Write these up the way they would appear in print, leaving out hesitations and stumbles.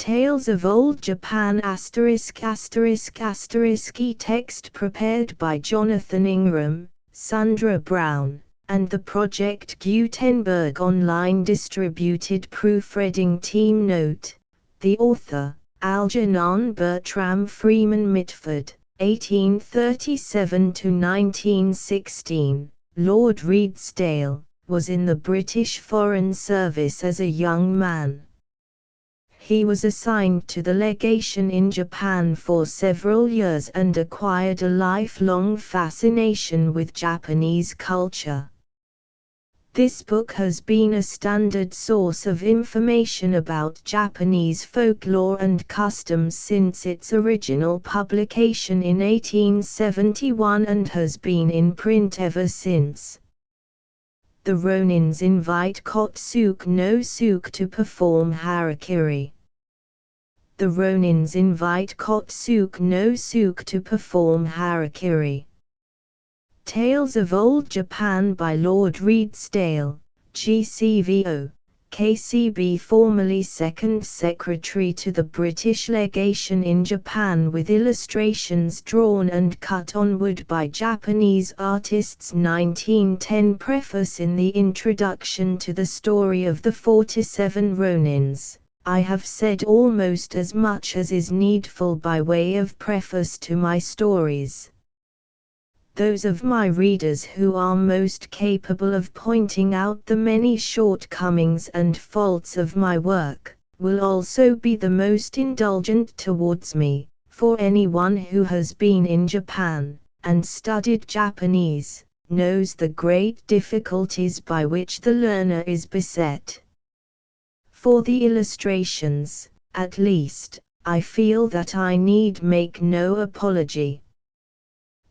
Tales of Old Japan ****** e-text prepared by Jonathan Ingram, Sandra Brown, and the Project Gutenberg online distributed proofreading team. Note: the author, Algernon Bertram Freeman-Mitford, 1837–1916, Lord Redesdale, was in the British Foreign Service as a young man. He was assigned to the legation in Japan for several years and acquired a lifelong fascination with Japanese culture. This book has been a standard source of information about Japanese folklore and customs since its original publication in 1871 and has been in print ever since. The Ronins invite Kotsuke no Suke to perform harakiri. The Ronins invite Kotsuke no Suke to perform harakiri. Tales of Old Japan by Lord Redesdale, GCVO, KCB, formerly Second Secretary to the British Legation in Japan, with illustrations drawn and cut on wood by Japanese artists. 1910. Preface. In the introduction to the story of the 47 Ronins, I have said almost as much as is needful by way of preface to my stories. Those of my readers who are most capable of pointing out the many shortcomings and faults of my work, will also be the most indulgent towards me, for anyone who has been in Japan, and studied Japanese, knows the great difficulties by which the learner is beset. For the illustrations, at least, I feel that I need make no apology.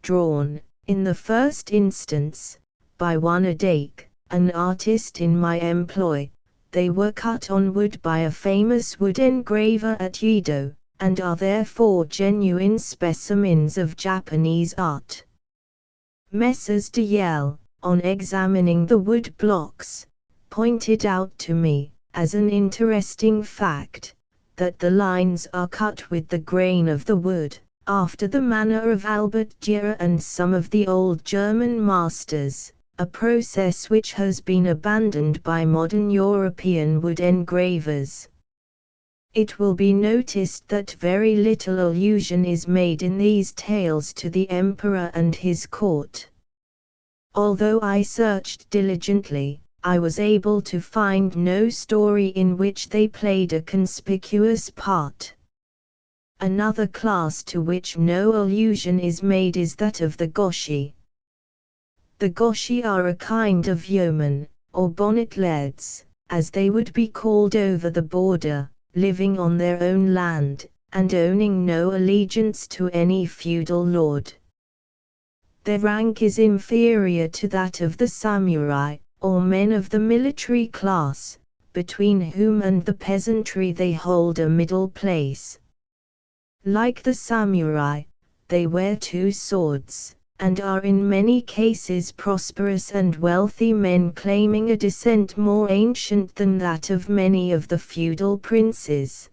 Drawn, in the first instance, by one Adake, an artist in my employ, they were cut on wood by a famous wood engraver at Yedo, and are therefore genuine specimens of Japanese art. Messrs. de Yell, on examining the wood blocks, pointed out to me, as an interesting fact, that the lines are cut with the grain of the wood, after the manner of Albert Dürer and some of the old German masters, a process which has been abandoned by modern European wood engravers. It will be noticed that very little allusion is made in these tales to the emperor and his court. Although I searched diligently, I was able to find no story in which they played a conspicuous part. Another class to which no allusion is made is that of the Goshi. The Goshi are a kind of yeomen, or bonnet lairds, as they would be called over the border, living on their own land, and owning no allegiance to any feudal lord. Their rank is inferior to that of the samurai, or men of the military class, between whom and the peasantry they hold a middle place. Like the samurai, they wear two swords, and are in many cases prosperous and wealthy men claiming a descent more ancient than that of many of the feudal princes.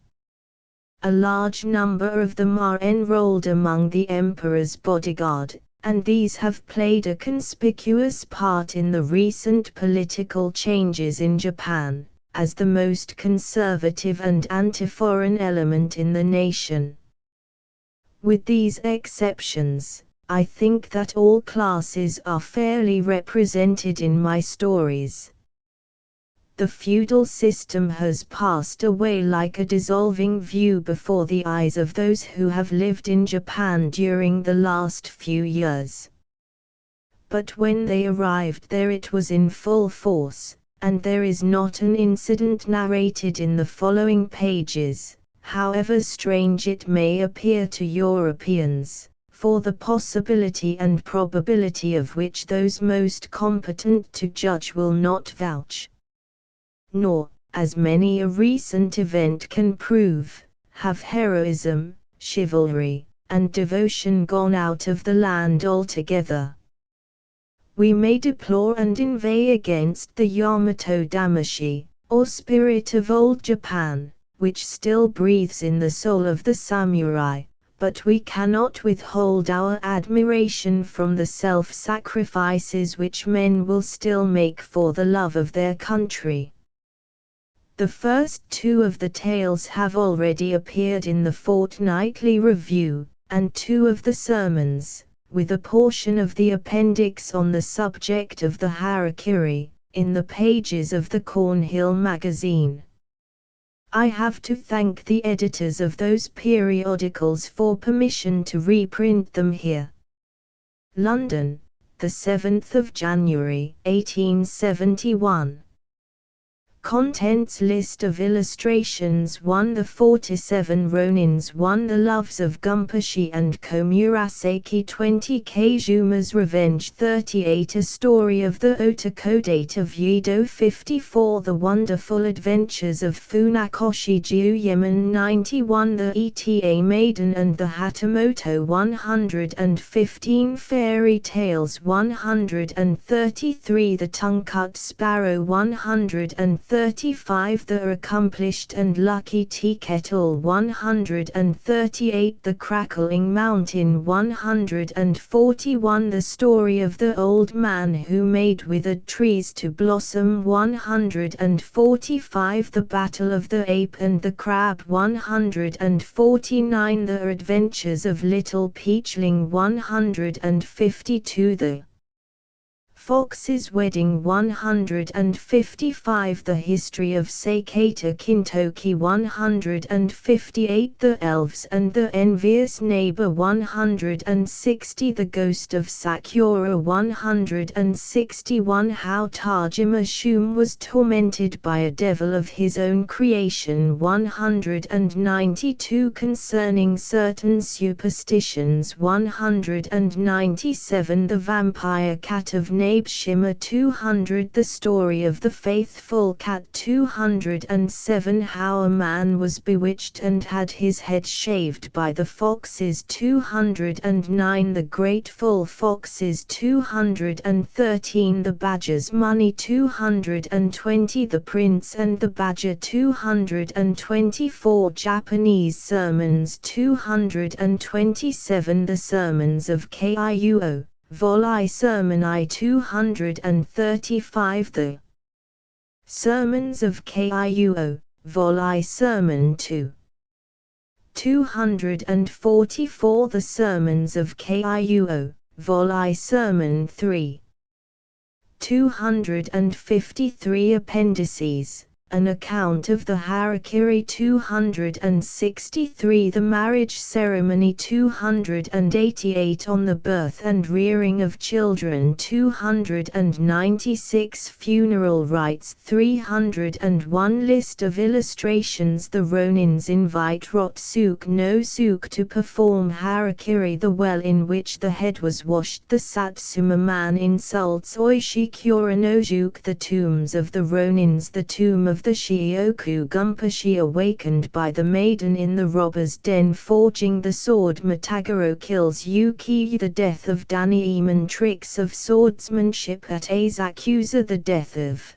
A large number of them are enrolled among the emperor's bodyguard, and these have played a conspicuous part in the recent political changes in Japan, as the most conservative and anti-foreign element in the nation. With these exceptions, I think that all classes are fairly represented in my stories. The feudal system has passed away like a dissolving view before the eyes of those who have lived in Japan during the last few years. But when they arrived there it was in full force, and there is not an incident narrated in the following pages, however strange it may appear to Europeans, for the possibility and probability of which those most competent to judge will not vouch. Nor, as many a recent event can prove, have heroism, chivalry, and devotion gone out of the land altogether. We may deplore and inveigh against the Yamato Damashi, or spirit of old Japan, which still breathes in the soul of the samurai, but we cannot withhold our admiration from the self-sacrifices which men will still make for the love of their country. The first two of the tales have already appeared in the Fortnightly Review, and two of the sermons, with a portion of the appendix on the subject of the harakiri, in the pages of the Cornhill magazine. I have to thank the editors of those periodicals for permission to reprint them here. London, the 7th of January, 1871. Contents list of illustrations 1. The 47 Ronins 1. The Loves of Gunpashi and Komurasaki 20. Kazuma's Revenge 38. A Story of the Otakodate of Yedo 54. The Wonderful Adventures of Funakoshi Jiuyemon 91. The Eta Maiden and the Hatamoto 115. Fairy Tales 133. The Tongue-Cut Sparrow 135. The Accomplished and Lucky Tea Kettle 138. The Crackling Mountain 141. The Story of the Old Man Who Made Withered Trees to Blossom 145. The Battle of the Ape and the Crab 149. The Adventures of Little Peachling 152. The Fox's Wedding 155. The History of Sakata Kintoki 158. The Elves and the Envious Neighbor 160. The Ghost of Sakura 161. How Tajima Shum was tormented by a devil of his own creation 192. Concerning certain superstitions 197. The Vampire Cat of Shimmer 200. The Story of the Faithful Cat 207. How a man was bewitched and had his head shaved by the foxes 209. The Grateful Foxes 213. The Badger's Money 220. The Prince and the Badger 224. Japanese Sermons 227. The Sermons of Kiuo Vol I Sermon I 235. The Sermons of Kiuo, Vol I Sermon 2 244. The Sermons of Kiuo, Vol I Sermon 3 253. Appendices. An account of the harakiri 263. The marriage ceremony 288. On the birth and rearing of children 296. Funeral rites 301. List of illustrations. The Ronins invite Rotsuke no Suke to perform harakiri. The well in which the head was washed. The Satsuma man insults Oishikura no Juke. The tombs of the Ronins. The tomb of the Shioku Gunpashi awakened by the maiden in the robber's den forging the sword. Matagoro kills Yuki. The death of Daniemon. Tricks of swordsmanship at Asakusa. The death of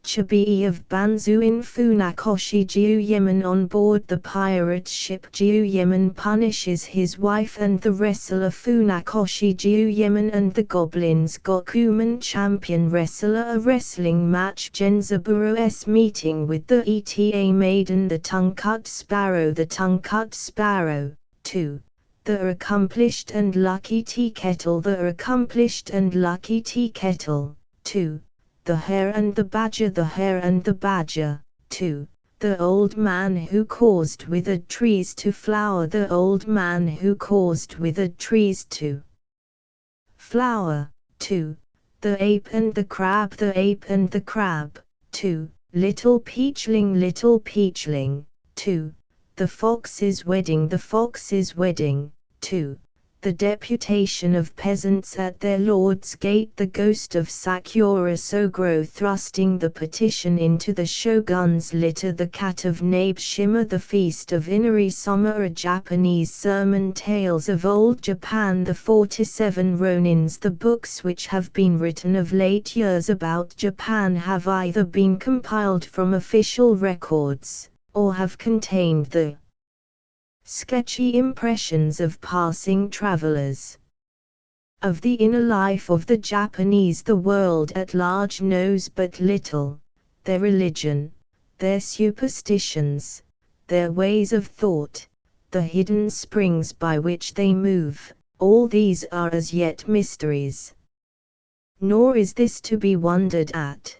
Chibii of Banzu in Funakoshi. Jiuyemon on board the pirate ship. Jiuyemon punishes his wife and the wrestler Funakoshi. Jiuyemon and the goblins. Gokuman champion wrestler. A wrestling match. Genzaburu's meeting with the Eta maiden. The Tongue-Cut Sparrow. The Tongue-Cut Sparrow. 2. The Accomplished and Lucky Tea Kettle. The Accomplished and Lucky Tea Kettle. 2. The Hare and the Badger. The Hare and the Badger. 2. The Old Man Who Caused Withered Trees to Flower. The Old Man Who Caused Withered Trees to Flower. 2. The Ape and the Crab. The Ape and the Crab. 2. Little Peachling. Little Peachling. 2. The Fox's Wedding. The Fox's Wedding. 2. The deputation of peasants at their lord's gate. The ghost of Sakura Sogro thrusting the petition into the shogun's litter. The cat of Nabeshima. The feast of Inari Summer. A Japanese sermon. Tales of old Japan. The 47 Ronins. The books which have been written of late years about Japan have either been compiled from official records, or have contained the sketchy impressions of passing travelers. Of the inner life of the Japanese the world at large knows but little. Their religion, their superstitions, their ways of thought, the hidden springs by which they move, all these are as yet mysteries. Nor is this to be wondered at.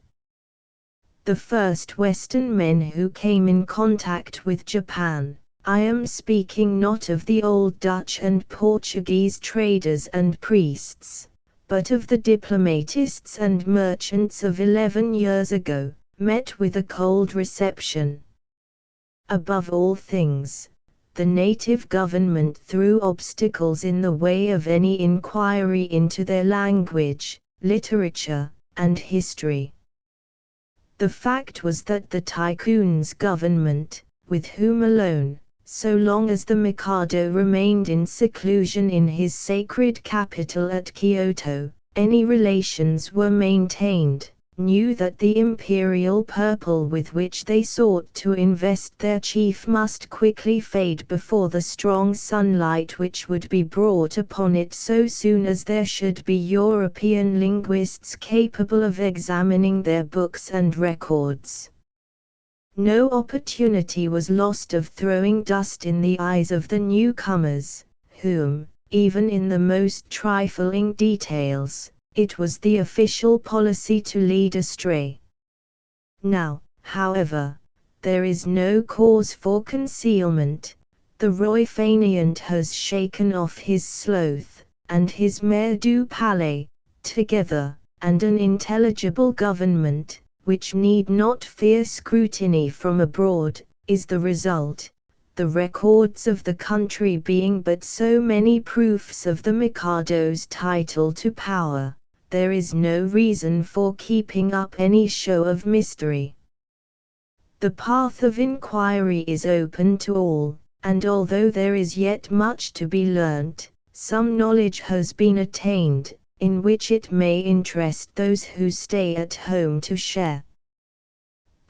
The first Western men who came in contact with Japan, I am speaking not of the old Dutch and Portuguese traders and priests, but of the diplomatists and merchants of 11 years ago, met with a cold reception. Above all things, the native government threw obstacles in the way of any inquiry into their language, literature, and history. The fact was that the Tycoon's government, with whom alone, so long as the Mikado remained in seclusion in his sacred capital at Kyoto, any relations were maintained, knew that the imperial purple with which they sought to invest their chief must quickly fade before the strong sunlight which would be brought upon it so soon as there should be European linguists capable of examining their books and records. No opportunity was lost of throwing dust in the eyes of the newcomers, whom, even in the most trifling details, it was the official policy to lead astray. Now, however, there is no cause for concealment. The Roy fainéant has shaken off his sloth, and his Maire du Palais, together, and an intelligible government, which need not fear scrutiny from abroad, is the result, the records of the country being but so many proofs of the Mikado's title to power. There is no reason for keeping up any show of mystery. The path of inquiry is open to all, and although there is yet much to be learnt, some knowledge has been attained, in which it may interest those who stay at home to share.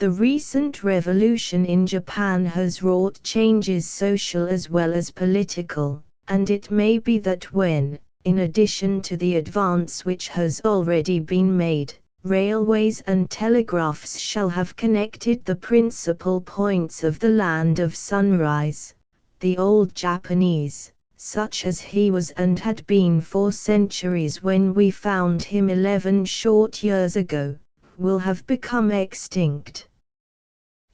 The recent revolution in Japan has wrought changes social as well as political, and it may be that when, in addition to the advance which has already been made, railways and telegraphs shall have connected the principal points of the land of sunrise, the old Japanese, such as he was and had been for centuries when we found him 11 short years ago, will have become extinct.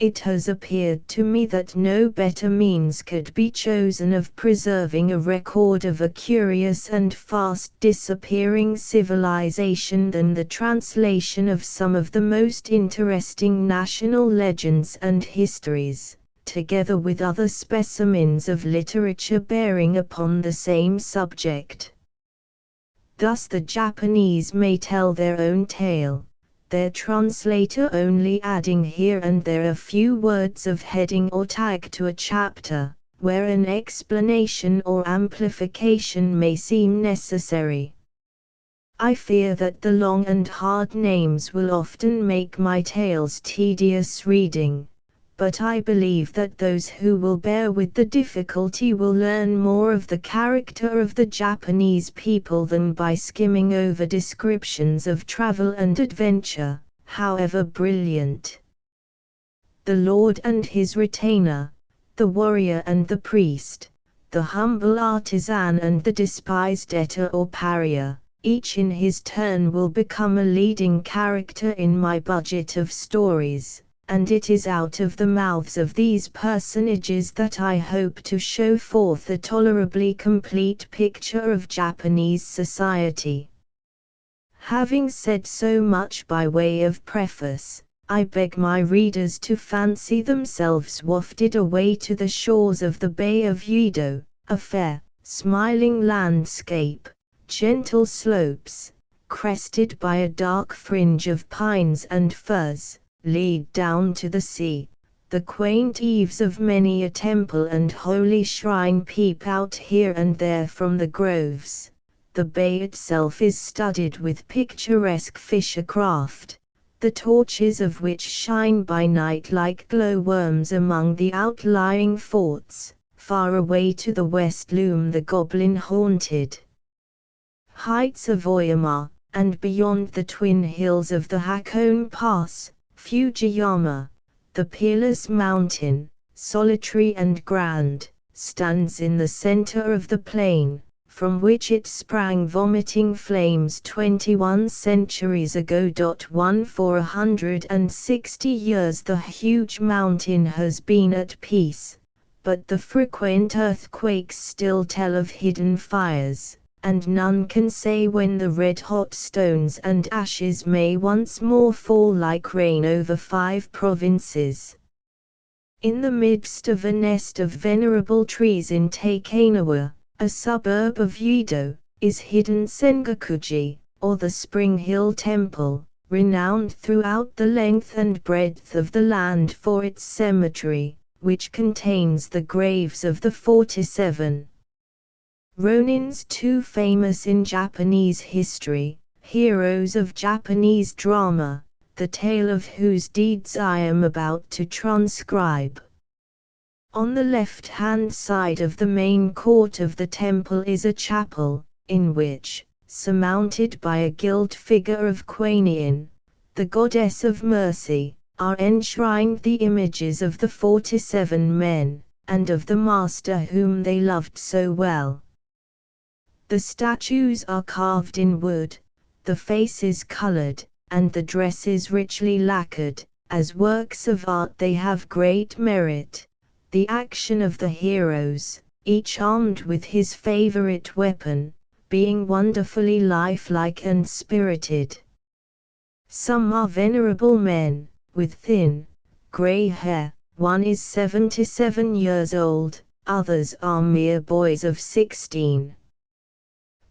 It has appeared to me that no better means could be chosen of preserving a record of a curious and fast disappearing civilization than the translation of some of the most interesting national legends and histories, together with other specimens of literature bearing upon the same subject. Thus the Japanese may tell their own tale, their translator only adding here and there a few words of heading or tag to a chapter, where an explanation or amplification may seem necessary. I fear that the long and hard names will often make my tales tedious reading, but I believe that those who will bear with the difficulty will learn more of the character of the Japanese people than by skimming over descriptions of travel and adventure, however brilliant. The lord and his retainer, the warrior and the priest, the humble artisan and the despised debtor or pariah, each in his turn will become a leading character in my budget of stories. And it is out of the mouths of these personages that I hope to show forth a tolerably complete picture of Japanese society. Having said so much by way of preface, I beg my readers to fancy themselves wafted away to the shores of the Bay of Yedo, a fair, smiling landscape, gentle slopes, crested by a dark fringe of pines and firs, lead down to the sea. The quaint eaves of many a temple and holy shrine peep out here and there from the groves. The bay itself is studded with picturesque fisher craft. the torches of which shine by night like glowworms among the outlying forts. Far away to the west loom the goblin-haunted heights of Oyama, and beyond the twin hills of the Hakone Pass, Fujiyama, the peerless mountain, solitary and grand, stands in the center of the plain, from which it sprang vomiting flames 21 centuries ago. For 160 years the huge mountain has been at peace, but the frequent earthquakes still tell of hidden fires, and none can say when the red-hot stones and ashes may once more fall like rain over 5 provinces. In the midst of a nest of venerable trees in Takanawa, a suburb of Yedo, is hidden Sengakuji, or the Spring Hill Temple, renowned throughout the length and breadth of the land for its cemetery, which contains the graves of the 47 Ronins, too famous in Japanese history, heroes of Japanese drama, the tale of whose deeds I am about to transcribe. On the left-hand side of the main court of the temple is a chapel, in which, surmounted by a gilt figure of Kuan-Yin, the goddess of mercy, are enshrined the images of the 47 men, and of the master whom they loved so well. The statues are carved in wood, the faces colored, and the dresses richly lacquered. As works of art they have great merit. The action of the heroes, each armed with his favorite weapon, being wonderfully lifelike and spirited. Some are venerable men, with thin, gray hair, one is 77 years old, others are mere boys of 16.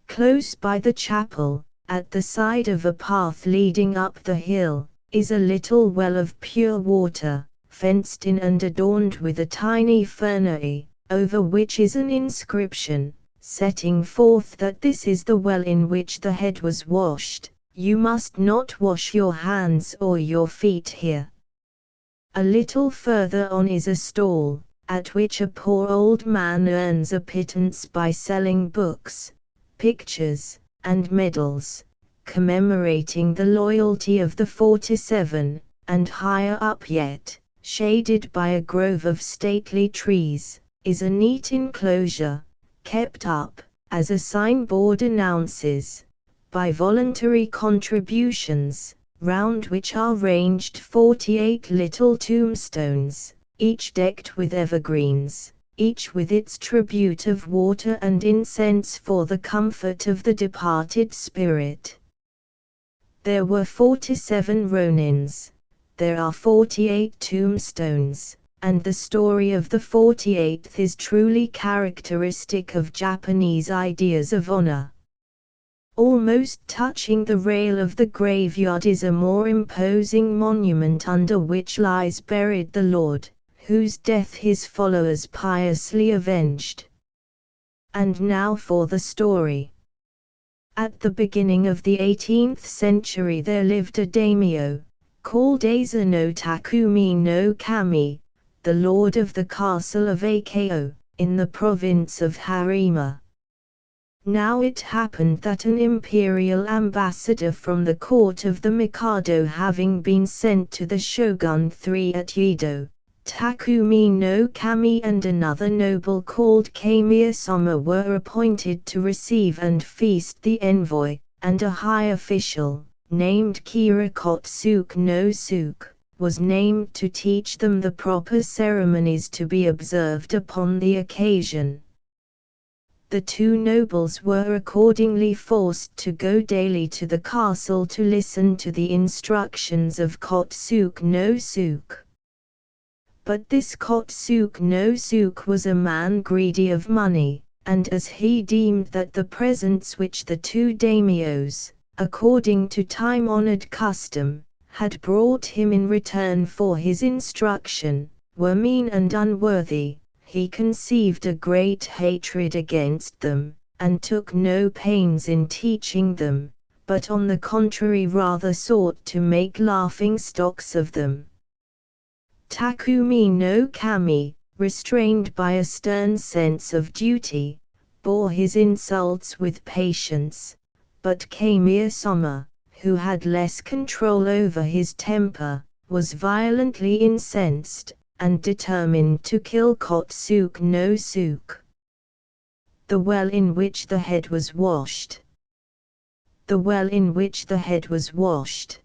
Close by the chapel, at the side of a path leading up the hill, is a little well of pure water, fenced in and adorned with a tiny fernery, over which is an inscription, setting forth that this is the well in which the head was washed. You must not wash your hands or your feet here. A little further on is a stall, at which a poor old man earns a pittance by selling books, pictures, and medals, commemorating the loyalty of the 47, and higher up yet, shaded by a grove of stately trees, is a neat enclosure, kept up, as a signboard announces, by voluntary contributions, round which are ranged 48 little tombstones, each decked with evergreens, each with its tribute of water and incense for the comfort of the departed spirit. There were 47 Ronins. There are 48 tombstones, and the story of the 48th is truly characteristic of Japanese ideas of honor. Almost touching the rail of the graveyard is a more imposing monument under which lies buried the Lord, whose death his followers piously avenged. And now for the story. At the beginning of the 18th century there lived a daimyo, called Asa no Takumi no Kami, the lord of the castle of Akao, in the province of Harima. Now it happened that an imperial ambassador from the court of the Mikado having been sent to the shogun III at Yedo, Takumi no Kami and another noble called Kamiya-sama were appointed to receive and feast the envoy, and a high official, named Kirakotsuke no Suke, was named to teach them the proper ceremonies to be observed upon the occasion. The two nobles were accordingly forced to go daily to the castle to listen to the instructions of Kotsuke no Suke. But this Kotsuke no Suke was a man greedy of money, and as he deemed that the presents which the two daimyos, according to time-honored custom, had brought him in return for his instruction, were mean and unworthy, he conceived a great hatred against them, and took no pains in teaching them, but on the contrary rather sought to make laughing-stocks of them. Takumi no Kami, restrained by a stern sense of duty, bore his insults with patience, but Kamiya-sama, who had less control over his temper, was violently incensed, and determined to kill Kotsuke no Suke. The well in which the head was washed. The well in which the head was washed.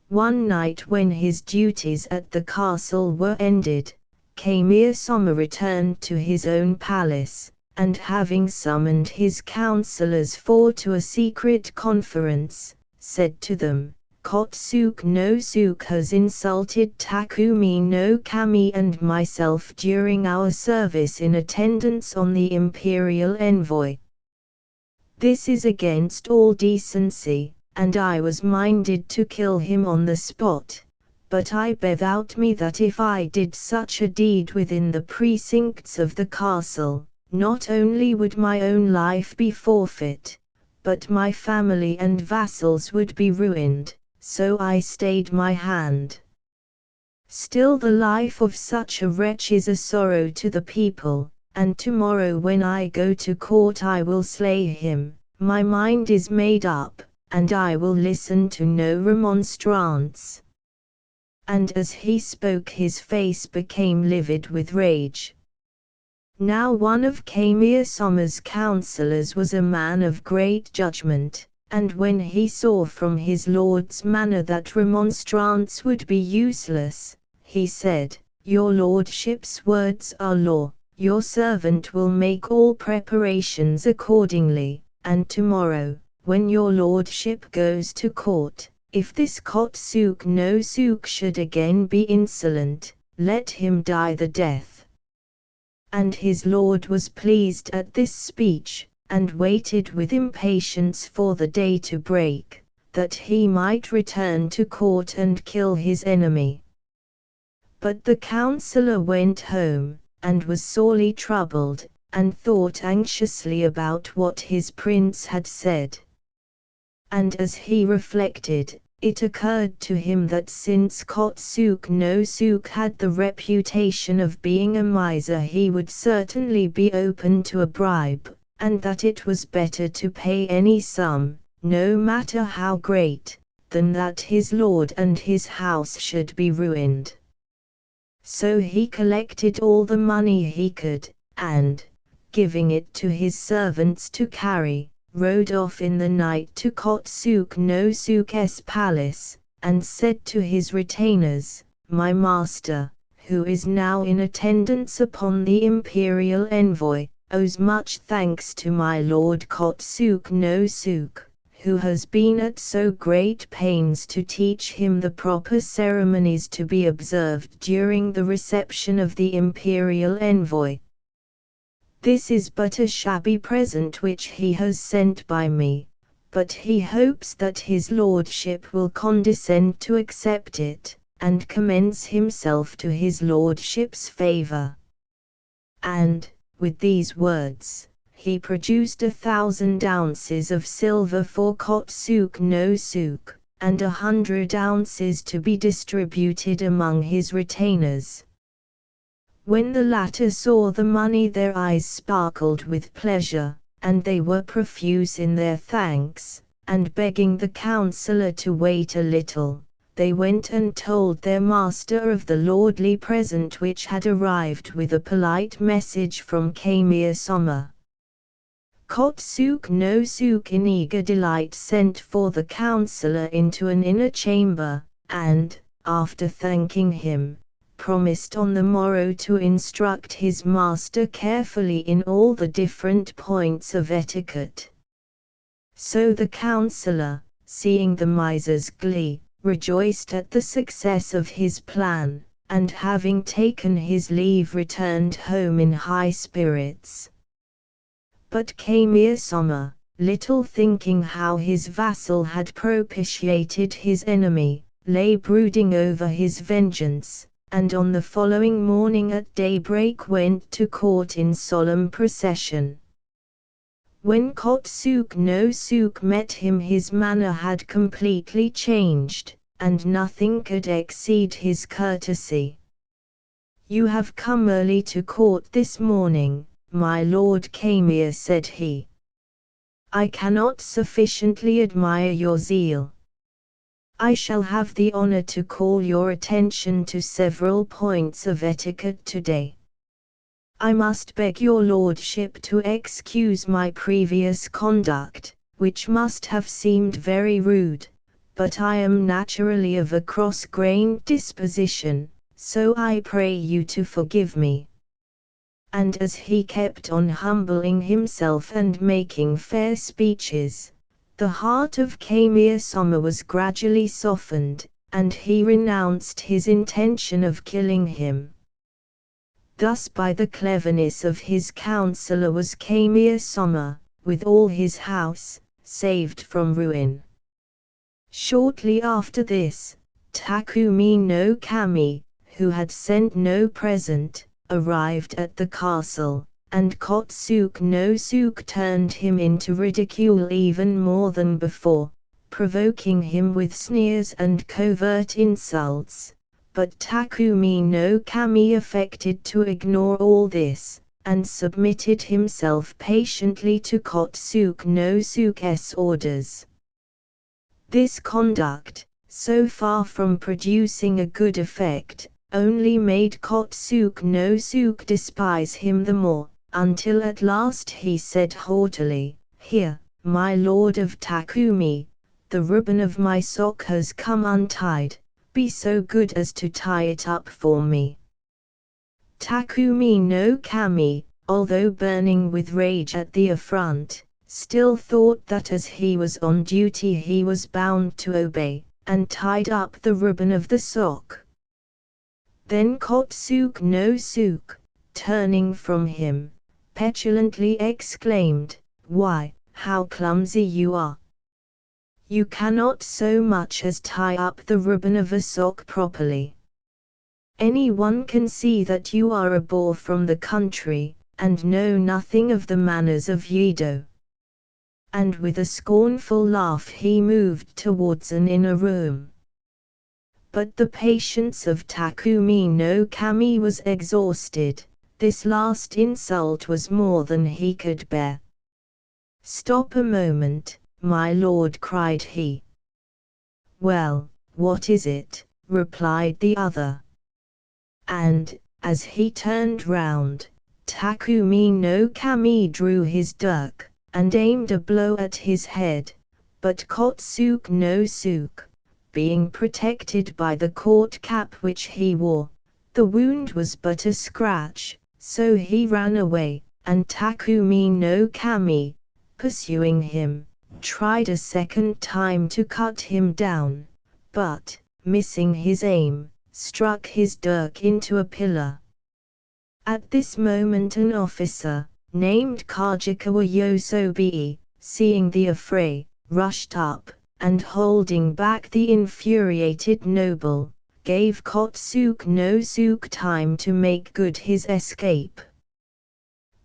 One night when his duties at the castle were ended, Kamiya-sama returned to his own palace, and having summoned his counselors to a secret conference, said to them, "Kotsuke no Suke has insulted Takumi no Kami and myself during our service in attendance on the imperial envoy. This is against all decency, and I was minded to kill him on the spot, but I bethought me that if I did such a deed within the precincts of the castle, not only would my own life be forfeit, but my family and vassals would be ruined, so I stayed my hand. Still the life of such a wretch is a sorrow to the people, and tomorrow when I go to court I will slay him. My mind is made up, and I will listen to no remonstrance." And as he spoke his face became livid with rage. Now one of Kamiya-sama's counselors was a man of great judgment, and when he saw from his lord's manner that remonstrance would be useless, he said, "Your lordship's words are law, your servant will make all preparations accordingly, and tomorrow, when your lordship goes to court, if this Kotsuke no Suke should again be insolent, let him die the death." And his lord was pleased at this speech, and waited with impatience for the day to break, that he might return to court and kill his enemy. But the counselor went home, and was sorely troubled, and thought anxiously about what his prince had said. And as he reflected, it occurred to him that since Kotsuke no Suke had the reputation of being a miser, he would certainly be open to a bribe, and that it was better to pay any sum, no matter how great, than that his lord and his house should be ruined. So he collected all the money he could, and, giving it to his servants to carry, rode off in the night to Kotsuke no Suke's palace, and said to his retainers, "My master, who is now in attendance upon the imperial envoy, owes much thanks to my lord Kotsuke no Suke, who has been at so great pains to teach him the proper ceremonies to be observed during the reception of the imperial envoy. This is but a shabby present which he has sent by me, but he hopes that his lordship will condescend to accept it, and commends himself to his lordship's favor." And, with these words, he produced 1,000 ounces of silver for Kotsuke no Suke, and 100 ounces to be distributed among his retainers. When the latter saw the money, their eyes sparkled with pleasure, and they were profuse in their thanks, and begging the counselor to wait a little, they went and told their master of the lordly present which had arrived with a polite message from Kamiya-sama. Kotsuke no Suke in eager delight sent for the counselor into an inner chamber, and, after thanking him, promised on the morrow to instruct his master carefully in all the different points of etiquette. So the counselor, seeing the miser's glee, rejoiced at the success of his plan, and having taken his leave returned home in high spirits. But Kamiya-sama, little thinking how his vassal had propitiated his enemy, lay brooding over his vengeance, and on the following morning at daybreak went to court in solemn procession. When Kotsuke no Suke met him, his manner had completely changed, and nothing could exceed his courtesy. "You have come early to court this morning, my lord Kamiya," said he. "I cannot sufficiently admire your zeal. I shall have the honor to call your attention to several points of etiquette today. I must beg your lordship to excuse my previous conduct, which must have seemed very rude, but I am naturally of a cross-grained disposition, so I pray you to forgive me." And as he kept on humbling himself and making fair speeches, the heart of Kamiya-sama was gradually softened, and he renounced his intention of killing him. Thus by the cleverness of his counselor was Kamiya-sama, with all his house, saved from ruin. Shortly after this, Takumi no Kami, who had sent no present, arrived at the castle, and Kotsuke no Suke turned him into ridicule even more than before, provoking him with sneers and covert insults. But Takumi no Kami affected to ignore all this, and submitted himself patiently to Kotsuke no Suke's orders. This conduct, so far from producing a good effect, only made Kotsuke no Suke despise him the more, until at last he said haughtily, "Here, my lord of Takumi, the ribbon of my sock has come untied. Be so good as to tie it up for me." Takumi no Kami, although burning with rage at the affront, still thought that as he was on duty he was bound to obey, and tied up the ribbon of the sock. Then Kotsuke no Suke, turning from him, petulantly exclaimed, "Why, how clumsy you are! You cannot so much as tie up the ribbon of a sock properly. Anyone can see that you are a boor from the country, and know nothing of the manners of Yedo." And with a scornful laugh he moved towards an inner room. But the patience of Takumi no Kami was exhausted. This last insult was more than he could bear. "Stop a moment, my lord," cried he. "Well, what is it?" replied the other. And, as he turned round, Takumi no Kami drew his dirk, and aimed a blow at his head, but Kotsuke no Suke, being protected by the court cap which he wore, the wound was but a scratch, so he ran away, and Takumi no Kami, pursuing him, tried a second time to cut him down, but, missing his aim, struck his dirk into a pillar. At this moment an officer, named Kajikawa Yosobi, seeing the affray, rushed up, and holding back the infuriated noble, gave Kotsuke no Suke time to make good his escape.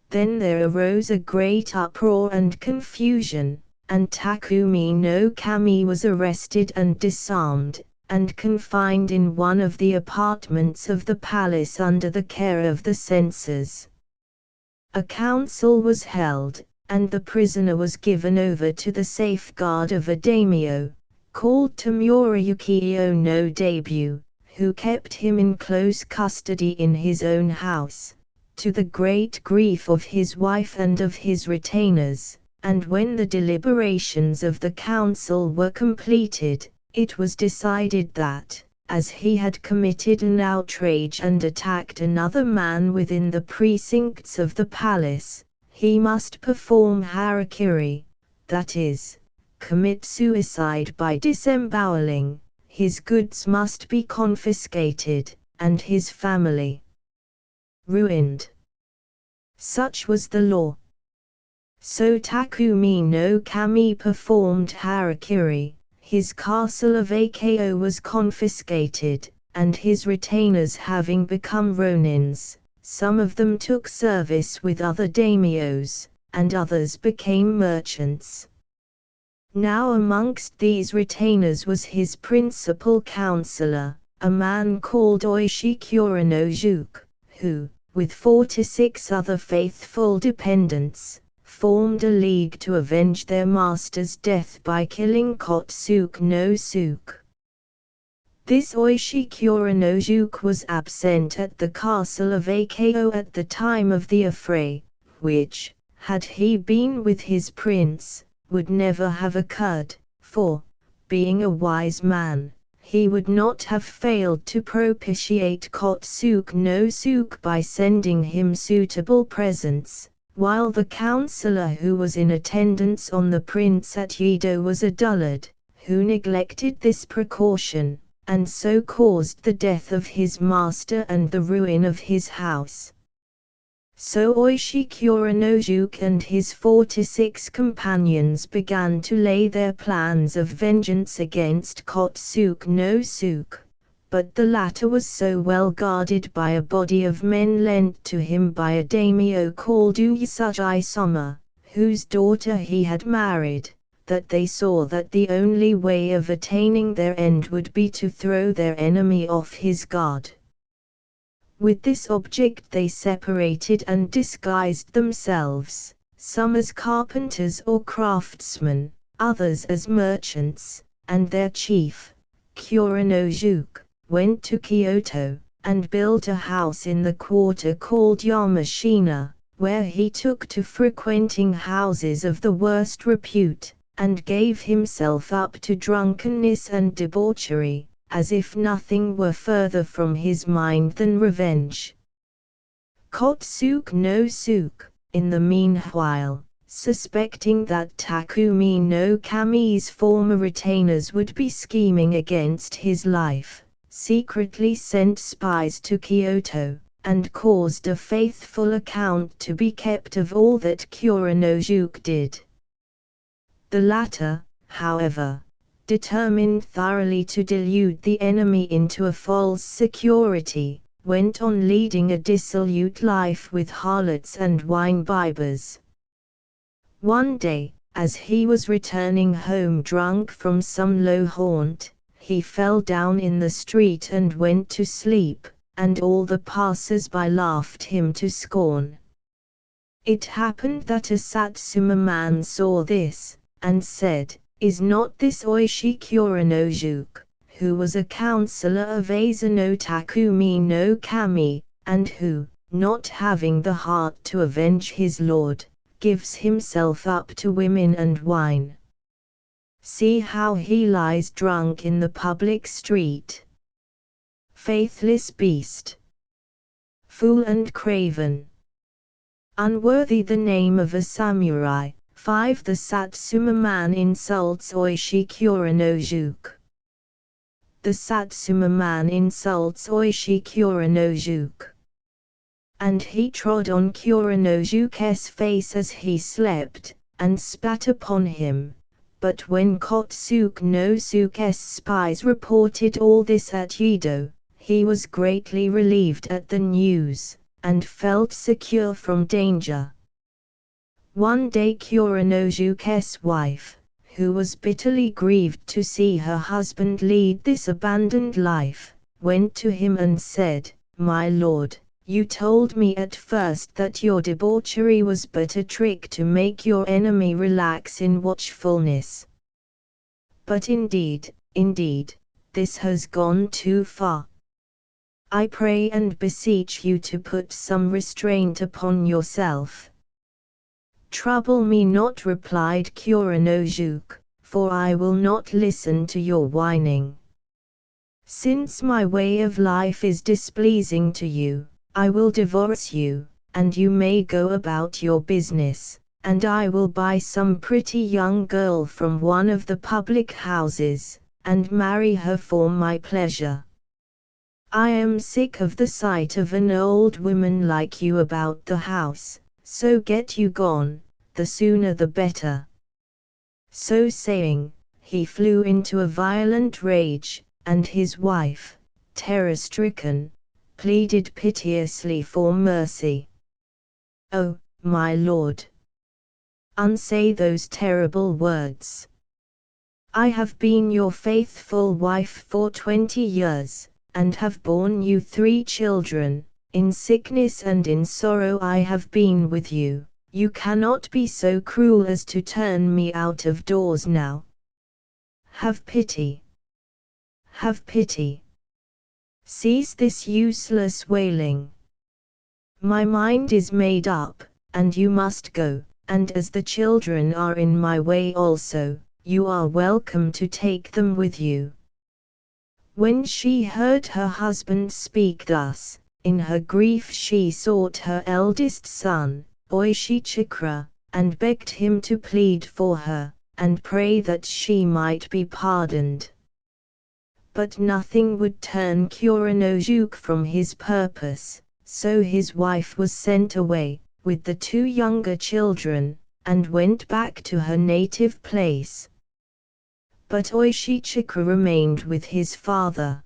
Then there arose a great uproar and confusion, and Takumi no Kami was arrested and disarmed, and confined in one of the apartments of the palace under the care of the censors. A council was held, and the prisoner was given over to the safeguard of a daimyo, called Tamurayuki no Debut, who kept him in close custody in his own house, to the great grief of his wife and of his retainers. And when the deliberations of the council were completed, it was decided that, as he had committed an outrage and attacked another man within the precincts of the palace, he must perform harakiri, that is, commit suicide by disemboweling. His goods must be confiscated, and his family ruined. Such was the law. So Takumi no Kami performed harakiri. His castle of Ako was confiscated, and his retainers having become ronins, some of them took service with other daimyos, and others became merchants. Now amongst these retainers was his principal counselor, a man called Oishi Kuranojuk, who, with 46 other faithful dependents, formed a league to avenge their master's death by killing Kotsuke no Suke. This Oishi Kuranojuk was absent at the castle of Akio at the time of the affray, which, had he been with his prince, would never have occurred, for, being a wise man, he would not have failed to propitiate Kotsuke no Suke by sending him suitable presents, while the counselor who was in attendance on the prince at Yedo was a dullard, who neglected this precaution, and so caused the death of his master and the ruin of his house. So Oishi Kuranojuk and his 46 companions began to lay their plans of vengeance against Kotsuke no Suke, but the latter was so well guarded by a body of men lent to him by a daimyo called Uyasugi Sama, whose daughter he had married, that they saw that the only way of attaining their end would be to throw their enemy off his guard. With this object they separated and disguised themselves, some as carpenters or craftsmen, others as merchants, and their chief, Kuranojuk, went to Kyoto, and built a house in the quarter called Yamashina, where he took to frequenting houses of the worst repute, and gave himself up to drunkenness and debauchery, as if nothing were further from his mind than revenge. Kotsuke no Suke, in the meanwhile, suspecting that Takumi no Kami's former retainers would be scheming against his life, secretly sent spies to Kyoto, and caused a faithful account to be kept of all that Kuranojuk did. The latter, however, determined thoroughly to delude the enemy into a false security, went on leading a dissolute life with harlots and wine-bibbers. One day, as he was returning home drunk from some low haunt, he fell down in the street and went to sleep, and all the passers-by laughed him to scorn. It happened that a Satsuma man saw this, and said, "Is not this Oishi Kuranojuk, who was a counselor of Asano Takumi no Kami, and who, not having the heart to avenge his lord, gives himself up to women and wine? See how he lies drunk in the public street. Faithless beast! Fool and craven! Unworthy the name of a samurai." 5. The Satsuma man insults Oishi Kuranojuk. The Satsuma man insults Oishi Kuranojuk. And he trod on Kuranojuk's face as he slept, and spat upon him. But when Kotsuke no Suke's spies reported all this at Yedo, he was greatly relieved at the news, and felt secure from danger. One day Kuranojuk's wife, who was bitterly grieved to see her husband lead this abandoned life, went to him and said, "My lord, you told me at first that your debauchery was but a trick to make your enemy relax in watchfulness. But indeed, this has gone too far. I pray and beseech you to put some restraint upon yourself." "Trouble me not," replied Kuranojuk, "for I will not listen to your whining. Since my way of life is displeasing to you, I will divorce you, and you may go about your business, and I will buy some pretty young girl from one of the public houses, and marry her for my pleasure. I am sick of the sight of an old woman like you about the house, so get you gone, the sooner the better." So saying, he flew into a violent rage, and his wife, terror-stricken, pleaded piteously for mercy. "Oh, my lord! unsay those terrible words. I have been your faithful wife for 20 years, and have borne you 3 children. In sickness and in sorrow I have been with you. You cannot be so cruel as to turn me out of doors now. Have pity. Have pity. Cease this useless wailing. My mind is made up, and you must go, and as the children are in my way also, you are welcome to take them with you. When she heard her husband speak thus, in her grief she sought her eldest son, Oishikra, and begged him to plead for her, and pray that she might be pardoned. But nothing would turn Kuranojuk from his purpose, so his wife was sent away, with the 2 younger children, and went back to her native place. But Oishikra remained with his father.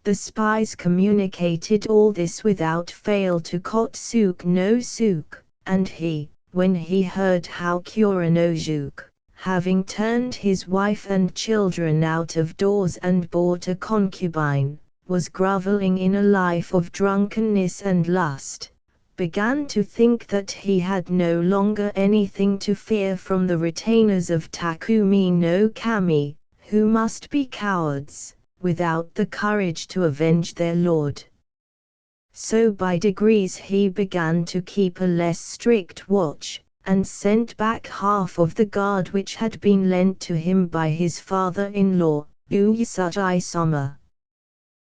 The spies communicated all this without fail to Kotsuk no Suk, and he, when he heard how Kuranojuk, having turned his wife and children out of doors and bought a concubine, was grovelling in a life of drunkenness and lust, began to think that he had no longer anything to fear from the retainers of Takumi no Kami, who must be cowards, without the courage to avenge their lord. So by degrees he began to keep a less strict watch, and sent back half of the guard which had been lent to him by his father-in-law, Uyasujisama.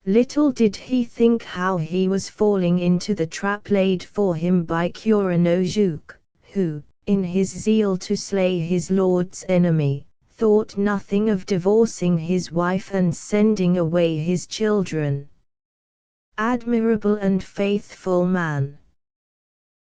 Little did he think how he was falling into the trap laid for him by Kuranojuk, who, in his zeal to slay his lord's enemy, thought nothing of divorcing his wife and sending away his children. Admirable and faithful man!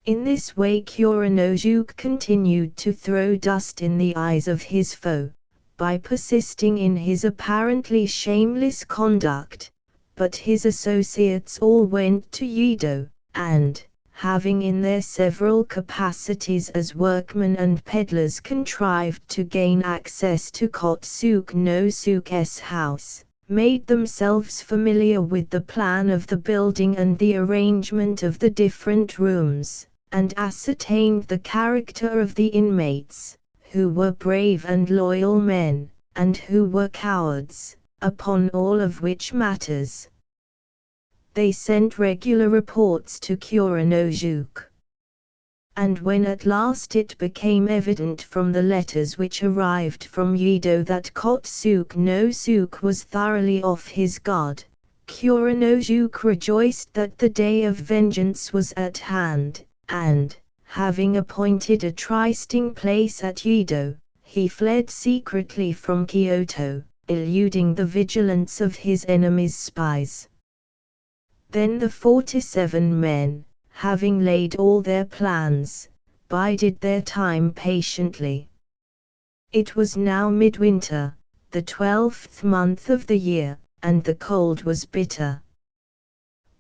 In this way Kuranojuk continued to throw dust in the eyes of his foe, by persisting in his apparently shameless conduct. But his associates all went to Yedo, and, having in their several capacities as workmen and peddlers contrived to gain access to Kotsuk no Suk's house, made themselves familiar with the plan of the building and the arrangement of the different rooms, and ascertained the character of the inmates, who were brave and loyal men, and who were cowards. Upon all of which matters, they sent regular reports to Kuranojuk. And when at last it became evident from the letters which arrived from Yedo that Kotsuk no Suk was thoroughly off his guard, Kuranojuk rejoiced that the day of vengeance was at hand, and, having appointed a trysting place at Yedo, he fled secretly from Kyoto, eluding the vigilance of his enemy's spies. Then the 47 men, having laid all their plans, bided their time patiently. It was now midwinter, the 12th month of the year, and the cold was bitter.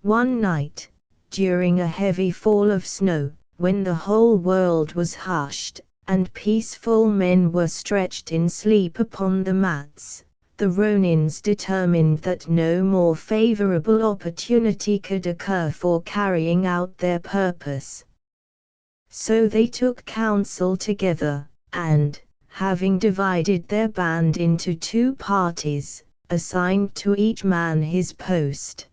One night, during a heavy fall of snow, when the whole world was hushed, and peaceful men were stretched in sleep upon the mats, the Ronins determined that no more favorable opportunity could occur for carrying out their purpose. So they took counsel together, and, having divided their band into 2 parties, assigned to each man his post.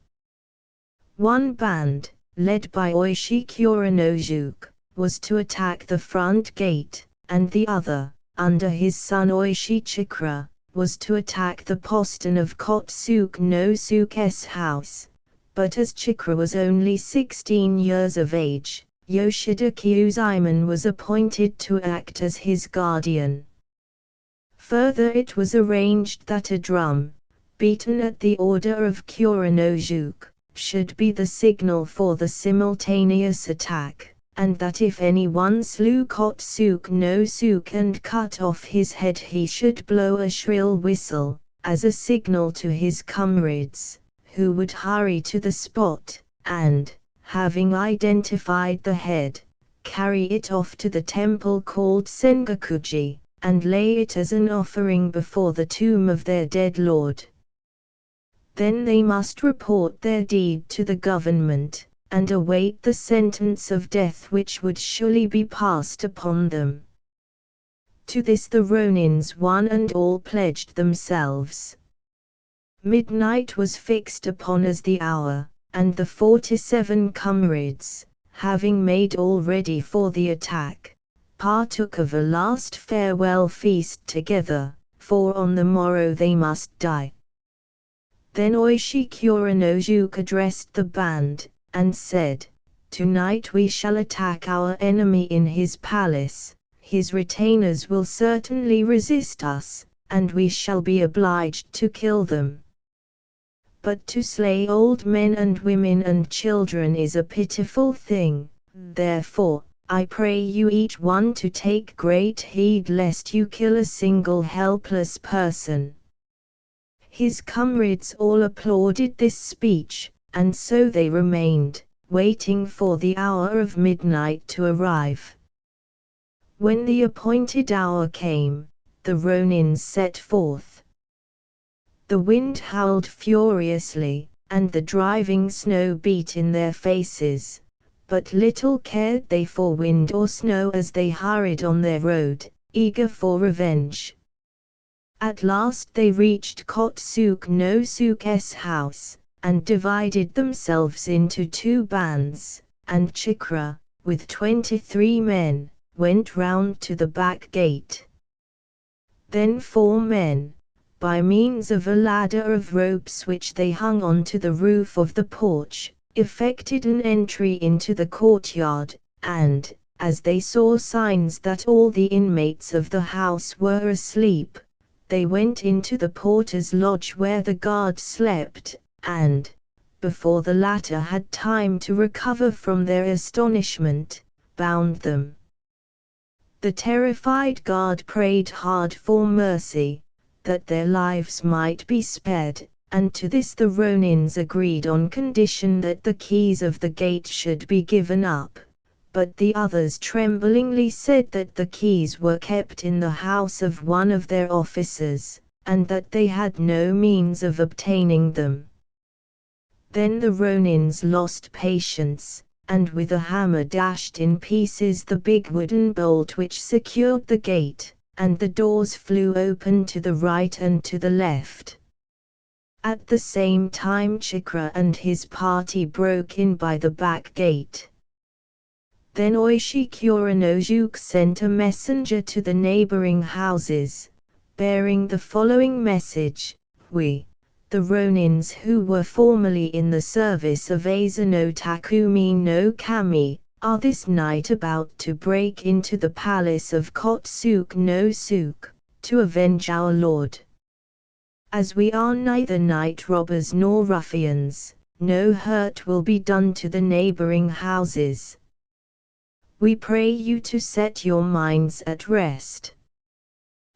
One band, led by Oishi Kuranojuk, was to attack the front gate, and the other, under his son Oishichikra, was to attack the postern of Kotsuk no Suk's house. But as Chikra was only 16 years of age, Yoshida Kyuzaemon was appointed to act as his guardian. Further, it was arranged that a drum, beaten at the order of Kuranojuk, should be the signal for the simultaneous attack, and that if anyone slew Kotsuk no Suk and cut off his head, he should blow a shrill whistle, as a signal to his comrades, who would hurry to the spot, and, having identified the head, carry it off to the temple called Sengakuji, and lay it as an offering before the tomb of their dead lord. Then they must report their deed to the government, and await the sentence of death which would surely be passed upon them. To this the Ronins one and all pledged themselves. Midnight was fixed upon as the hour, and the 47 comrades, having made all ready for the attack, partook of a last farewell feast together, for on the morrow they must die. Then Oishi Kuranojuk addressed the band, and said, "Tonight we shall attack our enemy in his palace. His retainers will certainly resist us, and we shall be obliged to kill them. But to slay old men and women and children is a pitiful thing, therefore, I pray you each one to take great heed lest you kill a single helpless person." His comrades all applauded this speech, and so they remained, waiting for the hour of midnight to arrive. When the appointed hour came, the Ronins set forth. The wind howled furiously, and the driving snow beat in their faces, but little cared they for wind or snow as they hurried on their road, eager for revenge. At last they reached Kotsuke no Suke's house, and divided themselves into 2 bands, and Chikra, with 23 men, went round to the back gate. Then 4 men, by means of a ladder of ropes which they hung onto the roof of the porch, effected an entry into the courtyard, and, as they saw signs that all the inmates of the house were asleep, they went into the porter's lodge where the guard slept, and, before the latter had time to recover from their astonishment, bound them. The terrified guard prayed hard for mercy, that their lives might be spared, and to this the Ronins agreed on condition that the keys of the gate should be given up, but the others tremblingly said that the keys were kept in the house of one of their officers, and that they had no means of obtaining them. Then the Ronins lost patience, and with a hammer dashed in pieces the big wooden bolt which secured the gate, and the doors flew open to the right and to the left. At the same time Chikra and his party broke in by the back gate. Then Oishi Kuranojuk sent a messenger to the neighboring houses, bearing the following message: "We, the Ronins who were formerly in the service of Asano Takumi no Kami, are this night about to break into the palace of Kotsuke no Suke, to avenge our lord. As we are neither night robbers nor ruffians, no hurt will be done to the neighboring houses. We pray you to set your minds at rest."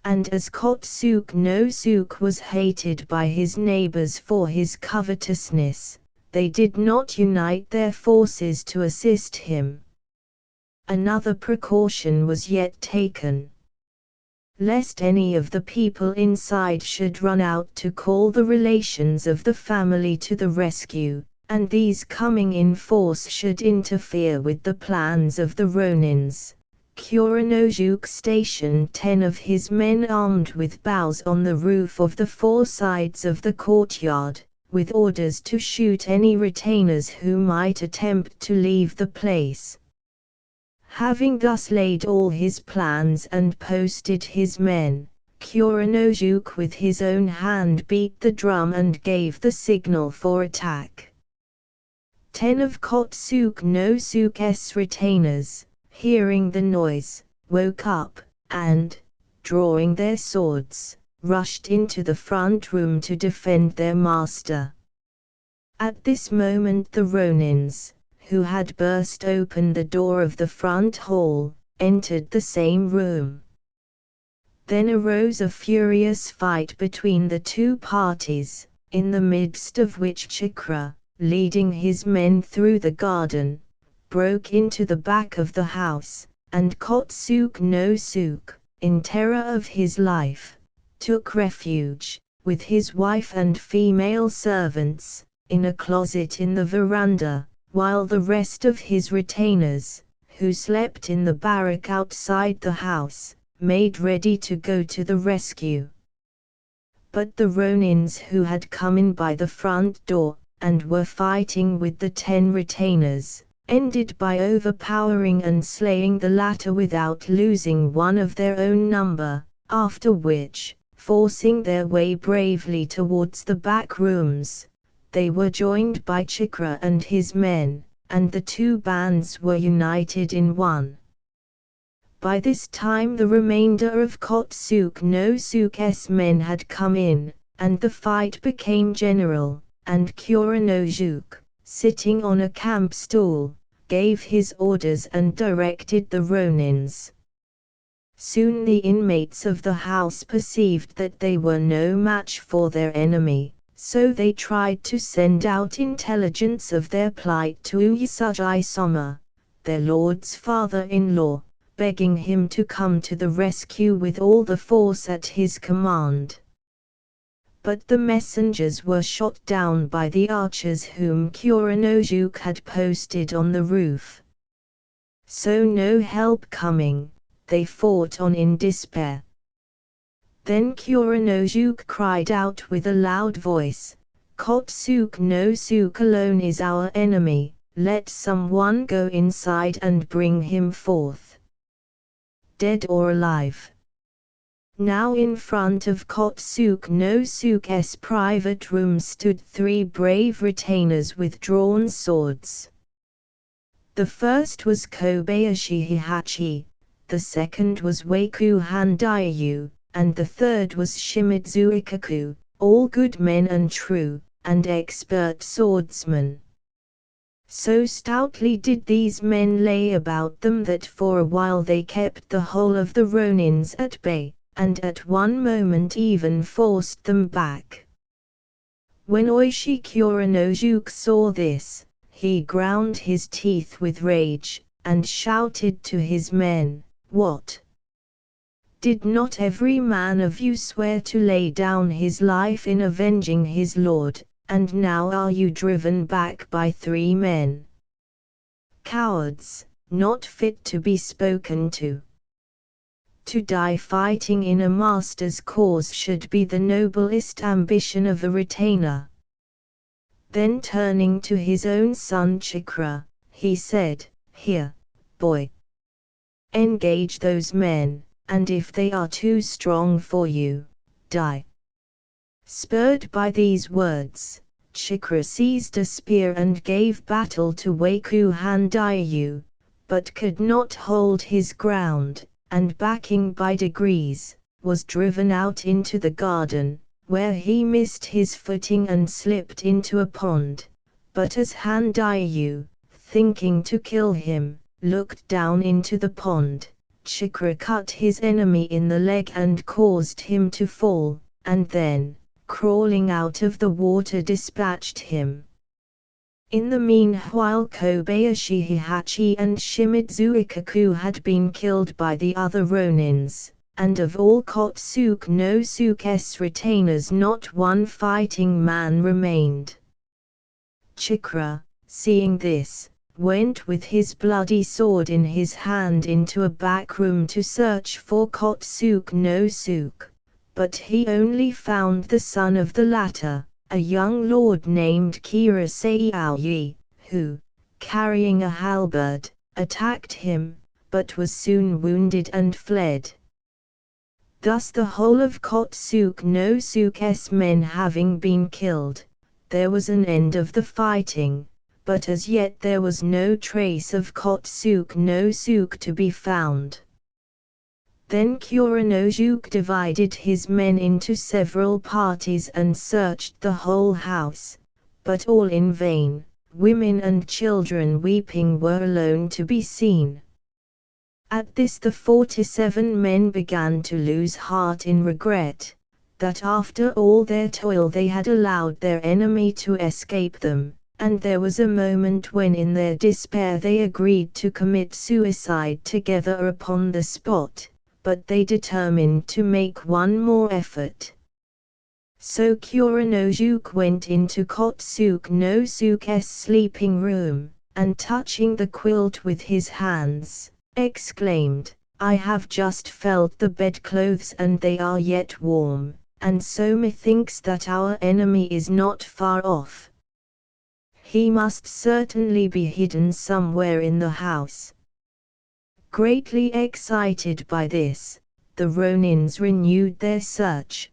And as Kotsuke no Suke was hated by his neighbors for his covetousness, they did not unite their forces to assist him. Another precaution was yet taken. Lest any of the people inside should run out to call the relations of the family to the rescue, and these coming in force should interfere with the plans of the Ronins, Kuranojuk stationed 10 of his men armed with bows on the roof of the 4 sides of the courtyard, with orders to shoot any retainers who might attempt to leave the place. Having thus laid all his plans and posted his men, Kuranojuk with his own hand beat the drum and gave the signal for attack. 10 of Kotsuke no Suke's retainers, hearing the noise, woke up, and, drawing their swords, rushed into the front room to defend their master. At this moment the Ronins, who had burst open the door of the front hall, entered the same room. Then arose a furious fight between the 2 parties, in the midst of which Chikra, leading his men through the garden, broke into the back of the house, and Kotsook no Sook, in terror of his life, took refuge, with his wife and female servants, in a closet in the veranda, while the rest of his retainers, who slept in the barrack outside the house, made ready to go to the rescue. But the Ronins who had come in by the front door, and were fighting with the 10 retainers, ended by overpowering and slaying the latter without losing one of their own number, after which, forcing their way bravely towards the back rooms, they were joined by Chikra and his men, and the 2 bands were united in one. By this time the remainder of Kotsook no Sook's men had come in, and the fight became general, and Kuranojuk, sitting on a camp stool, gave his orders and directed the Ronins. Soon the inmates of the house perceived that they were no match for their enemy, so they tried to send out intelligence of their plight to Uyasujai Soma, their lord's father-in-law, begging him to come to the rescue with all the force at his command. But the messengers were shot down by the archers whom Kuranojuk had posted on the roof. So no help coming, they fought on in despair. Then Kuranojuk cried out with a loud voice, "Kotsook no Sook alone is our enemy, let someone go inside and bring him forth, dead or alive." Now in front of Kotsook no Sook's private room stood 3 brave retainers with drawn swords. The first was Kobayashi Hihachi, the second was Weiku Handaiyu, and the third was Shimizu Ikaku, all good men and true, and expert swordsmen. So stoutly did these men lay about them that for a while they kept the whole of the Ronins at bay, and at one moment even forced them back. When Oishi Kuranojuk saw this, he ground his teeth with rage, and shouted to his men, "What? Did not every man of you swear to lay down his life in avenging his lord, and now are you driven back by 3 men? Cowards, not fit to be spoken to. To die fighting in a master's cause should be the noblest ambition of a retainer." Then turning to his own son Chikra, he said, "Here, boy. Engage those men, and if they are too strong for you, die." Spurred by these words, Chikra seized a spear and gave battle to Weiku Handaiyu, but could not hold his ground, and backing by degrees, was driven out into the garden, where he missed his footing and slipped into a pond. But as Handaiyu, thinking to kill him, looked down into the pond, Chikra cut his enemy in the leg and caused him to fall, and then, crawling out of the water, dispatched him. In the meanwhile Kobayashi Hihachi and Shimizu Ikaku had been killed by the other Ronins, and of all Kotsook no Sook's retainers not one fighting man remained. Chikra, seeing this, went with his bloody sword in his hand into a back room to search for Kotsook no Sook, but he only found the son of the latter, a young lord named Kirasei Aoyi, who, carrying a halberd, attacked him, but was soon wounded and fled. Thus the whole of Kotsook no Sook's men having been killed, there was an end of the fighting, but as yet there was no trace of Kotsook no Sook to be found. Then Kuranojuk divided his men into several parties and searched the whole house, but all in vain. Women and children weeping were alone to be seen. At this the 47 men began to lose heart in regret, that after all their toil they had allowed their enemy to escape them, and there was a moment when in their despair they agreed to commit suicide together upon the spot, but they determined to make one more effort. So Kuranosuke went into Kotsuke no Suke's sleeping room, and touching the quilt with his hands, exclaimed, "I have just felt the bedclothes and they are yet warm, and so methinks that our enemy is not far off. He must certainly be hidden somewhere in the house." Greatly excited by this, the Ronins renewed their search.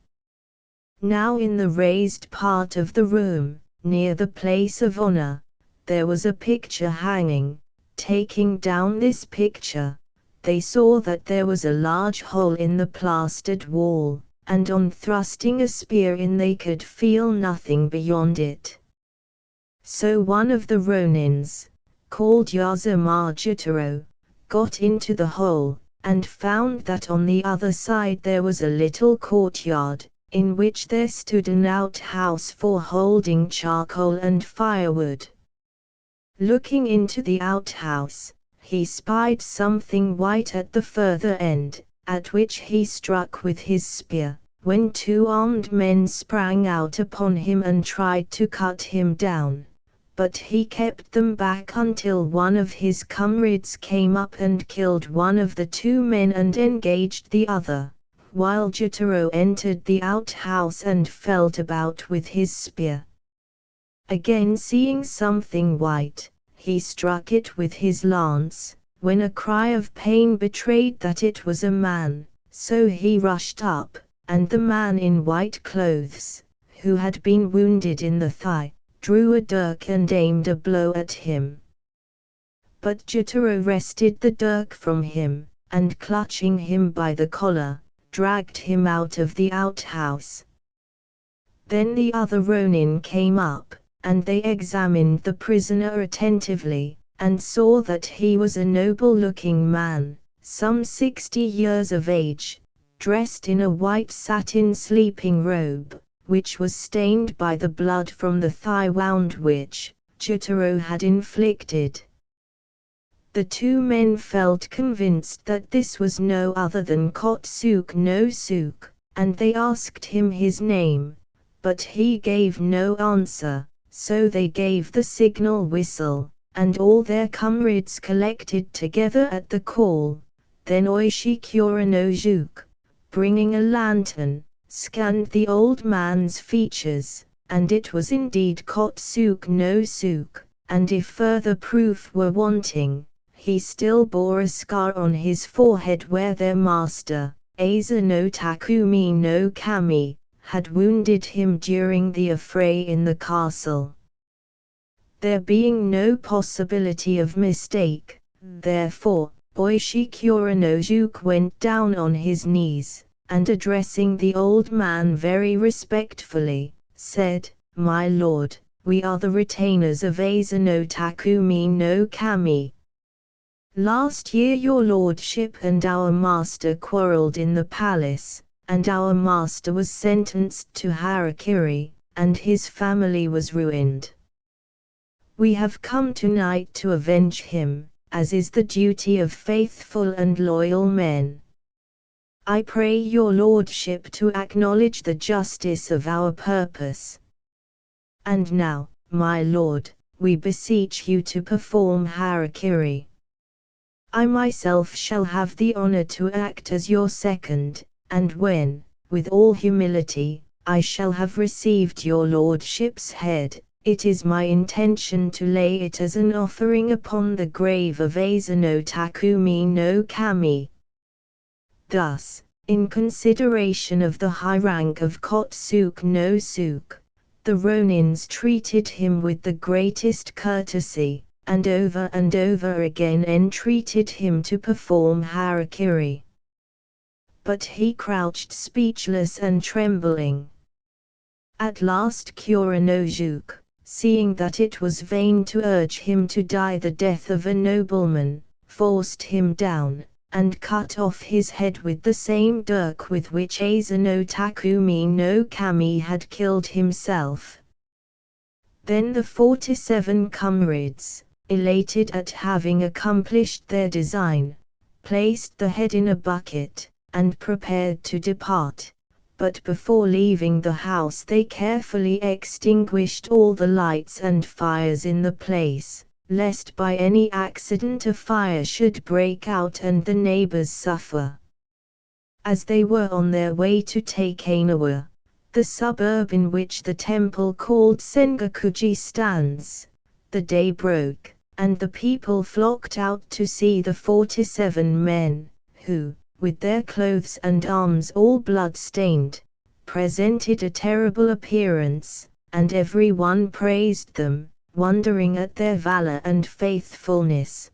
Now in the raised part of the room, near the place of honor, there was a picture hanging. Taking down this picture, they saw that there was a large hole in the plastered wall, and on thrusting a spear in they could feel nothing beyond it. So one of the Ronins, called Yazuma Jotaro, got into the hole, and found that on the other side there was a little courtyard, in which there stood an outhouse for holding charcoal and firewood. Looking into the outhouse, he spied something white at the further end, at which he struck with his spear, when two armed men sprang out upon him and tried to cut him down. But he kept them back until one of his comrades came up and killed one of the two men and engaged the other, while Jotaro entered the outhouse and felt about with his spear. Again seeing something white, he struck it with his lance, when a cry of pain betrayed that it was a man, so he rushed up, and the man in white clothes, who had been wounded in the thigh, drew a dirk and aimed a blow at him. But Jotaro wrested the dirk from him, and clutching him by the collar, dragged him out of the outhouse. Then the other Ronin came up, and they examined the prisoner attentively, and saw that he was a noble-looking man, some 60 years of age, dressed in a white satin sleeping robe, which was stained by the blood from the thigh wound which Jotaro had inflicted. The two men felt convinced that this was no other than Kotsuke no Suke, and they asked him his name, but he gave no answer, so they gave the signal whistle, and all their comrades collected together at the call. Then Oishi Kuranosuke, bringing a lantern, scanned the old man's features, and it was indeed Kotsuke no Suke, and if further proof were wanting, he still bore a scar on his forehead where their master, Asa no Takumi no Kami, had wounded him during the affray in the castle. There being no possibility of mistake, therefore, Oishi Kuranosuke went down on his knees, and addressing the old man very respectfully, said, "My lord, we are the retainers of Asa no Takumi no Kami. Last year your lordship and our master quarreled in the palace, and our master was sentenced to harakiri, and his family was ruined. We have come tonight to avenge him, as is the duty of faithful and loyal men. I pray your lordship to acknowledge the justice of our purpose. And now, my lord, we beseech you to perform harakiri. I myself shall have the honor to act as your second, and when, with all humility, I shall have received your lordship's head, it is my intention to lay it as an offering upon the grave of Asa no Takumi no Kami." Thus, in consideration of the high rank of Kotsuke no Suke, the Ronins treated him with the greatest courtesy, and over again entreated him to perform harakiri. But he crouched speechless and trembling. At last Kuranosuke, seeing that it was vain to urge him to die the death of a nobleman, forced him down, and cut off his head with the same dirk with which Asa no Takumi no Kami had killed himself. Then the 47 comrades, elated at having accomplished their design, placed the head in a bucket, and prepared to depart, but before leaving the house they carefully extinguished all the lights and fires in the place, lest by any accident a fire should break out and the neighbors suffer. As they were on their way to Takanawa, the suburb in which the temple called Sengakuji stands, the day broke, and the people flocked out to see the 47 men, who, with their clothes and arms all blood-stained, presented a terrible appearance, and every one praised them, wondering at their valor and faithfulness.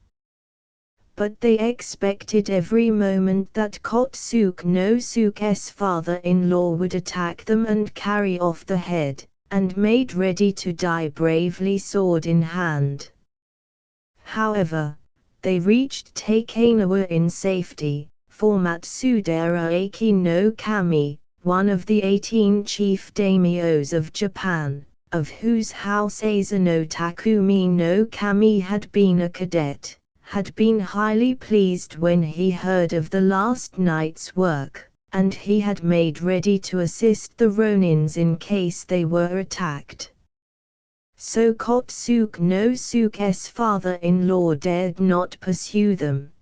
But they expected every moment that Kotsuke no Suke's father-in-law would attack them and carry off the head, and made ready to die bravely sword in hand. However, they reached Takanawa in safety, for Matsudera Eki no Kami, one of the 18 chief daimyos of Japan, of whose house Asano Takumi no Kami had been a cadet, had been highly pleased when he heard of the last night's work, and he had made ready to assist the Ronins in case they were attacked. So Kotsuke no Suke's father-in-law dared not pursue them.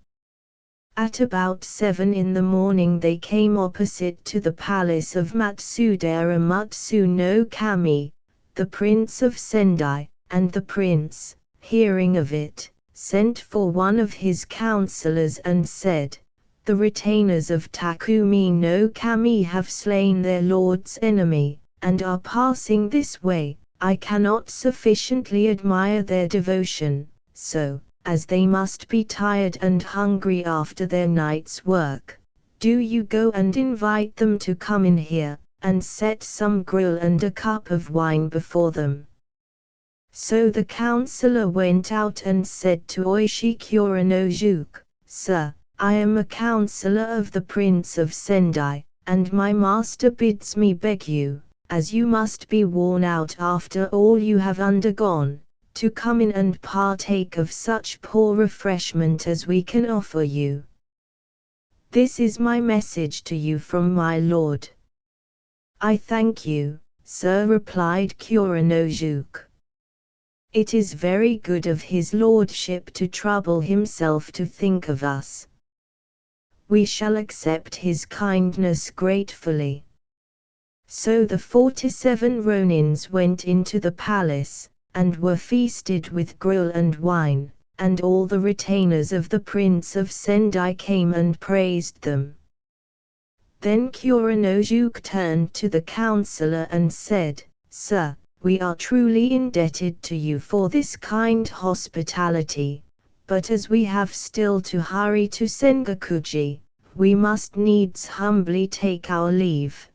At about 7 in the morning they came opposite to the palace of Matsudera Mutsu no Kami, the prince of Sendai, and the prince, hearing of it, sent for one of his counselors and said, "The retainers of Takumi no Kami have slain their lord's enemy, and are passing this way. I cannot sufficiently admire their devotion, so, as they must be tired and hungry after their night's work, do you go and invite them to come in here, and set some grill and a cup of wine before them." So the counselor went out and said to Oishi Kuranojuke, "Sir, I am a counselor of the Prince of Sendai, and my master bids me beg you, as you must be worn out after all you have undergone, to come in and partake of such poor refreshment as we can offer you. This is my message to you from my lord." "I thank you, sir," replied Kuranojuke. "It is very good of his lordship to trouble himself to think of us. We shall accept his kindness gratefully." So the 47 Ronins went into the palace, and were feasted with grill and wine, and all the retainers of the Prince of Sendai came and praised them. Then Kuranojuke turned to the counselor and said, "Sir, we are truly indebted to you for this kind hospitality, but as we have still to hurry to Sengakuji, we must needs humbly take our leave."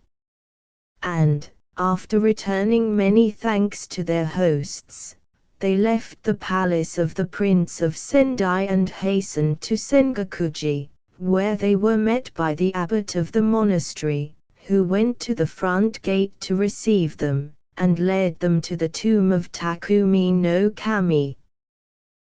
And, after returning many thanks to their hosts, they left the palace of the Prince of Sendai and hastened to Sengakuji, where they were met by the abbot of the monastery, who went to the front gate to receive them, and led them to the tomb of Takumi no Kami.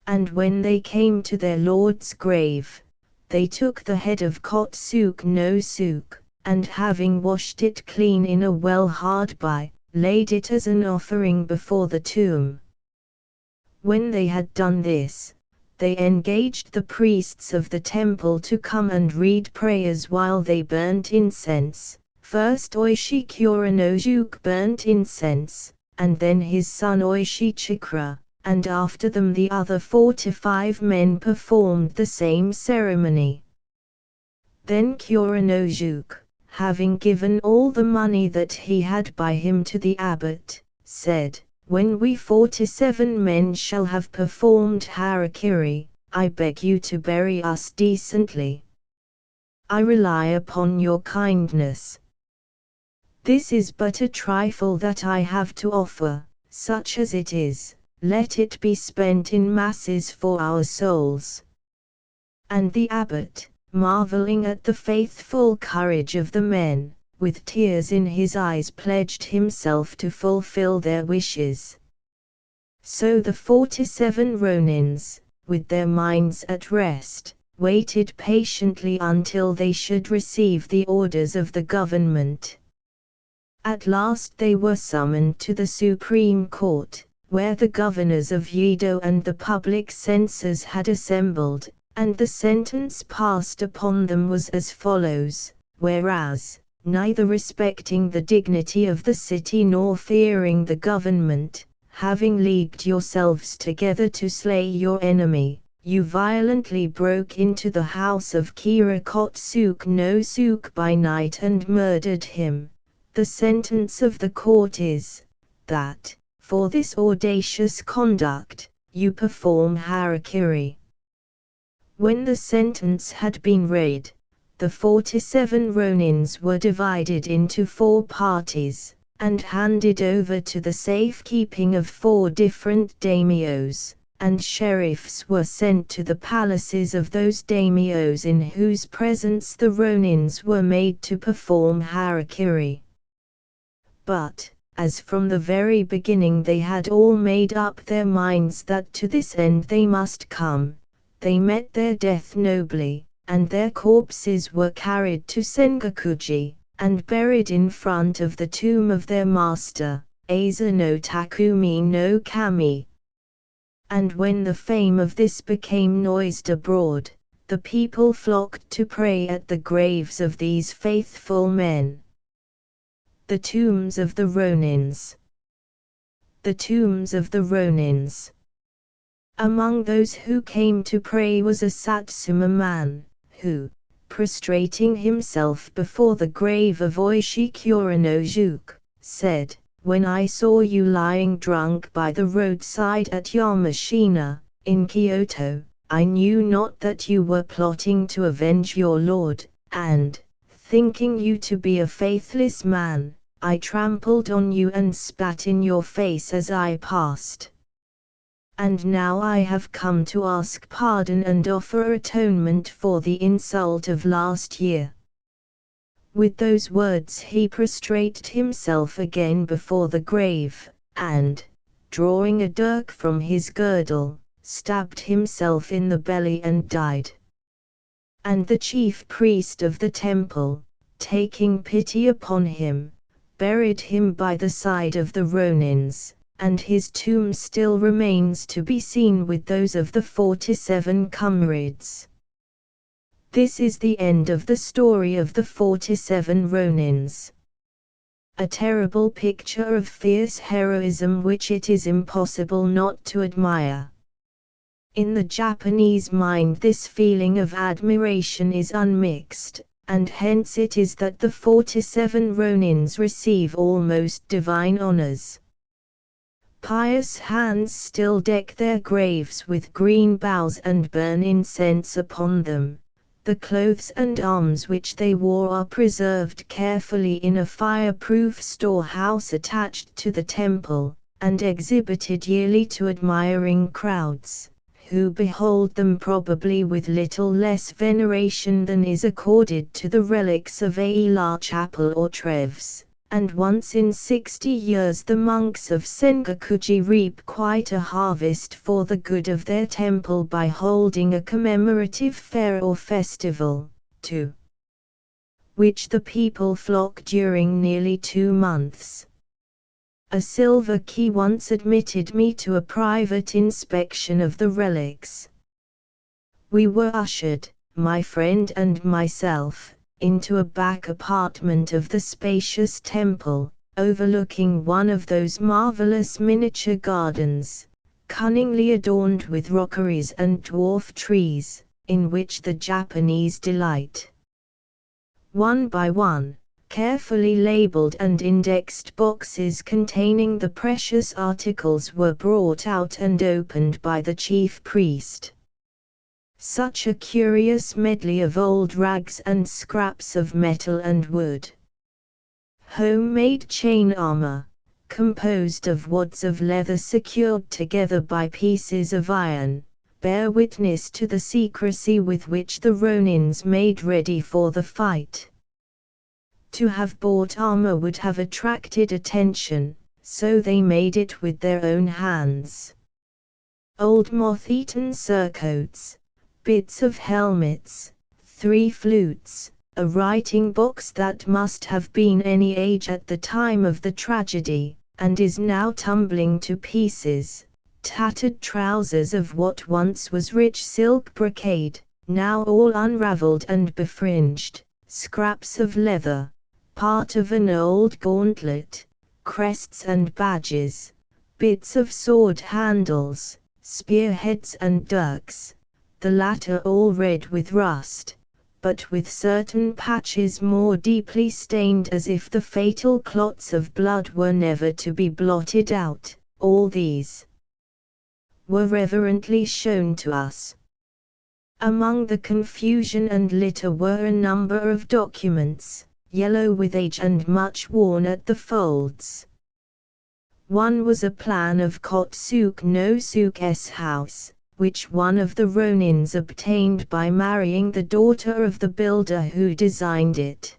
And when they came to their lord's grave, they took the head of Kotsuke no Suke, and having washed it clean in a well hard by, laid it as an offering before the tomb. When they had done this, they engaged the priests of the temple to come and read prayers while they burnt incense. First Oishi Kuranojuke burnt incense, and then his son Oishi Chikra, and after them the other 45 men performed the same ceremony. Then Kuranojuke, having given all the money that he had by him to the abbot, said, "When we 47 men shall have performed harakiri, I beg you to bury us decently. I rely upon your kindness. This is but a trifle that I have to offer, such as it is, let it be spent in masses for our souls." And the abbot, marveling at the faithful courage of the men, with tears in his eyes pledged himself to fulfill their wishes. So the 47 Ronins, with their minds at rest, waited patiently until they should receive the orders of the government. At last they were summoned to the Supreme Court, where the governors of Yedo and the public censors had assembled, and the sentence passed upon them was as follows: whereas, neither respecting the dignity of the city nor fearing the government, having leagued yourselves together to slay your enemy, you violently broke into the house of Kirakot Suk no Suk by night and murdered him. The sentence of the court is, that, for this audacious conduct, you perform harakiri. When the sentence had been read, the 47 Ronins were divided into 4 parties, and handed over to the safekeeping of 4 different daimyos, and sheriffs were sent to the palaces of those daimyos in whose presence the Ronins were made to perform harakiri. But, as from the very beginning they had all made up their minds that to this end they must come, they met their death nobly, and their corpses were carried to Sengakuji, and buried in front of the tomb of their master, Asa no Takumi no Kami. And when the fame of this became noised abroad, the people flocked to pray at the graves of these faithful men. The tombs of the Ronins. The tombs of the Ronins. Among those who came to pray was a Satsuma man, who, prostrating himself before the grave of Oishikura no Juk, said, "When I saw you lying drunk by the roadside at Yamashina, in Kyoto, I knew not that you were plotting to avenge your lord, and, thinking you to be a faithless man, I trampled on you and spat in your face as I passed. And now I have come to ask pardon and offer atonement for the insult of last year." With those words he prostrated himself again before the grave, and, drawing a dirk from his girdle, stabbed himself in the belly and died. And the chief priest of the temple, taking pity upon him, buried him by the side of the Ronins, and his tomb still remains to be seen with those of the 47 comrades. This is the end of the story of the 47 Ronins. A terrible picture of fierce heroism which it is impossible not to admire. In the Japanese mind this feeling of admiration is unmixed, and hence it is that the 47 Ronins receive almost divine honors. Pious hands still deck their graves with green boughs and burn incense upon them. The clothes and arms which they wore are preserved carefully in a fireproof storehouse attached to the temple, and exhibited yearly to admiring crowds, who behold them probably with little less veneration than is accorded to the relics of Aila Chapel or Treves. And once in 60 years the monks of Sengakuji reap quite a harvest for the good of their temple by holding a commemorative fair or festival, to which the people flock during nearly 2 months. A silver key once admitted me to a private inspection of the relics. We were ushered, my friend and myself, into a back apartment of the spacious temple, overlooking one of those marvelous miniature gardens, cunningly adorned with rockeries and dwarf trees, in which the Japanese delight. One by one, carefully labeled and indexed boxes containing the precious articles were brought out and opened by the chief priest. Such a curious medley of old rags and scraps of metal and wood. Homemade chain armor, composed of wads of leather secured together by pieces of iron, bear witness to the secrecy with which the Ronins made ready for the fight. To have bought armor would have attracted attention, so they made it with their own hands. old moth-eaten surcoats, bits of helmets, 3 flutes, a writing box that must have been any age at the time of the tragedy, and is now tumbling to pieces, tattered trousers of what once was rich silk brocade, now all unravelled and befringed, scraps of leather, part of an old gauntlet, crests and badges, bits of sword handles, spearheads and dirks, the latter all red with rust, but with certain patches more deeply stained as if the fatal clots of blood were never to be blotted out. All these were reverently shown to us. Among the confusion and litter were a number of documents, yellow with age and much worn at the folds. One was a plan of Kotsuk no Suke's house, which one of the Ronins obtained by marrying the daughter of the builder who designed it.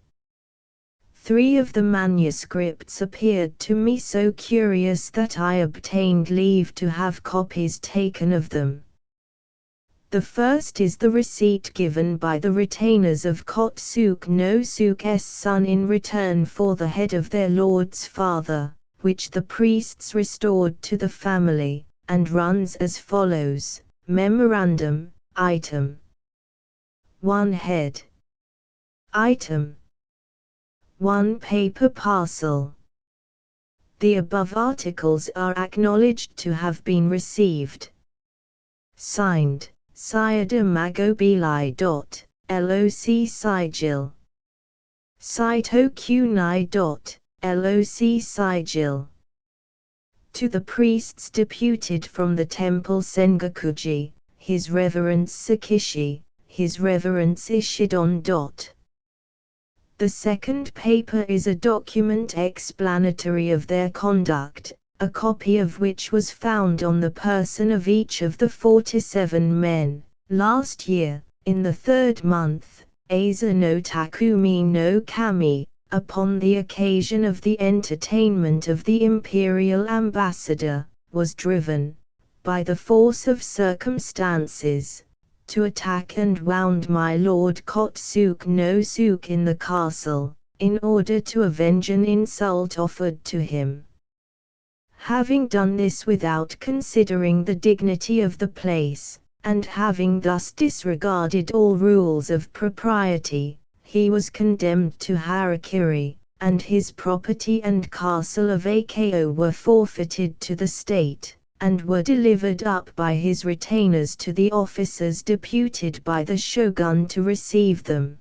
3 of the manuscripts appeared to me so curious that I obtained leave to have copies taken of them. The first is the receipt given by the retainers of Kotsuk no Suke's son in return for the head of their lord's father, which the priests restored to the family, and runs as follows: Memorandum, Item 1 Head. Item 1 Paper parcel. The above articles are acknowledged to have been received. Signed, Sayada Magobili. LOC Sigil. Saito Kunai. LOC Sigil. To the priests deputed from the temple Sengakuji, His Reverence Sakishi, His Reverence Ishidon. The second paper is a document explanatory of their conduct, a copy of which was found on the person of each of the 47 men, last year, in the 3rd month, Asa no Takumi no Kami, upon the occasion of the entertainment of the imperial ambassador, was driven, by the force of circumstances, to attack and wound my lord Kotsuk no Suke in the castle, in order to avenge an insult offered to him. Having done this without considering the dignity of the place, and having thus disregarded all rules of propriety, he was condemned to harakiri, and his property and castle of Ako were forfeited to the state, and were delivered up by his retainers to the officers deputed by the shogun to receive them.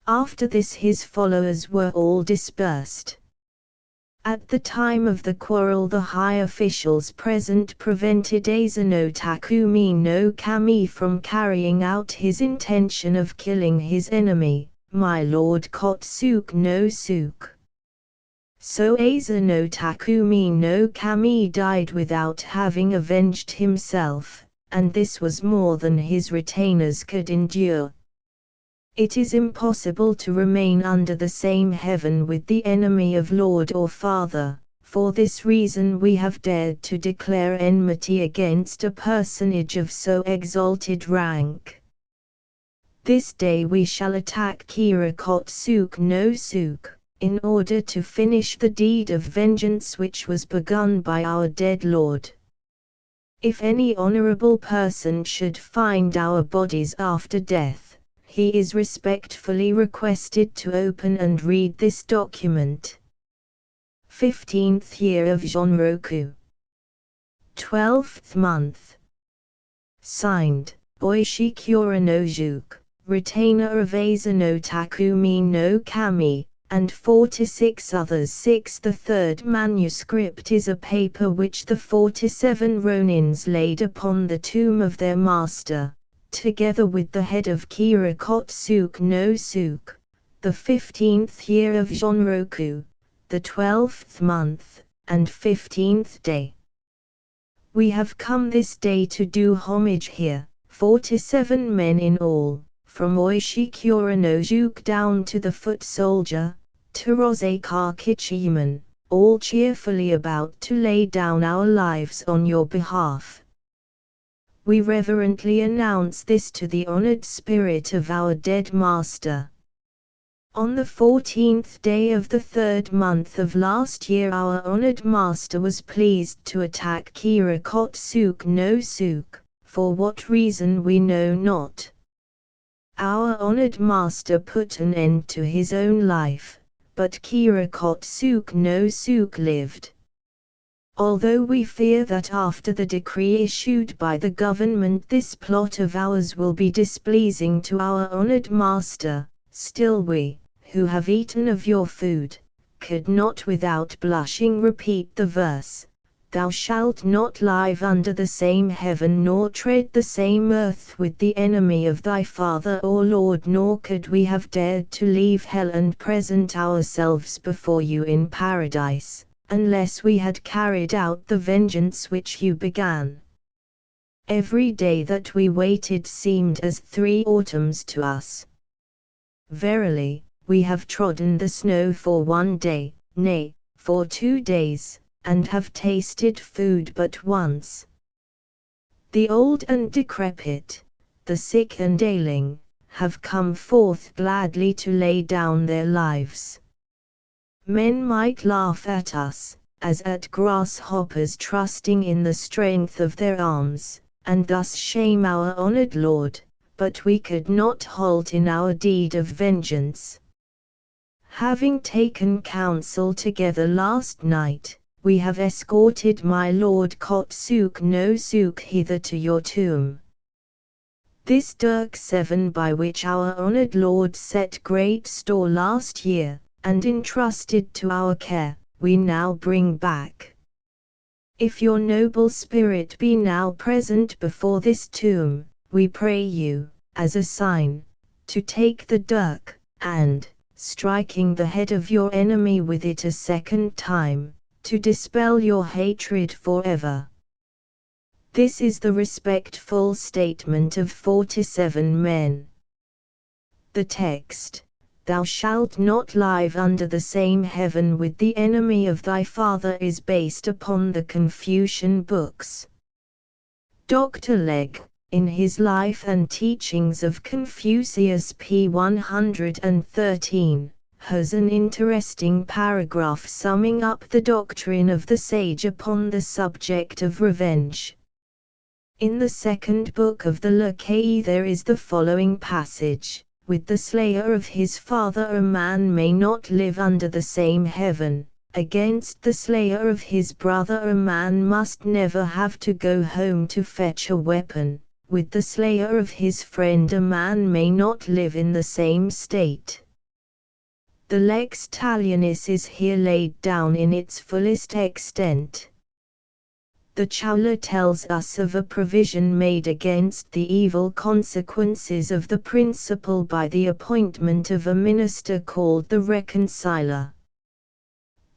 After this his followers were all dispersed. At the time of the quarrel the high officials present prevented Asa no Takumi no Kami from carrying out his intention of killing his enemy, my lord Kotsuk no Suke. So Asa no Takumi no Kami died without having avenged himself, and this was more than his retainers could endure. It is impossible to remain under the same heaven with the enemy of lord or father. For this reason we have dared to declare enmity against a personage of so exalted rank. This day we shall attack Kira Kotsuk no Suke, in order to finish the deed of vengeance which was begun by our dead lord. If any honorable person should find our bodies after death, he is respectfully requested to open and read this document. 15th year of Jonroku. 12th month. Signed, Oishi Kuranojuke, retainer of Asa no Takumi no Kami, and 46 others. 6. The third manuscript is a paper which the 47 Ronins laid upon the tomb of their master, together with the head of Kira Kotsuk no Suke, the 15th year of Jonroku, the 12th month, and 15th day. We have come this day to do homage here, 47 men in all, from Oishi Kuranojuke down to the foot soldier, Terose Kakichiman, all cheerfully about to lay down our lives on your behalf. we reverently announce this to the honored spirit of our dead master. On the 14th day of the 3rd month of last year our honored master was pleased to attack Kirakot Suk no Suk, for what reason we know not. Our honored master put an end to his own life, but Kirakot Suk no Suk lived. Although we fear that after the decree issued by the government this plot of ours will be displeasing to our honored master, still we, who have eaten of your food, could not without blushing repeat the verse, Thou shalt not live under the same heaven nor tread the same earth with the enemy of thy Father or Lord, nor could we have dared to leave hell and present ourselves before you in paradise, unless we had carried out the vengeance which you began. Every day that we waited seemed as 3 autumns to us. Verily, we have trodden the snow for 1 day, nay, for 2 days, and have tasted food but once. The old and decrepit, the sick and ailing, have come forth gladly to lay down their lives. Men might laugh at us, as at grasshoppers trusting in the strength of their arms, and thus shame our honored Lord, but we could not halt in our deed of vengeance. Having taken counsel together last night, we have escorted my Lord Kot Suk no Suk hither to your tomb. This dirk 7 by which our honored Lord set great store last year, and entrusted to our care, we now bring back. If your noble spirit be now present before this tomb, we pray you, as a sign, to take the dirk, and, striking the head of your enemy with it a 2nd time, to dispel your hatred forever. This is the respectful statement of 47 men. The text, Thou shalt not live under the same heaven with the enemy of thy Father, is based upon the Confucian books. Dr. Legge, in his Life and Teachings of Confucius p. 113, has an interesting paragraph summing up the doctrine of the sage upon the subject of revenge. In the 2nd book of the Lekei there is the following passage, With the slayer of his father a man may not live under the same heaven, against the slayer of his brother a man must never have to go home to fetch a weapon, with the slayer of his friend a man may not live in the same state. The lex talionis is here laid down in its fullest extent. The Chowla tells us of a provision made against the evil consequences of the principle by the appointment of a minister called the reconciler.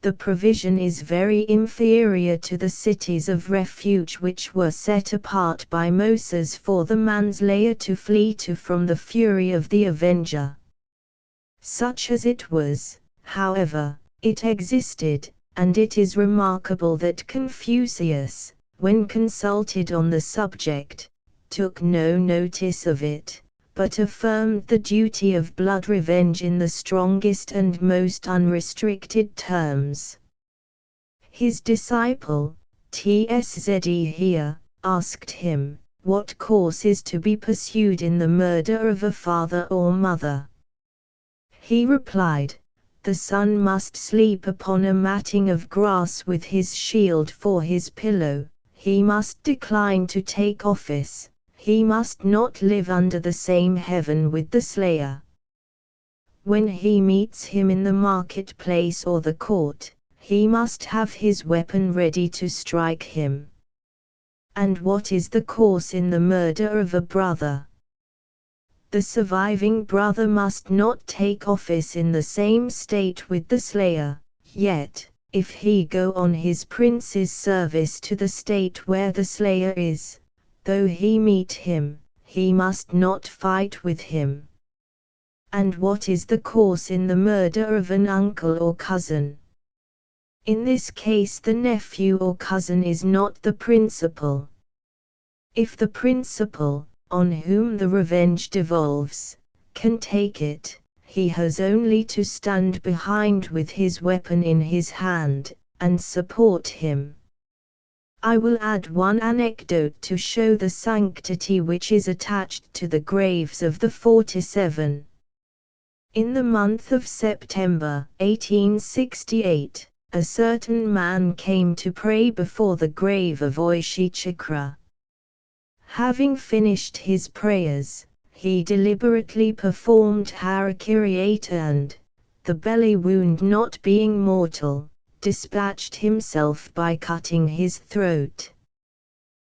The provision is very inferior to the cities of refuge which were set apart by Moses for the manslayer to flee to from the fury of the avenger. Such as it was, however, it existed, and it is remarkable that Confucius, when consulted on the subject, took no notice of it, but affirmed the duty of blood revenge in the strongest and most unrestricted terms. His disciple, Tzed here, asked him, what course is to be pursued in the murder of a father or mother? He replied, the son must sleep upon a matting of grass with his shield for his pillow, he must decline to take office, he must not live under the same heaven with the slayer. When he meets him in the marketplace or the court, he must have his weapon ready to strike him. And what is the course in the murder of a brother? The surviving brother must not take office in the same state with the slayer, yet, if he go on his prince's service to the state where the slayer is, though he meet him, he must not fight with him. And what is the course in the murder of an uncle or cousin? In this case the nephew or cousin is not the principal. If the principal, on whom the revenge devolves, can take it, he has only to stand behind with his weapon in his hand, and support him. I will add one anecdote to show the sanctity which is attached to the graves of the 47. In the month of September, 1868, a certain man came to pray before the grave of Oishikara. Having finished his prayers, he deliberately performed harakiri and, the belly wound not being mortal, dispatched himself by cutting his throat.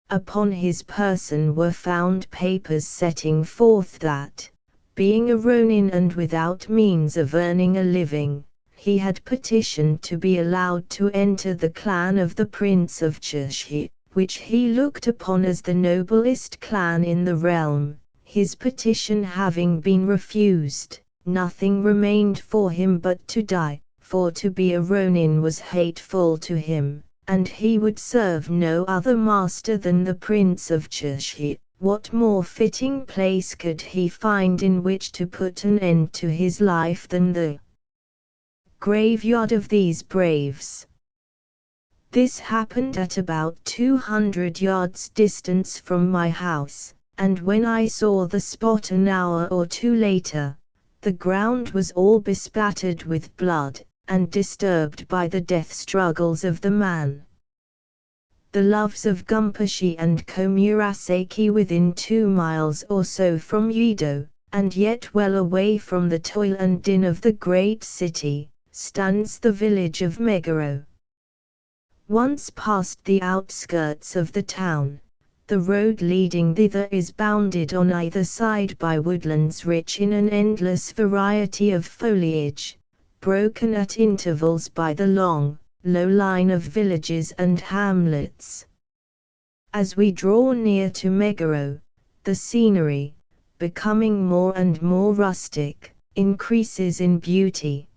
Upon his person were found papers setting forth that, being a ronin and without means of earning a living, he had petitioned to be allowed to enter the clan of the Prince of Chushi, which he looked upon as the noblest clan in the realm. His petition having been refused, nothing remained for him but to die, for to be a ronin was hateful to him, and he would serve no other master than the Prince of Chushi. What more fitting place could he find in which to put an end to his life than the graveyard of these braves? This happened at about 200 yards distance from my house, and when I saw the spot an hour or two later, the ground was all bespattered with blood, and disturbed by the death struggles of the man. The loves of Gumpashi and Komurasaki within 2 miles or so from Yedo, and yet well away from the toil and din of the great city, stands the village of Meguro. Once past the outskirts of the town, the road leading thither is bounded on either side by woodlands rich in an endless variety of foliage, broken at intervals by the long, low line of villages and hamlets. As we draw near to Meguro, the scenery, becoming more and more rustic, increases in beauty.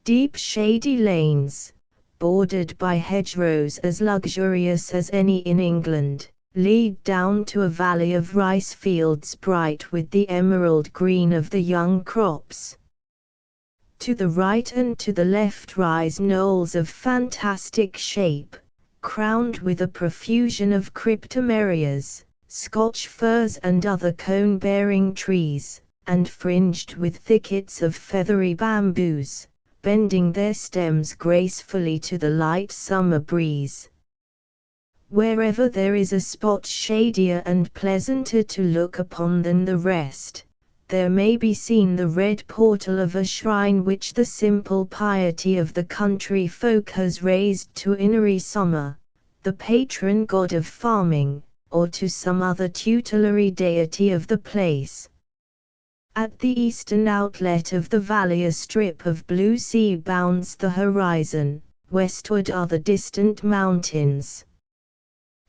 Deep shady lanes, bordered by hedgerows as luxurious as any in England, lead down to a valley of rice fields bright with the emerald green of the young crops. To the right and to the left rise knolls of fantastic shape, crowned with a profusion of cryptomerias, Scotch firs and other cone-bearing trees, and fringed with thickets of feathery bamboos, bending their stems gracefully to the light summer breeze. Wherever there is a spot shadier and pleasanter to look upon than the rest, there may be seen the red portal of a shrine which the simple piety of the country folk has raised to Inari Summer, the patron god of farming, or to some other tutelary deity of the place. At the eastern outlet of the valley a strip of blue sea bounds the horizon, westward are the distant mountains.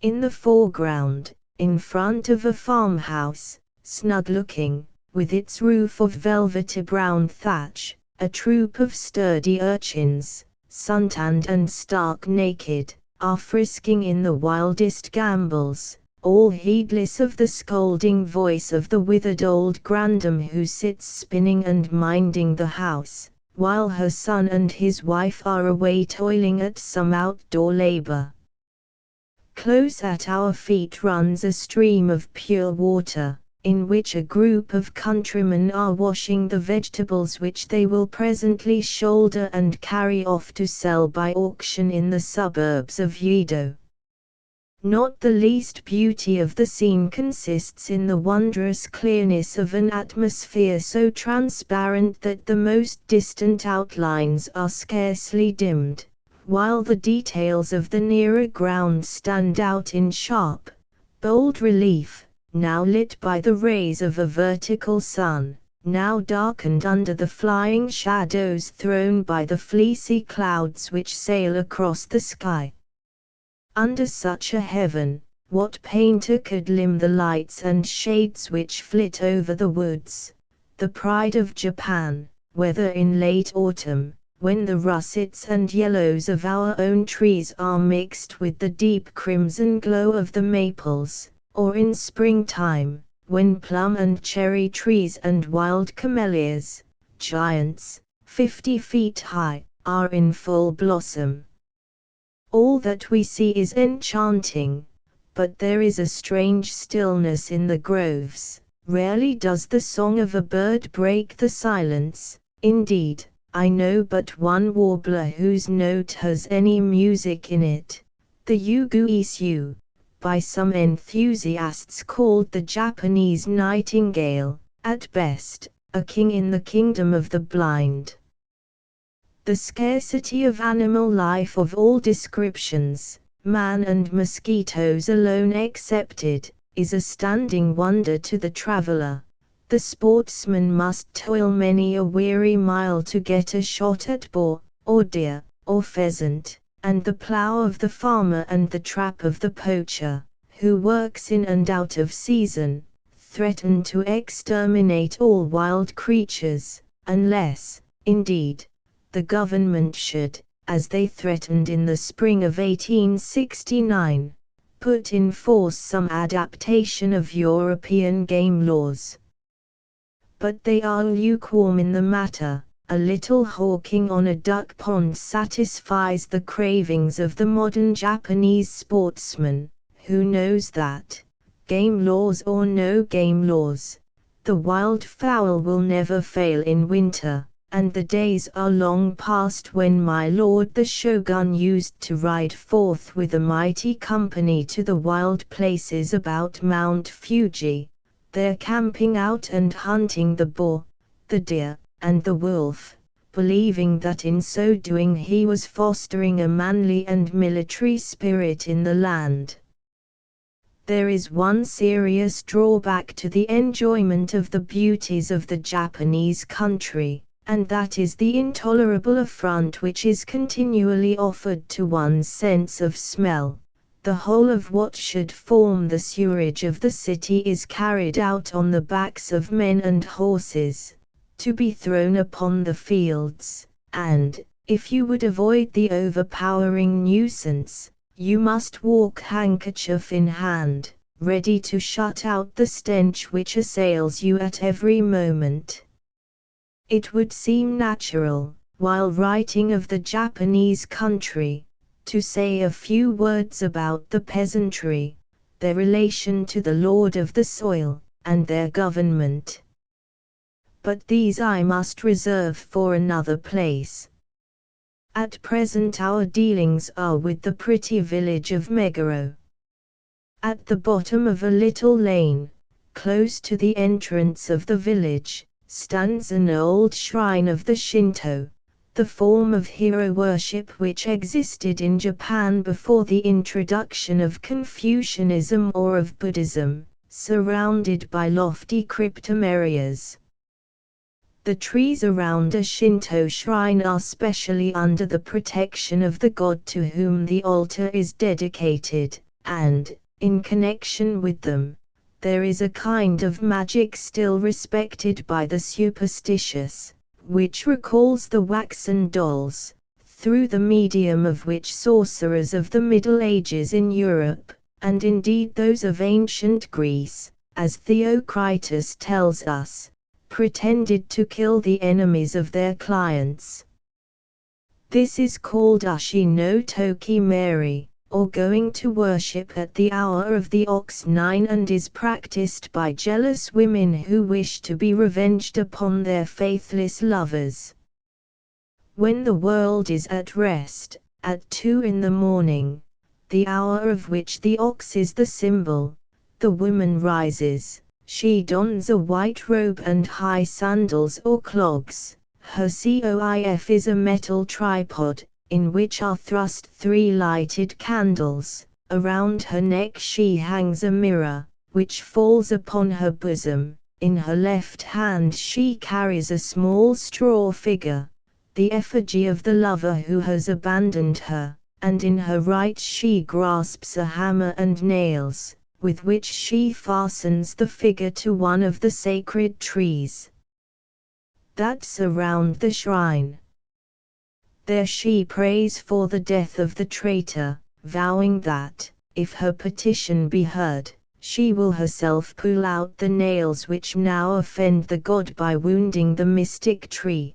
In the foreground, in front of a farmhouse, snug-looking, with its roof of velvety brown thatch, a troop of sturdy urchins, suntanned and stark naked, are frisking in the wildest gambols, all heedless of the scolding voice of the withered old grandam who sits spinning and minding the house, while her son and his wife are away toiling at some outdoor labor. Close at our feet runs a stream of pure water, in which a group of countrymen are washing the vegetables which they will presently shoulder and carry off to sell by auction in the suburbs of Yedo. Not the least beauty of the scene consists in the wondrous clearness of an atmosphere so transparent that the most distant outlines are scarcely dimmed, while the details of the nearer ground stand out in sharp, bold relief, now lit by the rays of a vertical sun, now darkened under the flying shadows thrown by the fleecy clouds which sail across the sky. Under such a heaven, what painter could limn the lights and shades which flit over the woods, the pride of Japan, whether in late autumn, when the russets and yellows of our own trees are mixed with the deep crimson glow of the maples, or in springtime, when plum and cherry trees and wild camellias, giants, 50 feet high, are in full blossom. All that we see is enchanting, but there is a strange stillness in the groves. Rarely does the song of a bird break the silence. Indeed, I know but one warbler whose note has any music in it, the uguisu, by some enthusiasts called the Japanese nightingale, at best, a king in the kingdom of the blind. The scarcity of animal life of all descriptions, man and mosquitoes alone excepted, is a standing wonder to the traveler. The sportsman must toil many a weary mile to get a shot at boar, or deer, or pheasant, and the plough of the farmer and the trap of the poacher, who works in and out of season, threaten to exterminate all wild creatures, unless, indeed, the government should, as they threatened in the spring of 1869, put in force some adaptation of European game laws. But they are lukewarm in the matter. A little hawking on a duck pond satisfies the cravings of the modern Japanese sportsman, who knows that, game laws or no game laws, the wild fowl will never fail in winter, and the days are long past when my lord the shogun used to ride forth with a mighty company to the wild places about Mount Fuji, there camping out and hunting the boar, the deer, and the wolf, believing that in so doing he was fostering a manly and military spirit in the land. There is one serious drawback to the enjoyment of the beauties of the Japanese country, and that is the intolerable affront which is continually offered to one's sense of smell. The whole of what should form the sewerage of the city is carried out on the backs of men and horses, to be thrown upon the fields, and, if you would avoid the overpowering nuisance, you must walk handkerchief in hand, ready to shut out the stench which assails you at every moment. It would seem natural, while writing of the Japanese country, to say a few words about the peasantry, their relation to the lord of the soil, and their government. But these I must reserve for another place. At present our dealings are with the pretty village of Meguro. At the bottom of a little lane, close to the entrance of the village, stands an old shrine of the Shinto, the form of hero worship which existed in Japan before the introduction of Confucianism or of Buddhism, surrounded by lofty cryptomerias. The trees around a Shinto shrine are specially under the protection of the god to whom the altar is dedicated, and, in connection with them, there is a kind of magic still respected by the superstitious, which recalls the waxen dolls, through the medium of which sorcerers of the Middle Ages in Europe, and indeed those of ancient Greece, as Theocritus tells us, pretended to kill the enemies of their clients. This is called Ushi no Toki Meri, or going to worship at the hour of the ox nine, and is practiced by jealous women who wish to be revenged upon their faithless lovers. When the world is at rest, at 2 in the morning, the hour of which the ox is the symbol, the woman rises. She dons a white robe and high sandals or clogs. Her coif is a metal tripod, in which are thrust 3 lighted candles. Around her neck she hangs a mirror, which falls upon her bosom. In her left hand she carries a small straw figure, the effigy of the lover who has abandoned her, and in her right she grasps a hammer and nails, with which she fastens the figure to one of the sacred trees that surround the shrine. There she prays for the death of the traitor, vowing that, if her petition be heard, she will herself pull out the nails which now offend the god by wounding the mystic tree.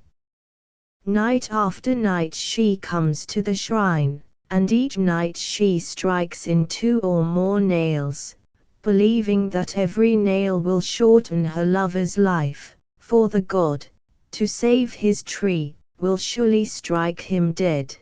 Night after night she comes to the shrine, and each night she strikes in 2 or more nails, believing that every nail will shorten her lover's life, for the god, to save his tree, will surely strike him dead.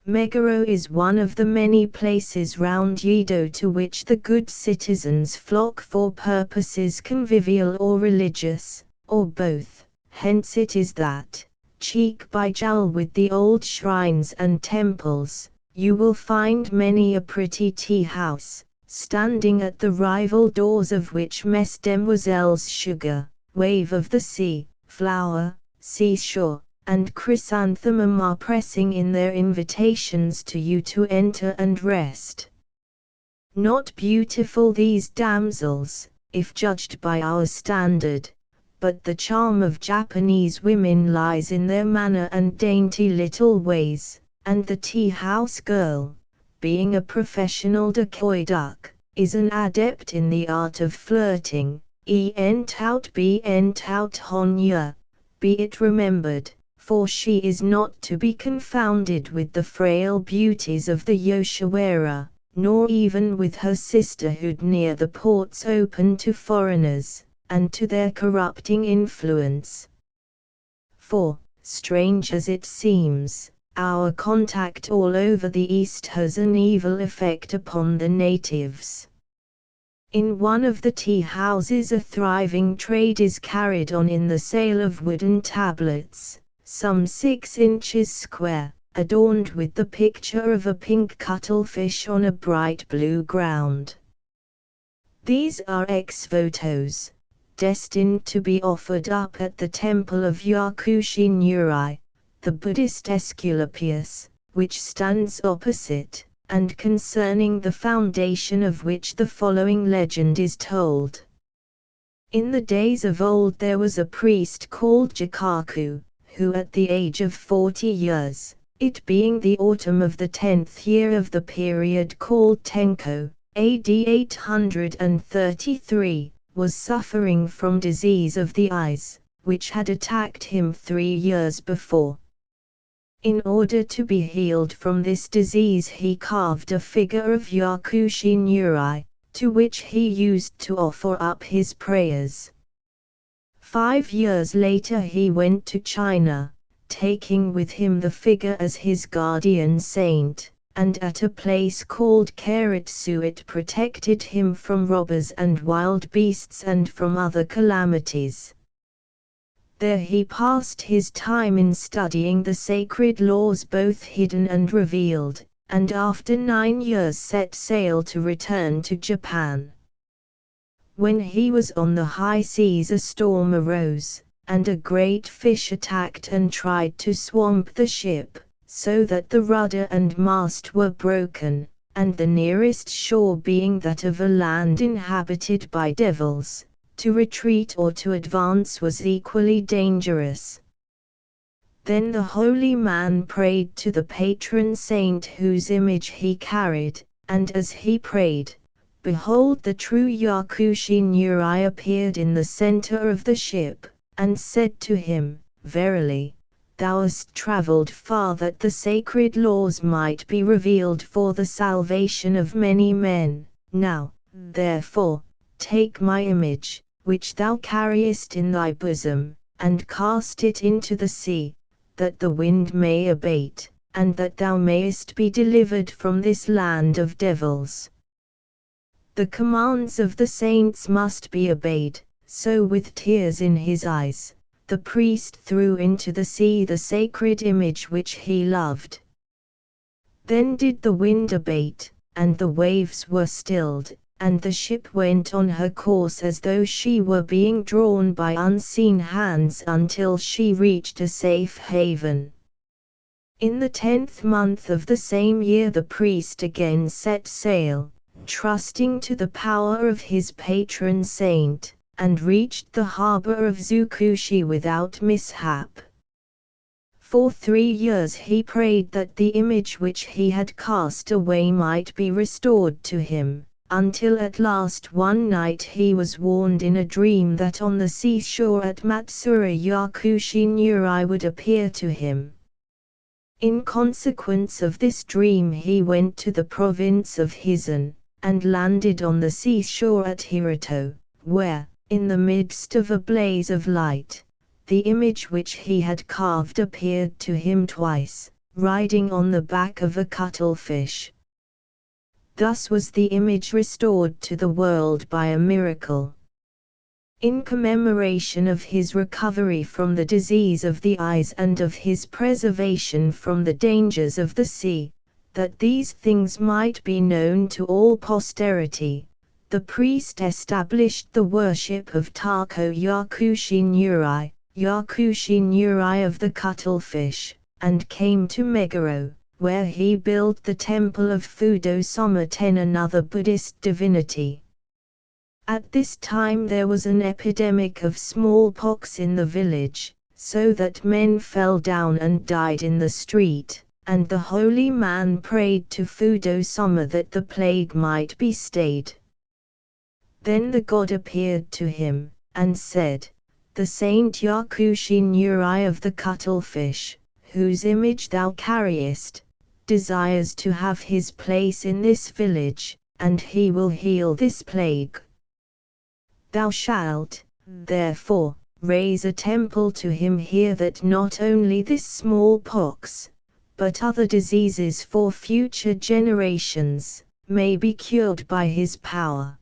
Meguro is one of the many places round Yedo to which the good citizens flock for purposes convivial or religious, or both. Hence it is that, cheek by jowl with the old shrines and temples, you will find many a pretty tea-house, standing at the rival doors of which mesdemoiselles Sugar, Wave of the Sea, Flower, Seashore, and Chrysanthemum are pressing in their invitations to you to enter and rest. Not beautiful these damsels, if judged by our standard, but the charm of Japanese women lies in their manner and dainty little ways, and the tea-house girl, being a professional decoy duck, is an adept in the art of flirting, en tout honneur, be it remembered, for she is not to be confounded with the frail beauties of the Yoshiwara, nor even with her sisterhood near the ports open to foreigners, and to their corrupting influence. For, strange as it seems, our contact all over the East has an evil effect upon the natives. In one of the tea-houses a thriving trade is carried on in the sale of wooden tablets, some 6 inches square, adorned with the picture of a pink cuttlefish on a bright blue ground. These are ex-votos, destined to be offered up at the temple of Yakushi Nyurai, the Buddhist Aesculapius, which stands opposite, and concerning the foundation of which the following legend is told. In the days of old there was a priest called Jikaku, who at the age of 40 years, it being the autumn of the 10th year of the period called Tenko, AD 833, was suffering from disease of the eyes, which had attacked him 3 years before. In order to be healed from this disease he carved a figure of Yakushi Nyurai, to which he used to offer up his prayers. 5 years later he went to China, taking with him the figure as his guardian saint, and at a place called Keiretsu it protected him from robbers and wild beasts and from other calamities. There he passed his time in studying the sacred laws both hidden and revealed, and after 9 years set sail to return to Japan. When he was on the high seas a storm arose, and a great fish attacked and tried to swamp the ship, so that the rudder and mast were broken, and the nearest shore being that of a land inhabited by devils, to retreat or to advance was equally dangerous. Then the holy man prayed to the patron saint whose image he carried, and as he prayed, behold the true Yakushi Nyurai appeared in the center of the ship, and said to him, Verily, thou hast travelled far that the sacred laws might be revealed for the salvation of many men. Now, therefore, take my image, which thou carriest in thy bosom, and cast it into the sea, that the wind may abate, and that thou mayest be delivered from this land of devils. The commands of the saints must be obeyed, so with tears in his eyes, the priest threw into the sea the sacred image which he loved. Then did the wind abate, and the waves were stilled, and the ship went on her course as though she were being drawn by unseen hands until she reached a safe haven. In the 10th month of the same year the priest again set sail, trusting to the power of his patron saint, and reached the harbor of Tsukushi without mishap. For 3 years he prayed that the image which he had cast away might be restored to him, until at last one night he was warned in a dream that on the seashore at Matsura Yakushi Nyurai would appear to him. In consequence of this dream he went to the province of Hizen, and landed on the seashore at Hirato, where, in the midst of a blaze of light, the image which he had carved appeared to him twice, riding on the back of a cuttlefish. Thus was the image restored to the world by a miracle. In commemoration of his recovery from the disease of the eyes and of his preservation from the dangers of the sea, that these things might be known to all posterity, the priest established the worship of Tako Yakushi Nyurai of the cuttlefish, and came to Meguro, where he built the temple of Fudo-sama Ten, another Buddhist divinity. At this time there was an epidemic of smallpox in the village, so that men fell down and died in the street, and the holy man prayed to Fudo-sama that the plague might be stayed. Then the god appeared to him, and said, "The saint Yakushi Nyurai of the cuttlefish, whose image thou carriest, desires to have his place in this village, and he will heal this plague. Thou shalt, therefore, raise a temple to him here, that not only this smallpox, but other diseases for future generations, may be cured by his power."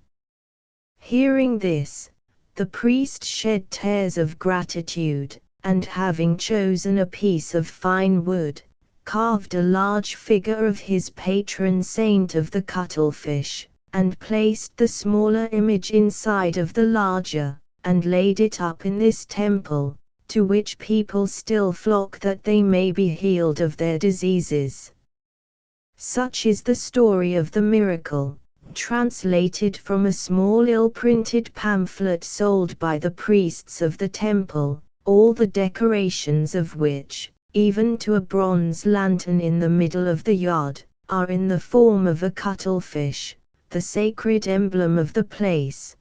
Hearing this, the priest shed tears of gratitude, and having chosen a piece of fine wood, carved a large figure of his patron saint of the cuttlefish, and placed the smaller image inside of the larger, and laid it up in this temple, to which people still flock that they may be healed of their diseases. Such is the story of the miracle, translated from a small ill-printed pamphlet sold by the priests of the temple, all the decorations of which, even to a bronze lantern in the middle of the yard, are in the form of a cuttlefish, the sacred emblem of the place.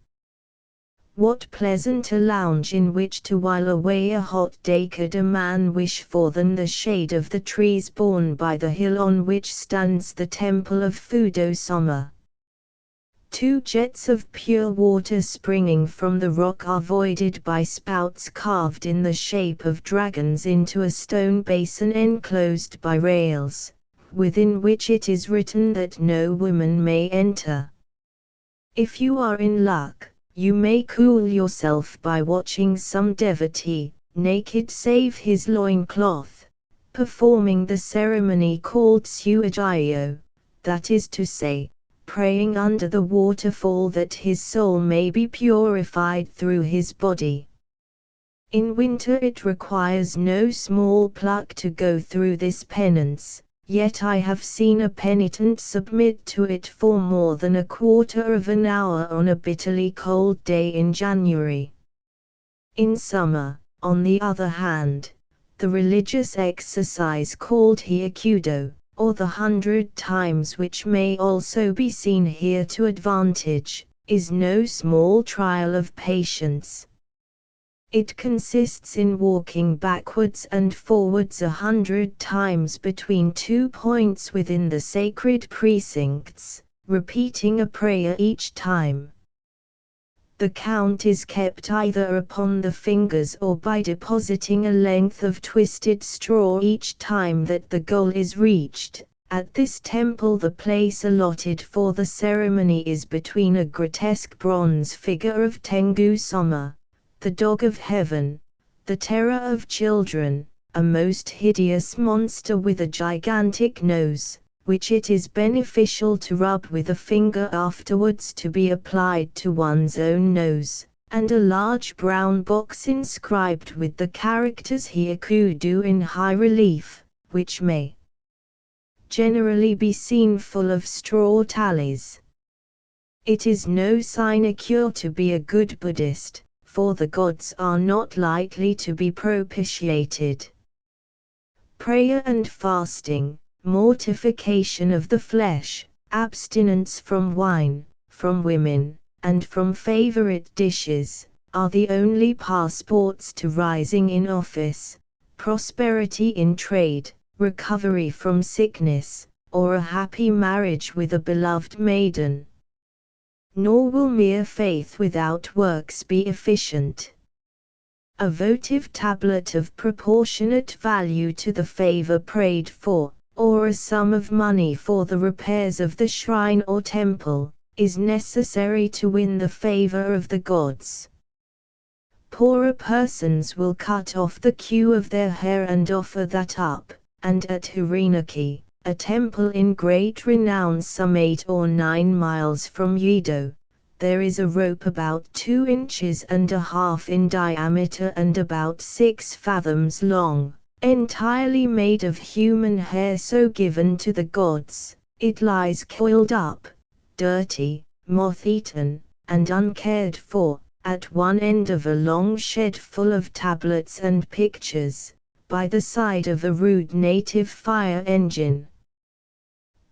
What pleasanter lounge in which to while away a hot day could a man wish for than the shade of the trees borne by the hill on which stands the temple of Fudo-sama? 2 jets of pure water springing from the rock are voided by spouts carved in the shape of dragons into a stone basin enclosed by rails, within which it is written that no woman may enter. If you are in luck, you may cool yourself by watching some devotee, naked save his loincloth, performing the ceremony called Suajiyo, that is to say, praying under the waterfall that his soul may be purified through his body. In winter it requires no small pluck to go through this penance, yet I have seen a penitent submit to it for more than a quarter of an hour on a bitterly cold day in January. In summer, on the other hand, the religious exercise called Hyakudo, or the 100 times, which may also be seen here to advantage, is no small trial of patience. It consists in walking backwards and forwards 100 times between 2 points within the sacred precincts, repeating a prayer each time. The count is kept either upon the fingers or by depositing a length of twisted straw each time that the goal is reached. At this temple the place allotted for the ceremony is between a grotesque bronze figure of Tengu-sama, the dog of heaven, the terror of children, a most hideous monster with a gigantic nose, which it is beneficial to rub with a finger afterwards to be applied to one's own nose, and a large brown box inscribed with the characters Hyakudo in high relief, which may generally be seen full of straw tallies. It is no sinecure to be a good Buddhist, for the gods are not lightly to be propitiated. Prayer and fasting, mortification of the flesh, abstinence from wine, from women, and from favorite dishes, are the only passports to rising in office, prosperity in trade, recovery from sickness, or a happy marriage with a beloved maiden. Nor will mere faith without works be efficient. A votive tablet of proportionate value to the favor prayed for, or a sum of money for the repairs of the shrine or temple, is necessary to win the favor of the gods. Poorer persons will cut off the queue of their hair and offer that up, and at Hurinaki, a temple in great renown some 8 or 9 miles from Yedo, there is a rope about 2 inches and a half in diameter and about 6 fathoms long, entirely made of human hair so given to the gods. It lies coiled up, dirty, moth-eaten, and uncared for, at one end of a long shed full of tablets and pictures, by the side of a rude native fire engine.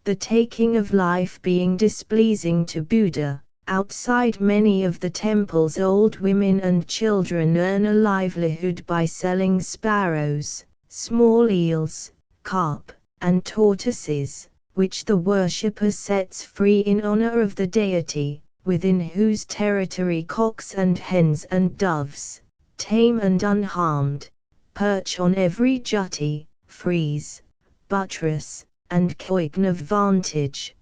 The taking of life being displeasing to Buddha, outside many of the temples old women and children earn a livelihood by selling sparrows, small eels, carp, and tortoises, which the worshipper sets free in honor of the deity, within whose territory cocks and hens and doves, tame and unharmed, perch on every jutty, frieze, buttress, and coign of vantage.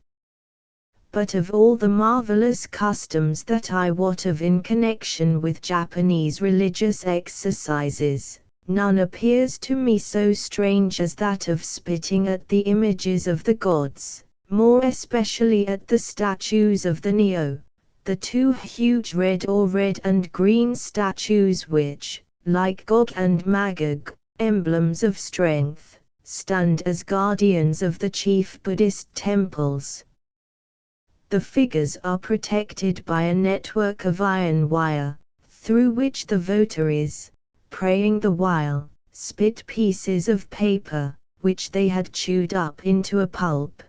But of all the marvelous customs that I wot of in connection with Japanese religious exercises, none appears to me so strange as that of spitting at the images of the gods, more especially at the statues of the Neo, the 2 huge red or red and green statues which, like Gog and Magog, emblems of strength, stand as guardians of the chief Buddhist temples. The figures are protected by a network of iron wire, through which the votaries, praying the while, spit pieces of paper, which they had chewed up into a pulp.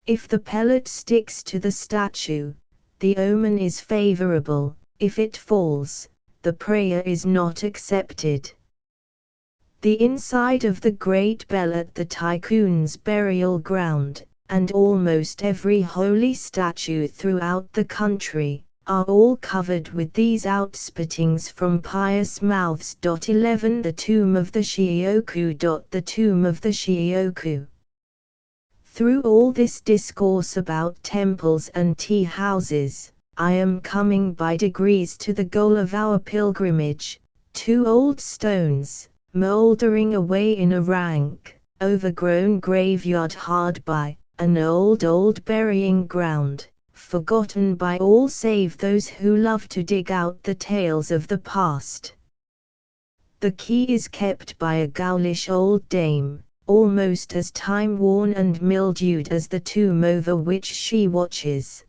If the pellet sticks to the statue, the omen is favorable; if it falls, the prayer is not accepted. The inside of the great bell at the tycoon's burial ground, and almost every holy statue throughout the country, are all covered with these outspittings from pious mouths. 11 The tomb of the Shioku. The tomb of the Shioku. Through all this discourse about temples and tea houses, I am coming by degrees to the goal of our pilgrimage, 2 old stones, mouldering away in a rank, overgrown graveyard hard by, an old burying ground, forgotten by all save those who love to dig out the tales of the past. The key is kept by a ghoulish old dame, almost as time-worn and mildewed as the tomb over which she watches.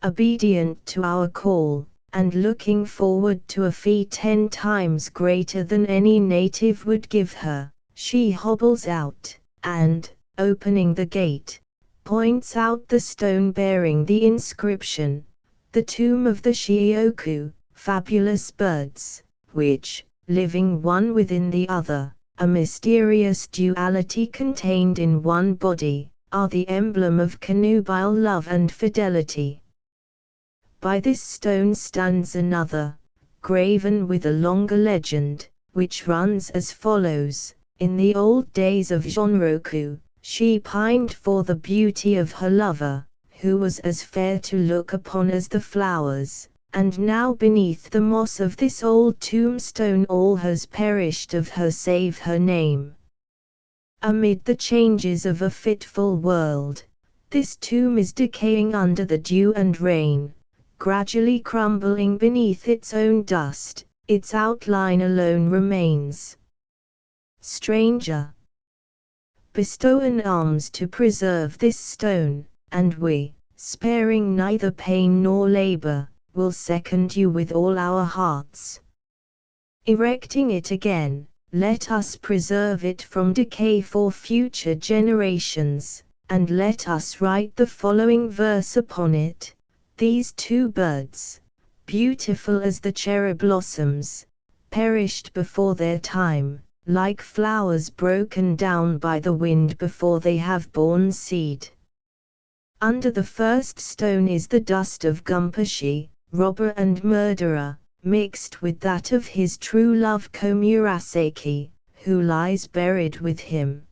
Obedient to our call, and looking forward to a fee 10 times greater than any native would give her, she hobbles out, and, opening the gate, points out the stone bearing the inscription, "The tomb of the Shioku, fabulous birds, which, living one within the other, a mysterious duality contained in one body, are the emblem of connubial love and fidelity." By this stone stands another, graven with a longer legend, which runs as follows: "In the old days of Jonroku, she pined for the beauty of her lover, who was as fair to look upon as the flowers, and now beneath the moss of this old tombstone all has perished of her save her name." Amid the changes of a fitful world, this tomb is decaying under the dew and rain, gradually crumbling beneath its own dust, its outline alone remains. Stranger, bestow an alms to preserve this stone, and we, sparing neither pain nor labor, will second you with all our hearts. Erecting it again, let us preserve it from decay for future generations, and let us write the following verse upon it. These two birds, beautiful as the cherry blossoms, perished before their time, like flowers broken down by the wind before they have borne seed. Under the first stone is the dust of Gumpushe, robber and murderer, mixed with that of his true love Komurasaki, who lies buried with him.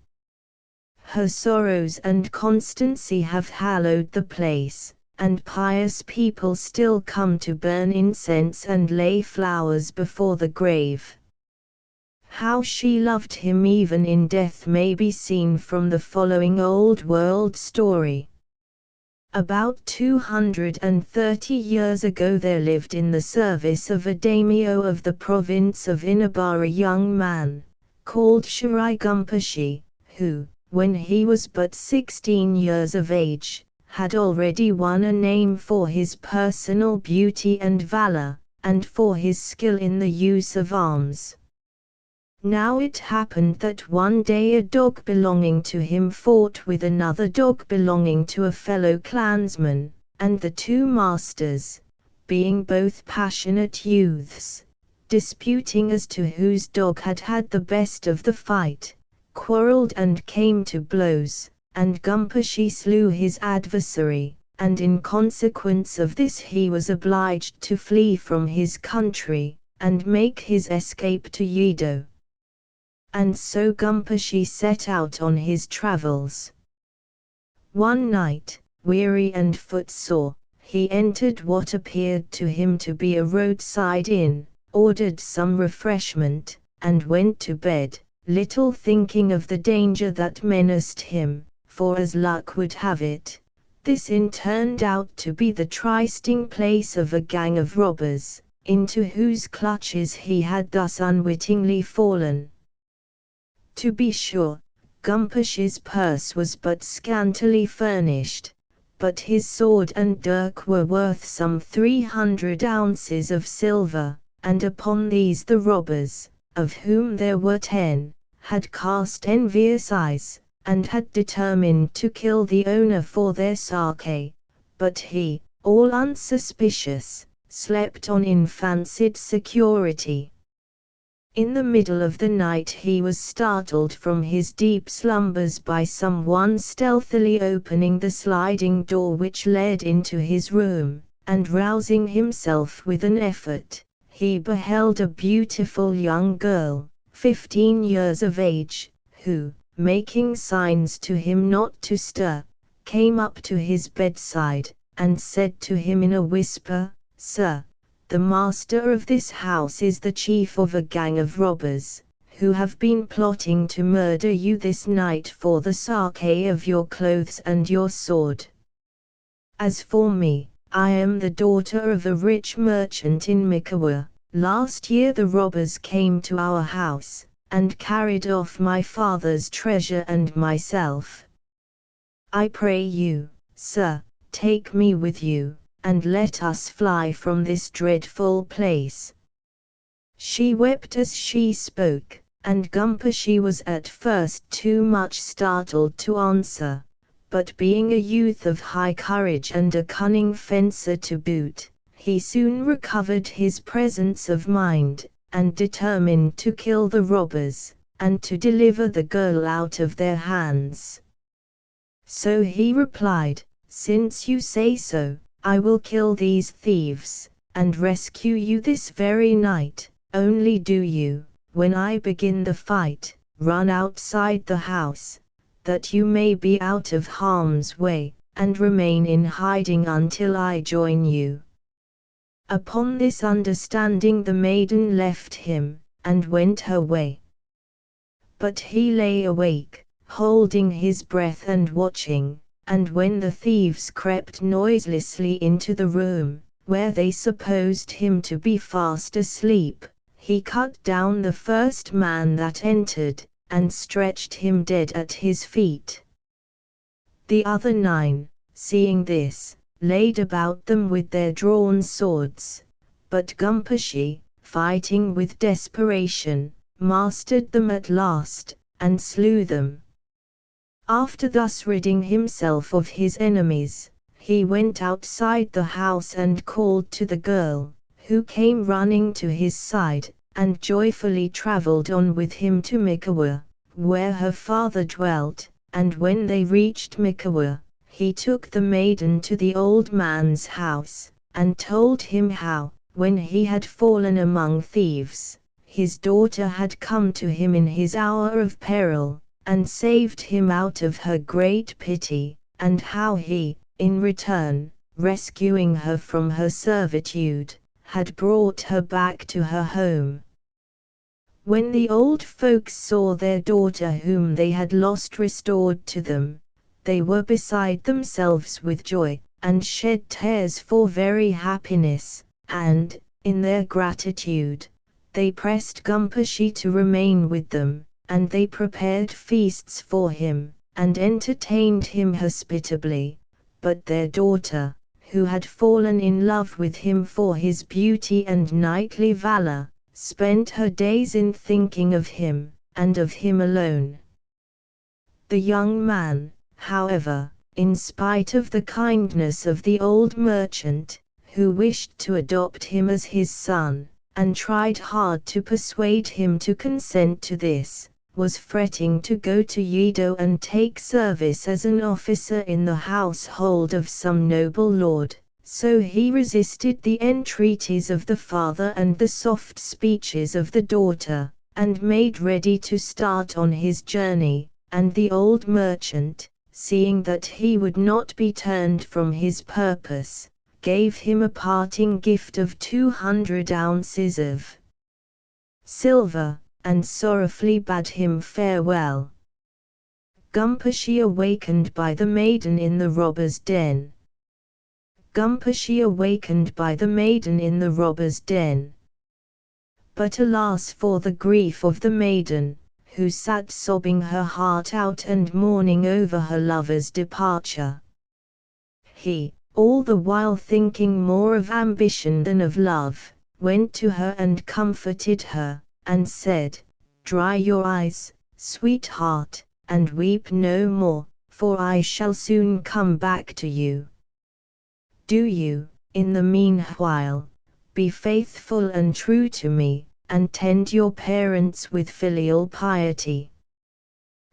Her sorrows and constancy have hallowed the place, and pious people still come to burn incense and lay flowers before the grave. How she loved him even in death may be seen from the following old world story. About 230 years ago there lived in the service of a daimyo of the province of Inaba a young man, called Shirai Gumpushe, who, when he was but 16 years of age, had already won a name for his personal beauty and valor, and for his skill in the use of arms. Now it happened that one day a dog belonging to him fought with another dog belonging to a fellow clansman, and the two masters, being both passionate youths, disputing as to whose dog had had the best of the fight, quarreled and came to blows, and Gumpushe slew his adversary, and in consequence of this he was obliged to flee from his country, and make his escape to Yedo. And so Gumpushe set out on his travels. One night, weary and footsore, he entered what appeared to him to be a roadside inn, ordered some refreshment, and went to bed, little thinking of the danger that menaced him, for as luck would have it, this inn turned out to be the trysting place of a gang of robbers, into whose clutches he had thus unwittingly fallen. To be sure, Gumpushe's purse was but scantily furnished, but his sword and dirk were worth some 300 ounces of silver, and upon these the robbers, of whom there were 10, had cast envious eyes, and had determined to kill the owner for their sake, but he, all unsuspicious, slept on in fancied security. In the middle of the night he was startled from his deep slumbers by some one stealthily opening the sliding door which led into his room, and rousing himself with an effort, he beheld a beautiful young girl, 15 years of age, who, making signs to him not to stir, came up to his bedside, and said to him in a whisper, "Sir, the master of this house is the chief of a gang of robbers, who have been plotting to murder you this night for the sake of your clothes and your sword. As for me, I am the daughter of a rich merchant in Mikawa. Last year the robbers came to our house, and carried off my father's treasure and myself. I pray you, sir, take me with you, and let us fly from this dreadful place." She wept as she spoke, and Gumpushe was at first too much startled to answer, but being a youth of high courage and a cunning fencer to boot, he soon recovered his presence of mind, and determined to kill the robbers, and to deliver the girl out of their hands. So he replied, "Since you say so, I will kill these thieves, and rescue you this very night. Only do you, when I begin the fight, run outside the house, that you may be out of harm's way, and remain in hiding until I join you." Upon this understanding the maiden left him, and went her way. But he lay awake, holding his breath and watching, and when the thieves crept noiselessly into the room, where they supposed him to be fast asleep, he cut down the first man that entered, and stretched him dead at his feet. The other 9, seeing this, laid about them with their drawn swords, but Gumpushe, fighting with desperation, mastered them at last, and slew them. After thus ridding himself of his enemies, he went outside the house and called to the girl, who came running to his side, and joyfully travelled on with him to Micawber, where her father dwelt. And when they reached Micawber, he took the maiden to the old man's house, and told him how, when he had fallen among thieves, his daughter had come to him in his hour of peril, and saved him out of her great pity, and how he, in return, rescuing her from her servitude, had brought her back to her home. When the old folks saw their daughter whom they had lost restored to them, they were beside themselves with joy, and shed tears for very happiness, and, in their gratitude, they pressed Gumpushy to remain with them, and they prepared feasts for him, and entertained him hospitably. But their daughter, who had fallen in love with him for his beauty and knightly valor, spent her days in thinking of him, and of him alone. The young man, however, in spite of the kindness of the old merchant, who wished to adopt him as his son, and tried hard to persuade him to consent to this, was fretting to go to Yedo and take service as an officer in the household of some noble lord. So he resisted the entreaties of the father and the soft speeches of the daughter, and made ready to start on his journey. And the old merchant, seeing that he would not be turned from his purpose, gave him a parting gift of 200 ounces of silver, and sorrowfully bade him farewell. Gumpushy awakened by the maiden in the robber's den. Gumpushy awakened by the maiden in the robber's den. But alas for the grief of the maiden, who sat sobbing her heart out and mourning over her lover's departure. He, all the while thinking more of ambition than of love, went to her and comforted her, and said, "Dry your eyes, sweetheart, and weep no more, for I shall soon come back to you. Do you, in the meanwhile, be faithful and true to me, and tend your parents with filial piety."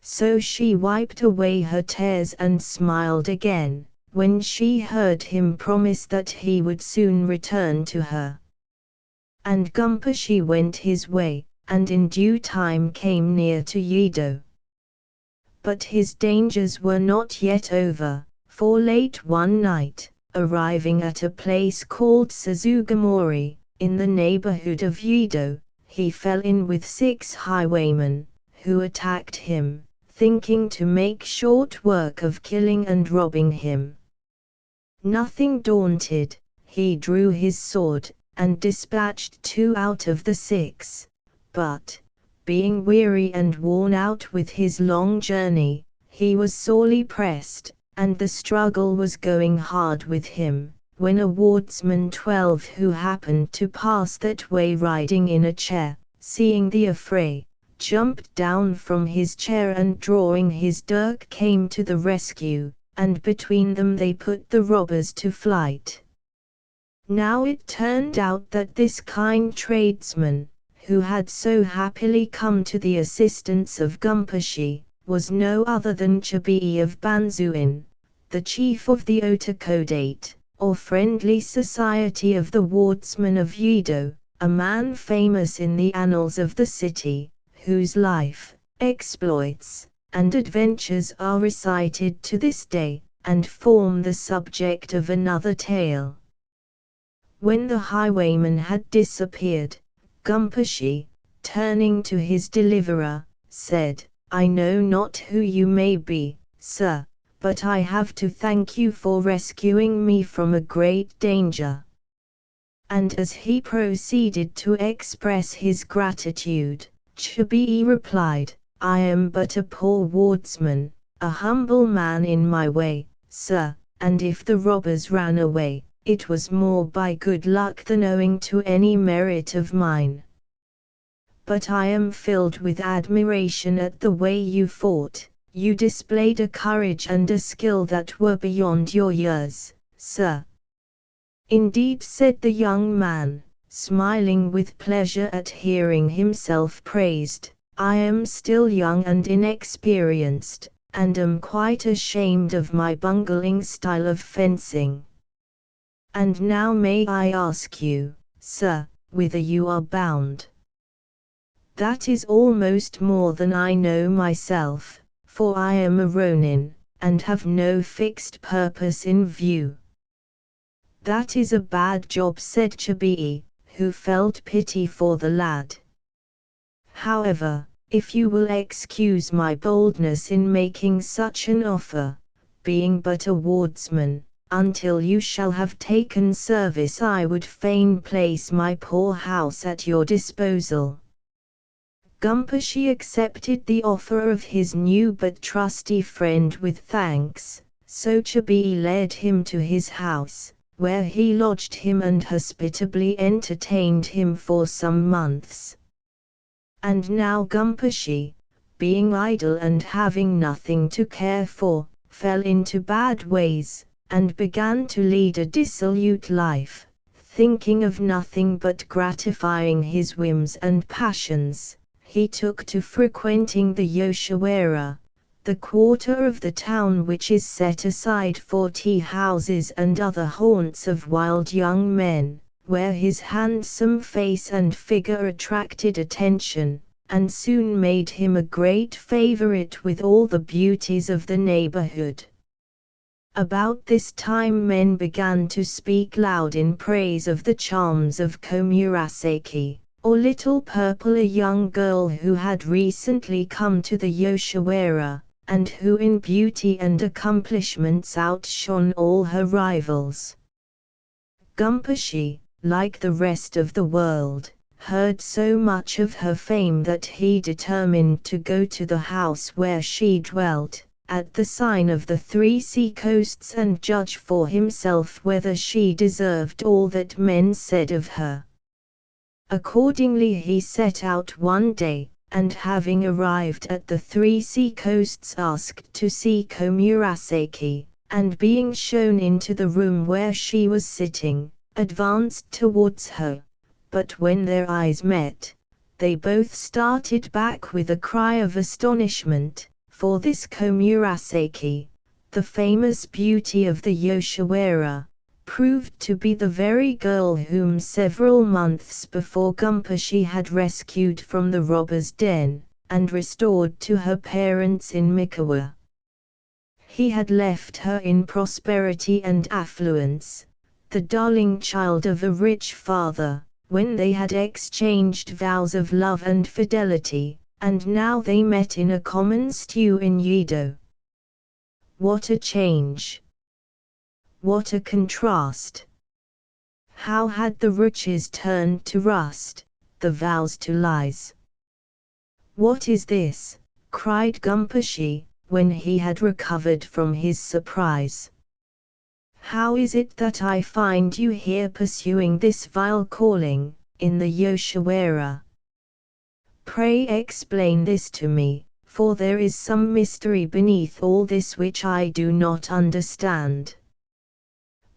So she wiped away her tears and smiled again, when she heard him promise that he would soon return to her. And Gumpushy went his way, and in due time came near to Yedo. But his dangers were not yet over, for late one night, arriving at a place called Suzugamori, in the neighborhood of Yedo, he fell in with 6 highwaymen, who attacked him, thinking to make short work of killing and robbing him. Nothing daunted, he drew his sword, and dispatched 2 out of the 6, but, being weary and worn out with his long journey, he was sorely pressed, and the struggle was going hard with him, when a wardsman 12 who happened to pass that way riding in a chair, seeing the affray, jumped down from his chair and drawing his dirk came to the rescue, and between them they put the robbers to flight. Now it turned out that this kind tradesman, who had so happily come to the assistance of Gumpushy, was no other than Chibii of Banzuin, the chief of the Otakodate, or Friendly Society of the Wardsmen of Yedo, a man famous in the annals of the city, whose life, exploits, and adventures are recited to this day, and form the subject of another tale. When the highwayman had disappeared, Gumpushy, turning to his deliverer, said, "I know not who you may be, sir, but I have to thank you for rescuing me from a great danger." And as he proceeded to express his gratitude, Chibii replied, "I am but a poor wardsman, a humble man in my way, sir, and if the robbers ran away, it was more by good luck than owing to any merit of mine. But I am filled with admiration at the way you fought. You displayed a courage and a skill that were beyond your years, sir." "Indeed," said the young man, smiling with pleasure at hearing himself praised, "I am still young and inexperienced, and am quite ashamed of my bungling style of fencing. And now may I ask you, sir, whither you are bound?" "That is almost more than I know myself, for I am a ronin, and have no fixed purpose in view." "That is a bad job," said Chabii, who felt pity for the lad. "However, if you will excuse my boldness in making such an offer, being but a wardsman, until you shall have taken service I would fain place my poor house at your disposal." Gumpashi accepted the offer of his new but trusty friend with thanks, so Chabii led him to his house, where he lodged him and hospitably entertained him for some months. And now Gumpashi, being idle and having nothing to care for, fell into bad ways, and began to lead a dissolute life, thinking of nothing but gratifying his whims and passions. He took to frequenting the Yoshiwara, the quarter of the town which is set aside for tea houses and other haunts of wild young men, where his handsome face and figure attracted attention, and soon made him a great favorite with all the beauties of the neighborhood. About this time men began to speak loud in praise of the charms of Komurasaki, or Little Purple, a young girl who had recently come to the Yoshiwara, and who in beauty and accomplishments outshone all her rivals. Gumpashi, like the rest of the world, heard so much of her fame that he determined to go to the house where she dwelt, at the sign of the 3 sea-coasts, and judge for himself whether she deserved all that men said of her. Accordingly he set out one day, and having arrived at the 3 sea-coasts asked to see Komurasaki, and being shown into the room where she was sitting, advanced towards her, but when their eyes met, they both started back with a cry of astonishment, for this Komurasaki, the famous beauty of the Yoshiwara, proved to be the very girl whom several months before Gumpashi had rescued from the robber's den, and restored to her parents in Mikawa. He had left her in prosperity and affluence, the darling child of a rich father, when they had exchanged vows of love and fidelity, and now they met in a common stew in Yedo. What a change! What a contrast! How had the riches turned to rust, the vows to lies? "What is this?" cried Gumpashi, when he had recovered from his surprise. "How is it that I find you here pursuing this vile calling, in the Yoshiwara? Pray explain this to me, for there is some mystery beneath all this which I do not understand."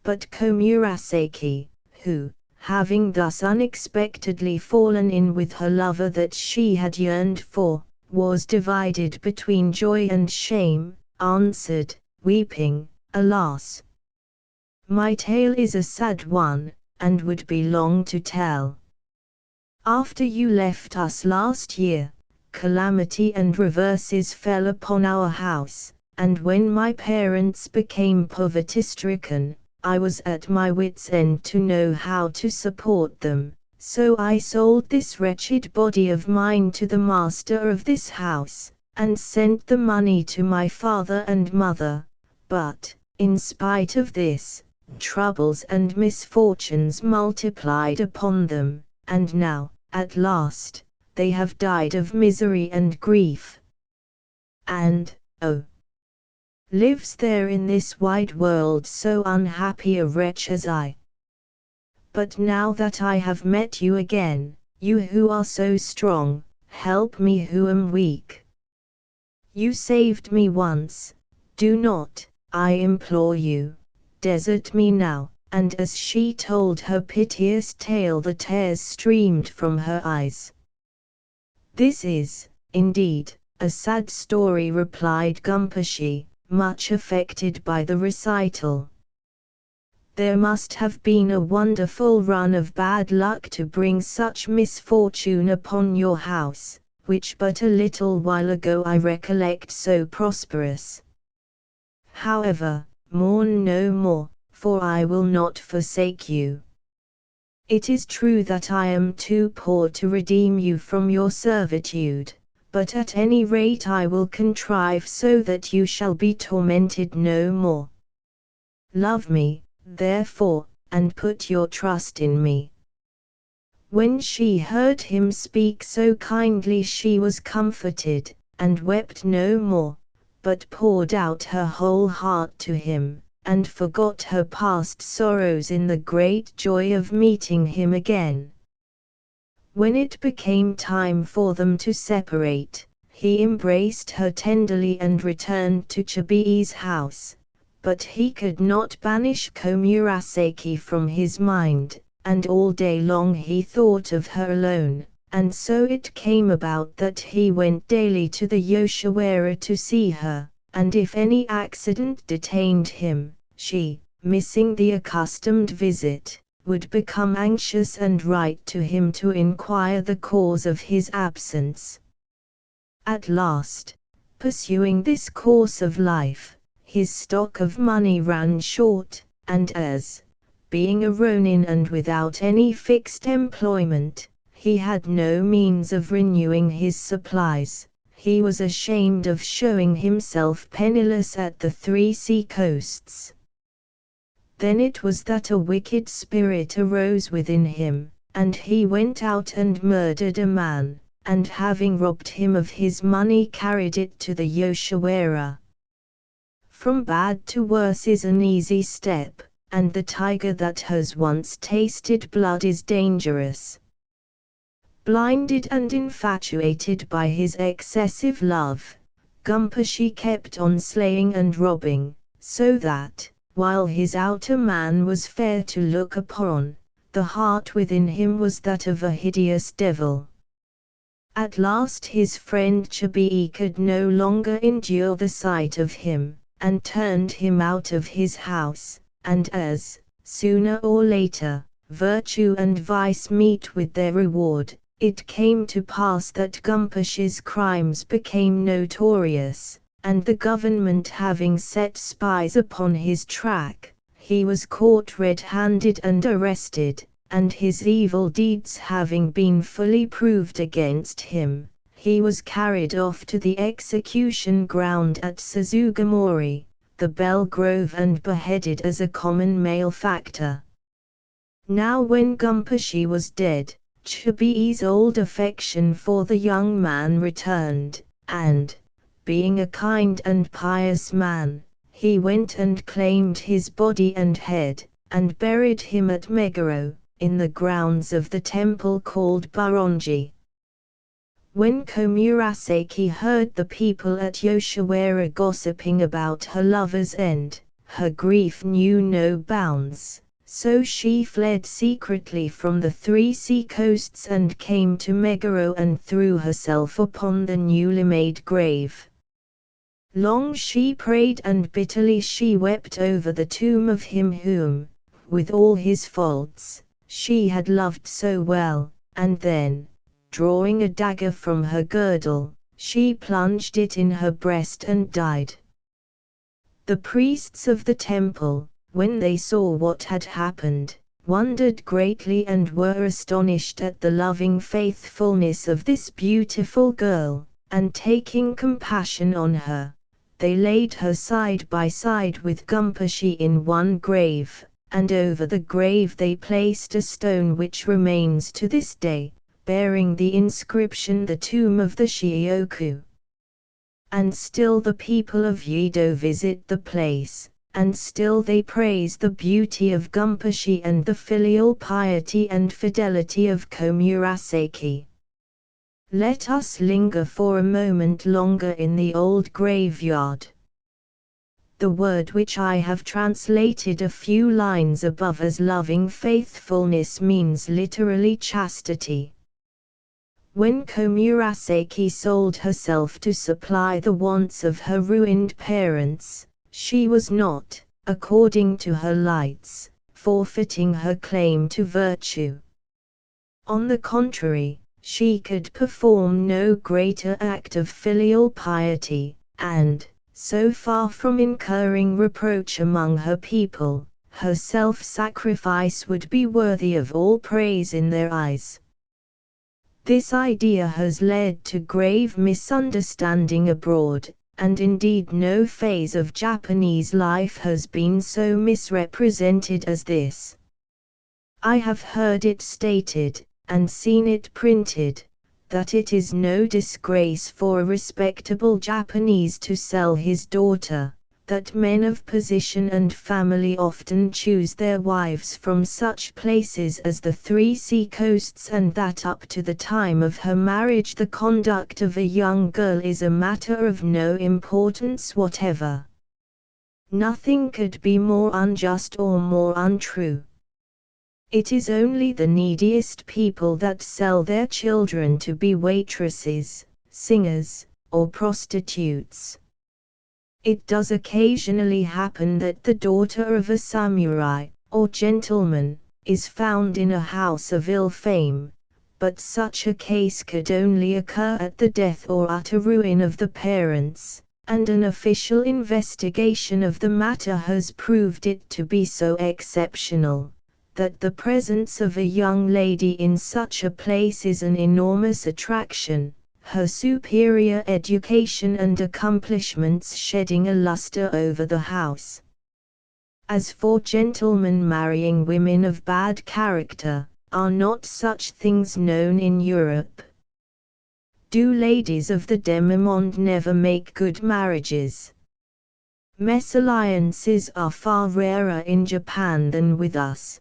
But Komurasaki, who, having thus unexpectedly fallen in with her lover that she had yearned for, was divided between joy and shame, answered, weeping, "Alas! My tale is a sad one, and would be long to tell. After you left us last year, calamity and reverses fell upon our house, and when my parents became poverty-stricken, I was at my wits' end to know how to support them, so I sold this wretched body of mine to the master of this house, and sent the money to my father and mother, but, in spite of this, troubles and misfortunes multiplied upon them, and now, at last, they have died of misery and grief. And, oh! lives there in this wide world so unhappy a wretch as I? But now that I have met you again, you who are so strong, help me who am weak. You saved me once, do not, I implore you, desert me now." And as she told her piteous tale, the tears streamed from her eyes. "This is, indeed, a sad story," replied Gumpushy, much affected by the recital. "There must have been a wonderful run of bad luck to bring such misfortune upon your house, which but a little while ago I recollect so prosperous. However, mourn no more, for I will not forsake you. It is true that I am too poor to redeem you from your servitude, but at any rate I will contrive so that you shall be tormented no more. Love me, therefore, and put your trust in me." When she heard him speak so kindly, she was comforted, and wept no more, but poured out her whole heart to him, and forgot her past sorrows in the great joy of meeting him again. When it became time for them to separate, he embraced her tenderly and returned to Chibi's house, but he could not banish Komurasaki from his mind, and all day long he thought of her alone, and so it came about that he went daily to the Yoshiwara to see her, and if any accident detained him, she, missing the accustomed visit, would become anxious and write to him to inquire the cause of his absence. At last, pursuing this course of life, his stock of money ran short, and as, being a ronin and without any fixed employment, he had no means of renewing his supplies, he was ashamed of showing himself penniless at the 3 sea coasts. Then it was that a wicked spirit arose within him, and he went out and murdered a man, and having robbed him of his money carried it to the Yoshiwara. From bad to worse is an easy step, and the tiger that has once tasted blood is dangerous. Blinded and infatuated by his excessive love, Gumpushy kept on slaying and robbing, so that, while his outer man was fair to look upon, the heart within him was that of a hideous devil. At last his friend Chibi could no longer endure the sight of him, and turned him out of his house, and as, sooner or later, virtue and vice meet with their reward, it came to pass that Gumpushy's crimes became notorious, and the government having set spies upon his track, he was caught red-handed and arrested, and his evil deeds having been fully proved against him, he was carried off to the execution ground at Suzugamori, the Bell Grove, and beheaded as a common malefactor. Now when Gumpushy was dead, Chibi's old affection for the young man returned, and, being a kind and pious man, he went and claimed his body and head, and buried him at Meguro, in the grounds of the temple called Buronji. When Komurasaki heard the people at Yoshiwara gossiping about her lover's end, her grief knew no bounds, so she fled secretly from the 3 sea coasts and came to Meguro and threw herself upon the newly made grave. Long she prayed and bitterly she wept over the tomb of him whom, with all his faults, she had loved so well, and then, drawing a dagger from her girdle, she plunged it in her breast and died. The priests of the temple, when they saw what had happened, wondered greatly and were astonished at the loving faithfulness of this beautiful girl, and taking compassion on her, they laid her side by side with Gumpushy in one grave, and over the grave they placed a stone which remains to this day, bearing the inscription "The Tomb of the Shioku." And still the people of Yedo visit the place, and still they praise the beauty of Gumpushy and the filial piety and fidelity of Komurasaki. Let us linger for a moment longer in the old graveyard. The word which I have translated a few lines above as loving faithfulness means literally chastity. When Komurasaki sold herself to supply the wants of her ruined parents, she was not, according to her lights, forfeiting her claim to virtue. On the contrary, she could perform no greater act of filial piety, and, so far from incurring reproach among her people, her self-sacrifice would be worthy of all praise in their eyes. This idea has led to grave misunderstanding abroad, and indeed no phase of Japanese life has been so misrepresented as this. I have heard it stated, and seen it printed, that it is no disgrace for a respectable Japanese to sell his daughter, that men of position and family often choose their wives from such places as the three sea-coasts, and that up to the time of her marriage the conduct of a young girl is a matter of no importance whatever. Nothing could be more unjust or more untrue. It is only the neediest people that sell their children to be waitresses, singers, or prostitutes. It does occasionally happen that the daughter of a samurai, or gentleman, is found in a house of ill fame, but such a case could only occur at the death or utter ruin of the parents, and an official investigation of the matter has proved it to be so exceptional that the presence of a young lady in such a place is an enormous attraction, her superior education and accomplishments shedding a luster over the house. As for gentlemen marrying women of bad character, are not such things known in Europe? Do ladies of the demi-monde never make good marriages? Mesalliances are far rarer in Japan than with us.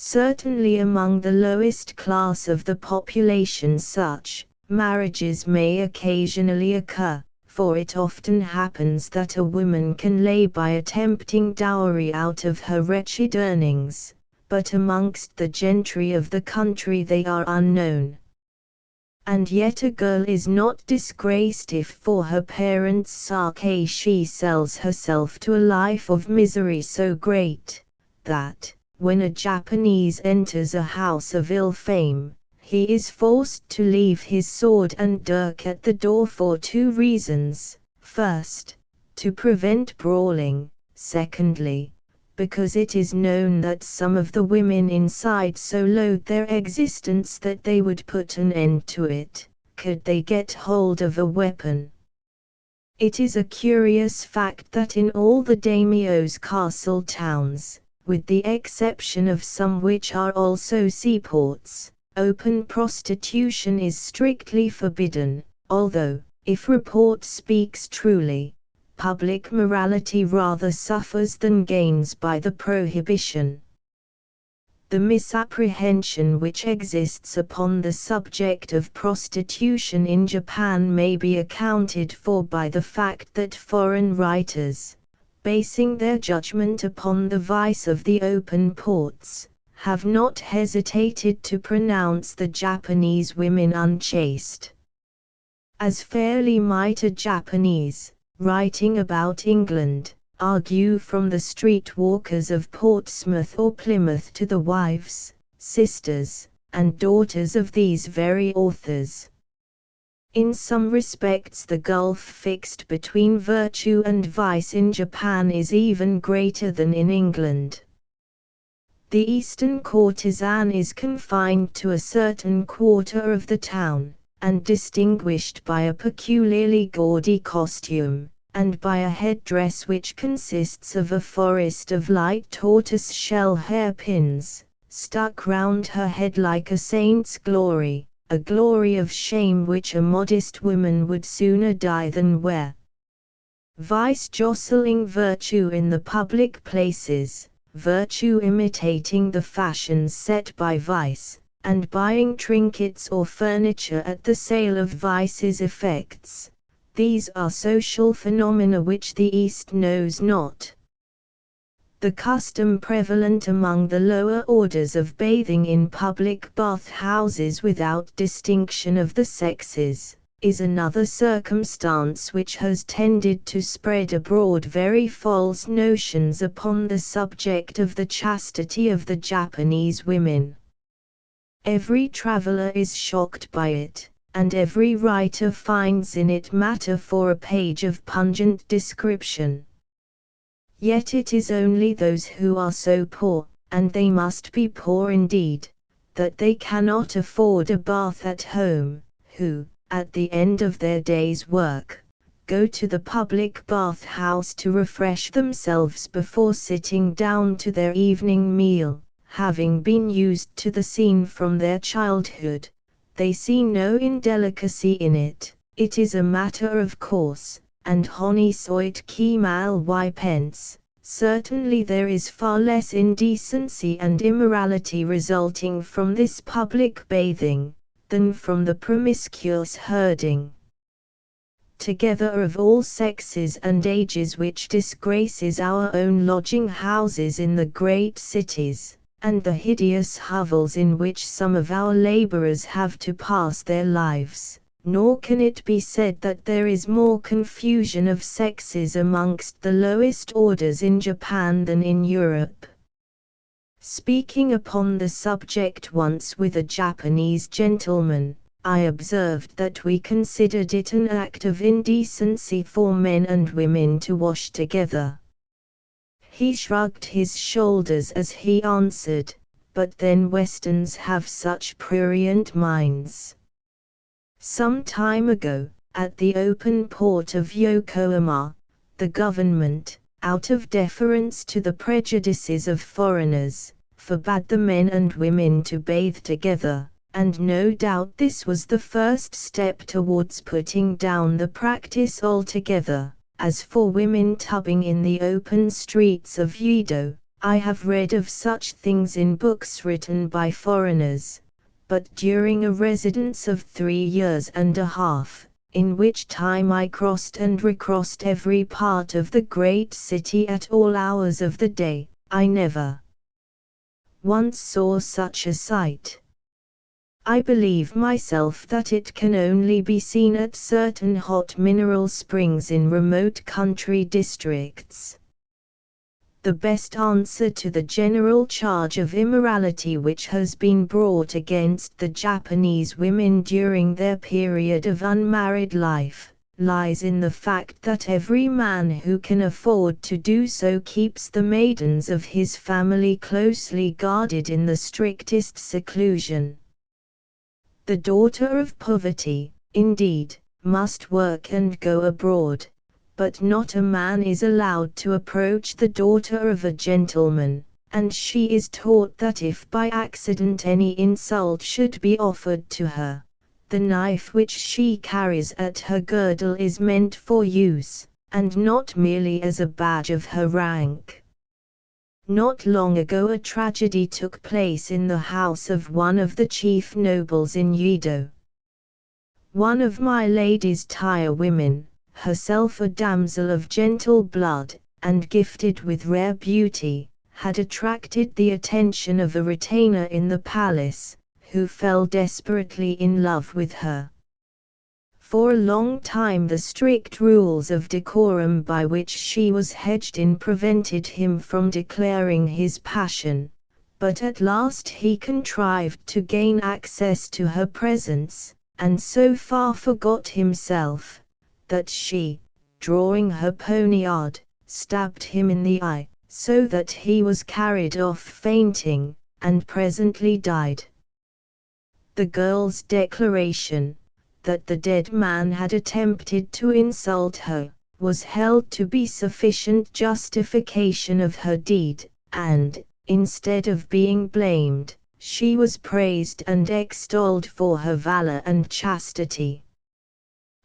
Certainly among the lowest class of the population such marriages may occasionally occur, for it often happens that a woman can lay by a tempting dowry out of her wretched earnings, but amongst the gentry of the country they are unknown. And yet a girl is not disgraced if for her parents' sake she sells herself to a life of misery so great, that, when a Japanese enters a house of ill fame, he is forced to leave his sword and dirk at the door for two reasons: first, to prevent brawling; secondly, because it is known that some of the women inside so loathe their existence that they would put an end to it, could they get hold of a weapon. It is a curious fact that in all the daimyo's castle towns, with the exception of some which are also seaports, open prostitution is strictly forbidden, although, if report speaks truly, public morality rather suffers than gains by the prohibition. The misapprehension which exists upon the subject of prostitution in Japan may be accounted for by the fact that foreign writers, basing their judgment upon the vice of the open ports, have not hesitated to pronounce the Japanese women unchaste. As fairly might a Japanese, writing about England, argue from the street walkers of Portsmouth or Plymouth to the wives, sisters, and daughters of these very authors. In some respects the gulf fixed between virtue and vice in Japan is even greater than in England. The Eastern courtesan is confined to a certain quarter of the town, and distinguished by a peculiarly gaudy costume, and by a headdress which consists of a forest of light tortoise-shell hairpins, stuck round her head like a saint's glory, a glory of shame which a modest woman would sooner die than wear. Vice jostling virtue in the public places, virtue imitating the fashions set by vice, and buying trinkets or furniture at the sale of vice's effects. These are social phenomena which the East knows not. The custom prevalent among the lower orders of bathing in public bath-houses without distinction of the sexes, is another circumstance which has tended to spread abroad very false notions upon the subject of the chastity of the Japanese women. Every traveler is shocked by it, and every writer finds in it matter for a page of pungent description. Yet it is only those who are so poor, and they must be poor indeed, that they cannot afford a bath at home, who, at the end of their day's work, go to the public bath-house to refresh themselves before sitting down to their evening meal. Having been used to the scene from their childhood, they see no indelicacy in it. It is a matter of course, and honi soit qui mal y pense. Certainly there is far less indecency and immorality resulting from this public bathing, than from the promiscuous herding together of all sexes and ages which disgraces our own lodging houses in the great cities, and the hideous hovels in which some of our laborers have to pass their lives. Nor can it be said that there is more confusion of sexes amongst the lowest orders in Japan than in Europe. Speaking upon the subject once with a Japanese gentleman, I observed that we considered it an act of indecency for men and women to wash together. He shrugged his shoulders as he answered, "But then Westerns have such prurient minds." Some time ago, at the open port of Yokohama, the government, out of deference to the prejudices of foreigners, forbade the men and women to bathe together, and no doubt this was the first step towards putting down the practice altogether. As for women tubbing in the open streets of Yedo, I have read of such things in books written by foreigners, but during a residence of 3 years and a half, in which time I crossed and recrossed every part of the great city at all hours of the day, I never once saw such a sight. I believe myself that it can only be seen at certain hot mineral springs in remote country districts. The best answer to the general charge of immorality which has been brought against the Japanese women during their period of unmarried life, lies in the fact that every man who can afford to do so keeps the maidens of his family closely guarded in the strictest seclusion. The daughter of poverty, indeed, must work and go abroad, but not a man is allowed to approach the daughter of a gentleman, and she is taught that if by accident any insult should be offered to her, the knife which she carries at her girdle is meant for use, and not merely as a badge of her rank. Not long ago a tragedy took place in the house of one of the chief nobles in Yedo. One of my lady's tirewomen, herself a damsel of gentle blood, and gifted with rare beauty, had attracted the attention of a retainer in the palace, who fell desperately in love with her. For a long time the strict rules of decorum by which she was hedged in prevented him from declaring his passion, but at last he contrived to gain access to her presence, and so far forgot himself, that she, drawing her poniard, stabbed him in the eye, so that he was carried off fainting, and presently died. The girl's declaration, that the dead man had attempted to insult her, was held to be sufficient justification of her deed, and, instead of being blamed, she was praised and extolled for her valor and chastity.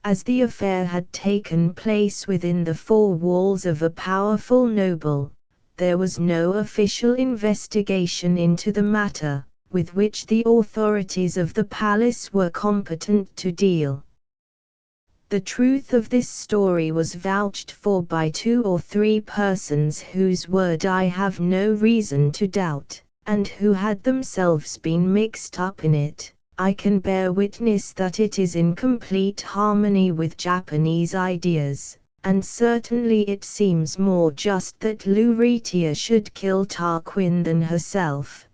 As the affair had taken place within the 4 walls of a powerful noble, there was no official investigation into the matter, with which the authorities of the palace were competent to deal. The truth of this story was vouched for by 2 or 3 persons whose word I have no reason to doubt, and who had themselves been mixed up in it. I can bear witness that it is in complete harmony with Japanese ideas, and certainly it seems more just that Luretia should kill Tarquin than herself.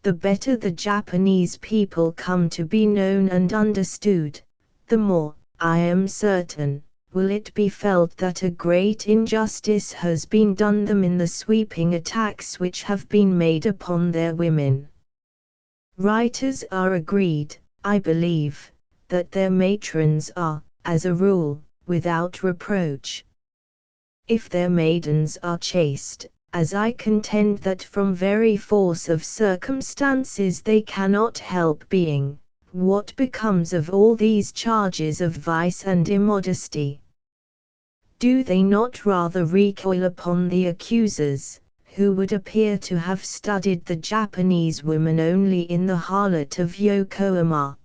The better the Japanese people come to be known and understood, the more, I am certain, will it be felt that a great injustice has been done them in the sweeping attacks which have been made upon their women. Writers are agreed, I believe, that their matrons are, as a rule, without reproach. If their maidens are chaste, as I contend that from very force of circumstances they cannot help being, what becomes of all these charges of vice and immodesty? Do they not rather recoil upon the accusers, who would appear to have studied the Japanese woman only in the harlot of Yokohama?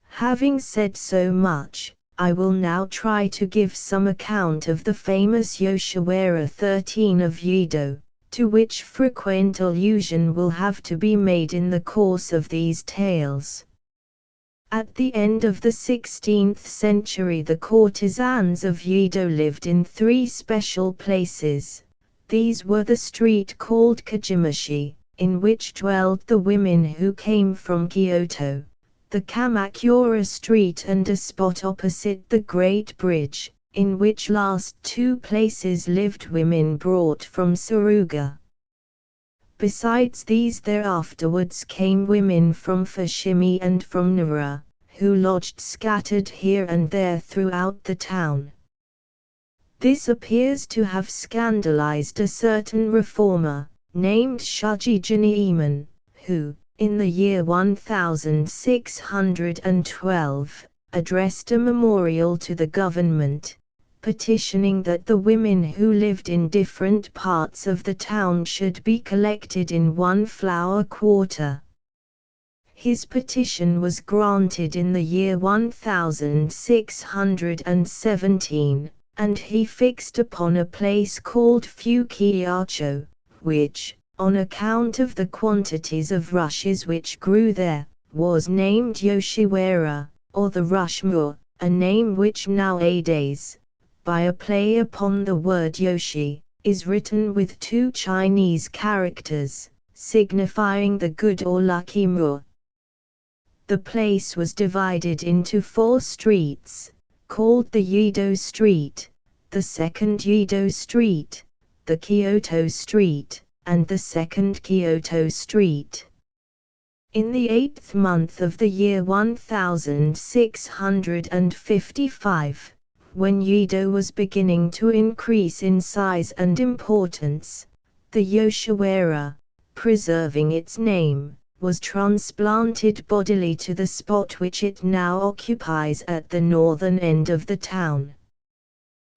Having said so much, I will now try to give some account of the famous Yoshiwara 13 of Yedo, to which frequent allusion will have to be made in the course of these tales. At the end of the 16th century the courtesans of Yedo lived in 3 special places. These were the street called Kajimashi, in which dwelled the women who came from Kyoto, the Kamakura Street and a spot opposite the Great Bridge, in which last 2 places lived women brought from Suruga. Besides these there afterwards came women from Fushimi and from Nara, who lodged scattered here and there throughout the town. This appears to have scandalized a certain reformer, named Shuji Jinieman, who, in the year 1612, addressed a memorial to the government, petitioning that the women who lived in different parts of the town should be collected in one flower quarter. His petition was granted in the year 1617, and he fixed upon a place called Fukiyacho, which, on account of the quantities of rushes which grew there, was named Yoshiwara, or the Rushmoor, a name which nowadays, by a play upon the word Yoshi, is written with 2 Chinese characters, signifying the good or lucky moor. The place was divided into 4 streets, called the Yedo Street, the second Yedo Street, the Kyoto Street, and the second Kyoto Street. In the 8th month of the year 1655, when Yedo was beginning to increase in size and importance, the Yoshiwara, preserving its name, was transplanted bodily to the spot which it now occupies at the northern end of the town.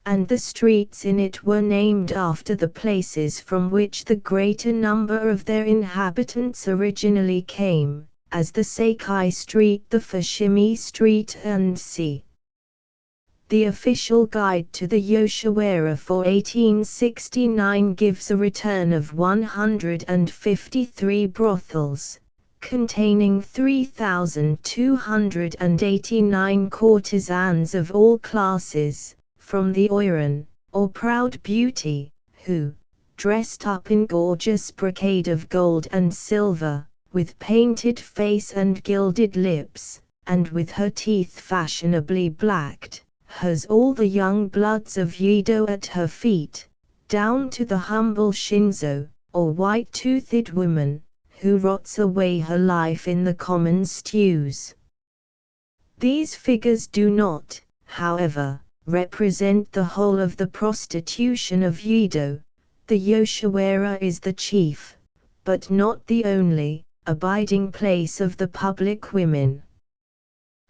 And the streets in it were named after the places from which the greater number of their inhabitants originally came, as the Sakai Street, the Fushimi Street and c. The official guide to the Yoshiwara for 1869 gives a return of 153 brothels, containing 3,289 courtesans of all classes, from the Oiran, or proud beauty, who, dressed up in gorgeous brocade of gold and silver, with painted face and gilded lips, and with her teeth fashionably blacked, has all the young bloods of Yedo at her feet, down to the humble Shinzo, or white-toothed woman, who rots away her life in the common stews. These figures do not, however, represent the whole of the prostitution of Yedo. The Yoshiwara is the chief, but not the only, abiding place of the public women.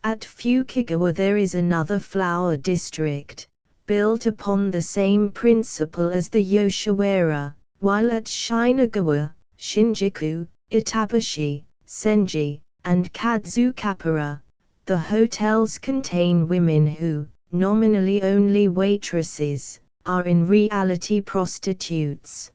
At Fukigawa there is another flower district, built upon the same principle as the Yoshiwara, while at Shinagawa, Shinjuku, Itabashi, Senji, and Kadzukapura. The hotels contain women who, nominally only waitresses, are in reality prostitutes.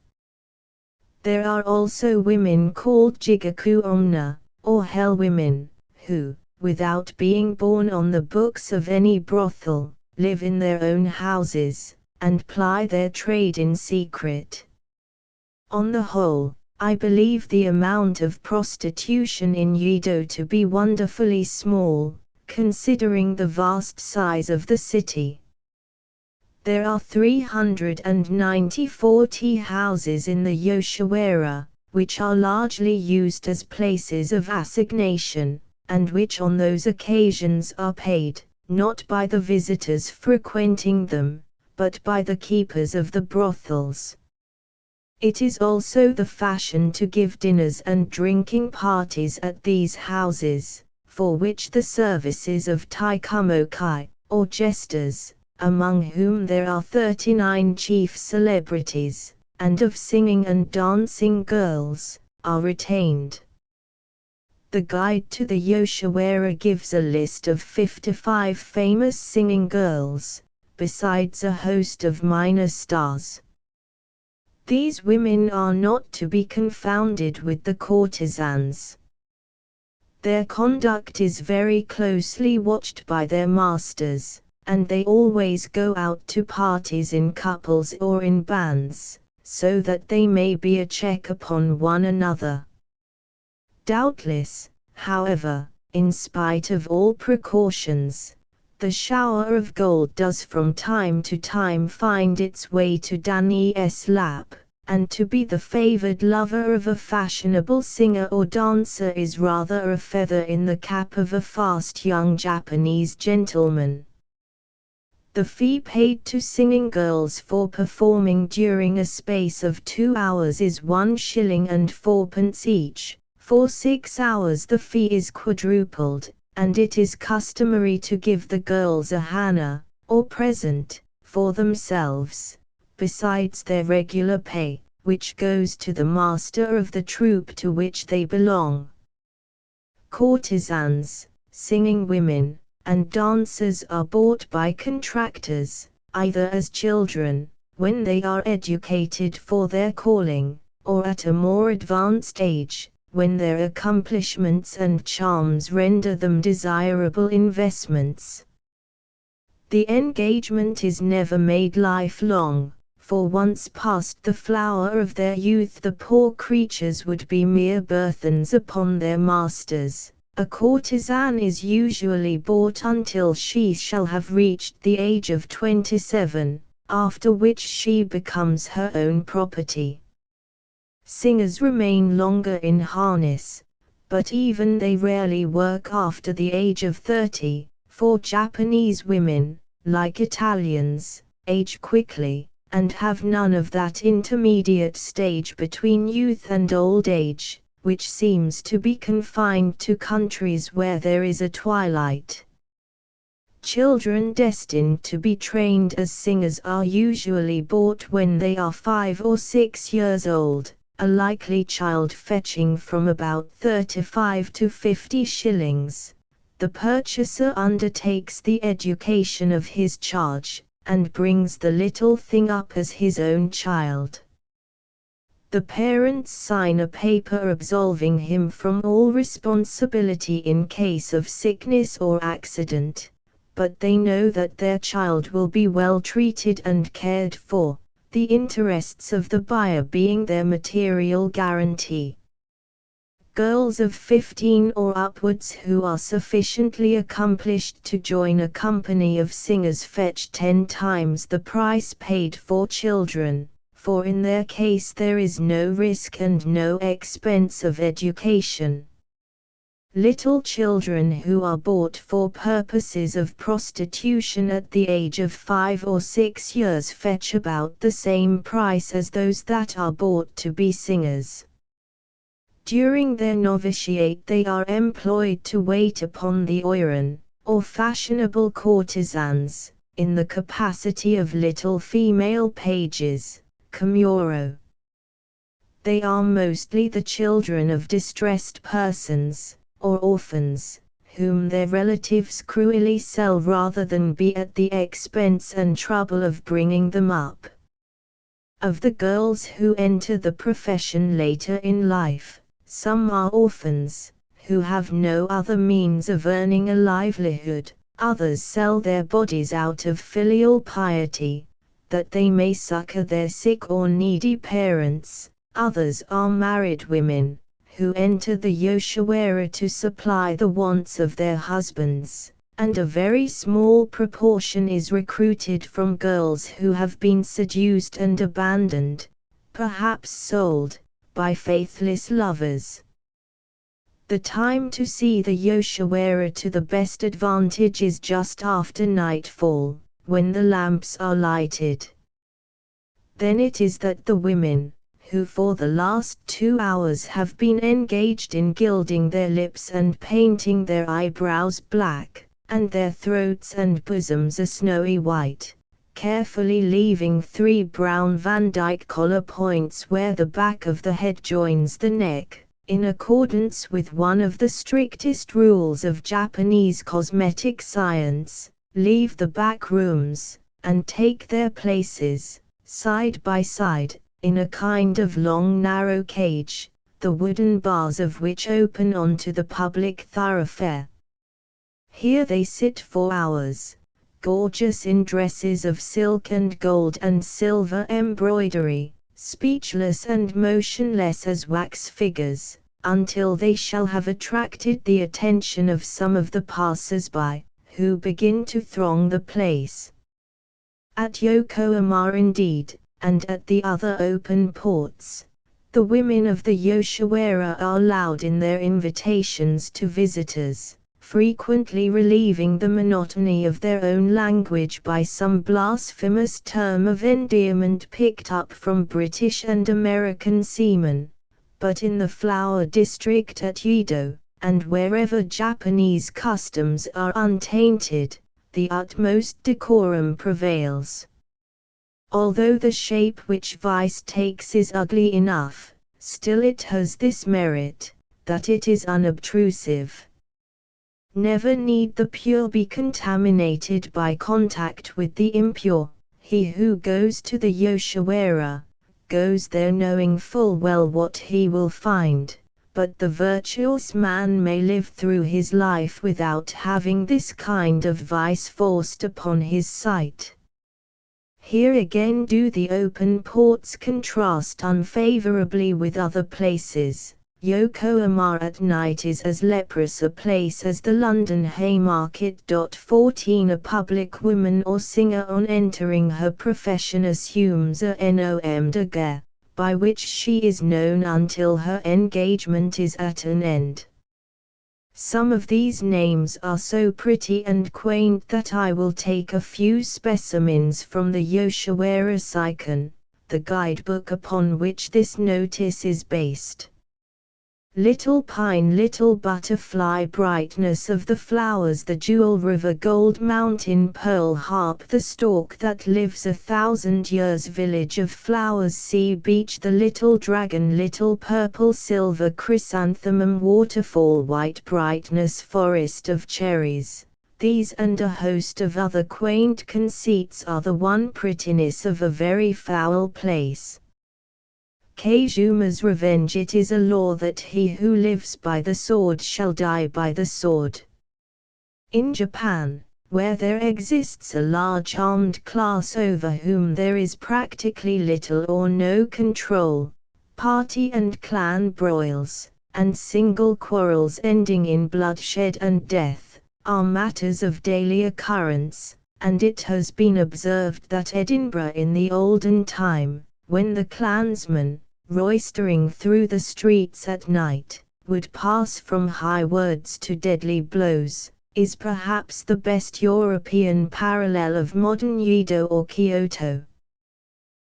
There are also women called Jigaku Omna, or Hell Women, who, without being born on the books of any brothel, live in their own houses, and ply their trade in secret. On the whole, I believe the amount of prostitution in Yedo to be wonderfully small, considering the vast size of the city. There are 394 tea houses in the Yoshiwara, which are largely used as places of assignation, and which on those occasions are paid, not by the visitors frequenting them, but by the keepers of the brothels. It is also the fashion to give dinners and drinking parties at these houses, for which the services of taikumokai, or jesters, among whom there are 39 chief celebrities, and of singing and dancing girls, are retained. The guide to the Yoshiwara gives a list of 55 famous singing girls, besides a host of minor stars. These women are not to be confounded with the courtesans. Their conduct is very closely watched by their masters, and they always go out to parties in couples or in bands, so that they may be a check upon one another. Doubtless, however, in spite of all precautions, the shower of gold does from time to time find its way to Danny's lap, and to be the favored lover of a fashionable singer or dancer is rather a feather in the cap of a fast young Japanese gentleman. The fee paid to singing girls for performing during a space of 2 hours is 1 shilling and 4pence each. For 6 hours the fee is quadrupled, and it is customary to give the girls a hana, or present, for themselves, besides their regular pay, which goes to the master of the troupe to which they belong. Courtesans, singing women, and dancers are bought by contractors, either as children, when they are educated for their calling, or at a more advanced age, when their accomplishments and charms render them desirable investments. The engagement is never made lifelong, for once past the flower of their youth the poor creatures would be mere burthens upon their masters. A courtesan is usually bought until she shall have reached the age of 27, after which she becomes her own property. Singers remain longer in harness, but even they rarely work after the age of 30, for Japanese women, like Italians, age quickly, and have none of that intermediate stage between youth and old age, which seems to be confined to countries where there is a twilight. Children destined to be trained as singers are usually bought when they are 5 or 6 years old, a likely child fetching from about 35 to 50 shillings. The purchaser undertakes the education of his charge, and brings the little thing up as his own child. The parents sign a paper absolving him from all responsibility in case of sickness or accident, but they know that their child will be well treated and cared for, the interests of the buyer being their material guarantee. Girls of 15 or upwards who are sufficiently accomplished to join a company of singers fetch 10 times the price paid for children, for in their case there is no risk and no expense of education. Little children who are bought for purposes of prostitution at the age of 5 or 6 years fetch about the same price as those that are bought to be singers. During their novitiate they are employed to wait upon the oiran, or fashionable courtesans, in the capacity of little female pages, kamuro. They are mostly the children of distressed persons, or orphans, whom their relatives cruelly sell rather than be at the expense and trouble of bringing them up. Of the girls who enter the profession later in life, some are orphans, who have no other means of earning a livelihood. Others sell their bodies out of filial piety, that they may succor their sick or needy parents. Others are married women, who enter the yoshiwara to supply the wants of their husbands, and a very small proportion is recruited from girls who have been seduced and abandoned, perhaps sold, by faithless lovers. The time to see the yoshiwara to the best advantage is just after nightfall, when the lamps are lighted. Then it is that the women, who for the last 2 hours have been engaged in gilding their lips and painting their eyebrows black, and their throats and bosoms a snowy white, carefully leaving 3 brown Van Dyke collar points where the back of the head joins the neck, in accordance with one of the strictest rules of Japanese cosmetic science, leave the back rooms, and take their places, side by side, in a kind of long narrow cage, the wooden bars of which open onto the public thoroughfare. Here they sit for hours, gorgeous in dresses of silk and gold and silver embroidery, speechless and motionless as wax figures, until they shall have attracted the attention of some of the passers-by, who begin to throng the place. At Yokohama indeed, and at the other open ports, the women of the yoshiwara are loud in their invitations to visitors, frequently relieving the monotony of their own language by some blasphemous term of endearment picked up from British and American seamen. But in the flower district at Yedo, and wherever Japanese customs are untainted, the utmost decorum prevails. Although the shape which vice takes is ugly enough, still it has this merit, that it is unobtrusive. Never need the pure be contaminated by contact with the impure. He who goes to the yoshiwara, goes there knowing full well what he will find, but the virtuous man may live through his life without having this kind of vice forced upon his sight. Here again do the open ports contrast unfavorably with other places. Yokohama at night is as leprous a place as the London Haymarket. 14 A public woman or singer on entering her profession assumes a nom de guerre, by which she is known until her engagement is at an end. Some of these names are so pretty and quaint that I will take a few specimens from the Yoshiwara Seikan, the guidebook upon which this notice is based. Little pine, little butterfly, brightness of the flowers, the jewel river, gold mountain, pearl harp, the stork that lives 1,000 years, village of flowers, sea beach, the little dragon, little purple silver chrysanthemum, waterfall, white brightness, forest of cherries. These and a host of other quaint conceits are the one prettiness of a very foul place. Kazuma's revenge. It is a law that he who lives by the sword shall die by the sword. In Japan, where there exists a large armed class over whom there is practically little or no control, party and clan broils, and single quarrels ending in bloodshed and death, are matters of daily occurrence, and it has been observed that Edinburgh in the olden time, when the clansmen, roistering through the streets at night, would pass from high words to deadly blows, is perhaps the best European parallel of modern Yedo or Kyoto.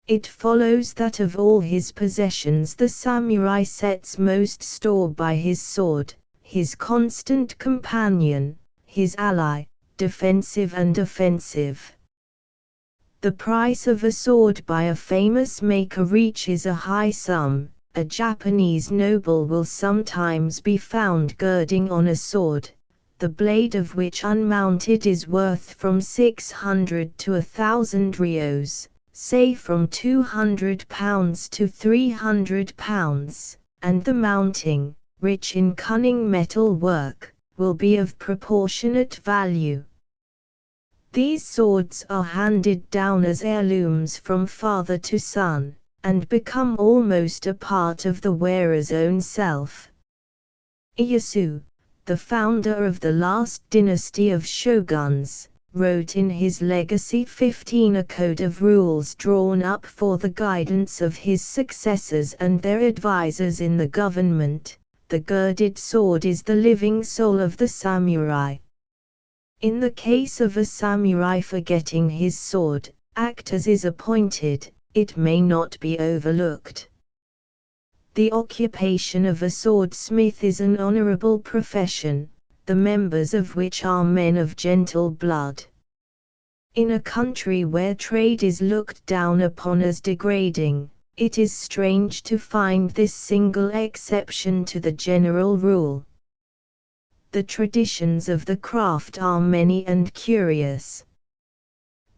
It follows that of all his possessions the samurai sets most store by his sword, his constant companion, his ally, defensive and offensive. The price of a sword by a famous maker reaches a high sum, a Japanese noble will sometimes be found girding on a sword, the blade of which unmounted is worth from 600 to 1,000 ryos, say from £200 to £300, and the mounting, rich in cunning metal work, will be of proportionate value. These swords are handed down as heirlooms from father to son, and become almost a part of the wearer's own self. Ieyasu, the founder of the last dynasty of shoguns, wrote in his Legacy 15 a code of rules drawn up for the guidance of his successors and their advisors in the government. The girded sword is the living soul of the samurai. In the case of a samurai forgetting his sword, act as is appointed, it may not be overlooked. The occupation of a swordsmith is an honorable profession, the members of which are men of gentle blood. In a country where trade is looked down upon as degrading, it is strange to find this single exception to the general rule. The traditions of the craft are many and curious.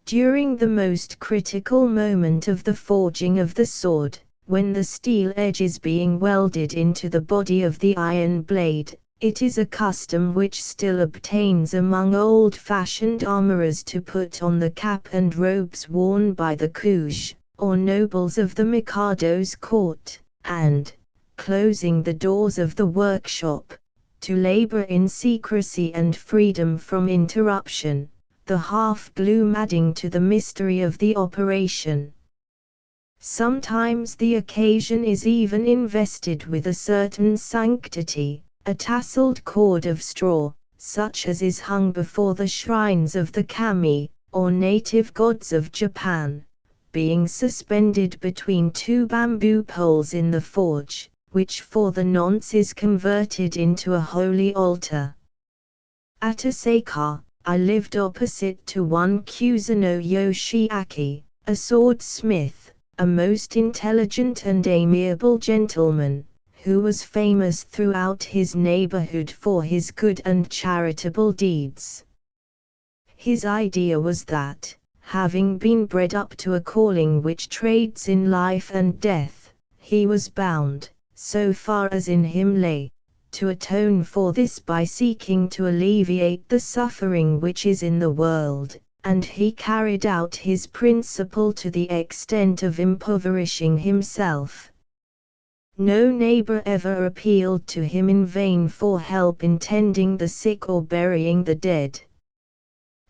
During the most critical moment of the forging of the sword, when the steel edge is being welded into the body of the iron blade, it is a custom which still obtains among old-fashioned armorers to put on the cap and robes worn by the kuge, or nobles of the Mikado's court, and, closing the doors of the workshop, to labor in secrecy and freedom from interruption, the half-gloom adding to the mystery of the operation. Sometimes the occasion is even invested with a certain sanctity, a tasseled cord of straw, such as is hung before the shrines of the kami, or native gods of Japan, being suspended between two bamboo poles in the forge, which for the nonce is converted into a holy altar. At Osaka, I lived opposite to one Kusuno Yoshiaki, a swordsmith, a most intelligent and amiable gentleman, who was famous throughout his neighborhood for his good and charitable deeds. His idea was that, having been bred up to a calling which trades in life and death, he was bound, so far as in him lay, to atone for this by seeking to alleviate the suffering which is in the world, and he carried out his principle to the extent of impoverishing himself. No neighbor ever appealed to him in vain for help in tending the sick or burying the dead.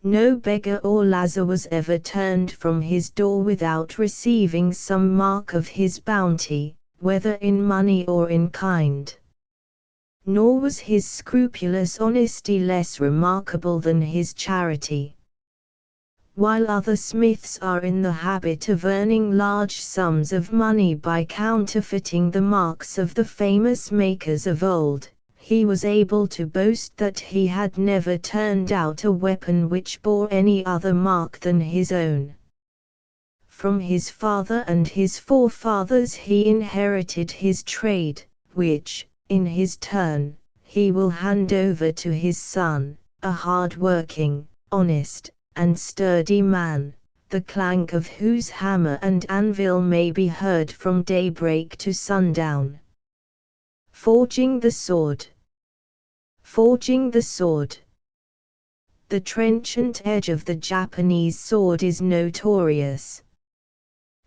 No beggar or lazar was ever turned from his door without receiving some mark of his bounty, whether in money or in kind. Nor was his scrupulous honesty less remarkable than his charity. While other smiths are in the habit of earning large sums of money by counterfeiting the marks of the famous makers of old, he was able to boast that he had never turned out a weapon which bore any other mark than his own. From his father and his forefathers he inherited his trade, which, in his turn, he will hand over to his son, a hard-working, honest, and sturdy man, the clank of whose hammer and anvil may be heard from daybreak to sundown. Forging the sword. Forging the sword. The trenchant edge of the Japanese sword is notorious.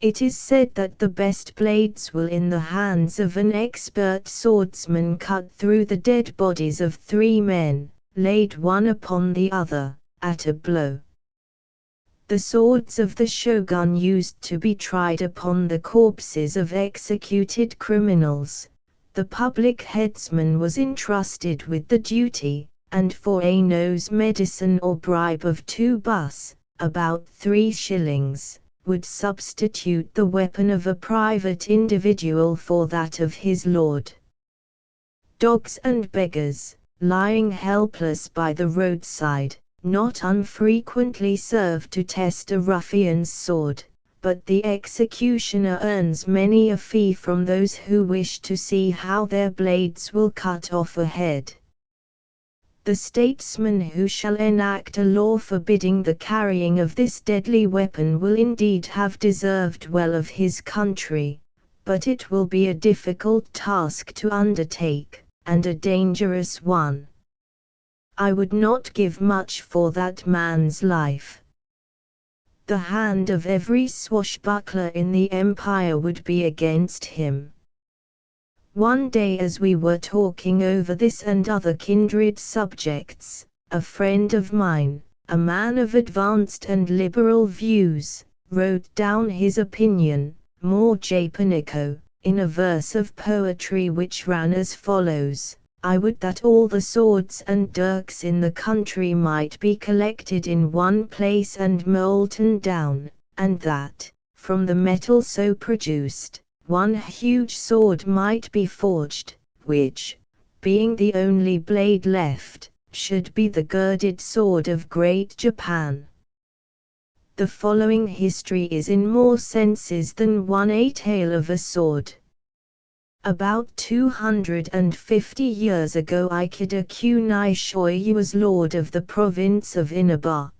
It is said that the best blades will in the hands of an expert swordsman cut through the dead bodies of 3 men, laid one upon the other, at a blow. The swords of the shogun used to be tried upon the corpses of executed criminals. The public headsman was entrusted with the duty, and for a nose medicine or bribe of 2 bus, about 3 shillings, would substitute the weapon of a private individual for that of his lord. Dogs and beggars, lying helpless by the roadside, not unfrequently serve to test a ruffian's sword, but the executioner earns many a fee from those who wish to see how their blades will cut off a head. The statesman who shall enact a law forbidding the carrying of this deadly weapon will indeed have deserved well of his country, but it will be a difficult task to undertake, and a dangerous one. I would not give much for that man's life. The hand of every swashbuckler in the empire would be against him. One day as we were talking over this and other kindred subjects, a friend of mine, a man of advanced and liberal views, wrote down his opinion, more Japonico, in a verse of poetry which ran as follows: I would that all the swords and dirks in the country might be collected in one place and molten down, and that, from the metal so produced, one huge sword might be forged, which, being the only blade left, should be the girded sword of great Japan. The following history is in more senses than one a tale of a sword. About 250 years ago Ikeda Kunai Shoyi was lord of the province of Inaba.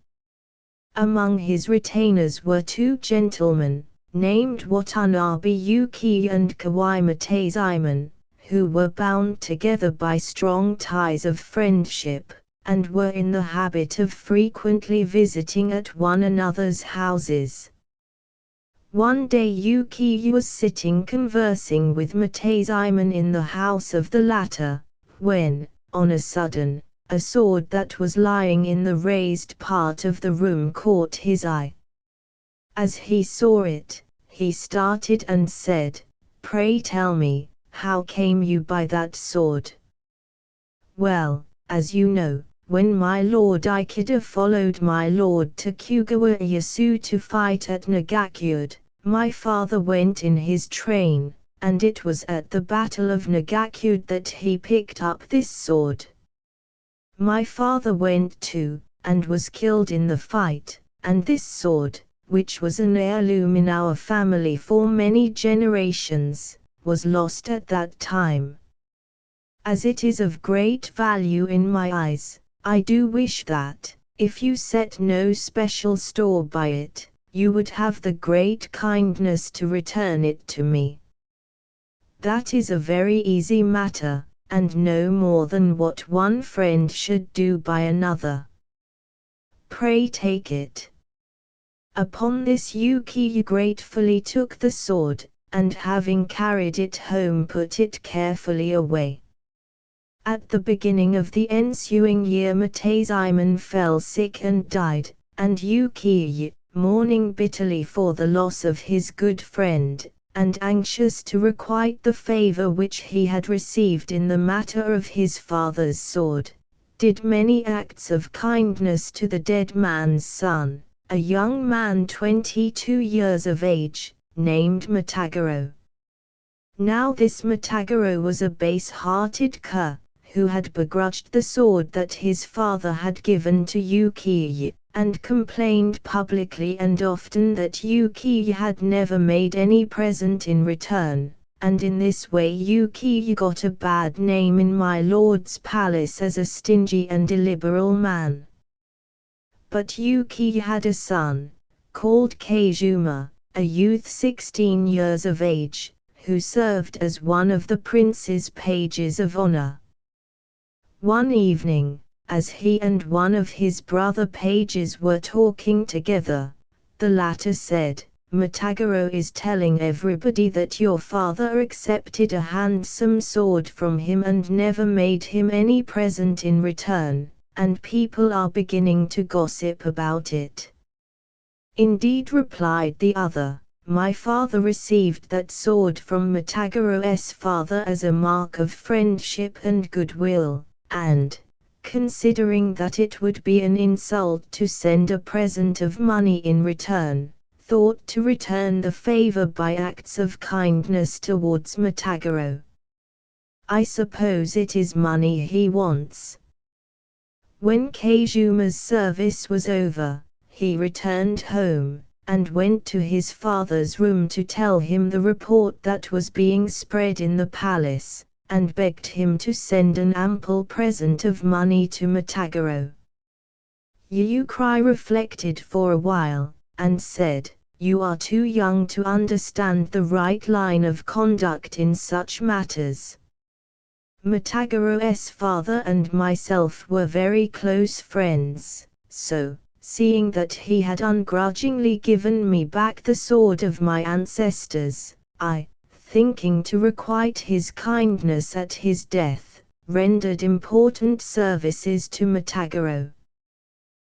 Among his retainers were two gentlemen, named Watanabe Yuki and Kawai Mateizaimon, who were bound together by strong ties of friendship, and were in the habit of frequently visiting at one another's houses. One day Yuki was sitting conversing with Mateizaimon in the house of the latter, when, on a sudden, a sword that was lying in the raised part of the room caught his eye. As he saw it, he started and said, "Pray tell me, how came you by that sword?" "Well, as you know, when my lord Ikeda followed my lord Tokugawa Ieyasu to fight at Nagakyud, my father went in his train, and it was at the Battle of Nagakyud that he picked up this sword. My father went too, and was killed in the fight, and this sword, which was an heirloom in our family for many generations, was lost at that time. As it is of great value in my eyes, I do wish that, if you set no special store by it, you would have the great kindness to return it to me. That is a very easy matter, and no more than what one friend should do by another. Pray take it." Upon this Yuki gratefully took the sword, and having carried it home put it carefully away. At the beginning of the ensuing year Mateizaimon fell sick and died, and Yuki, mourning bitterly for the loss of his good friend, and anxious to requite the favor which he had received in the matter of his father's sword, did many acts of kindness to the dead man's son, a young man 22 years of age, named Matagoro. Now this Matagoro was a base-hearted cur, who had begrudged the sword that his father had given to Yuki, and complained publicly and often that Yuki had never made any present in return, and in this way Yuki got a bad name in my lord's palace as a stingy and illiberal man. But Yuki had a son, called Keizuma, a youth 16 years of age, who served as one of the prince's pages of honor. One evening, as he and one of his brother pages were talking together, the latter said, "Matagoro is telling everybody that your father accepted a handsome sword from him and never made him any present in return, and people are beginning to gossip about it." "Indeed," replied the other, "my father received that sword from Matagoro's father as a mark of friendship and goodwill, and, considering that it would be an insult to send a present of money in return, thought to return the favor by acts of kindness towards Matagoro. I suppose it is money he wants." When Keijuma's service was over, he returned home, and went to his father's room to tell him the report that was being spread in the palace, and begged him to send an ample present of money to Matagorô. Yukri reflected for a while, and said, "You are too young to understand the right line of conduct in such matters. Matagorô's father and myself were very close friends, so, seeing that he had ungrudgingly given me back the sword of my ancestors, I, thinking to requite his kindness at his death, rendered important services to Matagorô.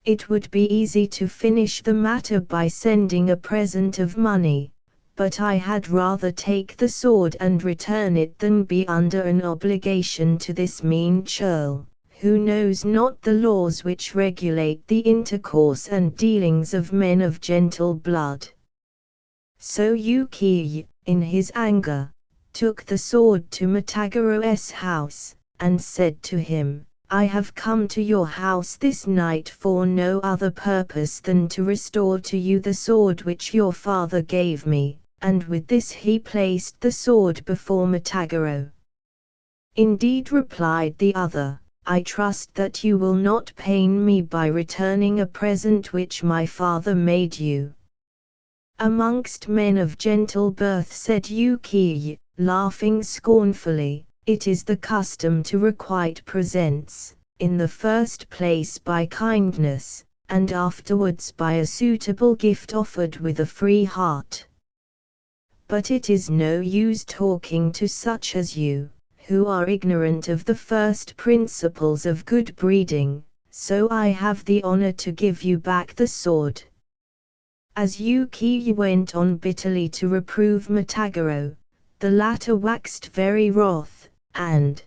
It would be easy to finish the matter by sending a present of money, but I had rather take the sword and return it than be under an obligation to this mean churl, who knows not the laws which regulate the intercourse and dealings of men of gentle blood." So Yukri, in his anger, took the sword to Matagorô's house, and said to him, "I have come to your house this night for no other purpose than to restore to you the sword which your father gave me," and with this he placed the sword before Matagorô. "Indeed," replied the other, "I trust that you will not pain me by returning a present which my father made you." "Amongst men of gentle birth," said Yukri, laughing scornfully, "it is the custom to requite presents, in the first place by kindness, and afterwards by a suitable gift offered with a free heart. But it is no use talking to such as you, who are ignorant of the first principles of good breeding, so I have the honor to give you back the sword." As Yukri went on bitterly to reprove Matagorô, the latter waxed very wroth, and,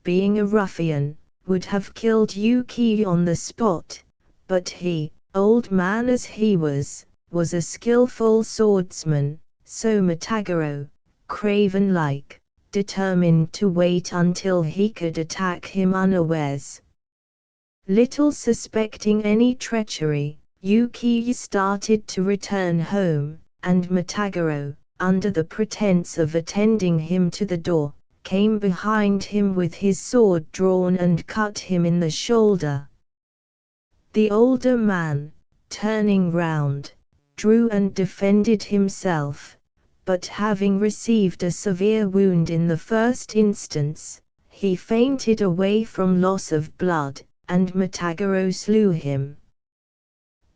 being a ruffian, would have killed Yukri on the spot, but he, old man as he was a skillful swordsman, so Matagorô, craven-like, determined to wait until he could attack him unawares. Little suspecting any treachery, Yukri started to return home, and Matagorô, under the pretense of attending him to the door, came behind him with his sword drawn and cut him in the shoulder. The older man, turning round, drew and defended himself, but having received a severe wound in the first instance, he fainted away from loss of blood, and Matagorô slew him.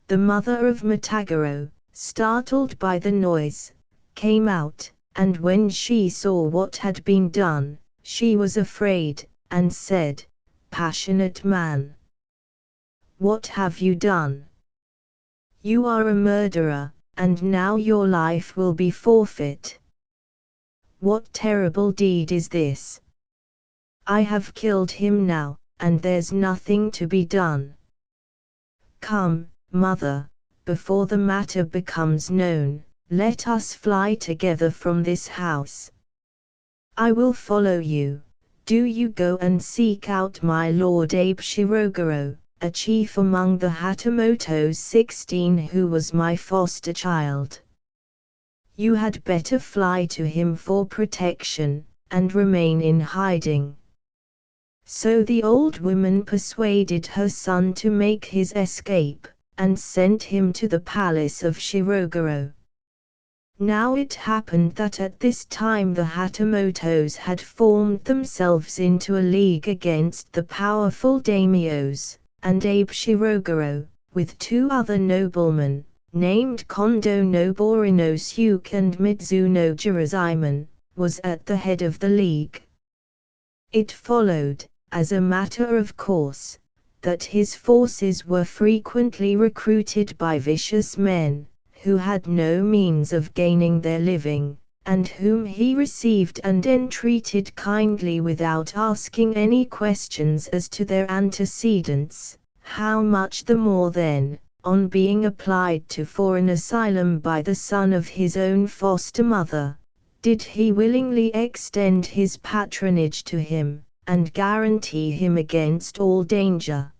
The mother of Matagorô, startled by the noise, came out, and when she saw what had been done, she was afraid, and said, "Passionate man, what have you done? You are a murderer, and now your life will be forfeit. What terrible deed is this? I have killed him now, and there's nothing to be done. Come, mother, before the matter becomes known, let us fly together from this house. I will follow you. Do you go and seek out my lord Abe Shirogoro, a chief among the Hatamoto's 16 who was my foster child. You had better fly to him for protection, and remain in hiding." So the old woman persuaded her son to make his escape, and sent him to the palace of Shirogoro. Now it happened that at this time the Hatamotos had formed themselves into a league against the powerful daimyos, and Abe Shirogoro, with 2 other noblemen, named Kondo no Borinosuke and Midzuno Jirazaiman, was at the head of the league. It followed, as a matter of course, that his forces were frequently recruited by vicious men, who had no means of gaining their living, and whom he received and entreated kindly without asking any questions as to their antecedents. How much the more then, on being applied to for an asylum by the son of his own foster mother, did he willingly extend his patronage to him, and guarantee him against all danger.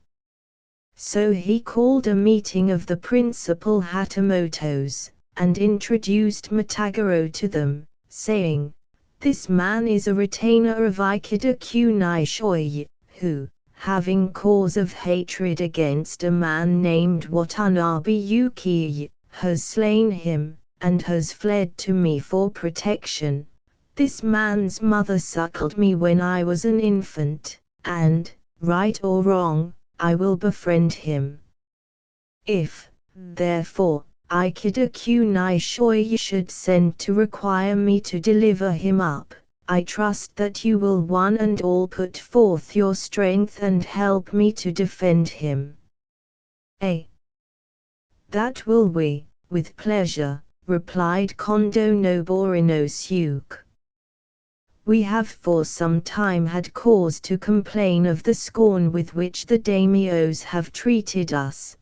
So he called a meeting of the principal Hatamotos, and introduced Matagoro to them, saying, "This man is a retainer of Ikeda Kunai Shoyi, who, having cause of hatred against a man named Watanabe Yuki, has slain him, and has fled to me for protection. This man's mother suckled me when I was an infant, and, right or wrong, I will befriend him. If, therefore, Ikeda Kunai Shoyi should send to require me to deliver him up, I trust that you will one and all put forth your strength and help me to defend him." "That will we, with pleasure," replied Kondo Noborino Suke. "We have for some time had cause to complain of the scorn with which the daimyos have treated us.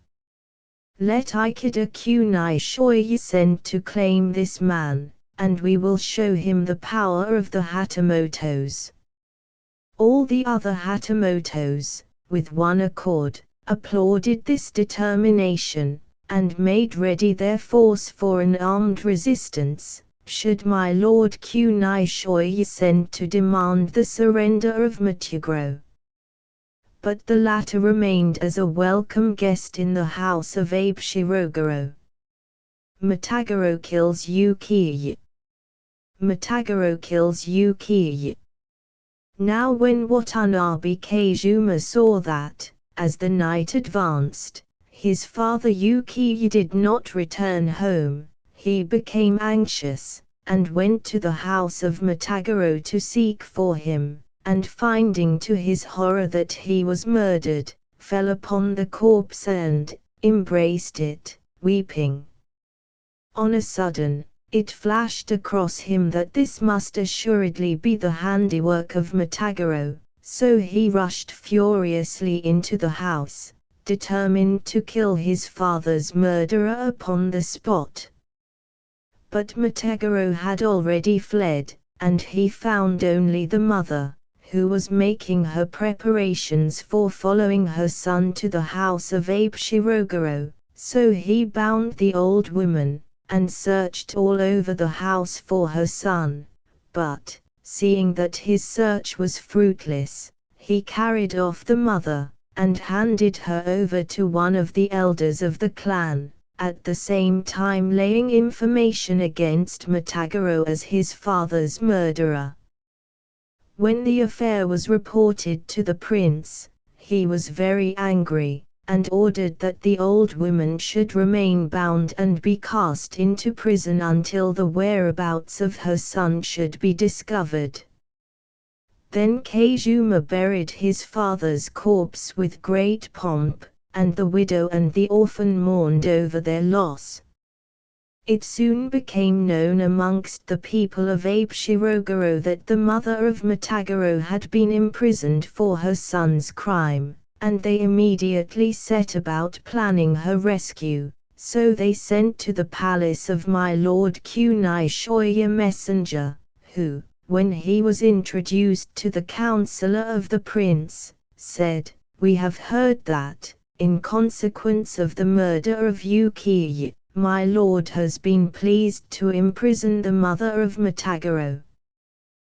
Let Ikeda Kunai Shoyi send to claim this man, and we will show him the power of the Hatamotos." All the other Hatamotos, with one accord, applauded this determination, and made ready their force for an armed resistance, should my lord Kunai Shoyi send to demand the surrender of Matagoro. But the latter remained as a welcome guest in the house of Abe Shirogoro. Matagoro kills Yukiya. Matagoro kills Yukiya. Now when Watanabe Kazuma saw that, as the night advanced, his father Yukiya did not return home, he became anxious, and went to the house of Matagoro to seek for him, and finding to his horror that he was murdered, fell upon the corpse and embraced it, weeping. On a sudden, it flashed across him that this must assuredly be the handiwork of Matagoro, so he rushed furiously into the house, determined to kill his father's murderer upon the spot. But Matagoro had already fled, and he found only the mother, who was making her preparations for following her son to the house of Abe Shirogoro, so he bound the old woman, and searched all over the house for her son, but, seeing that his search was fruitless, he carried off the mother, and handed her over to one of the elders of the clan, at the same time laying information against Matagoro as his father's murderer. When the affair was reported to the prince, he was very angry, and ordered that the old woman should remain bound and be cast into prison until the whereabouts of her son should be discovered. Then Kazuma buried his father's corpse with great pomp, and the widow and the orphan mourned over their loss. It soon became known amongst the people of Abe Shirogoro that the mother of Matagoro had been imprisoned for her son's crime, and they immediately set about planning her rescue, so they sent to the palace of my lord Kunai Shoyi a messenger, who, when he was introduced to the counselor of the prince, said, "We have heard that, in consequence of the murder of Yukiya, my lord has been pleased to imprison the mother of Matagoro.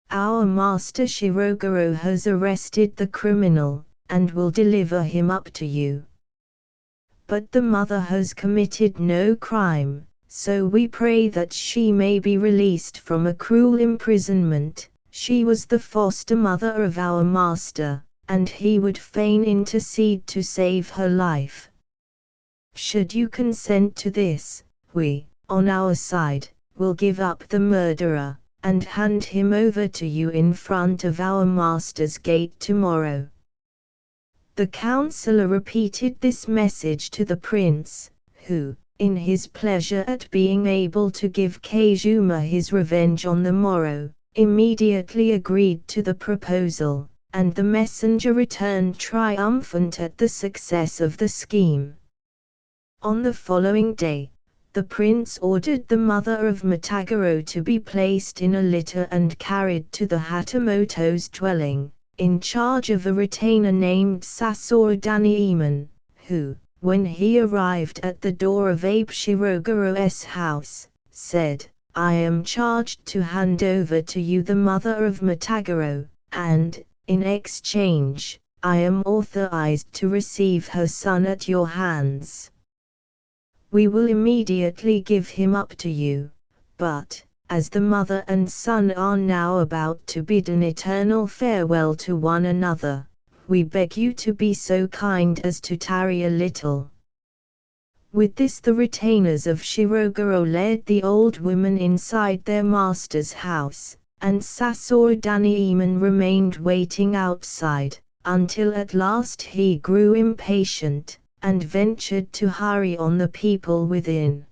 Our master Shirogoro has arrested the criminal, and will deliver him up to you. But the mother has committed no crime, so we pray that she may be released from a cruel imprisonment. She was the foster mother of our master, and he would fain intercede to save her life. Should you consent to this, we, on our side, will give up the murderer, and hand him over to you in front of our master's gate tomorrow." The counselor repeated this message to the prince, who, in his pleasure at being able to give Kazuma his revenge on the morrow, immediately agreed to the proposal, and the messenger returned triumphant at the success of the scheme. On the following day, the prince ordered the mother of Matagoro to be placed in a litter and carried to the Hatamoto's dwelling, in charge of a retainer named Sasori Danieman, who, when he arrived at the door of Abe Shirogaro's house, said, "I am charged to hand over to you the mother of Matagoro, and, in exchange, I am authorized to receive her son at your hands. We will immediately give him up to you, but, as the mother and son are now about to bid an eternal farewell to one another, we beg you to be so kind as to tarry a little." With this the retainers of Shirogoro led the old woman inside their master's house, and Sasori Daniemon remained waiting outside, until at last he grew impatient, and ventured to hurry on the people within.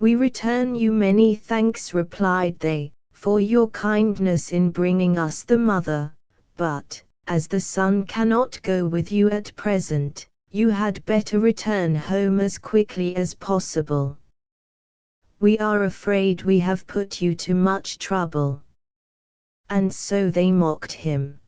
"We return you many thanks," replied they, "for your kindness in bringing us the mother, but, as the son cannot go with you at present, you had better return home as quickly as possible. We are afraid we have put you to much trouble." And so they mocked him.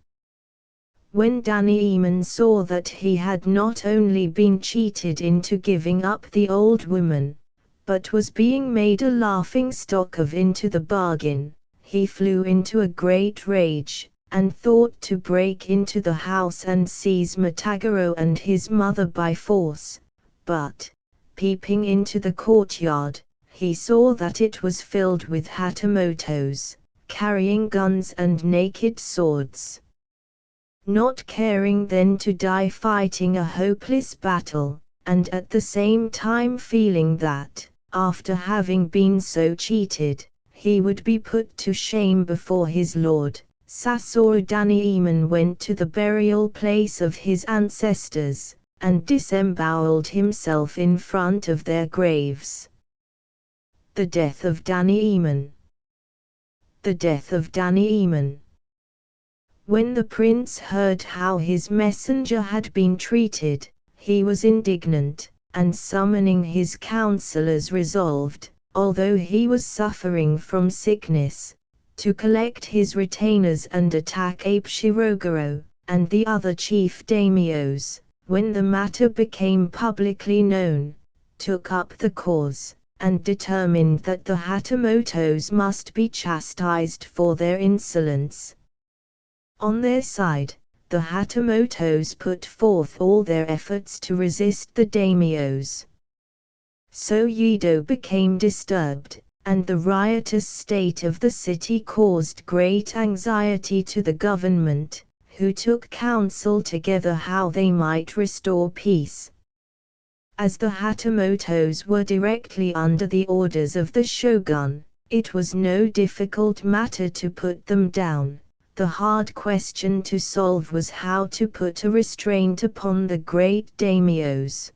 When Daniemon saw that he had not only been cheated into giving up the old woman, but was being made a laughing-stock of into the bargain, he flew into a great rage, and thought to break into the house and seize Matagoro and his mother by force, but, peeping into the courtyard, he saw that it was filled with Hatamotos, carrying guns and naked swords. Not caring then to die fighting a hopeless battle, and at the same time feeling that, after having been so cheated, he would be put to shame before his lord, Sasori Daniemon went to the burial place of his ancestors, and disemboweled himself in front of their graves. The death of Daniemon. The death of Daniemon. When the prince heard how his messenger had been treated, he was indignant, and summoning his counselors resolved, although he was suffering from sickness, to collect his retainers and attack Abe Shirogoro, and the other chief daimyos, when the matter became publicly known, took up the cause, and determined that the Hatamotos must be chastised for their insolence. On their side, the Hatamotos put forth all their efforts to resist the daimyos. So Yedo became disturbed, and the riotous state of the city caused great anxiety to the government, who took counsel together how they might restore peace. As the Hatamotos were directly under the orders of the shogun, it was no difficult matter to put them down. The hard question to solve was how to put a restraint upon the great daimyos.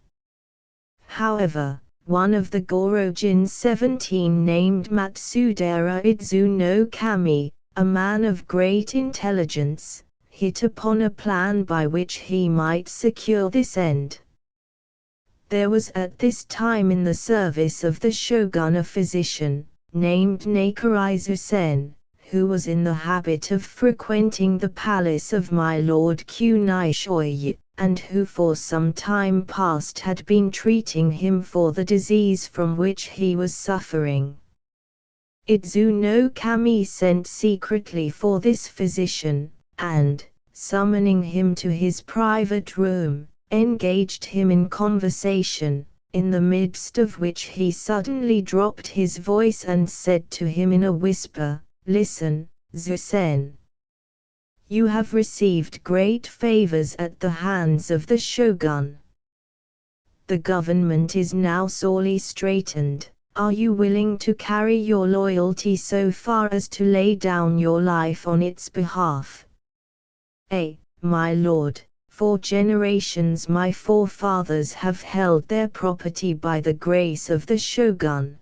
However, one of the Gorojin 17 named Matsudera Idzu no Kami, a man of great intelligence, hit upon a plan by which he might secure this end. There was at this time in the service of the shogun a physician, named Nakarizu Sen, who was in the habit of frequenting the palace of my lord Kunaishoyi, and who for some time past had been treating him for the disease from which he was suffering. Idzu no Kami sent secretly for this physician, and, summoning him to his private room, engaged him in conversation, in the midst of which he suddenly dropped his voice and said to him in a whisper, "Listen, Zusen. You have received great favors at the hands of the shogun. The government is now sorely straitened. Are you willing to carry your loyalty so far as to lay down your life on its behalf?" My lord, for generations my forefathers have held their property by the grace of the shogun.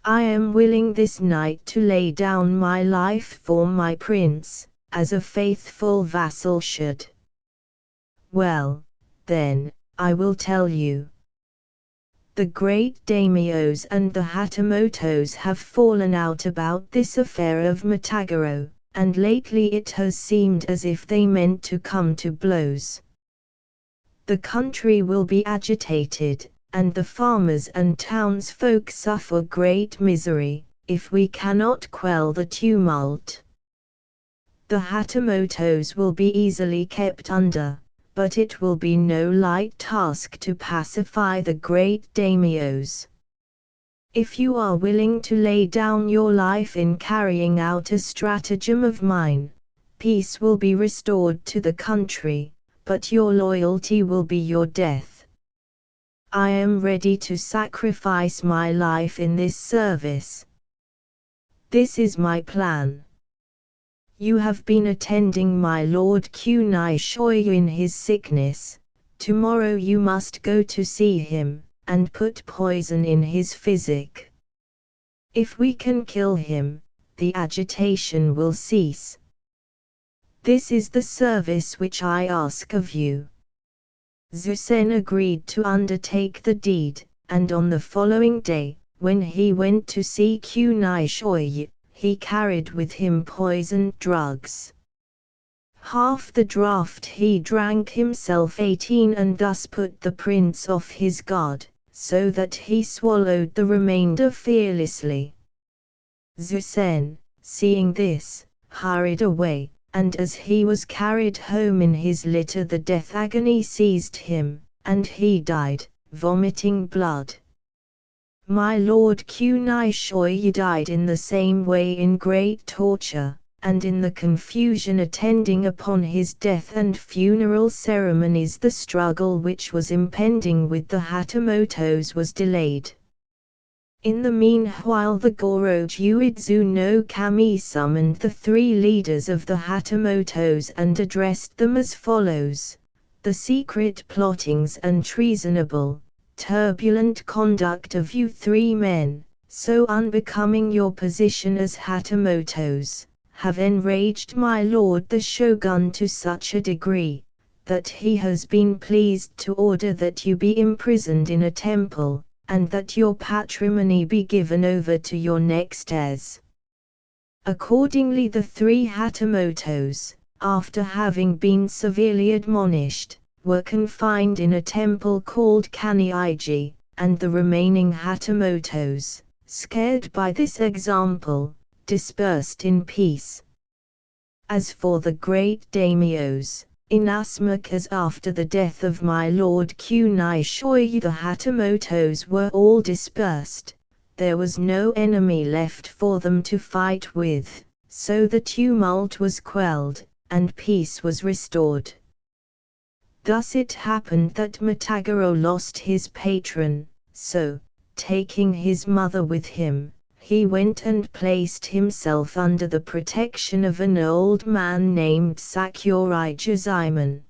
I am willing this night to lay down my life for my prince, as a faithful vassal should. Well, then, I will tell you. The great daimyos and the Hatamotos have fallen out about this affair of Matagoro, and lately it has seemed as if they meant to come to blows. The country will be agitated, and the farmers and townsfolk suffer great misery, if we cannot quell the tumult. The Hatamotos will be easily kept under, but it will be no light task to pacify the great daimyos. If you are willing to lay down your life in carrying out a stratagem of mine, peace will be restored to the country, but your loyalty will be your death. I am ready to sacrifice my life in this service. This is my plan. You have been attending my Lord Kunai Shoyu in his sickness. Tomorrow you must go to see him, and put poison in his physic. If we can kill him, the agitation will cease. This is the service which I ask of you. Zusen agreed to undertake the deed, and on the following day, when he went to see Kunai Shoyu, he carried with him poisoned drugs. Half the draught he drank himself 18 and thus put the prince off his guard, so that he swallowed the remainder fearlessly. Zusen, seeing this, hurried away, and as he was carried home in his litter the death agony seized him, and he died, vomiting blood. My Lord Kunai Shoyu died in the same way in great torture, and in the confusion attending upon his death and funeral ceremonies the struggle which was impending with the Hatamotos was delayed. In the meanwhile the Gorojuidzu no Kami summoned the 3 leaders of the Hatamotos and addressed them as follows: the secret plottings and treasonable, turbulent conduct of you 3 men, so unbecoming your position as Hatamotos, have enraged my lord the shogun to such a degree, that he has been pleased to order that you be imprisoned in a temple, and that your patrimony be given over to your next heirs. Accordingly the 3 Hatamotos, after having been severely admonished, were confined in a temple called Kaniiji, and the remaining Hatamotos, scared by this example, dispersed in peace. As for the great daimyos, inasmuch as after the death of my lord Kunai Shoyu the Hatamotos were all dispersed, there was no enemy left for them to fight with, so the tumult was quelled, and peace was restored. Thus it happened that Matagoro lost his patron, so, taking his mother with him, he went and placed himself under the protection of an old man named Sakurai Jizaemon.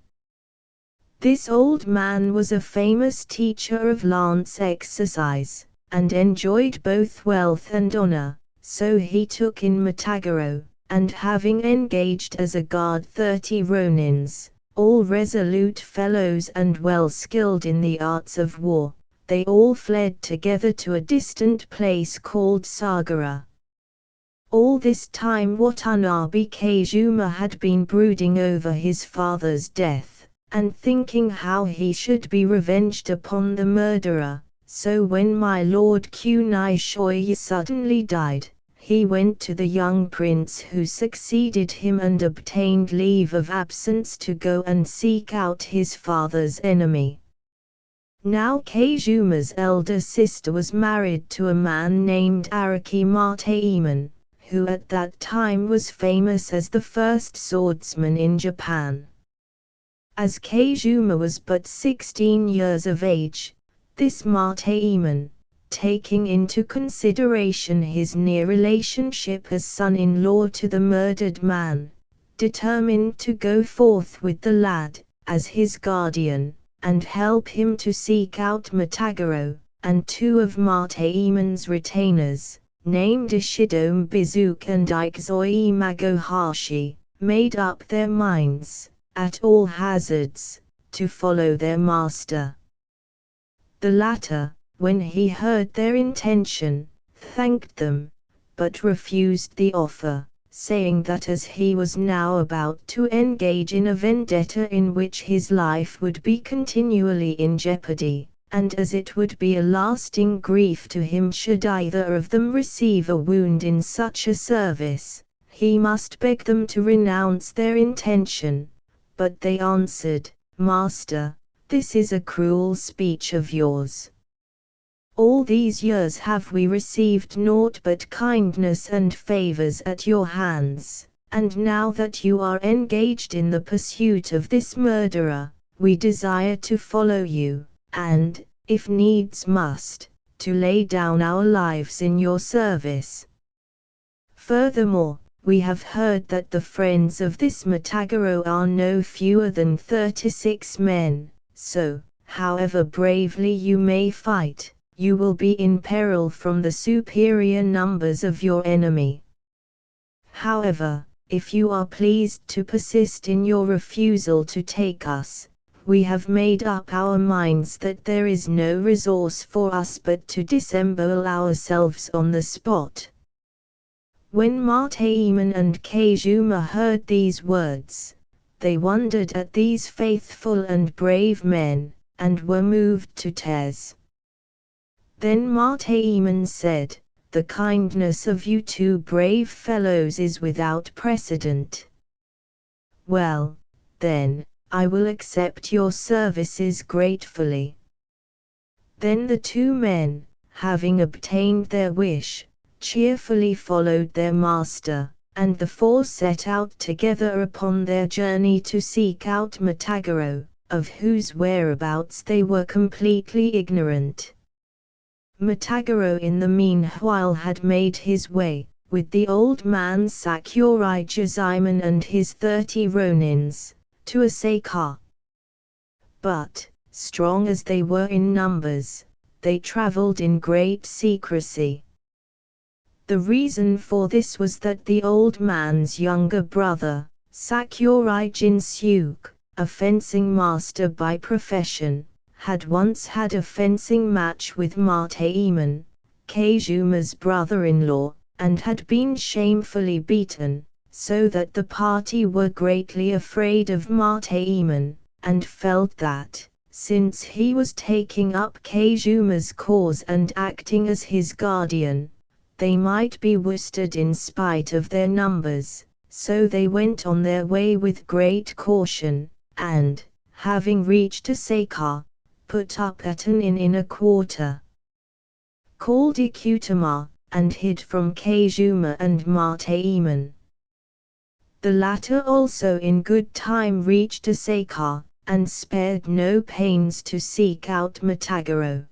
This old man was a famous teacher of lance exercise, and enjoyed both wealth and honor, so he took in Matagoro, and having engaged as a guard 30 ronins, all resolute fellows and well skilled in the arts of war, they all fled together to a distant place called Sagara. All this time Watanabe Kazuma had been brooding over his father's death, and thinking how he should be revenged upon the murderer, so when my lord Kunai Shoyu suddenly died, he went to the young prince who succeeded him and obtained leave of absence to go and seek out his father's enemy. Now Kazuma's elder sister was married to a man named Araki Mataemon, who at that time was famous as the first swordsman in Japan. As Kazuma was but 16 years of age, this Mataemon, taking into consideration his near relationship as son-in-law to the murdered man, determined to go forth with the lad, as his guardian, and help him to seek out Matagoro, and 2 of Mataemon's retainers, named Ishidome Bizuke and Ikizoi Magohashi, made up their minds, at all hazards, to follow their master. The latter, when he heard their intention, thanked them, but refused the offer, saying that as he was now about to engage in a vendetta in which his life would be continually in jeopardy, and as it would be a lasting grief to him should either of them receive a wound in such a service, he must beg them to renounce their intention. But they answered, "Master, this is a cruel speech of yours. All these years have we received naught but kindness and favors at your hands, and now that you are engaged in the pursuit of this murderer, we desire to follow you, and, if needs must, to lay down our lives in your service. Furthermore, we have heard that the friends of this Matagorô are no fewer than 36 men, so, however bravely you may fight, you will be in peril from the superior numbers of your enemy. However, if you are pleased to persist in your refusal to take us, we have made up our minds that there is no resource for us but to disembowel ourselves on the spot." When Mataiman and Kejuma heard these words, they wondered at these faithful and brave men, and were moved to tears. Then Mataiman said, "The kindness of you two brave fellows is without precedent. Well, then, I will accept your services gratefully." Then the two men, having obtained their wish, cheerfully followed their master, and the four set out together upon their journey to seek out Matagorô, of whose whereabouts they were completely ignorant. Matagorô in the meanwhile had made his way, with the old man Sakurai Jazaiman and his 30 ronins, to Asaka. But, strong as they were in numbers, they travelled in great secrecy. The reason for this was that the old man's younger brother, Sakurai Jinsuke, a fencing master by profession, had once had a fencing match with Mataiman, Kejuma's brother-in-law, and had been shamefully beaten, so that the party were greatly afraid of Mataiman, and felt that, since he was taking up Kejuma's cause and acting as his guardian, they might be worsted in spite of their numbers, so they went on their way with great caution, and, having reached Asaka, put up at an inn in a quarter called Ikutama, and hid from Kejuma and Mataiman. The latter also in good time reached Asaka, and spared no pains to seek out Matagorô.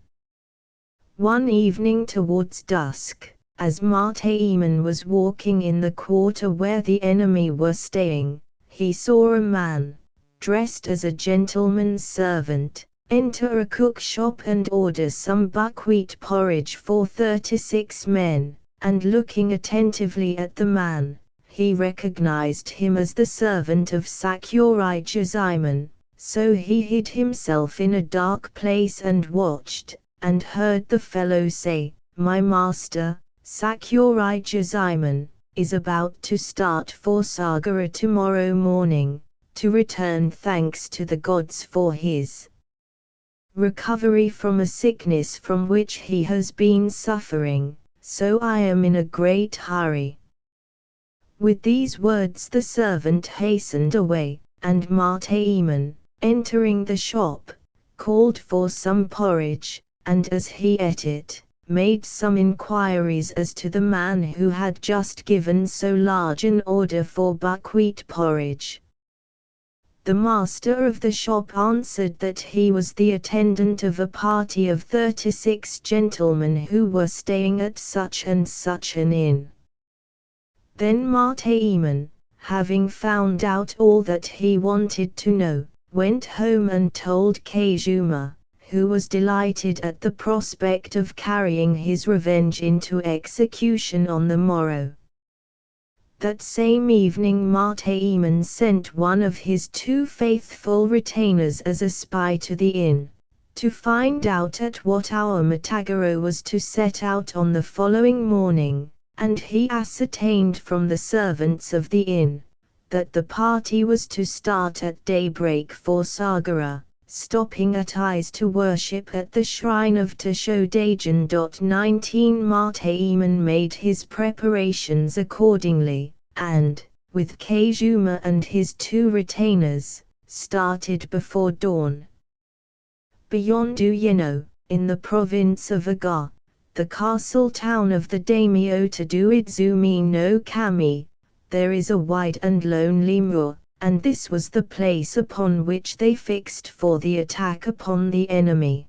One evening towards dusk, as Mataiman was walking in the quarter where the enemy were staying, he saw a man, dressed as a gentleman's servant, enter a cook shop and order some buckwheat porridge for 36 men, and looking attentively at the man, he recognized him as the servant of Sakurai Jazaiman, so he hid himself in a dark place and watched, and heard the fellow say, "My master, Sakurai Jazaiman, is about to start for Sagara tomorrow morning, to return thanks to the gods for his recovery from a sickness from which he has been suffering, so I am in a great hurry." With these words the servant hastened away, and Mataiman, entering the shop, called for some porridge, and as he ate it, made some inquiries as to the man who had just given so large an order for buckwheat porridge. The master of the shop answered that he was the attendant of a party of 36 gentlemen who were staying at such and such an inn. Then Mataiman, having found out all that he wanted to know, went home and told Kejuma, who was delighted at the prospect of carrying his revenge into execution on the morrow. That same evening Mataiman sent one of his 2 faithful retainers as a spy to the inn, to find out at what hour Matagorô was to set out on the following morning, and he ascertained from the servants of the inn that the party was to start at daybreak for Sagara, stopping at Is to worship at the shrine of Tashodajan. 19 Martaeman made his preparations accordingly, and, with Kazuma and his 2 retainers, started before dawn. Beyond Uyeno, in the province of Aga, the castle town of the daimyo Taduidzumi no Kami, there is a wide and lonely moor, and this was the place upon which they fixed for the attack upon the enemy.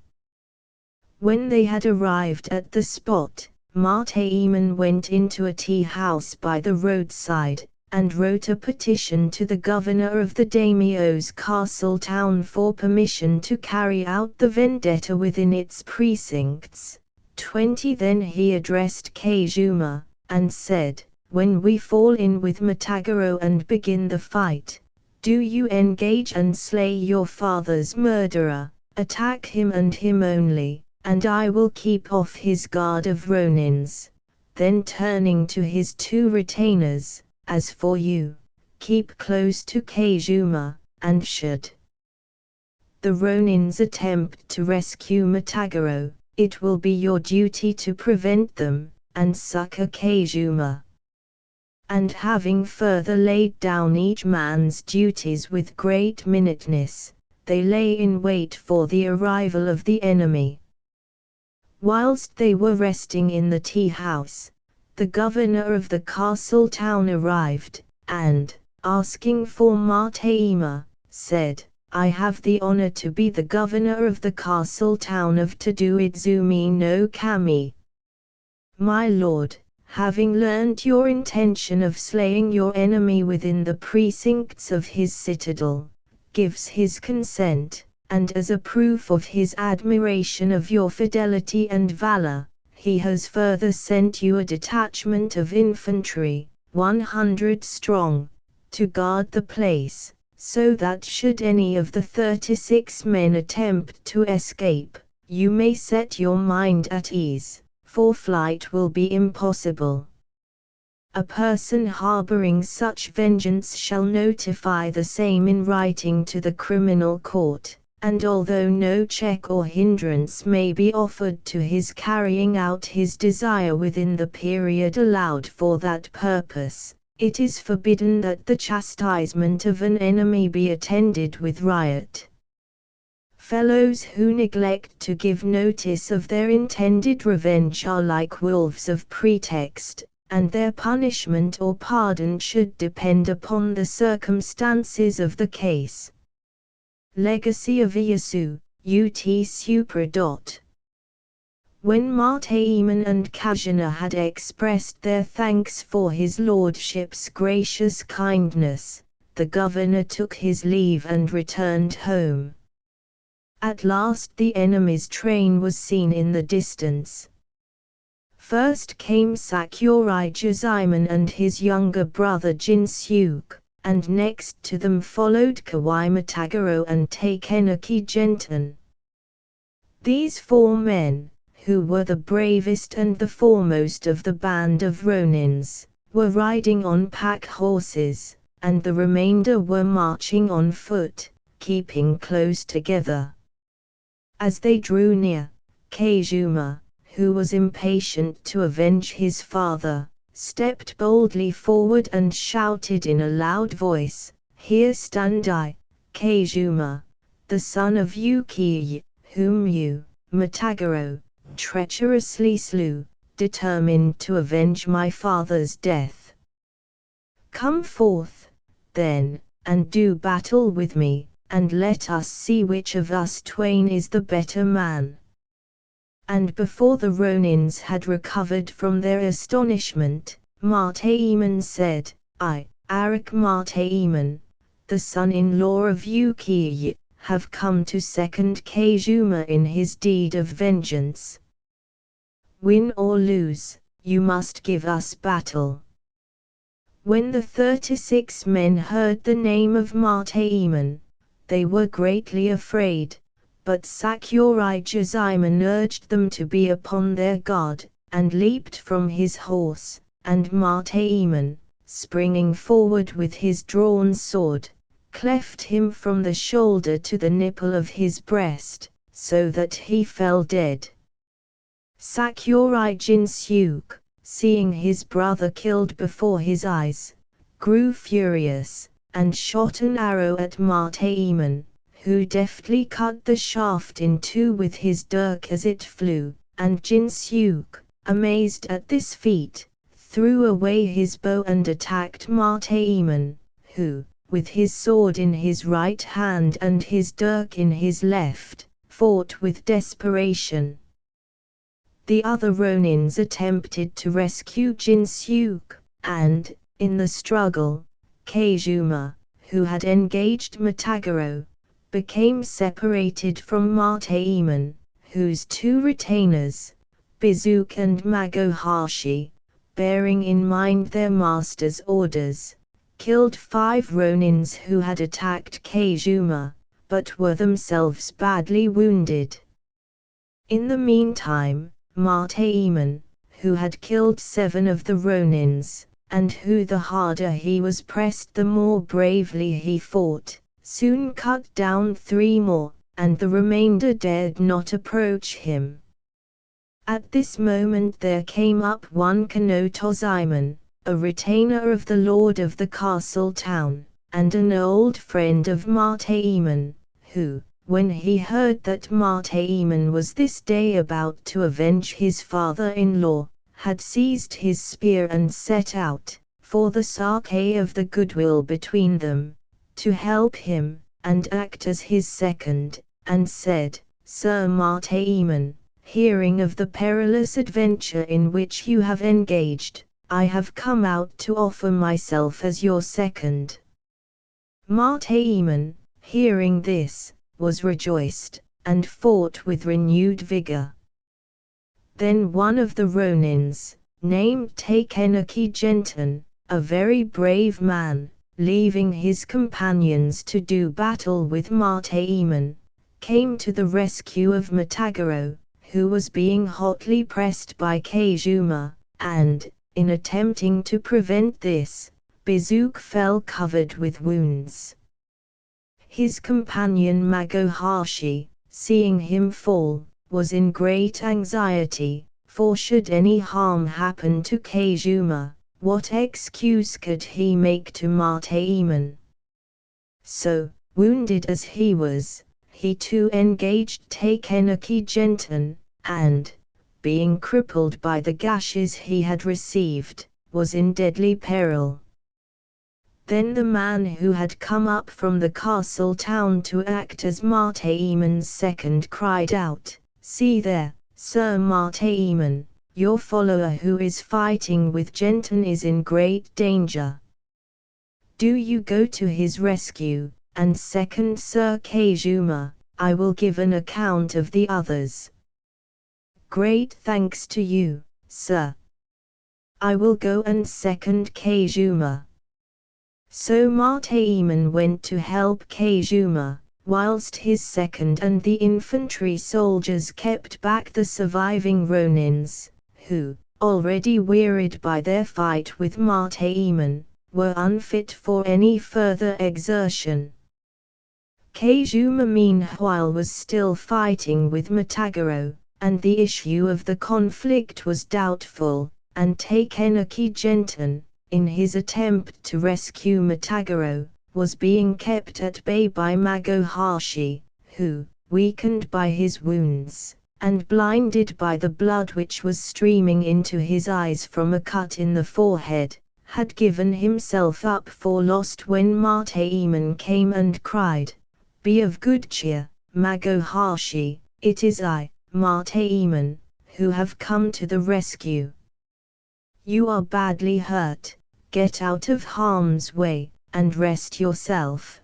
When they had arrived at the spot, Martaeman went into a tea-house by the roadside, and wrote a petition to the governor of the daimyo's castle town for permission to carry out the vendetta within its precincts. 20 Then he addressed Kazuma, and said, "When we fall in with Matagoro and begin the fight, do you engage and slay your father's murderer, attack him and him only, and I will keep off his guard of Ronins." Then turning to his 2 retainers, "As for you, keep close to Kazuma, and should the Ronins attempt to rescue Matagoro, it will be your duty to prevent them, and succor Kazuma." And having further laid down each man's duties with great minuteness, they lay in wait for the arrival of the enemy. Whilst they were resting in the tea-house, the governor of the castle town arrived, and, asking for Martaema, said, "I have the honor to be the governor of the castle town of Taduidzumi no Kami. My lord, having learnt your intention of slaying your enemy within the precincts of his citadel, gives his consent, and as a proof of his admiration of your fidelity and valor, he has further sent you a detachment of infantry, 100 strong, to guard the place, so that should any of the 36 men attempt to escape, you may set your mind at ease, for flight will be impossible. A person harboring such vengeance shall notify the same in writing to the criminal court, and although no check or hindrance may be offered to his carrying out his desire within the period allowed for that purpose, it is forbidden that the chastisement of an enemy be attended with riot. Fellows who neglect to give notice of their intended revenge are like wolves of pretext, and their punishment or pardon should depend upon the circumstances of the case." Legacy of Ieyasu, Ut Supra. When Martaeman and Kazuna had expressed their thanks for his lordship's gracious kindness, the governor took his leave and returned home. At last the enemy's train was seen in the distance. First came Sakurai Jazaiman and his younger brother Jinsuke, and next to them followed Kawai Matagoro and Takenaki Genten. These 4 men, who were the bravest and the foremost of the band of Ronins, were riding on pack horses, and the remainder were marching on foot, keeping close together. As they drew near, Kazuma, who was impatient to avenge his father, stepped boldly forward and shouted in a loud voice, "Here stand I, Kazuma, the son of Yukiya, whom you, Matagoro, treacherously slew, determined to avenge my father's death. Come forth, then, and do battle with me, and let us see which of us twain is the better man." And before the Ronins had recovered from their astonishment, Martaeman said, "I, Arak Martaeman, the son-in-law of Yukiya, have come to second Kazuma in his deed of vengeance. Win or lose, you must give us battle." When the 36 men heard the name of Martaeman, they were greatly afraid, but Sakurai Jazaiman urged them to be upon their guard, and leaped from his horse, and Martaeman, springing forward with his drawn sword, cleft him from the shoulder to the nipple of his breast, so that he fell dead. Sakurai Jinsuke, seeing his brother killed before his eyes, grew furious, and shot an arrow at Martaeman, who deftly cut the shaft in two with his dirk as it flew, and Jinsuke, amazed at this feat, threw away his bow and attacked Martaeman, who, with his sword in his right hand and his dirk in his left, fought with desperation. The other Ronins attempted to rescue Jinsuke, and, in the struggle, Keizuma, who had engaged Matagoro, became separated from Martaeman, whose two retainers, Bizuke and Magohashi, bearing in mind their master's orders, killed 5 Ronins who had attacked Keizuma, but were themselves badly wounded. In the meantime, Martaeman, who had killed 7 of the Ronins, and who the harder he was pressed the more bravely he fought, soon cut down 3 more, and the remainder dared not approach him. At this moment there came up one Kano Tozaemon, a retainer of the lord of the castle town, and an old friend of Martaeman, who, when he heard that Martaeman was this day about to avenge his father-in-law, had seized his spear and set out, for the sake of the goodwill between them, to help him, and act as his second, and said, "Sir Martaeman, hearing of the perilous adventure in which you have engaged, I have come out to offer myself as your second." Martaeman, hearing this, was rejoiced, and fought with renewed vigor. Then one of the Ronins, named Takenaki Genton, a very brave man, leaving his companions to do battle with Martaeman, came to the rescue of Matagoro, who was being hotly pressed by Keizuma, and, in attempting to prevent this, Bizuke fell covered with wounds. His companion Magohashi, seeing him fall, was in great anxiety, for should any harm happen to Keizuma, what excuse could he make to Martaeman? So, wounded as he was, he too engaged Takenaki Genton, and, being crippled by the gashes he had received, was in deadly peril. Then the man who had come up from the castle town to act as Martaeman's second cried out, "See there, Sir Martaeman, your follower who is fighting with Genton is in great danger. Do you go to his rescue, and second Sir Keizuma, I will give an account of the others." "Great thanks to you, sir. I will go and second Keizuma." So Martaeman went to help Keizuma, whilst his second and the infantry soldiers kept back the surviving Ronins, who, already wearied by their fight with Martaeman, were unfit for any further exertion. Keizuma meanwhile was still fighting with Matagoro, and the issue of the conflict was doubtful, and Takenaki Genton, in his attempt to rescue Matagoro, was being kept at bay by Magohashi, who, weakened by his wounds, and blinded by the blood which was streaming into his eyes from a cut in the forehead, had given himself up for lost when Martaeman came and cried, "Be of good cheer, Magohashi, it is I, Martaeman, who have come to the rescue. You are badly hurt, get out of harm's way, and rest yourself."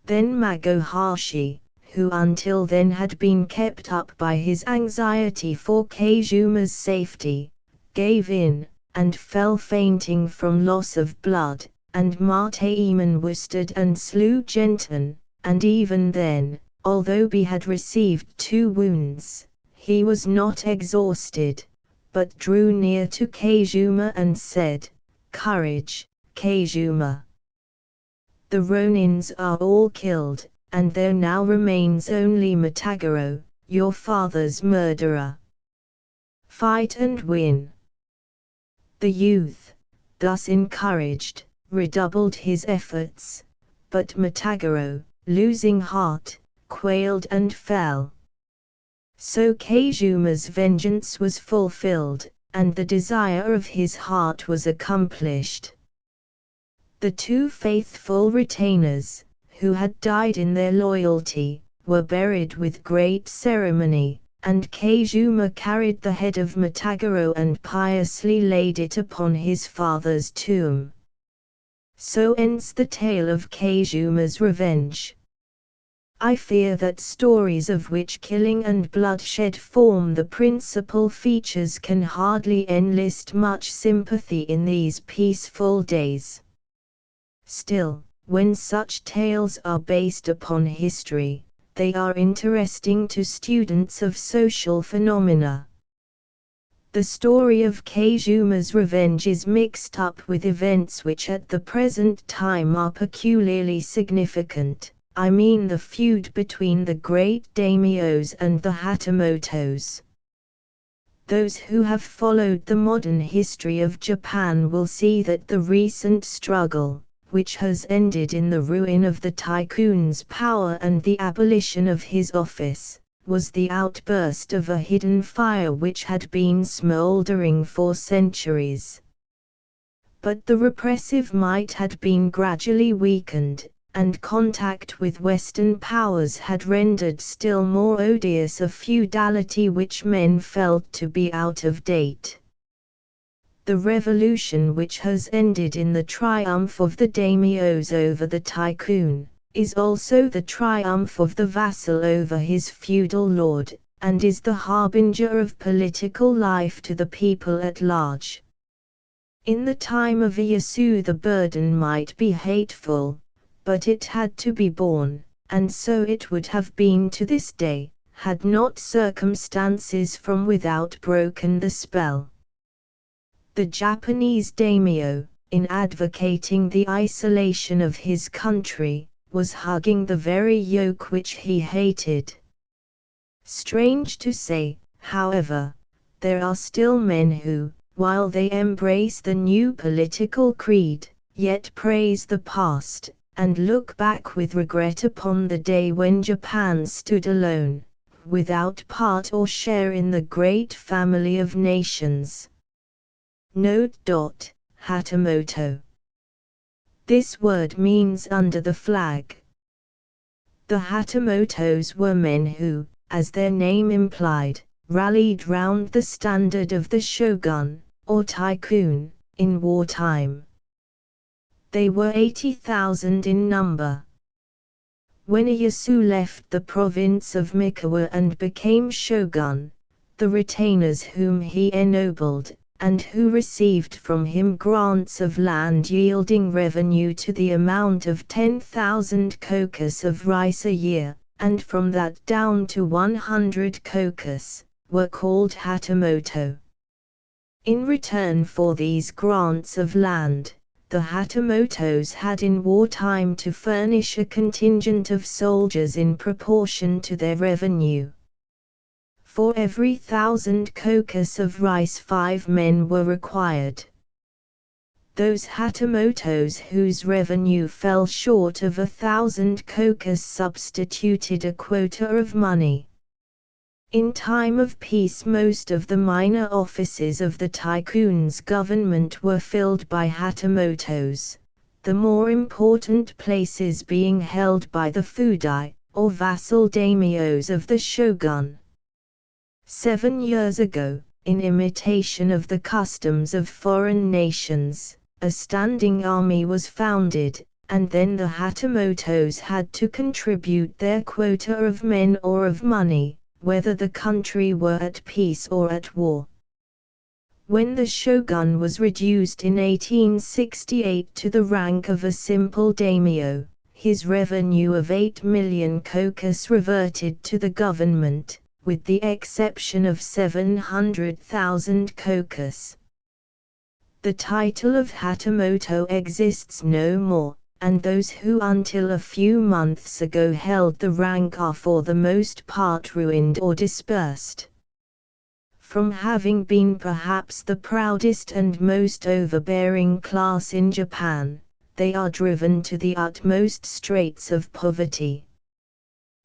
Then Magohashi, who until then had been kept up by his anxiety for Keizuma's safety, gave in, and fell fainting from loss of blood, and Martaeman worsted and slew Genton, and even then, although he had received 2 wounds, he was not exhausted, but drew near to Kazuma and said, "Courage, Kazuma. The Ronins are all killed, and there now remains only Matagoro, your father's murderer. Fight and win." The youth, thus encouraged, redoubled his efforts, but Matagoro, losing heart, quailed and fell. So Kazuma's vengeance was fulfilled, and the desire of his heart was accomplished. The two faithful retainers, who had died in their loyalty, were buried with great ceremony, and Kazuma carried the head of Matagoro and piously laid it upon his father's tomb. So ends the tale of Kazuma's revenge. I fear that stories of which killing and bloodshed form the principal features can hardly enlist much sympathy in these peaceful days. Still, when such tales are based upon history, they are interesting to students of social phenomena. The story of Kazuma's revenge is mixed up with events which at the present time are peculiarly significant. I mean the feud between the great daimyos and the Hatamotos. Those who have followed the modern history of Japan will see that the recent struggle, which has ended in the ruin of the tycoon's power and the abolition of his office, was the outburst of a hidden fire which had been smoldering for centuries. But the repressive might had been gradually weakened, and contact with Western powers had rendered still more odious a feudality which men felt to be out of date. The revolution which has ended in the triumph of the daimyos over the tycoon, is also the triumph of the vassal over his feudal lord, and is the harbinger of political life to the people at large. In the time of Ieyasu the burden might be hateful, but it had to be borne, and so it would have been to this day, had not circumstances from without broken the spell. The Japanese daimyo, in advocating the isolation of his country, was hugging the very yoke which he hated. Strange to say, however, there are still men who, while they embrace the new political creed, yet praise the past, and look back with regret upon the day when Japan stood alone, without part or share in the great family of nations. Note. Hatamoto. This word means under the flag. The Hatamotos were men who, as their name implied, rallied round the standard of the shogun, or tycoon, in wartime. They were 80,000 in number. When Ieyasu left the province of Mikawa and became shogun, the retainers whom he ennobled, and who received from him grants of land yielding revenue to the amount of 10,000 kokus of rice a year, and from that down to 100 kokus, were called Hatamoto. In return for these grants of land, the Hatamotos had in wartime to furnish a contingent of soldiers in proportion to their revenue. For every 1,000 kokus of rice 5 men were required. Those Hatamotos whose revenue fell short of 1,000 kokus substituted a quota of money. In time of peace most of the minor offices of the tycoon's government were filled by Hatamotos, the more important places being held by the fudai, or vassal daimyos of the shogun. 7 years ago, in imitation of the customs of foreign nations, a standing army was founded, and then the Hatamotos had to contribute their quota of men or of money, whether the country were at peace or at war. When the shogun was reduced in 1868 to the rank of a simple daimyo, his revenue of 8 million kokus reverted to the government, with the exception of 700,000 kokus. The title of Hatamoto exists no more, and those who until a few months ago held the rank are for the most part ruined or dispersed. From having been perhaps the proudest and most overbearing class in Japan, they are driven to the utmost straits of poverty.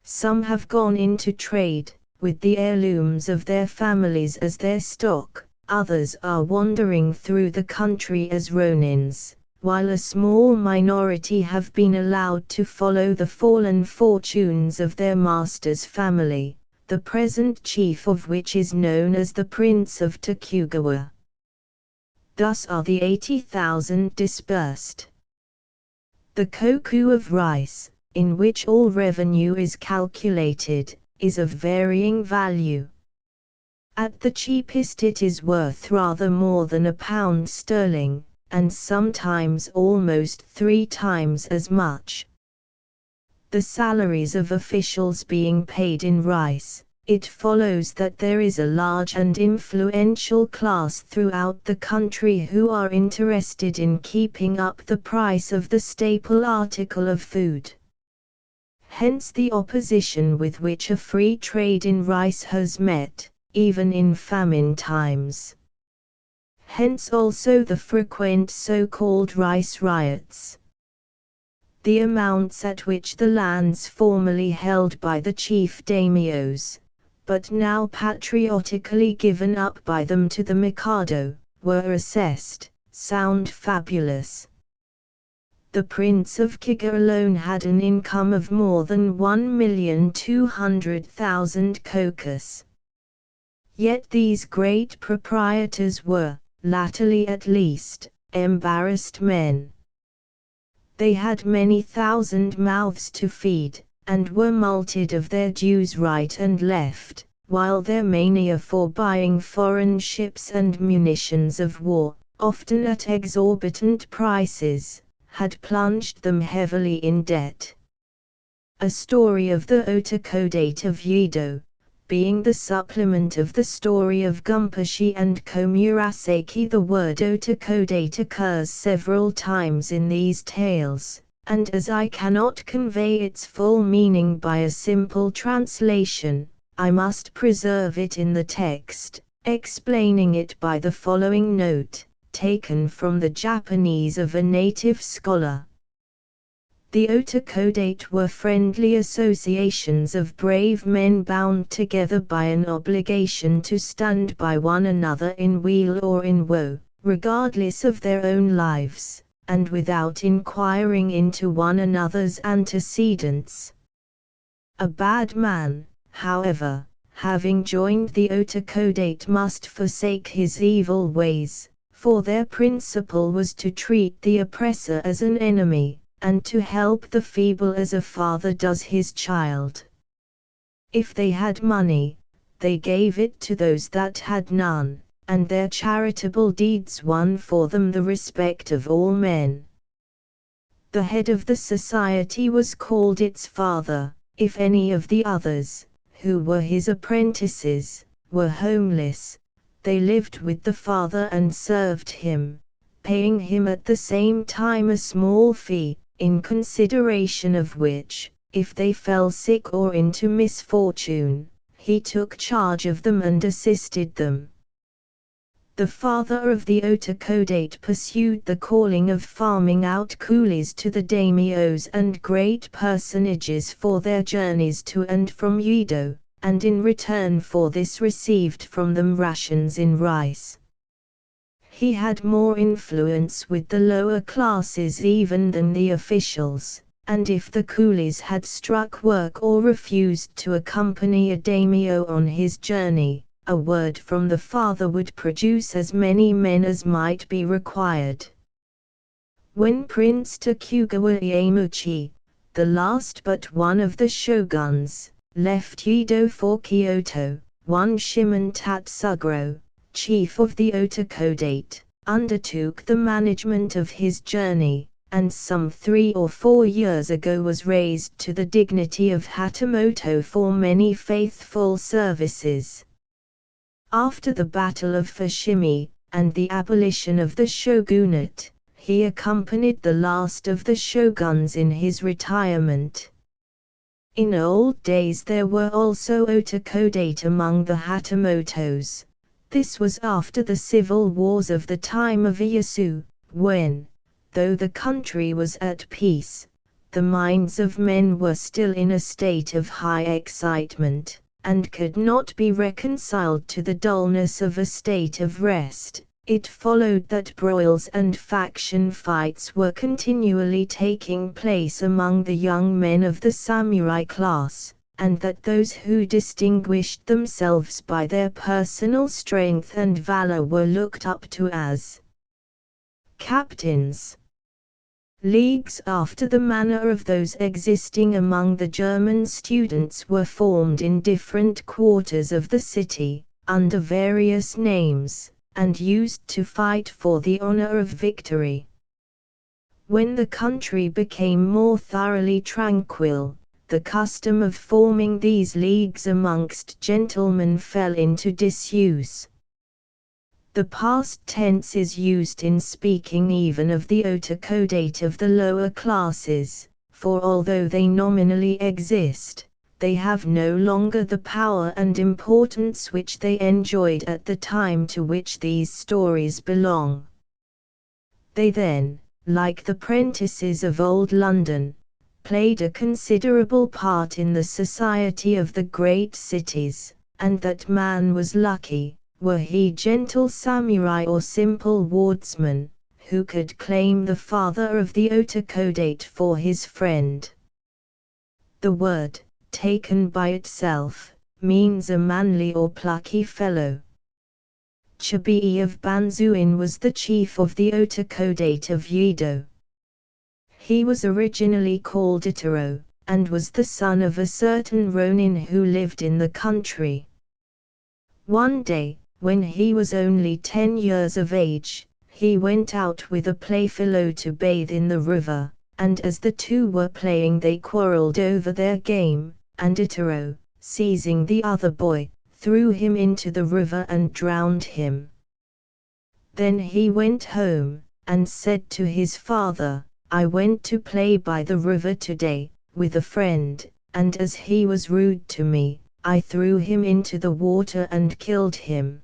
Some have gone into trade, with the heirlooms of their families as their stock, others are wandering through the country as ronins, while a small minority have been allowed to follow the fallen fortunes of their master's family, the present chief of which is known as the Prince of Tokugawa. Thus are the 80,000 dispersed. The koku of rice, in which all revenue is calculated, is of varying value. At the cheapest it is worth rather more than £1, and sometimes almost 3 times as much. The salaries of officials being paid in rice, it follows that there is a large and influential class throughout the country who are interested in keeping up the price of the staple article of food. Hence the opposition with which a free trade in rice has met, even in famine times. Hence also the frequent so-called rice riots. The amounts at which the lands formerly held by the chief daimyos, but now patriotically given up by them to the Mikado, were assessed, sound fabulous. The Prince of Kiga alone had an income of more than 1,200,000 kokus. Yet these great proprietors were, latterly at least, embarrassed men. They had many thousand mouths to feed, and were mulcted of their dues right and left, while their mania for buying foreign ships and munitions of war, often at exorbitant prices, had plunged them heavily in debt. A story of the Otokodate of Yedo, being the supplement of the story of Gumpashi and Komuraseki. The word Otokodate occurs several times in these tales, and as I cannot convey its full meaning by a simple translation, I must preserve it in the text, explaining it by the following note, taken from the Japanese of a native scholar. The Otokodate were friendly associations of brave men bound together by an obligation to stand by one another in weal or in woe, regardless of their own lives, and without inquiring into one another's antecedents. A bad man, however, having joined the Otokodate must forsake his evil ways, for their principle was to treat the oppressor as an enemy, and to help the feeble as a father does his child. If they had money, they gave it to those that had none, and their charitable deeds won for them the respect of all men. The head of the society was called its father. If any of the others, who were his apprentices, were homeless, they lived with the father and served him, paying him at the same time a small fee, in consideration of which, if they fell sick or into misfortune, he took charge of them and assisted them. The father of the Otokodate pursued the calling of farming out coolies to the daimyos and great personages for their journeys to and from Yedo, and in return for this received from them rations in rice. He had more influence with the lower classes even than the officials, and if the coolies had struck work or refused to accompany a daimyo on his journey, a word from the father would produce as many men as might be required. When Prince Tokugawa Iemuchi, the last but one of the shoguns, left Yedo for Kyoto, one Shimon Tatsugoro, chief of the Otokodate, undertook the management of his journey, and some 3 or 4 years ago was raised to the dignity of Hatamoto for many faithful services. After the Battle of Fushimi, and the abolition of the shogunate, he accompanied the last of the shoguns in his retirement. In old days there were also otakodate among the Hatamotos. This was after the civil wars of the time of Ieyasu, when, though the country was at peace, the minds of men were still in a state of high excitement, and could not be reconciled to the dullness of a state of rest. It followed that broils and faction fights were continually taking place among the young men of the samurai class, and that those who distinguished themselves by their personal strength and valor were looked up to as captains. Leagues after the manner of those existing among the German students were formed in different quarters of the city, under various names, and used to fight for the honor of victory. When the country became more thoroughly tranquil, the custom of forming these leagues amongst gentlemen fell into disuse. The past tense is used in speaking even of the otakodate of the lower classes, for although they nominally exist, they have no longer the power and importance which they enjoyed at the time to which these stories belong. They then, like the prentices of old London, played a considerable part in the society of the great cities, and that man was lucky, were he gentle samurai or simple wardsman, who could claim the father of the otakodate for his friend. The word, taken by itself, means a manly or plucky fellow. Chibii of Banzuin was the chief of the otakodate of Yedo. He was originally called Itaro, and was the son of a certain ronin who lived in the country. One day, when he was only 10 years of age, he went out with a playfellow to bathe in the river, and as the two were playing they quarreled over their game, and Itaro, seizing the other boy, threw him into the river and drowned him. Then he went home, and said to his father, "I went to play by the river today, with a friend, and as he was rude to me, I threw him into the water and killed him."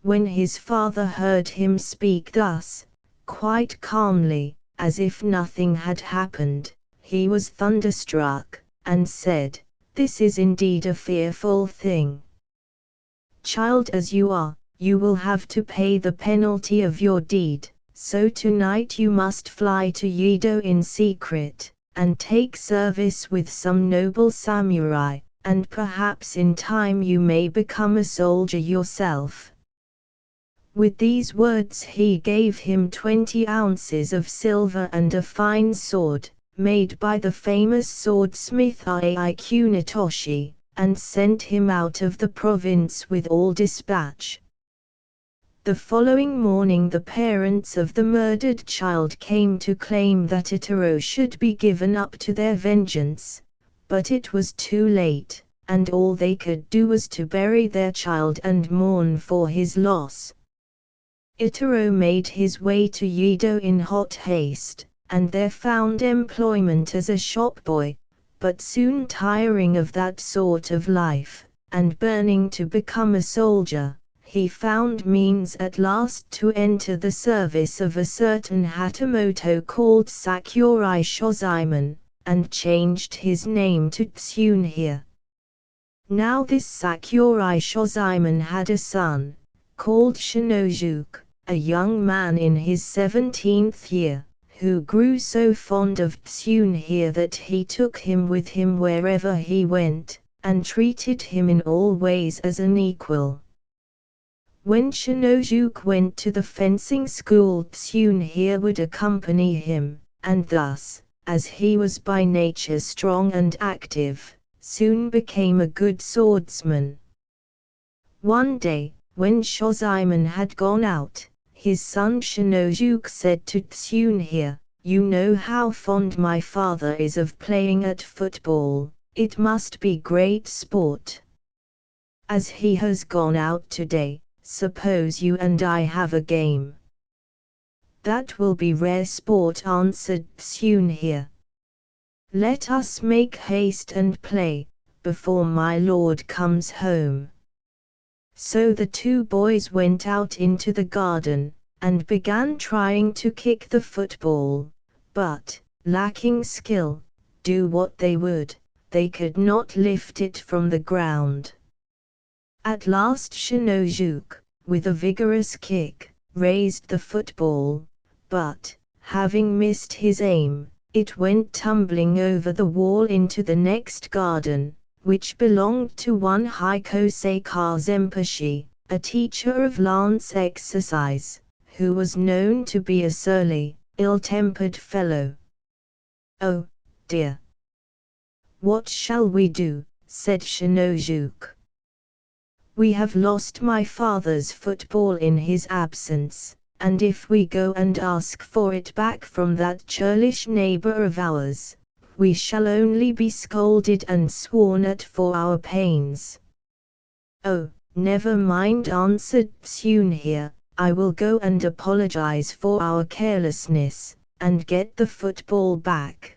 When his father heard him speak thus, quite calmly, as if nothing had happened, he was thunderstruck, and said, "This is indeed a fearful thing. Child as you are, you will have to pay the penalty of your deed, so tonight you must fly to Yedo in secret, and take service with some noble samurai, and perhaps in time you may become a soldier yourself." With these words he gave him 20 ounces of silver and a fine sword, made by the famous swordsmith Aiku Natoshi, and sent him out of the province with all dispatch. The following morning the parents of the murdered child came to claim that Itaro should be given up to their vengeance, but it was too late, and all they could do was to bury their child and mourn for his loss. Itaro made his way to Yedo in hot haste, and there found employment as a shopboy, but soon tiring of that sort of life, and burning to become a soldier, he found means at last to enter the service of a certain Hatamoto called Sakurai Shozaemon, and changed his name to Tsunhia. Now this Sakurai Shozaemon had a son, called Shinozuke, a young man in his 17th year, who grew so fond of Tsunhia that he took him with him wherever he went, and treated him in all ways as an equal. When Shinozuke went to the fencing school, Tsunhia would accompany him, and thus, as he was by nature strong and active, soon became a good swordsman. One day, when Shozaemon had gone out, his son Shinozuke said to Tsunhia, You know how fond my father is of playing at football. It must be great sport. As he has gone out today, suppose you and I have a game. That will be rare sport, answered Psoon here. Let us make haste and play, before my lord comes home. So the two boys went out into the garden, and began trying to kick the football, but, lacking skill, do what they would, they could not lift it from the ground. At last Shinojuk, with a vigorous kick, raised the football, but, having missed his aim, it went tumbling over the wall into the next garden, which belonged to one Hikoseika Zenpashi, a teacher of lance exercise, who was known to be a surly, ill-tempered fellow. "Oh, dear! What shall we do?" said Shinojuk. "We have lost my father's football in his absence, and if we go and ask for it back from that churlish neighbor of ours, we shall only be scolded and sworn at for our pains." "Oh, never mind," answered Psoon here, "I will go and apologize for our carelessness, and get the football back."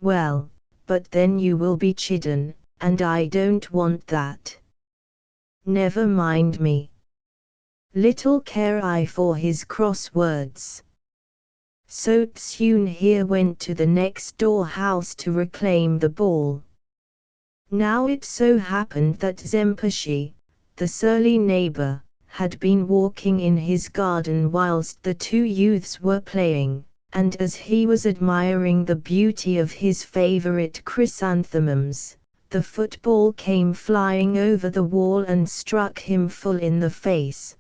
"Well, but then you will be chidden, and I don't want that." "Never mind me. Little care I for his cross words." So Psoon here went to the next door house to reclaim the ball. Now it so happened that Zenpashi, the surly neighbor, had been walking in his garden whilst the two youths were playing, and as he was admiring the beauty of his favorite chrysanthemums, the football came flying over the wall and struck him full in the face.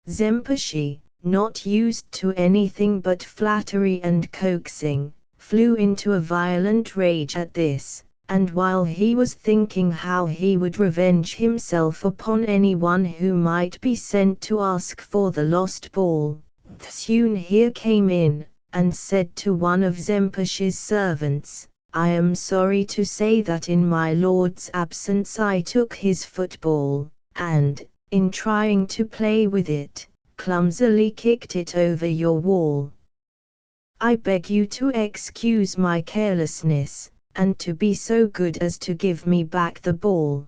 Zenpashi, not used to anything but flattery and coaxing, flew into a violent rage at this, and while he was thinking how he would revenge himself upon anyone who might be sent to ask for the lost ball, Psoon here came in, and said to one of Zenpashi's servants, "I am sorry to say that in my lord's absence I took his football, and, in trying to play with it, clumsily kicked it over your wall. I beg you to excuse my carelessness, and to be so good as to give me back the ball."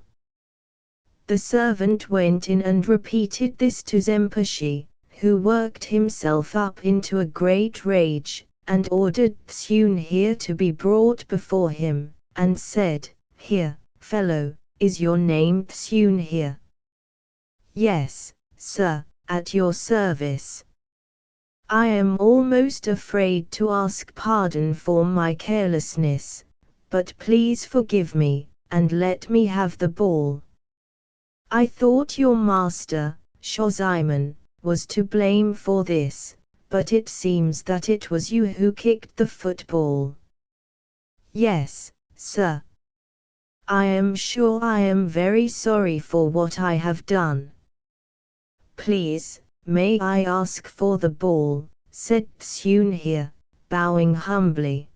The servant went in and repeated this to Zenpashi, who worked himself up into a great rage, and ordered Psoon here to be brought before him, and said, "Here, fellow, is your name Psoon here?" "Yes, sir, at your service." "I am almost afraid to ask pardon for my carelessness, but please forgive me, and let me have the ball. I thought your master, Shozaiman, was to blame for this, but it seems that it was you who kicked the football." "Yes, sir. I am sure I am very sorry for what I have done." "Please, may I ask for the ball?" said Psoon here, bowing humbly.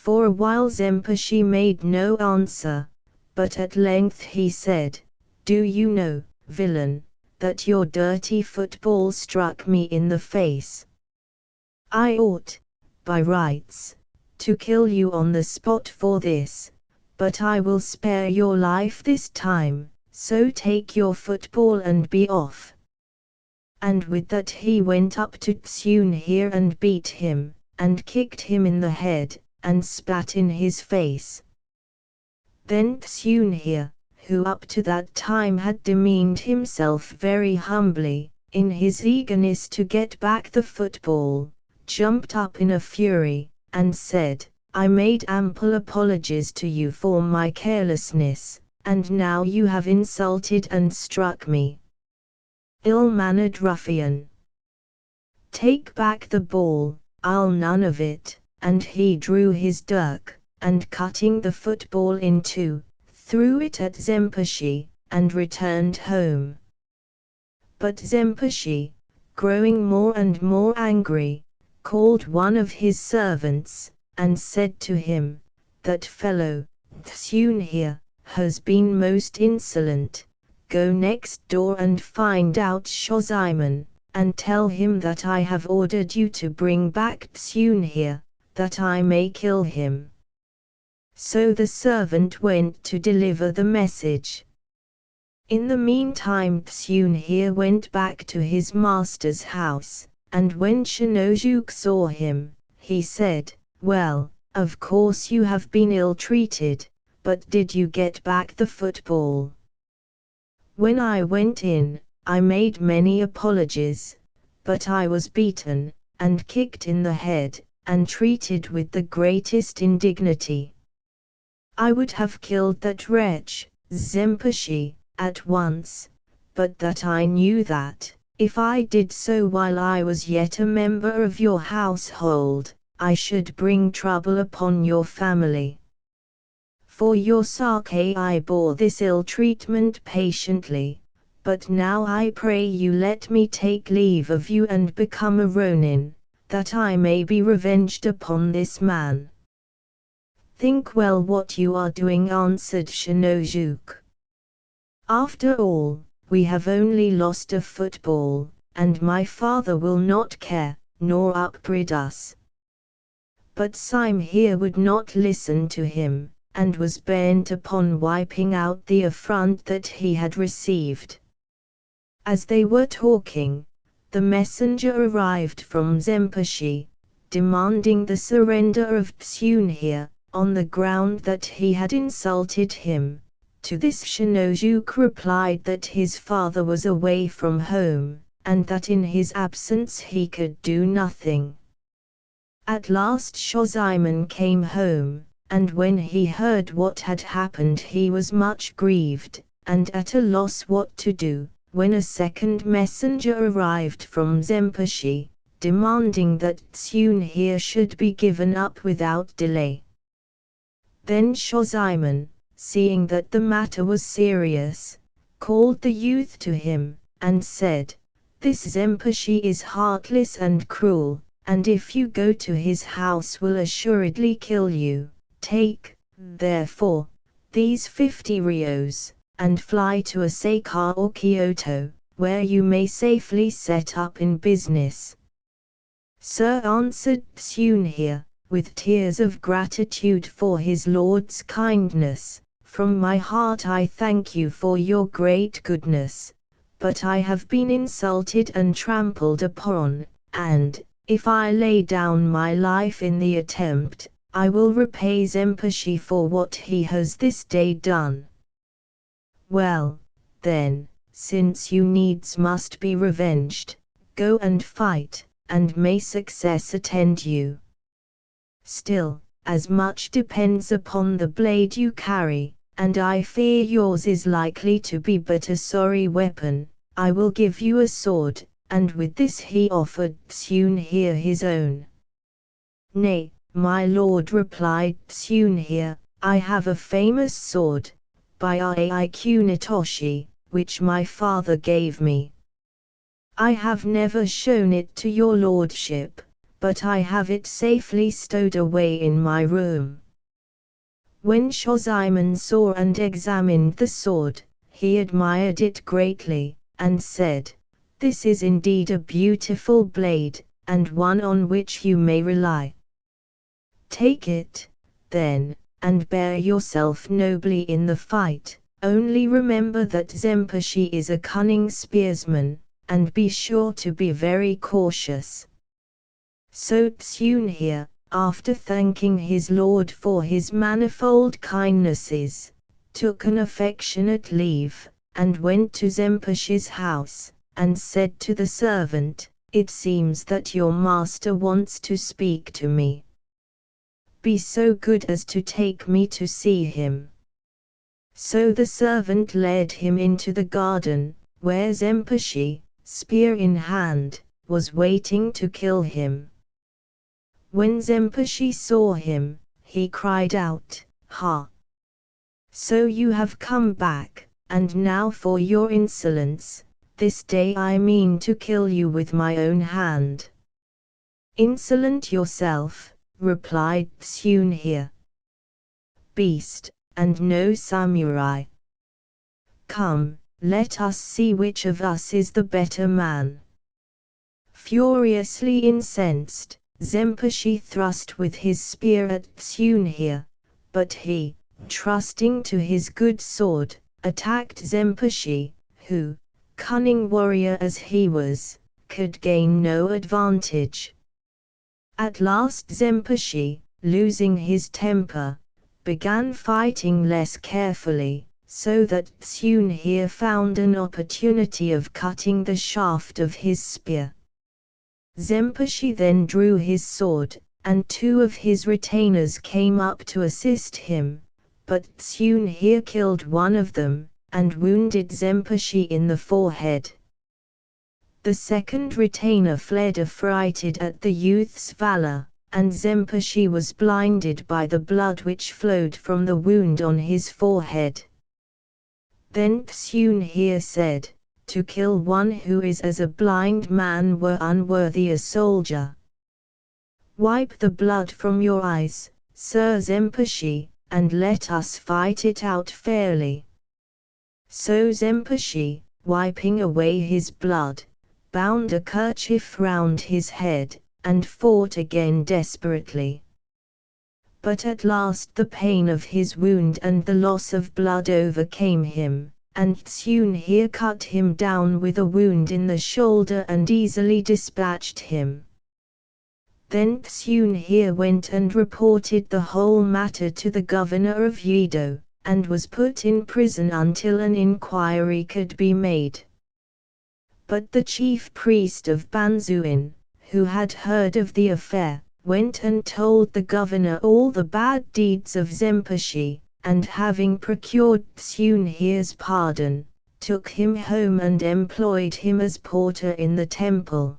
For a while Zenpashi made no answer, but at length he said, "Do you know, villain, that your dirty football struck me in the face? I ought, by rights, to kill you on the spot for this, but I will spare your life this time, so take your football and be off." And with that he went up to Psoon here and beat him, and kicked him in the head, and spat in his face. Then Psoon here, who up to that time had demeaned himself very humbly, in his eagerness to get back the football, jumped up in a fury, and said, "I made ample apologies to you for my carelessness, and now you have insulted and struck me. Ill-mannered ruffian! Take back the ball, I'll none of it," and he drew his dirk, and cutting the football in two, threw it at Zenpashi, and returned home. But Zenpashi, growing more and more angry, called one of his servants, and said to him, "That fellow, Tsun here, has been most insolent. Go next door and find out Shozaiman, and tell him that I have ordered you to bring back Tsun here, that I may kill him." So the servant went to deliver the message. In the meantime Tsun here went back to his master's house, and when Shinojuk saw him, he said, "Well, of course you have been ill-treated, but did you get back the football?" "When I went in, I made many apologies, but I was beaten, and kicked in the head, and treated with the greatest indignity. I would have killed that wretch, Zempushi, at once, but that I knew that, if I did so while I was yet a member of your household, I should bring trouble upon your family. For your sake I bore this ill-treatment patiently, but now I pray you let me take leave of you and become a ronin, that I may be revenged upon this man." "Think well what you are doing," answered Shinojuk. "After all, we have only lost a football, and my father will not care, nor upbraid us." But Sime here would not listen to him, and was bent upon wiping out the affront that he had received. As they were talking, the messenger arrived from Zempushi, demanding the surrender of Tsunhir, on the ground that he had insulted him. To this Shinojuk replied that his father was away from home, and that in his absence he could do nothing. At last Shozaiman came home, and when he heard what had happened he was much grieved, and at a loss what to do, when a second messenger arrived from Zempushi, demanding that Tsunhir should be given up without delay. Then Shozaiman, seeing that the matter was serious, called the youth to him, and said, "This Zempushi is heartless and cruel, and if you go to his house will assuredly kill you. Take, therefore, these 50 ryos, and fly to Osaka or Kyoto, where you may safely set up in business." "Sir," answered Tsunhir, with tears of gratitude for his lord's kindness, "from my heart I thank you for your great goodness, but I have been insulted and trampled upon, and, if I lay down my life in the attempt, I will repay Zempushi for what he has this day done." "Well, then, since you needs must be revenged, go and fight, and may success attend you. Still, as much depends upon the blade you carry, and I fear yours is likely to be but a sorry weapon, I will give you a sword," and with this he offered Tsunhir his own. "Nay, my lord," replied Tsunhir, "I have a famous sword, by Aiku Nitoshi, which my father gave me. I have never shown it to your lordship, but I have it safely stowed away in my room." When Shozaiman saw and examined the sword, he admired it greatly, and said, "This is indeed a beautiful blade, and one on which you may rely. Take it, then, and bear yourself nobly in the fight, only remember that Zempushi is a cunning spearsman, and be sure to be very cautious." So Tsunhir, after thanking his lord for his manifold kindnesses, took an affectionate leave, and went to Zempushi's house, and said to the servant, "It seems that your master wants to speak to me. Be so good as to take me to see him." So the servant led him into the garden, where Zempushi, spear in hand, was waiting to kill him. When Zempushi saw him, he cried out, "Ha! So you have come back, and now for your insolence, this day I mean to kill you with my own hand." "Insolent yourself," replied Tsunehir. "Beast, and no samurai. Come, let us see which of us is the better man." Furiously incensed, Zemposhi thrust with his spear at Tsunehir, but he, trusting to his good sword, attacked Zemposhi, who, cunning warrior as he was, could gain no advantage. At last Zemposhi, losing his temper, began fighting less carefully, so that Tsunehir found an opportunity of cutting the shaft of his spear. Zemposhi then drew his sword, and 2 of his retainers came up to assist him, but Tsunehir killed one of them, and wounded Zemposhi in the forehead. The second retainer fled affrighted at the youth's valor, and Zemposhi was blinded by the blood which flowed from the wound on his forehead. Then Tsunehir said, "To kill one who is as a blind man were unworthy a soldier. Wipe the blood from your eyes, Sir Zemposhi, and let us fight it out fairly." So Zemposhi, wiping away his blood, bound a kerchief round his head, and fought again desperately. But at last the pain of his wound and the loss of blood overcame him, and Tsunehir cut him down with a wound in the shoulder and easily dispatched him. Then Tsunehir went and reported the whole matter to the governor of Yedo, and was put in prison until an inquiry could be made. But the chief priest of Banzuin, who had heard of the affair, went and told the governor all the bad deeds of Zemposhi, and having procured Tsunehir's pardon, took him home and employed him as porter in the temple.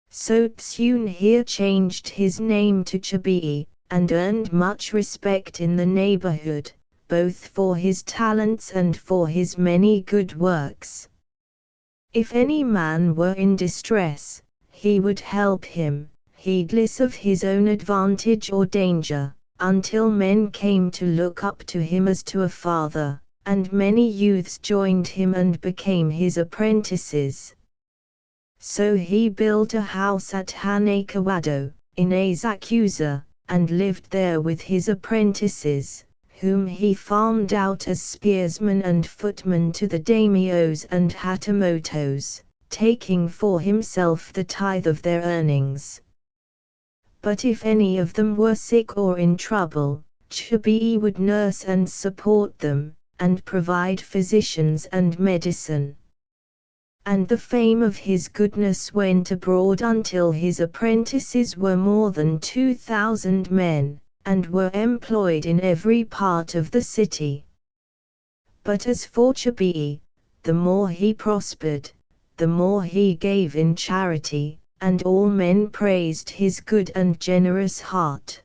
So Tsunehir changed his name to Chibii, and earned much respect in the neighborhood, both for his talents and for his many good works. If any man were in distress, he would help him, heedless of his own advantage or danger, until men came to look up to him as to a father, and many youths joined him and became his apprentices. So he built a house at Hanekawado, in Asakusa, and lived there with his apprentices, whom he farmed out as spearsmen and footmen to the daimyos and hatamotos, taking for himself the tithe of their earnings. But if any of them were sick or in trouble, Chibii would nurse and support them, and provide physicians and medicine. And the fame of his goodness went abroad until his apprentices were more than 2,000 men, and were employed in every part of the city. But as for Chibii, the more he prospered, the more he gave in charity, and all men praised his good and generous heart.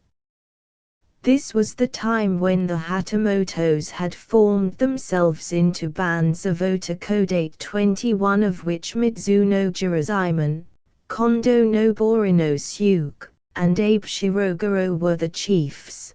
This was the time when the Hatamotos had formed themselves into bands of Otakodate 21, of which Mitsuno Jirazaimon, Kondo no Borino Suke, and Abe Shirogoro were the chiefs.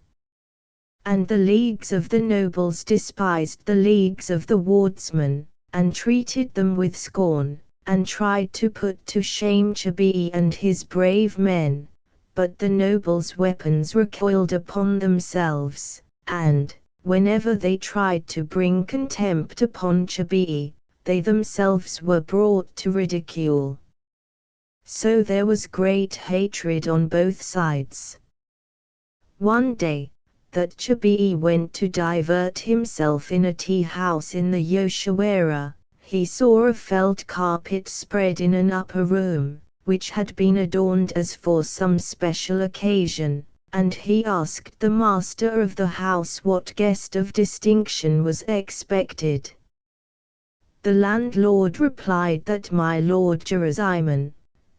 And the leagues of the nobles despised the leagues of the wardsmen, and treated them with scorn, and tried to put to shame Chibii and his brave men, but the nobles' weapons recoiled upon themselves, and, whenever they tried to bring contempt upon Chibii, they themselves were brought to ridicule. So there was great hatred on both sides. One day, that Chibii went to divert himself in a tea house in the Yoshiwara, he saw a felt carpet spread in an upper room, which had been adorned as for some special occasion, and he asked the master of the house what guest of distinction was expected. The landlord replied that my lord Jirazaimon,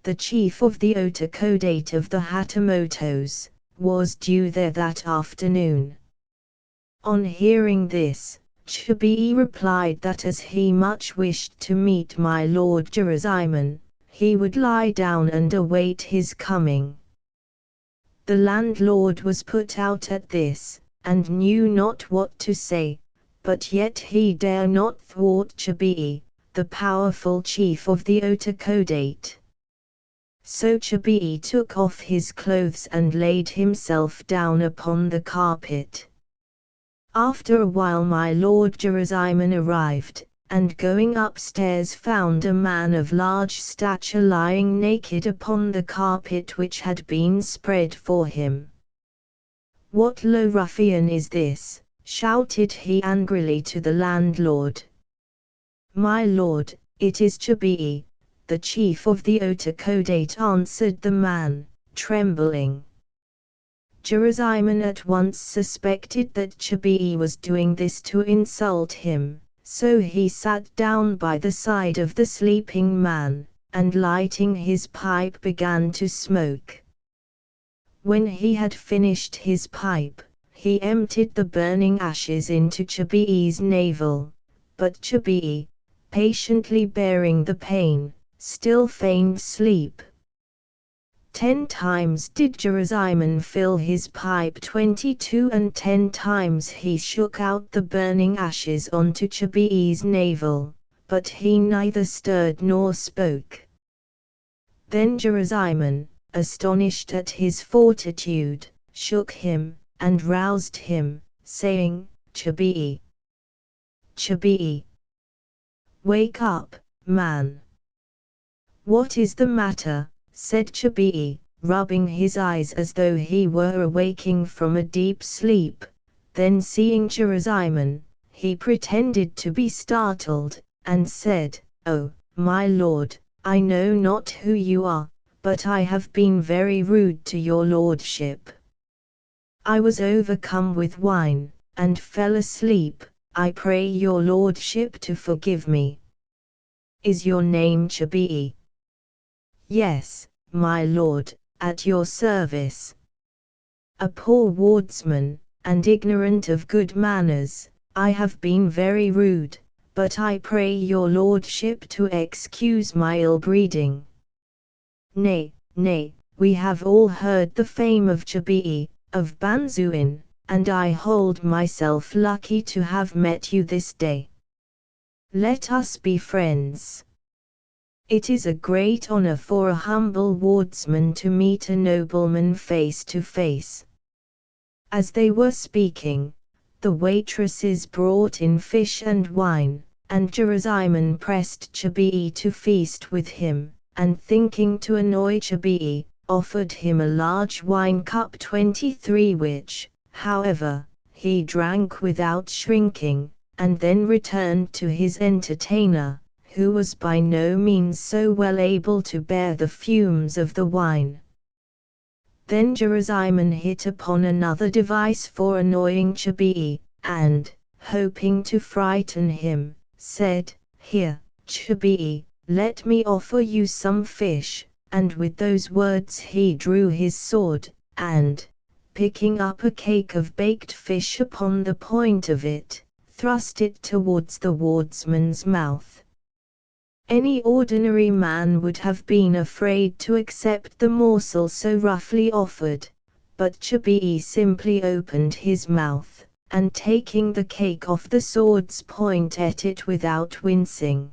the chief of the Otakodate of the Hatamotos, was due there that afternoon. On hearing this, Chibii replied that as he much wished to meet my lord Jirazaimon, he would lie down and await his coming. The landlord was put out at this, and knew not what to say, but yet he dare not thwart Chibiyi, the powerful chief of the Otakodate. So Chibiyi took off his clothes and laid himself down upon the carpet. After a while my Lord Jerusalem arrived, and going upstairs found a man of large stature lying naked upon the carpet which had been spread for him. "What low ruffian is this?" shouted he angrily to the landlord. "My lord, it is Chibiyi, the chief of the Otakodate," answered the man, trembling. Jerusalem at once suspected that Chibiyi was doing this to insult him, so he sat down by the side of the sleeping man, and lighting his pipe began to smoke. When he had finished his pipe, he emptied the burning ashes into Chibiyi's navel, but Chibiyi, patiently bearing the pain, still feigned sleep. 10 times did Jerusalem fill his pipe 22, and 10 times he shook out the burning ashes onto Chibiyi's navel, but he neither stirred nor spoke. Then Jerusalem, astonished at his fortitude, shook him, and roused him, saying, "Chibiyi! Chibiyi! Wake up, man!" "What is the matter?" said Chibiyi, rubbing his eyes as though he were awaking from a deep sleep. Then seeing Jerusalem, he pretended to be startled, and said, "Oh, my lord, I know not who you are, but I have been very rude to your lordship. I was overcome with wine, and fell asleep. I pray your lordship to forgive me." "Is your name Chibiyi?" "Yes, my lord, at your service." "A poor wardsman, and ignorant of good manners, I have been very rude, but I pray your lordship to excuse my ill-breeding." "Nay, nay, we have all heard the fame of Chibiyi, of Banzuin, and I hold myself lucky to have met you this day. Let us be friends. It is a great honor for a humble wardsman to meet a nobleman face to face." As they were speaking, the waitresses brought in fish and wine, and Jerusalem pressed Chibiyi to feast with him, and thinking to annoy Chibiyi, offered him a large wine cup 23, which, however, he drank without shrinking, and then returned to his entertainer, who was by no means so well able to bear the fumes of the wine. Then Jerusalem hit upon another device for annoying Chibiyi, and, hoping to frighten him, said, "Here, Chibiyi, let me offer you some fish," and with those words he drew his sword, and, picking up a cake of baked fish upon the point of it, thrust it towards the wardsman's mouth. Any ordinary man would have been afraid to accept the morsel so roughly offered, but Chibiyi simply opened his mouth, and taking the cake off the sword's point ate it without wincing.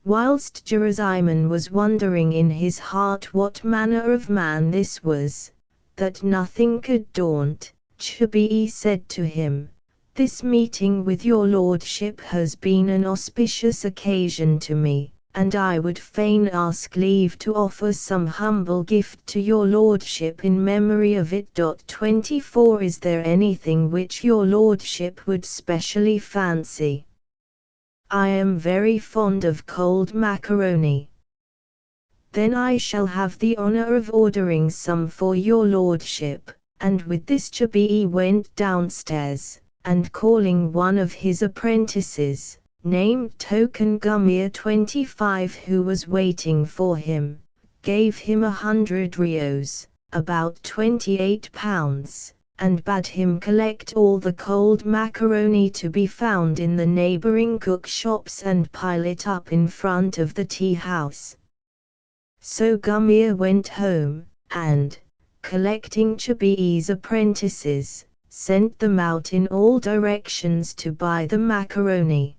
Whilst Jerusalem was wondering in his heart what manner of man this was, that nothing could daunt, Chibiyi said to him, "This meeting with your lordship has been an auspicious occasion to me, and I would fain ask leave to offer some humble gift to your lordship in memory of it. 24 Is there anything which your lordship would specially fancy? I am very fond of cold macaroni." "Then I shall have the honor of ordering some for your lordship," and with this Chibiyi went downstairs, and calling one of his apprentices, named Token Gummier 25, who was waiting for him, gave him 100 rios, about 28 pounds, and bade him collect all the cold macaroni to be found in the neighboring cook shops and pile it up in front of the tea house. So Gumir went home, and, collecting Chabi's apprentices, sent them out in all directions to buy the macaroni.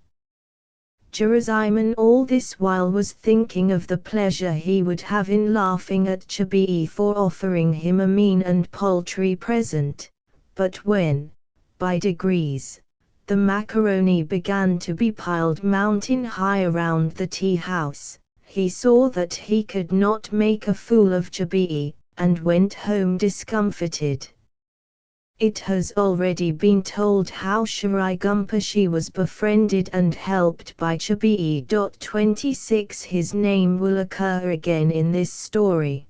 Gerasimon all this while was thinking of the pleasure he would have in laughing at Chabi for offering him a mean and paltry present, but when, by degrees, the macaroni began to be piled mountain high around the tea-house, he saw that he could not make a fool of Chabi, and went home discomfited. It has already been told how Shirigumpashi was befriended and helped by Chabi. 26 His name will occur again in this story.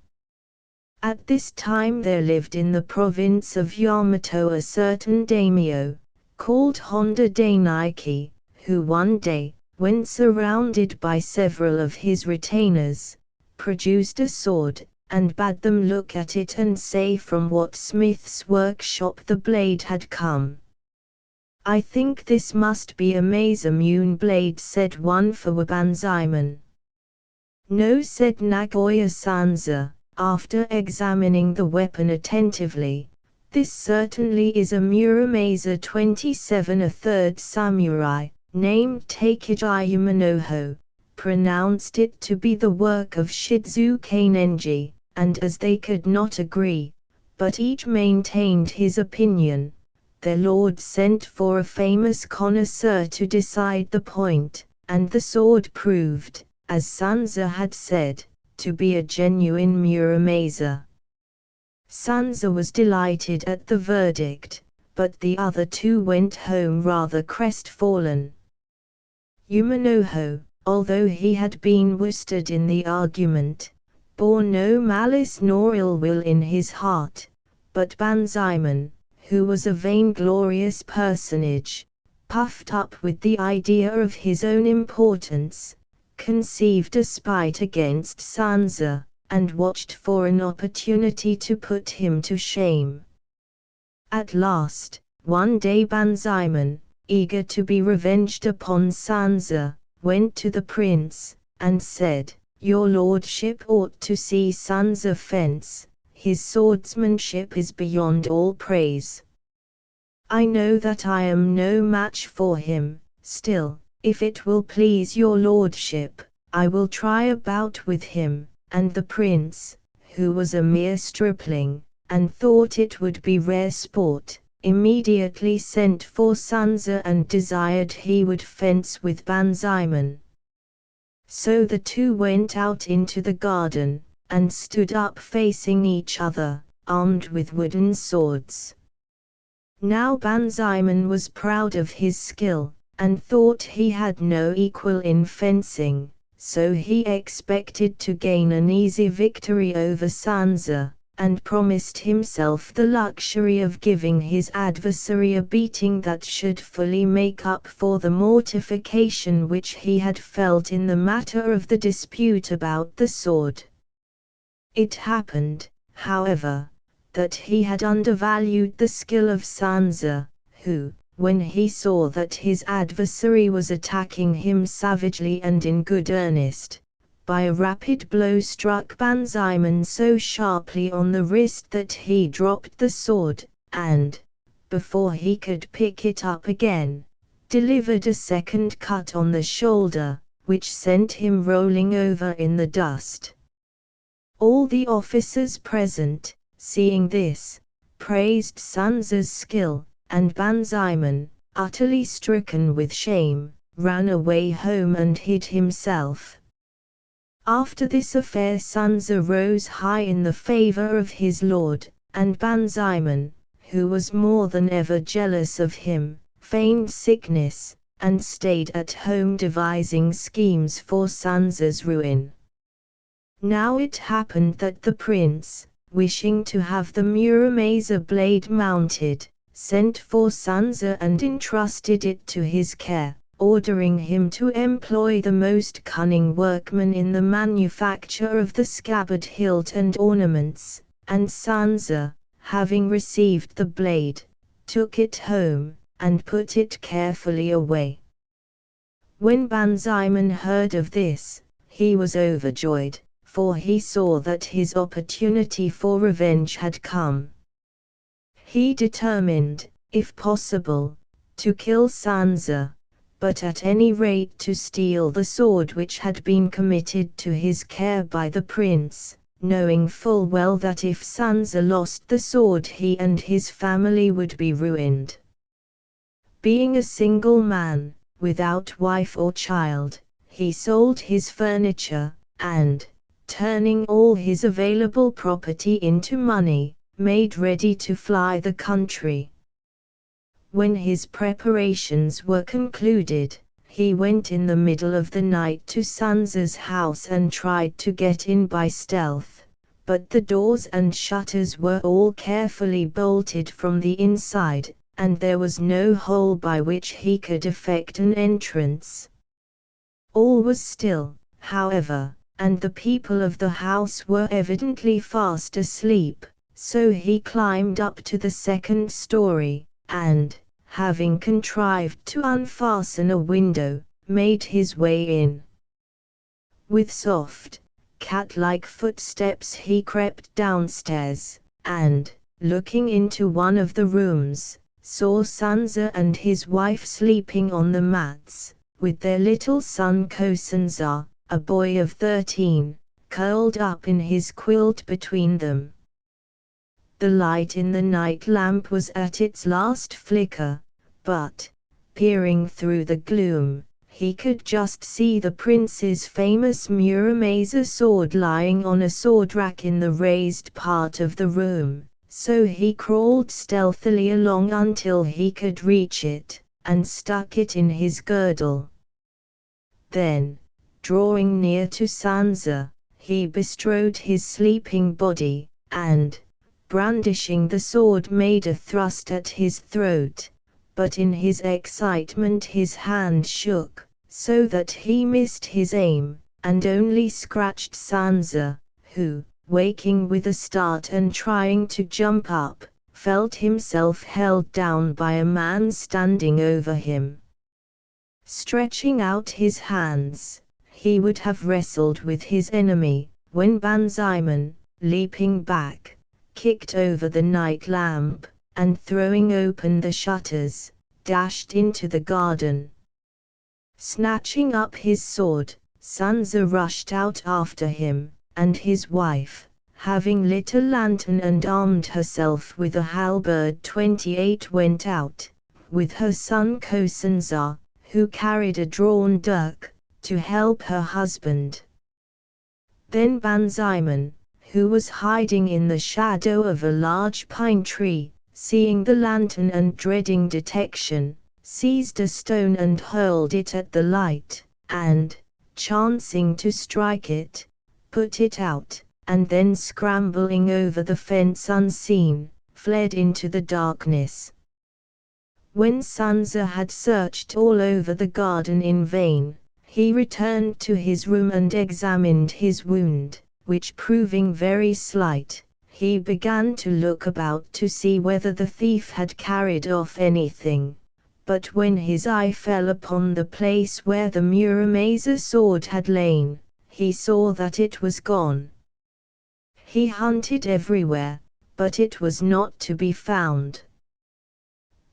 At this time there lived in the province of Yamato a certain daimyo, called Honda Dainaiki, who one day, when surrounded by several of his retainers, produced a sword, and bade them look at it and say from what smith's workshop the blade had come. "I think this must be a Masamune blade," said one for Wabanzaimon. "No," said Nagoya Sanza, after examining the weapon attentively, "this certainly is a Muramasa 27, a third samurai, named Takagi Yamanoho, pronounced it to be the work of Shizuke Nenji, and as they could not agree, but each maintained his opinion, their lord sent for a famous connoisseur to decide the point, and the sword proved, as Sanza had said, to be a genuine Muramasa. Sanza was delighted at the verdict, but the other two went home rather crestfallen. Yamanoho, although he had been worsted in the argument, bore no malice nor ill will in his heart, but Banzaimon, who was a vainglorious personage, puffed up with the idea of his own importance, conceived a spite against Sanza, and watched for an opportunity to put him to shame. At last, one day Banzaimon, eager to be revenged upon Sanza, went to the prince, and said, "Your lordship ought to see Sanza fence, his swordsmanship is beyond all praise. I know that I am no match for him, still, if it will please your lordship, I will try a bout with him." And the prince, who was a mere stripling, and thought it would be rare sport, immediately sent for Sanza and desired he would fence with Banzaimon. So the two went out into the garden, and stood up facing each other, armed with wooden swords. Now Banzaimon was proud of his skill, and thought he had no equal in fencing, so he expected to gain an easy victory over Sanza, and promised himself the luxury of giving his adversary a beating that should fully make up for the mortification which he had felt in the matter of the dispute about the sword. It happened, however, that he had undervalued the skill of Sanza, who, when he saw that his adversary was attacking him savagely and in good earnest, by a rapid blow struck Banzaimon so sharply on the wrist that he dropped the sword, and, before he could pick it up again, delivered a second cut on the shoulder, which sent him rolling over in the dust. All the officers present, seeing this, praised Sanza's skill, and Banzaimon, utterly stricken with shame, ran away home and hid himself. After this affair Sanza rose high in the favor of his lord, and Banzaimon, who was more than ever jealous of him, feigned sickness, and stayed at home devising schemes for Sanza's ruin. Now it happened that the prince, wishing to have the Muramasa blade mounted, sent for Sanza and entrusted it to his care, ordering him to employ the most cunning workmen in the manufacture of the scabbard hilt and ornaments, and Sanza, having received the blade, took it home, and put it carefully away. When Banzaimon heard of this, he was overjoyed, for he saw that his opportunity for revenge had come. He determined, if possible, to kill Sansa, but at any rate to steal the sword which had been committed to his care by the prince, knowing full well that if Sansa lost the sword he and his family would be ruined. Being a single man, without wife or child, he sold his furniture, and, turning all his available property into money, made ready to fly the country. When his preparations were concluded, he went in the middle of the night to Sansa's house and tried to get in by stealth, but the doors and shutters were all carefully bolted from the inside, and there was no hole by which he could effect an entrance. All was still, however, and the people of the house were evidently fast asleep, so he climbed up to the second story, and, having contrived to unfasten a window, made his way in. With soft, cat-like footsteps he crept downstairs, and, looking into one of the rooms, saw Sansa and his wife sleeping on the mats, with their little son Kosanza, a boy of 13, curled up in his quilt between them. The light in the night lamp was at its last flicker, but, peering through the gloom, he could just see the prince's famous Muramasa sword lying on a sword rack in the raised part of the room, so he crawled stealthily along until he could reach it, and stuck it in his girdle. Then, drawing near to Sansa, he bestrode his sleeping body, and, brandishing the sword, made a thrust at his throat, but in his excitement his hand shook, so that he missed his aim, and only scratched Sansa, who, waking with a start and trying to jump up, felt himself held down by a man standing over him. Stretching out his hands, he would have wrestled with his enemy, when Banzaemon, leaping back, kicked over the night lamp, and throwing open the shutters, dashed into the garden. Snatching up his sword, Sansa rushed out after him, and his wife, having lit a lantern and armed herself with a halberd 28, went out, with her son Kosanza, who carried a drawn dirk, to help her husband. Then Banzaemon, who was hiding in the shadow of a large pine tree, seeing the lantern and dreading detection, seized a stone and hurled it at the light, and, chancing to strike it, put it out, and then scrambling over the fence unseen, fled into the darkness. When Sansa had searched all over the garden in vain, he returned to his room and examined his wound, which proving very slight, he began to look about to see whether the thief had carried off anything, but when his eye fell upon the place where the Muramasa sword had lain, he saw that it was gone. He hunted everywhere, but it was not to be found.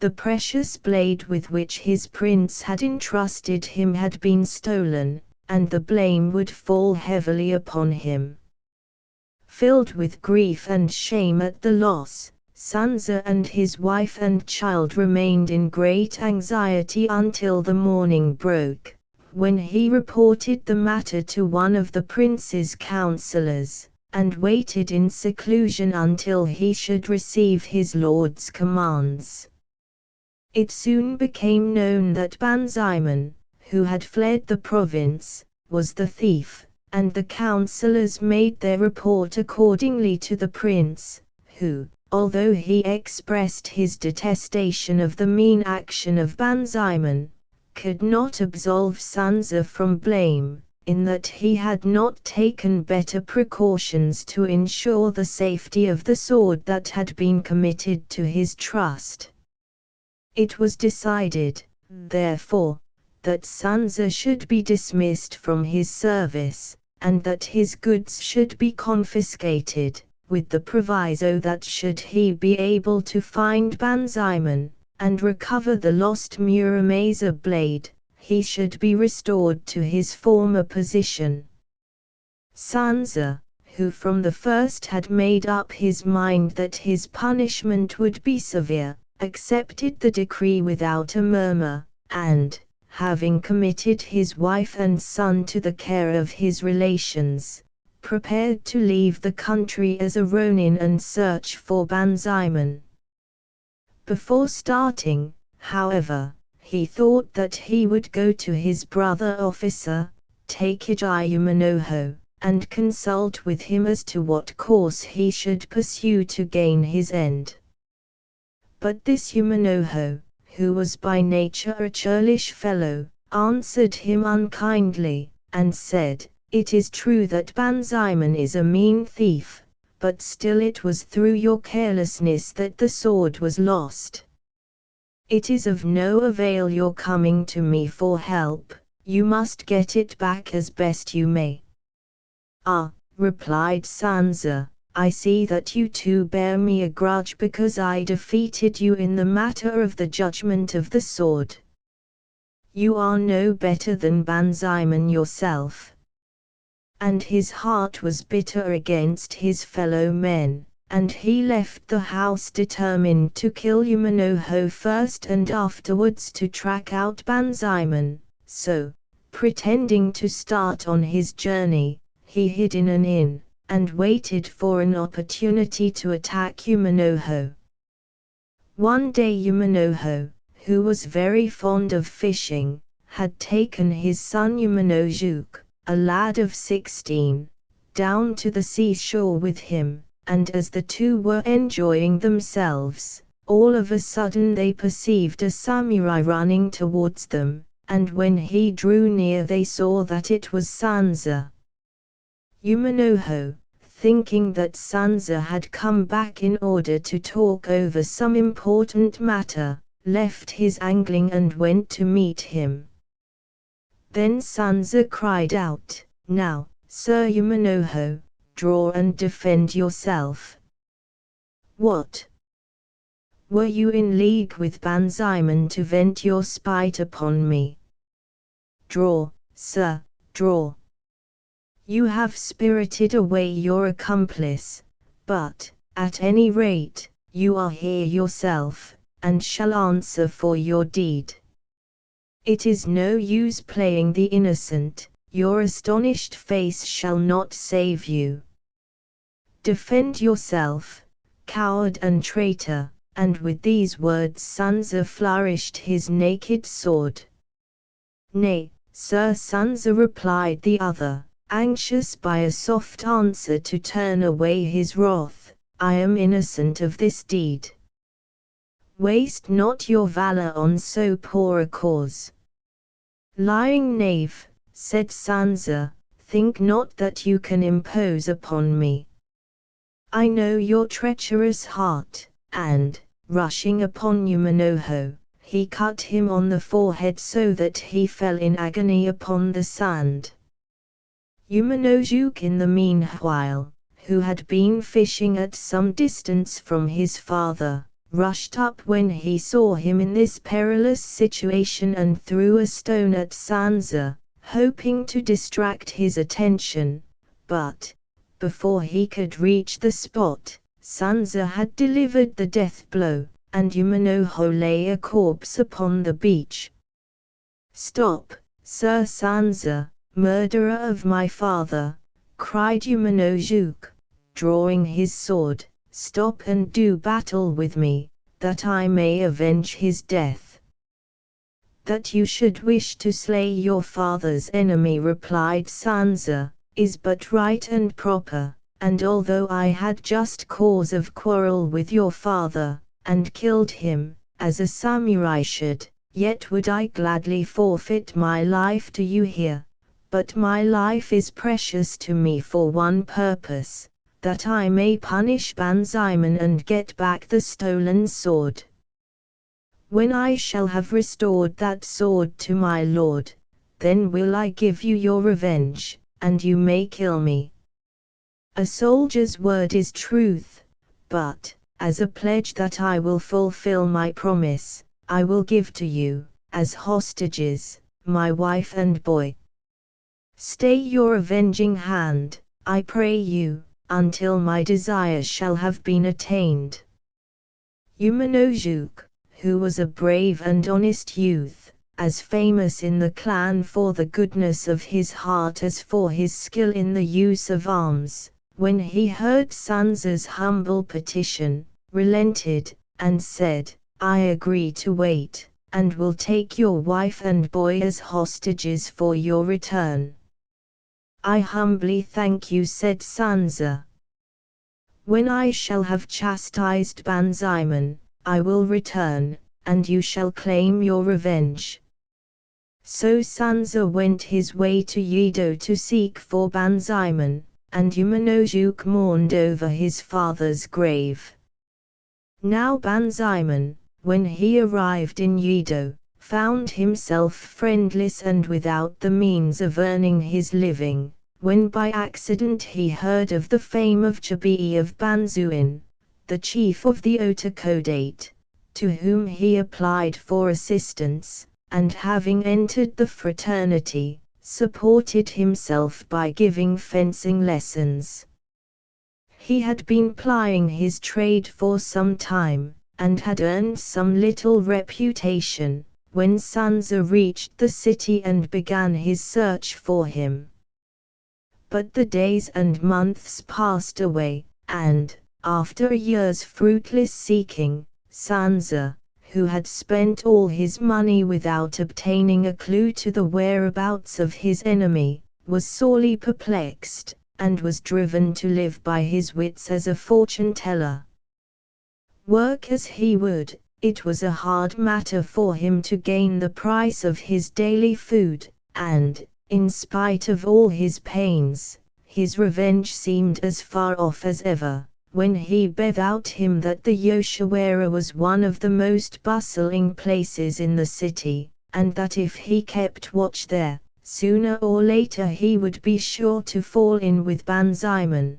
The precious blade with which his prince had entrusted him had been stolen, and the blame would fall heavily upon him. Filled with grief and shame at the loss, Sansa and his wife and child remained in great anxiety until the morning broke, when he reported the matter to one of the prince's counselors, and waited in seclusion until he should receive his lord's commands. It soon became known that Banzaemon, who had fled the province, was the thief, and the councillors made their report accordingly to the prince, who, although he expressed his detestation of the mean action of Banzaemon, could not absolve Sansa from blame, in that he had not taken better precautions to ensure the safety of the sword that had been committed to his trust. It was decided, therefore, that Sansa should be dismissed from his service, and that his goods should be confiscated, with the proviso that should he be able to find Banzaiman, and recover the lost Muramasa blade, he should be restored to his former position. Sansa, who from the first had made up his mind that his punishment would be severe, accepted the decree without a murmur, and, having committed his wife and son to the care of his relations, prepared to leave the country as a Ronin and search for Banzaiman. Before starting, however, he thought that he would go to his brother officer, Takagi Umanoho, and consult with him as to what course he should pursue to gain his end. But this Umanoho, who was by nature a churlish fellow, answered him unkindly, and said, "It is true that Banzaiman is a mean thief, but still it was through your carelessness that the sword was lost. It is of no avail your coming to me for help, you must get it back as best you may." "Ah," replied Sansa, "I see that you two bear me a grudge because I defeated you in the matter of the judgment of the sword. You are no better than Banzaiman yourself." And his heart was bitter against his fellow men, and he left the house determined to kill Umanoho first and afterwards to track out Banzaiman. So, pretending to start on his journey, he hid in an inn, and waited for an opportunity to attack Umanoho. One day Umanoho, who was very fond of fishing, had taken his son Umanojuke, a lad of 16, down to the seashore with him, and as the two were enjoying themselves, all of a sudden they perceived a samurai running towards them, and when he drew near they saw that it was Sansa. Umanoho, thinking that Sansa had come back in order to talk over some important matter, left his angling and went to meet him. Then Sansa cried out, "Now, Sir Umanoho, draw and defend yourself." "What? Were you in league with Banzaiman to vent your spite upon me? Draw, sir, draw. You have spirited away your accomplice, but, at any rate, you are here yourself, and shall answer for your deed. It is no use playing the innocent, your astonished face shall not save you. Defend yourself, coward and traitor." And with these words Sansa flourished his naked sword. "Nay, Sir Sansa," replied the other, anxious by a soft answer to turn away his wrath, "I am innocent of this deed. Waste not your valor on so poor a cause." "Lying knave," said Sansa, "think not that you can impose upon me. I know your treacherous heart," and, rushing upon Umanoho, he cut him on the forehead so that he fell in agony upon the sand. Umanojuke in the meanwhile, who had been fishing at some distance from his father, rushed up when he saw him in this perilous situation and threw a stone at Sansa, hoping to distract his attention, but, before he could reach the spot, Sansa had delivered the death blow, and Umanoho lay a corpse upon the beach. "Stop, Sir Sansa, murderer of my father," cried Umanojuke, drawing his sword, "stop and do battle with me, that I may avenge his death." "That you should wish to slay your father's enemy," replied Sansa, "is but right and proper, and although I had just cause of quarrel with your father, and killed him, as a samurai should, yet would I gladly forfeit my life to you here. But my life is precious to me for one purpose, that I may punish Banzaiman and get back the stolen sword. When I shall have restored that sword to my lord, then will I give you your revenge, and you may kill me. A soldier's word is truth, but, as a pledge that I will fulfill my promise, I will give to you, as hostages, my wife and boy. Stay your avenging hand, I pray you, until my desire shall have been attained. Umanojuk, who was a brave and honest youth, as famous in the clan for the goodness of his heart as for his skill in the use of arms, when he heard Sansa's humble petition, relented, and said, I agree to wait, and will take your wife and boy as hostages for your return. I humbly thank you, said Sansa. When I shall have chastised Banzaemon, I will return, and you shall claim your revenge. So Sansa went his way to Yedo to seek for Banzaemon, and Umanojuk mourned over his father's grave. Now Banzaemon, when he arrived in Yedo, found himself friendless and without the means of earning his living, when by accident he heard of the fame of Chabii of Banzuin, the chief of the Otakodate, to whom he applied for assistance, and having entered the fraternity, supported himself by giving fencing lessons. He had been plying his trade for some time, and had earned some little reputation, when Sansa reached the city and began his search for him. But the days and months passed away, and, after a year's fruitless seeking, Sansa, who had spent all his money without obtaining a clue to the whereabouts of his enemy, was sorely perplexed, and was driven to live by his wits as a fortune-teller. Work as he would, it was a hard matter for him to gain the price of his daily food, and, in spite of all his pains, his revenge seemed as far off as ever, when he bethought him that the Yoshiwara was one of the most bustling places in the city, and that if he kept watch there, sooner or later he would be sure to fall in with Banzaemon.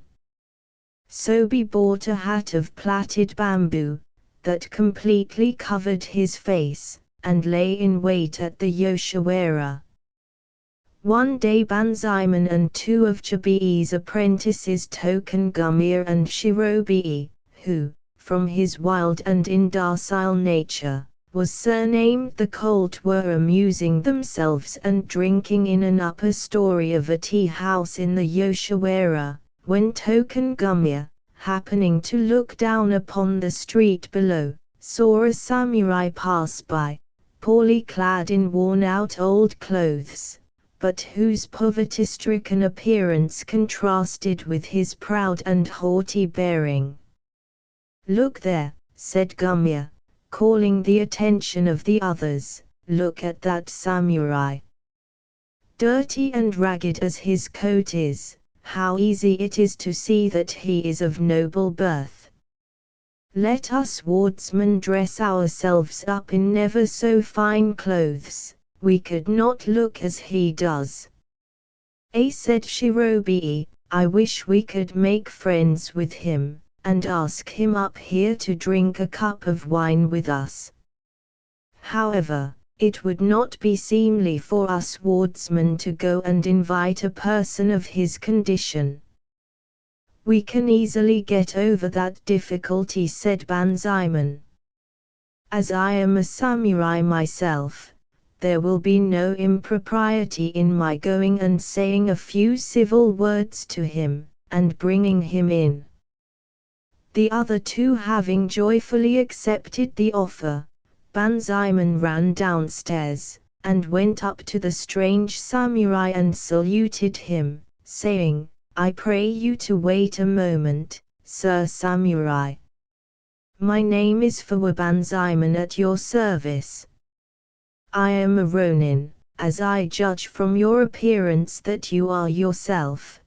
So he bought a hat of plaited bamboo, that completely covered his face, and lay in wait at the Yoshiwara. One day Banzaemon and two of Chabii's apprentices Tokengumir and Shirobii, who, from his wild and indocile nature, was surnamed the Colt, were amusing themselves and drinking in an upper story of a tea-house in the Yoshiwara, when Tokengumir, happening to look down upon the street below, saw a samurai pass by, poorly clad in worn-out old clothes, but whose poverty-stricken appearance contrasted with his proud and haughty bearing. Look there, said Gumya, calling the attention of the others, look at that samurai. Dirty and ragged as his coat is, how easy it is to see that he is of noble birth. Let us wardsmen dress ourselves up in never so fine clothes, we could not look as he does. Said Shirobii, I wish we could make friends with him, and ask him up here to drink a cup of wine with us. However, it would not be seemly for us wardsmen to go and invite a person of his condition. We can easily get over that difficulty, said Banzaemon. As I am a samurai myself, there will be no impropriety in my going and saying a few civil words to him, and bringing him in. The other two having joyfully accepted the offer, Banzaemon ran downstairs, and went up to the strange samurai and saluted him, saying, I pray you to wait a moment, Sir Samurai. My name is Fawa Banzaemon, at your service. I am a Ronin, as I judge from your appearance that you are yourself.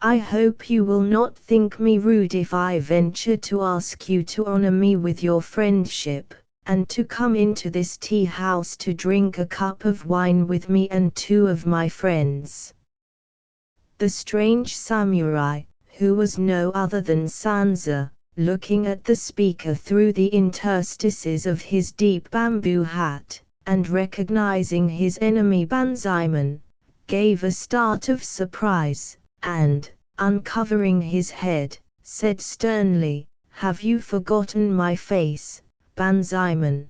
I hope you will not think me rude if I venture to ask you to honor me with your friendship, and to come into this tea-house to drink a cup of wine with me and two of my friends. The strange samurai, who was no other than Sanza, looking at the speaker through the interstices of his deep bamboo hat, and recognizing his enemy Banzaiman, gave a start of surprise, and, uncovering his head, said sternly, "Have you forgotten my face, Banzaiman?"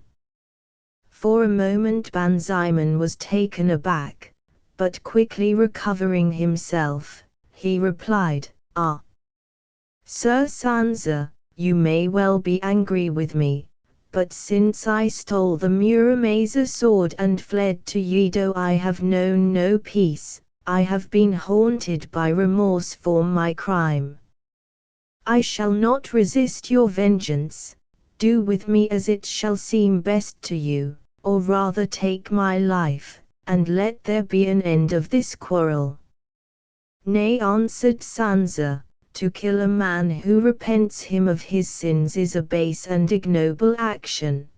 For a moment Banzaiman was taken aback, but quickly recovering himself, he replied, "Ah, Sir Sanza, you may well be angry with me, but since I stole the Muramasa sword and fled to Yedo I have known no peace. I have been haunted by remorse for my crime. I shall not resist your vengeance. Do with me as it shall seem best to you, or rather take my life, and let there be an end of this quarrel." "Nay," answered Sanza, "to kill a man who repents him of his sins is a base and ignoble action.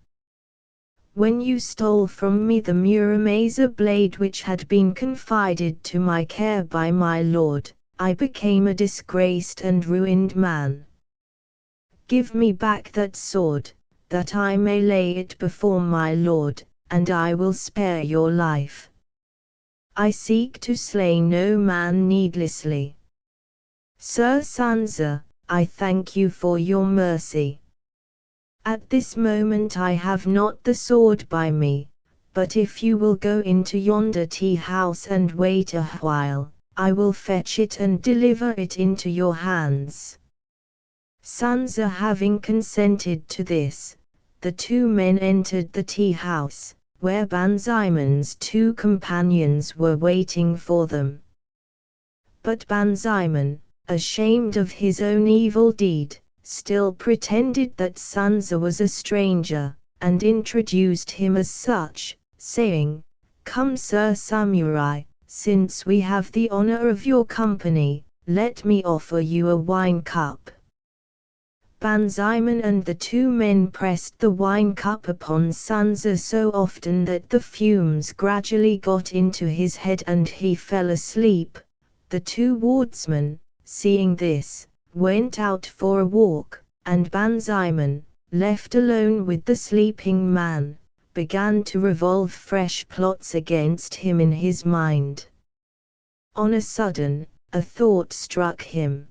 When you stole from me the Muramasa blade which had been confided to my care by my lord, I became a disgraced and ruined man. Give me back that sword, that I may lay it before my lord, and I will spare your life. I seek to slay no man needlessly. Sir Sanza, I thank you for your mercy. At this moment I have not the sword by me, but if you will go into yonder tea house and wait a while, I will fetch it and deliver it into your hands." Sanza having consented to this, the two men entered the tea house, where Banzaiman's two companions were waiting for them. But Banzaiman, ashamed of his own evil deed, still pretended that Sanza was a stranger, and introduced him as such, saying, "Come Sir Samurai, since we have the honor of your company, let me offer you a wine cup." Banzaiman and the two men pressed the wine cup upon Sanza so often that the fumes gradually got into his head and he fell asleep. The two wardsmen, seeing this, went out for a walk, and Banzaiman, left alone with the sleeping man, began to revolve fresh plots against him in his mind. On a sudden, a thought struck him.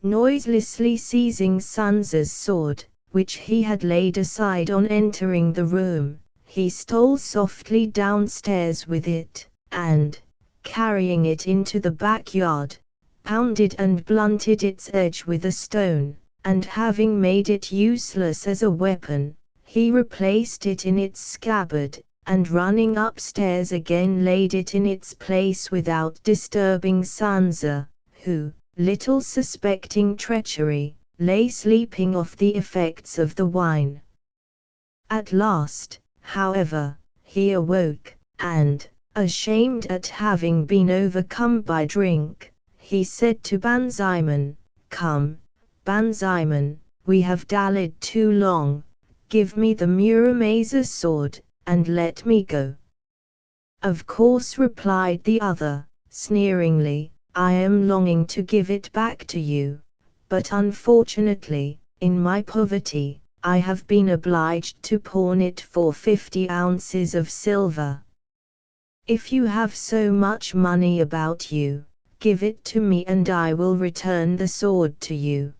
Noiselessly seizing Sanza's sword, which he had laid aside on entering the room, he stole softly downstairs with it, and, carrying it into the backyard, pounded and blunted its edge with a stone, and having made it useless as a weapon, he replaced it in its scabbard, and running upstairs again laid it in its place without disturbing Sanza, who, little suspecting treachery, lay sleeping off the effects of the wine. At last, however, he awoke, and, ashamed at having been overcome by drink, he said to Banzaiman, "Come, Banzaiman, we have dallied too long, give me the Muramasa sword, and let me go." "Of course," replied the other, sneeringly, "I am longing to give it back to you, but unfortunately, in my poverty, I have been obliged to pawn it for 50 ounces of silver. If you have so much money about you, give it to me and I will return the sword to you."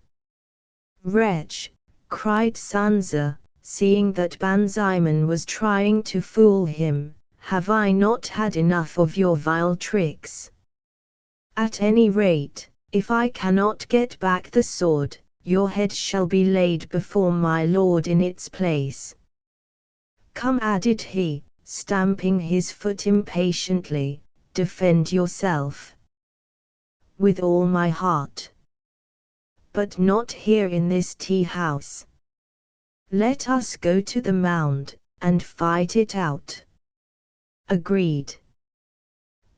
"Wretch!" cried Sanza, seeing that Banzaiman was trying to fool him, "have I not had enough of your vile tricks? At any rate, if I cannot get back the sword, your head shall be laid before my lord in its place. Come," added he, stamping his foot impatiently, "defend yourself." "With all my heart. But not here in this tea house. Let us go to the mound, and fight it out." "Agreed.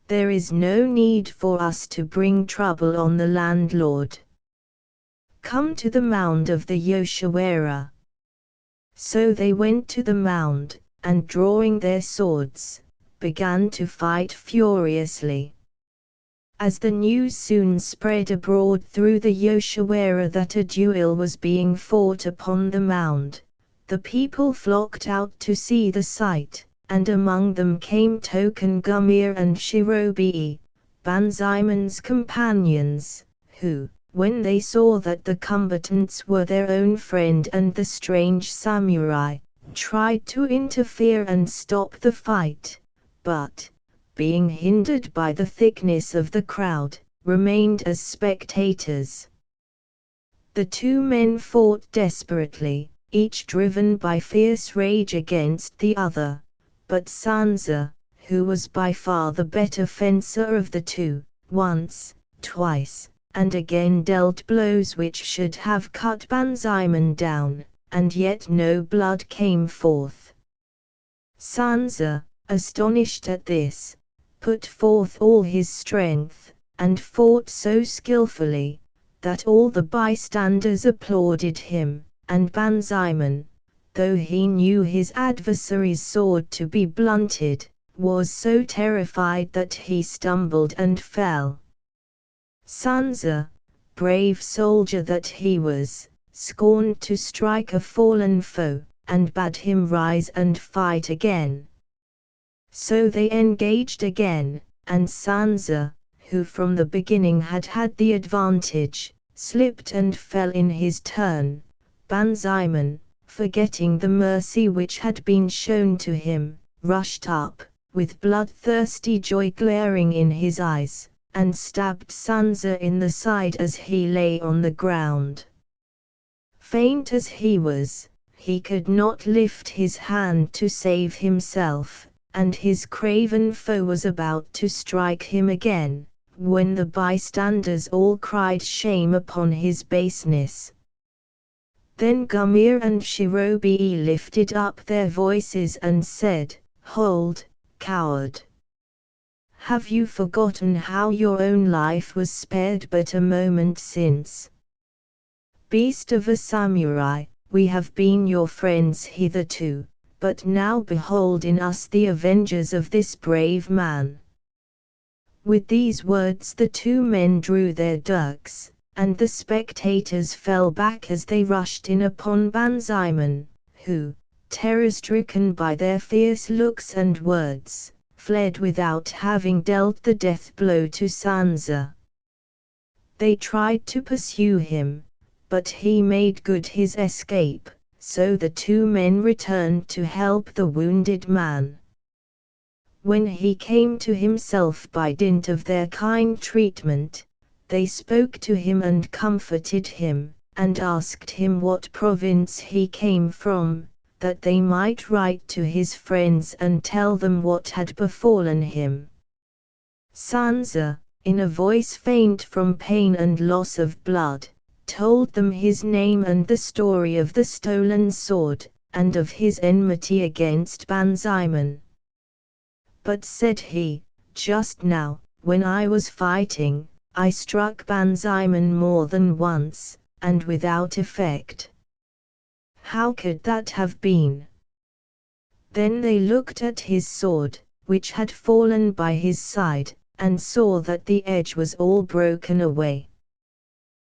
There is no need for us to bring trouble on the landlord. Come to the mound of the Yoshiwara." So they went to the mound, and drawing their swords, began to fight furiously. As the news soon spread abroad through the Yoshawara that a duel was being fought upon the mound, the people flocked out to see the sight, and among them came Token Gumir and Shirobi, Banzaiman's companions, who, when they saw that the combatants were their own friend and the strange samurai, tried to interfere and stop the fight, but, being hindered by the thickness of the crowd, remained as spectators. The two men fought desperately, each driven by fierce rage against the other, but Sanza, who was by far the better fencer of the two, once, twice, and again dealt blows which should have cut Banzaiman down, and yet no blood came forth. Sanza, astonished at this, put forth all his strength, and fought so skillfully, that all the bystanders applauded him, and Banzaiman, though he knew his adversary's sword to be blunted, was so terrified that he stumbled and fell. Sanza, brave soldier that he was, scorned to strike a fallen foe, and bade him rise and fight again. So they engaged again, and Sanza, who from the beginning had had the advantage, slipped and fell in his turn. Banzaiman, forgetting the mercy which had been shown to him, rushed up, with bloodthirsty joy glaring in his eyes, and stabbed Sanza in the side as he lay on the ground. Faint as he was, he could not lift his hand to save himself, and his craven foe was about to strike him again, when the bystanders all cried shame upon his baseness. Then Gumir and Shirobi lifted up their voices and said, "Hold, coward! Have you forgotten how your own life was spared but a moment since? Beast of a samurai, we have been your friends hitherto, but now behold in us the avengers of this brave man." With these words the two men drew their dirks, and the spectators fell back as they rushed in upon Banzaiman, who, terror-stricken by their fierce looks and words, fled without having dealt the death blow to Sanza. They tried to pursue him, but he made good his escape, so the two men returned to help the wounded man. When he came to himself by dint of their kind treatment, they spoke to him and comforted him, and asked him what province he came from, that they might write to his friends and tell them what had befallen him. Sanza, in a voice faint from pain and loss of blood, told them his name and the story of the stolen sword, and of his enmity against Banzaiman. "But," said he, "just now, when I was fighting, I struck Banzaiman more than once, and without effect. How could that have been?" Then they looked at his sword, which had fallen by his side, and saw that the edge was all broken away.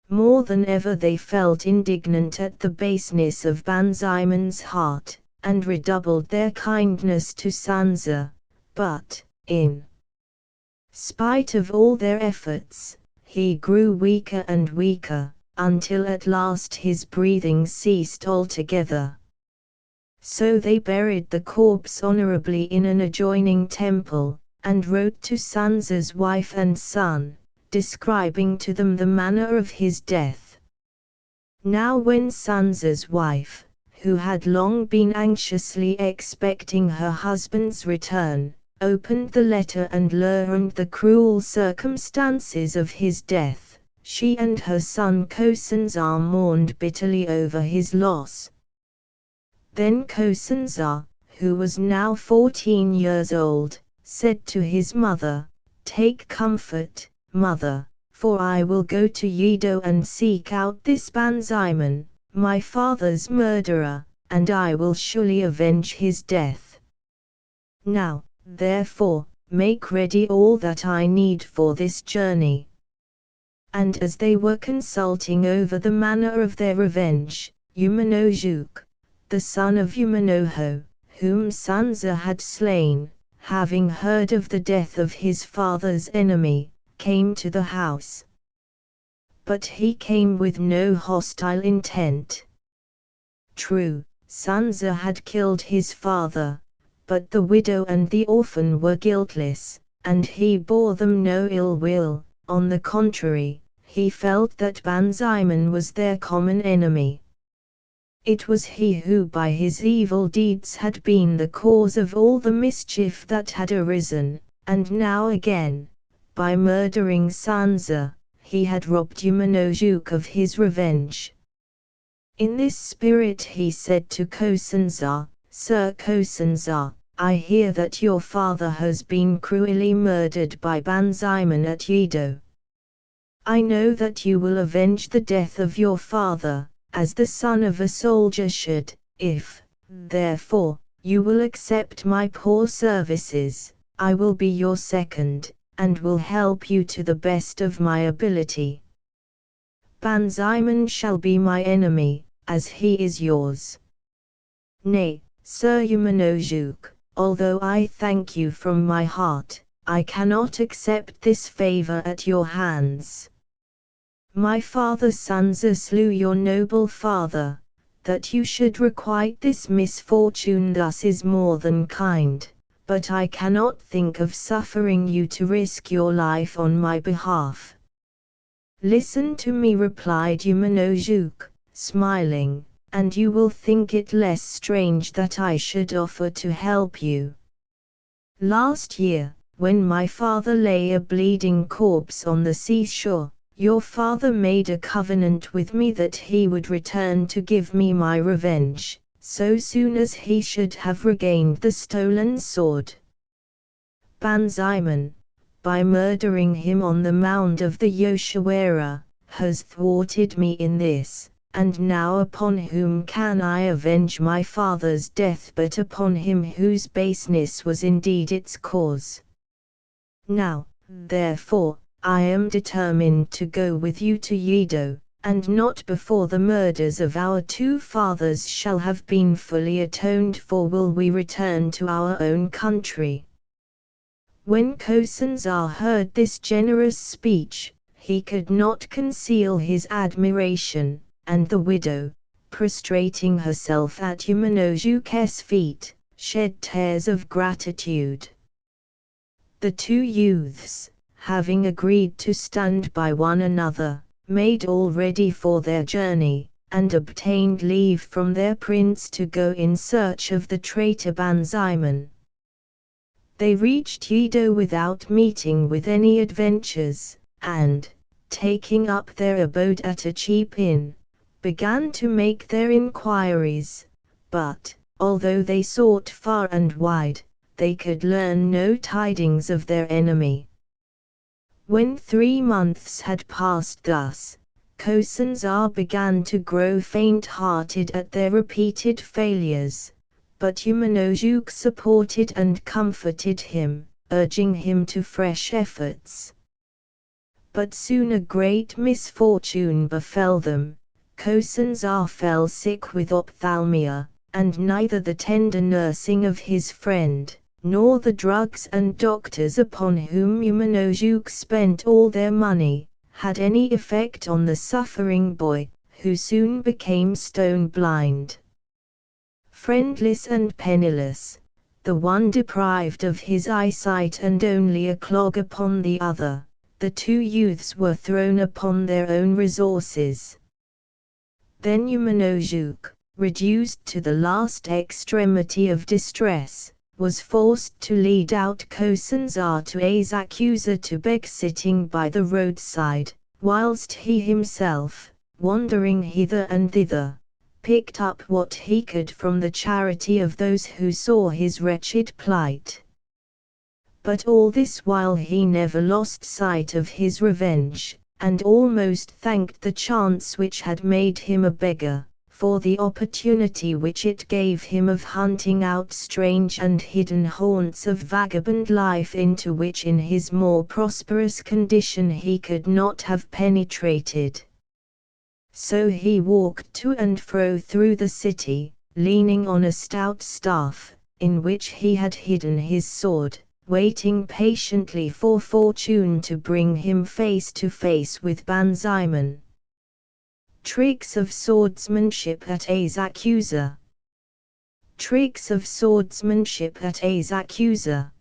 More than ever they felt indignant at the baseness of Banzaiman's heart, and redoubled their kindness to Sanza, but, in spite of all their efforts, he grew weaker and weaker, until at last his breathing ceased altogether. So they buried the corpse honorably in an adjoining temple, and wrote to Sanza's wife and son, describing to them the manner of his death. Now when Sanza's wife, who had long been anxiously expecting her husband's return, opened the letter and learned the cruel circumstances of his death, she and her son Kosanza mourned bitterly over his loss. Then Kosanza, who was now 14 years old, said to his mother, "Take comfort, mother, for I will go to Yedo and seek out this Banzaiman, my father's murderer, and I will surely avenge his death. Now, therefore, make ready all that I need for this journey." And as they were consulting over the manner of their revenge, Umanojuk, the son of Umanoho, whom Sansa had slain, having heard of the death of his father's enemy, came to the house. But he came with no hostile intent. True, Sansa had killed his father, but the widow and the orphan were guiltless, and he bore them no ill will. On the contrary, he felt that Banzaemon was their common enemy. It was he who by his evil deeds had been the cause of all the mischief that had arisen, and now again, by murdering Sansa, he had robbed Umanojuk of his revenge. In this spirit he said to Cosenza, "Sir Cosenza, I hear that your father has been cruelly murdered by Banzaemon at Yedo. I know that you will avenge the death of your father, as the son of a soldier should. If, therefore, you will accept my poor services, I will be your second, and will help you to the best of my ability. Banzaemon shall be my enemy, as he is yours." "Nay, Sir Umanojuk, although I thank you from my heart, I cannot accept this favor at your hands. My father Sansa slew your noble father. That you should requite this misfortune thus is more than kind, but I cannot think of suffering you to risk your life on my behalf." "Listen to me," replied Umanojuk, smiling, "and you will think it less strange that I should offer to help you. Last year, when my father lay a bleeding corpse on the seashore, your father made a covenant with me that he would return to give me my revenge, so soon as he should have regained the stolen sword. Banzaemon, by murdering him on the mound of the Yoshiwara, has thwarted me in this, and now upon whom can I avenge my father's death but upon him whose baseness was indeed its cause? Now, therefore, I am determined to go with you to Yedo, and not before the murders of our two fathers shall have been fully atoned for will we return to our own country." When Cosenza heard this generous speech, he could not conceal his admiration, and the widow, prostrating herself at Umanojuk's feet, shed tears of gratitude. The two youths, having agreed to stand by one another, made all ready for their journey, and obtained leave from their prince to go in search of the traitor Banzaemon. They reached Yedo without meeting with any adventures, and, taking up their abode at a cheap inn, began to make their inquiries, but, although they sought far and wide, they could learn no tidings of their enemy. When 3 months had passed thus, Cosenza began to grow faint-hearted at their repeated failures, but Umanojuk supported and comforted him, urging him to fresh efforts. But soon a great misfortune befell them. Cosenza fell sick with ophthalmia, and neither the tender nursing of his friend, nor the drugs and doctors upon whom Umanojuk spent all their money, had any effect on the suffering boy, who soon became stone blind. Friendless and penniless, the one deprived of his eyesight and only a clog upon the other, the two youths were thrown upon their own resources. Then Umanojuk, reduced to the last extremity of distress, was forced to lead out Cosenza to Azakusa to beg sitting by the roadside, whilst he himself, wandering hither and thither, picked up what he could from the charity of those who saw his wretched plight. But all this while he never lost sight of his revenge, and almost thanked the chance which had made him a beggar, for the opportunity which it gave him of hunting out strange and hidden haunts of vagabond life into which in his more prosperous condition he could not have penetrated. So he walked to and fro through the city, leaning on a stout staff, in which he had hidden his sword, waiting patiently for fortune to bring him face to face with Banzaiman. Tricks of swordsmanship at Azacusa. Tricks of swordsmanship at Azacusa.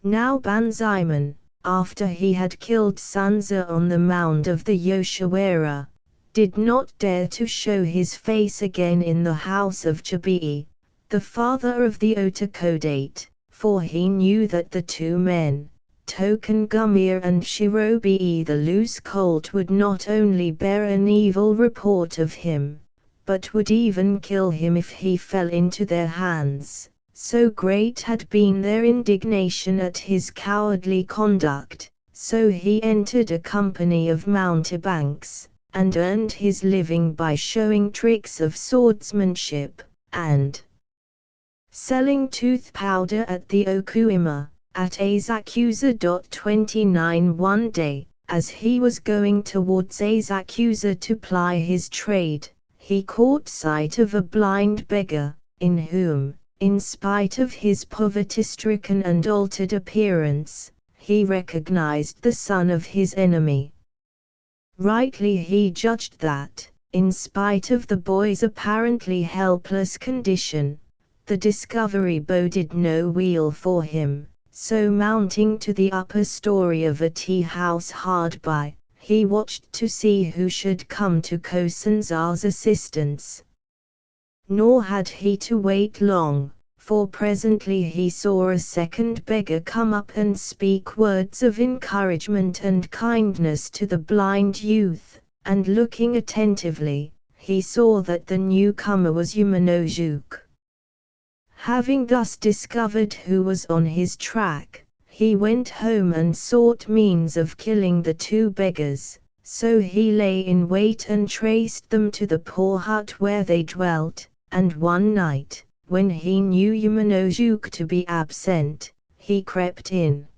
Now Banzaiman, after he had killed Sansa on the mound of the Yoshiwara, did not dare to show his face again in the house of Jabii, the father of the Otakodate, for he knew that the two men, Token Gumir and Shirobi the loose colt, would not only bear an evil report of him, but would even kill him if he fell into their hands, so great had been their indignation at his cowardly conduct. So he entered a company of mountebanks, and earned his living by showing tricks of swordsmanship, and selling tooth powder at the Okuima, at Azacusa. 29 One day, as he was going towards Azacusa to ply his trade, he caught sight of a blind beggar, in whom, in spite of his poverty-stricken and altered appearance, he recognized the son of his enemy. Rightly he judged that, in spite of the boy's apparently helpless condition, the discovery boded no weal for him. So mounting to the upper story of a tea-house hard by, he watched to see who should come to Kosanzar's assistance. Nor had he to wait long, for presently he saw a second beggar come up and speak words of encouragement and kindness to the blind youth, and looking attentively, he saw that the newcomer was Umanojuk. Having thus discovered who was on his track, he went home and sought means of killing the two beggars, so he lay in wait and traced them to the poor hut where they dwelt, and one night, when he knew Umanojuk to be absent, he crept in.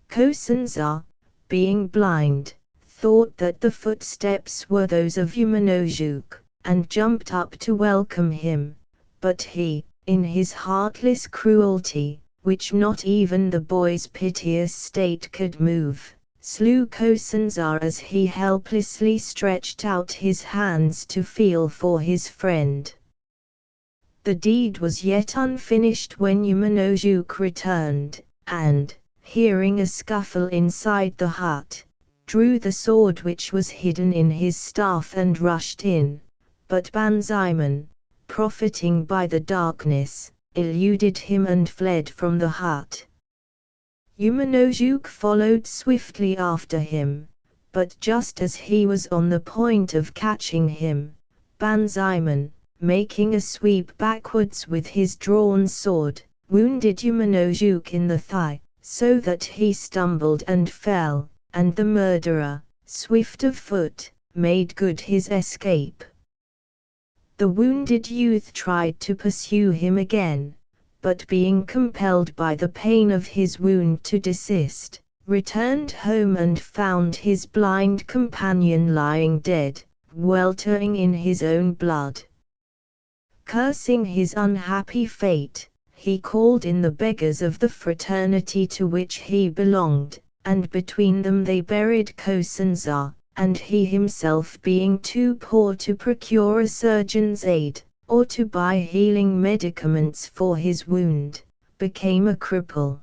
Kosanzar, being blind, thought that the footsteps were those of Umanojuk, and jumped up to welcome him, but he, in his heartless cruelty, which not even the boy's piteous state could move, slew Kosanzar as he helplessly stretched out his hands to feel for his friend. The deed was yet unfinished when Umanojuk returned, and, hearing a scuffle inside the hut, drew the sword which was hidden in his staff and rushed in, but Banzaiman, profiting by the darkness, eluded him and fled from the hut. Umanojuk followed swiftly after him, but just as he was on the point of catching him, Banzaiman, making a sweep backwards with his drawn sword, wounded Umanojuk in the thigh, so that he stumbled and fell, and the murderer, swift of foot, made good his escape. The wounded youth tried to pursue him again, but being compelled by the pain of his wound to desist, returned home and found his blind companion lying dead, weltering in his own blood. Cursing his unhappy fate, he called in the beggars of the fraternity to which he belonged, and between them they buried Kosanzar, and he himself, being too poor to procure a surgeon's aid, or to buy healing medicaments for his wound, became a cripple.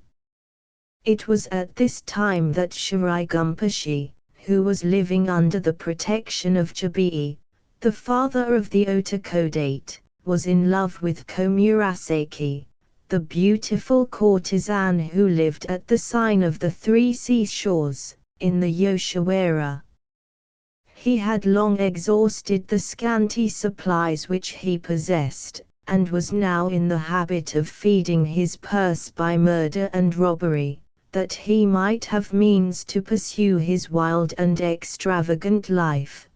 It was at this time that Shirigumpashi, who was living under the protection of Jabii, the father of the Otakodate, was in love with Komurasaki, the beautiful courtesan who lived at the sign of the Three Seashores, in the Yoshiwara. He had long exhausted the scanty supplies which he possessed, and was now in the habit of feeding his purse by murder and robbery, that he might have means to pursue his wild and extravagant life.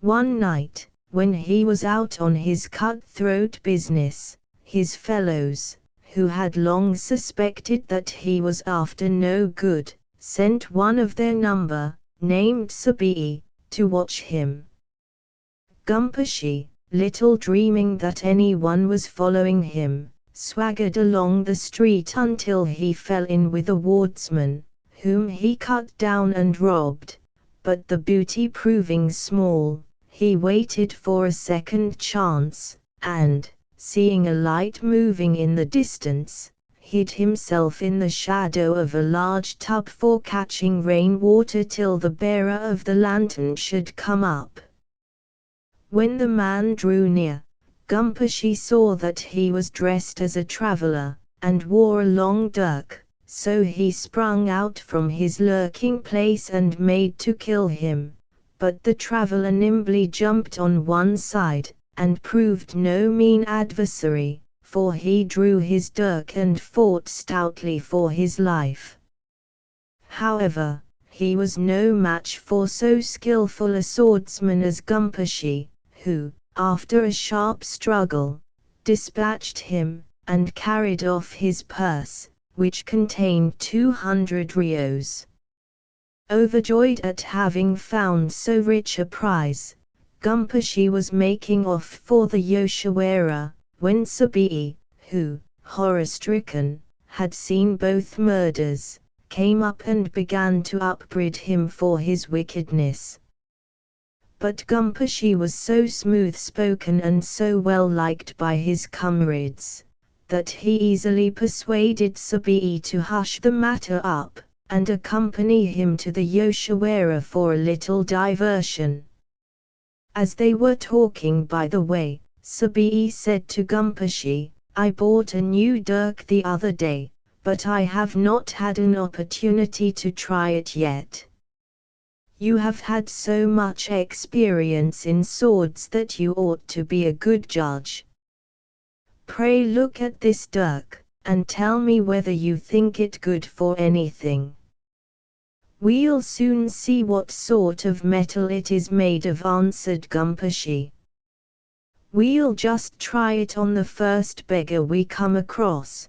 One night, when he was out on his cutthroat business, his fellows, who had long suspected that he was after no good, sent one of their number, named Sabii, to watch him. Gumpushy, little dreaming that anyone was following him, swaggered along the street until he fell in with a wardsman, whom he cut down and robbed, but the booty proving small, he waited for a second chance, and, seeing a light moving in the distance, hid himself in the shadow of a large tub for catching rainwater till the bearer of the lantern should come up. When the man drew near, Gumpushy saw that he was dressed as a traveller, and wore a long dirk, so he sprung out from his lurking place and made to kill him, but the traveller nimbly jumped on one side, and proved no mean adversary, for he drew his dirk and fought stoutly for his life. However, he was no match for so skilful a swordsman as Gumpushy, who, after a sharp struggle, dispatched him, and carried off his purse, which contained 200 rios. Overjoyed at having found so rich a prize, Gumpushy was making off for the Yoshiwara, when Sabii, who, horror-stricken, had seen both murders, came up and began to upbraid him for his wickedness. But Gumpushy was so smooth-spoken and so well liked by his comrades, that he easily persuaded Sabii to hush the matter up, and accompany him to the Yoshiwara for a little diversion. As they were talking by the way, Sabii said to Gumpushy, "I bought a new dirk the other day, but I have not had an opportunity to try it yet. You have had so much experience in swords that you ought to be a good judge. Pray look at this dirk, and tell me whether you think it good for anything." "We'll soon see what sort of metal it is made of," answered Gumpushy. "We'll just try it on the first beggar we come across."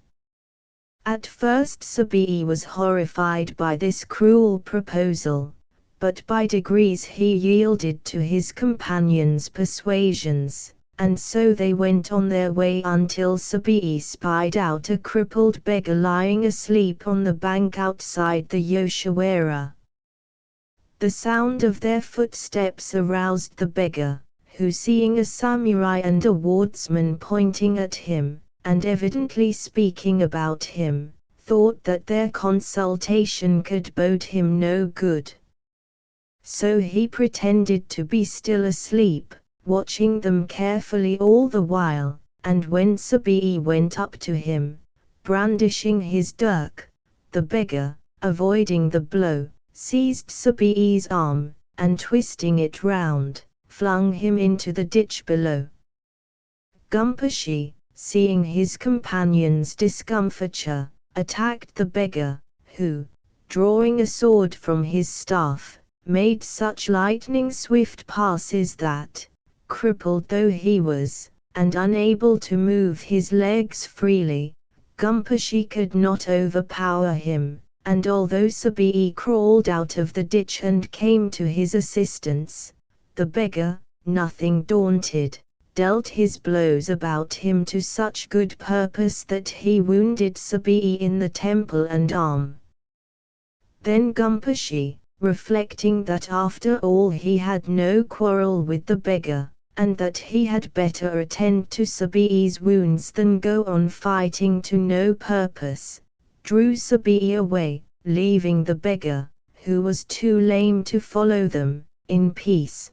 At first Sabii was horrified by this cruel proposal, but by degrees he yielded to his companion's persuasions, and so they went on their way until Sabii spied out a crippled beggar lying asleep on the bank outside the Yoshiwara. The sound of their footsteps aroused the beggar, who, seeing a samurai and a wardsman pointing at him, and evidently speaking about him, thought that their consultation could bode him no good. So he pretended to be still asleep, watching them carefully all the while, and when Sabii went up to him, brandishing his dirk, the beggar, avoiding the blow, seized Sabii's arm, and twisting it round, flung him into the ditch below. Gumpushy, seeing his companion's discomfiture, attacked the beggar, who, drawing a sword from his staff, made such lightning-swift passes that, crippled though he was, and unable to move his legs freely, Gumpushy could not overpower him, and although Sabii crawled out of the ditch and came to his assistance, the beggar, nothing daunted, dealt his blows about him to such good purpose that he wounded Sabii in the temple and arm. Then Gumpushy, reflecting that after all he had no quarrel with the beggar, and that he had better attend to Sabii's wounds than go on fighting to no purpose, drew Sabii away, leaving the beggar, who was too lame to follow them, in peace.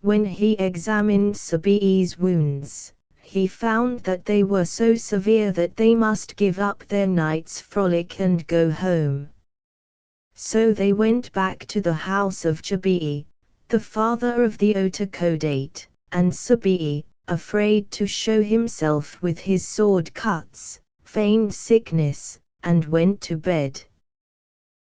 When he examined Sabii's wounds, he found that they were so severe that they must give up their night's frolic and go home. So they went back to the house of Sabii, the father of the Otakodate, and Sabii, afraid to show himself with his sword cuts, feigned sickness, and went to bed.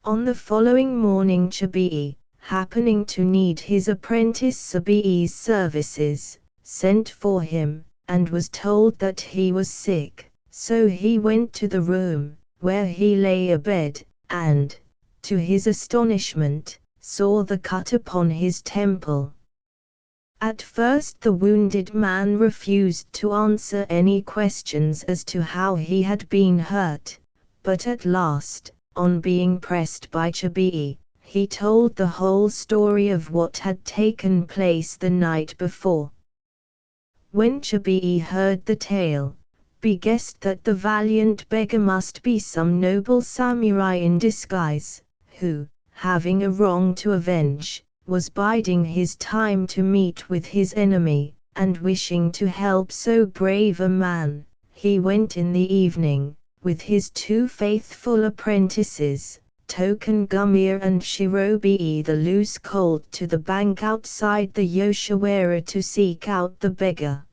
On the following morning Sabii, happening to need his apprentice Chibi's services, sent for him, and was told that he was sick, so he went to the room, where he lay abed, and, to his astonishment, saw the cut upon his temple. At first the wounded man refused to answer any questions as to how he had been hurt, but at last, on being pressed by Chibi, he told the whole story of what had taken place the night before. When Chibi heard the tale, he guessed that the valiant beggar must be some noble samurai in disguise, who, having a wrong to avenge, was biding his time to meet with his enemy, and wishing to help so brave a man, he went in the evening, with his 2 faithful apprentices, Token Gumir and Shirobi the loose colt, to the bank outside the Yoshiwara to seek out the beggar.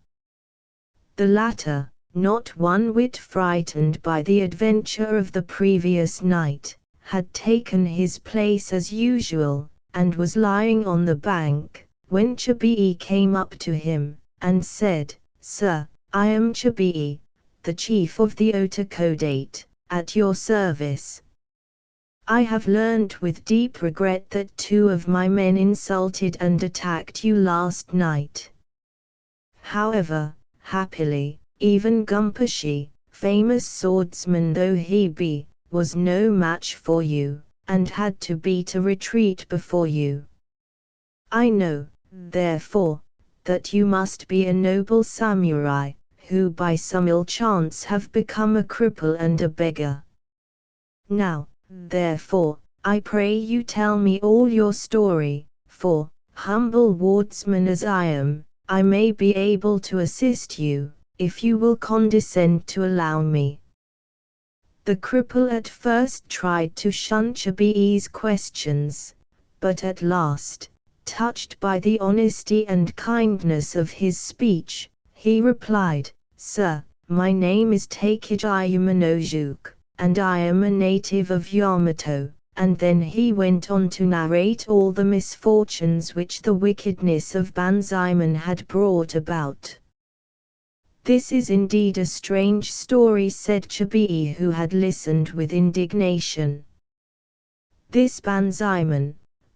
The latter, not one whit frightened by the adventure of the previous night, had taken his place as usual, and was lying on the bank, when Chibi came up to him, and said, "Sir, I am Chibi, the chief of the Otakodate, at your service. I have learnt with deep regret that 2 of my men insulted and attacked you last night. However, happily, even Gumpashi, famous swordsman though he be, was no match for you, and had to beat a retreat before you. I know, therefore, that you must be a noble samurai, who by some ill chance have become a cripple and a beggar. Now, therefore, I pray you tell me all your story, for, humble wardsman as I am, I may be able to assist you, if you will condescend to allow me." The cripple at first tried to shun Chibi's questions, but at last, touched by the honesty and kindness of his speech, he replied, "Sir, my name is Takiji Yamanojuke, and I am a native of Yamato," and then he went on to narrate all the misfortunes which the wickedness of Banzaiman had brought about. "This is indeed a strange story," said Chibi, who had listened with indignation. "This Banzaiman,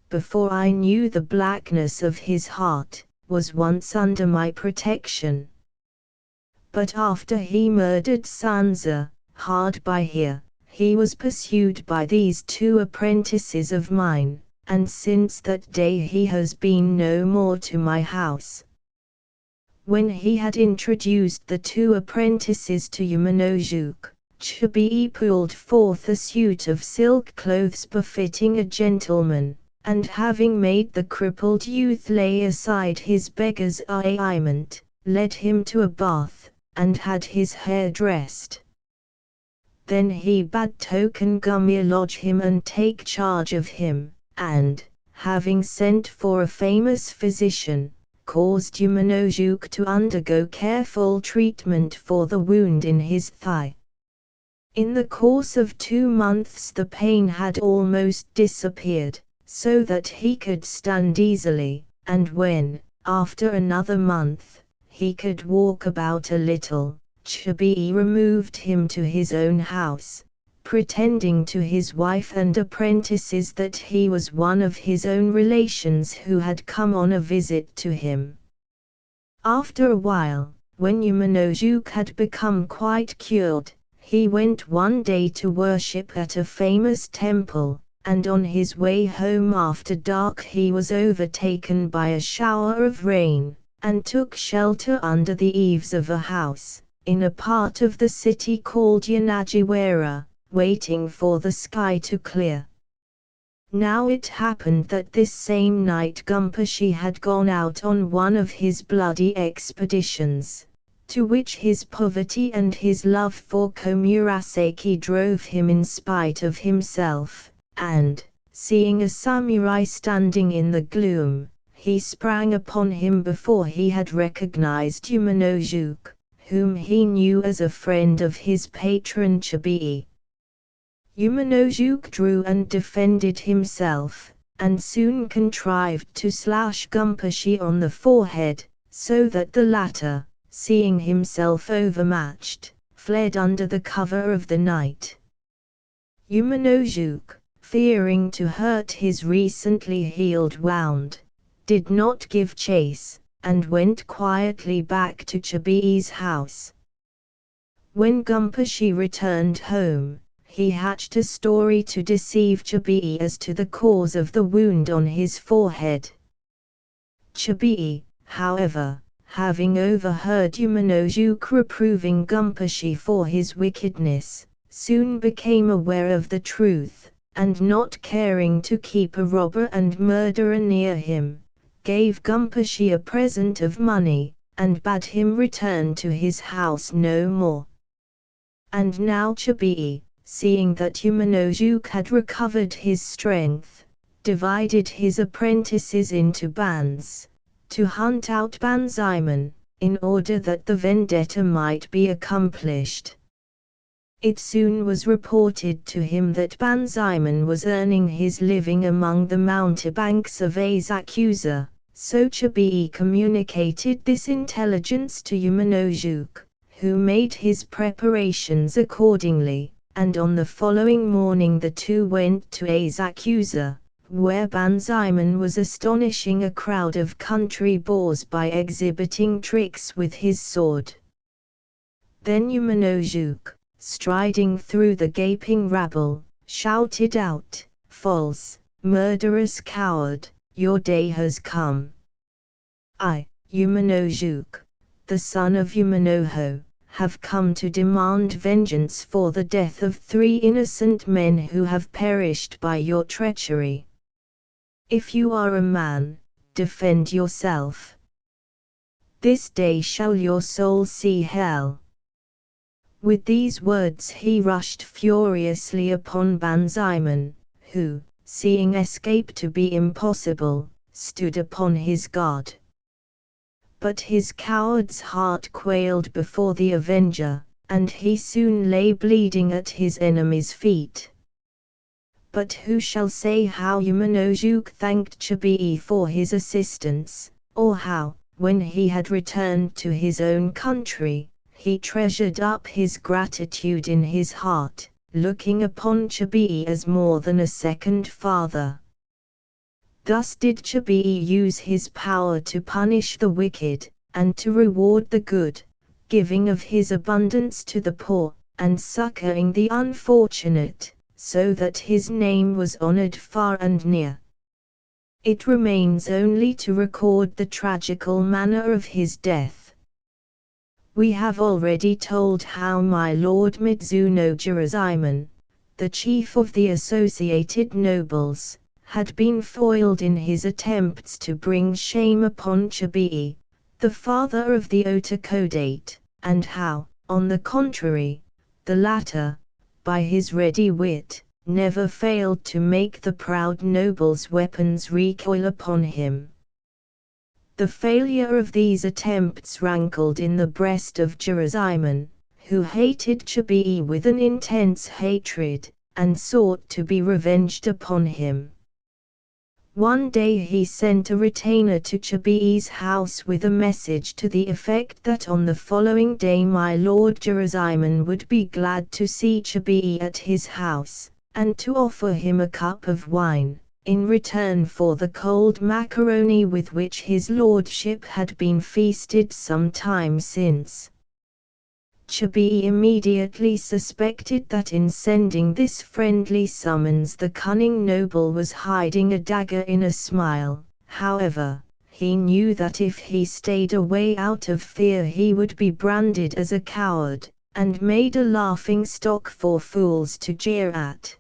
before I knew the blackness of his heart, was once under my protection. But after he murdered Sanza, hard by here, he was pursued by these 2 apprentices of mine, and since that day he has been no more to my house." When he had introduced the 2 apprentices to Yamanojuke, Chibi pulled forth a suit of silk clothes befitting a gentleman, and having made the crippled youth lay aside his beggar's raiment, led him to a bath, and had his hair dressed. Then he bade Token Gumir lodge him and take charge of him, and, having sent for a famous physician, caused Yamanojuke to undergo careful treatment for the wound in his thigh. In the course of 2 months the pain had almost disappeared, so that he could stand easily, and when, after another month, he could walk about a little, Chibi removed him to his own house, pretending to his wife and apprentices that he was one of his own relations who had come on a visit to him. After a while, when Yamanojuke had become quite cured, he went one day to worship at a famous temple, and on his way home after dark he was overtaken by a shower of rain, and took shelter under the eaves of a house, in a part of the city called Yanagiwara, waiting for the sky to clear. Now it happened that this same night Gumpashi had gone out on one of his bloody expeditions, to which his poverty and his love for Komurasaki drove him in spite of himself, and, seeing a samurai standing in the gloom, he sprang upon him before he had recognized Yamanojuke, whom he knew as a friend of his patron Chibi. Yamanojuke drew and defended himself, and soon contrived to slash Gumpushy on the forehead, so that the latter, seeing himself overmatched, fled under the cover of the night. Umanojuk, fearing to hurt his recently healed wound, did not give chase, and went quietly back to Chibi's house. When Gumpushy returned home, he hatched a story to deceive Chibi as to the cause of the wound on his forehead. Chibi, however, having overheard Umanojuk reproving Gumpushy for his wickedness, soon became aware of the truth, and not caring to keep a robber and murderer near him, gave Gumpushy a present of money, and bade him return to his house no more. And now Chibi, seeing that Umanojuk had recovered his strength, divided his apprentices into bands, to hunt out Banzaiman, in order that the vendetta might be accomplished. It soon was reported to him that Banzaiman was earning his living among the mountebanks of Asakusa, so Chibi communicated this intelligence to Umanojuk, who made his preparations accordingly, and on the following morning the two went to Asakusa, where Banzaiman was astonishing a crowd of country boors by exhibiting tricks with his sword. Then Umanojuk, striding through the gaping rabble, shouted out, "False, murderous coward, your day has come. I, Umanojuk, the son of Umanoho, have come to demand vengeance for the death of 3 innocent men who have perished by your treachery. If you are a man, defend yourself. This day shall your soul see hell." With these words he rushed furiously upon Banzaiman, who, seeing escape to be impossible, stood upon his guard. But his coward's heart quailed before the avenger, and he soon lay bleeding at his enemy's feet. But who shall say how Umanojuk thanked Chibi for his assistance, or how, when he had returned to his own country, he treasured up his gratitude in his heart, looking upon Chibi as more than a second father. Thus did Chibi use his power to punish the wicked, and to reward the good, giving of his abundance to the poor, and succoring the unfortunate, so that his name was honored far and near. It remains only to record the tragical manner of his death. We have already told how my lord Mitsuno Jirazaiman, the chief of the associated nobles, had been foiled in his attempts to bring shame upon Chibi, the father of the Otakodate, and how, on the contrary, the latter, by his ready wit, never failed to make the proud noble's weapons recoil upon him. The failure of these attempts rankled in the breast of Jirazaiman, who hated Chibi with an intense hatred, and sought to be revenged upon him. One day he sent a retainer to Chibi's house with a message to the effect that on the following day my lord Jirazaiman would be glad to see Chibi at his house, and to offer him a cup of wine, in return for the cold macaroni with which his lordship had been feasted some time since. Chibi immediately suspected that in sending this friendly summons the cunning noble was hiding a dagger in a smile. However, he knew that if he stayed away out of fear he would be branded as a coward, and made a laughing-stock for fools to jeer at.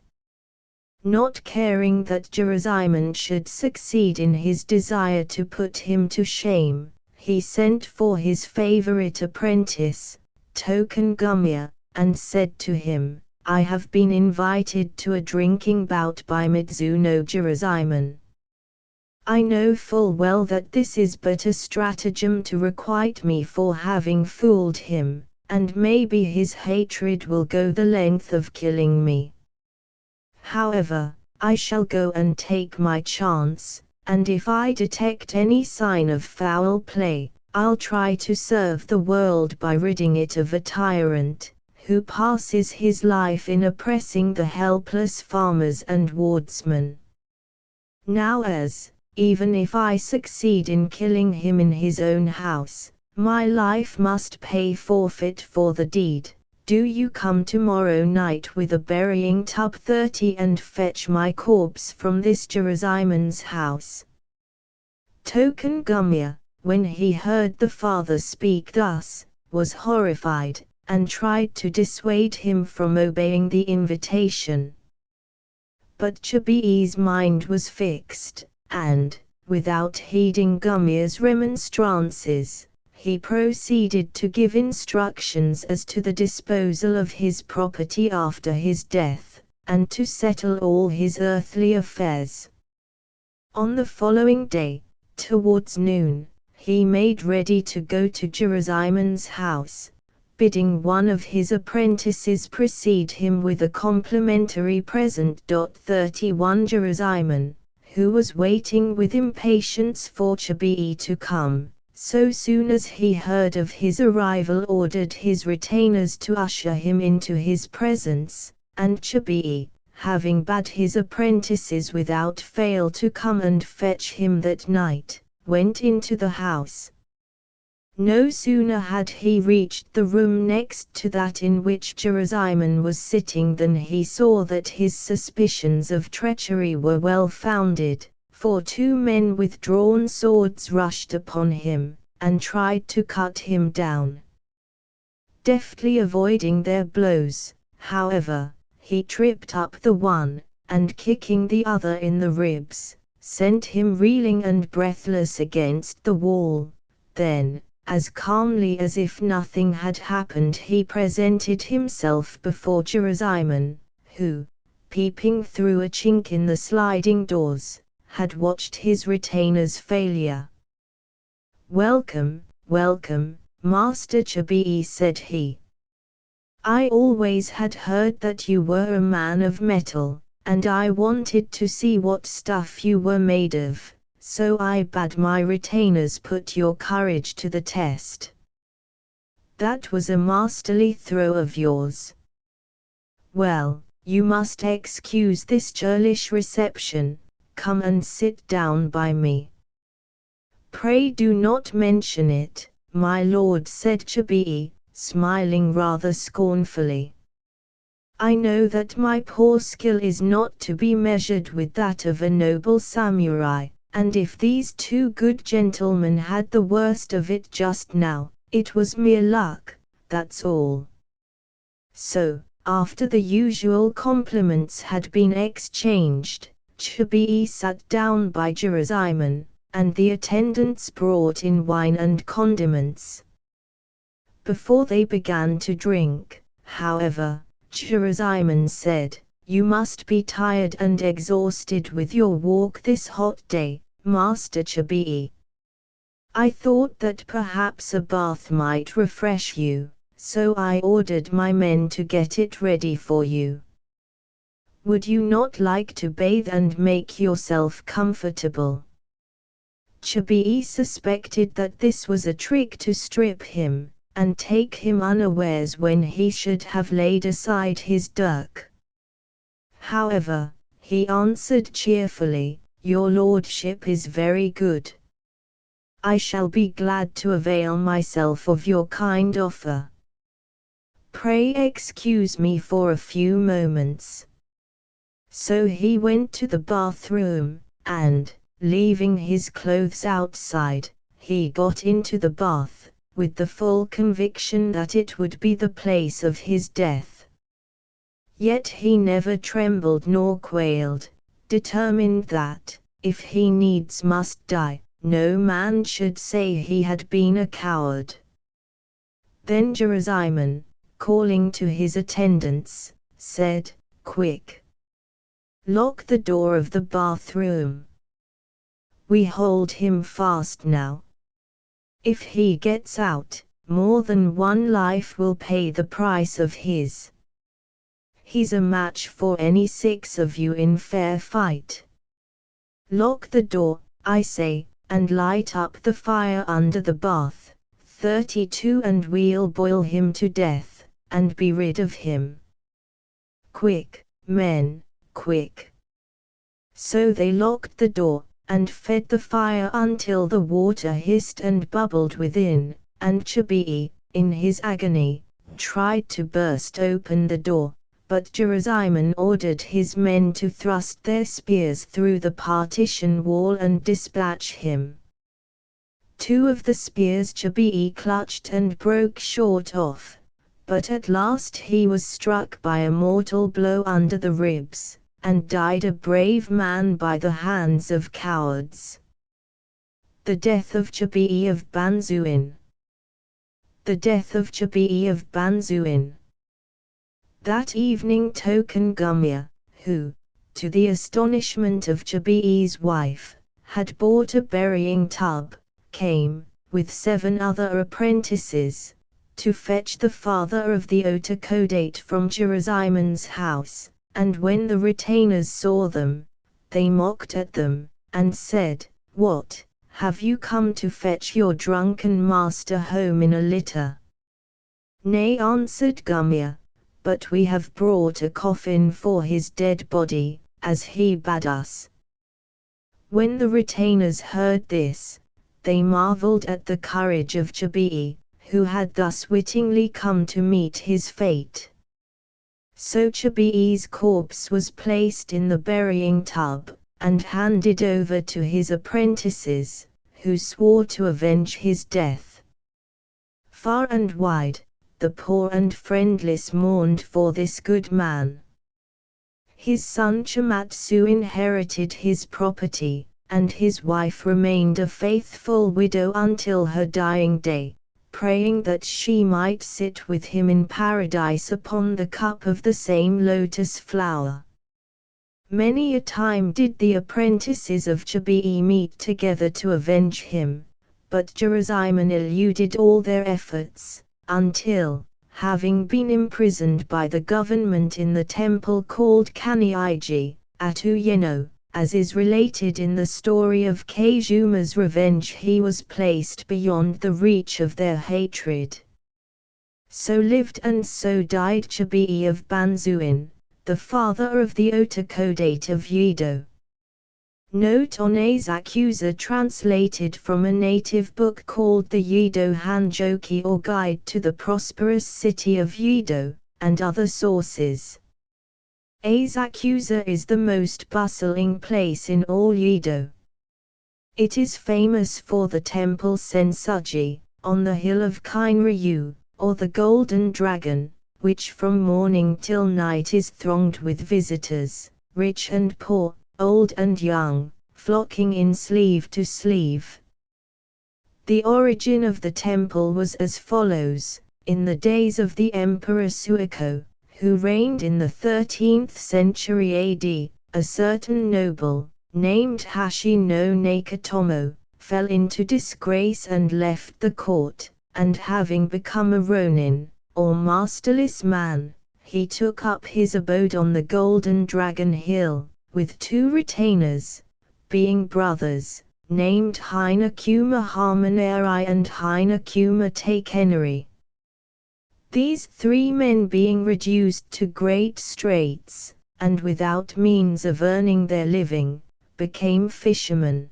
Not caring that Jirazaiman should succeed in his desire to put him to shame, he sent for his favorite apprentice, Token Gumya, and said to him, "I have been invited to a drinking bout by Mitsuno Jirazaiman. I know full well that this is but a stratagem to requite me for having fooled him, and maybe his hatred will go the length of killing me. However, I shall go and take my chance, and if I detect any sign of foul play, I'll try to serve the world by ridding it of a tyrant, who passes his life in oppressing the helpless farmers and wardsmen. Now even if I succeed in killing him in his own house, my life must pay forfeit for the deed. Do you come tomorrow night with a burying tub 30 and fetch my corpse from this Jerusalem's house. Token Gumya, when he heard the father speak thus, was horrified, and tried to dissuade him from obeying the invitation. But Chabi's mind was fixed, and, without heeding Gumya's remonstrances, he proceeded to give instructions as to the disposal of his property after his death, and to settle all his earthly affairs. On the following day, towards noon, he made ready to go to Jerusalem's house, bidding one of his apprentices precede him with a complimentary present. 31 Jerusalem, who was waiting with impatience for Chabi to come, so soon as he heard of his arrival ordered his retainers to usher him into his presence, and Chabi, having bade his apprentices without fail to come and fetch him that night, went into the house. No sooner had he reached the room next to that in which Jerusalem was sitting than he saw that his suspicions of treachery were well founded, for 2 men with drawn swords rushed upon him, and tried to cut him down. Deftly avoiding their blows, however, he tripped up the one, and kicking the other in the ribs, sent him reeling and breathless against the wall. Then, as calmly as if nothing had happened, he presented himself before Jerusalem, who, peeping through a chink in the sliding doors, had watched his retainer's failure. "Welcome, welcome, Master Chabi," said he. "I always had heard that you were a man of metal, and I wanted to see what stuff you were made of, so I bade my retainers put your courage to the test." "That was a masterly throw of yours." "Well, you must excuse this churlish reception. Come and sit down by me." "Pray do not mention it, my lord," said Chabi, smiling rather scornfully. "I know that my poor skill is not to be measured with that of a noble samurai, and if these 2 good gentlemen had the worst of it just now, it was mere luck, that's all." So, after the usual compliments had been exchanged, Chabi sat down by Jerusalem, and the attendants brought in wine and condiments. Before they began to drink, however, Jerusalem said, "You must be tired and exhausted with your walk this hot day, Master Chabi. I thought that perhaps a bath might refresh you, so I ordered my men to get it ready for you. Would you not like to bathe and make yourself comfortable?" Chabi suspected that this was a trick to strip him, and take him unawares when he should have laid aside his dirk. However, he answered cheerfully, "Your lordship is very good. I shall be glad to avail myself of your kind offer. Pray excuse me for a few moments." So he went to the bathroom, and, leaving his clothes outside, he got into the bath, with the full conviction that it would be the place of his death. Yet he never trembled nor quailed, determined that, if he needs must die, no man should say he had been a coward. Then Jerusalem, calling to his attendants, said, "Quick! Lock the door of the bathroom. We hold him fast now. If he gets out, more than one life will pay the price of his." He's a match for any 6 of you in fair fight. Lock the door, I say, and light up the fire under the bath, 32, and we'll boil him to death, and be rid of him. Quick, men, quick. So they locked the door, and fed the fire until the water hissed and bubbled within, and Chibi, in his agony, tried to burst open the door, but Gerasimon ordered his men to thrust their spears through the partition wall and dispatch him. 2 of the spears Chibi clutched and broke short off, but at last he was struck by a mortal blow under the ribs, and died a brave man by the hands of cowards. The death of Chibi of Banzuin. The death of Chibi of Banzuin. That evening Token Gumya, who, to the astonishment of Chibi's wife, had bought a burying tub, came, with 7 other apprentices, to fetch the father of the Otakodate from Gerasimon's house, and when the retainers saw them, they mocked at them, and said, "What, have you come to fetch your drunken master home in a litter?" "Nay," answered Gumya, "but we have brought a coffin for his dead body, as he bade us." When the retainers heard this, they marveled at the courage of Chibi, who had thus wittingly come to meet his fate. So Chibi's corpse was placed in the burying tub, and handed over to his apprentices, who swore to avenge his death. Far and wide, the poor and friendless mourned for this good man. His son Chimatsu inherited his property, and his wife remained a faithful widow until her dying day, praying that she might sit with him in paradise upon the cup of the same lotus flower. Many a time did the apprentices of Chibi meet together to avenge him, but Gerasimon eluded all their efforts, until, having been imprisoned by the government in the temple called Kaniiji, at Uyeno, as is related in the story of Keijuma's revenge, he was placed beyond the reach of their hatred. So lived and so died Chibi of Banzuin, the father of the Otakodate of Yedo. Note on Azakusa, translated from a native book called the Yedo Hanjoki, or Guide to the Prosperous City of Yedo, and other sources. Azakusa is the most bustling place in all Yedo. It is famous for the temple Sensuji, on the hill of Kainryu, or the Golden Dragon, which from morning till night is thronged with visitors, rich and poor, old and young, flocking in sleeve to sleeve. The origin of the temple was as follows: in the days of the Emperor Suiko, who reigned in the 13th century AD, a certain noble, named Hashi no Nakatomo, fell into disgrace and left the court, and having become a ronin, or masterless man, he took up his abode on the Golden Dragon Hill, with 2 retainers, being brothers, named Hinakuma Harmoneri and Hinakuma Takenari. These 3 men, being reduced to great straits, and without means of earning their living, became fishermen.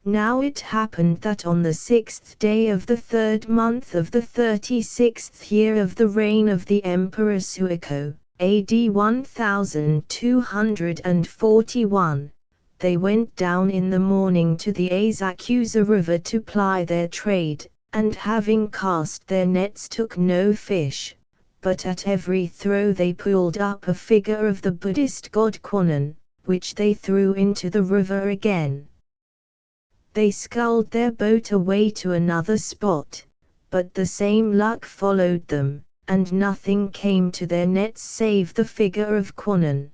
Now it happened that on the 6th day of the 3rd month of the 36th year of the reign of the Emperor Suiko, AD 1241, they went down in the morning to the Azakusa River to ply their trade, and having cast their nets took no fish, but at every throw they pulled up a figure of the Buddhist god Kwannon, which they threw into the river again. They sculled their boat away to another spot, but the same luck followed them, and nothing came to their nets save the figure of Kwannon.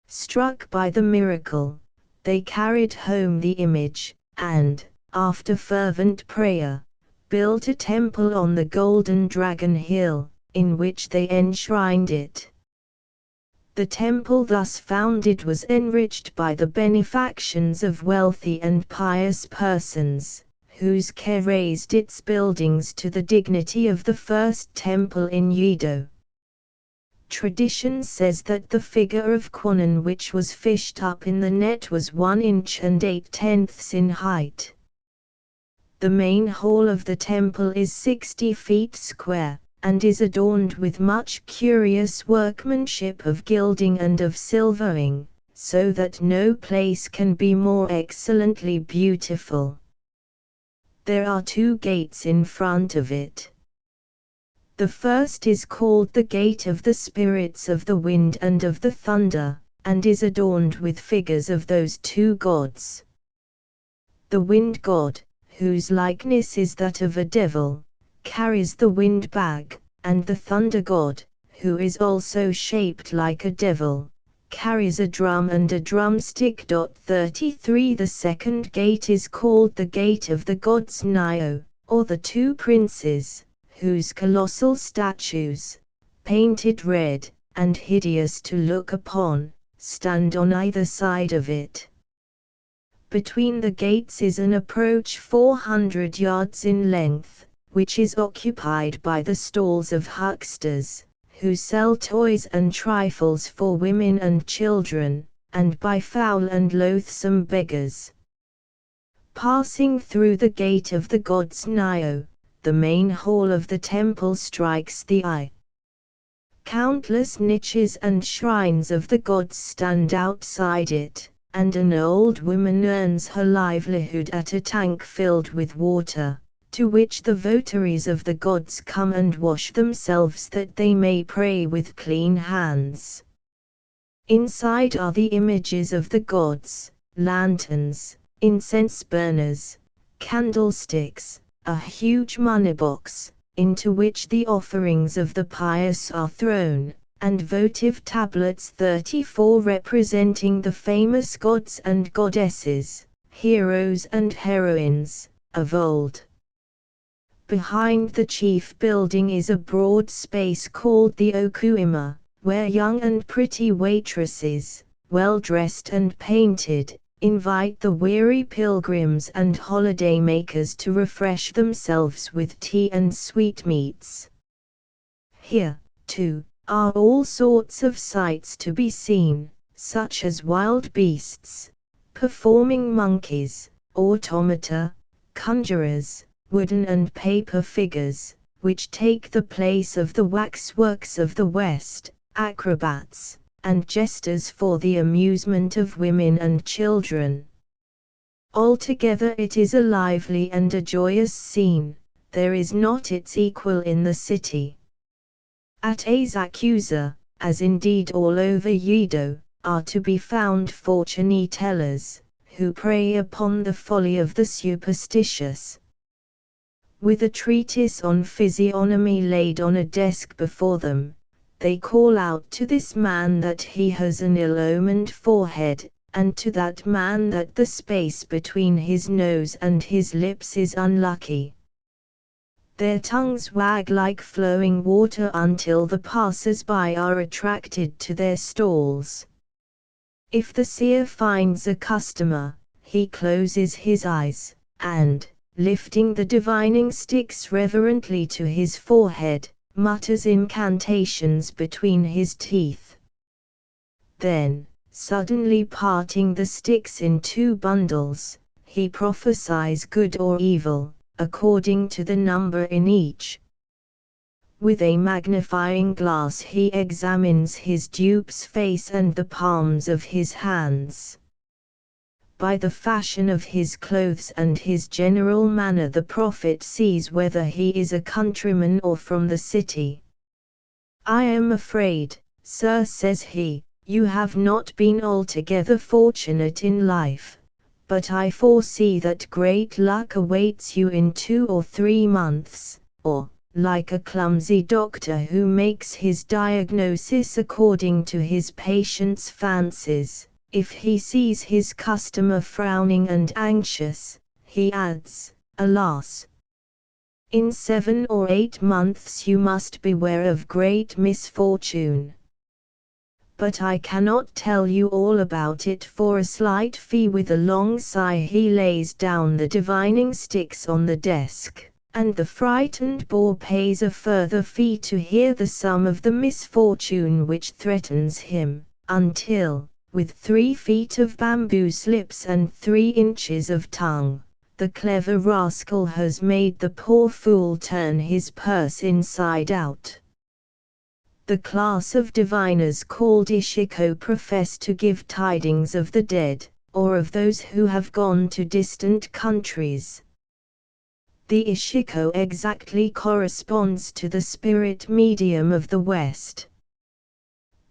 Struck by the miracle, they carried home the image, and, after fervent prayer, built a temple on the Golden Dragon Hill, in which they enshrined it. The temple thus founded was enriched by the benefactions of wealthy and pious persons, whose care raised its buildings to the dignity of the first temple in Yedo. Tradition says that the figure of Kwannon which was fished up in the net was 1 inch and 8/10 in height. The main hall of the temple is 60 feet square, and is adorned with much curious workmanship of gilding and of silvering, so that no place can be more excellently beautiful. There are 2 gates in front of it. The first is called the Gate of the Spirits of the Wind and of the Thunder, and is adorned with figures of those 2 gods. The Wind God, whose likeness is that of a devil, carries the wind bag, and the Thunder God, who is also shaped like a devil, carries a drum and a drumstick. 33 The second gate is called the Gate of the Gods Nio, or the 2 Princes, whose colossal statues, painted red, and hideous to look upon, stand on either side of it. Between the gates is an approach 400 yards in length, which is occupied by the stalls of hucksters, who sell toys and trifles for women and children, and by foul and loathsome beggars. Passing through the Gate of the Gods Nio, the main hall of the temple strikes the eye. Countless niches and shrines of the gods stand outside it, and an old woman earns her livelihood at a tank filled with water, to which the votaries of the gods come and wash themselves that they may pray with clean hands. Inside are the images of the gods, lanterns, incense burners, candlesticks, a huge moneybox, into which the offerings of the pious are thrown, and votive tablets 34 representing the famous gods and goddesses, heroes and heroines, of old. Behind the chief building is a broad space called the Okuima, where young and pretty waitresses, well dressed and painted, invite the weary pilgrims and holiday makers to refresh themselves with tea and sweetmeats. Here, too, are all sorts of sights to be seen, such as wild beasts, performing monkeys, automata, conjurers, wooden and paper figures, which take the place of the waxworks of the West, acrobats, and jesters for the amusement of women and children. Altogether it is a lively and a joyous scene, there is not its equal in the city. At Asakusa, as indeed all over Yedo, are to be found fortune tellers, who prey upon the folly of the superstitious. With a treatise on physiognomy laid on a desk before them, they call out to this man that he has an ill-omened forehead, and to that man that the space between his nose and his lips is unlucky. Their tongues wag like flowing water until the passers-by are attracted to their stalls. If the seer finds a customer, he closes his eyes, and, lifting the divining sticks reverently to his forehead, mutters incantations between his teeth. Then, suddenly parting the sticks in 2 bundles, he prophesies good or evil, according to the number in each. With a magnifying glass he examines his dupe's face and the palms of his hands. By the fashion of his clothes and his general manner the prophet sees whether he is a countryman or from the city. "I am afraid, sir," says he, "you have not been altogether fortunate in life, but I foresee that great luck awaits you in 2 or 3 months, or, like a clumsy doctor who makes his diagnosis according to his patient's fancies, if he sees his customer frowning and anxious, he adds, alas! In 7 or 8 months you must beware of great misfortune." but I cannot tell you all about it. For a slight fee, with a long sigh, he lays down the divining sticks on the desk, and the frightened boor pays a further fee to hear the sum of the misfortune which threatens him, until, with 3 feet of bamboo slips and 3 inches of tongue, the clever rascal has made the poor fool turn his purse inside out. The class of diviners called Ishiko profess to give tidings of the dead, or of those who have gone to distant countries. The Ishiko exactly corresponds to the spirit medium of the West.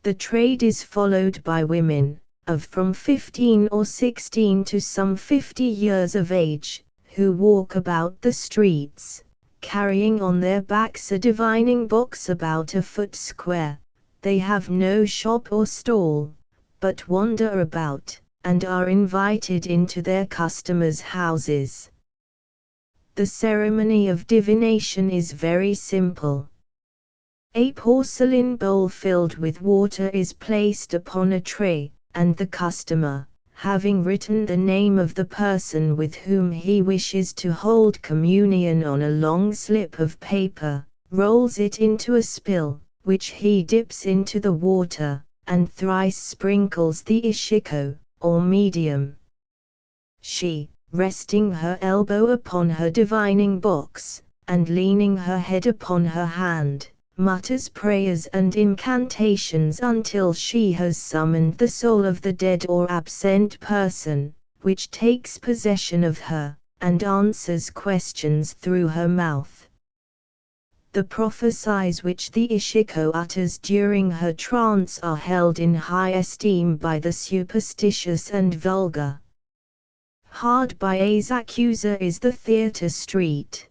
The trade is followed by women, of from 15 or 16 to some 50 years of age, who walk about the streets, carrying on their backs a divining box about a foot square. They have no shop or stall, but wander about, and are invited into their customers' houses. The ceremony of divination is very simple. A porcelain bowl filled with water is placed upon a tray, and the customer, having written the name of the person with whom he wishes to hold communion on a long slip of paper, rolls it into a spill, which he dips into the water, and thrice sprinkles the Ishiko, or medium. She, resting her elbow upon her divining box, and leaning her head upon her hand, mutters prayers and incantations until she has summoned the soul of the dead or absent person, which takes possession of her, and answers questions through her mouth. The prophecies which the Ishiko utters during her trance are held in high esteem by the superstitious and vulgar. Hard by Asakusa is the theatre street.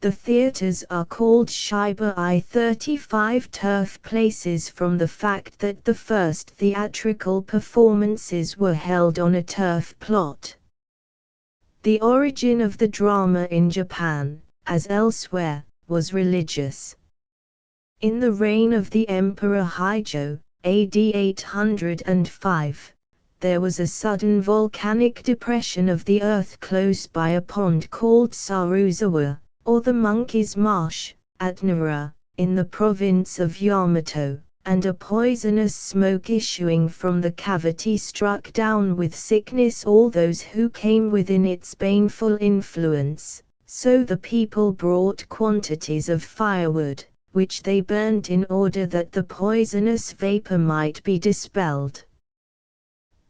The theatres are called Shiba I-35 turf places from the fact that the first theatrical performances were held on a turf plot. The origin of the drama in Japan, as elsewhere, was religious. In the reign of the Emperor Heijo, AD 805, there was a sudden volcanic depression of the earth close by a pond called Saruzawa, or the Monkey's Marsh, at Nara, in the province of Yamato, and a poisonous smoke issuing from the cavity struck down with sickness all those who came within its baneful influence, so the people brought quantities of firewood, which they burnt in order that the poisonous vapor might be dispelled.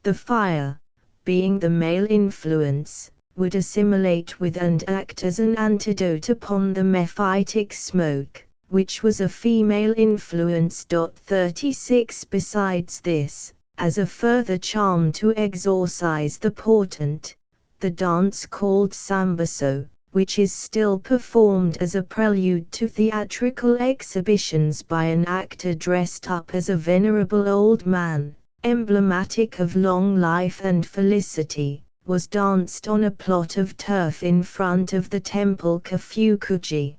The fire, being the male influence, would assimilate with and act as an antidote upon the mephitic smoke, which was a female influence. 36 Besides this, as a further charm to exorcise the portent, the dance called sambaso, which is still performed as a prelude to theatrical exhibitions by an actor dressed up as a venerable old man, emblematic of long life and felicity, was danced on a plot of turf in front of the temple Kafukuji.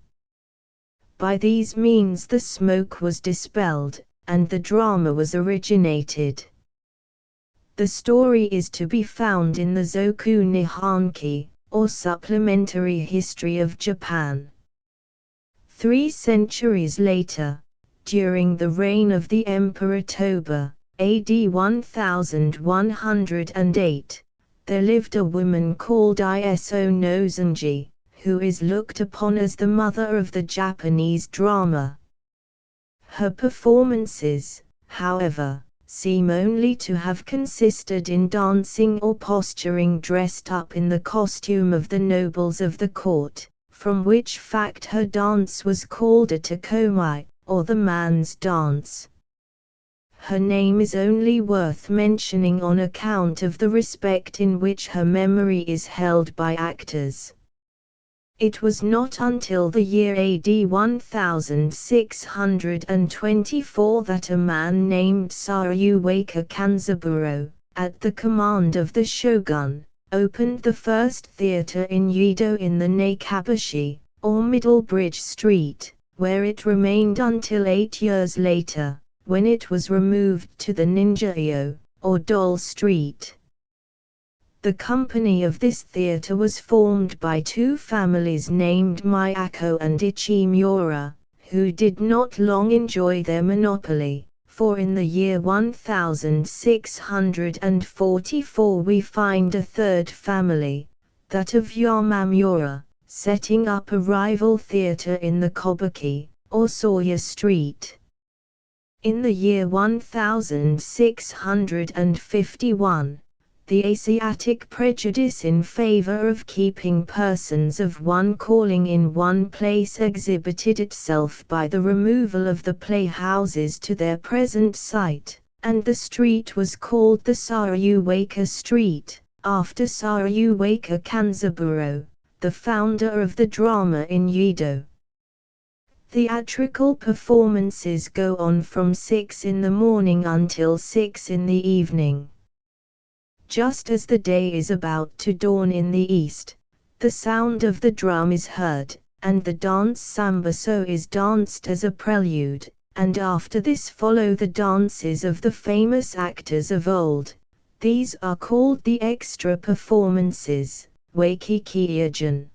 By these means the smoke was dispelled, and the drama was originated. The story is to be found in the Zoku Nihonki, or Supplementary History of Japan. 3 centuries later, during the reign of the Emperor Toba, AD 1108, there lived a woman called Iso Nozanji, who is looked upon as the mother of the Japanese drama. Her performances, however, seem only to have consisted in dancing or posturing dressed up in the costume of the nobles of the court, from which fact her dance was called a takomai, or the man's dance. Her name is only worth mentioning on account of the respect in which her memory is held by actors. It was not until the year AD 1624 that a man named Saruwaka Kanzaburo, at the command of the shogun, opened the first theatre in Yedo in the Nakabashi, or Middle Bridge Street, where it remained until 8 years later, when it was removed to the Ninja-io, or Doll Street. The company of this theatre was formed by two families named Miyako and Ichimura, who did not long enjoy their monopoly, for in the year 1644 we find a third family, that of Yamamura, setting up a rival theatre in the Kobuki, or Sawyer Street. In the year 1651, the Asiatic prejudice in favor of keeping persons of one calling in one place exhibited itself by the removal of the playhouses to their present site, and the street was called the Saryuwaka Street, after Saryuwaka Kanzaburo, the founder of the drama in Yedo. Theatrical performances go on from 6 in the morning until 6 in the evening. Just as the day is about to dawn in the east, the sound of the drum is heard, and the dance sambaso is danced as a prelude, and after this follow the dances of the famous actors of old. These are called the extra performances, Wakikiyajan.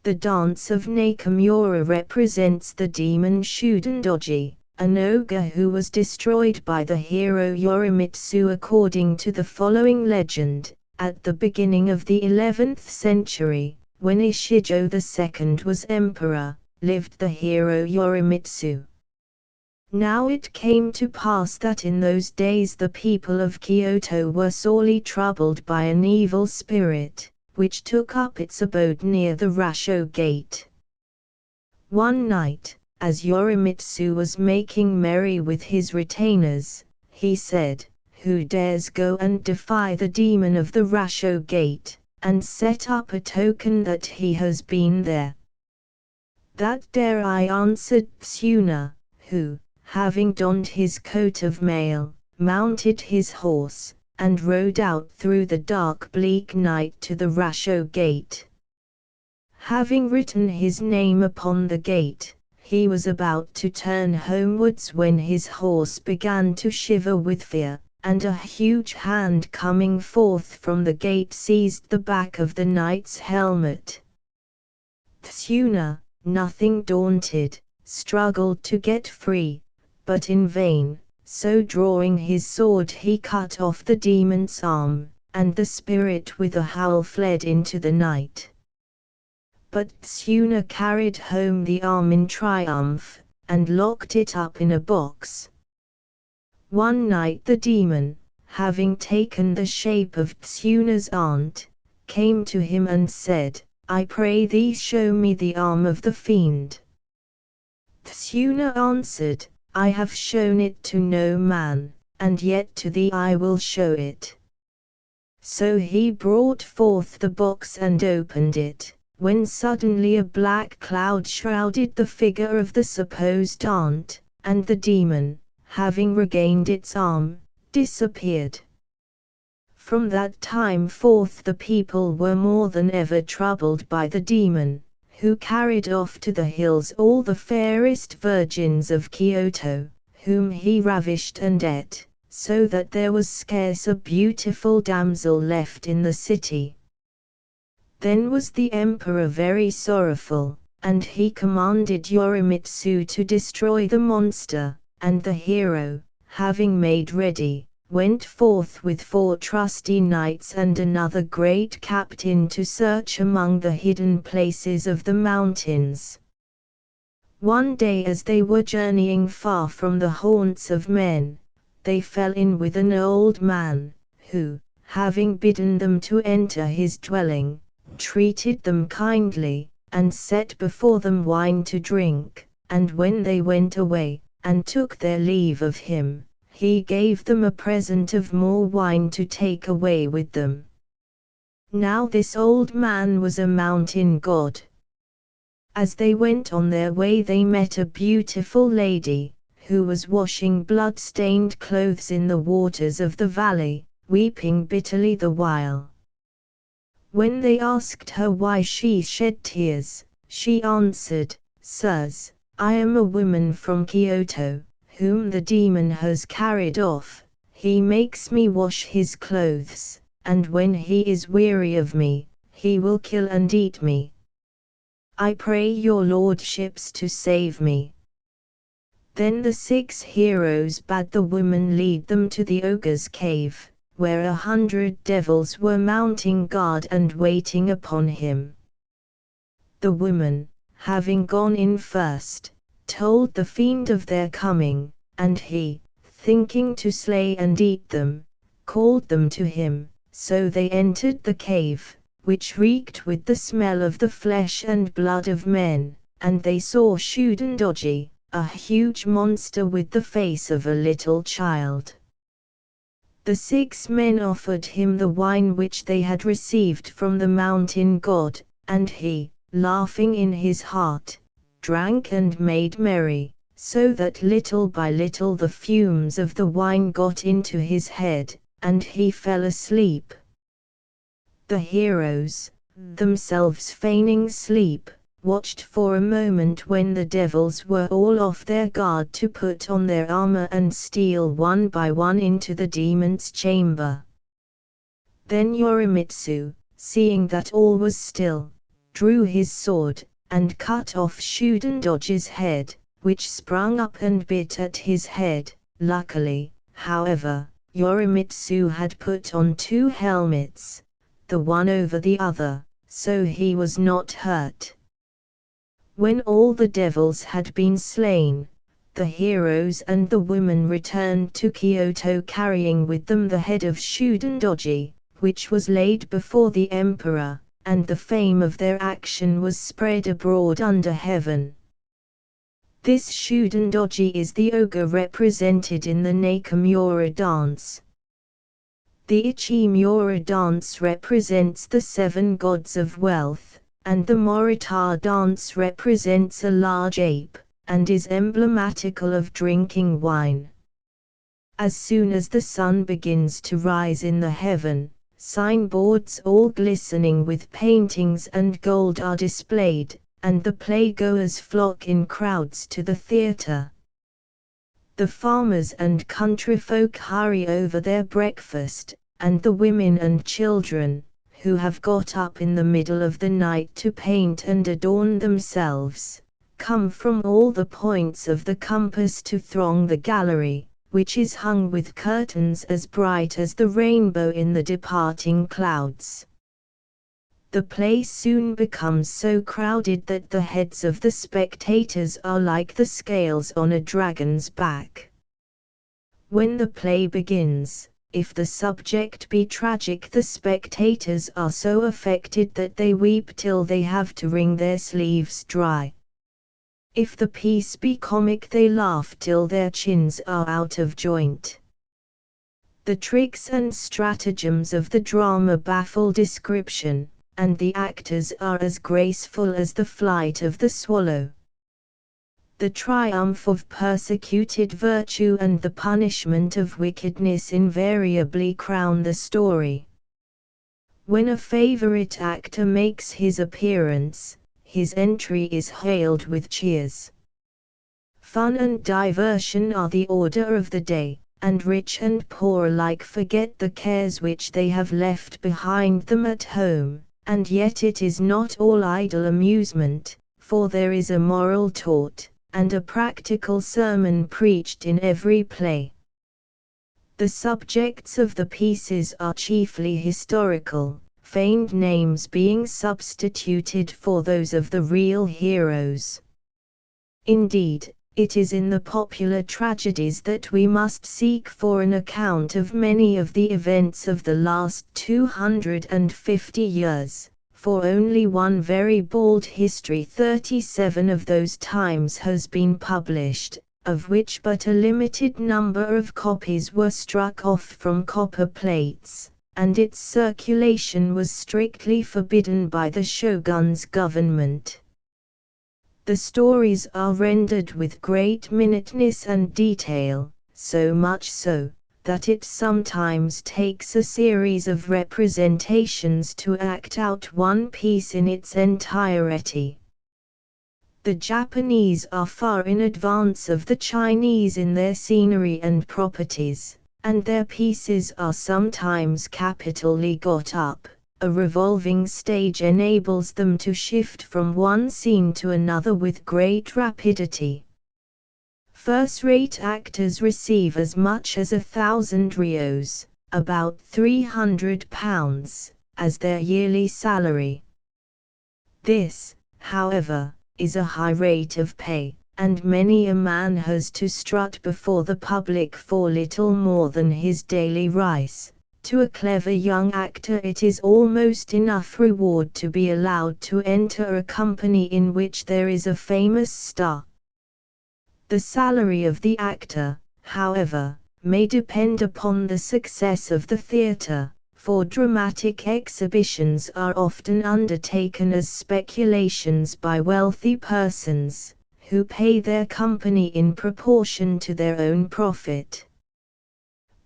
The dance of Nakamura represents the demon Shudandoji, an ogre who was destroyed by the hero Yorimitsu according to the following legend. At the beginning of the 11th century, when Ishijo II was emperor, lived the hero Yorimitsu. Now it came to pass that in those days the people of Kyoto were sorely troubled by an evil spirit, which took up its abode near the Rasho Gate. One night, as Yorimitsu was making merry with his retainers, he said, "Who dares go and defy the demon of the Rasho Gate, and set up a token that he has been there?" "That dare I," answered Tsuna, who, having donned his coat of mail, mounted his horse, and rode out through the dark bleak night to the Rasho Gate. Having written his name upon the gate, he was about to turn homewards when his horse began to shiver with fear, and a huge hand coming forth from the gate seized the back of the knight's helmet. Tsuna, nothing daunted, struggled to get free, but in vain, so drawing his sword he cut off the demon's arm, and the spirit with a howl fled into the night. But Tsuna carried home the arm in triumph, and locked it up in a box. One night the demon, having taken the shape of Tsuna's aunt, came to him and said, "I pray thee show me the arm of the fiend." Tsuna answered, "I have shown it to no man, and yet to thee I will show it." So he brought forth the box and opened it, when suddenly a black cloud shrouded the figure of the supposed aunt, and the demon, having regained its arm, disappeared. From that time forth the people were more than ever troubled by the demon, who carried off to the hills all the fairest virgins of Kyoto, whom he ravished and ate, so that there was scarce a beautiful damsel left in the city. Then was the emperor very sorrowful, and he commanded Yorimitsu to destroy the monster, and the hero, having made ready, went forth with 4 trusty knights and another great captain to search among the hidden places of the mountains. One day as they were journeying far from the haunts of men, they fell in with an old man, who, having bidden them to enter his dwelling, treated them kindly, and set before them wine to drink, and when they went away, and took their leave of him, he gave them a present of more wine to take away with them. Now this old man was a mountain god. As they went on their way they met a beautiful lady, who was washing blood-stained clothes in the waters of the valley, weeping bitterly the while. When they asked her why she shed tears, she answered, "Sirs, I am a woman from Kyoto, whom the demon has carried off, he makes me wash his clothes, and when he is weary of me, he will kill and eat me. I pray your lordships to save me." Then the 6 heroes bade the woman lead them to the ogre's cave, where 100 devils were mounting guard and waiting upon him. The woman, having gone in first, told the fiend of their coming, and he, thinking to slay and eat them, called them to him. So they entered the cave, which reeked with the smell of the flesh and blood of men, and they saw Shoodendoji, a huge monster with the face of a little child. The 6 men offered him the wine which they had received from the mountain god, and he, laughing in his heart, drank and made merry, so that little by little the fumes of the wine got into his head, and he fell asleep. The heroes, themselves feigning sleep, watched for a moment when the devils were all off their guard to put on their armor and steal one by one into the demon's chamber. Then Yorimitsu, seeing that all was still, drew his sword, and cut off Shoodendoji's head, which sprung up and bit at his head. Luckily, however, Yorimitsu had put on 2 helmets, the one over the other, so he was not hurt. When all the devils had been slain, the heroes and the woman returned to Kyoto carrying with them the head of Shoodendoji, which was laid before the emperor, and the fame of their action was spread abroad under heaven. This Shoodendoji is the ogre represented in the Nakamura dance. The Ichimura dance represents the 7 gods of wealth, and the Morita dance represents a large ape, and is emblematical of drinking wine. As soon as the sun begins to rise in the heaven, signboards all glistening with paintings and gold are displayed, and the playgoers flock in crowds to the theatre. The farmers and countryfolk hurry over their breakfast, and the women and children, who have got up in the middle of the night to paint and adorn themselves, come from all the points of the compass to throng the gallery, which is hung with curtains as bright as the rainbow in the departing clouds. The place soon becomes so crowded that the heads of the spectators are like the scales on a dragon's back. When the play begins, if the subject be tragic, the spectators are so affected that they weep till they have to wring their sleeves dry. If the piece be comic, they laugh till their chins are out of joint. The tricks and stratagems of the drama baffle description, and the actors are as graceful as the flight of the swallow. The triumph of persecuted virtue and the punishment of wickedness invariably crown the story. When a favorite actor makes his appearance, his entry is hailed with cheers. Fun and diversion are the order of the day, and rich and poor alike forget the cares which they have left behind them at home, and yet it is not all idle amusement, for there is a moral taught, and a practical sermon preached in every play. The subjects of the pieces are chiefly historical, feigned names being substituted for those of the real heroes. Indeed, it is in the popular tragedies that we must seek for an account of many of the events of the last 250 years, for only one very bald history 37 of those times has been published, of which but a limited number of copies were struck off from copper plates, and its circulation was strictly forbidden by the shogun's government. The stories are rendered with great minuteness and detail, so much so, that it sometimes takes a series of representations to act out one piece in its entirety. The Japanese are far in advance of the Chinese in their scenery and properties, and their pieces are sometimes capitally got up. A revolving stage enables them to shift from one scene to another with great rapidity. First-rate actors receive as much as 1,000 rios, about £300, as their yearly salary. This, however, is a high rate of pay, and many a man has to strut before the public for little more than his daily rice. To a clever young actor it is almost enough reward to be allowed to enter a company in which there is a famous star. The salary of the actor, however, may depend upon the success of the theatre, for dramatic exhibitions are often undertaken as speculations by wealthy persons, who pay their company in proportion to their own profit.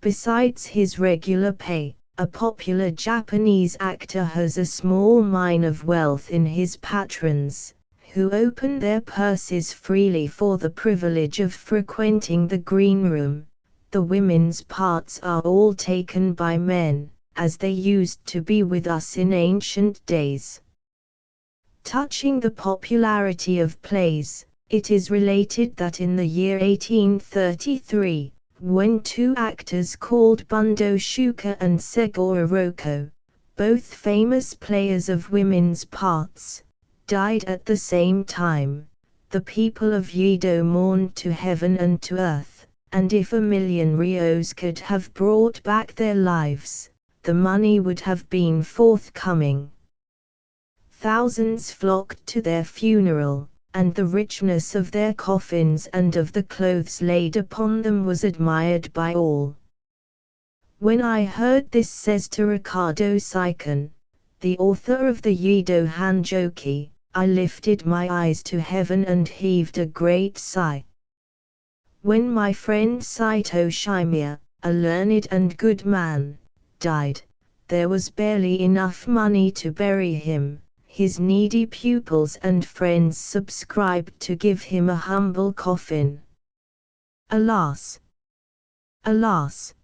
Besides his regular pay, a popular Japanese actor has a small mine of wealth in his patrons, who open their purses freely for the privilege of frequenting the green room. The women's parts are all taken by men, as they used to be with us in ancient days. Touching the popularity of plays, it is related that in the year 1833, when two actors called Bundo Shuka and Segoro Roko, both famous players of women's parts, died at the same time, the people of Yedo mourned to heaven and to earth, and if 1,000,000 rios could have brought back their lives, the money would have been forthcoming. Thousands flocked to their funeral, and the richness of their coffins and of the clothes laid upon them was admired by all. When I heard this, says to Ricardo Saiken, the author of the Yedo Hanjoki, I lifted my eyes to heaven and heaved a great sigh. When my friend Saito Shimiya, a learned and good man, died, there was barely enough money to bury him. His needy pupils and friends subscribed to give him a humble coffin. Alas! Alas!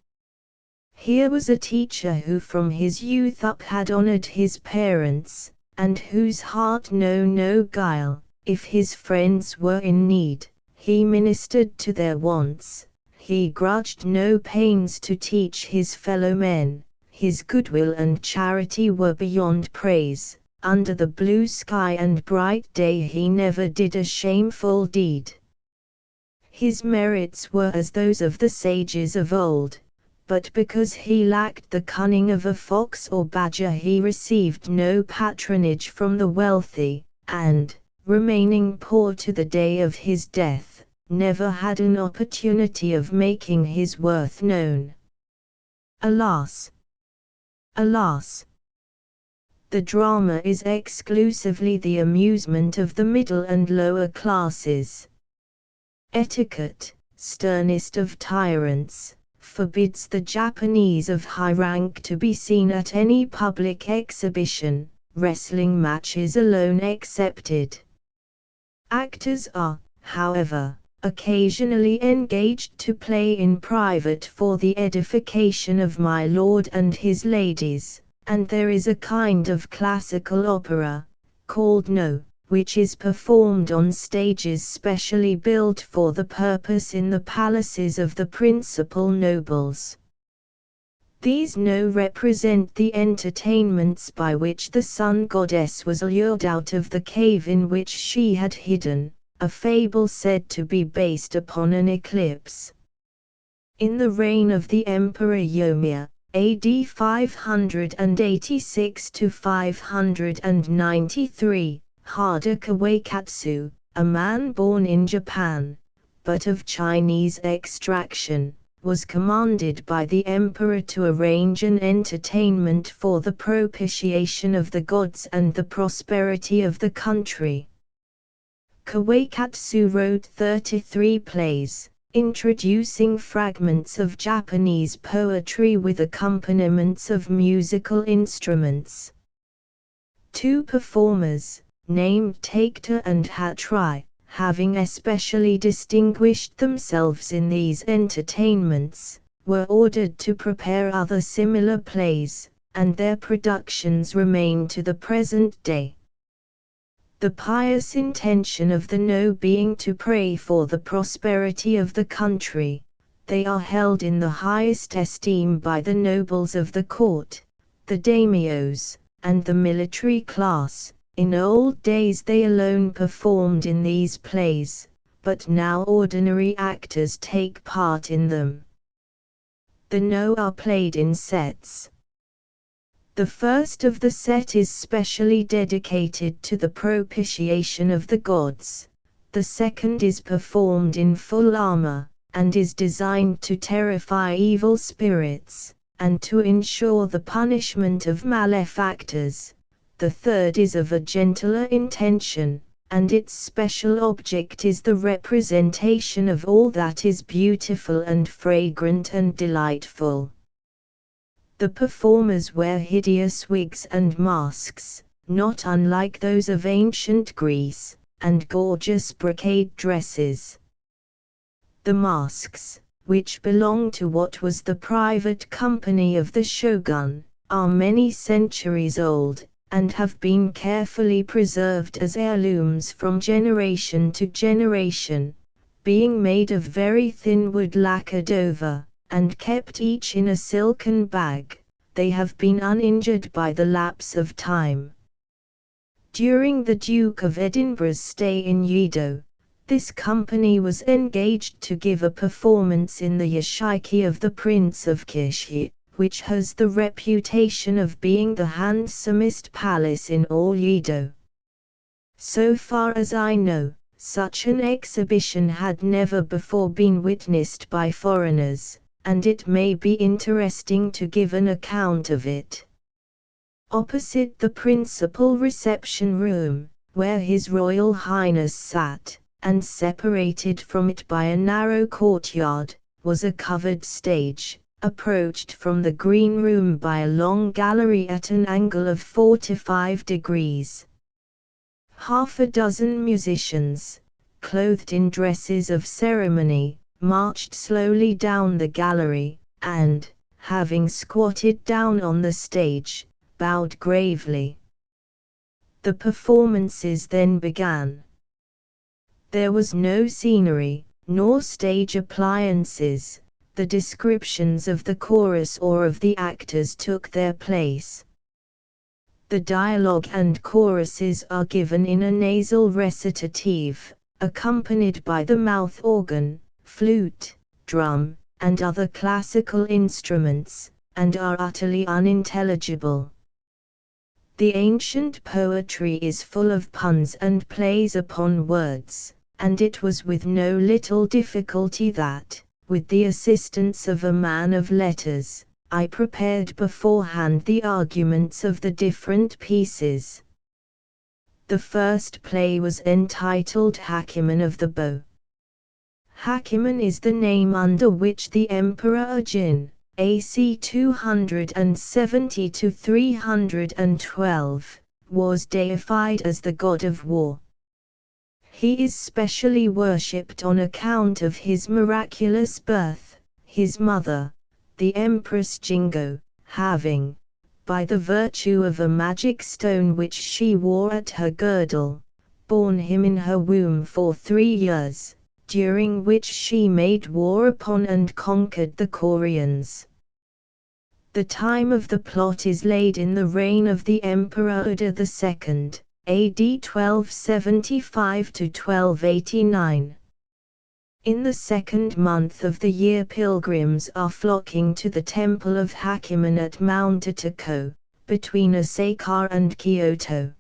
Here was a teacher who from his youth up had honored his parents, and whose heart knew no guile. If his friends were in need, he ministered to their wants. He grudged no pains to teach his fellow men. His goodwill and charity were beyond praise. Under the blue sky and bright day he never did a shameful deed. His merits were as those of the sages of old, but because he lacked the cunning of a fox or badger he received no patronage from the wealthy, and, remaining poor to the day of his death, never had an opportunity of making his worth known. Alas! Alas! The drama is exclusively the amusement of the middle and lower classes. Etiquette, sternest of tyrants, forbids the Japanese of high rank to be seen at any public exhibition, wrestling matches alone excepted. Actors are, however, occasionally engaged to play in private for the edification of my lord and his ladies, and there is a kind of classical opera, called No, which is performed on stages specially built for the purpose in the palaces of the principal nobles. These No represent the entertainments by which the sun goddess was lured out of the cave in which she had hidden, a fable said to be based upon an eclipse. In the reign of the Emperor Yomiya, AD 586 to 593, Hada Kawakatsu, a man born in Japan, but of Chinese extraction, was commanded by the emperor to arrange an entertainment for the propitiation of the gods and the prosperity of the country. Kawakatsu wrote 33 plays, introducing fragments of Japanese poetry with accompaniments of musical instruments. Two performers, named Takta and Hatrai, having especially distinguished themselves in these entertainments, were ordered to prepare other similar plays, and their productions remain to the present day. The pious intention of the No being to pray for the prosperity of the country, they are held in the highest esteem by the nobles of the court, the daimios, and the military class. In old days they alone performed in these plays, but now ordinary actors take part in them. The No are played in sets. The first of the set is specially dedicated to the propitiation of the gods, the second is performed in full armor, and is designed to terrify evil spirits, and to ensure the punishment of malefactors. The third is of a gentler intention, and its special object is the representation of all that is beautiful and fragrant and delightful. The performers wear hideous wigs and masks, not unlike those of ancient Greece, and gorgeous brocade dresses. The masks, which belong to what was the private company of the shogun, are many centuries old, and have been carefully preserved as heirlooms from generation to generation, being made of very thin wood lacquered over, and kept each in a silken bag. They have been uninjured by the lapse of time. During the Duke of Edinburgh's stay in Yedo, this company was engaged to give a performance in the yashiki of the Prince of Kishi, which has the reputation of being the handsomest palace in all Yedo. So far as I know, such an exhibition had never before been witnessed by foreigners, and it may be interesting to give an account of it. Opposite the principal reception room, where His Royal Highness sat, and separated from it by a narrow courtyard, was a covered stage, approached from the green room by a long gallery at an angle of 45 degrees. Half a dozen musicians, clothed in dresses of ceremony, marched slowly down the gallery, and, having squatted down on the stage, bowed gravely. The performances then began. There was no scenery, nor stage appliances. The descriptions of the chorus or of the actors took their place. The dialogue and choruses are given in a nasal recitative, accompanied by the mouth organ, flute, drum, and other classical instruments, and are utterly unintelligible. The ancient poetry is full of puns and plays upon words, and it was with no little difficulty that, with the assistance of a man of letters, I prepared beforehand the arguments of the different pieces. The first play was entitled Hachiman of the Bow. Hachiman is the name under which the Emperor Ajin, AC 270–312, was deified as the god of war. He is specially worshipped on account of his miraculous birth, his mother, the Empress Jingo, having, by the virtue of a magic stone which she wore at her girdle, borne him in her womb for 3 years, during which she made war upon and conquered the Koreans. The time of the plot is laid in the reign of the Emperor Uda II, AD 1275–1289. In the second month of the year pilgrims are flocking to the temple of Hachiman at Mount Otako, between Osaka and Kyoto.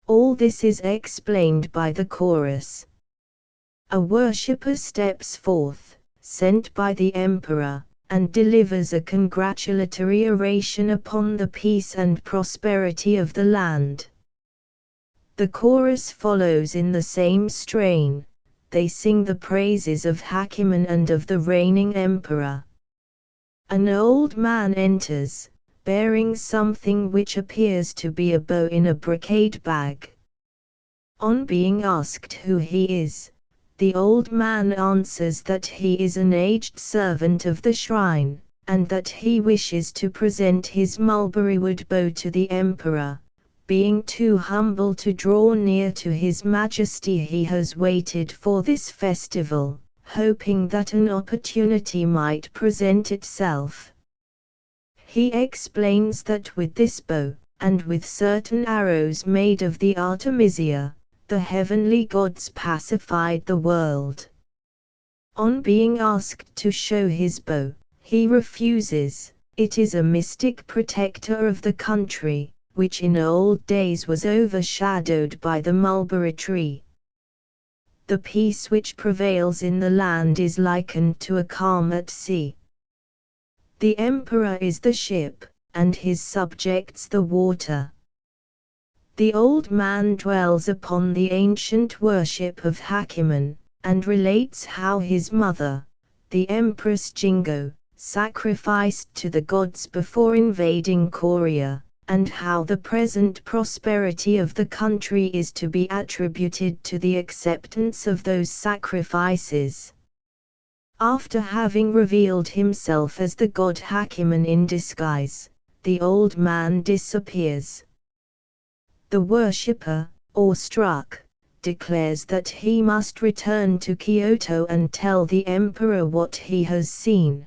All this is explained by the chorus. A worshipper steps forth, sent by the emperor, and delivers a congratulatory oration upon the peace and prosperity of the land. The chorus follows in the same strain. They sing the praises of Hachiman and of the reigning emperor. An old man enters, bearing something which appears to be a bow in a brocade bag. On being asked who he is, the old man answers that he is an aged servant of the shrine, and that he wishes to present his mulberry-wood bow to the emperor. Being too humble to draw near to his majesty, he has waited for this festival, hoping that an opportunity might present itself. He explains that with this bow, and with certain arrows made of the artemisia, the heavenly gods pacified the world. On being asked to show his bow, he refuses. It is a mystic protector of the country, which in old days was overshadowed by the mulberry tree. The peace which prevails in the land is likened to a calm at sea. The emperor is the ship, and his subjects the water. The old man dwells upon the ancient worship of Hachiman, and relates how his mother, the Empress Jingo, sacrificed to the gods before invading Korea, and how the present prosperity of the country is to be attributed to the acceptance of those sacrifices. After having revealed himself as the god Hachiman in disguise, the old man disappears. The worshipper, awestruck, declares that he must return to Kyoto and tell the emperor what he has seen.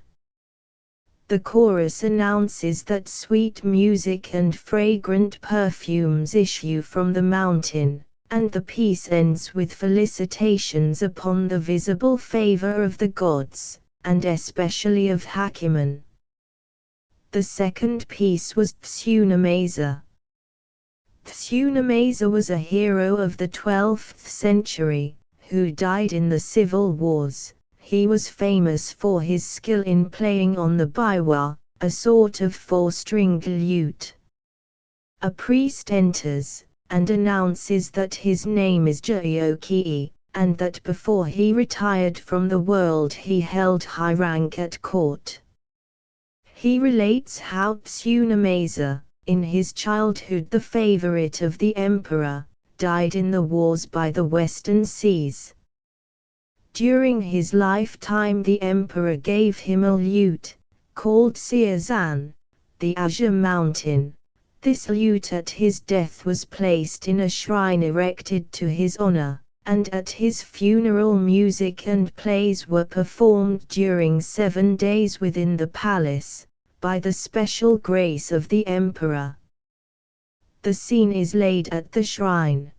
The chorus announces that sweet music and fragrant perfumes issue from the mountain, and the piece ends with felicitations upon the visible favor of the gods, and especially of Hachiman. The second piece was Tsunamasa. Tsunamasa was a hero of the 12th century, who died in the civil wars. He was famous for his skill in playing on the biwa, a sort of four-stringed lute. A priest enters, and announces that his name is Jyoki, and that before he retired from the world he held high rank at court. He relates how Tsunamasa, in his childhood the favorite of the emperor, died in the wars by the western seas. During his lifetime the emperor gave him a lute, called Seizan, the Azure Mountain. This lute at his death was placed in a shrine erected to his honor, and at his funeral music and plays were performed during 7 days within the palace, by the special grace of the emperor. The scene is laid at the shrine.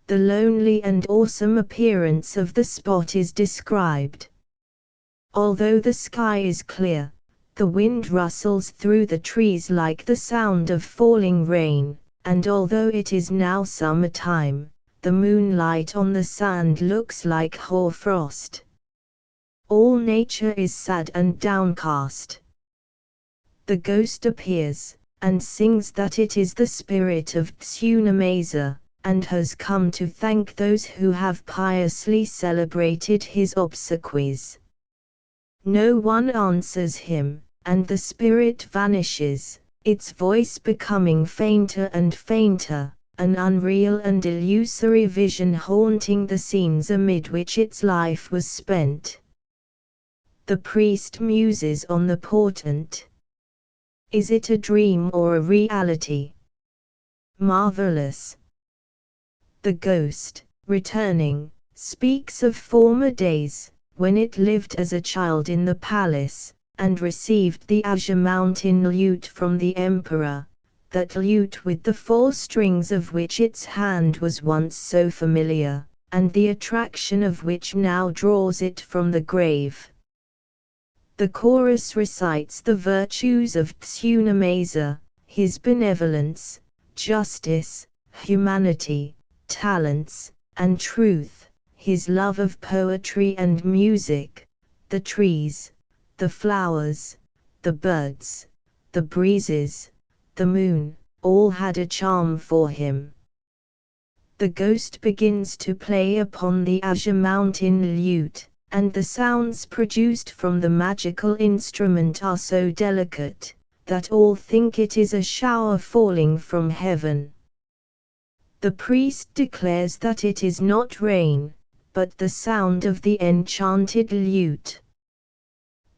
The lonely and awesome appearance of the spot is described. Although the sky is clear, the wind rustles through the trees like the sound of falling rain, and although it is now summertime, the moonlight on the sand looks like hoarfrost. All nature is sad and downcast. The ghost appears, and sings that it is the spirit of Tsunamasa, and has come to thank those who have piously celebrated his obsequies. No one answers him, and the spirit vanishes, its voice becoming fainter and fainter, an unreal and illusory vision haunting the scenes amid which its life was spent. The priest muses on the portent. Is it a dream or a reality? Marvelous. The ghost, returning, speaks of former days, when it lived as a child in the palace, and received the Azure Mountain lute from the emperor, that lute with the 4 strings of which its hand was once so familiar, and the attraction of which now draws it from the grave. The chorus recites the virtues of Tsunamasa, his benevolence, justice, humanity, talents, and truth, his love of poetry and music. The trees, the flowers, the birds, the breezes, the moon, all had a charm for him. The ghost begins to play upon the Azure Mountain lute, and the sounds produced from the magical instrument are so delicate, that all think it is a shower falling from heaven. The priest declares that it is not rain, but the sound of the enchanted lute.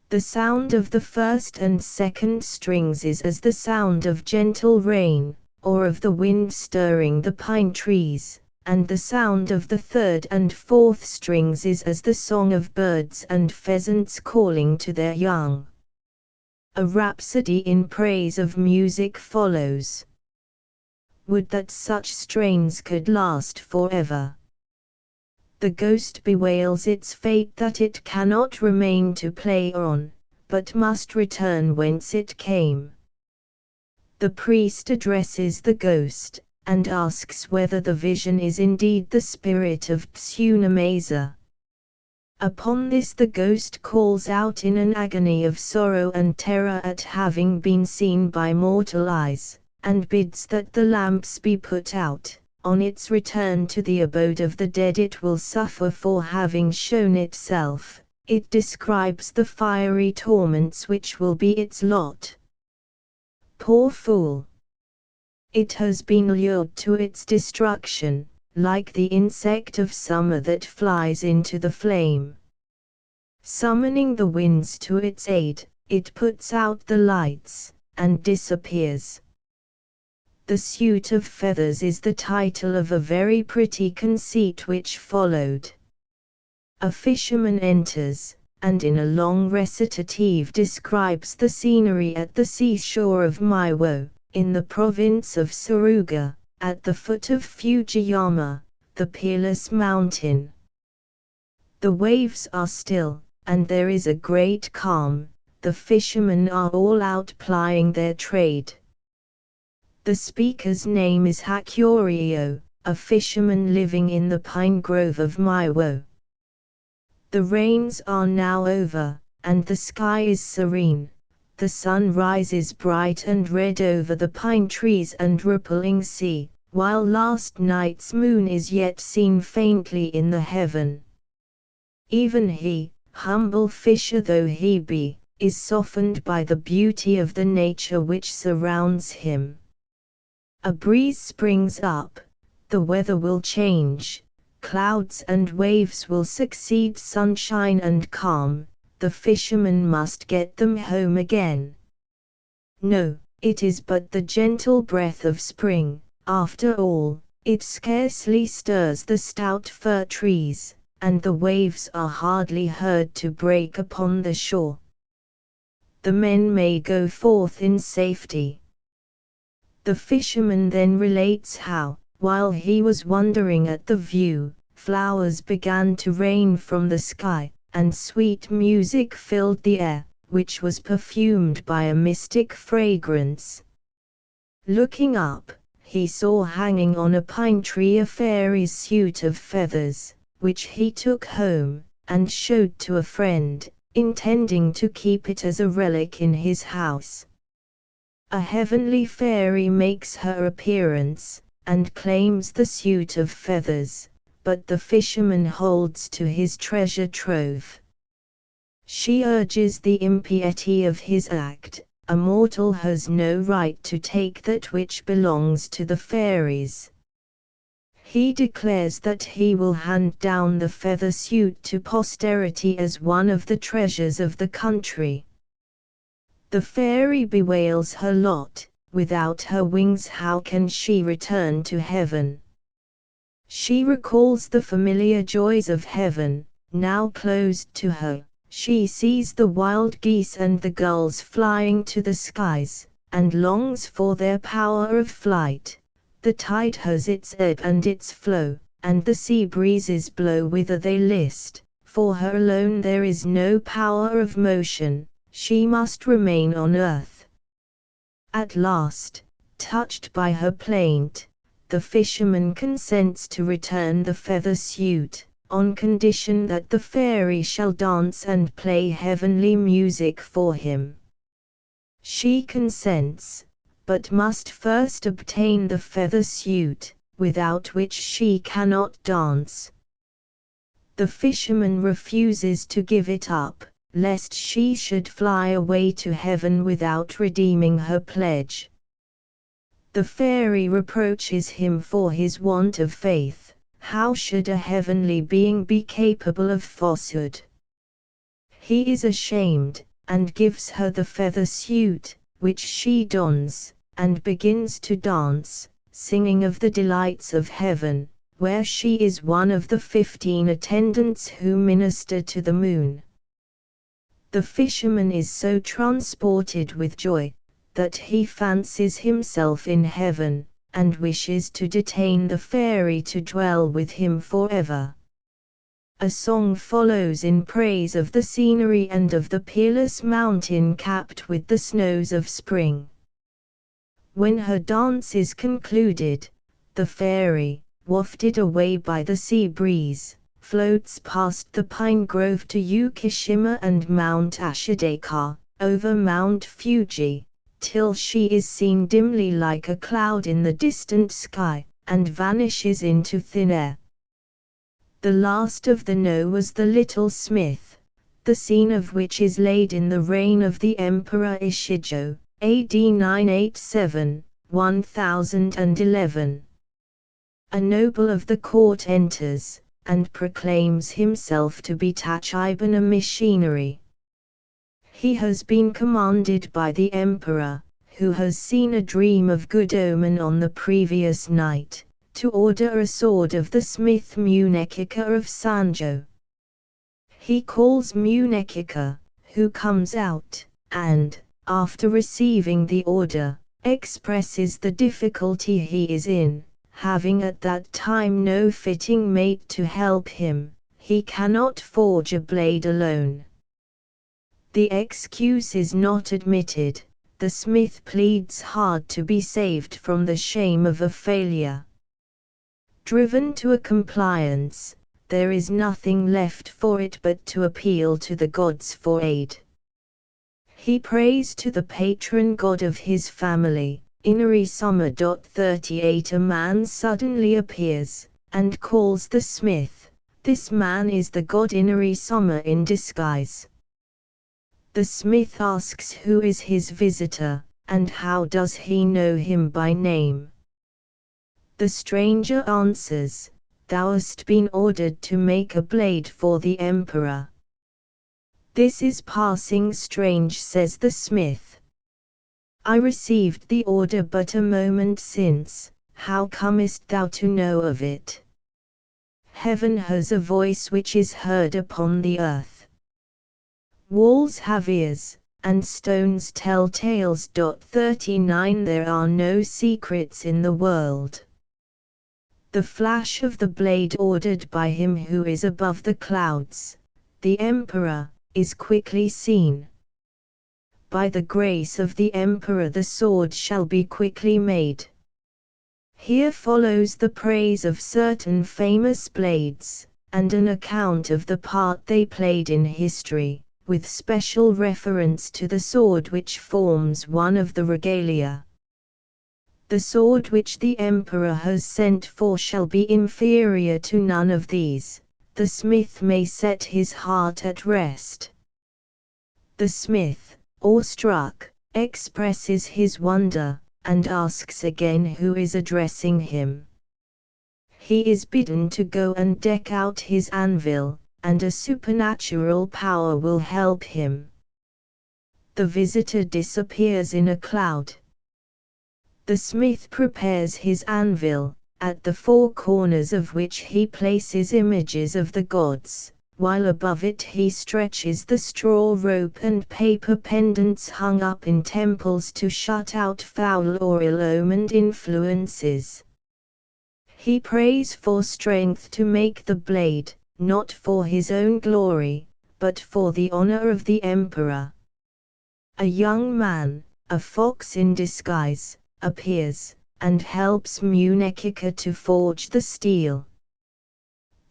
The sound of the first and second strings is as the sound of gentle rain, or of the wind stirring the pine trees, and the sound of the third and fourth strings is as the song of birds and pheasants calling to their young. A rhapsody in praise of music follows. Would that such strains could last forever. The ghost bewails its fate that it cannot remain to play on, but must return whence it came. The priest addresses the ghost, and asks whether the vision is indeed the spirit of Psunamasa. Upon this the ghost calls out in an agony of sorrow and terror at having been seen by mortal eyes, and bids that the lamps be put out. On its return to the abode of the dead it will suffer for having shown itself. It describes the fiery torments which will be its lot. Poor fool! It has been lured to its destruction, like the insect of summer that flies into the flame. Summoning the winds to its aid, it puts out the lights, and disappears. The Suit of Feathers is the title of a very pretty conceit which followed. A fisherman enters, and in a long recitative describes the scenery at the seashore of Maiwo, in the province of Suruga, at the foot of Fujiyama, the peerless mountain. The waves are still, and there is a great calm. The fishermen are all out plying their trade. The speaker's name is Hakurio, a fisherman living in the pine grove of Maiwo. The rains are now over, and the sky is serene. The sun rises bright and red over the pine trees and rippling sea, while last night's moon is yet seen faintly in the heaven. Even he, humble fisher though he be, is softened by the beauty of the nature which surrounds him. A breeze springs up, the weather will change, clouds and waves will succeed sunshine and calm, the fisherman must get them home again. No, it is but the gentle breath of spring, after all, it scarcely stirs the stout fir trees, and the waves are hardly heard to break upon the shore. The men may go forth in safety. The fisherman then relates how, while he was wondering at the view, flowers began to rain from the sky, and sweet music filled the air, which was perfumed by a mystic fragrance. Looking up, he saw hanging on a pine tree a fairy's suit of feathers, which he took home, and showed to a friend, intending to keep it as a relic in his house. A heavenly fairy makes her appearance, and claims the suit of feathers, but the fisherman holds to his treasure trove. She urges the impiety of his act. A mortal has no right to take that which belongs to the fairies. He declares that he will hand down the feather suit to posterity as one of the treasures of the country. The fairy bewails her lot. Without her wings how can she return to heaven? She recalls the familiar joys of heaven, now closed to her. She sees the wild geese and the gulls flying to the skies, and longs for their power of flight. The tide has its ebb and its flow, and the sea breezes blow whither they list. For her alone there is no power of motion, she must remain on earth. At last, touched by her plaint, the fisherman consents to return the feather suit, on condition that the fairy shall dance and play heavenly music for him. She consents, but must first obtain the feather suit, without which she cannot dance. The fisherman refuses to give it up, lest she should fly away to heaven without redeeming her pledge. The fairy reproaches him for his want of faith. How should a heavenly being be capable of falsehood? He is ashamed, and gives her the feather suit, which she dons, and begins to dance, singing of the delights of heaven, where she is one of the 15 attendants who minister to the moon. The fisherman is so transported with joy, that he fancies himself in heaven, and wishes to detain the fairy to dwell with him forever. A song follows in praise of the scenery and of the peerless mountain capped with the snows of spring. When her dance is concluded, the fairy, wafted away by the sea breeze, floats past the pine grove to Yukishima and Mount Ashidaka, over Mount Fuji, till she is seen dimly like a cloud in the distant sky, and vanishes into thin air. The last of the No was the little smith, the scene of which is laid in the reign of the Emperor Ishijo, AD 987-1011. A noble of the court enters, and proclaims himself to be Tachibana a missionary. He has been commanded by the emperor, who has seen a dream of good omen on the previous night, to order a sword of the smith Munekika of Sanjo. He calls Munekika, who comes out, and, after receiving the order, expresses the difficulty he is in, having at that time no fitting mate to help him. He cannot forge a blade alone. The excuse is not admitted. The smith pleads hard to be saved from the shame of a failure. Driven to a compliance, there is nothing left for it but to appeal to the gods for aid. He prays to the patron god of his family, Inari-sama. 38. A man suddenly appears, and calls the smith. This man is the god Inari-sama in disguise. The smith asks who is his visitor, and how does he know him by name. The stranger answers, "Thou hast been ordered to make a blade for the emperor." "This is passing strange," says the smith. "I received the order but a moment since. How comest thou to know of it?" "Heaven has a voice which is heard upon the earth. Walls have ears, and stones tell tales." 39. There are no secrets in the world. The flash of the blade ordered by him who is above the clouds, the emperor, is quickly seen. By the grace of the emperor the sword shall be quickly made. Here follows the praise of certain famous blades, and an account of the part they played in history, with special reference to the sword which forms one of the regalia. The sword which the emperor has sent for shall be inferior to none of these. The smith may set his heart at rest. The smith, awestruck, expresses his wonder, and asks again who is addressing him. He is bidden to go and deck out his anvil, and a supernatural power will help him. The visitor disappears in a cloud. The smith prepares his anvil, at the four corners of which he places images of the gods, while above it he stretches the straw rope and paper pendants hung up in temples to shut out foul or ill-omened influences. He prays for strength to make the blade, not for his own glory, but for the honor of the emperor. A young man, a fox in disguise, appears, and helps Munekika to forge the steel.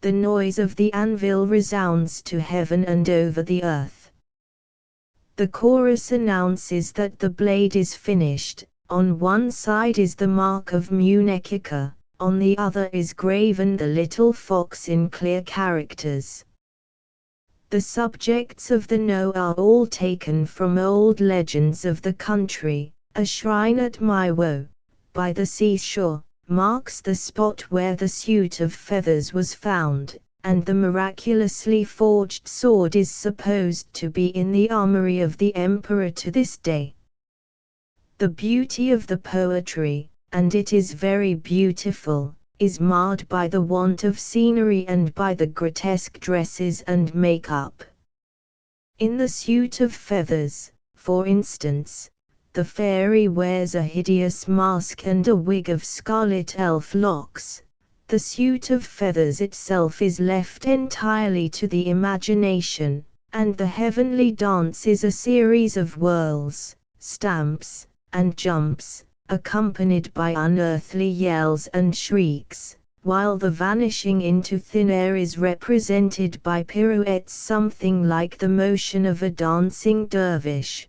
The noise of the anvil resounds to heaven and over the earth. The chorus announces that the blade is finished. On one side is the mark of Munekika, on the other is graven the little fox in clear characters. The subjects of the No are all taken from old legends of the country. A shrine at Maiwo, by the seashore, marks the spot where the suit of feathers was found, and the miraculously forged sword is supposed to be in the armory of the emperor to this day. The beauty of the poetry, and it is very beautiful, is marred by the want of scenery and by the grotesque dresses and make-up. In the suit of feathers, for instance, the fairy wears a hideous mask and a wig of scarlet elf locks. The suit of feathers itself is left entirely to the imagination, and the heavenly dance is a series of whirls, stamps, and jumps, accompanied by unearthly yells and shrieks, while the vanishing into thin air is represented by pirouettes something like the motion of a dancing dervish.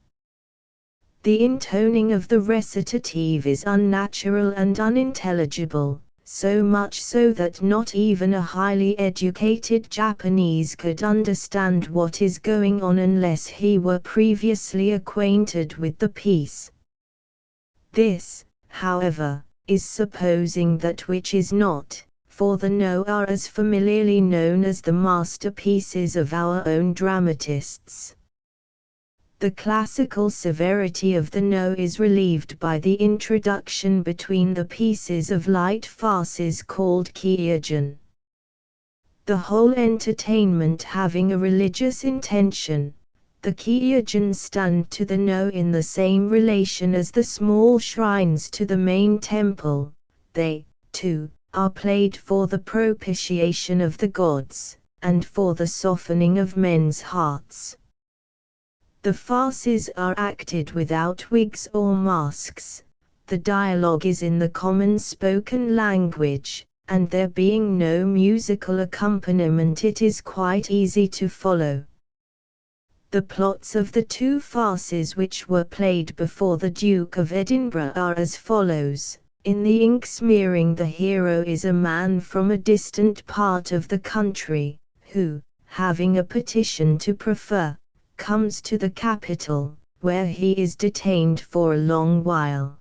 The intoning of the recitative is unnatural and unintelligible, so much so that not even a highly educated Japanese could understand what is going on unless he were previously acquainted with the piece. This, however, is supposing that which is not, for the no are as familiarly known as the masterpieces of our own dramatists. The classical severity of the no is relieved by the introduction between the pieces of light farces called keigen. The whole entertainment having a religious intention, the keigen stand to the no in the same relation as the small shrines to the main temple. They, too, are played for the propitiation of the gods, and for the softening of men's hearts. The farces are acted without wigs or masks, the dialogue is in the common spoken language, and there being no musical accompaniment it is quite easy to follow. The plots of the two farces which were played before the Duke of Edinburgh are as follows. In the ink smearing the hero is a man from a distant part of the country, who, having a petition to prefer, comes to the capital, where he is detained for a long while.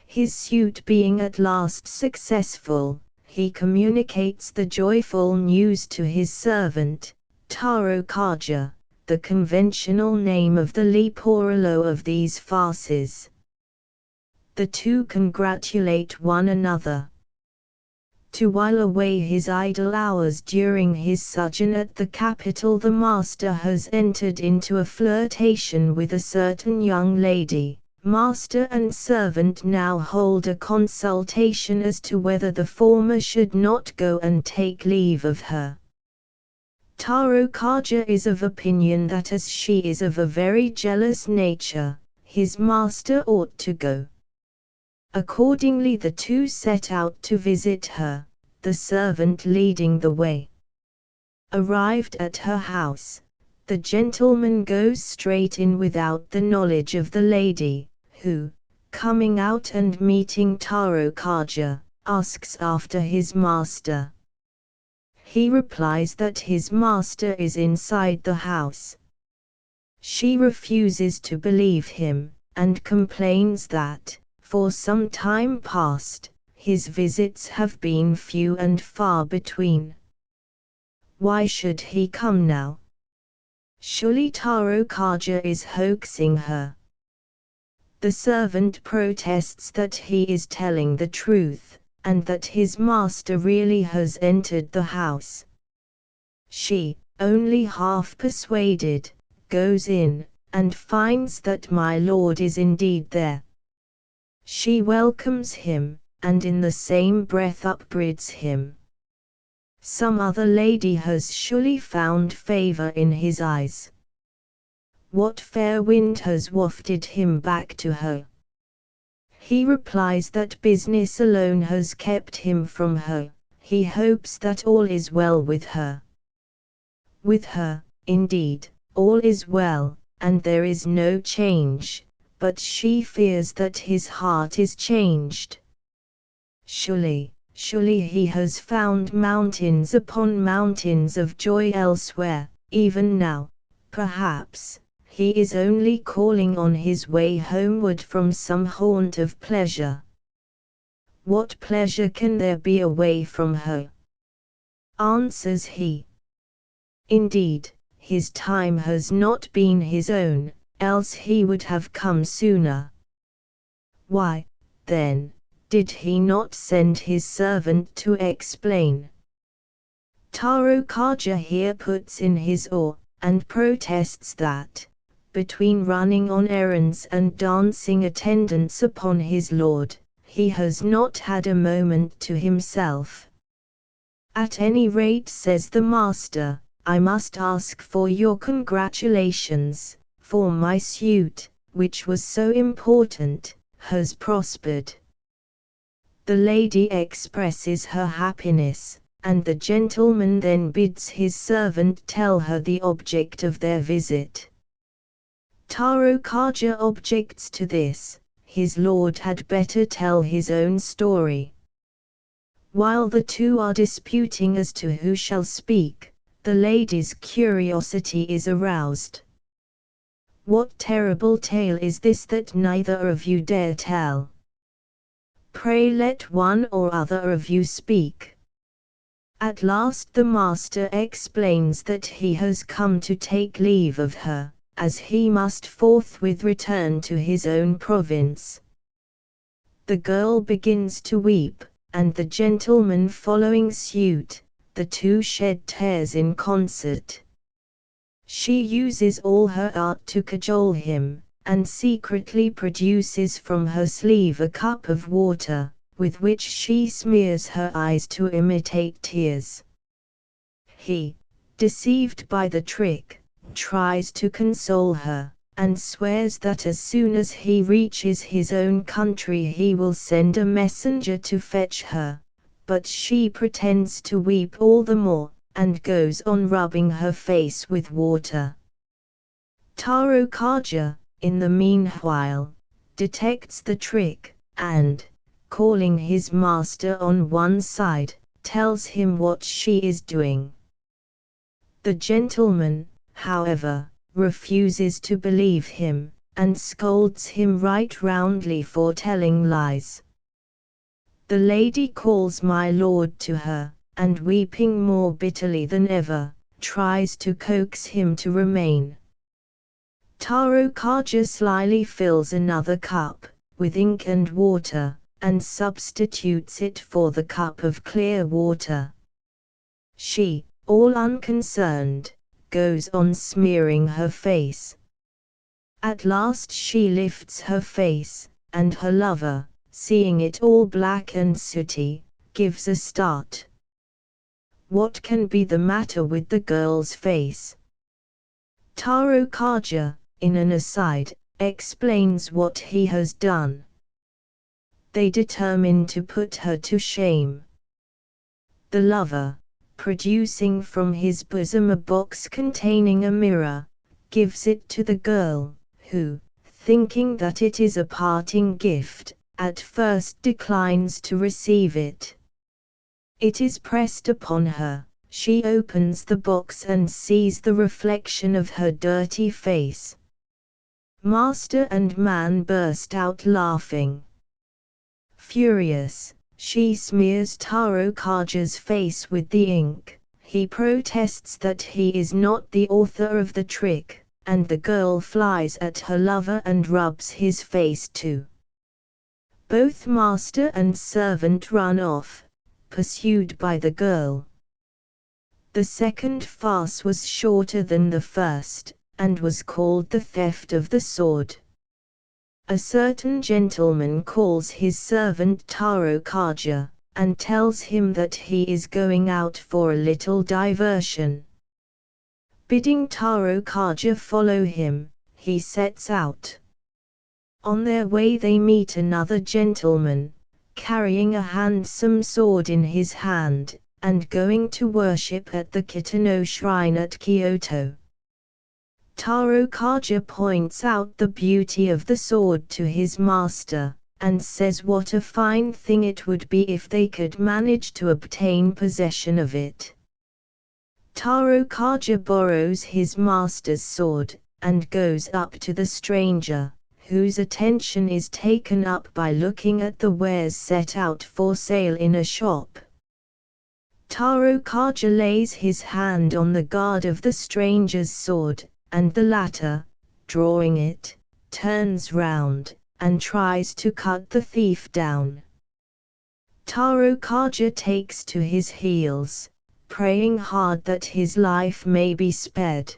His suit being at last successful, he communicates the joyful news to his servant, Taro Kaja, the conventional name of the Leporello of these farces. The two congratulate one another. To while away his idle hours during his sojourn at the capital, the master has entered into a flirtation with a certain young lady. Master and servant now hold a consultation as to whether the former should not go and take leave of her. Taro Kaja is of opinion that as she is of a very jealous nature, his master ought to go. Accordingly the two set out to visit her, the servant leading the way. Arrived at her house, the gentleman goes straight in without the knowledge of the lady, who, coming out and meeting Taro Kaja, asks after his master. He replies that his master is inside the house. She refuses to believe him, and complains that, for some time past, his visits have been few and far between. Why should he come now? Surely Taro Kaja is hoaxing her. The servant protests that he is telling the truth, and that his master really has entered the house. She, only half persuaded, goes in, and finds that my lord is indeed there. She welcomes him, and in the same breath upbraids him. Some other lady has surely found favor in his eyes. What fair wind has wafted him back to her? He replies that business alone has kept him from her. He hopes that all is well with her. With her, indeed, all is well, and there is no change, but she fears that his heart is changed. Surely he has found mountains upon mountains of joy elsewhere. Even now, perhaps, he is only calling on his way homeward from some haunt of pleasure. what pleasure can there be away from her? Answers he. Indeed, his time has not been his own, else he would have come sooner. Why, then, did he not send his servant to explain? Tarokaja here puts in his oar, and protests that, between running on errands and dancing attendance upon his lord, he has not had a moment to himself. At any rate, says the master, I must ask for your congratulations, for my suit, which was so important, has prospered. The lady expresses her happiness, and the gentleman then bids his servant tell her the object of their visit. Tarokaja objects to this. His lord had better tell his own story. While the two are disputing as to who shall speak, the lady's curiosity is aroused. What terrible tale is this that neither of you dare tell? Pray let one or other of you speak. At last the master explains that he has come to take leave of her, as he must forthwith return to his own province. The girl begins to weep, and the gentleman following suit, the two shed tears in concert. She uses all her art to cajole him, and secretly produces from her sleeve a cup of water, with which she smears her eyes to imitate tears. He, deceived by the trick, tries to console her, and swears that as soon as he reaches his own country he will send a messenger to fetch her, but she pretends to weep all the more, and goes on rubbing her face with water. Tarokaja, in the meanwhile, detects the trick, and, calling his master on one side, tells him what she is doing. The gentleman, however, refuses to believe him, and scolds him right roundly for telling lies. The lady calls my lord to her, and weeping more bitterly than ever, tries to coax him to remain. Tarokaja slyly fills another cup, with ink and water, and substitutes it for the cup of clear water. She, all unconcerned, goes on smearing her face. At last she lifts her face, and her lover, seeing it all black and sooty, gives a start. What can be the matter with the girl's face? Tarokaja, in an aside, explains what he has done. They determine to put her to shame. The lover, producing from his bosom a box containing a mirror, gives it to the girl, who, thinking that it is a parting gift, at first declines to receive it. It is pressed upon her, she opens the box and sees the reflection of her dirty face. Master and man burst out laughing. Furious, she smears Tarokaja's face with the ink. He protests that he is not the author of the trick, and the girl flies at her lover and rubs his face too. Both master and servant run off, pursued by the girl. The second farce was shorter than the first, and was called the theft of the sword. A certain gentleman calls his servant Tarokaja, and tells him that he is going out for a little diversion. Bidding Tarokaja follow him, he sets out. On their way they meet another gentleman, carrying a handsome sword in his hand, and going to worship at the Kitano shrine at Kyoto. Tarokaja points out the beauty of the sword to his master, and says what a fine thing it would be if they could manage to obtain possession of it. Tarokaja borrows his master's sword, and goes up to the stranger, whose attention is taken up by looking at the wares set out for sale in a shop. Taro Kaja lays his hand on the guard of the stranger's sword, and the latter, drawing it, turns round, and tries to cut the thief down. Taro Kaja takes to his heels, praying hard that his life may be spared.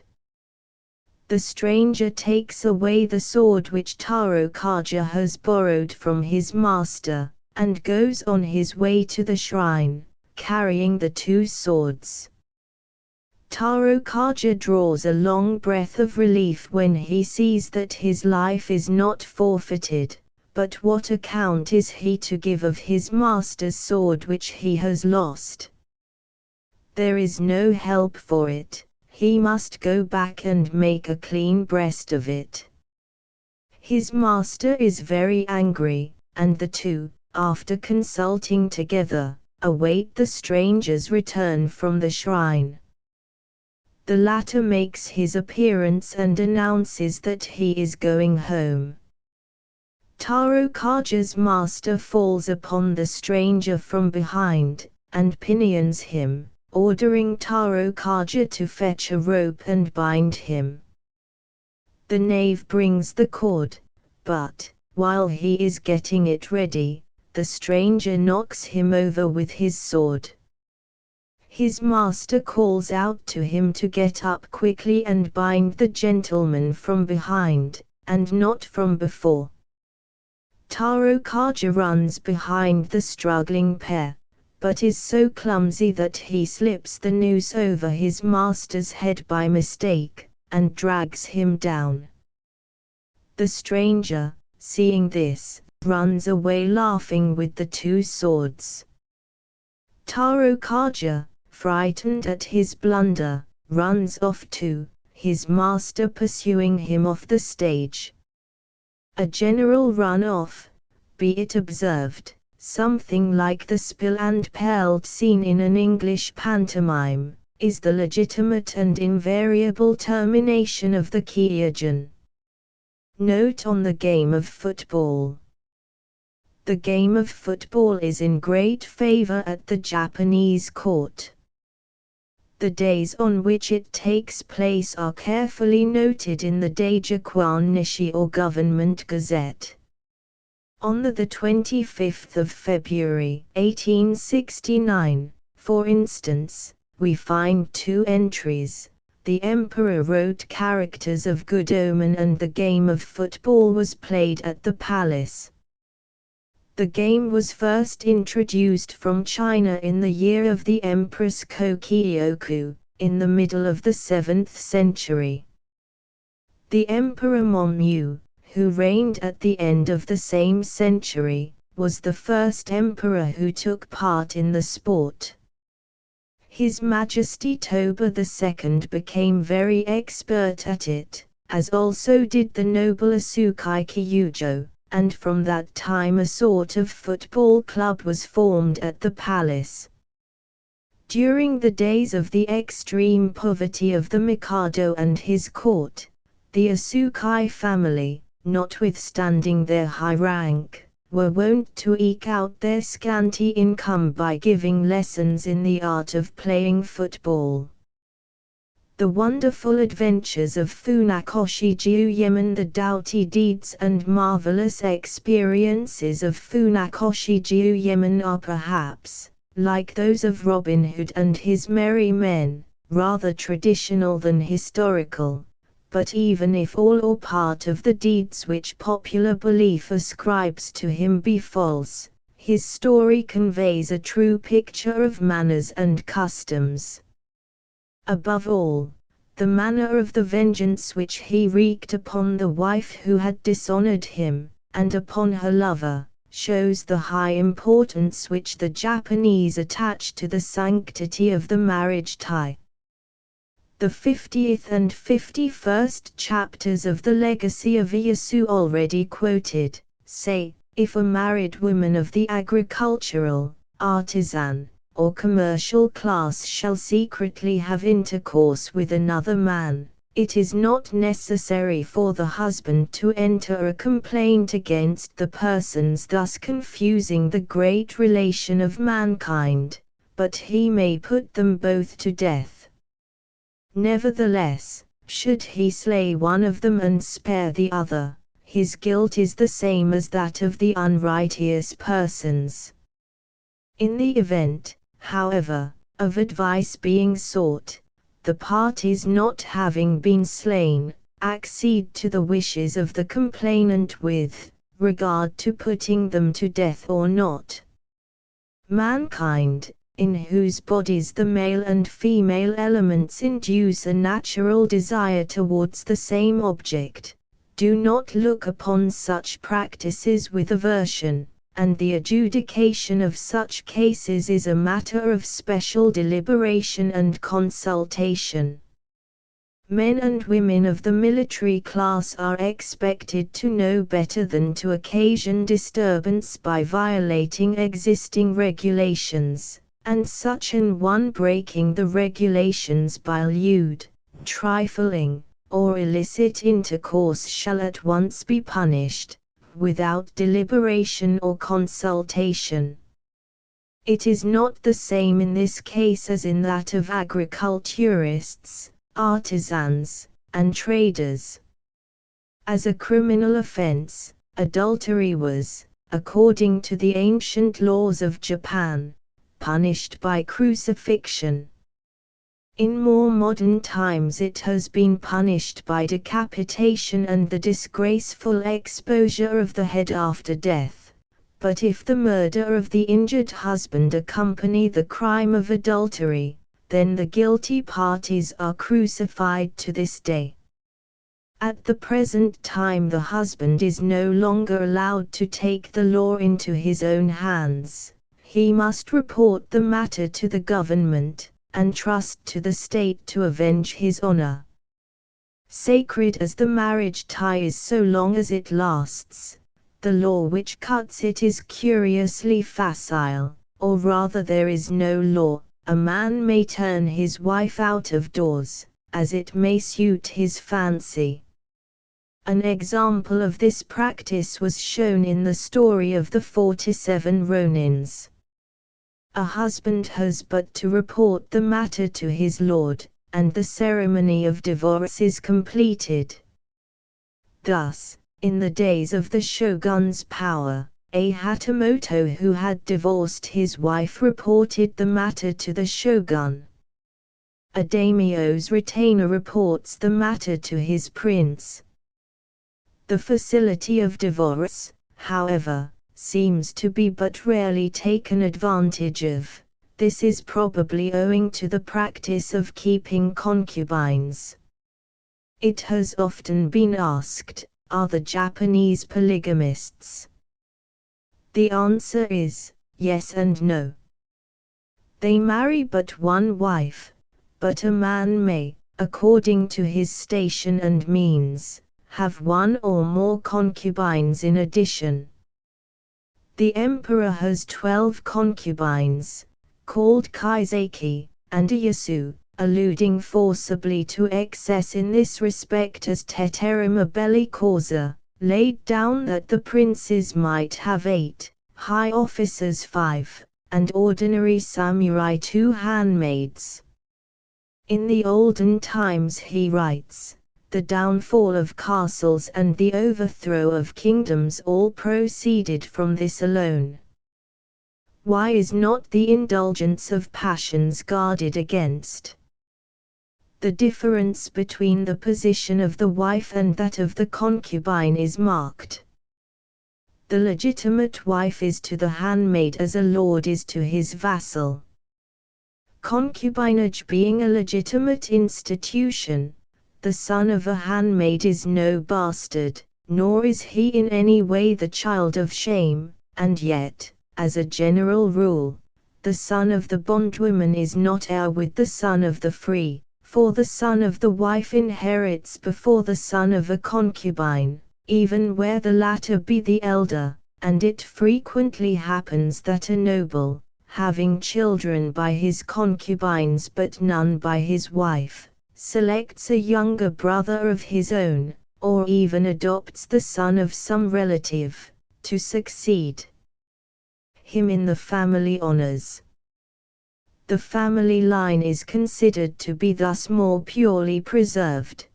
The stranger takes away the sword which Taro Kaja has borrowed from his master, and goes on his way to the shrine, carrying the two swords. Taro Kaja draws a long breath of relief when he sees that his life is not forfeited, but what account is he to give of his master's sword which he has lost? There is no help for it. He must go back and make a clean breast of it. His master is very angry, and the two, after consulting together, await the stranger's return from the shrine. The latter makes his appearance and announces that he is going home. Taro Kaja's master falls upon the stranger from behind, and pinions him, ordering Taro Kaja to fetch a rope and bind him. The knave brings the cord, but, while he is getting it ready, the stranger knocks him over with his sword. His master calls out to him to get up quickly and bind the gentleman from behind, and not from before. Taro Kaja runs behind the struggling pair, but is so clumsy that he slips the noose over his master's head by mistake, and drags him down. The stranger, seeing this, runs away laughing with the two swords. Taro Kaja, frightened at his blunder, runs off too, his master pursuing him off the stage. A general run-off, be it observed, something like the spill and pelt scene in an English pantomime, is the legitimate and invariable termination of the kyogen. Note on the game of football. The game of football is in great favor at the Japanese court. The days on which it takes place are carefully noted in the Daijikuan Nishi or Government Gazette. On the 25th of February 1869, for instance, we find two entries. The emperor wrote characters of good omen and the game of football was played at the palace. The game was first introduced from China in the year of the Empress Kokyoku, in the middle of the 7th century. The Emperor Momyu, who reigned at the end of the same century, was the first emperor who took part in the sport. His Majesty Toba II became very expert at it, as also did the noble Asukai Kyujo, and from that time a sort of football club was formed at the palace. During the days of the extreme poverty of the Mikado and his court, the Asukai family, notwithstanding their high rank, were wont to eke out their scanty income by giving lessons in the art of playing football. The wonderful adventures of Funakoshi Jiuyemon, the doughty deeds and marvelous experiences of Funakoshi Jiuyemon are perhaps, like those of Robin Hood and his merry men, rather traditional than historical. But even if all or part of the deeds which popular belief ascribes to him be false, his story conveys a true picture of manners and customs. Above all, the manner of the vengeance which he wreaked upon the wife who had dishonored him, and upon her lover, shows the high importance which the Japanese attach to the sanctity of the marriage tie. The 50th and 51st chapters of the Legacy of Ieyasu already quoted, say, if a married woman of the agricultural, artisan, or commercial class shall secretly have intercourse with another man, It is not necessary for the husband to enter a complaint against the persons thus confusing the great relation of mankind, but he may put them both to death. Nevertheless, should he slay one of them and spare the other, his guilt is the same as that of the unrighteous persons. In the event, however, of advice being sought, the parties not having been slain, accede to the wishes of the complainant with regard to putting them to death or not. Mankind, in whose bodies the male and female elements induce a natural desire towards the same object, do not look upon such practices with aversion, and the adjudication of such cases is a matter of special deliberation and consultation. Men and women of the military class are expected to know better than to occasion disturbance by violating existing regulations, and such an one breaking the regulations by lewd, trifling, or illicit intercourse shall at once be punished, without deliberation or consultation. It is not the same in this case as in that of agriculturists, artisans, and traders. As a criminal offense, adultery was, according to the ancient laws of Japan, punished by crucifixion. In more modern times it has been punished by decapitation and the disgraceful exposure of the head after death, but if the murder of the injured husband accompany the crime of adultery, then the guilty parties are crucified to this day. At the present time the husband is no longer allowed to take the law into his own hands. He must report the matter to the government, and trust to the state to avenge his honor. Sacred as the marriage tie is so long as it lasts, the law which cuts it is curiously facile, or rather there is no law. A man may turn his wife out of doors, as it may suit his fancy. An example of this practice was shown in the story of the 47 Ronins. A husband has but to report the matter to his lord, and the ceremony of divorce is completed. Thus, in the days of the shogun's power, a Hatamoto who had divorced his wife reported the matter to the shogun. A daimyo's retainer reports the matter to his prince. The facility of divorce, however, seems to be but rarely taken advantage of. This is probably owing to the practice of keeping concubines. It has often been asked, are the Japanese polygamists? The answer is, yes and no. They marry but one wife, but a man may, according to his station and means, have one or more concubines in addition. The emperor has 12 concubines, called kaiseki, and iyasu, alluding forcibly to excess in this respect as teterima belli causa, laid down that the princes might have 8, high officers 5, and ordinary samurai 2 handmaids. In the olden times he writes, the downfall of castles and the overthrow of kingdoms all proceeded from this alone. Why is not the indulgence of passions guarded against? The difference between the position of the wife and that of the concubine is marked. The legitimate wife is to the handmaid as a lord is to his vassal. Concubinage being a legitimate institution, the son of a handmaid is no bastard, nor is he in any way the child of shame, and yet, as a general rule, the son of the bondwoman is not heir with the son of the free, for the son of the wife inherits before the son of a concubine, even where the latter be the elder, and it frequently happens that a noble, having children by his concubines but none by his wife, selects a younger brother of his own, or even adopts the son of some relative, to succeed him in the family honors. The family line is considered to be thus more purely preserved.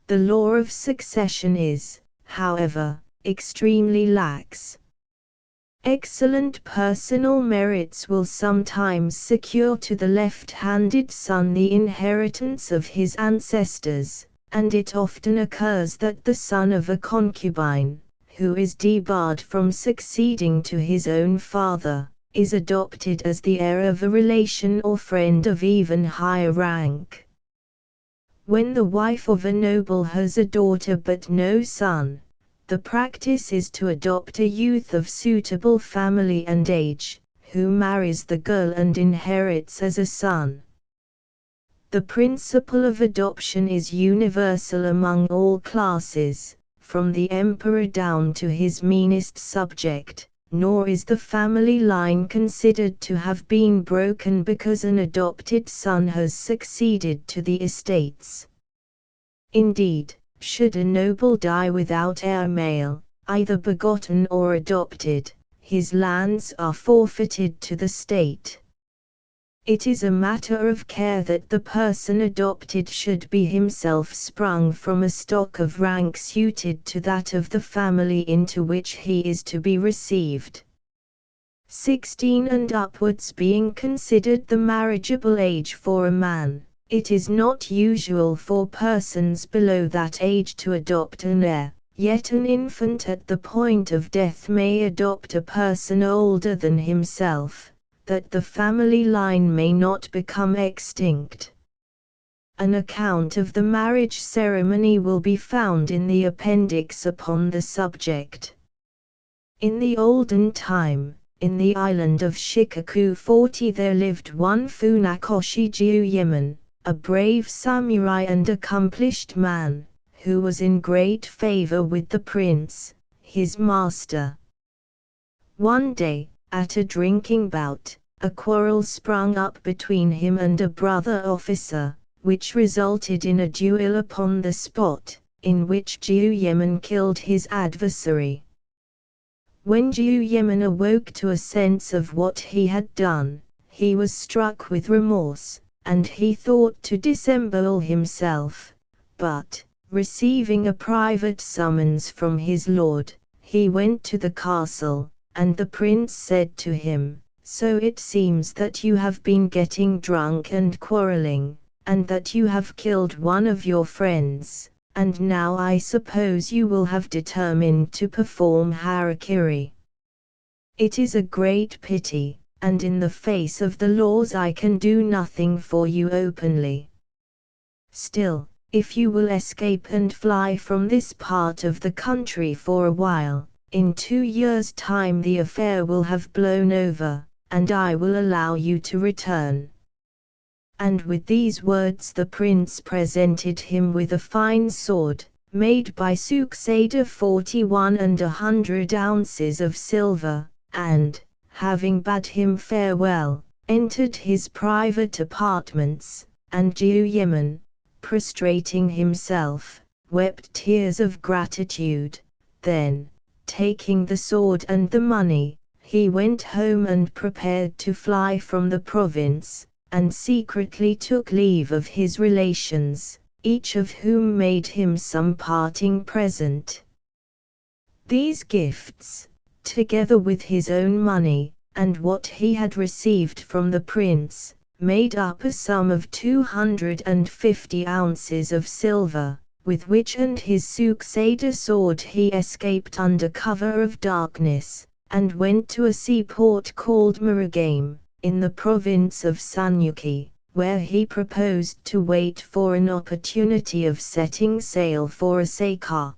The law of succession is, however, extremely lax. Excellent personal merits will sometimes secure to the left-handed son the inheritance of his ancestors, and it often occurs that the son of a concubine, who is debarred from succeeding to his own father, is adopted as the heir of a relation or friend of even higher rank. When the wife of a noble has a daughter but no son, the practice is to adopt a youth of suitable family and age, who marries the girl and inherits as a son. The principle of adoption is universal among all classes, from the emperor down to his meanest subject, nor is the family line considered to have been broken because an adopted son has succeeded to the estates. Indeed, should a noble die without heir male, either begotten or adopted, his lands are forfeited to the state. It is a matter of care that the person adopted should be himself sprung from a stock of rank suited to that of the family into which he is to be received. 16 and upwards being considered the marriageable age for a man, it is not usual for persons below that age to adopt an heir, yet an infant at the point of death may adopt a person older than himself, that the family line may not become extinct. An account of the marriage ceremony will be found in the appendix upon the subject. In the olden time, in the island of Shikoku 40 there lived one Funakoshi Jiuyeman, a brave samurai and accomplished man, who was in great favor with the prince, his master. One day, at a drinking bout, a quarrel sprung up between him and a brother officer, which resulted in a duel upon the spot, in which Jiuyeman killed his adversary. When Jiuyeman awoke to a sense of what he had done, he was struck with remorse, and he thought to disembowel himself, but, receiving a private summons from his lord, he went to the castle, and the prince said to him, "So it seems that you have been getting drunk and quarreling, and that you have killed one of your friends, and now I suppose you will have determined to perform harakiri. It is a great pity, and in the face of the laws I can do nothing for you openly. Still, if you will escape and fly from this part of the country for a while, in 2 years' time the affair will have blown over, and I will allow you to return." And with these words the prince presented him with a fine sword, made by Suksada 41 and 100 ounces of silver, and, having bade him farewell, entered his private apartments, and Jiuyeman, prostrating himself, wept tears of gratitude. Then, taking the sword and the money, he went home and prepared to fly from the province, and secretly took leave of his relations, each of whom made him some parting present. These gifts, together with his own money, and what he had received from the prince, made up a sum of 250 ounces of silver, with which and his Suksada sword he escaped under cover of darkness, and went to a seaport called Murugame, in the province of Sanyuki, where he proposed to wait for an opportunity of setting sail for Osaka.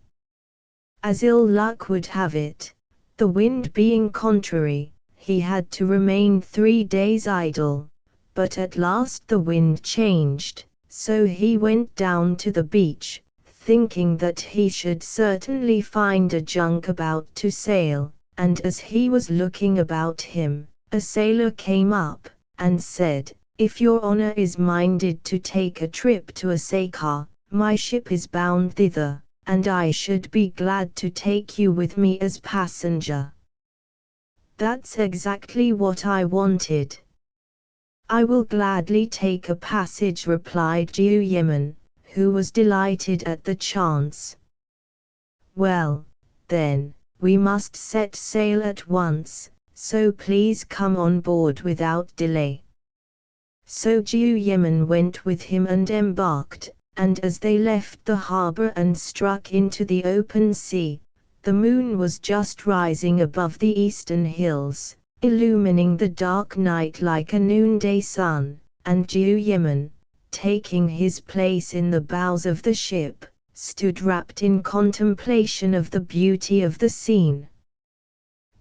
As ill luck would have it, the wind being contrary, he had to remain 3 days idle, but at last the wind changed, so he went down to the beach, thinking that he should certainly find a junk about to sail, and as he was looking about him, a sailor came up, and said, If your honour is minded to take a trip to Osaka, my ship is bound thither, and I should be glad to take you with me as passenger." "That's exactly what I wanted. I will gladly take a passage," replied Jiuyémon, who was delighted at the chance. "Well, then, we must set sail at once, so please come on board without delay." So Jiuyémon went with him and embarked, and as they left the harbor and struck into the open sea, the moon was just rising above the eastern hills, illumining the dark night like a noonday sun, and Jiuyémon, taking his place in the bows of the ship, stood wrapped in contemplation of the beauty of the scene.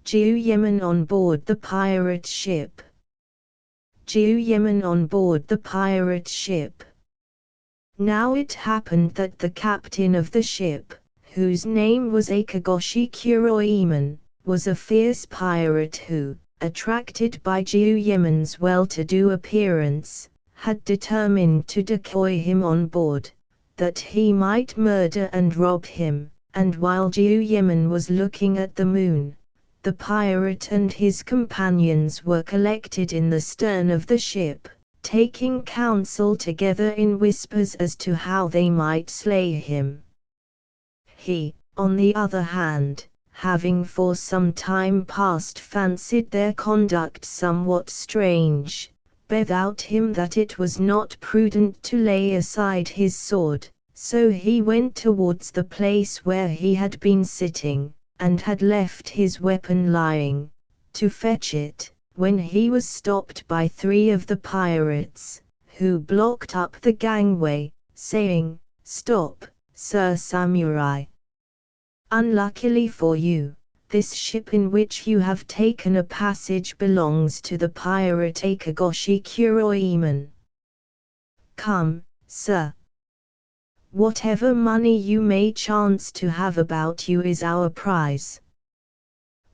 Jiuyémon on board the pirate ship. Jiuyémon on board the pirate ship. Now it happened that the captain of the ship, whose name was Akagoshi Kuroiman, was a fierce pirate who, attracted by Jiuyémon's well-to-do appearance, had determined to decoy him on board, that he might murder and rob him, and while Jiuyémon was looking at the moon, the pirate and his companions were collected in the stern of the ship, taking counsel together in whispers as to how they might slay him. He, on the other hand, having for some time past fancied their conduct somewhat strange, bethought him that it was not prudent to lay aside his sword, so he went towards the place where he had been sitting, and had left his weapon lying, to fetch it, when he was stopped by 3 of the pirates, who blocked up the gangway, saying, "Stop, Sir Samurai. Unluckily for you, this ship in which you have taken a passage belongs to the pirate Akagoshi Kuroiman. Come, sir. Whatever money you may chance to have about you is our prize."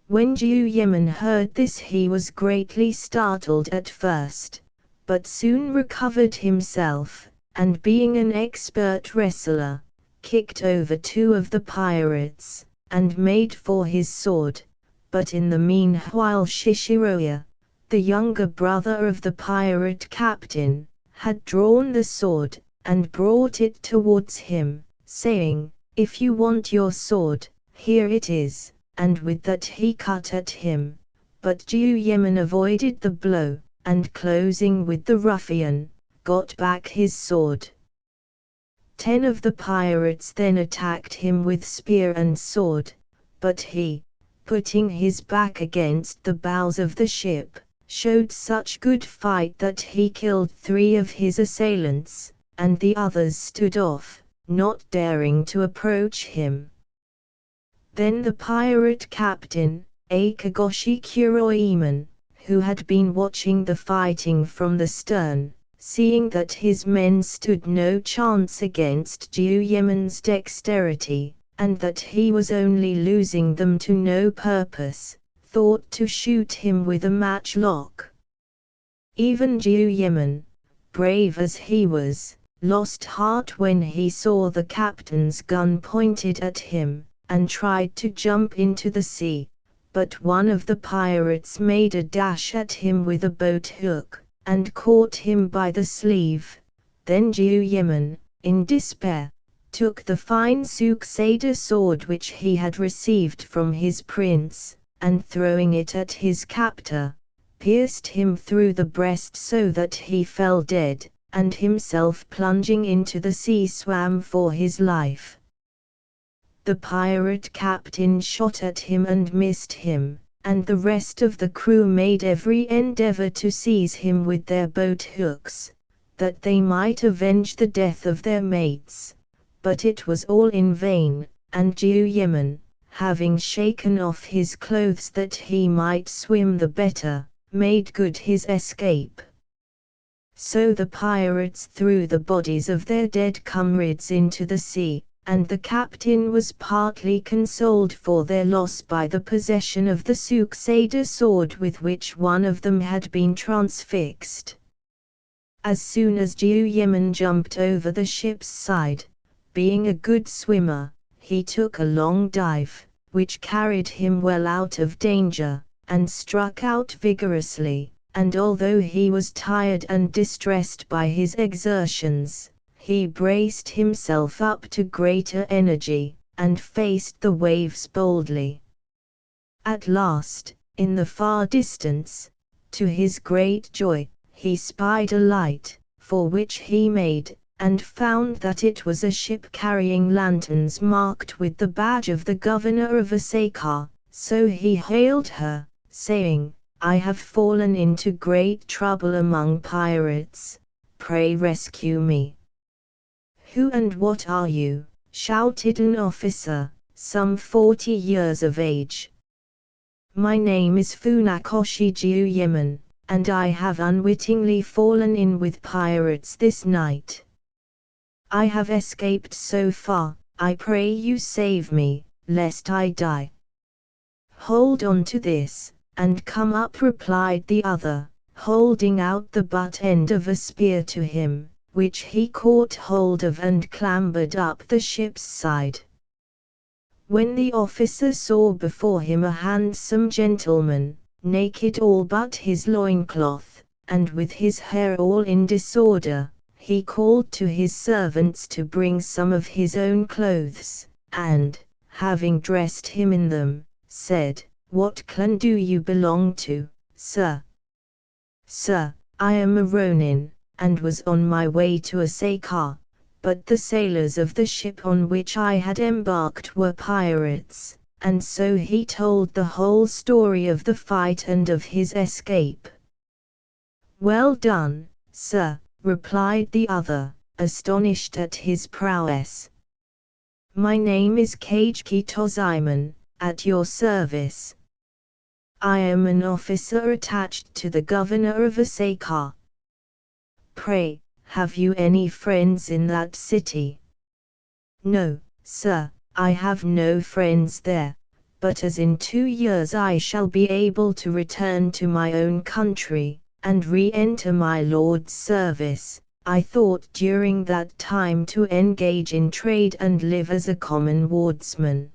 When Jiuyémon heard this he was greatly startled at first, but soon recovered himself, and being an expert wrestler, kicked over 2 of the pirates, and made for his sword, but in the meanwhile Shishiroya, the younger brother of the pirate captain, had drawn the sword, and brought it towards him, saying, "If you want your sword, here it is," and with that he cut at him, but Jiuyémon avoided the blow, and closing with the ruffian, got back his sword. 10 of the pirates then attacked him with spear and sword, but he, putting his back against the bows of the ship, showed such good fight that he killed 3 of his assailants, and the others stood off, not daring to approach him. Then the pirate captain, Akagoshi Kuroiman, who had been watching the fighting from the stern, seeing that his men stood no chance against Jiuyémon's dexterity, and that he was only losing them to no purpose, thought to shoot him with a matchlock. Even Jiuyémon, brave as he was, lost heart when he saw the captain's gun pointed at him, and tried to jump into the sea, but one of the pirates made a dash at him with a boat hook, and caught him by the sleeve. Then Jiuyémon, in despair, took the fine Suksada sword which he had received from his prince, and throwing it at his captor, pierced him through the breast so that he fell dead, and himself plunging into the sea swam for his life. The pirate captain shot at him and missed him, and the rest of the crew made every endeavor to seize him with their boat hooks, that they might avenge the death of their mates, but it was all in vain, and Jiuyémon, having shaken off his clothes that he might swim the better, made good his escape. So the pirates threw the bodies of their dead comrades into the sea, and the captain was partly consoled for their loss by the possession of the Suksada sword with which one of them had been transfixed. As soon as Jiuyemen jumped over the ship's side, being a good swimmer, he took a long dive, which carried him well out of danger, and struck out vigorously, and although he was tired and distressed by his exertions, he braced himself up to greater energy, and faced the waves boldly. At last, in the far distance, to his great joy, he spied a light, for which he made, and found that it was a ship carrying lanterns marked with the badge of the governor of Asakar. So he hailed her, saying, "I have fallen into great trouble among pirates, pray rescue me." "Who and what are you?" shouted an officer, some 40 years of age. "My name is Funakoshi Jiuyemen, and I have unwittingly fallen in with pirates this night. I have escaped so far, I pray you save me, lest I die." "Hold on to this, and come up," replied the other, holding out the butt end of a spear to him, which he caught hold of and clambered up the ship's side. When the officer saw before him a handsome gentleman, naked all but his loincloth, and with his hair all in disorder, he called to his servants to bring some of his own clothes, and, having dressed him in them, said, "What clan do you belong to, sir?" "Sir, I am a Ronin, and was on my way to Asakar, but the sailors of the ship on which I had embarked were pirates," and so he told the whole story of the fight and of his escape. "Well done, sir," replied the other, astonished at his prowess. "My name is Kajiki Tozaimon, at your service. I am an officer attached to the governor of Asakar. Pray, have you any friends in that city?" "No, sir, I have no friends there, but as in 2 years I shall be able to return to my own country, and re-enter my lord's service, I thought during that time to engage in trade and live as a common wardsman."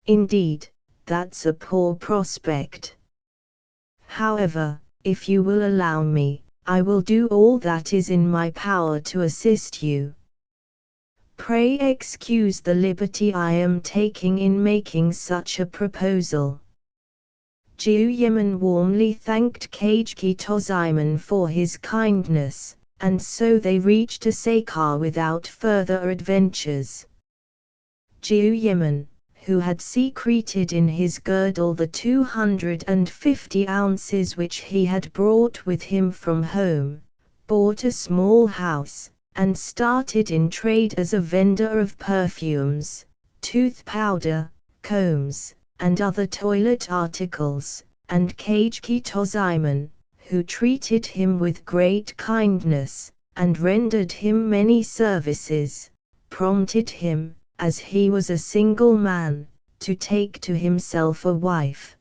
"Indeed, that's a poor prospect. However, if you will allow me, I will do all that is in my power to assist you." "Pray excuse the liberty I am taking in making such a proposal." Jiuyemen warmly thanked Kajiki Tozaimon for his kindness, and so they reached Asakar without further adventures. Jiuyemen, who had secreted in his girdle the 250 ounces which he had brought with him from home, bought a small house, and started in trade as a vendor of perfumes, tooth powder, combs, and other toilet articles, and Kajiki Tozaimon, who treated him with great kindness, and rendered him many services, prompted him, as he was a single man, to take to himself a wife.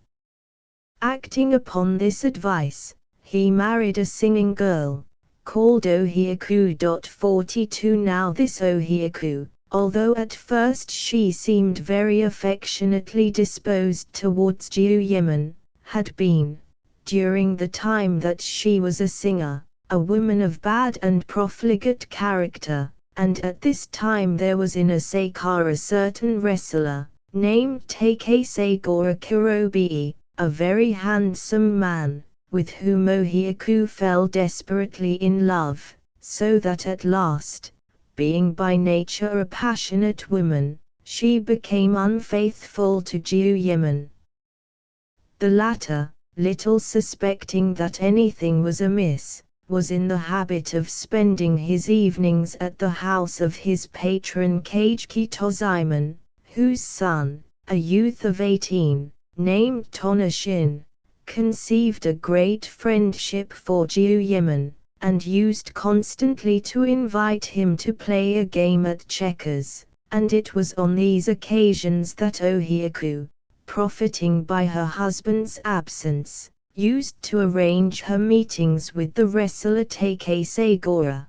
Acting upon this advice, he married a singing girl, called Ohioku. 42. Now this Ohioku, although at first she seemed very affectionately disposed towards Jiuyemen, had been, during the time that she was a singer, a woman of bad and profligate character, and at this time there was in Asakar a certain wrestler, named Takesagora Kurobii, a very handsome man, with whom Ohioku fell desperately in love, so that at last, being by nature a passionate woman, she became unfaithful to Jiuyemen. The latter, little suspecting that anything was amiss, was in the habit of spending his evenings at the house of his patron Kajiki Tozaimon, whose son, a youth of 18, named Tonashin, conceived a great friendship for Jiuyemen, and used constantly to invite him to play a game at checkers, and it was on these occasions that Ohioku, profiting by her husband's absence, used to arrange her meetings with the wrestler Takesegora.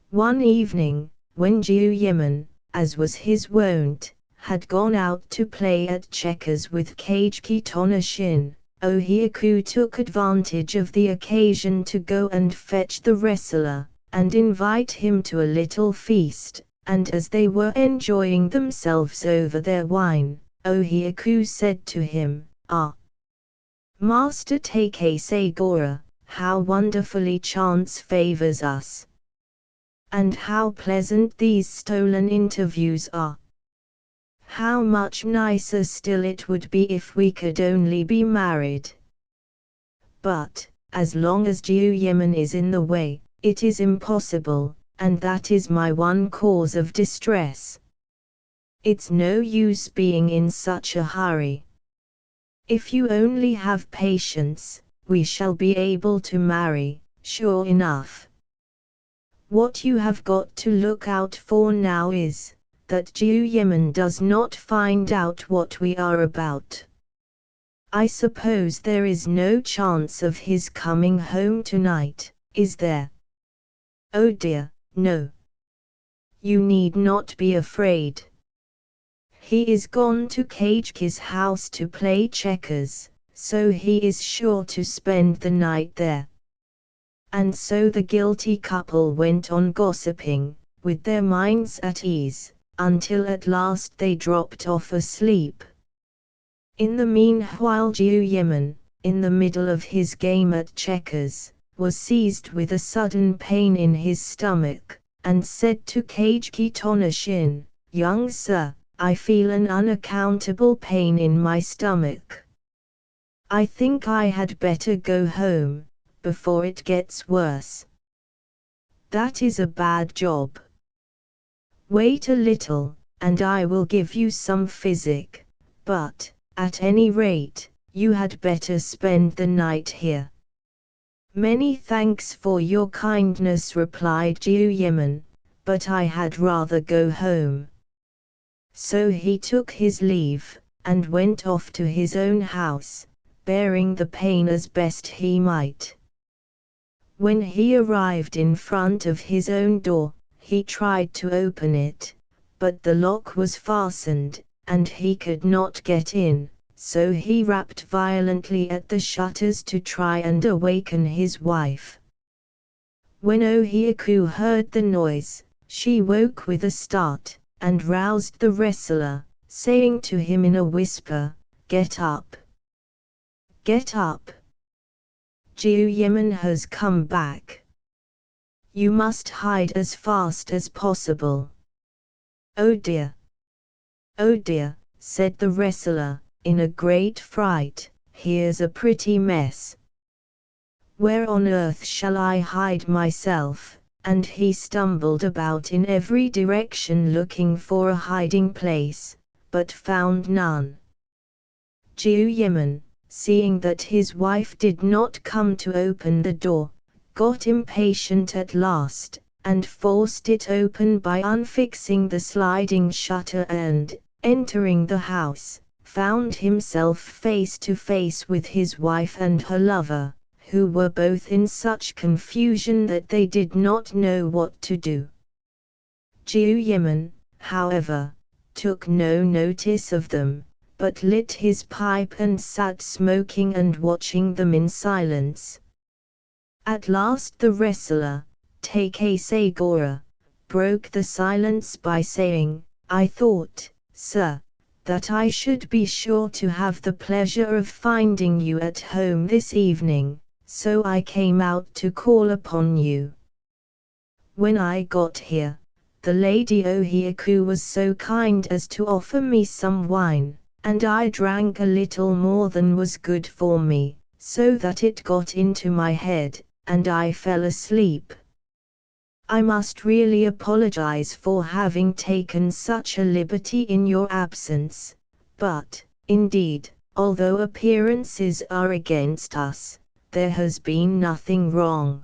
One evening, when Jiuyeman, as was his wont, had gone out to play at checkers with Kageki Tonoshin, Ohyaku took advantage of the occasion to go and fetch the wrestler, and invite him to a little feast, and as they were enjoying themselves over their wine, Ohyaku said to him, "Ah, Master Takesegora, how wonderfully chance favors us! And how pleasant these stolen interviews are! How much nicer still it would be if we could only be married. But, as long as Jiuyeman is in the way, it is impossible, and that is my one cause of distress. It's no use being in such a hurry. If you only have patience, we shall be able to marry, sure enough. What you have got to look out for now is, that Jiuyeman does not find out what we are about. I suppose there is no chance of his coming home tonight, is there?" "Oh dear, no. You need not be afraid. He is gone to Kageki's house to play checkers, so he is sure to spend the night there." And so the guilty couple went on gossiping, with their minds at ease, until at last they dropped off asleep. In the meanwhile Jiuyeman, in the middle of his game at checkers, was seized with a sudden pain in his stomach, and said to Kageki Tonoshin, "Young sir, I feel an unaccountable pain in my stomach. I think I had better go home, before it gets worse." "That is a bad job. Wait a little, and I will give you some physic, but, at any rate, you had better spend the night here." "Many thanks for your kindness," replied Jiuyeman, "but I had rather go home." So he took his leave, and went off to his own house, bearing the pain as best he might. When he arrived in front of his own door, he tried to open it, but the lock was fastened, and he could not get in, so he rapped violently at the shutters to try and awaken his wife. When Ohyaku heard the noise, she woke with a start, and roused the wrestler, saying to him in a whisper, "Get up! Get up! Jiuyeman has come back. You must hide as fast as possible." "Oh dear! Oh dear," said the wrestler, in a great fright, "here's a pretty mess. Where on earth shall I hide myself?" And he stumbled about in every direction looking for a hiding place, but found none. Jiuyeman, seeing that his wife did not come to open the door, got impatient at last, and forced it open by unfixing the sliding shutter and, entering the house, found himself face to face with his wife and her lover, who were both in such confusion that they did not know what to do. Jiuyeman, however, took no notice of them, but lit his pipe and sat smoking and watching them in silence. At last the wrestler, Takesegora, broke the silence by saying, "I thought, sir, that I should be sure to have the pleasure of finding you at home this evening, so I came out to call upon you. When I got here, the Lady Ohyaku was so kind as to offer me some wine, and I drank a little more than was good for me, so that it got into my head, and I fell asleep. I must really apologize for having taken such a liberty in your absence, but, indeed, although appearances are against us, there has been nothing wrong."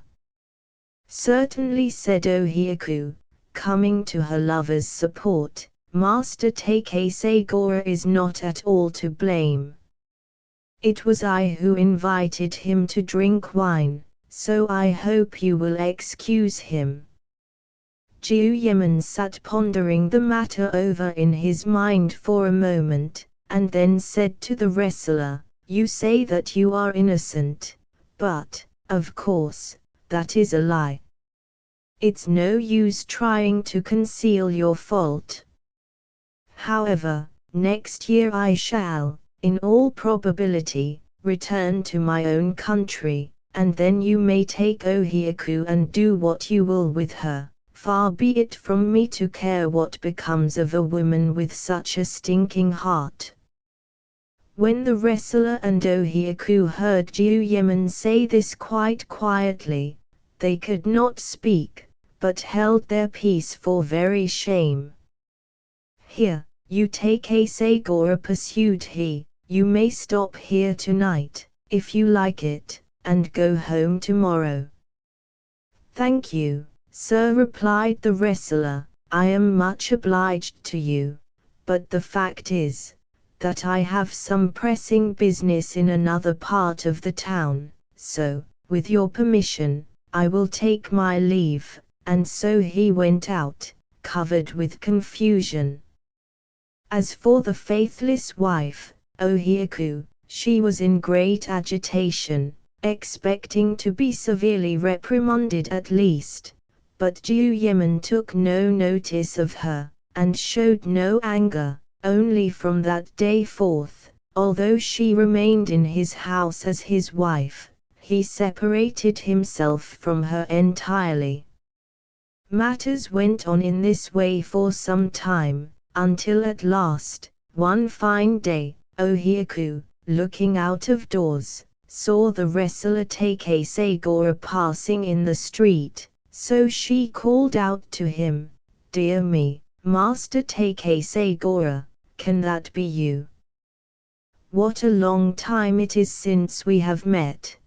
"Certainly," said Ohyaku, coming to her lover's support, "Master Takesegora is not at all to blame. It was I who invited him to drink wine, so I hope you will excuse him." Jiu-Yemen sat pondering the matter over in his mind for a moment, and then said to the wrestler, "You say that you are innocent, but, of course, that is a lie. It's no use trying to conceal your fault. However, next year I shall, in all probability, return to my own country, and then you may take Ohiaku and do what you will with her. Far be it from me to care what becomes of a woman with such a stinking heart." When the wrestler and Ohiaku heard Jiu-Yemen say this quite quietly, they could not speak, but held their peace for very shame. "Here, you take Asagora," pursued he, "you may stop here tonight, if you like it, and go home tomorrow." "Thank you, sir," replied the wrestler, "I am much obliged to you, but the fact is, that I have some pressing business in another part of the town, so, with your permission, I will take my leave," and so he went out, covered with confusion. As for the faithless wife, Ohiaku, she was in great agitation, expecting to be severely reprimanded at least, but Jiu-Yemen took no notice of her, and showed no anger. Only from that day forth, although she remained in his house as his wife, he separated himself from her entirely. Matters went on in this way for some time, until at last, one fine day, Ohiaku, looking out of doors, saw the wrestler take Asagora passing in the street, so she called out to him, "Dear me, Master Take Asagora, can that be you? What a long time it is since we have met.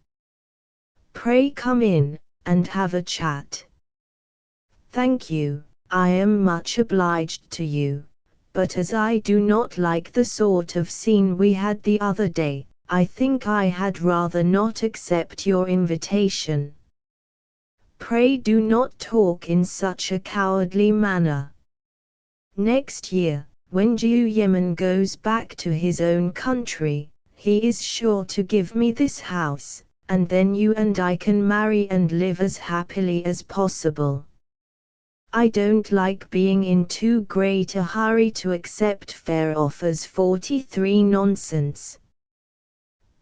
Pray come in, and have a chat." "Thank you, I am much obliged to you, but as I do not like the sort of scene we had the other day, I think I had rather not accept your invitation." "Pray do not talk in such a cowardly manner. Next year, when Jiu-Yemen goes back to his own country, he is sure to give me this house, and then you and I can marry and live as happily as possible. I don't like being in too great a hurry to accept fair offers. 43 Nonsense.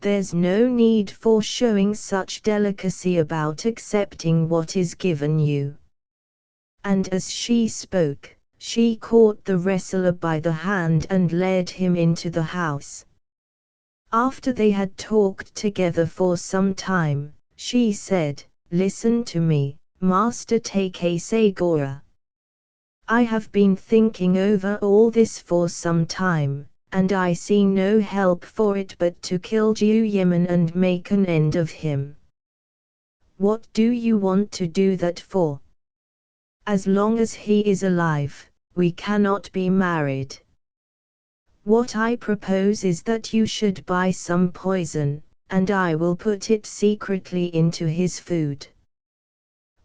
There's no need for showing such delicacy about accepting what is given you." And as she spoke, she caught the wrestler by the hand and led him into the house. After they had talked together for some time, she said, "Listen to me, Master Take Asagora. I have been thinking over all this for some time, and I see no help for it but to kill Jiu-Yemen and make an end of him. What do you want to do that for? As long as he is alive, we cannot be married. What I propose is that you should buy some poison, and I will put it secretly into his food.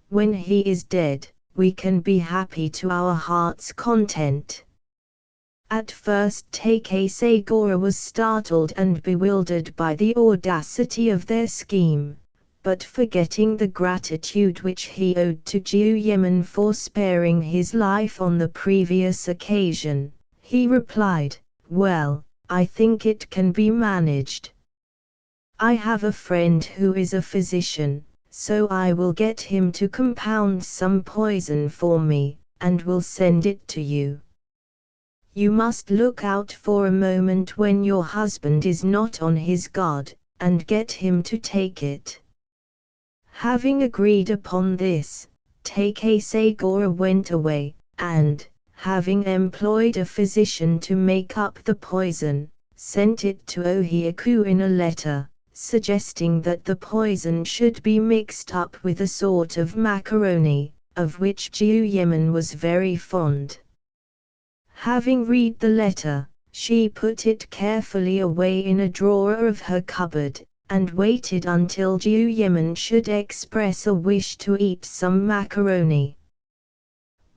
When he is dead, we can be happy to our heart's content." At first Take Asagora was startled and bewildered by the audacity of their scheme, but forgetting the gratitude which he owed to Jiu-Yemen for sparing his life on the previous occasion, he replied, "Well, I think it can be managed. I have a friend who is a physician, so I will get him to compound some poison for me, and will send it to you. You must look out for a moment when your husband is not on his guard, and get him to take it." Having agreed upon this, Take Asagora went away, and, having employed a physician to make up the poison, sent it to Ohiaku in a letter, suggesting that the poison should be mixed up with a sort of macaroni, of which Jiu-Yemen was very fond. Having read the letter, she put it carefully away in a drawer of her cupboard, and waited until Jiu Yimin should express a wish to eat some macaroni.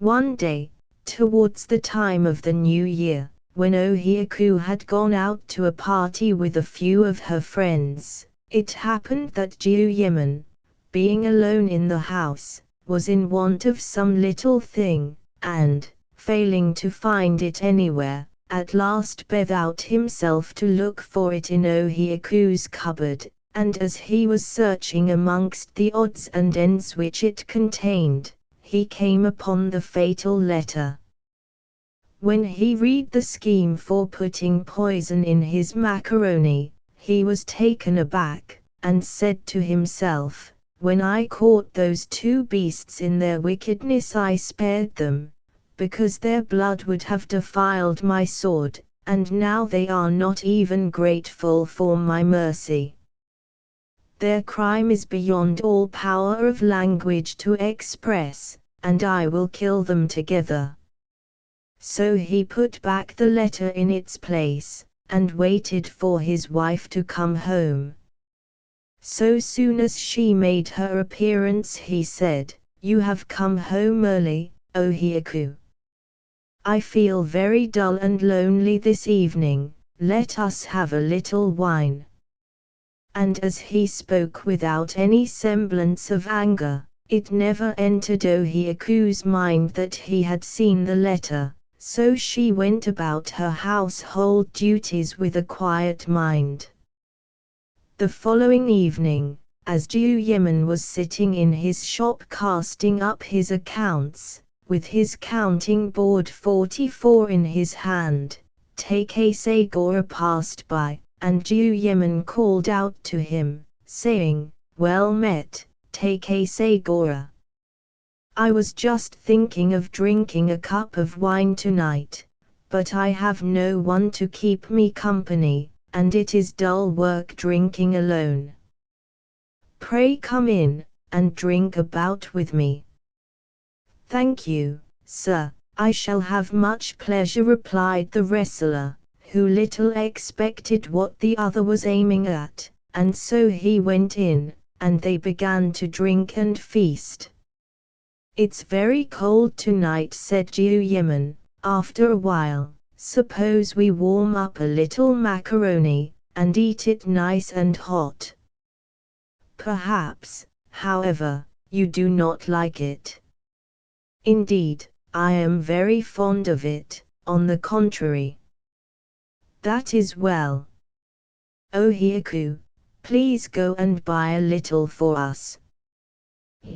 One day, towards the time of the New Year, when Ohioku had gone out to a party with a few of her friends, it happened that Jiu Yimin, being alone in the house, was in want of some little thing, and, failing to find it anywhere, at last begged out himself to look for it in Ohioku's cupboard, and as he was searching amongst the odds and ends which it contained, he came upon the fatal letter. When he read the scheme for putting poison in his macaroni, he was taken aback, and said to himself, "When I caught those two beasts in their wickedness I spared them, because their blood would have defiled my sword, and now they are not even grateful for my mercy. Their crime is beyond all power of language to express, and I will kill them together." So he put back the letter in its place, and waited for his wife to come home. So soon as she made her appearance he said, "You have come home early, Ohioku. I feel very dull and lonely this evening, let us have a little wine." And as he spoke without any semblance of anger, it never entered Ohioku's mind that he had seen the letter, so she went about her household duties with a quiet mind. The following evening, as Jiu Yimin was sitting in his shop casting up his accounts, with his counting board 44 in his hand, Take Gora passed by, and Jiu Yimin called out to him, saying, "Well met, Take Gora. I was just thinking of drinking a cup of wine tonight, but I have no one to keep me company, and it is dull work drinking alone. Pray come in, and drink a bout with me." "Thank you, sir, I shall have much pleasure," replied the wrestler, who little expected what the other was aiming at, and so he went in, and they began to drink and feast. "It's very cold tonight," said Jiu Yimin, after a while. "Suppose we warm up a little macaroni, and eat it nice and hot. Perhaps, however, you do not like it." "Indeed, I am very fond of it, on the contrary." "That is well. Ohioku, please go and buy a little for us."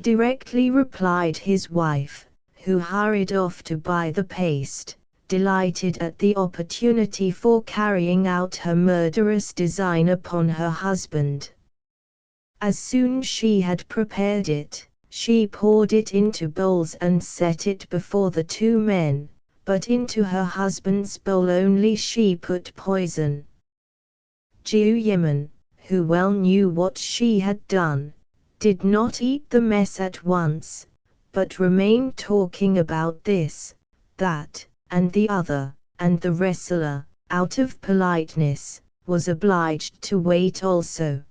Directly replied his wife, who hurried off to buy the paste, delighted at the opportunity for carrying out her murderous design upon her husband. As soon as she had prepared it, she poured it into bowls and set it before the two men, but into her husband's bowl only she put poison. Jiu Yimin, who well knew what she had done, did not eat the mess at once, but remained talking about this, that, and the other, and the wrestler, out of politeness, was obliged to wait also.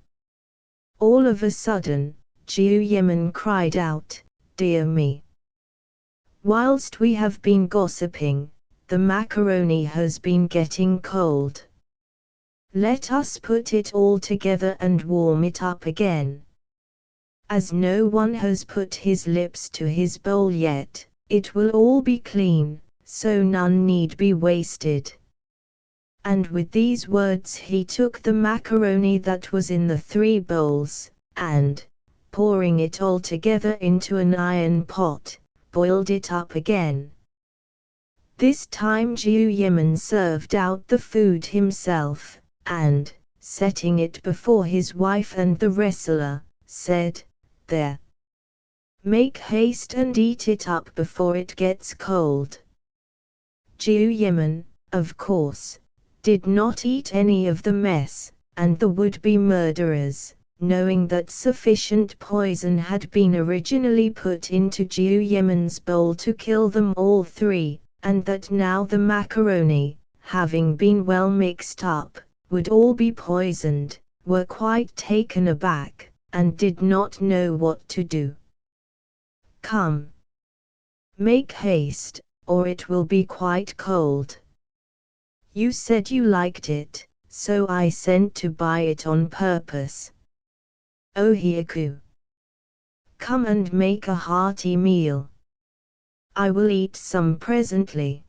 All of a sudden, Jiu Yimin cried out, "Dear me! Whilst we have been gossiping, the macaroni has been getting cold. Let us put it all together and warm it up again. As no one has put his lips to his bowl yet, it will all be clean, so none need be wasted." And with these words he took the macaroni that was in the 3 bowls, and, pouring it all together into an iron pot, boiled it up again. This time Jiu Yimin served out the food himself, and, setting it before his wife and the wrestler, said, "There. Make haste and eat it up before it gets cold." Jiu Yimin, of course, did not eat any of the mess, and the would-be murderers, knowing that sufficient poison had been originally put into Jiu Yimin's bowl to kill them all 3, and that now the macaroni, having been well mixed up, would all be poisoned, were quite taken aback, and did not know what to do. "Come, make haste, or it will be quite cold. You said you liked it, so I sent to buy it on purpose. Ohiaku, come and make a hearty meal. I will eat some presently."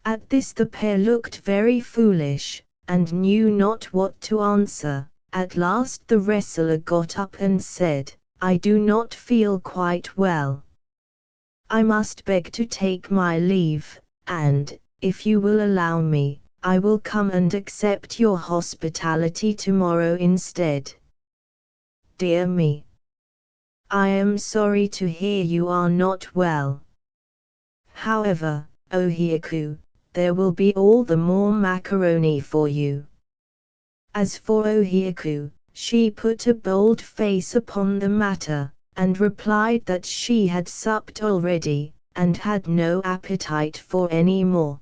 At this the pair looked very foolish, and knew not what to answer. At last the wrestler got up and said, "I do not feel quite well. I must beg to take my leave, and, if you will allow me, I will come and accept your hospitality tomorrow instead." "Dear me! I am sorry to hear you are not well. However, Ohiaku, there will be all the more macaroni for you." As for Ohiaku, she put a bold face upon the matter, and replied that she had supped already, and had no appetite for any more.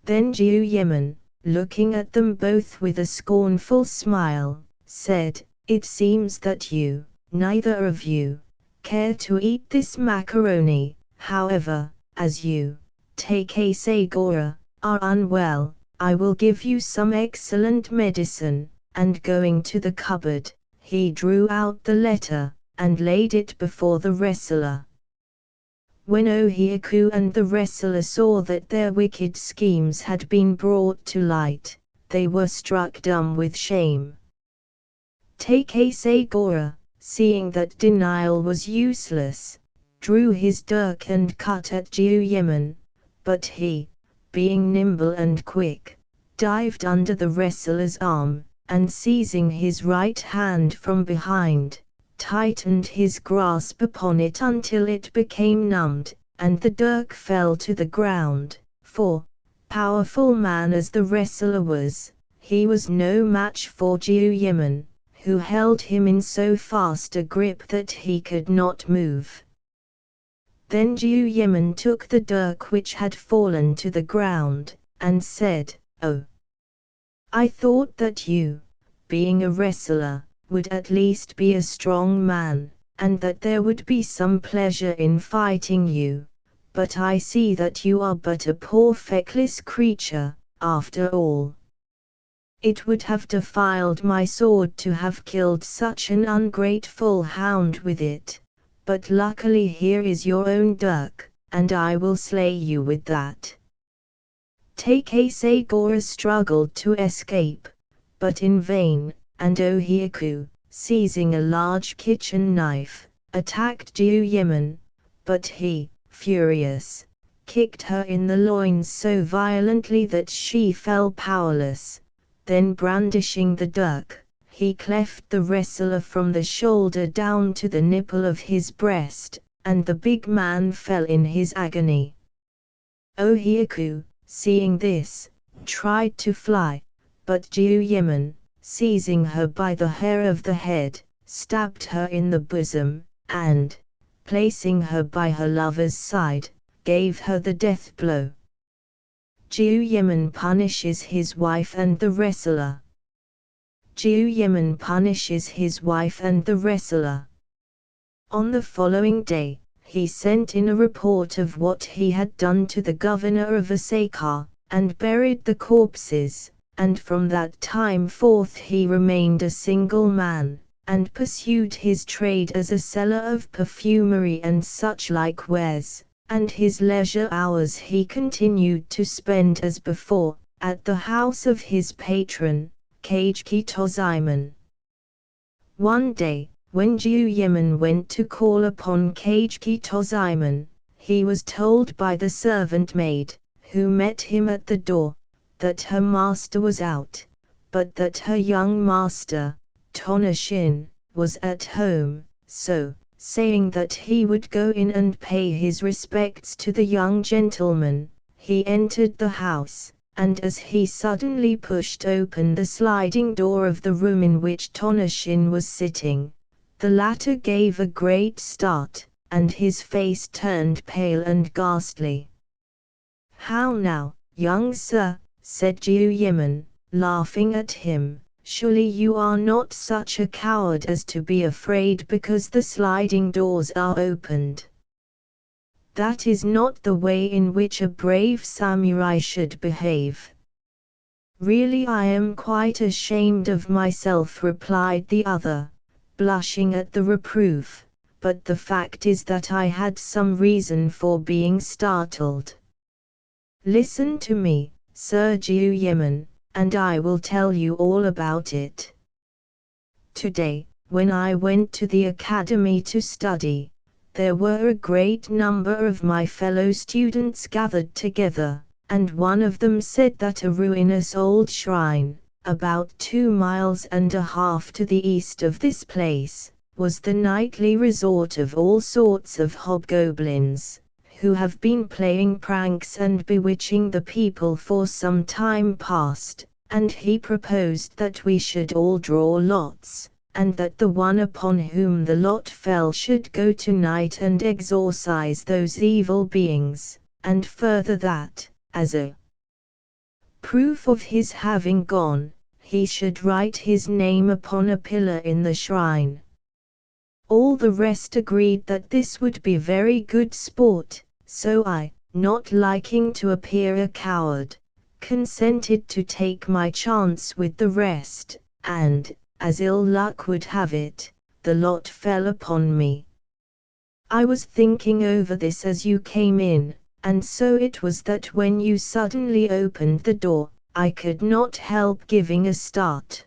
Then Jiuyemen, looking at them both with a scornful smile, said, "It seems that you, neither of you, care to eat this macaroni. However, as you, Takesagora, are unwell, I will give you some excellent medicine." And going to the cupboard, he drew out the letter, and laid it before the wrestler. When Ohiaku and the wrestler saw that their wicked schemes had been brought to light, they were struck dumb with shame. Takesagora, seeing that denial was useless, drew his dirk and cut at Jiuyemen, but he, being nimble and quick, dived under the wrestler's arm, and seizing his right hand from behind, tightened his grasp upon it until it became numbed, and the dirk fell to the ground, for, powerful man as the wrestler was, he was no match for Jiuyemen, who held him in so fast a grip that he could not move. Then Jiuyemen took the dirk which had fallen to the ground, and said, "Oh, I thought that you, being a wrestler, would at least be a strong man, and that there would be some pleasure in fighting you, but I see that you are but a poor feckless creature, after all. It would have defiled my sword to have killed such an ungrateful hound with it, but luckily here is your own dirk, and I will slay you with that." Takesagora struggled to escape, but in vain, and Ohiaku, seizing a large kitchen knife, attacked Jiuyemen, but he, furious, kicked her in the loins so violently that she fell powerless. Then brandishing the dirk, he cleft the wrestler from the shoulder down to the nipple of his breast, and the big man fell in his agony. Ohiaku, seeing this, tried to fly, but Jiuyemen, seizing her by the hair of the head, stabbed her in the bosom, and, placing her by her lover's side, gave her the death blow. Jiuyemen punishes his wife and the wrestler. Jiuyemen punishes his wife and the wrestler. On the following day, he sent in a report of what he had done to the governor of Osaka, and buried the corpses, and from that time forth he remained a single man, and pursued his trade as a seller of perfumery and such like wares, and his leisure hours he continued to spend as before, at the house of his patron, Kageki Tozaemon. One day, when Jiuyemen went to call upon Kageki Tozaemon, he was told by the servant maid, who met him at the door, that her master was out, but that her young master, Tonoshin, was at home, so, saying that he would go in and pay his respects to the young gentleman, he entered the house, and as he suddenly pushed open the sliding door of the room in which Tonoshin was sitting, the latter gave a great start, and his face turned pale and ghastly. "How now, "Young sir," said Jiuyemen, laughing at him, "surely you are not such a coward as to be afraid because the sliding doors are opened. That is not the way in which a brave samurai should behave." "Really I am quite ashamed of myself," replied the other, blushing at the reproof, "but the fact is that I had some reason for being startled. Listen to me, Sir Jiuyemen, and I will tell you all about it. Today, when I went to the academy to study, there were a great number of my fellow students gathered together, and one of them said that a ruinous old shrine, about 2.5 miles to the east of this place, was the nightly resort of all sorts of hobgoblins, who have been playing pranks and bewitching the people for some time past, and he proposed that we should all draw lots, and that the one upon whom the lot fell should go tonight and exorcise those evil beings, and further that, as a proof of his having gone, he should write his name upon a pillar in the shrine. All the rest agreed that this would be very good sport, so I, not liking to appear a coward, consented to take my chance with the rest, and, as ill luck would have it, the lot fell upon me. I was thinking over this as you came in, and so it was that when you suddenly opened the door, I could not help giving a start."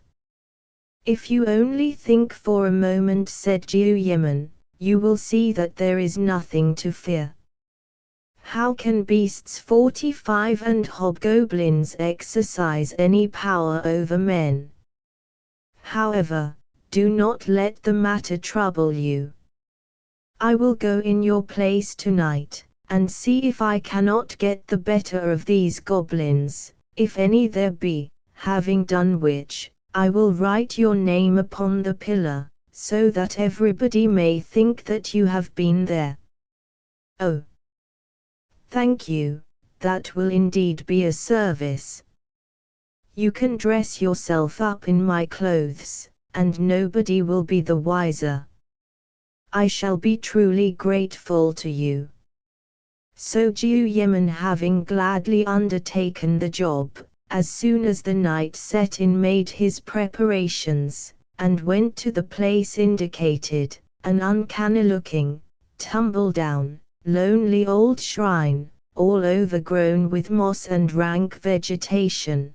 "If you only think for a moment," said Jiuyemen, "you will see that there is nothing to fear. How can beasts 45 and hobgoblins exercise any power over men? However, do not let the matter trouble you. I will go in your place tonight, and see if I cannot get the better of these goblins, if any there be, having done which, I will write your name upon the pillar, so that everybody may think that you have been there." "Oh, thank you, that will indeed be a service. You can dress yourself up in my clothes, and nobody will be the wiser. I shall be truly grateful to you." So Jiuyemen, having gladly undertaken the job, as soon as the night set in made his preparations, and went to the place indicated, an uncanny-looking, tumble-down, lonely old shrine, all overgrown with moss and rank vegetation.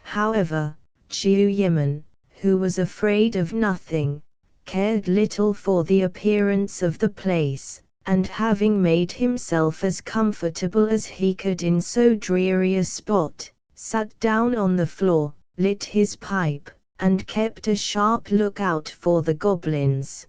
However, Jiuyemen, who was afraid of nothing, cared little for the appearance of the place, and having made himself as comfortable as he could in so dreary a spot, sat down on the floor, lit his pipe, and kept a sharp lookout for the goblins.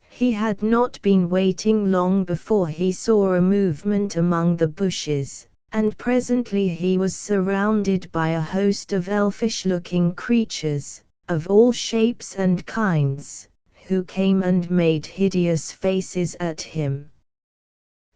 He had not been waiting long before he saw a movement among the bushes, and presently he was surrounded by a host of elfish-looking creatures, of all shapes and kinds, who came and made hideous faces at him.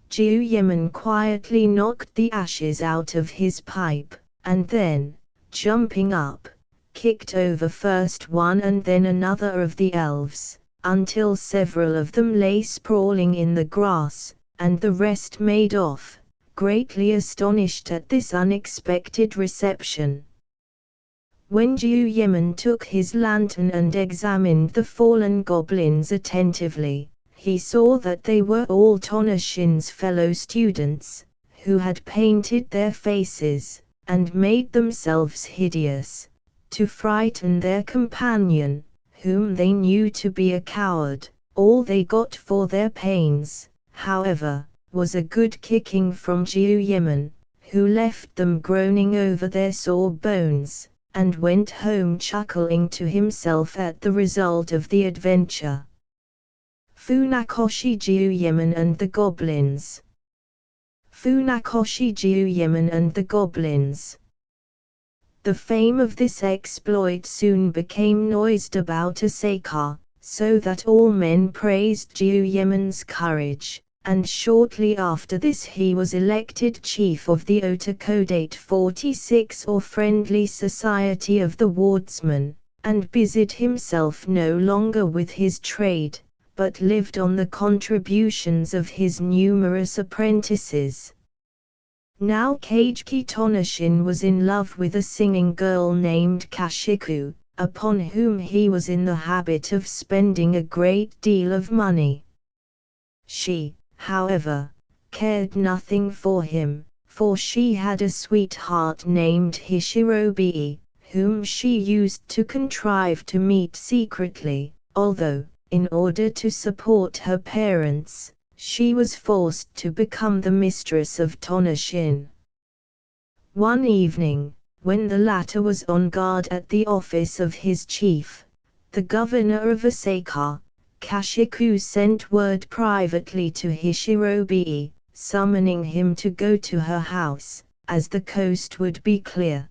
Jiuyemen quietly knocked the ashes out of his pipe, and then, jumping up, kicked over first one and then another of the elves, until several of them lay sprawling in the grass, and the rest made off, greatly astonished at this unexpected reception. When Jiuyemen took his lantern and examined the fallen goblins attentively, he saw that they were all Tonoshin's fellow students, who had painted their faces, and made themselves hideous, to frighten their companion, whom they knew to be a coward. All they got for their pains, however, was a good kicking from Jiuyemen, who left them groaning over their sore bones, and went home chuckling to himself at the result of the adventure. Funakoshi Jiuyemen and the Goblins. Funakoshi Jiuyemen and the Goblins. The fame of this exploit soon became noised about Asaka, so that all men praised Jiuyemen's courage, and shortly after this he was elected chief of the Otakodate 46 or Friendly Society of the Wardsmen, and busied himself no longer with his trade, but lived on the contributions of his numerous apprentices. Now Kageki Tonoshin was in love with a singing girl named Kashiku, upon whom he was in the habit of spending a great deal of money. She, however, cared nothing for him, for she had a sweetheart named Hishirobi, whom she used to contrive to meet secretly, although, in order to support her parents, she was forced to become the mistress of Tonoshin. One evening, when the latter was on guard at the office of his chief, the governor of Osaka, Kashiku sent word privately to Hishirobi, summoning him to go to her house, as the coast would be clear.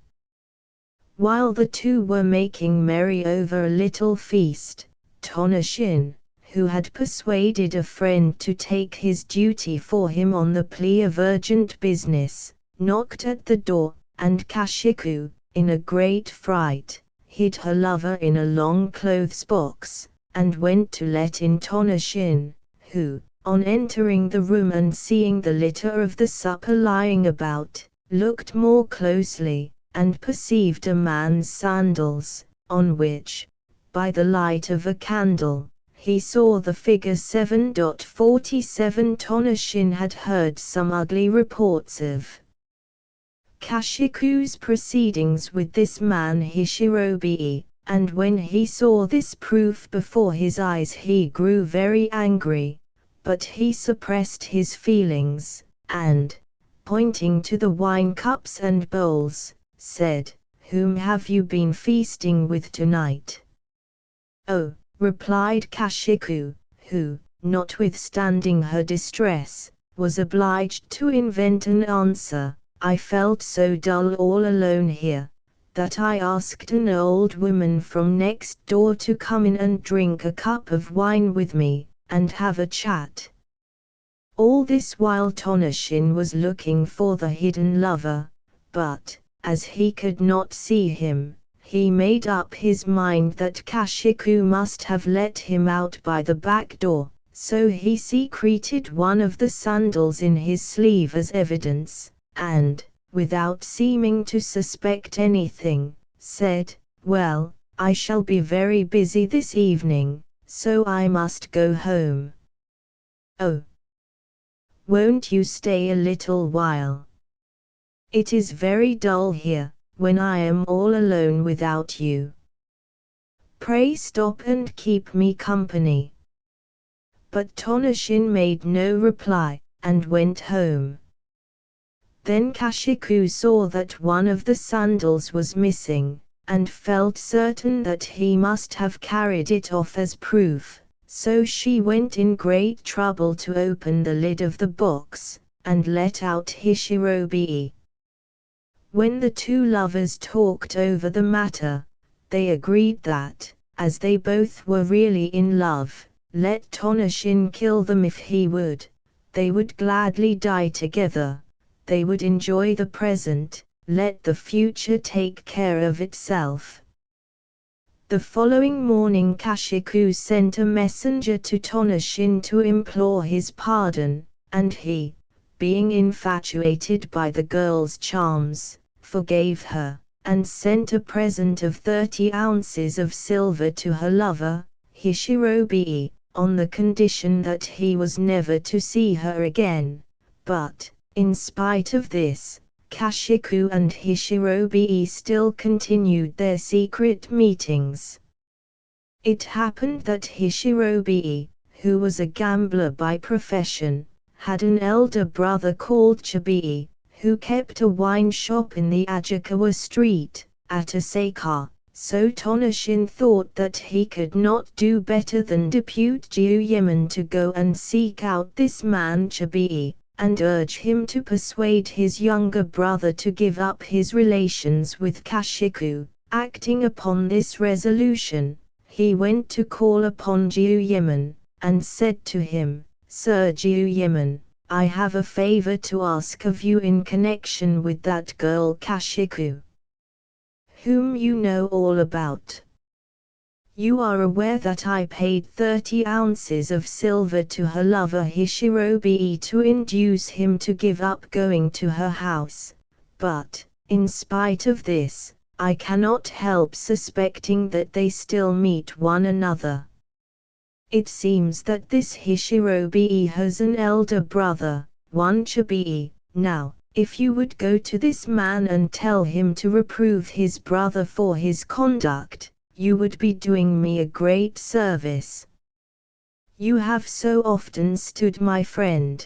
While the two were making merry over a little feast, Tonoshin, who had persuaded a friend to take his duty for him on the plea of urgent business, knocked at the door, and Kashiku, in a great fright, hid her lover in a long clothes box, and went to let in Tonoshin, who, on entering the room and seeing the litter of the supper lying about, looked more closely, and perceived a man's sandals, on which, by the light of a candle, he saw the figure 7.47. Tonoshin had heard some ugly reports of Kashiku's proceedings with this man Hishirobi, and when he saw this proof before his eyes he grew very angry, but he suppressed his feelings, and, pointing to the wine cups and bowls, said, "Whom have you been feasting with tonight?" "Oh," replied Kashiku, who, notwithstanding her distress, was obliged to invent an answer, "I felt so dull all alone here, that I asked an old woman from next door to come in and drink a cup of wine with me, and have a chat." All this while Tonoshin was looking for the hidden lover, but, as he could not see him, he made up his mind that Kashiku must have let him out by the back door, so he secreted one of the sandals in his sleeve as evidence, and, without seeming to suspect anything, said, "Well, I shall be very busy this evening, so I must go home." "Oh, won't you stay a little while? It is very dull here, when I am all alone without you. Pray stop and keep me company." But Tonoshin made no reply, and went home. Then Kashiku saw that one of the sandals was missing, and felt certain that he must have carried it off as proof, so she went in great trouble to open the lid of the box, and let out Hishirobi. When the two lovers talked over the matter, they agreed that, as they both were really in love, let Tonoshin kill them if he would, they would gladly die together, they would enjoy the present, let the future take care of itself. The following morning Kashiku sent a messenger to Tonoshin to implore his pardon, and he, being infatuated by the girl's charms, forgave her, and sent a present of 30 ounces of silver to her lover, Hishirobi, on the condition that he was never to see her again. But, in spite of this, Kashiku and Hishirobi still continued their secret meetings. It happened that Hishirobi, who was a gambler by profession, had an elder brother called Chibi, who kept a wine shop in the Ajikawa street, at Osaka, so Tonoshin thought that he could not do better than depute Jiuyeman to go and seek out this man Chibi, and urge him to persuade his younger brother to give up his relations with Kashiku. Acting upon this resolution, he went to call upon Jiuyeman, and said to him, Sir Jiuyeman, I have a favor to ask of you in connection with that girl Kashiku, whom you know all about. You are aware that I paid 30 ounces of silver to her lover Hishirobi to induce him to give up going to her house, but, in spite of this, I cannot help suspecting that they still meet one another. It seems that this Hishirobi has an elder brother, one Chibii. Now, if you would go to this man and tell him to reprove his brother for his conduct, you would be doing me a great service. You have so often stood my friend,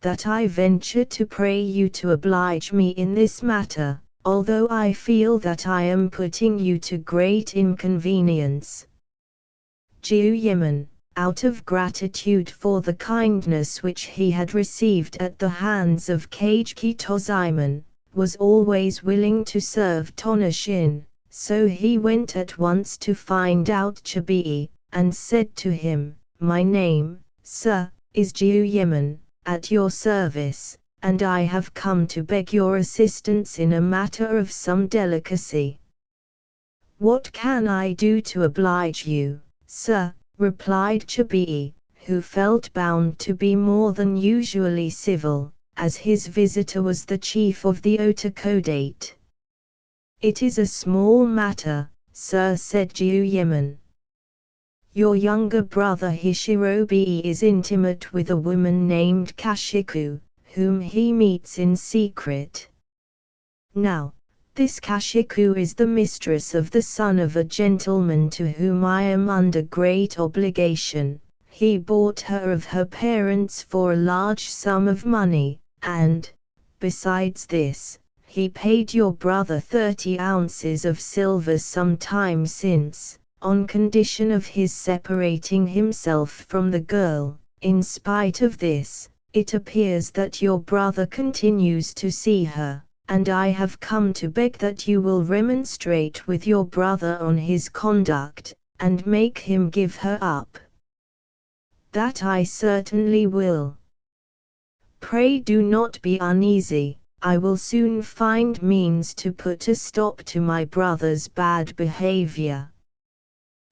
that I venture to pray you to oblige me in this matter, although I feel that I am putting you to great inconvenience. Jiuyeman, out of gratitude for the kindness which he had received at the hands of Kageki Tozaemon, was always willing to serve Tonoshin, so he went at once to find out Chibii, and said to him, "My name, sir, is Jiuyeman, at your service, and I have come to beg your assistance in a matter of some delicacy." "What can I do to oblige you, sir?" replied Chibii, who felt bound to be more than usually civil, as his visitor was the chief of the Otakodate. "It is a small matter, sir," said Jiuyeman. "Your younger brother Hishirobi is intimate with a woman named Kashiku, whom he meets in secret. Now, this Kashiku is the mistress of the son of a gentleman to whom I am under great obligation. He bought her of her parents for a large sum of money, and, besides this, he paid your brother 30 ounces of silver some time since, on condition of his separating himself from the girl. In spite of this, it appears that your brother continues to see her, and I have come to beg that you will remonstrate with your brother on his conduct, and make him give her up." "That I certainly will. Pray do not be uneasy, I will soon find means to put a stop to my brother's bad behavior."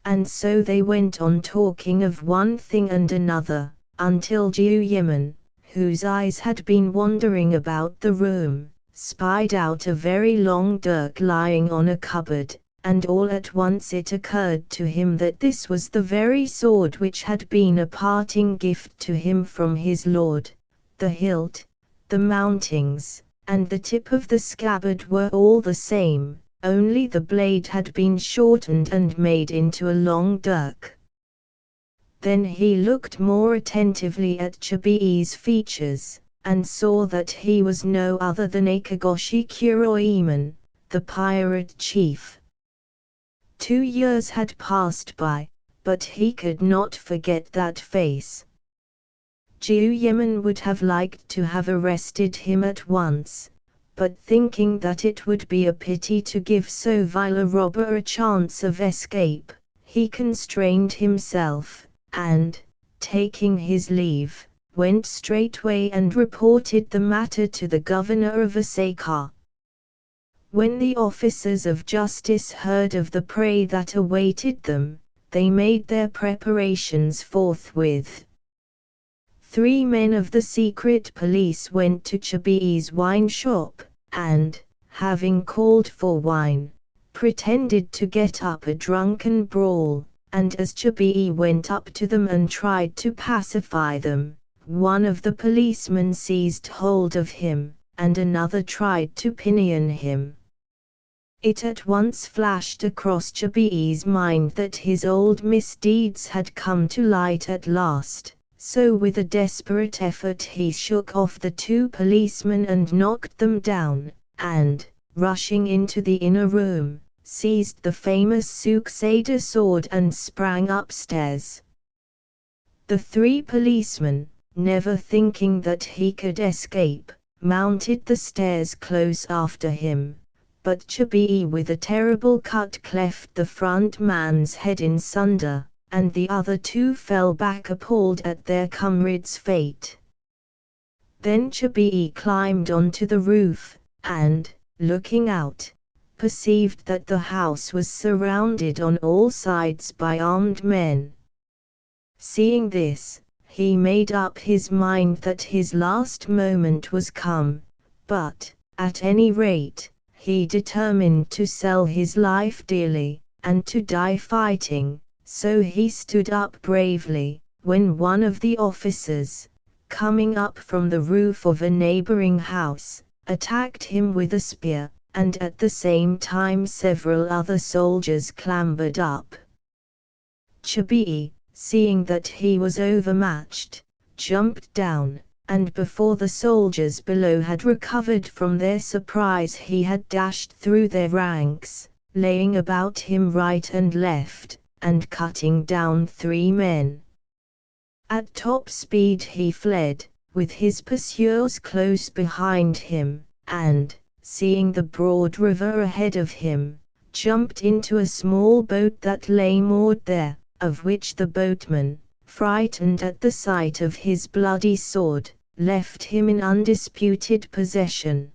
And so they went on talking of one thing and another, until Jiuyeman, whose eyes had been wandering about the room, spied out a very long dirk lying on a cupboard, and all at once it occurred to him that this was the very sword which had been a parting gift to him from his lord. The hilt, the mountings, and the tip of the scabbard were all the same, only the blade had been shortened and made into a long dirk. Then he looked more attentively at Chibii's features, and saw that he was no other than Akagoshi Kuroiman, the pirate chief. 2 years had passed by, but he could not forget that face. Jiuyeman would have liked to have arrested him at once, but thinking that it would be a pity to give so vile a robber a chance of escape, he constrained himself, and, taking his leave, went straightway and reported the matter to the governor of Osaka. When the officers of justice heard of the prey that awaited them, they made their preparations forthwith. 3 men of the secret police went to Chibii's wine shop, and, having called for wine, pretended to get up a drunken brawl, and as Chibii went up to them and tried to pacify them, one of the policemen seized hold of him, and another tried to pinion him. It at once flashed across Chibii's mind that his old misdeeds had come to light at last, so with a desperate effort he shook off the 2 policemen and knocked them down, and, rushing into the inner room, seized the famous Suksada sword and sprang upstairs. The 3 policemen, never thinking that he could escape, mounted the stairs close after him, but Chibii with a terrible cut cleft the front man's head in sunder, and the other two fell back appalled at their comrade's fate. Then Chibii climbed onto the roof, and, looking out, perceived that the house was surrounded on all sides by armed men. Seeing this, he made up his mind that his last moment was come, but, at any rate, he determined to sell his life dearly, and to die fighting, so he stood up bravely, when one of the officers, coming up from the roof of a neighboring house, attacked him with a spear, and at the same time several other soldiers clambered up. Chibii, seeing that he was overmatched, jumped down, and before the soldiers below had recovered from their surprise he had dashed through their ranks, laying about him right and left, and cutting down 3 men. At top speed he fled, with his pursuers close behind him, and, seeing the broad river ahead of him, jumped into a small boat that lay moored there, of which the boatman, frightened at the sight of his bloody sword, left him in undisputed possession.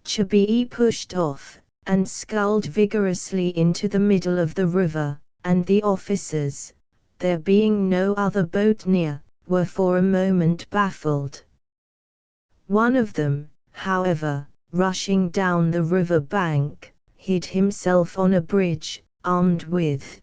Chibii pushed off, and sculled vigorously into the middle of the river, and the officers, there being no other boat near, were for a moment baffled. One of them, however, rushing down the river bank, hid himself on a bridge, armed with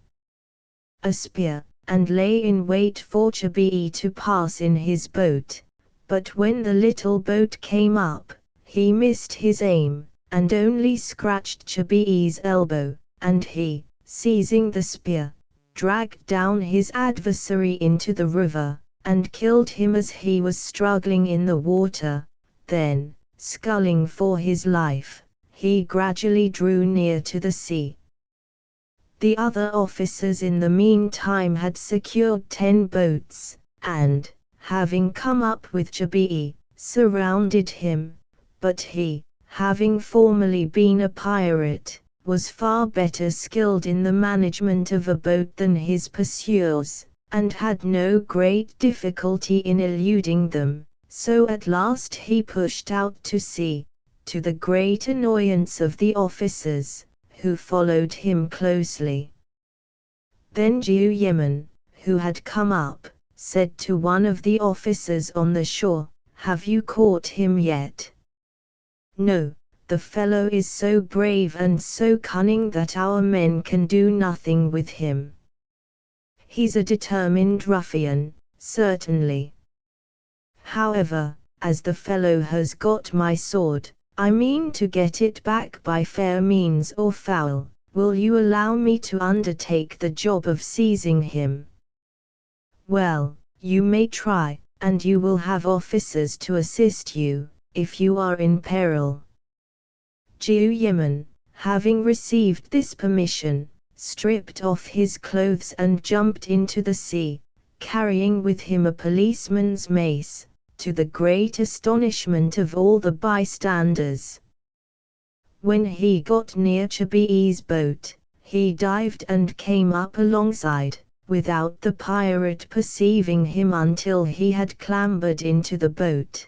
a spear, and lay in wait for Chibii to pass in his boat, but when the little boat came up, he missed his aim, and only scratched Chibii's elbow, and he, seizing the spear, dragged down his adversary into the river, and killed him as he was struggling in the water. Then, sculling for his life, he gradually drew near to the sea. The other officers in the meantime had secured 10 boats, and, having come up with Chibii, surrounded him, but he, having formerly been a pirate, was far better skilled in the management of a boat than his pursuers, and had no great difficulty in eluding them, so at last he pushed out to sea, to the great annoyance of the officers, who followed him closely. Then Jiuyemen, who had come up, said to one of the officers on the shore, "Have you caught him yet?" "No, the fellow is so brave and so cunning that our men can do nothing with him. He's a determined ruffian, certainly. However, as the fellow has got my sword, I mean to get it back by fair means or foul. Will you allow me to undertake the job of seizing him?" "Well, you may try, and you will have officers to assist you, if you are in peril." Jiuyemen, having received this permission, stripped off his clothes and jumped into the sea, carrying with him a policeman's mace, to the great astonishment of all the bystanders. When he got near Chibii's boat, he dived and came up alongside, without the pirate perceiving him until he had clambered into the boat.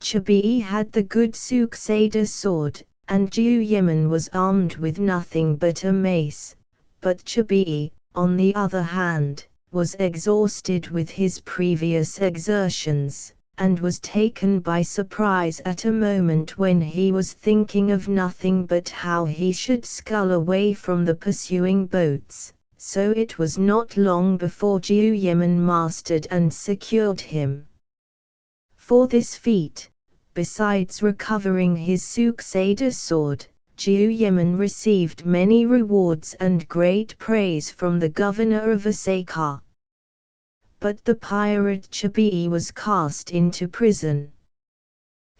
Chibii had the good Suksada sword, and Jiuyemen was armed with nothing but a mace, but Chibii, on the other hand, was exhausted with his previous exertions, and was taken by surprise at a moment when he was thinking of nothing but how he should scull away from the pursuing boats, so it was not long before Jiuyemen mastered and secured him. For this feat, besides recovering his Suksada sword, Jiuyemen received many rewards and great praise from the governor of Osaka. But the pirate Chibii was cast into prison.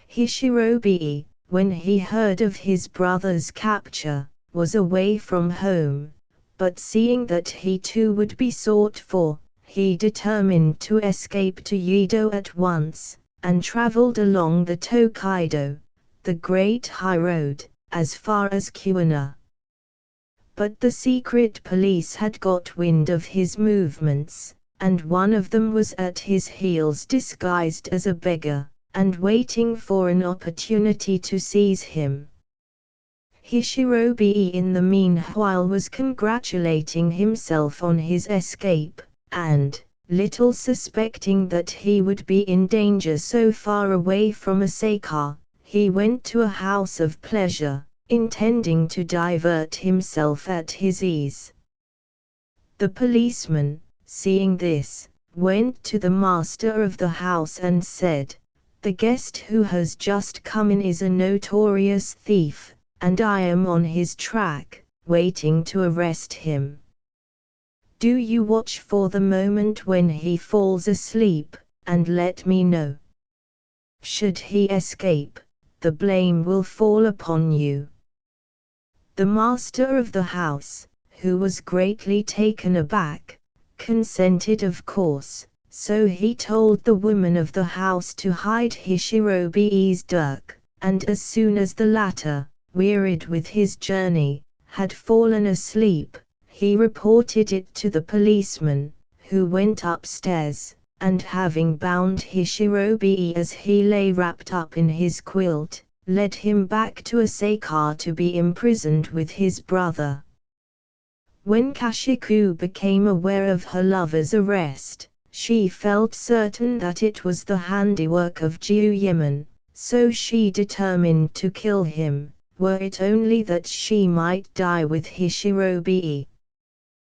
Hishirobi, when he heard of his brother's capture, was away from home, but seeing that he too would be sought for, he determined to escape to Yedo at once, and traveled along the Tokaido, the great high road, as far as Kuina. but the secret police had got wind of his movements, and one of them was at his heels disguised as a beggar, and waiting for an opportunity to seize him. Hishirobe in the meanwhile was congratulating himself on his escape, and, little suspecting that he would be in danger so far away from Asaka, he went to a house of pleasure, intending to divert himself at his ease. The policeman, seeing this, went to the master of the house and said, "The guest who has just come in is a notorious thief, and I am on his track, waiting to arrest him. Do you watch for the moment when he falls asleep, and let me know. Should he escape, the blame will fall upon you." The master of the house, who was greatly taken aback, consented of course, so he told the woman of the house to hide Hishirobe's dirk, and as soon as the latter, wearied with his journey, had fallen asleep, he reported it to the policeman, who went upstairs, and having bound Hishirobe as he lay wrapped up in his quilt, led him back to Asaka to be imprisoned with his brother. When Kashiku became aware of her lover's arrest, she felt certain that it was the handiwork of Jiuyemon, so she determined to kill him, were it only that she might die with Hishirobe.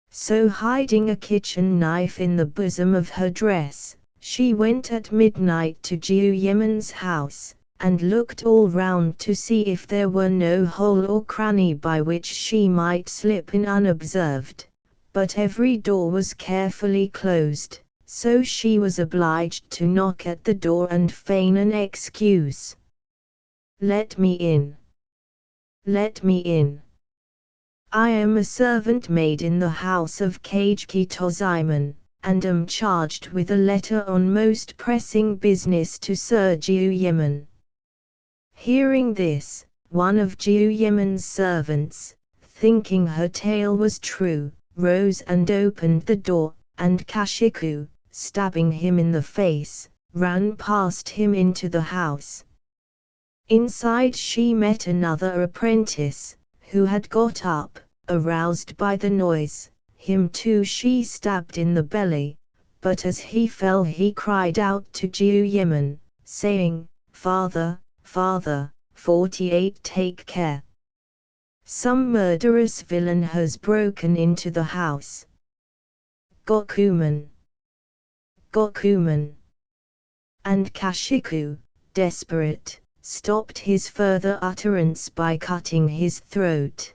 So hiding a kitchen knife in the bosom of her dress, she went at midnight to Jiuyemon's house, and looked all round to see if there were no hole or cranny by which she might slip in unobserved, but every door was carefully closed, so she was obliged to knock at the door and feign an excuse. "Let me in. Let me in. I am a servant maid in the house of Kageki Tozaemon, and am charged with a letter on most pressing business to Sir Jiuyemon." Hearing this, one of Jiuyemon's servants, thinking her tale was true, rose and opened the door, and Kashiku, stabbing him in the face, ran past him into the house. Inside she met another apprentice, who had got up, aroused by the noise. Him too she stabbed in the belly, but as he fell he cried out to Jiuyemon, saying, "Father, Father, 48 take care. Some murderous villain has broken into the house. Gokuman! Gokuman!" And Kashiku, desperate, stopped his further utterance by cutting his throat.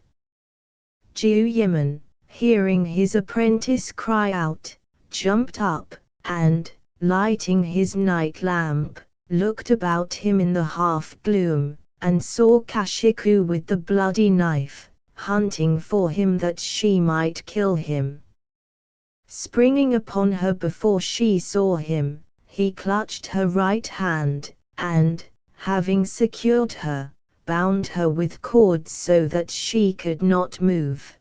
Jiuyemon, hearing his apprentice cry out, jumped up, and, lighting his night lamp, looked about him in the half-gloom, and saw Kashiku with the bloody knife, hunting for him that she might kill him. Springing upon her before she saw him, he clutched her right hand, and, having secured her, bound her with cords so that she could not move.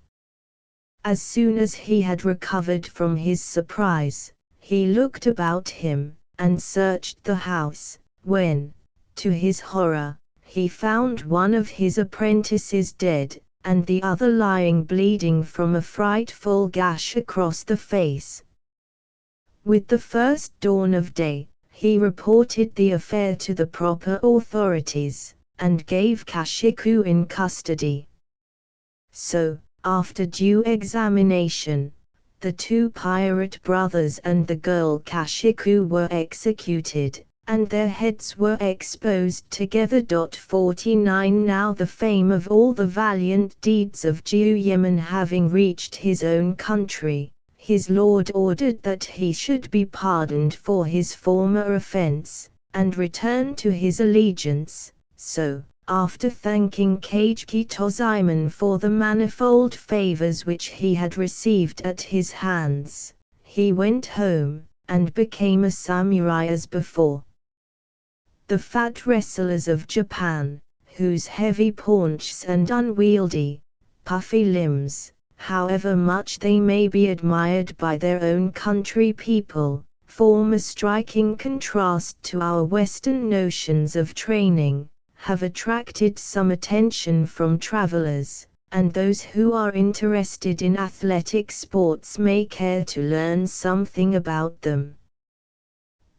As soon as he had recovered from his surprise, he looked about him, and searched the house, when, to his horror, he found one of his apprentices dead, and the other lying bleeding from a frightful gash across the face. With the first dawn of day, he reported the affair to the proper authorities, and gave Kashiku in custody. So, after due examination, the two pirate brothers and the girl Kashiku were executed, and their heads were exposed together. 49 Now the fame of all the valiant deeds of Jiuyemon having reached his own country, his lord ordered that he should be pardoned for his former offense, and return to his allegiance. So, after thanking Kageki Tozaemon for the manifold favors which he had received at his hands, he went home, and became a samurai as before. The fat wrestlers of Japan, whose heavy paunches and unwieldy, puffy limbs, however much they may be admired by their own country people, form a striking contrast to our Western notions of training, have attracted some attention from travelers, and those who are interested in athletic sports may care to learn something about them.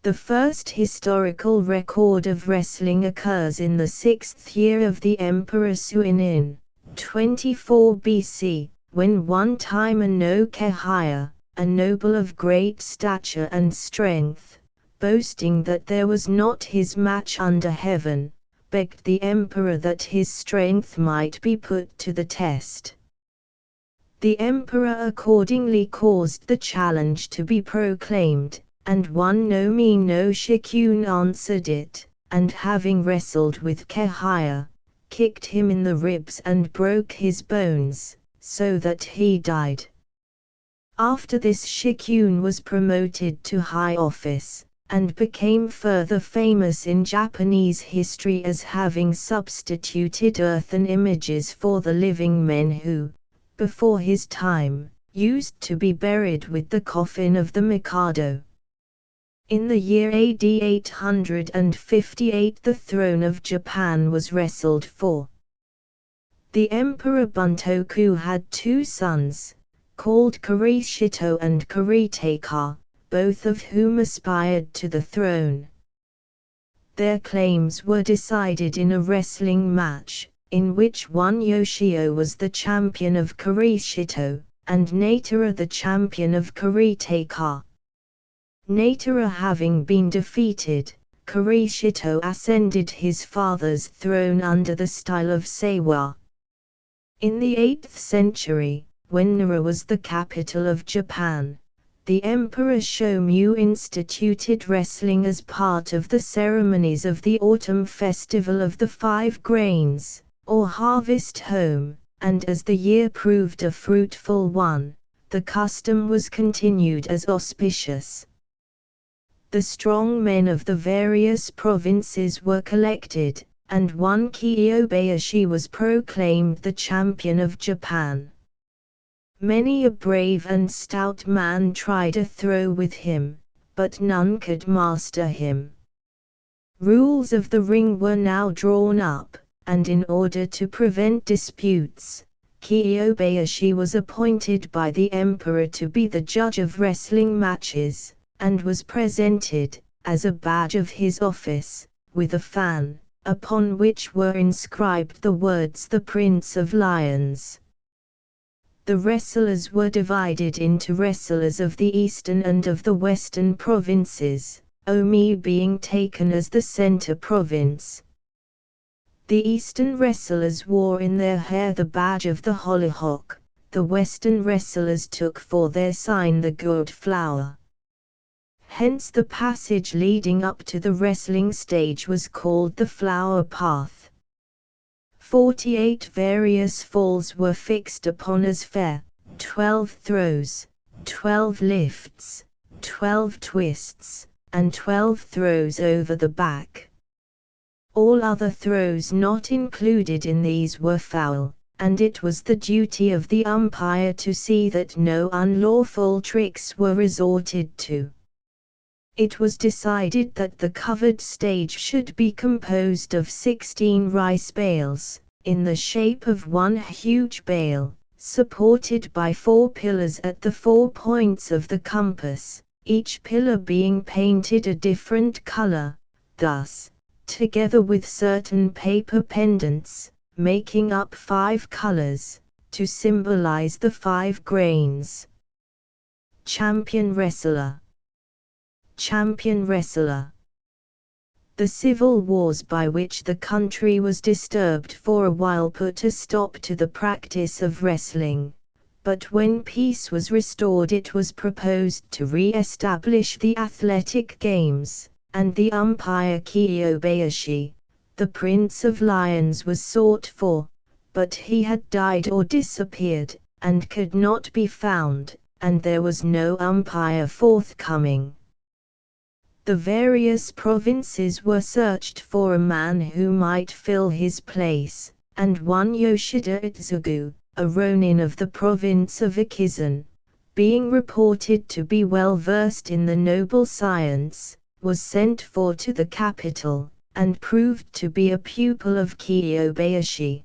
The first historical record of wrestling occurs in the 6th year of the Emperor Suin in 24 BC, when one time no Kehaya, a noble of great stature and strength, boasting that there was not his match under heaven, begged the emperor that his strength might be put to the test. The emperor accordingly caused the challenge to be proclaimed, and one no me no Shikun answered it, and having wrestled with Kehaya, kicked him in the ribs and broke his bones, so that he died. After this Shikun was promoted to high office, and became further famous in Japanese history as having substituted earthen images for the living men who, before his time, used to be buried with the coffin of the Mikado. In the year AD 858 the throne of Japan was wrestled for. The Emperor Buntoku had two sons, called Kurishito and Kuritaka, both of whom aspired to the throne. Their claims were decided in a wrestling match, in which one Yoshio was the champion of Kurishito, and Natara the champion of Kuritaka. Natara having been defeated, Kurishito ascended his father's throne under the style of Seiwa. In the 8th century, when Nara was the capital of Japan, the Emperor Shomyu instituted wrestling as part of the ceremonies of the autumn festival of the 5 grains, or harvest home, and as the year proved a fruitful one, the custom was continued as auspicious. The strong men of the various provinces were collected, and one Kiyobayashi was proclaimed the champion of Japan. Many a brave and stout man tried a throw with him, but none could master him. Rules of the ring were now drawn up, and in order to prevent disputes, Kiyobayashi was appointed by the emperor to be the judge of wrestling matches, and was presented, as a badge of his office, with a fan, upon which were inscribed the words "The Prince of Lions." The wrestlers were divided into wrestlers of the eastern and of the western provinces, Omi being taken as the center province. The eastern wrestlers wore in their hair the badge of the hollyhock, the western wrestlers took for their sign the gourd flower. Hence the passage leading up to the wrestling stage was called the flower path. 48 various falls were fixed upon as fair, 12 throws, 12 lifts, 12 twists, and 12 throws over the back. All other throws not included in these were foul, and it was the duty of the umpire to see that no unlawful tricks were resorted to. It was decided that the covered stage should be composed of 16 rice bales, in the shape of one huge bale, supported by 4 pillars at the 4 points of the compass, each pillar being painted a different color, thus, together with certain paper pendants, making up 5 colors, to symbolize the 5 grains. Champion wrestler. Champion wrestler. The civil wars by which the country was disturbed for a while put a stop to the practice of wrestling, but when peace was restored it was proposed to re-establish the athletic games, and the umpire Kiyobayashi, the Prince of Lions, was sought for, but he had died or disappeared, and could not be found, and there was no umpire forthcoming. The various provinces were searched for a man who might fill his place, and one Yoshida Itsugu, a ronin of the province of Akizan, being reported to be well versed in the noble science, was sent for to the capital, and proved to be a pupil of Kiyobayashi.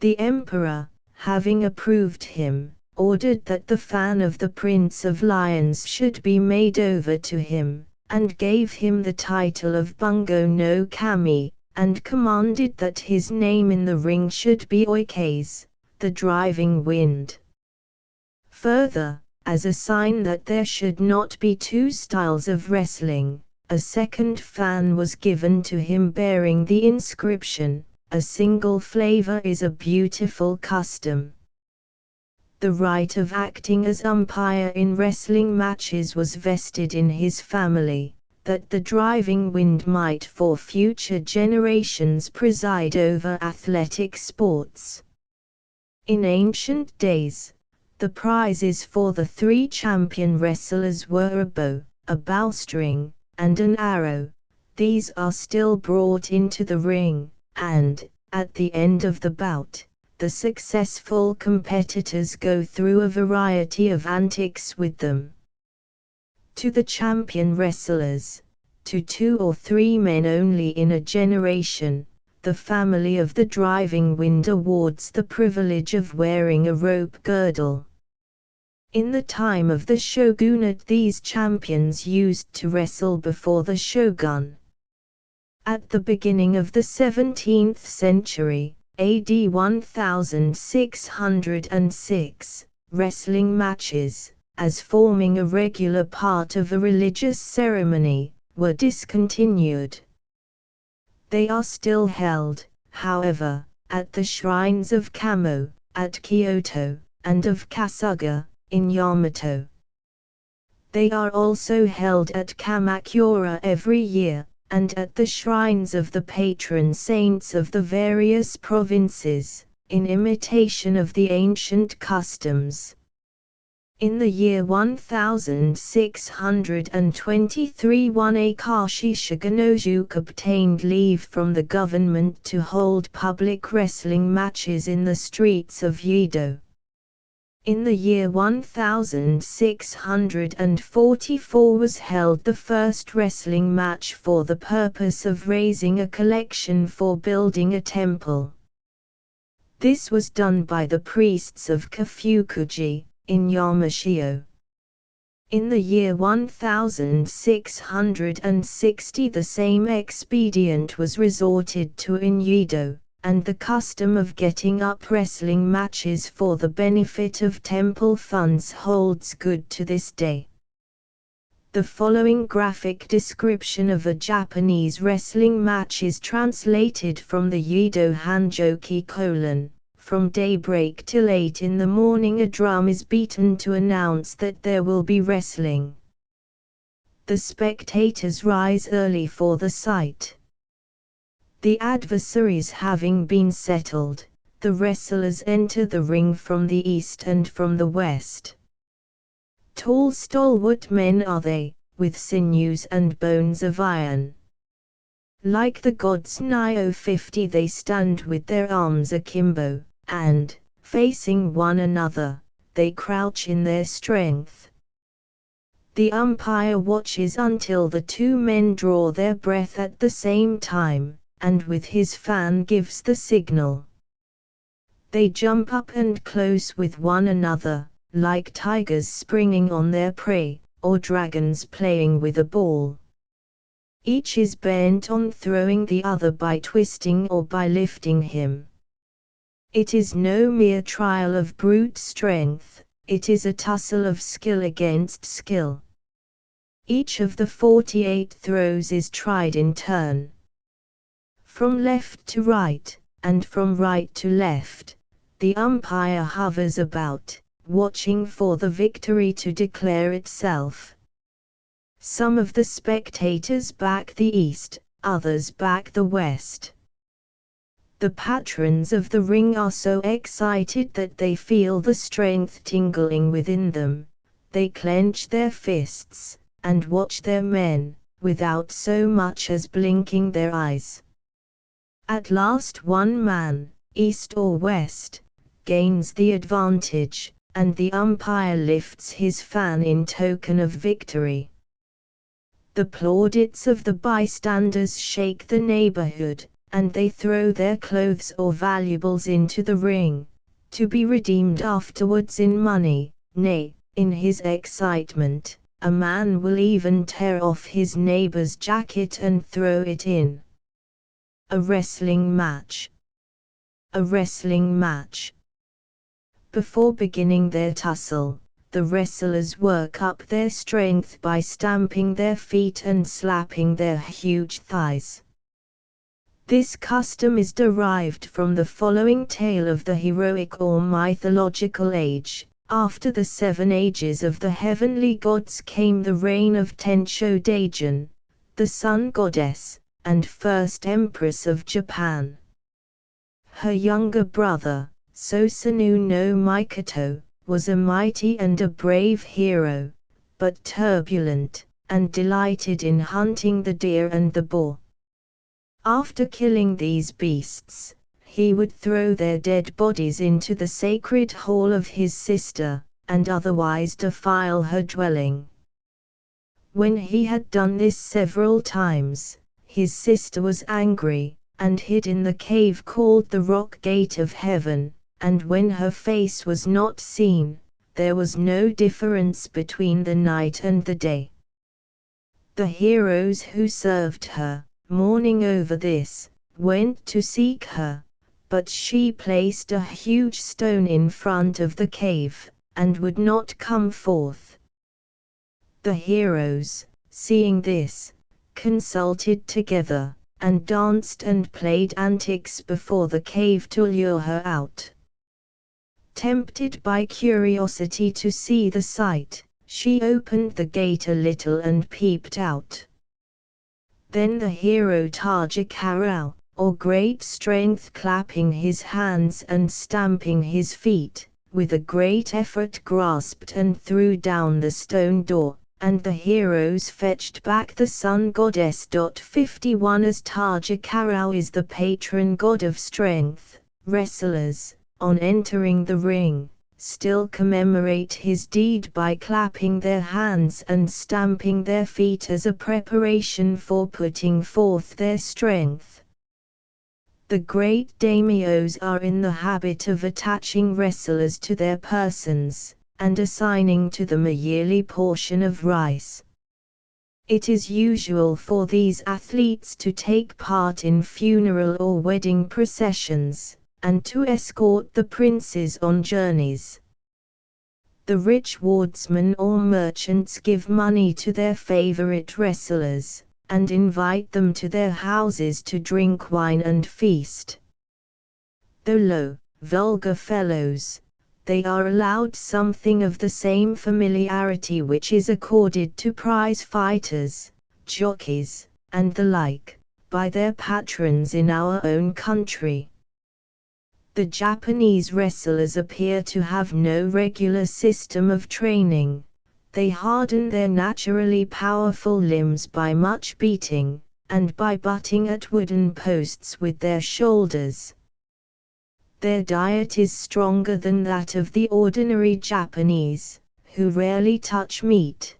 The emperor, having approved him, ordered that the fan of the Prince of Lions should be made over to him, and gave him the title of Bungo no Kami, and commanded that his name in the ring should be Oikes, the driving wind. Further, as a sign that there should not be two styles of wrestling, a second fan was given to him bearing the inscription, "A single flavor is a beautiful custom." The right of acting as umpire in wrestling matches was vested in his family, that the driving wind might for future generations preside over athletic sports. In ancient days, the prizes for the 3 champion wrestlers were a bow, a bowstring, and an arrow. These are still brought into the ring, and, at the end of the bout, the successful competitors go through a variety of antics with them. To the champion wrestlers, to 2 or 3 men only in a generation, the family of the driving wind awards the privilege of wearing a rope girdle. In the time of the shogunate, these champions used to wrestle before the shogun. At the beginning of the 17th century, AD 1606, wrestling matches, as forming a regular part of a religious ceremony, were discontinued. They are still held, however, at the shrines of Kamo, at Kyoto, and of Kasuga, in Yamato. They are also held at Kamakura every year, and at the shrines of the patron saints of the various provinces, in imitation of the ancient customs. In the year 1623, one Akashi Shigenosuke obtained leave from the government to hold public wrestling matches in the streets of Yedo. In the year 1644 was held the first wrestling match for the purpose of raising a collection for building a temple. This was done by the priests of Kafukuji, in Yamashio. In the year 1660 the same expedient was resorted to in Yedo, and the custom of getting up wrestling matches for the benefit of temple funds holds good to this day. The following graphic description of a Japanese wrestling match is translated from the Yedo Hanjoki : from daybreak till 8 in the morning a drum is beaten to announce that there will be wrestling. The spectators rise early for the sight. The adversaries having been settled, the wrestlers enter the ring from the east and from the west. Tall stalwart men are they, with sinews and bones of iron. Like the gods Nio 50 they stand with their arms akimbo, and, facing one another, they crouch in their strength. The umpire watches until the 2 men draw their breath at the same time, and with his fan gives the signal. They jump up and close with one another, like tigers springing on their prey, or dragons playing with a ball. Each is bent on throwing the other by twisting or by lifting him. It is no mere trial of brute strength, it is a tussle of skill against skill. Each of the 48 throws is tried in turn. From left to right, and from right to left, the umpire hovers about, watching for the victory to declare itself. Some of the spectators back the east, others back the west. The patrons of the ring are so excited that they feel the strength tingling within them. They clench their fists, and watch their men, without so much as blinking their eyes. At last one man, east or west, gains the advantage, and the umpire lifts his fan in token of victory. The plaudits of the bystanders shake the neighborhood, and they throw their clothes or valuables into the ring, to be redeemed afterwards in money. Nay, in his excitement, a man will even tear off his neighbor's jacket and throw it in. A wrestling match. A wrestling match. Before beginning their tussle, the wrestlers work up their strength by stamping their feet and slapping their huge thighs. This custom is derived from the following tale of the heroic or mythological age. After the 7 ages of the heavenly gods came the reign of Tensho-Daijin, the sun goddess, and first empress of Japan. Her younger brother, Sosunu no Mikoto, was a mighty and a brave hero, but turbulent, and delighted in hunting the deer and the boar. After killing these beasts, he would throw their dead bodies into the sacred hall of his sister, and otherwise defile her dwelling. When he had done this several times, his sister was angry, and hid in the cave called the Rock Gate of Heaven, and when her face was not seen, there was no difference between the night and the day. The heroes who served her, mourning over this, went to seek her, but she placed a huge stone in front of the cave, and would not come forth. The heroes, seeing this, consulted together, and danced and played antics before the cave to lure her out. Tempted by curiosity to see the sight, she opened the gate a little and peeped out. Then the hero Tajikarau, or great strength, clapping his hands and stamping his feet, with a great effort grasped and threw down the stone door, and the heroes fetched back the sun goddess. 51 As Tajikarau is the patron god of strength, wrestlers, on entering the ring, still commemorate his deed by clapping their hands and stamping their feet as a preparation for putting forth their strength. The great daimyos are in the habit of attaching wrestlers to their persons, and assigning to them a yearly portion of rice. It is usual for these athletes to take part in funeral or wedding processions, and to escort the princes on journeys. The rich wardsmen or merchants give money to their favorite wrestlers, and invite them to their houses to drink wine and feast. Though low, vulgar fellows, they are allowed something of the same familiarity which is accorded to prize fighters, jockeys, and the like, by their patrons in our own country. The Japanese wrestlers appear to have no regular system of training. They harden their naturally powerful limbs by much beating, and by butting at wooden posts with their shoulders. Their diet is stronger than that of the ordinary Japanese, who rarely touch meat.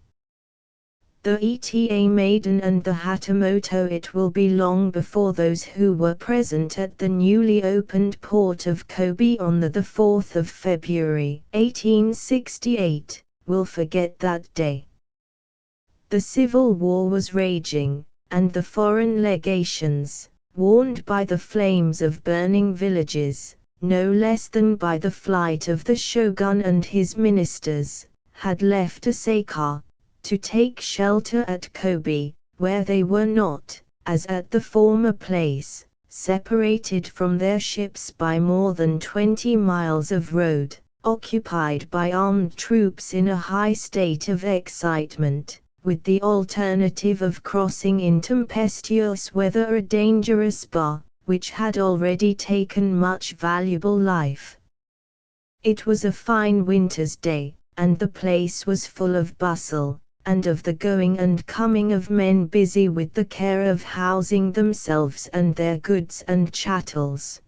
The Eta maiden and the Hatamoto. It will be long before those who were present at the newly opened port of Kobe on the 4th of February, 1868, will forget that day. The Civil War was raging, and the foreign legations, warned by the flames of burning villages, no less than by the flight of the shogun and his ministers, had left Osaka, to take shelter at Kobe, where they were not, as at the former place, separated from their ships by more than 20 miles of road, occupied by armed troops in a high state of excitement, with the alternative of crossing in tempestuous weather a dangerous bar, which had already taken much valuable life. It was a fine winter's day, and the place was full of bustle, and of the going and coming of men busy with the care of housing themselves and their goods and chattels.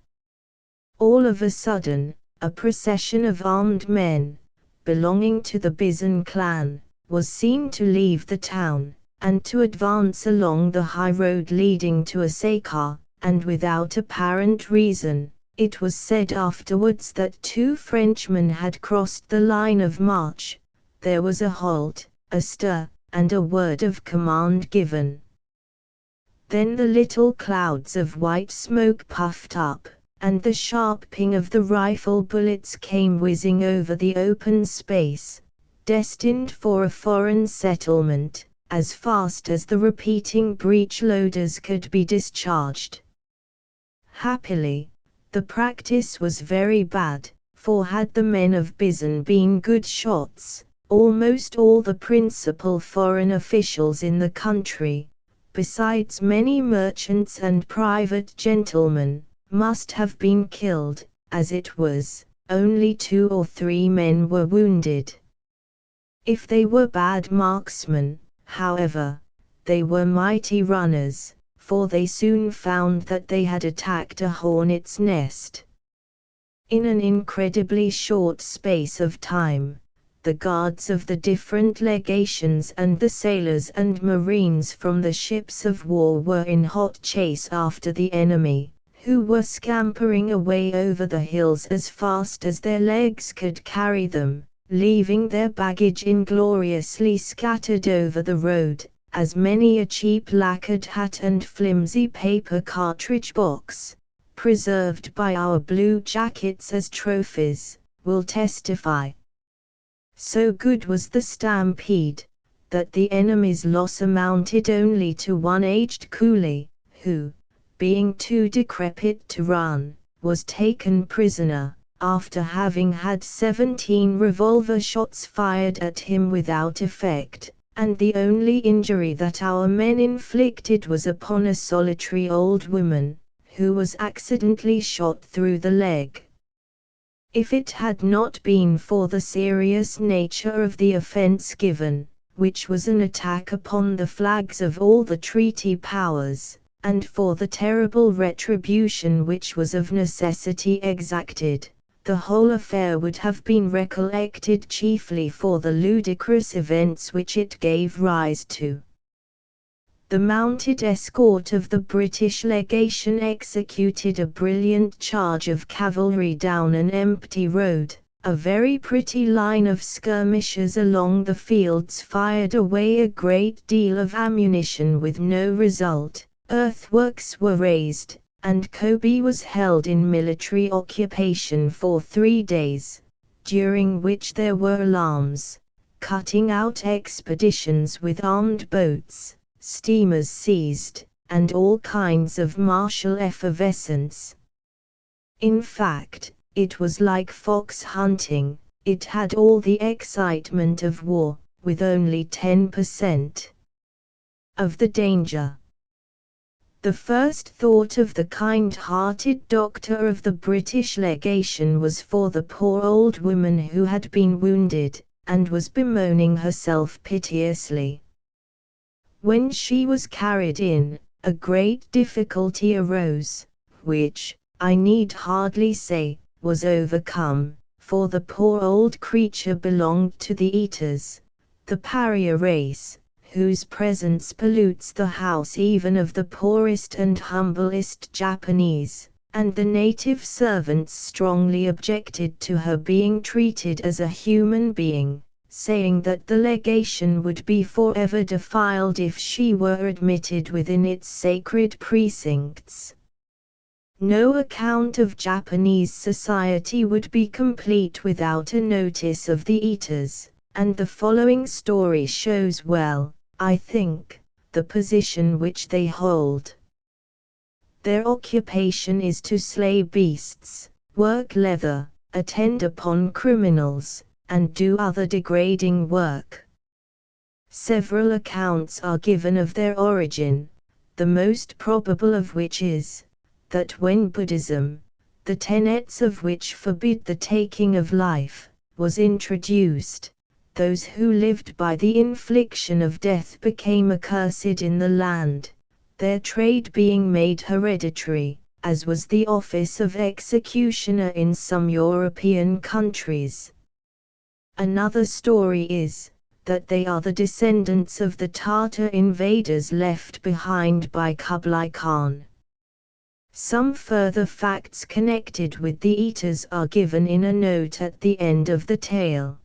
All of a sudden, a procession of armed men, belonging to the Bizan clan, was seen to leave the town, and to advance along the high road leading to Asakar, and without apparent reason. It was said afterwards that 2 Frenchmen had crossed the line of march. There was a halt, a stir, and a word of command given. Then the little clouds of white smoke puffed up, and the sharp ping of the rifle bullets came whizzing over the open space, destined for a foreign settlement, as fast as the repeating breech-loaders could be discharged. Happily, the practice was very bad, for had the men of Bizan been good shots, almost all the principal foreign officials in the country, besides many merchants and private gentlemen, must have been killed. As it was, only 2 or 3 men were wounded. If they were bad marksmen, however, they were mighty runners, for they soon found that they had attacked a hornet's nest. In an incredibly short space of time, the guards of the different legations and the sailors and marines from the ships of war were in hot chase after the enemy, who were scampering away over the hills as fast as their legs could carry them, leaving their baggage ingloriously scattered over the road, as many a cheap lacquered hat and flimsy paper cartridge box, preserved by our blue jackets as trophies, will testify. So good was the stampede, that the enemy's loss amounted only to 1 aged coolie, who, being too decrepit to run, was taken prisoner, after having had 17 revolver shots fired at him without effect, and the only injury that our men inflicted was upon a solitary old woman, who was accidentally shot through the leg. If it had not been for the serious nature of the offence given, which was an attack upon the flags of all the treaty powers, and for the terrible retribution which was of necessity exacted, the whole affair would have been recollected chiefly for the ludicrous events which it gave rise to. The mounted escort of the British legation executed a brilliant charge of cavalry down an empty road. A very pretty line of skirmishers along the fields fired away a great deal of ammunition with no result. Earthworks were raised, and Kobe was held in military occupation for 3 days, during which there were alarms, cutting out expeditions with armed boats, steamers seized, and all kinds of martial effervescence. In fact, it was like fox hunting. It had all the excitement of war, with only 10% of the danger. The first thought of the kind-hearted doctor of the British legation was for the poor old woman who had been wounded, and was bemoaning herself piteously. When she was carried in, a great difficulty arose, which, I need hardly say, was overcome, for the poor old creature belonged to the eaters, the pariah race, whose presence pollutes the house even of the poorest and humblest Japanese, and the native servants strongly objected to her being treated as a human being, saying that the legation would be forever defiled if she were admitted within its sacred precincts. No account of Japanese society would be complete without a notice of the eaters, and the following story shows well, I think, the position which they hold. Their occupation is to slay beasts, work leather, attend upon criminals, and do other degrading work. Several accounts are given of their origin, the most probable of which is, that when Buddhism, the tenets of which forbid the taking of life, was introduced, those who lived by the infliction of death became accursed in the land, their trade being made hereditary, as was the office of executioner in some European countries. Another story is that they are the descendants of the Tatar invaders left behind by Kublai Khan. Some further facts connected with the eaters are given in a note at the end of the tale.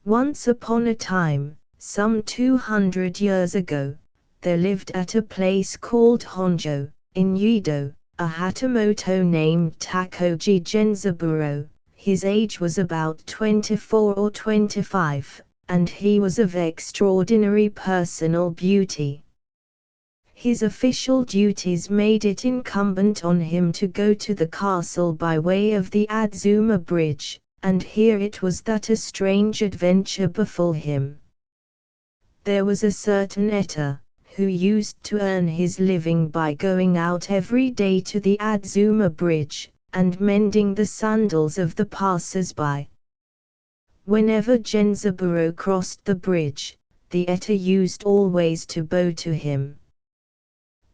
Once upon a time, some 200 years ago, there lived at a place called Honjo, in Yedo, a Hatamoto named Takoji Genzaburo. His age was about 24 or 25, and he was of extraordinary personal beauty. His official duties made it incumbent on him to go to the castle by way of the Adzuma Bridge, and here it was that a strange adventure befell him. There was a certain eater, who used to earn his living by going out every day to the Adzuma Bridge, and mending the sandals of the passers-by. Whenever Genzaburo crossed the bridge, the eater used always to bow to him.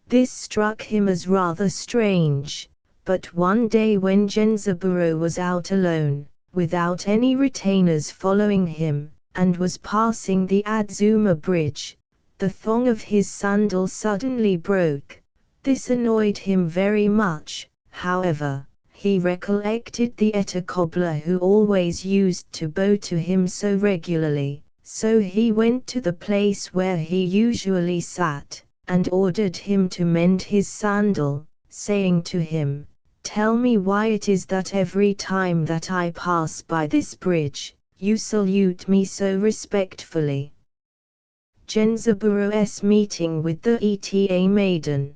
This struck him as rather strange, but one day when Genzaburo was out alone, without any retainers following him, and was passing the Adzuma Bridge, the thong of his sandal suddenly broke. This annoyed him very much. However, he recollected the eater cobbler who always used to bow to him so regularly, so he went to the place where he usually sat, and ordered him to mend his sandal, saying to him, "Tell me why it is that every time that I pass by this bridge, you salute me so respectfully." Genzaburo's meeting with the Eta maiden.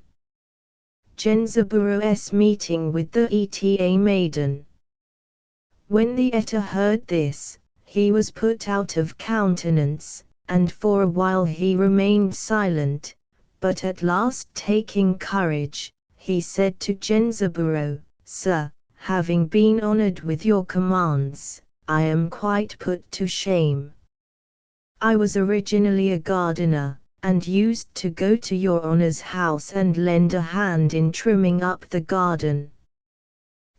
Genzaburo's meeting with the Eta maiden. When the eater heard this, he was put out of countenance, and for a while he remained silent, but at last taking courage, he said to Genzaburo, "Sir, having been honored with your commands, I am quite put to shame. I was originally a gardener, and used to go to your honor's house and lend a hand in trimming up the garden.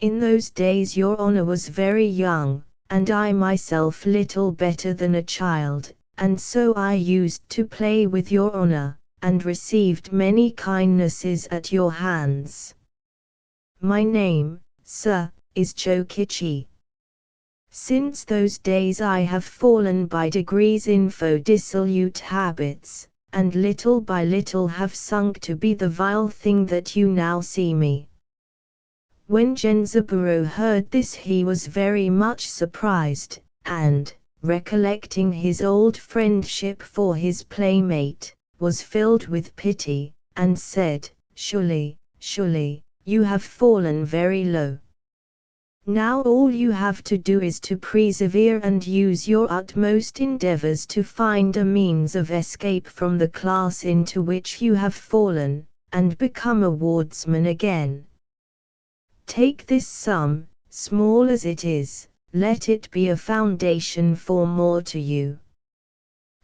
In those days your honor was very young, and I myself little better than a child, and so I used to play with your honor, and received many kindnesses at your hands. My name, sir, is Chokichi. Since those days I have fallen by degrees into dissolute habits, and little by little have sunk to be the vile thing that you now see me." When Genzaburo heard this he was very much surprised, and, recollecting his old friendship for his playmate, was filled with pity, and said, Surely, you have fallen very low. Now all you have to do is to persevere and use your utmost endeavors to find a means of escape from the class into which you have fallen, and become a wardsman again. Take this sum, small as it is, let it be a foundation for more to you."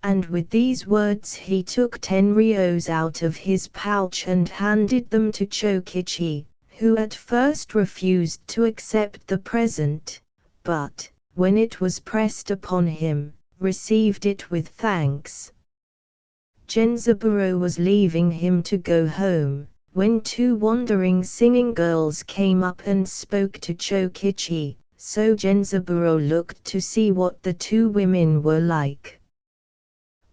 And with these words he took 10 ryos out of his pouch and handed them to Chokichi, who at first refused to accept the present, but, when it was pressed upon him, received it with thanks. Genzaburo was leaving him to go home, when 2 wandering singing girls came up and spoke to Chokichi, so Genzaburo looked to see what the 2 women were like.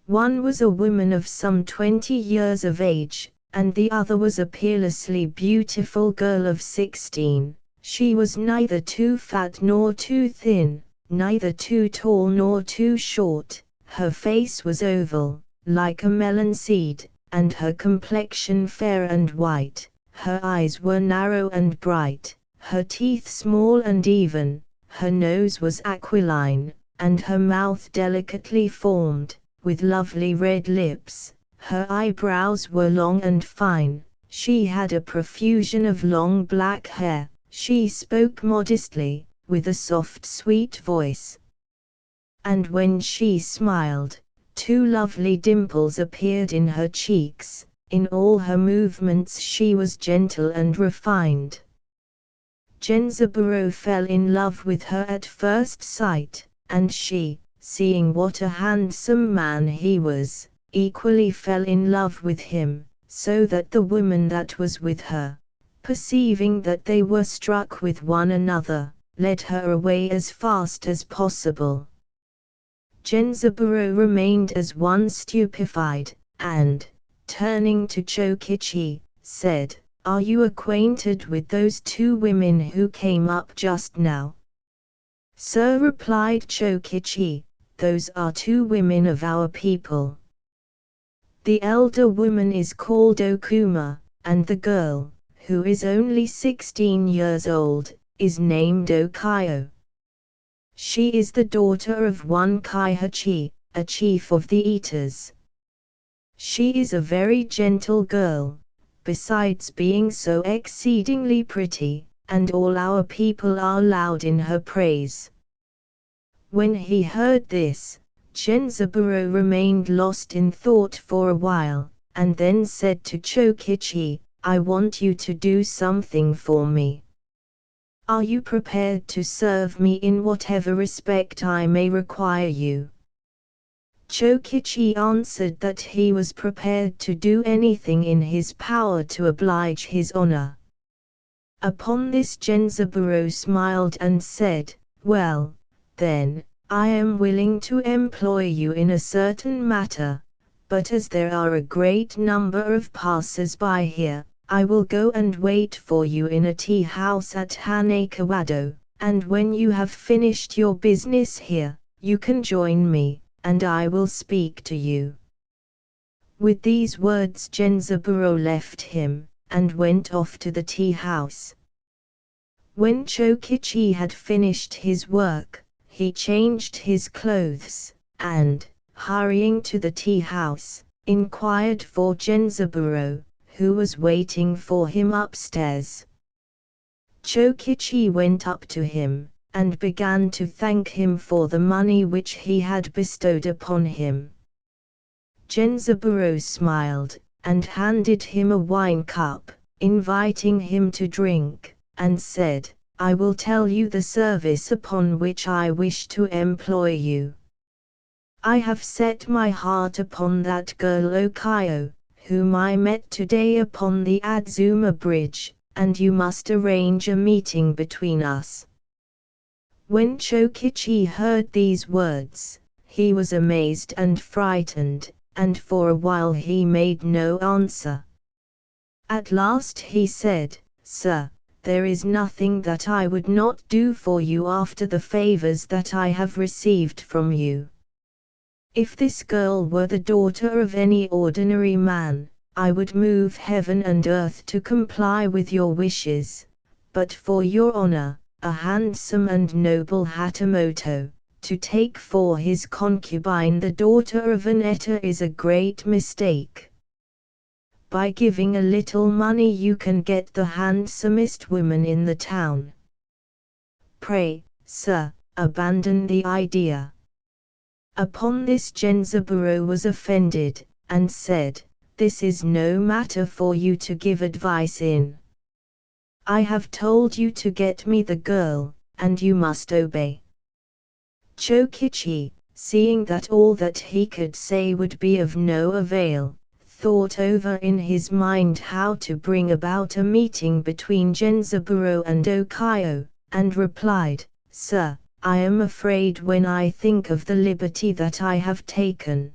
One was a woman of some 20 years of age, and the other was a peerlessly beautiful girl of 16. She was neither too fat nor too thin, neither too tall nor too short. Her face was oval, like a melon seed, and her complexion fair and white. Her eyes were narrow and bright, her teeth small and even, her nose was aquiline, and her mouth delicately formed, with lovely red lips. Her eyebrows were long and fine, she had a profusion of long black hair, she spoke modestly, with a soft sweet voice. And when she smiled, 2 lovely dimples appeared in her cheeks, in all her movements she was gentle and refined. Genzaburo fell in love with her at first sight, and she, seeing what a handsome man he was, equally fell in love with him, so that the woman that was with her, perceiving that they were struck with one another, led her away as fast as possible. Genzaburo remained as one stupefied, and, turning to Chokichi, said, "Are you acquainted with those two women who came up just now?" "Sir," replied Chokichi, "those are two women of our people. The elder woman is called Okuma, and the girl, who is only 16 years old, is named Okayo. She is the daughter of one Kaihachi, a chief of the eaters. She is a very gentle girl, besides being so exceedingly pretty, and all our people are loud in her praise." When he heard this, Genzaburo remained lost in thought for a while, and then said to Chokichi, "I want you to do something for me. Are you prepared to serve me in whatever respect I may require you?" Chokichi answered that he was prepared to do anything in his power to oblige his honor. Upon this Genzaburo smiled and said, "Well, then, I am willing to employ you in a certain matter, but as there are a great number of passers-by here, I will go and wait for you in a tea-house at Hanekawado, and when you have finished your business here, you can join me, and I will speak to you." With these words Genzaburo left him, and went off to the tea-house. When Chokichi had finished his work, he changed his clothes, and, hurrying to the tea-house, inquired for Genzaburo, who was waiting for him upstairs. Chokichi went up to him, and began to thank him for the money which he had bestowed upon him. Genzaburo smiled, and handed him a wine cup, inviting him to drink, and said, "I will tell you the service upon which I wish to employ you. I have set my heart upon that girl Okayo, whom I met today upon the Adzuma Bridge, and you must arrange a meeting between us." When Chokichi heard these words, he was amazed and frightened, and for a while he made no answer. At last he said, "Sir, there is nothing that I would not do for you after the favors that I have received from you. If this girl were the daughter of any ordinary man, I would move heaven and earth to comply with your wishes, but for your honor, a handsome and noble Hatamoto, to take for his concubine the daughter of an eta is a great mistake. By giving a little money you can get the handsomest woman in the town. Pray, sir, abandon the idea." Upon this Genzaburo was offended, and said, "This is no matter for you to give advice in. I have told you to get me the girl, and you must obey." Chokichi, seeing that all that he could say would be of no avail, thought over in his mind how to bring about a meeting between Genzaburo and Okayo, and replied, "Sir, I am afraid when I think of the liberty that I have taken.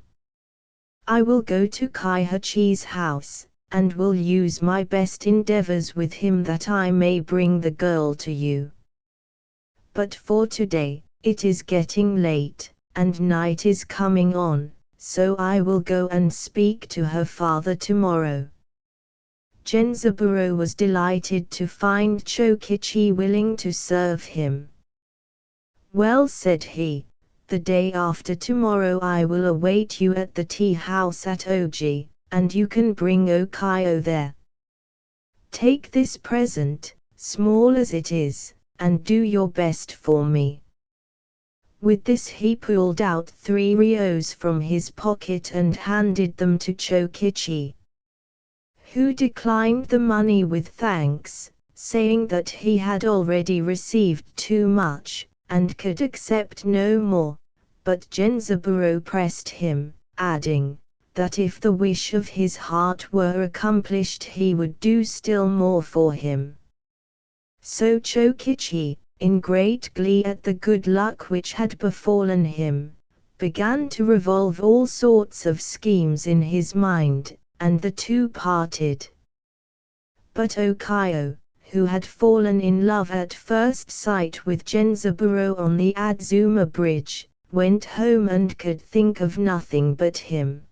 I will go to Kaihachi's house, and will use my best endeavors with him that I may bring the girl to you. But for today, it is getting late, and night is coming on, so I will go and speak to her father tomorrow." Genzaburo was delighted to find Chokichi willing to serve him. "Well," said he, "the day after tomorrow I will await you at the tea-house at Oji, and you can bring Okayo there. Take this present, small as it is, and do your best for me." With this he pulled out 3 ryos from his pocket and handed them to Chokichi. who declined the money with thanks, saying that he had already received too much, and could accept no more. But Genzaburo pressed him, adding, that if the wish of his heart were accomplished he would do still more for him. So Chokichi, in great glee at the good luck which had befallen him, began to revolve all sorts of schemes in his mind, and the two parted. But Okayo, who had fallen in love at first sight with Genzaburo on the Adzuma Bridge, went home and could think of nothing but him.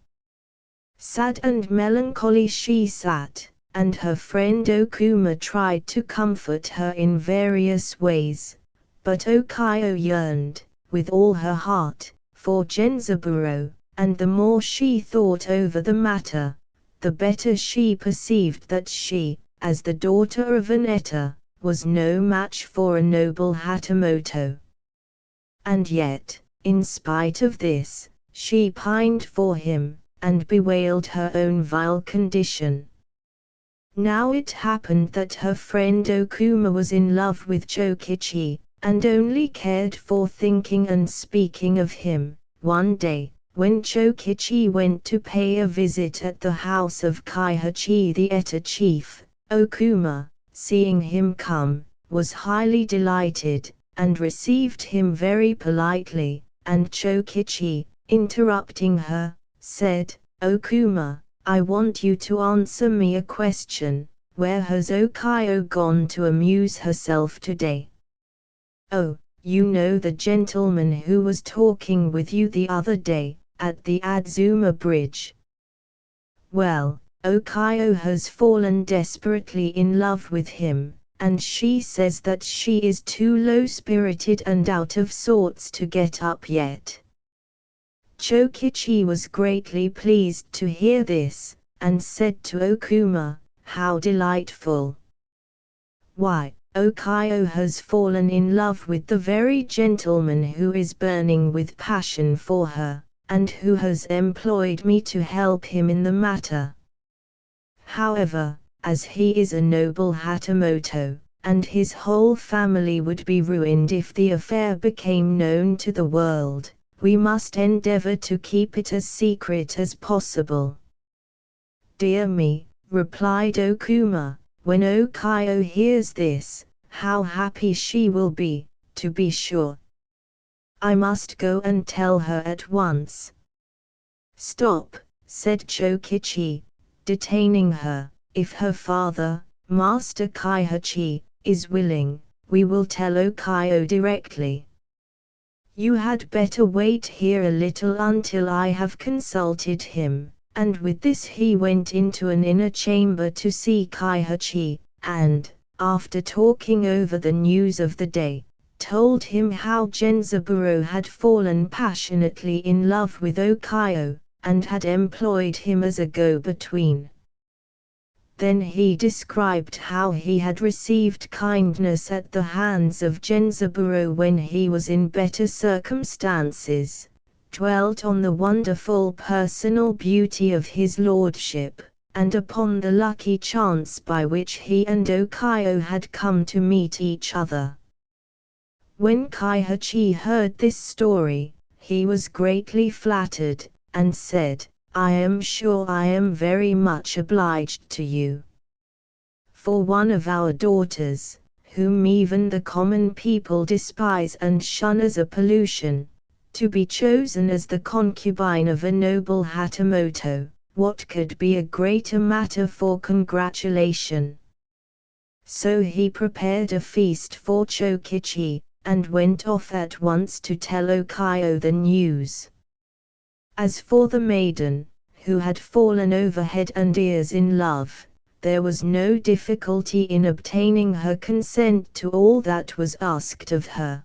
Sad and melancholy she sat, and her friend Okuma tried to comfort her in various ways, but Okayo yearned, with all her heart, for Genzaburo, and the more she thought over the matter, the better she perceived that she, as the daughter of an Eta, was no match for a noble Hatamoto. And yet, in spite of this, she pined for him, and bewailed her own vile condition. Now it happened that her friend Okuma was in love with Chokichi, and only cared for thinking and speaking of him. One day, when Chokichi went to pay a visit at the house of Kaihachi the Eta chief, Okuma, seeing him come, was highly delighted, and received him very politely, and Chokichi, interrupting her, said, "Okuma, I want you to answer me a question. Where has Okayo gone to amuse herself today?" "Oh, you know the gentleman who was talking with you the other day, at the Adzuma Bridge. Well, Okayo has fallen desperately in love with him, and she says that she is too low-spirited and out of sorts to get up yet." Chokichi was greatly pleased to hear this, and said to Okuma, "How delightful! Why, Okayo has fallen in love with the very gentleman who is burning with passion for her, and who has employed me to help him in the matter. However, as he is a noble Hatamoto, and his whole family would be ruined if the affair became known to the world, we must endeavor to keep it as secret as possible." "Dear me," replied Okuma, "when Okayo hears this, how happy she will be, to be sure. I must go and tell her at once." "Stop," said Chokichi, detaining her. "If her father, Master Kaihachi, is willing, we will tell Okayo directly. You had better wait here a little until I have consulted him." And with this he went into an inner chamber to see Kaihachi, and, after talking over the news of the day, told him how Genzaburo had fallen passionately in love with Okayo, and had employed him as a go-between. Then he described how he had received kindness at the hands of Genzaburo when he was in better circumstances, dwelt on the wonderful personal beauty of his lordship, and upon the lucky chance by which he and Okayo had come to meet each other. When Kaihachi heard this story, he was greatly flattered, and said, "I am sure I am very much obliged to you. For one of our daughters, whom even the common people despise and shun as a pollution, to be chosen as the concubine of a noble Hatamoto, what could be a greater matter for congratulation?" So he prepared a feast for Chokichi, and went off at once to tell Okayo the news. As for the maiden, who had fallen over head and ears in love, there was no difficulty in obtaining her consent to all that was asked of her.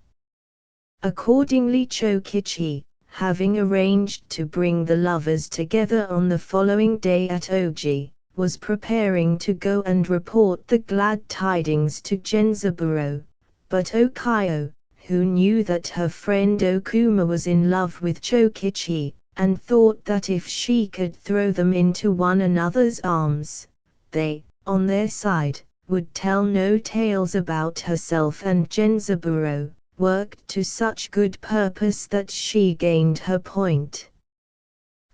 Accordingly Chokichi, having arranged to bring the lovers together on the following day at Oji, was preparing to go and report the glad tidings to Genzaburo, but Okayo, who knew that her friend Okuma was in love with Chokichi, and thought that if she could throw them into one another's arms, They, on their side, would tell no tales about herself, and Genzaburo worked to such good purpose that she gained her point.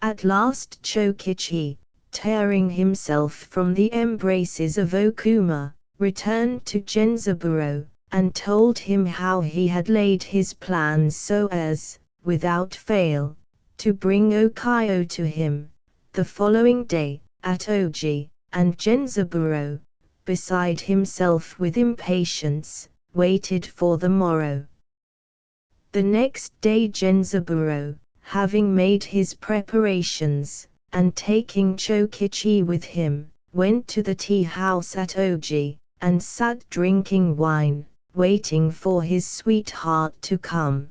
At last Chokichi, tearing himself from the embraces of Okuma, returned to Genzaburo, and told him how he had laid his plans so as, without fail, to bring Okayo to him, the following day, at Oji, and Genzaburo, beside himself with impatience, waited for the morrow. The next day Genzaburo, having made his preparations, and taking Chokichi with him, went to the tea-house at Oji, and sat drinking wine, waiting for his sweetheart to come.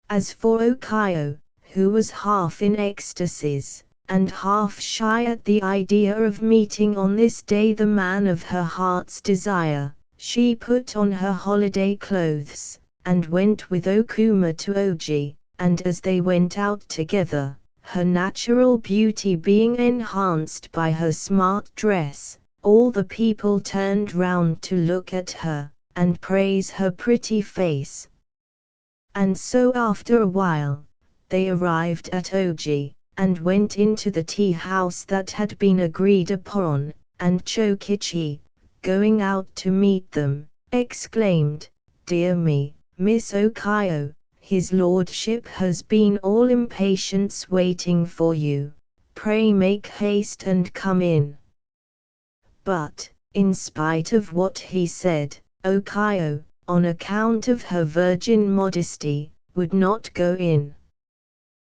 As for Okayo, who was half in ecstasies, and half shy at the idea of meeting on this day the man of her heart's desire, she put on her holiday clothes, and went with Okuma to Oji, and as they went out together, her natural beauty being enhanced by her smart dress, all the people turned round to look at her, and praise her pretty face. And so after a while, they arrived at Oji, and went into the tea-house that had been agreed upon, and Chokichi, going out to meet them, exclaimed, "Dear me, Miss Okayo, his lordship has been all impatience waiting for you. Pray make haste and come in." But, in spite of what he said, Okayo, on account of her virgin modesty, would not go in.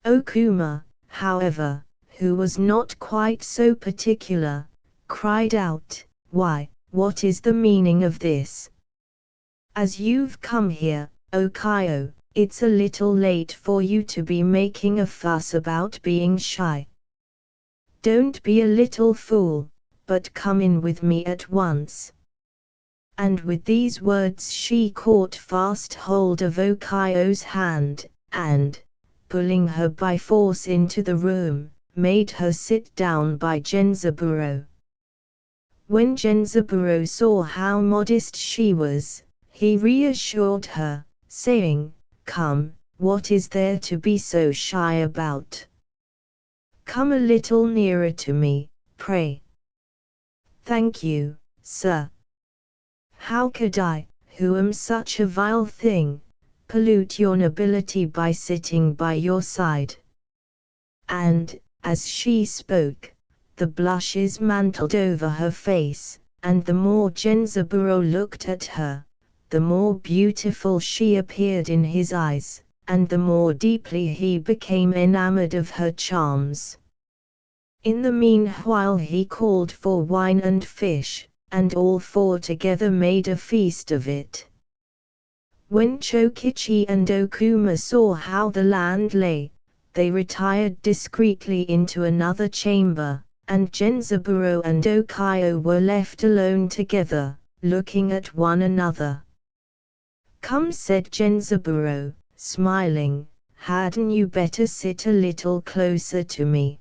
Okuma, however, who was not quite so particular, cried out, "Why, what is the meaning of this? As you've come here, Okayo, it's a little late for you to be making a fuss about being shy. Don't be a little fool, but come in with me at once." And with these words she caught fast hold of Okayo's hand, and, pulling her by force into the room, made her sit down by Genzaburo. When Genzaburo saw how modest she was, he reassured her, saying, "Come, what is there to be so shy about? Come a little nearer to me, pray." "Thank you, sir. How could I, who am such a vile thing, pollute your nobility by sitting by your side?" And, as she spoke, the blushes mantled over her face, and the more Genzaburo looked at her, the more beautiful she appeared in his eyes, and the more deeply he became enamored of her charms. In the meanwhile he called for wine and fish, and all four together made a feast of it. When Chokichi and Okuma saw how the land lay, they retired discreetly into another chamber, and Genzaburo and Okayo were left alone together, looking at one another. "Come," said Genzaburo, smiling, "hadn't you better sit a little closer to me?"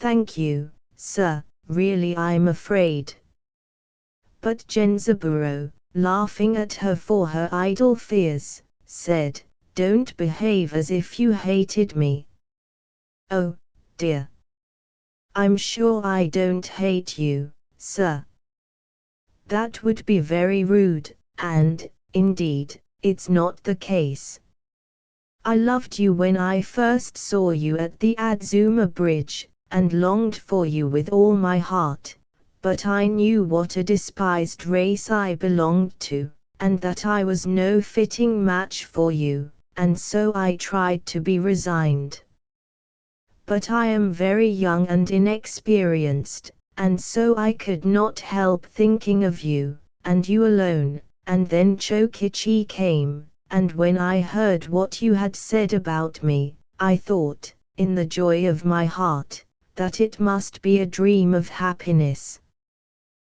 "Thank you, sir, really I'm afraid." But Genzaburo, laughing at her for her idle fears, said, "Don't behave as if you hated me." "Oh, dear. I'm sure I don't hate you, sir. That would be very rude, and, indeed, it's not the case. I loved you when I first saw you at the Adzuma Bridge, and longed for you with all my heart, but I knew what a despised race I belonged to, and that I was no fitting match for you, and so I tried to be resigned. But I am very young and inexperienced, and so I could not help thinking of you, and you alone, and then Chokichi came, and when I heard what you had said about me, I thought, in the joy of my heart, that it must be a dream of happiness."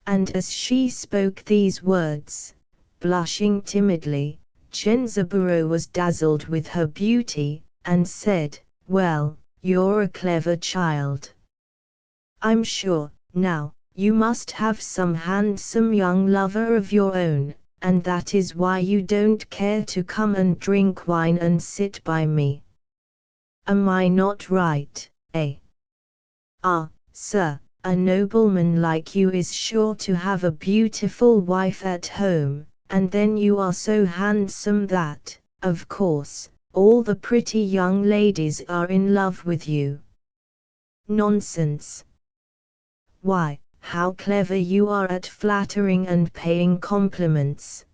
And as she spoke these words, blushing timidly, Genzaburo was dazzled with her beauty, and said, "Well, you're a clever child. I'm sure, now, you must have some handsome young lover of your own, and that is why you don't care to come and drink wine and sit by me. Am I not right, eh? Ah, sir, a nobleman like you is sure to have a beautiful wife at home, and then you are so handsome that, of course, all the pretty young ladies are in love with you. Nonsense. Why, how clever you are at flattering and paying compliments.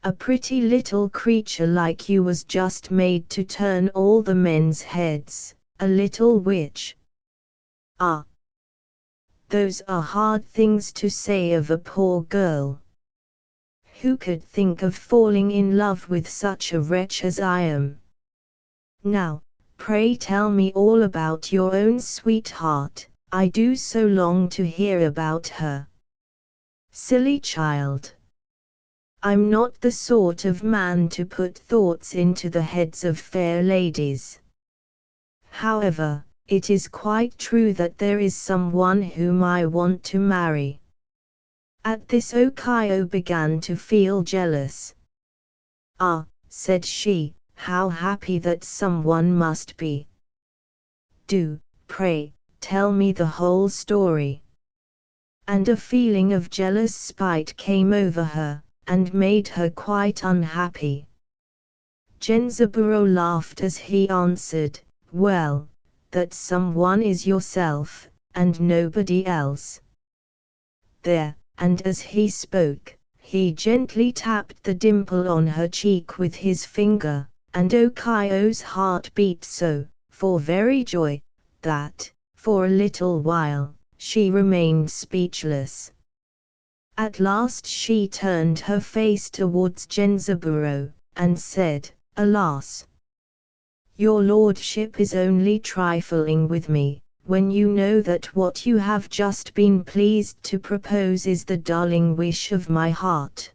A pretty little creature like you was just made to turn all the men's heads, a little witch. Ah! Those are hard things to say of a poor girl. Who could think of falling in love with such a wretch as I am? Now, pray tell me all about your own sweetheart, I do so long to hear about her. Silly child! I'm not the sort of man to put thoughts into the heads of fair ladies. However, it is quite true that there is someone whom I want to marry. At this Okayo began to feel jealous. Ah, said she, how happy that someone must be. Do, pray, tell me the whole story. And a feeling of jealous spite came over her, and made her quite unhappy. Genzaburo laughed as he answered, well, that someone is yourself, and nobody else. There, and as he spoke, he gently tapped the dimple on her cheek with his finger, and Okayo's heart beat so, for very joy, that, for a little while, she remained speechless. At last she turned her face towards Genzaburo, and said, alas! Your lordship is only trifling with me, when you know that what you have just been pleased to propose is the darling wish of my heart.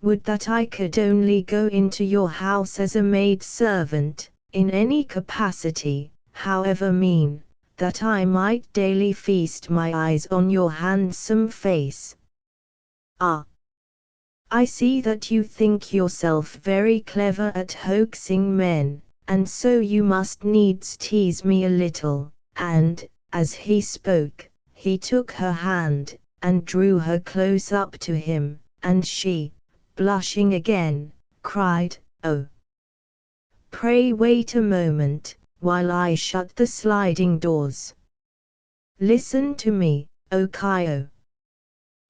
Would that I could only go into your house as a maid-servant, in any capacity, however mean, that I might daily feast my eyes on your handsome face. Ah! I see that you think yourself very clever at hoaxing men, and so you must needs tease me a little, and, as he spoke, he took her hand, and drew her close up to him, and she, blushing again, cried, oh! Pray wait a moment, while I shut the sliding doors. Listen to me, Okayo.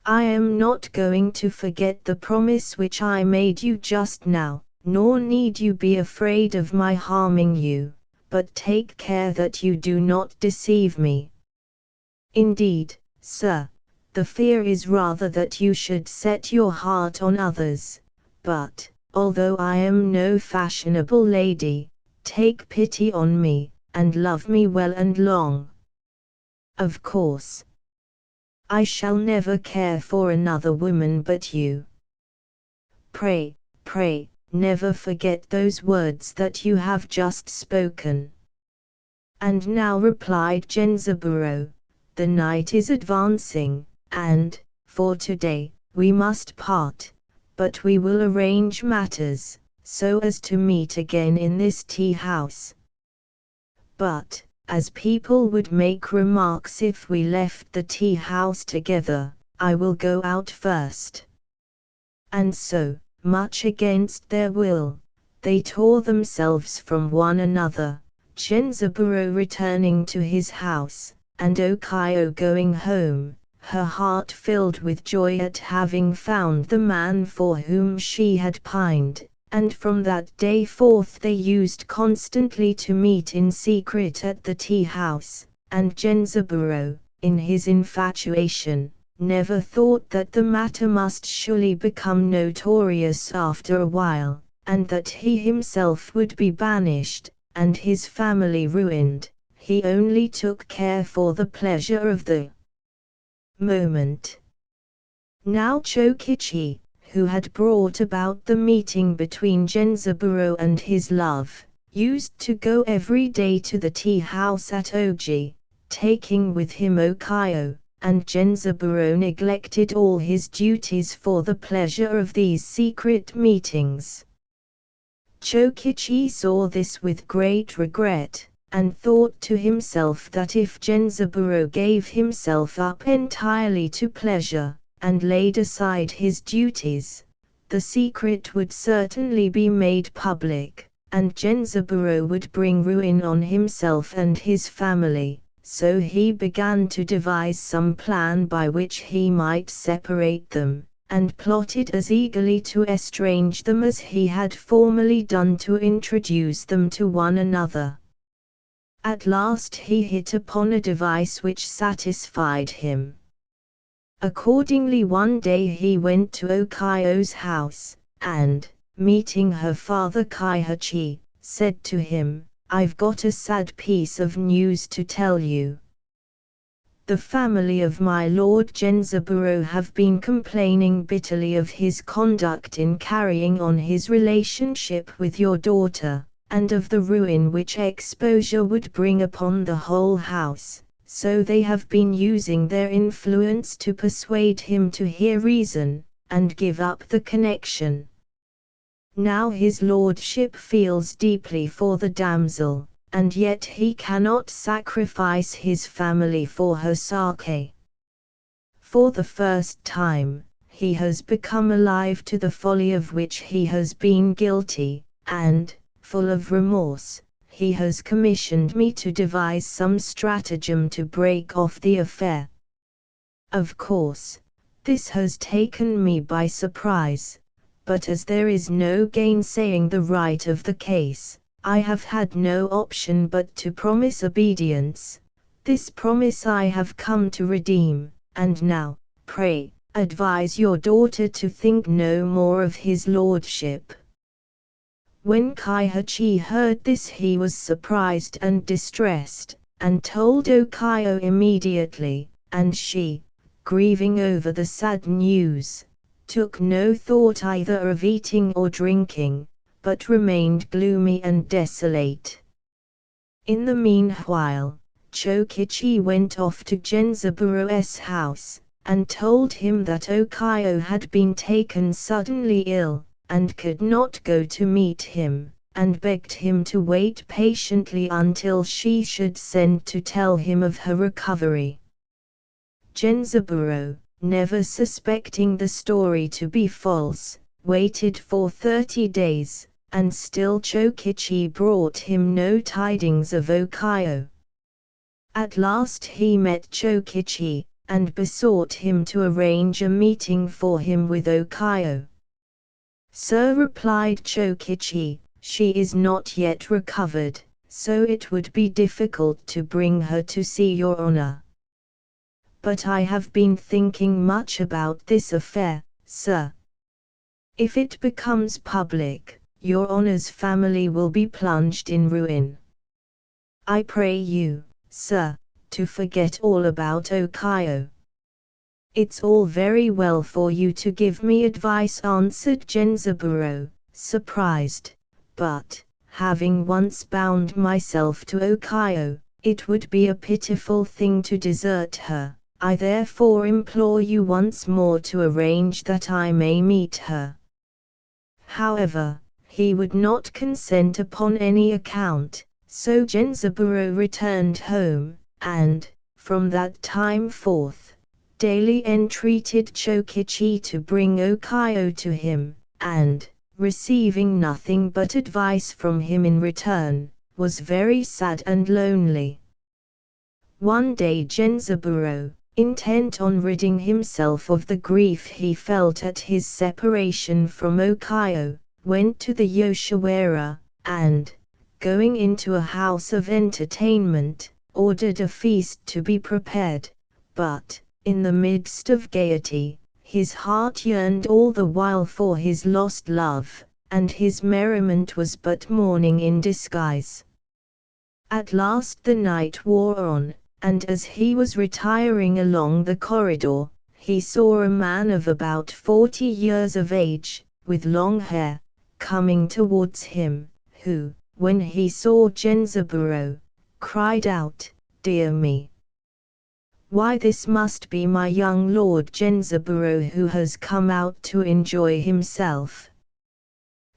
I am not going to forget the promise which I made you just now, nor need you be afraid of my harming you, but take care that you do not deceive me. Indeed, sir, the fear is rather that you should set your heart on others, but, although I am no fashionable lady, take pity on me, and love me well and long. Of course, I shall never care for another woman but you. Pray, pray, never forget those words that you have just spoken. And now, replied Genzaburo, the night is advancing, and, for today, we must part, but we will arrange matters, so as to meet again in this tea-house. But, as people would make remarks if we left the tea-house together, I will go out first. And so, much against their will, they tore themselves from one another, Genzaburo returning to his house, and Okayo going home, her heart filled with joy at having found the man for whom she had pined, and from that day forth they used constantly to meet in secret at the tea-house, and Genzaburo, in his infatuation, never thought that the matter must surely become notorious after a while, and that he himself would be banished, and his family ruined. He only took care for the pleasure of the moment. Now Chokichi, who had brought about the meeting between Genzaburo and his love, used to go every day to the tea-house at Oji, taking with him Okayo, and Genzaburo neglected all his duties for the pleasure of these secret meetings. Chokichi saw this with great regret, and thought to himself that if Genzaburo gave himself up entirely to pleasure, and laid aside his duties, the secret would certainly be made public, and Genzaburo would bring ruin on himself and his family. So he began to devise some plan by which he might separate them, and plotted as eagerly to estrange them as he had formerly done to introduce them to one another. At last he hit upon a device which satisfied him. Accordingly one day he went to Okayo's house, and, meeting her father Kaihachi, said to him, "I've got a sad piece of news to tell you. The family of my lord Genzaburo have been complaining bitterly of his conduct in carrying on his relationship with your daughter, and of the ruin which exposure would bring upon the whole house, so they have been using their influence to persuade him to hear reason, and give up the connection. Now his lordship feels deeply for the damsel, and yet he cannot sacrifice his family for her sake. For the first time, he has become alive to the folly of which he has been guilty, and, full of remorse, he has commissioned me to devise some stratagem to break off the affair. Of course, this has taken me by surprise, but as there is no gainsaying the right of the case, I have had no option but to promise obedience. This promise I have come to redeem, and now, pray, advise your daughter to think no more of his lordship." When Kaihachi heard this he was surprised and distressed, and told Okayo immediately, and she, grieving over the sad news, took no thought either of eating or drinking, but remained gloomy and desolate. In the meanwhile, Chokichi went off to Genzaburo's house, and told him that Okayo had been taken suddenly ill, and could not go to meet him, and begged him to wait patiently until she should send to tell him of her recovery. Genzaburo, never suspecting the story to be false, waited for 30 days, and still Chokichi brought him no tidings of Okayo. At last he met Chokichi, and besought him to arrange a meeting for him with Okayo. "Sir," replied Chokichi, "she is not yet recovered, so it would be difficult to bring her to see your honor. But I have been thinking much about this affair, sir. If it becomes public, your honor's family will be plunged in ruin. I pray you, sir, to forget all about Okayo." "It's all very well for you to give me advice," answered Genzaburo, surprised, "but, having once bound myself to Okayo, it would be a pitiful thing to desert her. I therefore implore you once more to arrange that I may meet her." However, he would not consent upon any account, so Genzaburo returned home, and, from that time forth, daily entreated Chokichi to bring Okayo to him, and, receiving nothing but advice from him in return, was very sad and lonely. One day Genzaburo, intent on ridding himself of the grief he felt at his separation from Okayo, went to the Yoshiwara, and, going into a house of entertainment, ordered a feast to be prepared, but, in the midst of gaiety, his heart yearned all the while for his lost love, and his merriment was but mourning in disguise. At last the night wore on, and as he was retiring along the corridor, he saw a man of about 40 years of age, with long hair, coming towards him, who, when he saw Genzaburo, cried out, "Dear me! Why, this must be my young Lord Gensaburo, who has come out to enjoy himself."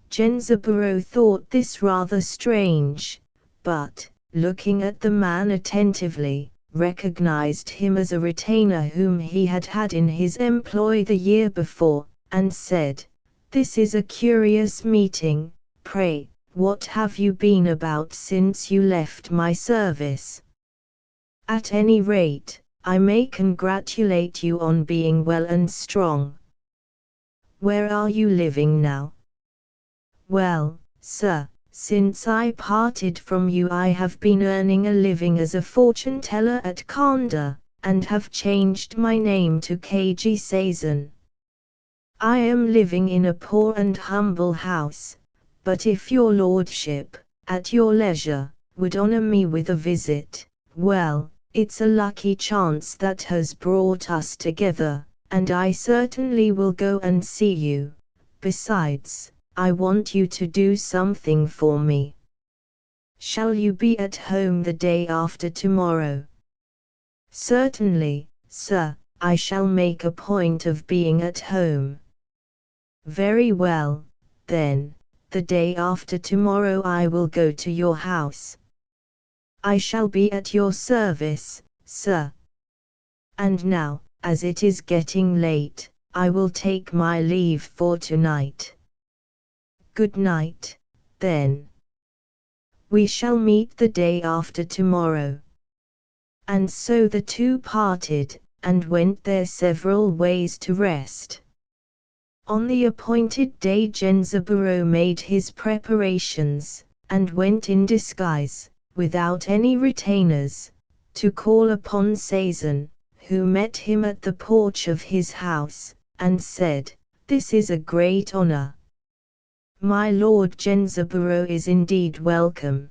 Gensaburo thought this rather strange, but, looking at the man attentively, recognized him as a retainer whom he had had in his employ the year before, and said, "This is a curious meeting. Pray, what have you been about since you left my service? At any rate, I may congratulate you on being well and strong. Where are you living now?" "Well, sir, since I parted from you I have been earning a living as a fortune teller at Kanda, and have changed my name to K.G. Sazen. I am living in a poor and humble house, but if your lordship, at your leisure, would honor me with a visit, well, it's a lucky chance that has brought us together, and I certainly will go and see you. Besides, I want you to do something for me. Shall you be at home the day after tomorrow?" "Certainly, sir, I shall make a point of being at home." "Very well, then, the day after tomorrow I will go to your house." "I shall be at your service, sir. And now, as it is getting late, I will take my leave for tonight." "Good night, then. We shall meet the day after tomorrow." And so the two parted, and went their several ways to rest. On the appointed day Gensaburo made his preparations, and went in disguise, without any retainers, to call upon Sazen, who met him at the porch of his house, and said, "This is a great honor. My Lord Gensaburo is indeed welcome.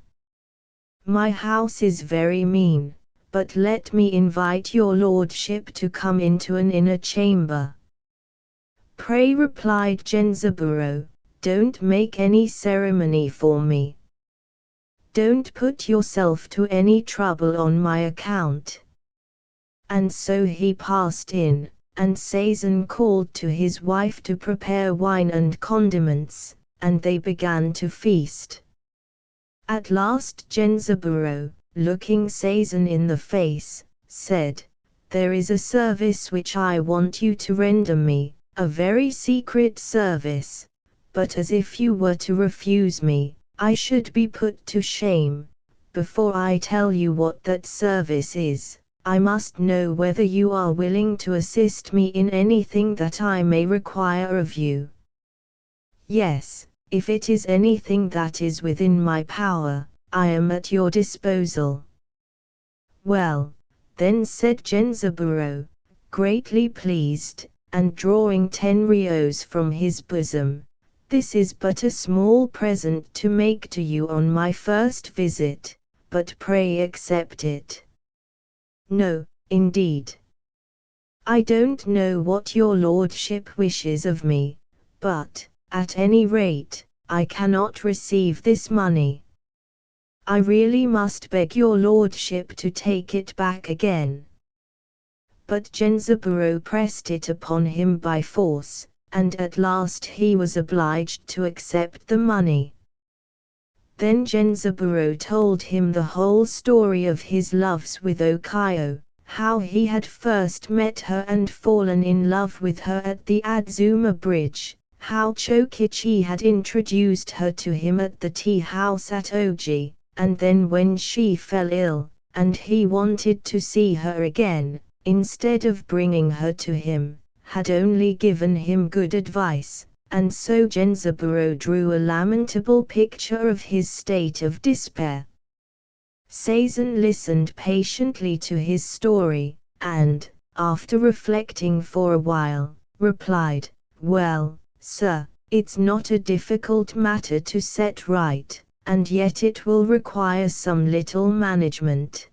My house is very mean, but let me invite your lordship to come into an inner chamber." "Pray," replied Gensaburo, "don't make any ceremony for me. Don't put yourself to any trouble on my account." And so he passed in, and Sazen called to his wife to prepare wine and condiments, and they began to feast. At last Gensaburo, looking Sazen in the face, said, "There is a service which I want you to render me, a very secret service, but as if you were to refuse me, I should be put to shame. Before I tell you what that service is, I must know whether you are willing to assist me in anything that I may require of you." "Yes, if it is anything that is within my power, I am at your disposal." "Well, then," said Gensaburo, greatly pleased, and drawing 10 rios from his bosom, "this is but a small present to make to you on my first visit, but pray accept it." "No, indeed. I don't know what your lordship wishes of me, but, at any rate, I cannot receive this money. I really must beg your lordship to take it back again." But Gensaburo pressed it upon him by force, and at last he was obliged to accept the money. Then Gensaburo told him the whole story of his loves with Okayo, how he had first met her and fallen in love with her at the Adzuma Bridge, how Chokichi had introduced her to him at the tea house at Oji, and then when she fell ill, and he wanted to see her again, instead of bringing her to him, had only given him good advice, and so Gensaburo drew a lamentable picture of his state of despair. Sazen listened patiently to his story, and, after reflecting for a while, replied, "Well, sir, it's not a difficult matter to set right, and yet it will require some little management.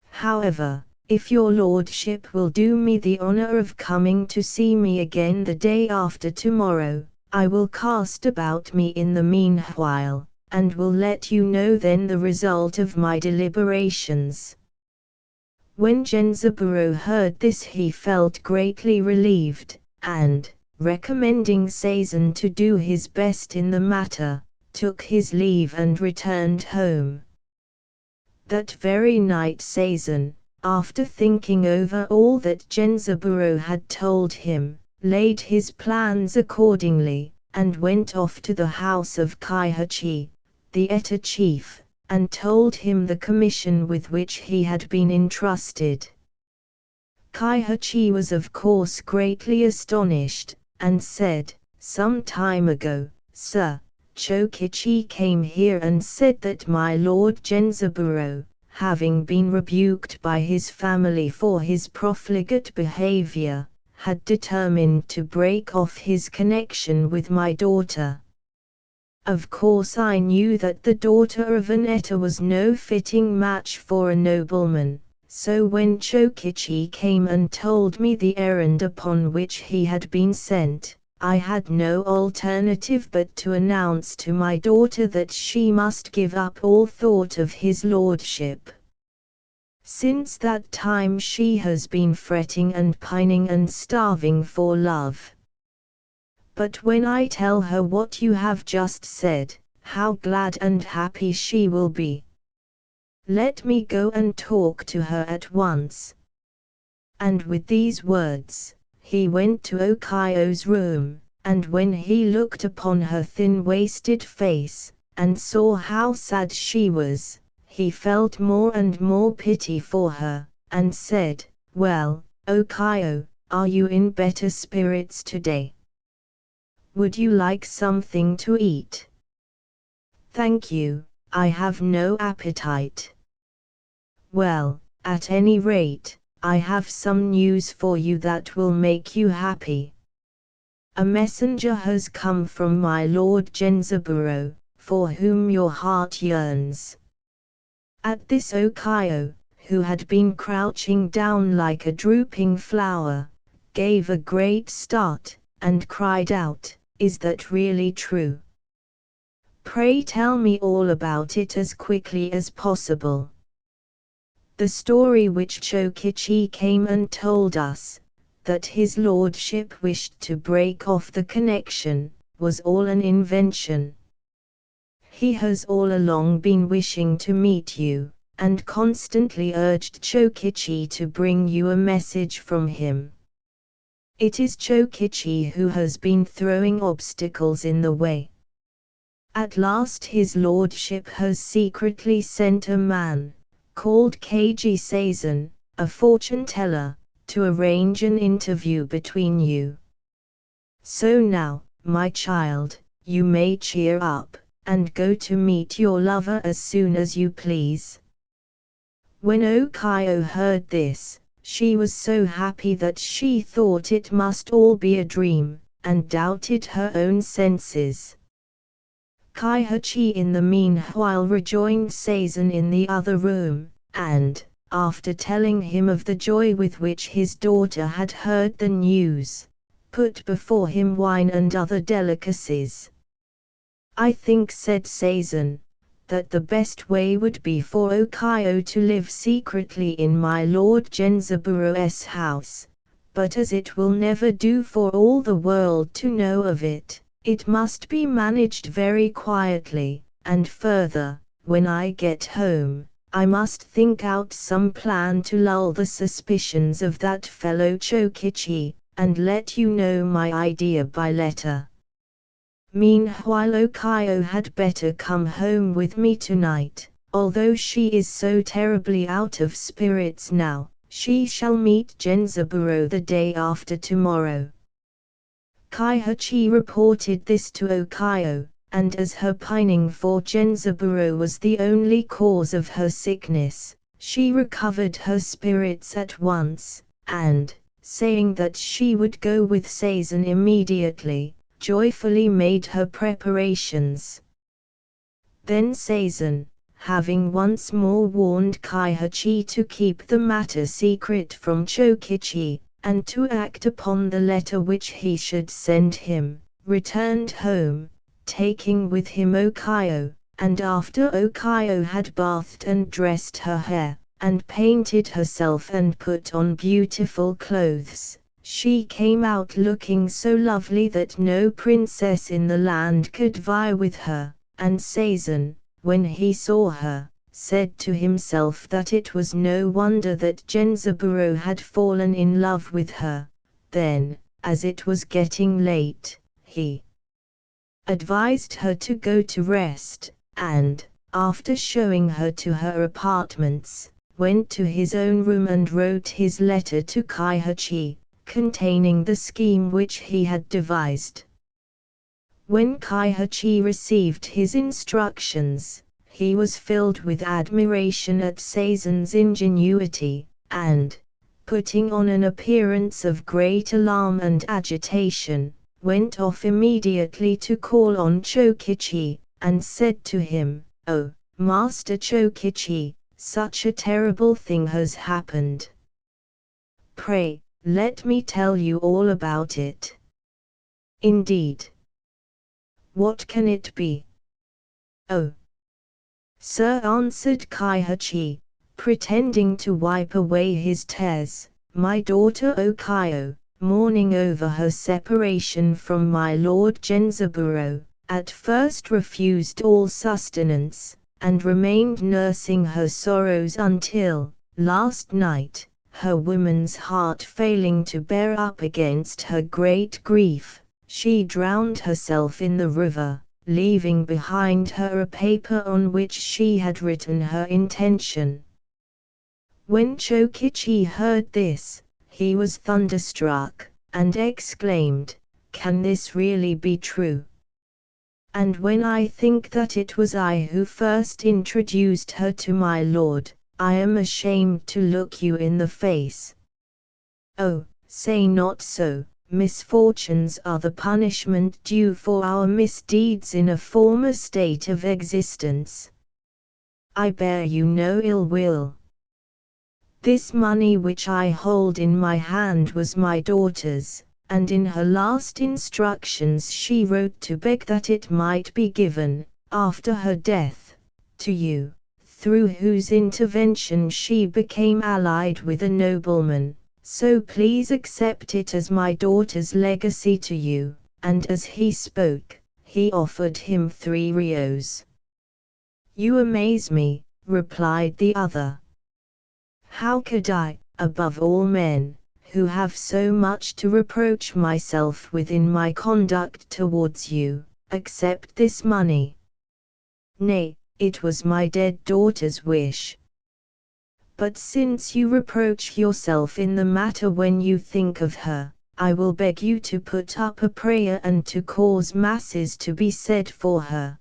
However, if your lordship will do me the honor of coming to see me again the day after tomorrow, I will cast about me in the meanwhile, and will let you know then the result of my deliberations." When Genzaburo heard this he felt greatly relieved, and, recommending Seizan to do his best in the matter, took his leave and returned home. That very night Seizan, after thinking over all that Genzaburo had told him, laid his plans accordingly, and went off to the house of Kaihachi, the Eta chief, and told him the commission with which he had been entrusted. Kaihachi was of course greatly astonished, and said, "Some time ago, sir, Chokichi came here and said that my lord Genzaburo, having been rebuked by his family for his profligate behavior, had determined to break off his connection with my daughter." Of course I knew that the daughter of an Eta was no fitting match for a nobleman, so when Chokichi came and told me the errand upon which he had been sent, I had no alternative but to announce to my daughter that she must give up all thought of his lordship. Since that time she has been fretting and pining and starving for love. But when I tell her what you have just said, how glad and happy she will be. Let me go and talk to her at once." And with these words, he went to Okayo's room, and when he looked upon her thin-wasted face, and saw how sad she was, he felt more and more pity for her, and said, "Well, Okayo, are you in better spirits today? Would you like something to eat?" "Thank you, I have no appetite." "Well, at any rate, I have some news for you that will make you happy. A messenger has come from my lord Genzaburo, for whom your heart yearns." At this Okayo, who had been crouching down like a drooping flower, gave a great start, and cried out, "Is that really true? Pray tell me all about it as quickly as possible." The story which Chokichi came and told us, that his lordship wished to break off the connection, was all an invention. He has all along been wishing to meet you, and constantly urged Chokichi to bring you a message from him. It is Chokichi who has been throwing obstacles in the way. At last his lordship has secretly sent a man, called Keiji Seizan, a fortune-teller, to arrange an interview between you. So now, my child, you may cheer up, and go to meet your lover as soon as you please." When Okayo heard this, she was so happy that she thought it must all be a dream, and doubted her own senses. Kaihachi in the meanwhile rejoined Seizan in the other room, and, after telling him of the joy with which his daughter had heard the news, put before him wine and other delicacies. "I think," said Seizan, "that the best way would be for Okayo to live secretly in my lord Genzaburo's house, but as it will never do for all the world to know of it, it must be managed very quietly, and further, when I get home, I must think out some plan to lull the suspicions of that fellow Chokichi, and let you know my idea by letter. Meanwhile Okayo had better come home with me tonight, although she is so terribly out of spirits now. She shall meet Genzaburo the day after tomorrow." Kaihachi reported this to Okayo, and as her pining for Genzaburo was the only cause of her sickness, she recovered her spirits at once, and, saying that she would go with Seizan immediately, joyfully made her preparations. Then Seizan, having once more warned Kaihachi to keep the matter secret from Chokichi, and to act upon the letter which he should send him, returned home, taking with him Okayo, and after Okayo had bathed and dressed her hair, and painted herself and put on beautiful clothes. She came out looking so lovely that no princess in the land could vie with her, and Sazan, when he saw her, said to himself that it was no wonder that Genzaburo had fallen in love with her. Then, as it was getting late, he advised her to go to rest, and, after showing her to her apartments, went to his own room and wrote his letter to Kaihachi, containing the scheme which he had devised. When Kaihachi received his instructions, he was filled with admiration at Sazan's ingenuity, and, putting on an appearance of great alarm and agitation, went off immediately to call on Chokichi, and said to him, "Oh, Master Chokichi, such a terrible thing has happened. Pray, let me tell you all about it." "Indeed. What can it be?" "Oh, sir," answered Kaihachi, pretending to wipe away his tears, "my daughter Okayo, mourning over her separation from my lord Genzaburo, at first refused all sustenance, and remained nursing her sorrows until, last night, her woman's heart failing to bear up against her great grief, she drowned herself in the river, leaving behind her a paper on which she had written her intention." When Chokichi heard this, he was thunderstruck, and exclaimed, "Can this really be true? And when I think that it was I who first introduced her to my lord, I am ashamed to look you in the face." "Oh, say not so. Misfortunes are the punishment due for our misdeeds in a former state of existence. I bear you no ill will. This money which I hold in my hand was my daughter's, and in her last instructions she wrote to beg that it might be given, after her death, to you, through whose intervention she became allied with a nobleman. So please accept it as my daughter's legacy to you," and as he spoke, he offered him 3 ryos. "You amaze me," replied the other. "How could I, above all men, who have so much to reproach myself with in my conduct towards you, accept this money? Nay, it was my dead daughter's wish. But since you reproach yourself in the matter when you think of her, I will beg you to put up a prayer and to cause masses to be said for her."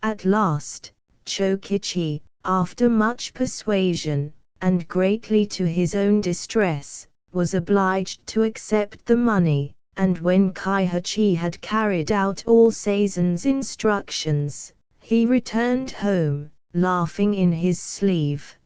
At last, Chokichi, after much persuasion, and greatly to his own distress, was obliged to accept the money, and when Kaihachi had carried out all Sazan's instructions, he returned home, laughing in his sleeve.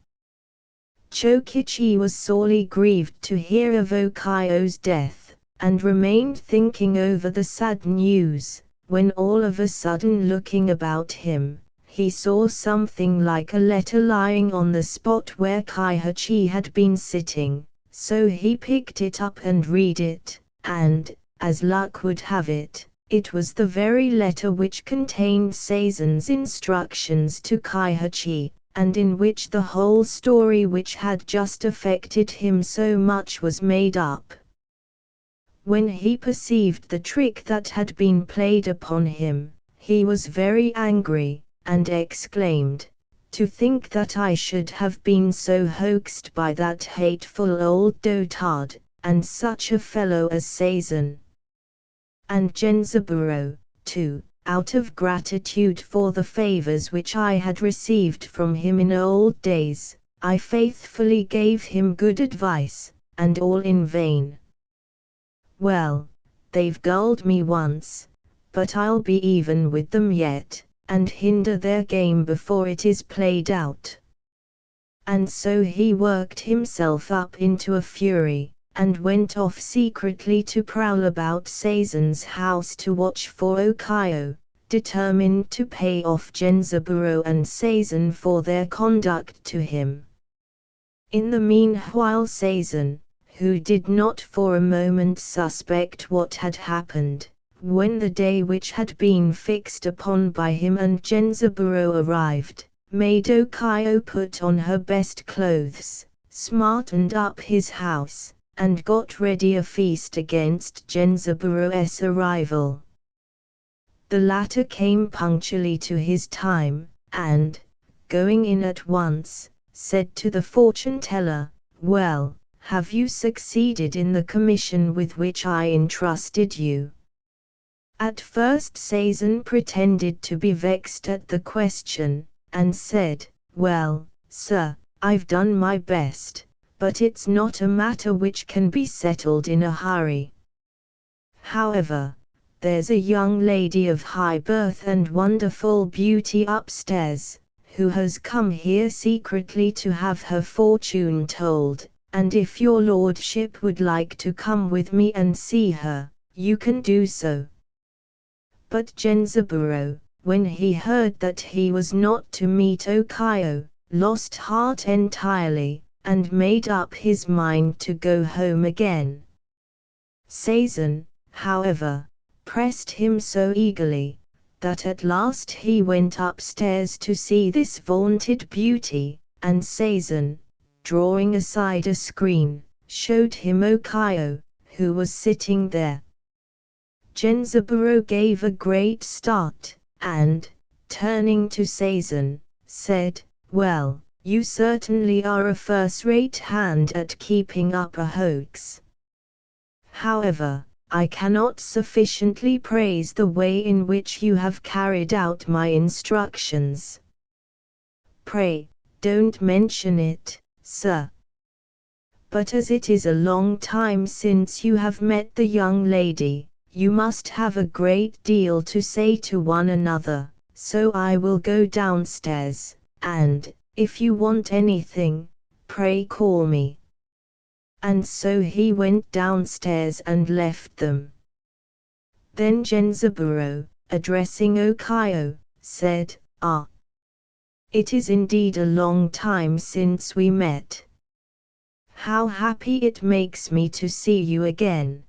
Chokichi was sorely grieved to hear of Okayo's death, and remained thinking over the sad news, when all of a sudden looking about him, he saw something like a letter lying on the spot where Kaihachi had been sitting, so he picked it up and read it, and, as luck would have it, it was the very letter which contained Sazan's instructions to Kaihachi, and in which the whole story which had just affected him so much was made up. When he perceived the trick that had been played upon him, he was very angry, and exclaimed, "To think that I should have been so hoaxed by that hateful old dotard, and such a fellow as Sazan. And Genzaburo, too, out of gratitude for the favors which I had received from him in old days, I faithfully gave him good advice, and all in vain. Well, they've gulled me once, but I'll be even with them yet, and hinder their game before it is played out." And so he worked himself up into a fury, and went off secretly to prowl about Sazan's house to watch for Okayo, determined to pay off Genzaburo and Sazan for their conduct to him. In the meanwhile Sazon, who did not for a moment suspect what had happened, when the day which had been fixed upon by him and Genzaburo arrived, made Okayo put on her best clothes, smartened up his house, and got ready a feast against Genzaburo's arrival. The latter came punctually to his time, and, going in at once, said to the fortune-teller, "Well, have you succeeded in the commission with which I entrusted you?" At first Sazon pretended to be vexed at the question, and said, "Well, sir, I've done my best, but it's not a matter which can be settled in a hurry. However, there's a young lady of high birth and wonderful beauty upstairs, who has come here secretly to have her fortune told, and if your lordship would like to come with me and see her, you can do so." But Genzaburo, when he heard that he was not to meet Okayo, lost heart entirely, and made up his mind to go home again. Sazon, however, pressed him so eagerly, that at last he went upstairs to see this vaunted beauty, and Sazon, drawing aside a screen, showed him Okayo, who was sitting there. Genzaburo gave a great start, and, turning to Sazon, said, "Well, you certainly are a first-rate hand at keeping up a hoax. However, I cannot sufficiently praise the way in which you have carried out my instructions. Pray, don't mention it, sir. But as it is a long time since you have met the young lady, you must have a great deal to say to one another, so I will go downstairs, and, if you want anything, pray call me." And so he went downstairs and left them. Then Genzaburo, addressing Okayo, said, "Ah! It is indeed a long time since we met. How happy it makes me to see you again.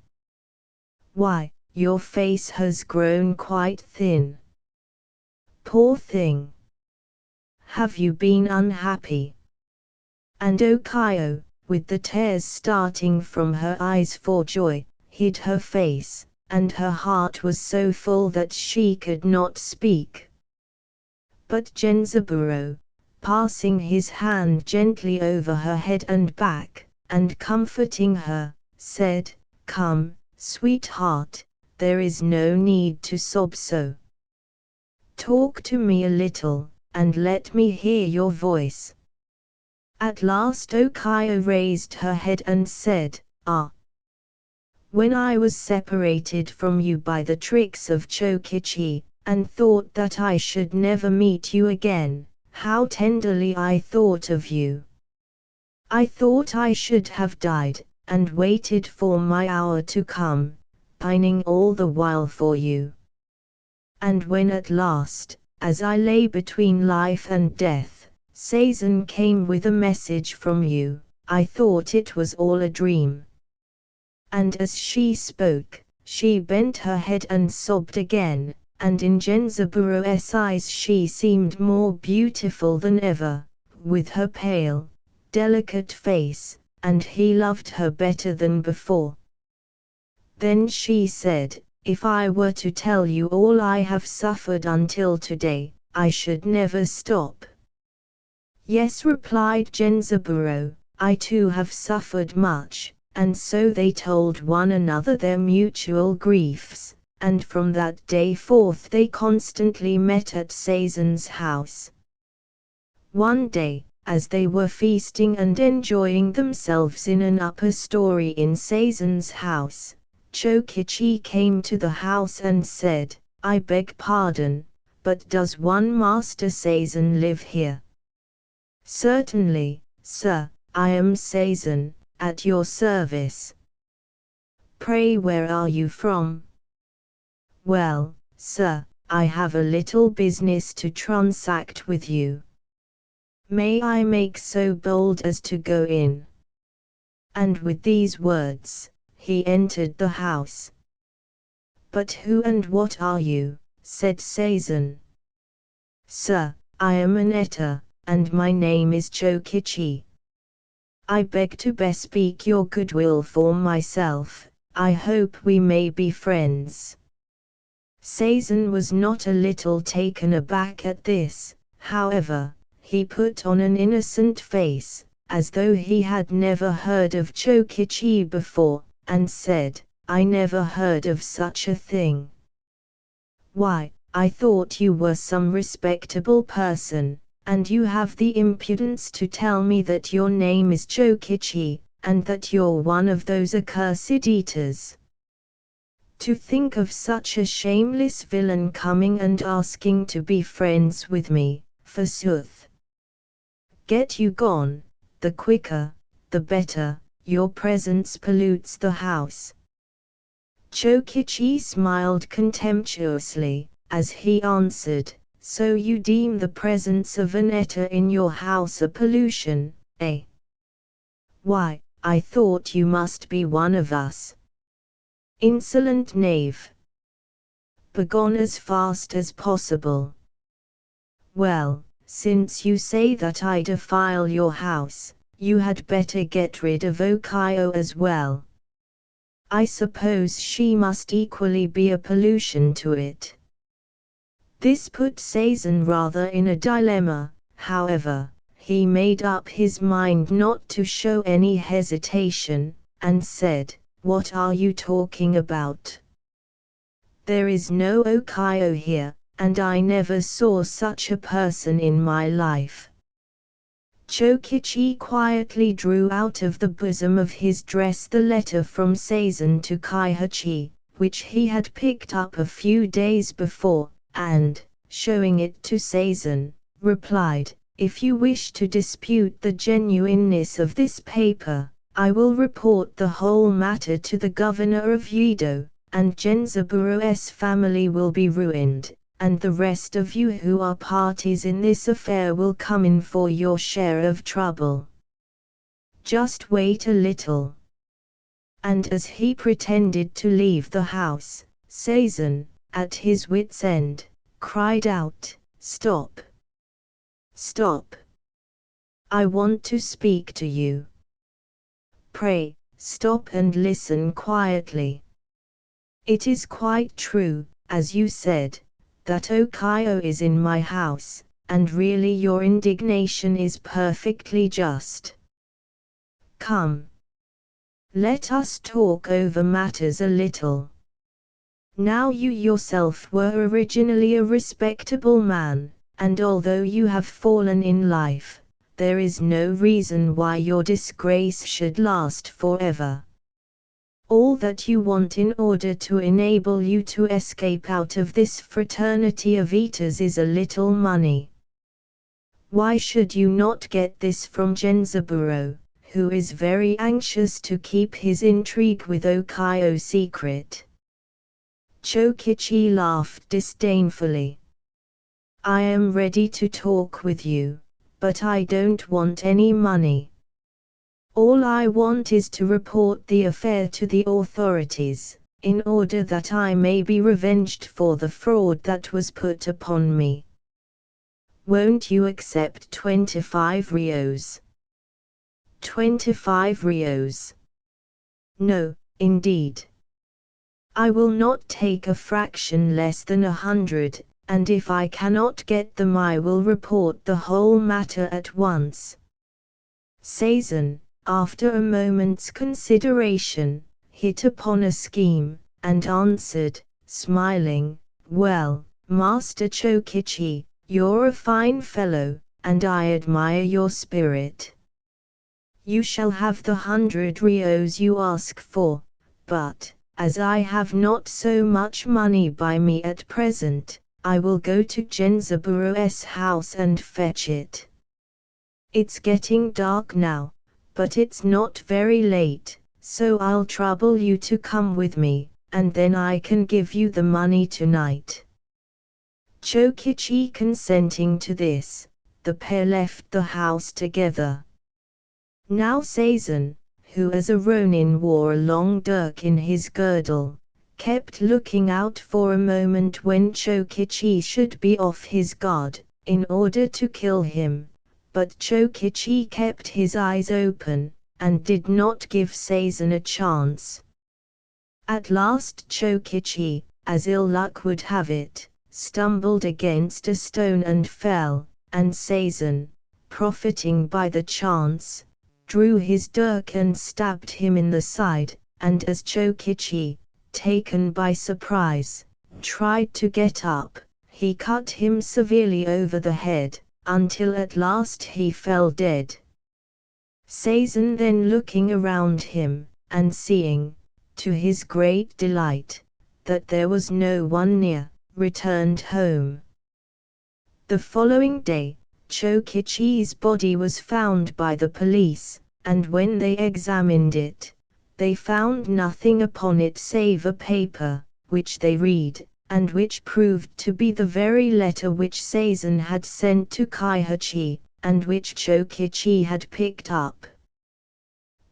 Why, your face has grown quite thin. Poor thing! Have you been unhappy?" And Okayo, with the tears starting from her eyes for joy, hid her face, and her heart was so full that she could not speak. But Genzaburo, passing his hand gently over her head and back, and comforting her, said, "Come, sweetheart, there is no need to sob so. Talk to me a little, and let me hear your voice." At last Okayo raised her head and said, "Ah! When I was separated from you by the tricks of Chokichi, and thought that I should never meet you again, how tenderly I thought of you. I thought I should have died, and waited for my hour to come, pining all the while for you. And when at last, as I lay between life and death, Sazon came with a message from you, I thought it was all a dream." And as she spoke, she bent her head and sobbed again, and in Genzaburo's eyes she seemed more beautiful than ever, with her pale, delicate face, and he loved her better than before. Then she said, "If I were to tell you all I have suffered until today, I should never stop." "Yes," replied Genzaburo, "I too have suffered much." And so they told one another their mutual griefs, and from that day forth they constantly met at Sazon's house. One day, as they were feasting and enjoying themselves in an upper story in Sazon's house, Chokichi came to the house and said, "I beg pardon, but does one Master Sazon live here?" "Certainly, sir, I am Sazon, at your service." "Pray where are you from?" "Well, sir, I have a little business to transact with you." May I make so bold as to go in?" And with these words, he entered the house. "But who and what are you?" said Seizan. "Sir, I am an Eta, and my name is Chokichi. I beg to bespeak your goodwill for myself. I hope we may be friends." Seizan was not a little taken aback at this, however. He put on an innocent face, as though he had never heard of Chokichi before, and said, "I never heard of such a thing. Why, I thought you were some respectable person, and you have the impudence to tell me that your name is Chokichi, and that you're one of those accursed eaters. To think of such a shameless villain coming and asking to be friends with me, forsooth. Get you gone, the quicker, the better, your presence pollutes the house." Chokichi smiled contemptuously, as he answered, "So you deem the presence of an Eta in your house a pollution, eh? Why, I thought you must be one of us. Insolent knave! Begone as fast as possible. Well, since you say that I defile your house, you had better get rid of Okayo as well. I suppose she must equally be a pollution to it." This put Seizan rather in a dilemma. However, he made up his mind not to show any hesitation, and said, "What are you talking about? There is no Okayo here, and I never saw such a person in my life." Chokichi quietly drew out of the bosom of his dress the letter from Seizan to Kaihachi, which he had picked up a few days before, and, showing it to Seizan, replied, "If you wish to dispute the genuineness of this paper, I will report the whole matter to the governor of Yedo, and Genzaburu's family will be ruined, and the rest of you who are parties in this affair will come in for your share of trouble. Just wait a little." And as he pretended to leave the house, Seizan, at his wit's end, cried out, "Stop! Stop! I want to speak to you. Pray, stop and listen quietly. It is quite true, as you said, that Okayo is in my house, and really your indignation is perfectly just. Come. Let us talk over matters a little. Now you yourself were originally a respectable man, and although you have fallen in life, there is no reason why your disgrace should last forever. All that you want in order to enable you to escape out of this fraternity of eaters is a little money. Why should you not get this from Genzaburo, who is very anxious to keep his intrigue with Okayo secret?" Chokichi laughed disdainfully. "I am ready to talk with you, but I don't want any money. All I want is to report the affair to the authorities, in order that I may be revenged for the fraud that was put upon me. Won't you accept 25 rios? 25 rios? No, indeed. I will not take a fraction less than 100, and if I cannot get them I will report the whole matter at once." Seizan, after a moment's consideration, hit upon a scheme, and answered, smiling, "Well, Master Chokichi, you're a fine fellow, and I admire your spirit. You shall have the 100 rios you ask for, but, as I have not so much money by me at present, I will go to Genzaburu's house and fetch it. It's getting dark now, but it's not very late, so I'll trouble you to come with me, and then I can give you the money tonight." Chokichi consenting to this, the pair left the house together. Now Sazan, who as a ronin wore a long dirk in his girdle, kept looking out for a moment when Chokichi should be off his guard, in order to kill him, but Chokichi kept his eyes open, and did not give Sazan a chance. At last Chokichi, as ill luck would have it, stumbled against a stone and fell, and Sazan, profiting by the chance, drew his dirk and stabbed him in the side, and as Chokichi, taken by surprise, tried to get up, he cut him severely over the head, until at last he fell dead. Sazan then looking around him, and seeing, to his great delight, that there was no one near, returned home. The following day, Chokichi's body was found by the police, and when they examined it, they found nothing upon it save a paper, which they read, and which proved to be the very letter which Sazan had sent to Kaihachi, and which Chokichi had picked up.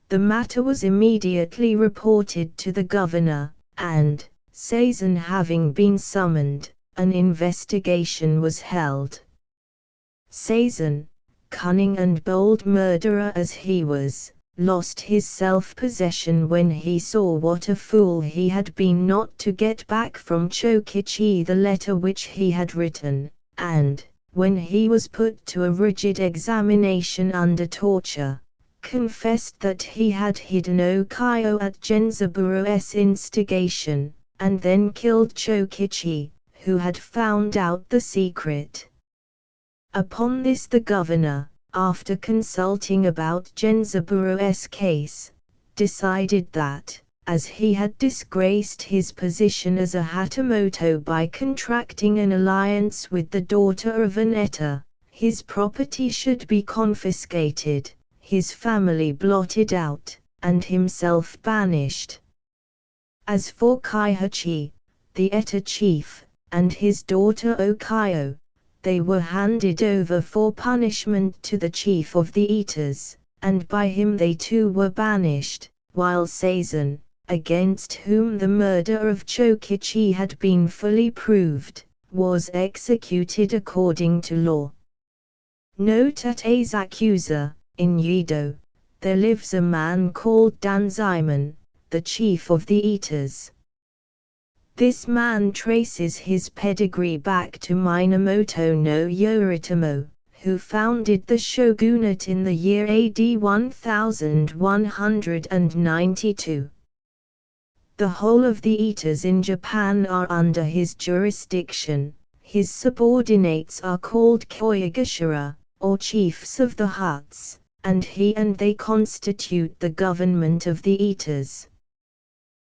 The matter was immediately reported to the governor, and, Sazan having been summoned, an investigation was held. Sazan, cunning and bold murderer as he was, lost his self-possession when he saw what a fool he had been not to get back from Chokichi the letter which he had written, and, when he was put to a rigid examination under torture, confessed that he had hidden Okayo at Genzaburu's instigation, and then killed Chokichi, who had found out the secret. Upon this the governor, after consulting about Genzaburu's case, decided that, as he had disgraced his position as a Hatamoto by contracting an alliance with the daughter of an Eta, his property should be confiscated, his family blotted out, and himself banished. As for Kaihachi, the Eta chief, and his daughter Okayo, they were handed over for punishment to the chief of the Eaters, and by him they too were banished, while Sazan, against whom the murder of Chokichi had been fully proved, was executed according to law. Note at Asakusa, in Yedo, there lives a man called Danzaimon, the chief of the Eaters. This man traces his pedigree back to Minamoto no Yoritomo, who founded the shogunate in the year AD 1192. The whole of the Eaters in Japan are under his jurisdiction. His subordinates are called Koyagashira, or chiefs of the huts, and he and they constitute the government of the Eaters.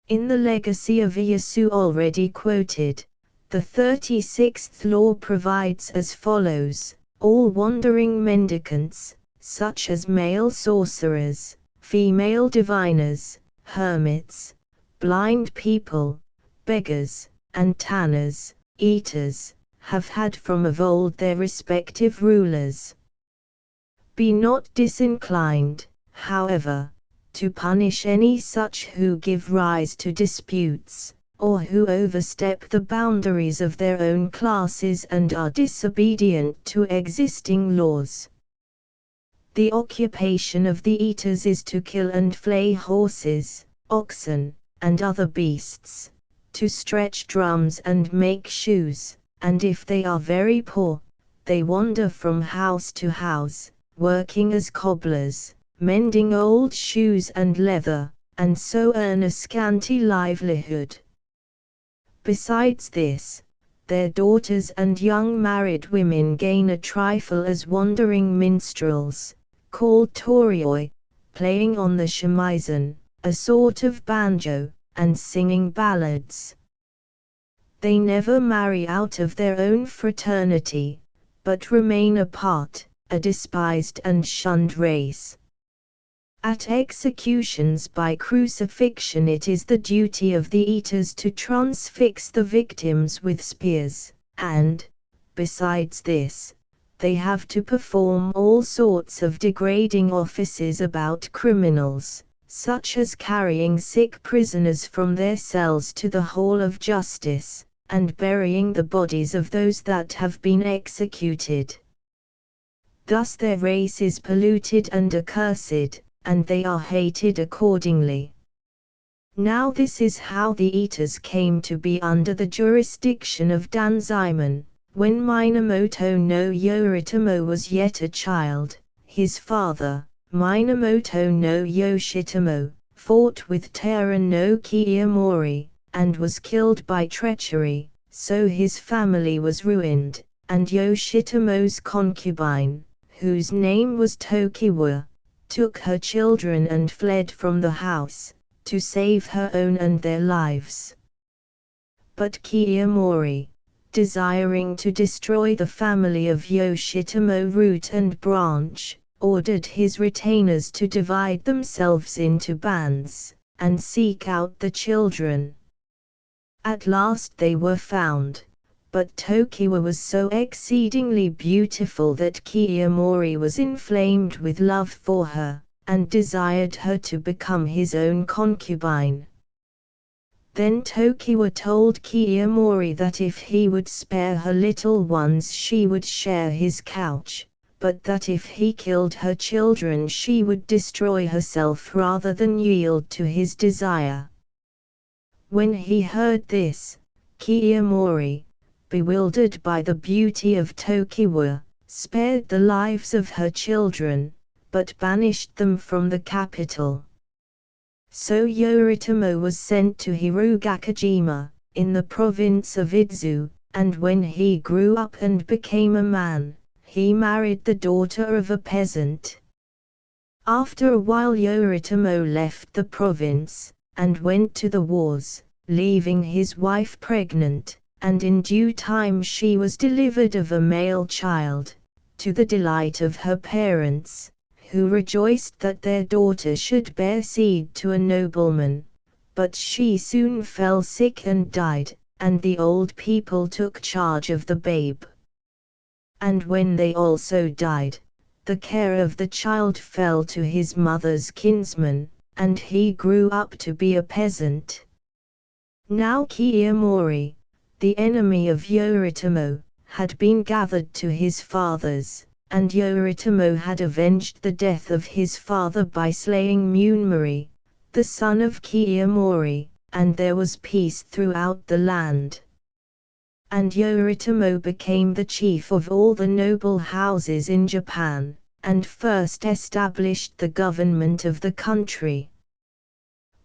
In the legacy of Ieyasu already quoted, the 36th law provides as follows: all wandering mendicants, such as male sorcerers, female diviners, hermits, blind people, beggars, and tanners, eaters, have had from of old their respective rulers. Be not disinclined, however, to punish any such who give rise to disputes, or who overstep the boundaries of their own classes and are disobedient to existing laws. The occupation of the Eaters is to kill and flay horses, oxen, and other beasts, to stretch drums and make shoes, and if they are very poor, they wander from house to house, working as cobblers, mending old shoes and leather, and so earn a scanty livelihood. Besides this, their daughters and young married women gain a trifle as wandering minstrels, called torioi, playing on the shamisen, a sort of banjo, and singing ballads. They never marry out of their own fraternity, but remain apart, a despised and shunned race. At executions by crucifixion it is the duty of the Eaters to transfix the victims with spears, and, besides this, they have to perform all sorts of degrading offices about criminals, such as carrying sick prisoners from their cells to the Hall of Justice, and burying the bodies of those that have been executed. Thus their race is polluted and accursed, and they are hated accordingly. Now this is how the eaters came to be under the jurisdiction of Danzaiman. When Minamoto no Yoritomo was yet a child, his father, Minamoto no Yoshitomo, fought with Taira no Kiyomori, and was killed by treachery, so his family was ruined, and Yoshitomo's concubine, whose name was Tokiwa, took her children and fled from the house, to save her own and their lives. But Kiyomori, desiring to destroy the family of Yoshitomo root and branch, ordered his retainers to divide themselves into bands, and seek out the children. At last they were found, but Tokiwa was so exceedingly beautiful that Kiyomori was inflamed with love for her, and desired her to become his own concubine. Then Tokiwa told Kiyomori that if he would spare her little ones she would share his couch, but that if he killed her children she would destroy herself rather than yield to his desire. When he heard this, Kiyomori, bewildered by the beauty of Tokiwa, spared the lives of her children, but banished them from the capital. So Yoritomo was sent to Hirugakujima, in the province of Idzu, and when he grew up and became a man, he married the daughter of a peasant. After a while Yoritomo left the province, and went to the wars, leaving his wife pregnant, and in due time she was delivered of a male child, to the delight of her parents, who rejoiced that their daughter should bear seed to a nobleman. But she soon fell sick and died, and the old people took charge of the babe. And when they also died, the care of the child fell to his mother's kinsman, and he grew up to be a peasant. Now Kiyomori, the enemy of Yoritomo, had been gathered to his fathers, and Yoritomo had avenged the death of his father by slaying Munmori, the son of Kiyomori, and there was peace throughout the land. And Yoritomo became the chief of all the noble houses in Japan, and first established the government of the country.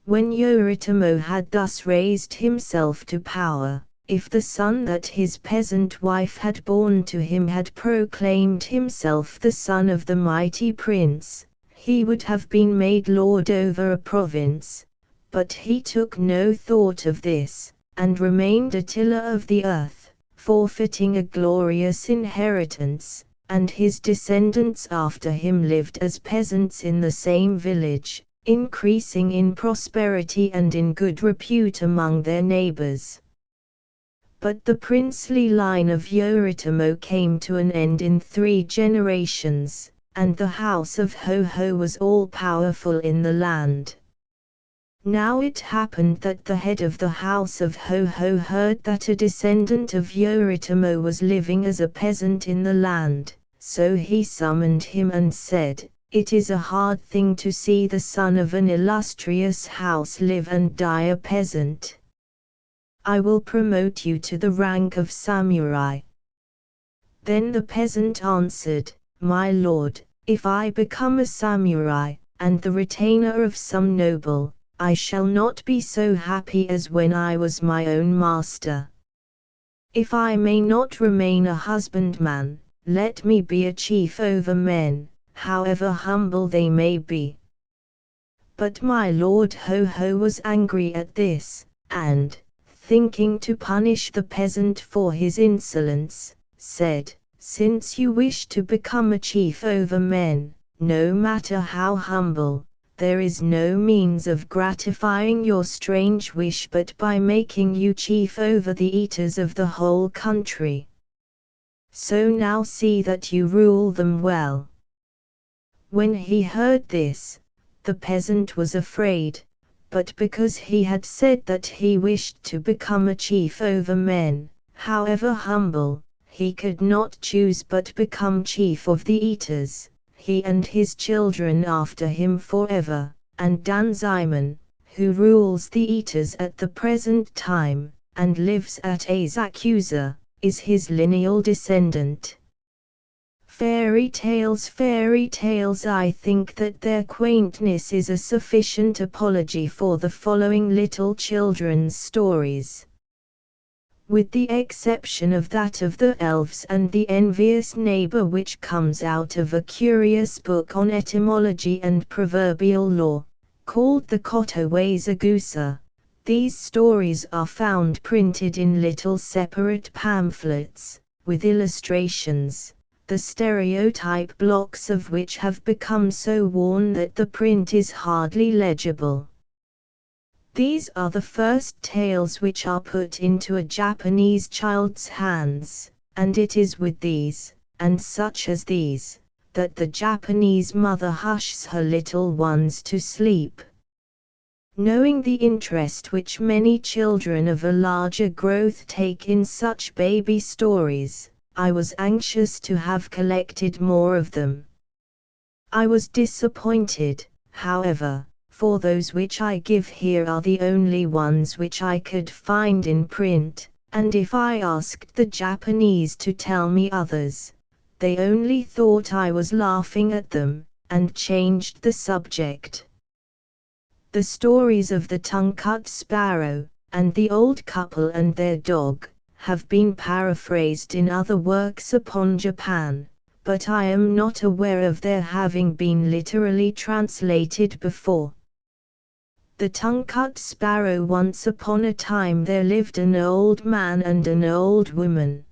When Yoritomo had thus raised himself to power, if the son that his peasant wife had borne to him had proclaimed himself the son of the mighty prince, he would have been made lord over a province, but he took no thought of this, and remained a tiller of the earth, forfeiting a glorious inheritance, and his descendants after him lived as peasants in the same village, increasing in prosperity and in good repute among their neighbors. But the princely line of Yoritomo came to an end in 3 generations, and the house of Ho-Ho was all-powerful in the land. Now it happened that the head of the house of Ho-Ho heard that a descendant of Yoritomo was living as a peasant in the land, so he summoned him and said, "It is a hard thing to see the son of an illustrious house live and die a peasant. I will promote you to the rank of samurai." Then the peasant answered, "My lord, if I become a samurai, and the retainer of some noble, I shall not be so happy as when I was my own master. If I may not remain a husbandman, let me be a chief over men, however humble they may be." But my lord Ho-Ho was angry at this, and, thinking to punish the peasant for his insolence, said, "Since you wish to become a chief over men, no matter how humble, there is no means of gratifying your strange wish but by making you chief over the eaters of the whole country." so now see that you rule them well." When he heard this, the peasant was afraid, but because he had said that he wished to become a chief over men, however humble, he could not choose but become chief of the eaters, he and his children after him forever, and Dan Simon, who rules the eaters at the present time, and lives at Azacusa, is his lineal descendant. Fairy tales, I think that their quaintness is a sufficient apology for the following little children's stories. With the exception of that of the elves and the envious neighbor which comes out of a curious book on etymology and proverbial lore, called the Cotowazagusa, these stories are found printed in little separate pamphlets, with illustrations, the stereotype blocks of which have become so worn that the print is hardly legible. These are the first tales which are put into a Japanese child's hands, and it is with these, and such as these, that the Japanese mother hushes her little ones to sleep. Knowing the interest which many children of a larger growth take in such baby stories, I was anxious to have collected more of them. I was disappointed, however, for those which I give here are the only ones which I could find in print, and if I asked the Japanese to tell me others, they only thought I was laughing at them, and changed the subject. The stories of the tongue-cut sparrow, and the old couple and their dog, have been paraphrased in other works upon Japan, but I am not aware of their having been literally translated before. The tongue-cut sparrow. Once upon a time there lived an old man and an old woman.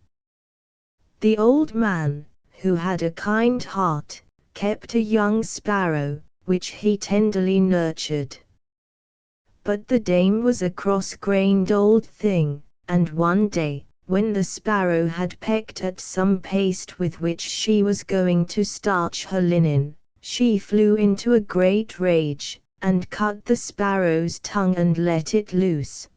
The old man, who had a kind heart, kept a young sparrow, which he tenderly nurtured. But the dame was a cross-grained old thing, and one day, when the sparrow had pecked at some paste with which she was going to starch her linen, she flew into a great rage, and cut the sparrow's tongue and let it loose.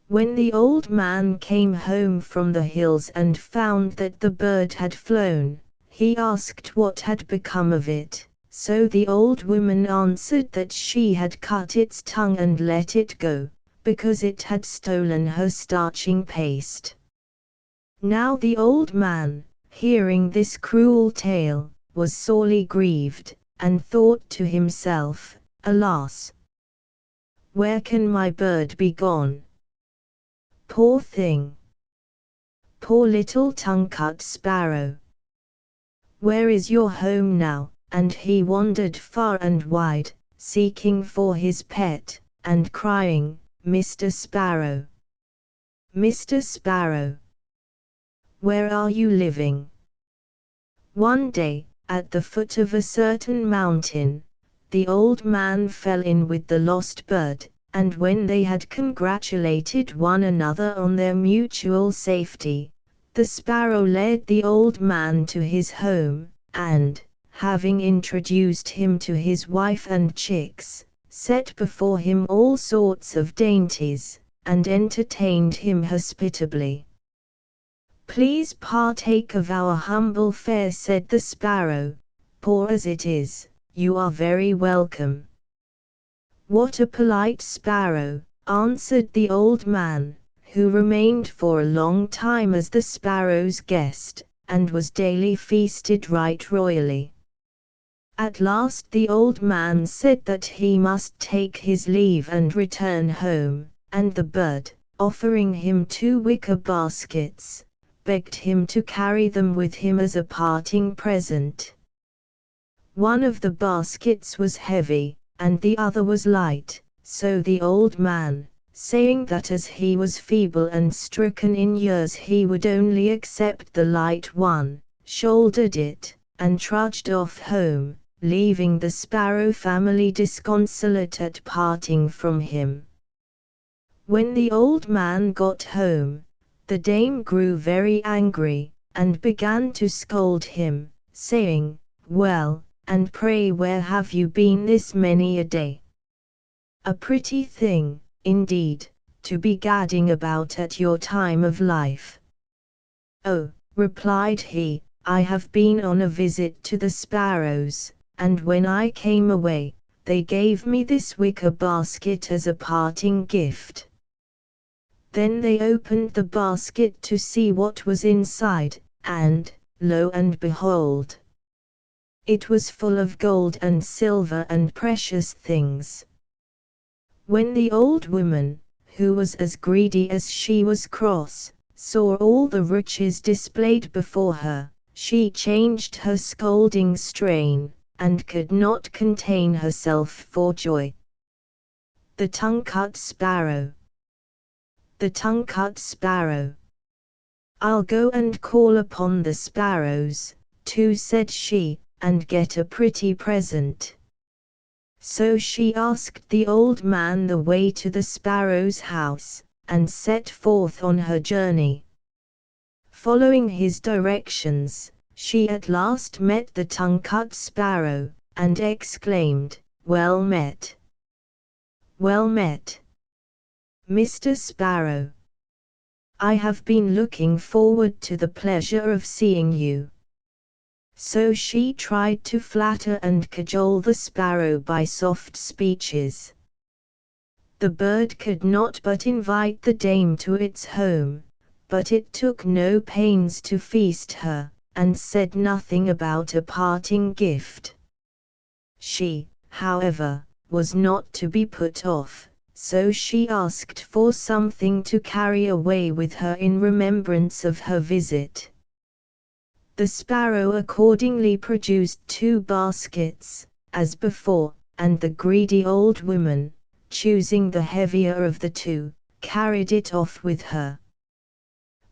When the old man came home from the hills and found that the bird had flown, he asked what had become of it. So the old woman answered that she had cut its tongue and let it go, because it had stolen her starching paste. Now the old man, hearing this cruel tale, was sorely grieved, and thought to himself, "Alas! Where can my bird be gone? Poor thing! Poor little tongue-cut sparrow! Where is your home now?" And he wandered far and wide, seeking for his pet, and crying, "Mr. Sparrow! Mr. Sparrow! Where are you living?" One day, at the foot of a certain mountain, the old man fell in with the lost bird, and when they had congratulated one another on their mutual safety, the sparrow led the old man to his home, and, having introduced him to his wife and chicks, set before him all sorts of dainties, and entertained him hospitably. "Please partake of our humble fare," said the sparrow. "Poor as it is, you are very welcome." "What a polite sparrow," answered the old man, who remained for a long time as the sparrow's guest, and was daily feasted right royally. At last the old man said that he must take his leave and return home, and the bird, offering him 2 wicker baskets, begged him to carry them with him as a parting present. One of the baskets was heavy, and the other was light, so the old man, saying that as he was feeble and stricken in years he would only accept the light one, shouldered it, and trudged off home, leaving the sparrow family disconsolate at parting from him. When the old man got home, the dame grew very angry, and began to scold him, saying, "Well, and pray where have you been this many a day? A pretty thing, indeed, to be gadding about at your time of life." "Oh," replied he, "I have been on a visit to the sparrows, and when I came away, they gave me this wicker basket as a parting gift." Then they opened the basket to see what was inside, and, lo and behold! It was full of gold and silver and precious things. When the old woman, who was as greedy as she was cross, saw all the riches displayed before her, she changed her scolding strain, and could not contain herself for joy. The Tongue-cut Sparrow. The tongue-cut sparrow. "I'll go and call upon the sparrows, too," said she, "and get a pretty present." So she asked the old man the way to the sparrow's house, and set forth on her journey. Following his directions, she at last met the tongue-cut sparrow, and exclaimed, "Well met! Well met, Mr. Sparrow! I have been looking forward to the pleasure of seeing you." So she tried to flatter and cajole the sparrow by soft speeches. The bird could not but invite the dame to its home, but it took no pains to feast her, and said nothing about a parting gift. She, however, was not to be put off, so she asked for something to carry away with her in remembrance of her visit. The sparrow accordingly produced 2 baskets, as before, and the greedy old woman, choosing the heavier of the 2, carried it off with her.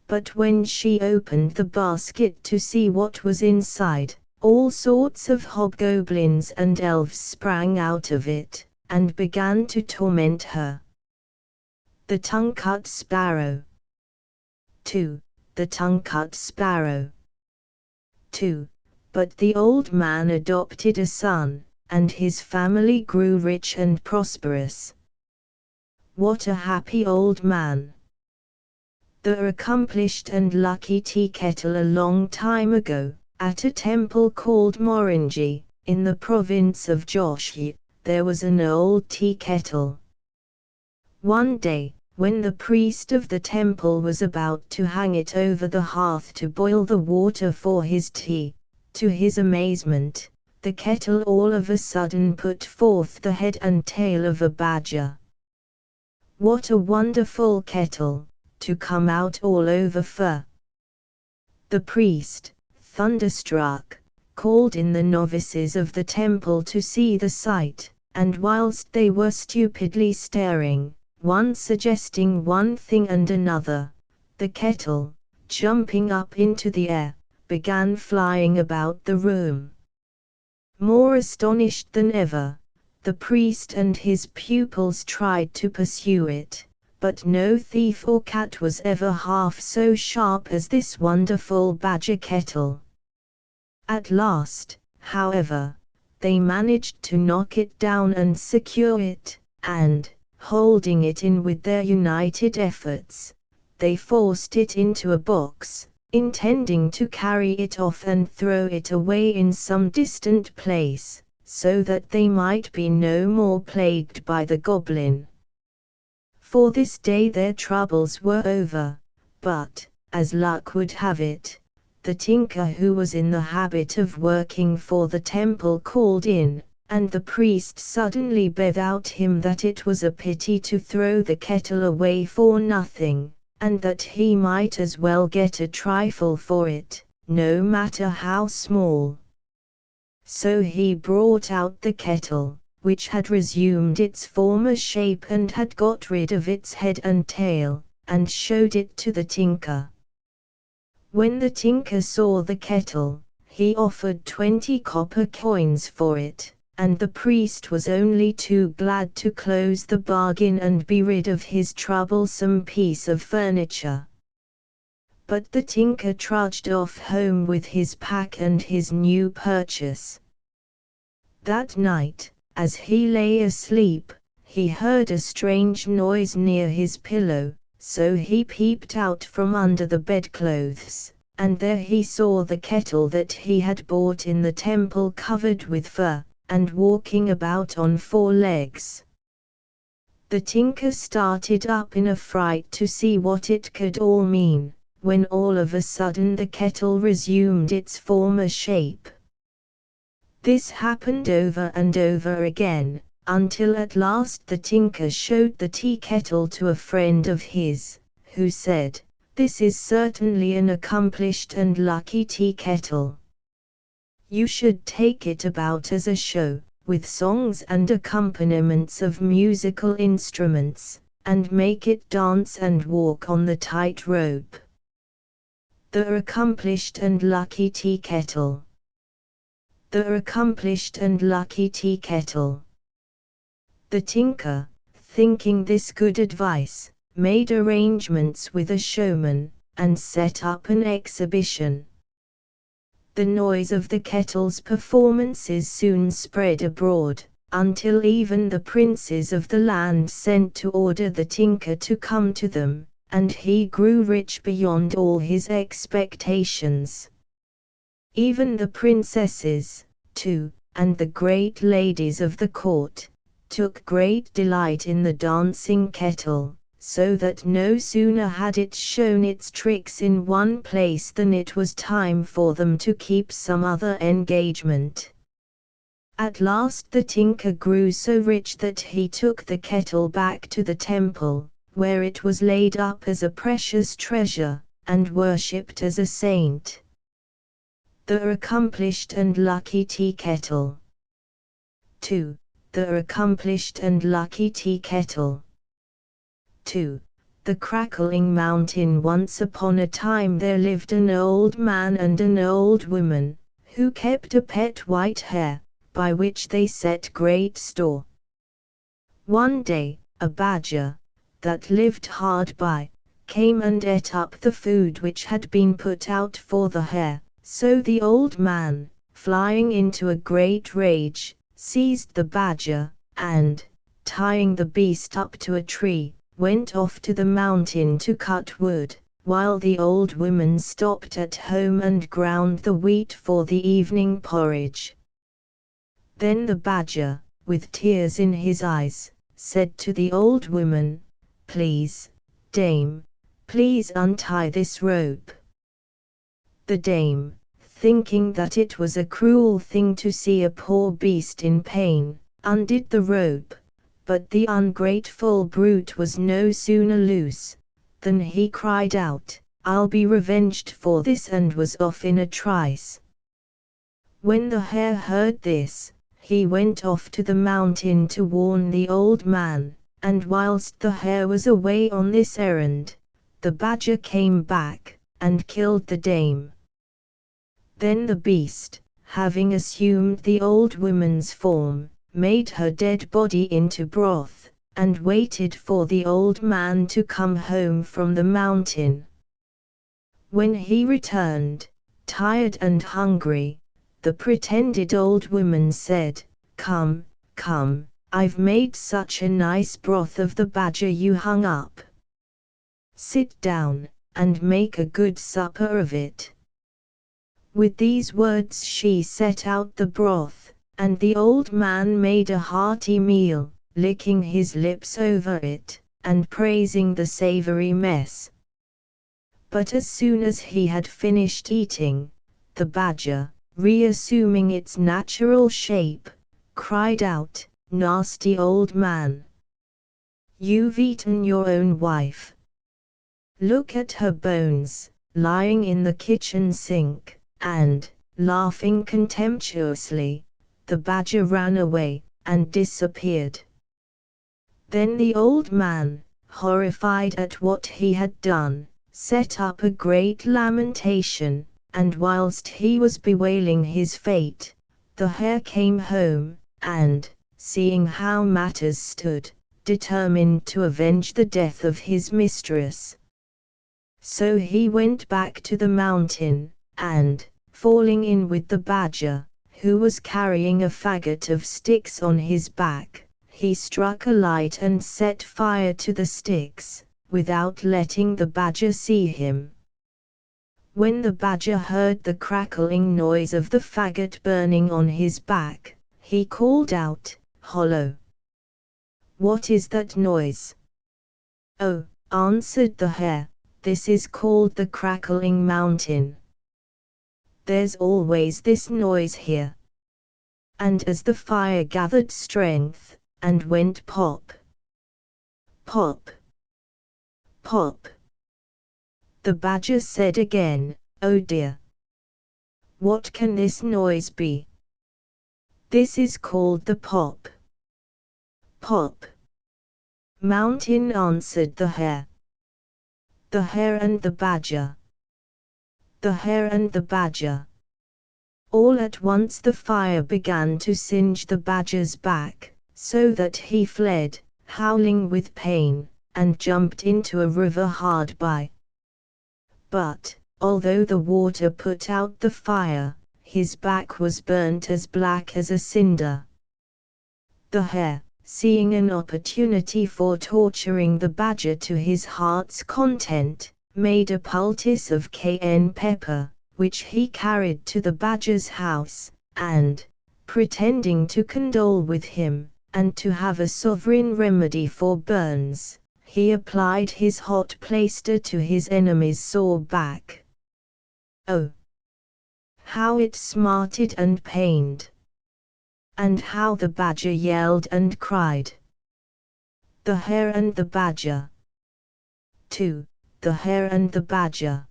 But when she opened the basket to see what was inside, all sorts of hobgoblins and elves sprang out of it, and began to torment her. The Tongue-cut Sparrow. 2. The Tongue-cut Sparrow. 2. But the old man adopted a son, and his family grew rich and prosperous. What a happy old man! The accomplished and lucky tea kettle. A long time ago, at a temple called Morinji, in the province of Joshi, there was an old tea kettle. One day, when the priest of the temple was about to hang it over the hearth to boil the water for his tea, to his amazement, the kettle all of a sudden put forth the head and tail of a badger. What a wonderful kettle, to come out all over fur! The priest, thunderstruck, called in the novices of the temple to see the sight, and whilst they were stupidly staring, one suggesting one thing and another, the kettle, jumping up into the air, began flying about the room. More astonished than ever, the priest and his pupils tried to pursue it, but no thief or cat was ever half so sharp as this wonderful badger kettle. At last, however, they managed to knock it down and secure it, and, holding it in with their united efforts, they forced it into a box, intending to carry it off and throw it away in some distant place, so that they might be no more plagued by the goblin. For this day their troubles were over, but, as luck would have it, the tinker who was in the habit of working for the temple called in, and the priest suddenly bethought him that it was a pity to throw the kettle away for nothing, and that he might as well get a trifle for it, no matter how small. So he brought out the kettle, which had resumed its former shape and had got rid of its head and tail, and showed it to the tinker. When the tinker saw the kettle, he offered 20 copper coins for it, and the priest was only too glad to close the bargain and be rid of his troublesome piece of furniture. but the tinker trudged off home with his pack and his new purchase. That night, as he lay asleep, he heard a strange noise near his pillow, so he peeped out from under the bedclothes, and there he saw the kettle that he had bought in the temple covered with fur, and walking about on 4 legs. The tinker started up in a fright to see what it could all mean, when all of a sudden the kettle resumed its former shape. This happened over and over again, until at last the tinker showed the tea kettle to a friend of his, who said, "This is certainly an accomplished and lucky tea kettle. You should take it about as a show, with songs and accompaniments of musical instruments, and make it dance and walk on the tight rope." The accomplished and lucky tea kettle. The accomplished and lucky tea kettle. The tinker, thinking this good advice, made arrangements with a showman, and set up an exhibition. The noise of the kettle's performances soon spread abroad, until even the princes of the land sent to order the tinker to come to them, and he grew rich beyond all his expectations. Even the princesses, too, and the great ladies of the court, took great delight in the dancing kettle, so that no sooner had it shown its tricks in one place than it was time for them to keep some other engagement. At last the tinker grew so rich that he took the kettle back to the temple, where it was laid up as a precious treasure, and worshipped as a saint. The accomplished and lucky tea kettle. 2. The accomplished and lucky tea kettle. 2. The crackling mountain. Once upon a time there lived an old man and an old woman, who kept a pet white hare, by which they set great store. One day, a badger, that lived hard by, came and ate up the food which had been put out for the hare. So the old man, flying into a great rage, seized the badger, and, tying the beast up to a tree, went off to the mountain to cut wood, while the old woman stopped at home and ground the wheat for the evening porridge. Then the badger, with tears in his eyes, said to the old woman, "Please, dame, please untie this rope." The dame, thinking that it was a cruel thing to see a poor beast in pain, undid the rope, but the ungrateful brute was no sooner loose, than he cried out, "I'll be revenged for this," and was off in a trice. When the hare heard this, he went off to the mountain to warn the old man, and whilst the hare was away on this errand, the badger came back, and killed the dame. Then the beast, having assumed the old woman's form, made her dead body into broth, and waited for the old man to come home from the mountain. When he returned, tired and hungry, the pretended old woman said, "Come, come, I've made such a nice broth of the badger you hung up. Sit down, and make a good supper of it." With these words she set out the broth, and the old man made a hearty meal, licking his lips over it, and praising the savory mess. But as soon as he had finished eating, the badger, reassuming its natural shape, cried out, "Nasty old man! You've eaten your own wife. Look at her bones, lying in the kitchen sink." And, laughing contemptuously, the badger ran away, and disappeared. Then the old man, horrified at what he had done, set up a great lamentation, and whilst he was bewailing his fate, the hare came home, and, seeing how matters stood, determined to avenge the death of his mistress. So he went back to the mountain, and, falling in with the badger, who was carrying a faggot of sticks on his back, he struck a light and set fire to the sticks, without letting the badger see him. When the badger heard the crackling noise of the faggot burning on his back, he called out, "Hollow! What is that noise?" "Oh," answered the hare, "this is called the crackling mountain. There's always this noise here." And as the fire gathered strength, and went pop, pop, pop, the badger said again, "Oh dear! What can this noise be?" "This is called the pop, pop, mountain," answered the hare. The hare and the badger. The hare and the badger. All at once the fire began to singe the badger's back, so that he fled, howling with pain, and jumped into a river hard by. But, although the water put out the fire, his back was burnt as black as a cinder. The hare, seeing an opportunity for torturing the badger to his heart's content, made a poultice of cayenne pepper, which he carried to the badger's house, and, pretending to condole with him, and to have a sovereign remedy for burns, he applied his hot plaister to his enemy's sore back. Oh! How it smarted and pained! And how the badger yelled and cried! The hare and the badger. 2. The hare and the badger.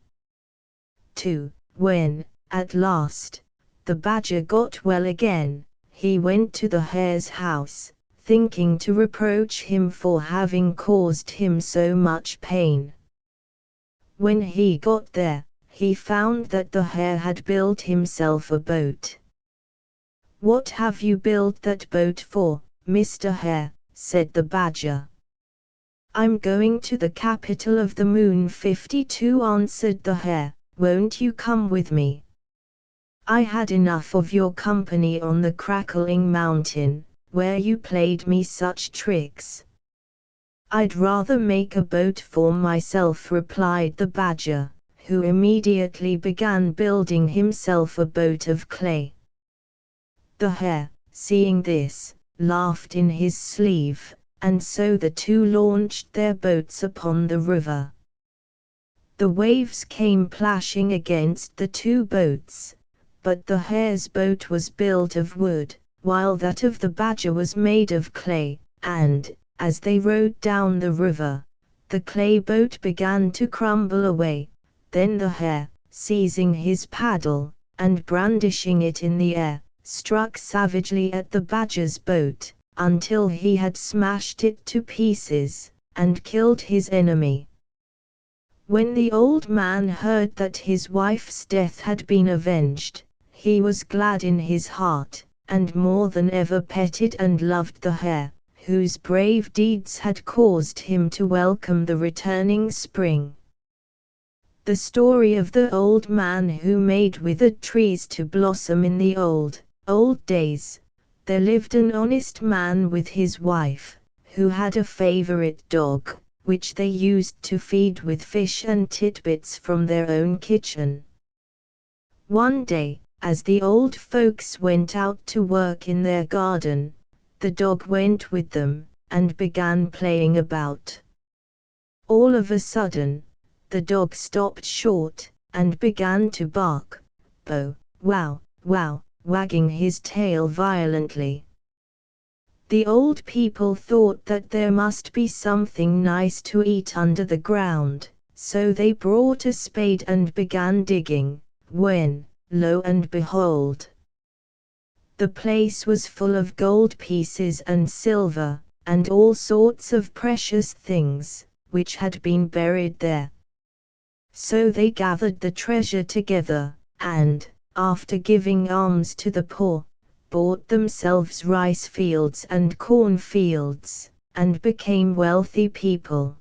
2. When, at last, the badger got well again, he went to the hare's house, thinking to reproach him for having caused him so much pain. When he got there, he found that the hare had built himself a boat. "What have you built that boat for, Mr. Hare?" said the badger. "I'm going to the capital of the moon 52, answered the hare. "Won't you come with me? I had enough of your company on the crackling mountain, where you played me such tricks. I'd rather make a boat for myself," replied the badger, who immediately began building himself a boat of clay. The hare, seeing this, laughed in his sleeve, and so the two launched their boats upon the river. The waves came plashing against the two boats, but the hare's boat was built of wood, while that of the badger was made of clay, and, as they rowed down the river, the clay boat began to crumble away. Then the hare, seizing his paddle, and brandishing it in the air, struck savagely at the badger's boat, until he had smashed it to pieces, and killed his enemy. When the old man heard that his wife's death had been avenged, he was glad in his heart, and more than ever petted and loved the hare, whose brave deeds had caused him to welcome the returning spring. The story of the old man who made withered trees to blossom. In the old days, there lived an honest man with his wife, who had a favorite dog, which they used to feed with fish and tidbits from their own kitchen. One day, as the old folks went out to work in their garden, the dog went with them, and began playing about. All of a sudden, the dog stopped short, and began to bark, "Bow, wow, wow," wagging his tail violently. The old people thought that there must be something nice to eat under the ground, so they brought a spade and began digging, when, lo and behold, the place was full of gold pieces and silver, and all sorts of precious things, which had been buried there. So they gathered the treasure together, and, after giving alms to the poor, bought themselves rice fields and corn fields, and became wealthy people.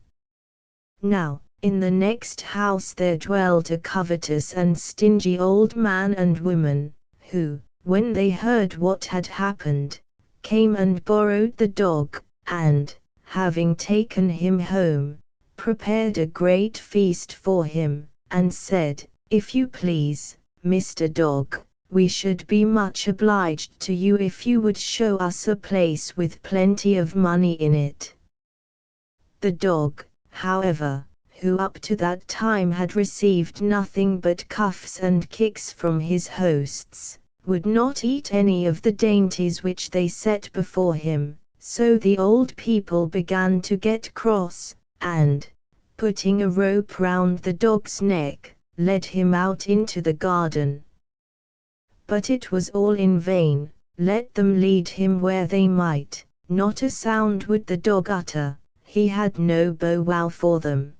Now, In the next house there dwelt a covetous and stingy old man and woman, who, when they heard what had happened, came and borrowed the dog, and, having taken him home, prepared a great feast for him, and said, "If you please, Mr. Dog, we should be much obliged to you if you would show us a place with plenty of money in it." The dog, however, who up to that time had received nothing but cuffs and kicks from his hosts, would not eat any of the dainties which they set before him, so the old people began to get cross, and, putting a rope round the dog's neck, led him out into the garden. But it was all in vain, let them lead him where they might, not a sound would the dog utter, he had no bow-wow for them.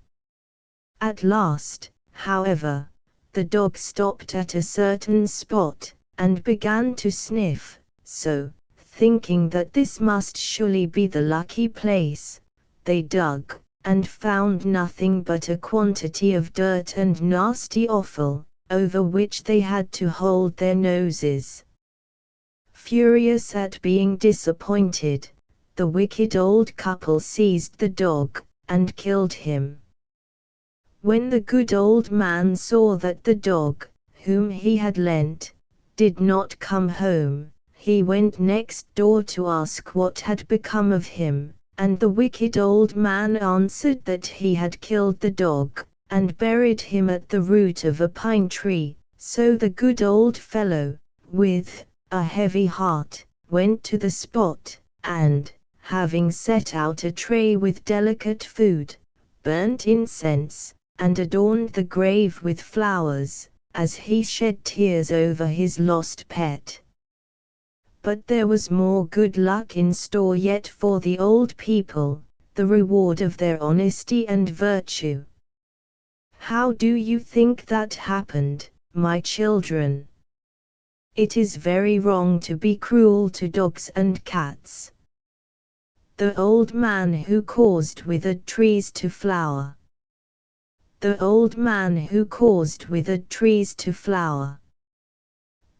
At last, however, the dog stopped at a certain spot, and began to sniff, so, thinking that this must surely be the lucky place, they dug, and found nothing but a quantity of dirt and nasty offal, over which they had to hold their noses. Furious at being disappointed, the wicked old couple seized the dog, and killed him. When the good old man saw that the dog, whom he had lent, did not come home, he went next door to ask what had become of him, and the wicked old man answered that he had killed the dog, and buried him at the root of a pine tree. So the good old fellow, with a heavy heart, went to the spot, and, having set out a tray with delicate food, burnt incense, and adorned the grave with flowers, as he shed tears over his lost pet. But there was more good luck in store yet for the old people, the reward of their honesty and virtue. How do you think that happened, my children? It is very wrong to be cruel to dogs and cats. The old man who caused withered trees to flower. The old man who caused withered trees to flower.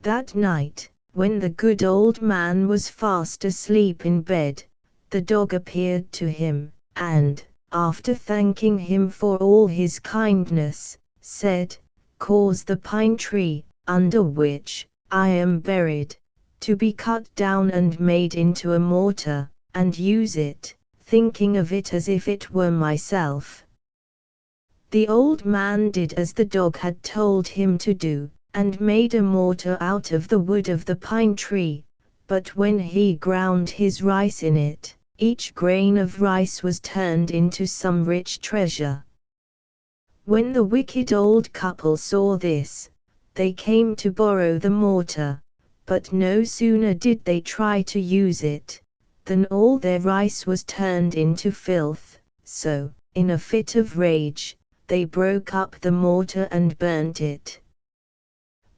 That night, when the good old man was fast asleep in bed, the dog appeared to him, and, after thanking him for all his kindness, said, "Cause the pine tree, under which I am buried, to be cut down and made into a mortar, and use it, thinking of it as if it were myself." The old man did as the dog had told him to do, and made a mortar out of the wood of the pine tree, but when he ground his rice in it, each grain of rice was turned into some rich treasure. When the wicked old couple saw this, they came to borrow the mortar, but no sooner did they try to use it, than all their rice was turned into filth, so, in a fit of rage, they broke up the mortar and burnt it.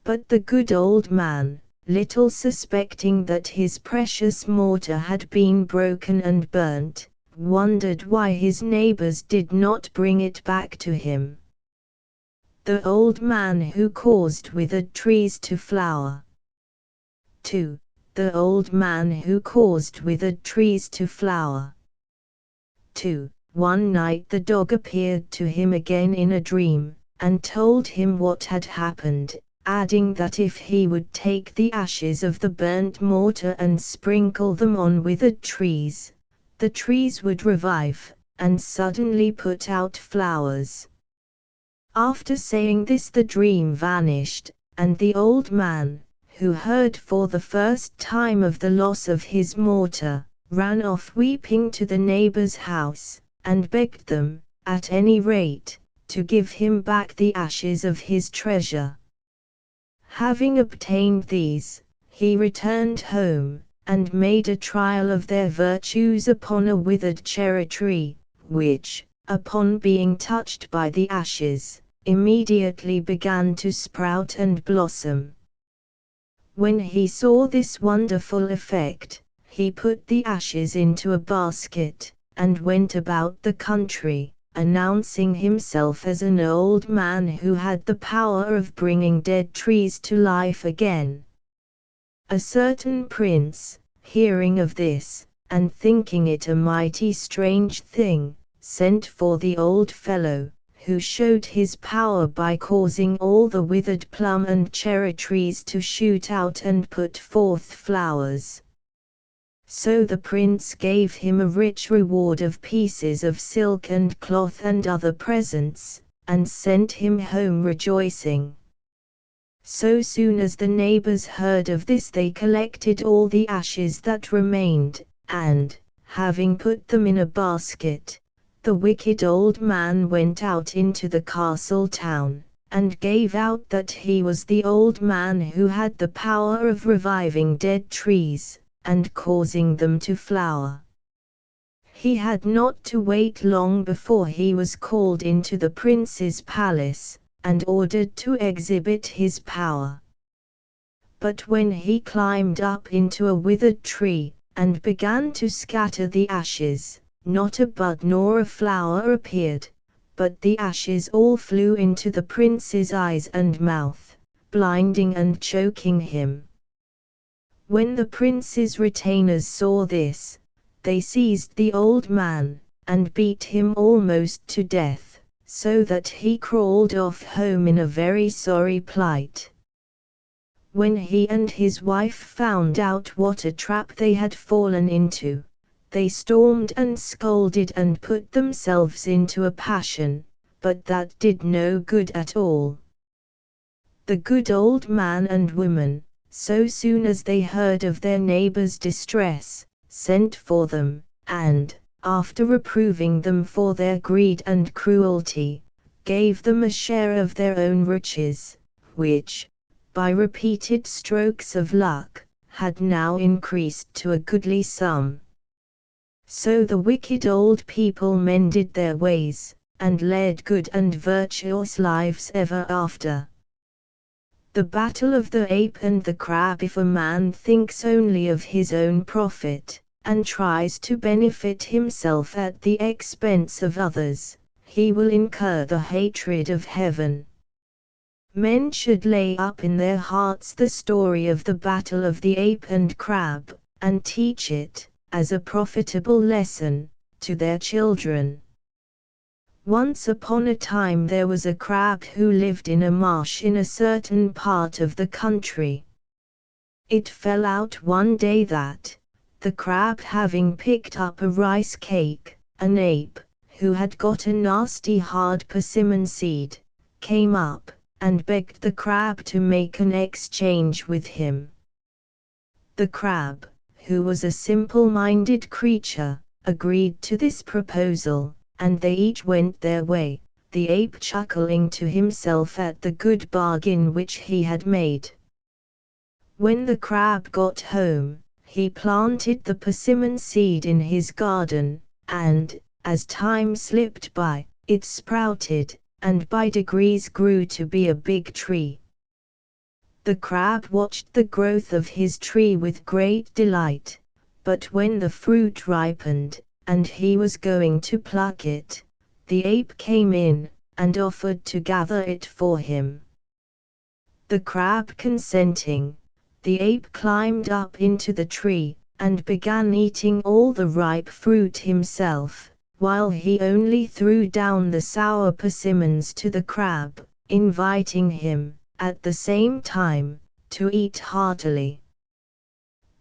But the good old man, little suspecting that his precious mortar had been broken and burnt, wondered why his neighbors did not bring it back to him. The old man who caused withered trees to flower. 2. The old man who caused withered trees to flower. 2. One night the dog appeared to him again in a dream, and told him what had happened, adding that if he would take the ashes of the burnt mortar and sprinkle them on withered trees, the trees would revive, and suddenly put out flowers. After saying this the dream vanished, and the old man, who heard for the first time of the loss of his mortar, ran off weeping to the neighbor's house, and begged them, at any rate, to give him back the ashes of his treasure. Having obtained these, he returned home, and made a trial of their virtues upon a withered cherry tree, which, upon being touched by the ashes, immediately began to sprout and blossom. When he saw this wonderful effect, he put the ashes into a basket, and went about the country, announcing himself as an old man who had the power of bringing dead trees to life again. A certain prince, hearing of this, and thinking it a mighty strange thing, sent for the old fellow, who showed his power by causing all the withered plum and cherry trees to shoot out and put forth flowers. So the prince gave him a rich reward of pieces of silk and cloth and other presents, and sent him home rejoicing. So soon as the neighbors heard of this, they collected all the ashes that remained, and, having put them in a basket, the wicked old man went out into the castle town, and gave out that he was the old man who had the power of reviving dead trees, and causing them to flower. He had not to wait long before he was called into the prince's palace, and ordered to exhibit his power. But when he climbed up into a withered tree, and began to scatter the ashes, not a bud nor a flower appeared, but the ashes all flew into the prince's eyes and mouth, blinding and choking him. When the prince's retainers saw this, they seized the old man, and beat him almost to death, so that he crawled off home in a very sorry plight. When he and his wife found out what a trap they had fallen into, they stormed and scolded and put themselves into a passion, but that did no good at all. The good old man and woman, so soon as they heard of their neighbors' distress, sent for them, and, after reproving them for their greed and cruelty, gave them a share of their own riches, which, by repeated strokes of luck, had now increased to a goodly sum. So the wicked old people mended their ways, and led good and virtuous lives ever after. The battle of the ape and the crab. If a man thinks only of his own profit, and tries to benefit himself at the expense of others, he will incur the hatred of heaven. Men should lay up in their hearts the story of the battle of the ape and crab, and teach it, as a profitable lesson, to their children. Once upon a time there was a crab who lived in a marsh in a certain part of the country. It fell out one day that, the crab having picked up a rice cake, an ape, who had got a nasty hard persimmon seed, came up, and begged the crab to make an exchange with him. The crab, who was a simple-minded creature, agreed to this proposal, and they each went their way, the ape chuckling to himself at the good bargain which he had made. When the crab got home, he planted the persimmon seed in his garden, and, as time slipped by, it sprouted, and by degrees grew to be a big tree. The crab watched the growth of his tree with great delight, but when the fruit ripened, and he was going to pluck it, the ape came in, and offered to gather it for him. The crab consenting, the ape climbed up into the tree, and began eating all the ripe fruit himself, while he only threw down the sour persimmons to the crab, inviting him, at the same time, to eat heartily.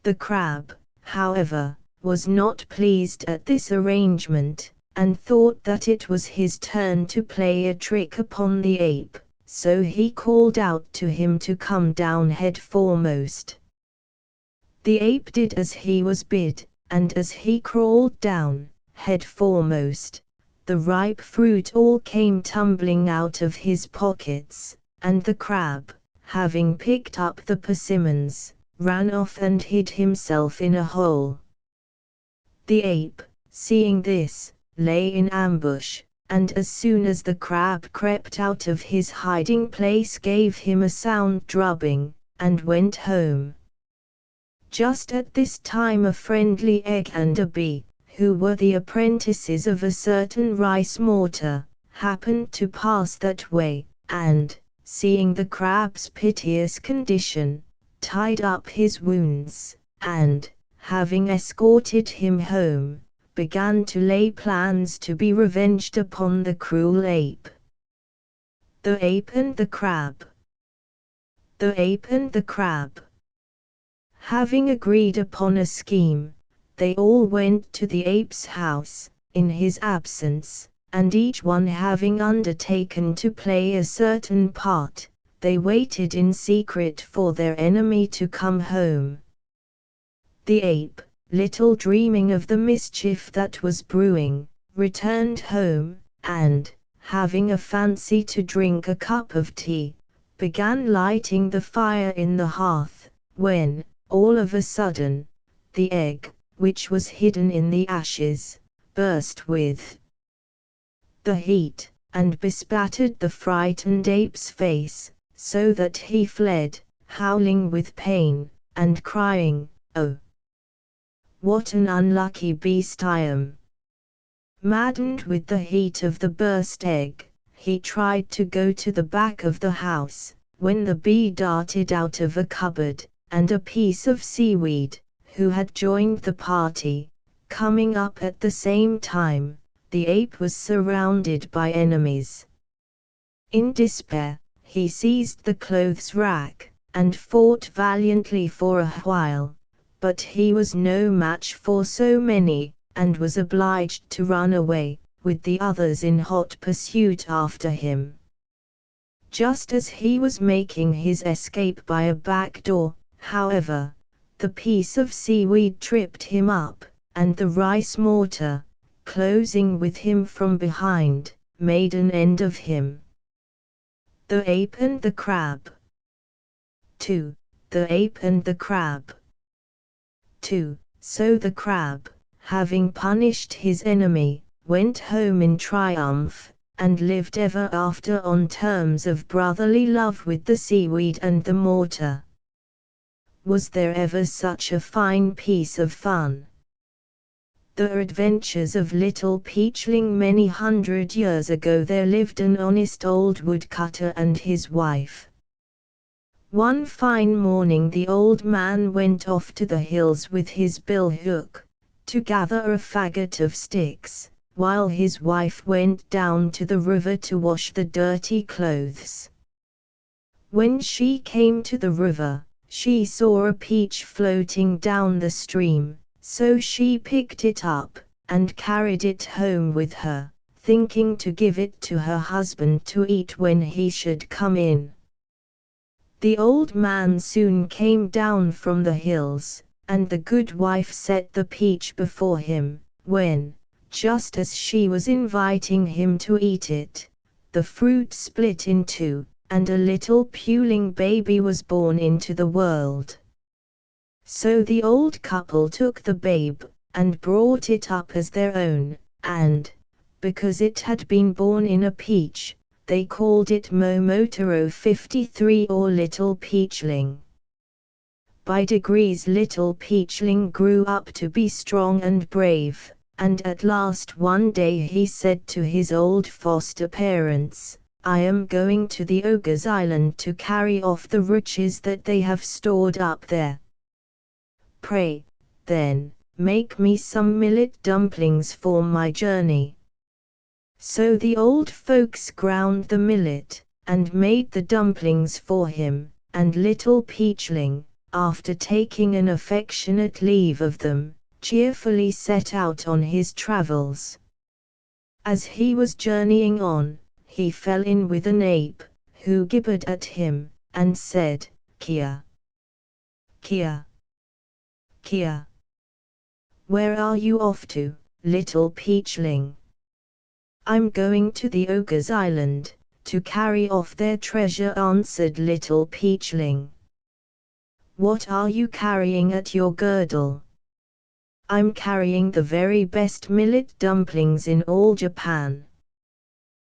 The crab, however, was not pleased at this arrangement, and thought that it was his turn to play a trick upon the ape, so he called out to him to come down head foremost. The ape did as he was bid, and as he crawled down, head foremost, the ripe fruit all came tumbling out of his pockets, and the crab, having picked up the persimmons, ran off and hid himself in a hole. The ape, seeing this, lay in ambush, and as soon as the crab crept out of his hiding place gave him a sound drubbing, and went home. Just at this time a friendly egg and a bee, who were the apprentices of a certain rice mortar, happened to pass that way, and, seeing the crab's piteous condition, tied up his wounds, and, having escorted him home, began to lay plans to be revenged upon the cruel ape. The Ape and the Crab. The Ape and the Crab. Having agreed upon a scheme, they all went to the ape's house, in his absence, and each one having undertaken to play a certain part, they waited in secret for their enemy to come home. The ape, little dreaming of the mischief that was brewing, returned home, and, having a fancy to drink a cup of tea, began lighting the fire in the hearth, when, all of a sudden, the egg, which was hidden in the ashes, burst with the heat, and bespattered the frightened ape's face, so that he fled, howling with pain, and crying, "Oh, what an unlucky beast I am!" Maddened with the heat of the burst egg, he tried to go to the back of the house, when the bee darted out of a cupboard, and a piece of seaweed, who had joined the party, coming up at the same time, the ape was surrounded by enemies. In despair, he seized the clothes rack, and fought valiantly for a while, but he was no match for so many, and was obliged to run away, with the others in hot pursuit after him. Just as he was making his escape by a back door, however, the piece of seaweed tripped him up, and the rice mortar, closing with him from behind, made an end of him. The Ape and the Crab. 2. The Ape and the Crab. 2. So the crab, having punished his enemy, went home in triumph, and lived ever after on terms of brotherly love with the seaweed and the mortar. Was there ever such a fine piece of fun? The adventures of little Peachling. Many 100 years ago there lived an honest old woodcutter and his wife. One fine morning the old man went off to the hills with his bill-hook, to gather a faggot of sticks, while his wife went down to the river to wash the dirty clothes. When she came to the river, she saw a peach floating down the stream, so she picked it up, and carried it home with her, thinking to give it to her husband to eat when he should come in. The old man soon came down from the hills, and the good wife set the peach before him, when, just as she was inviting him to eat it, the fruit split in two, and a little puling baby was born into the world. So the old couple took the babe, and brought it up as their own, and, because it had been born in a peach, they called it Momotaro 53 or Little Peachling. By degrees Little Peachling grew up to be strong and brave, and at last one day he said to his old foster parents, "I am going to the Ogre's Island to carry off the riches that they have stored up there. Pray, then, make me some millet dumplings for my journey." So the old folks ground the millet, and made the dumplings for him, and Little Peachling, after taking an affectionate leave of them, cheerfully set out on his travels. As he was journeying on, he fell in with an ape, who gibbered at him, and said, "Kia! Kia! Kia! Where are you off to, Little Peachling?" "I'm going to the Ogre's Island, to carry off their treasure," answered Little Peachling. "What are you carrying at your girdle?" "I'm carrying the very best millet dumplings in all Japan."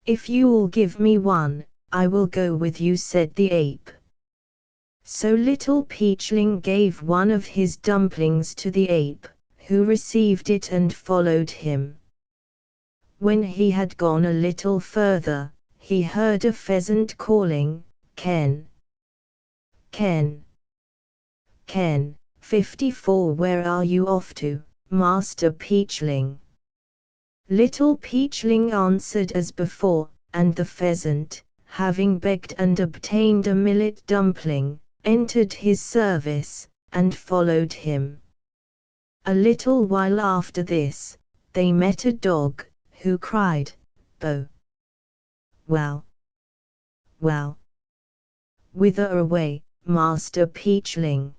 "If you'll give me one, I will go with you," said the ape. So Little Peachling gave one of his dumplings to the ape, who received it and followed him. When he had gone a little further, he heard a pheasant calling, "Ken! Ken! Ken! 54 Where are you off to, Master Peachling?" Little Peachling answered as before, and the pheasant, having begged and obtained a millet dumpling, entered his service, and followed him. A little while after this, they met a dog, who cried, "Bow! Wow! Wow! Whither away, Master Peachling?"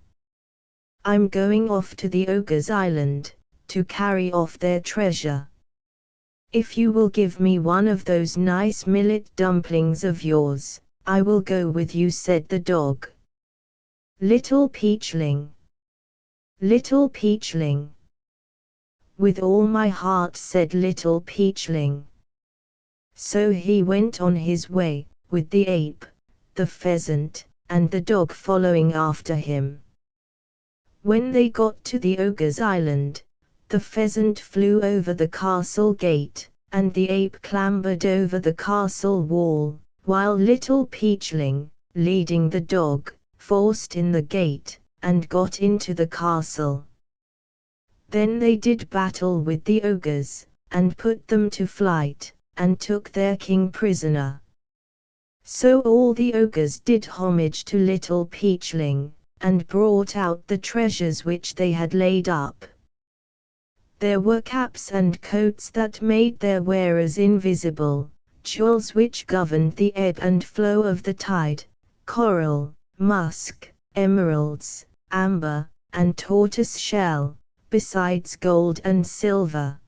"I'm going off to the Ogre's Island, to carry off their treasure." "If you will give me one of those nice millet dumplings of yours, I will go with you," said the dog. "Little Peachling! Little Peachling!" "With all my heart," said Little Peachling. So he went on his way, with the ape, the pheasant, and the dog following after him. When they got to the Ogre's Island, the pheasant flew over the castle gate, and the ape clambered over the castle wall, while Little Peachling, leading the dog, forced in the gate, and got into the castle. Then they did battle with the ogres, and put them to flight, and took their king prisoner. So all the ogres did homage to Little Peachling, and brought out the treasures which they had laid up. There were caps and coats that made their wearers invisible, jewels which governed the ebb and flow of the tide, coral, musk, emeralds, amber, and tortoise shell, besides gold and silver.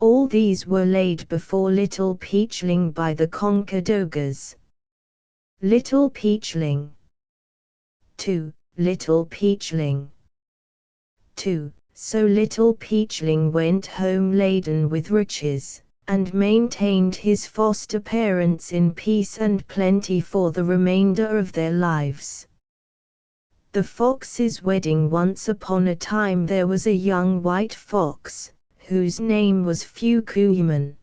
All these were laid before Little Peachling by the conquered ogres. Little Peachling. 2. Little Peachling. 2. So Little Peachling went home laden with riches, and maintained his foster parents in peace and plenty for the remainder of their lives. The Fox's wedding. Once upon a time there was a young white fox, whose name was Fukuiman.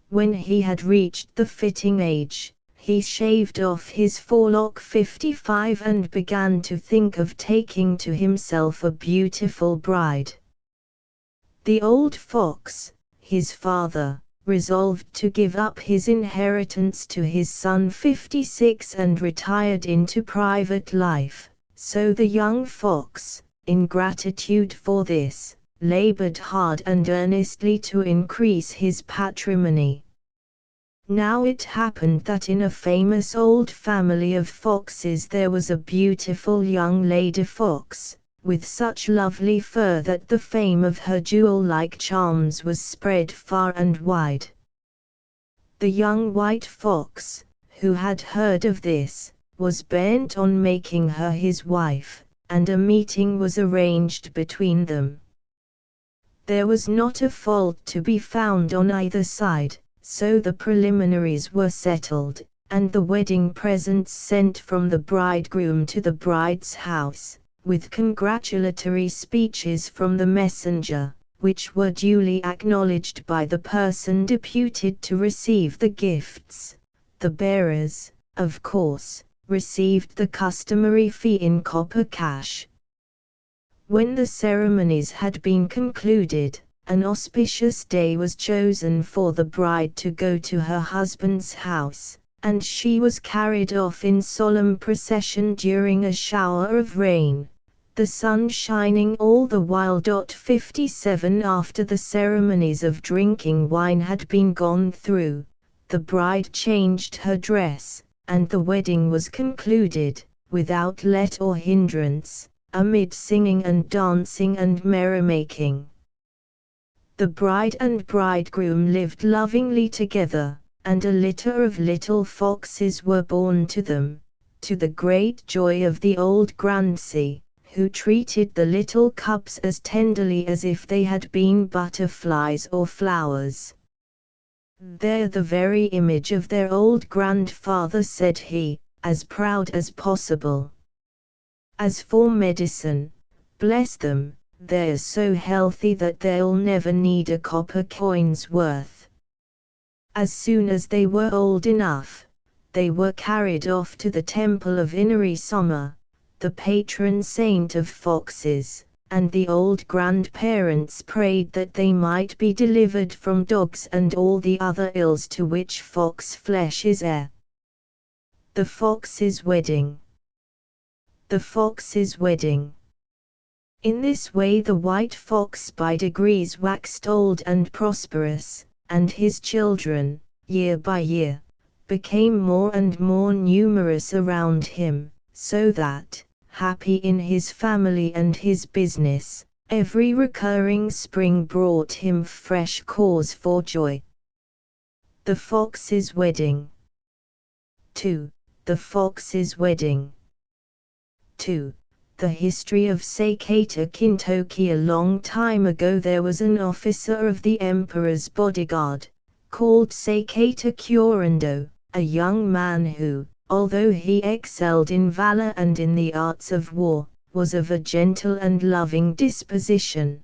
When he had reached the fitting age, he shaved off his forelock 55 and began to think of taking to himself a beautiful bride. The old fox, his father, resolved to give up his inheritance to his son 56 and retired into private life, so the young fox, in gratitude for this, labored hard and earnestly to increase his patrimony. Now it happened that in a famous old family of foxes there was a beautiful young lady fox, with such lovely fur that the fame of her jewel-like charms was spread far and wide. The young white fox, who had heard of this, was bent on making her his wife, and a meeting was arranged between them. There was not a fault to be found on either side, so the preliminaries were settled, and the wedding presents sent from the bridegroom to the bride's house, with congratulatory speeches from the messenger, which were duly acknowledged by the person deputed to receive the gifts. The bearers, of course, received the customary fee in copper cash. When the ceremonies had been concluded, an auspicious day was chosen for the bride to go to her husband's house, and she was carried off in solemn procession during a shower of rain, the sun shining all the while. 57 After the ceremonies of drinking wine had been gone through, the bride changed her dress, and the wedding was concluded, without let or hindrance, amid singing and dancing and merrymaking. The bride and bridegroom lived lovingly together, and a litter of little foxes were born to them, to the great joy of the old grandsee, who treated the little cubs as tenderly as if they had been butterflies or flowers. "They're the very image of their old grandfather," said he, as proud as possible. "As for medicine, bless them, they're so healthy that they'll never need a copper coin's worth. As soon as they were old enough, they were carried off to the temple of Inari Soma, the patron saint of foxes, and the old grandparents prayed that they might be delivered from dogs and all the other ills to which fox flesh is heir. The Fox's Wedding. The Fox's Wedding. In this way the white fox by degrees waxed old and prosperous, and his children, year by year, became more and more numerous around him, so that, happy in his family and his business, every recurring spring brought him fresh cause for joy. The Fox's Wedding. 2. The Fox's Wedding. 2. The history of Seikata Kintoki. A long time ago there was an officer of the emperor's bodyguard, called Seikata Kurando, a young man who, although he excelled in valor and in the arts of war, was of a gentle and loving disposition.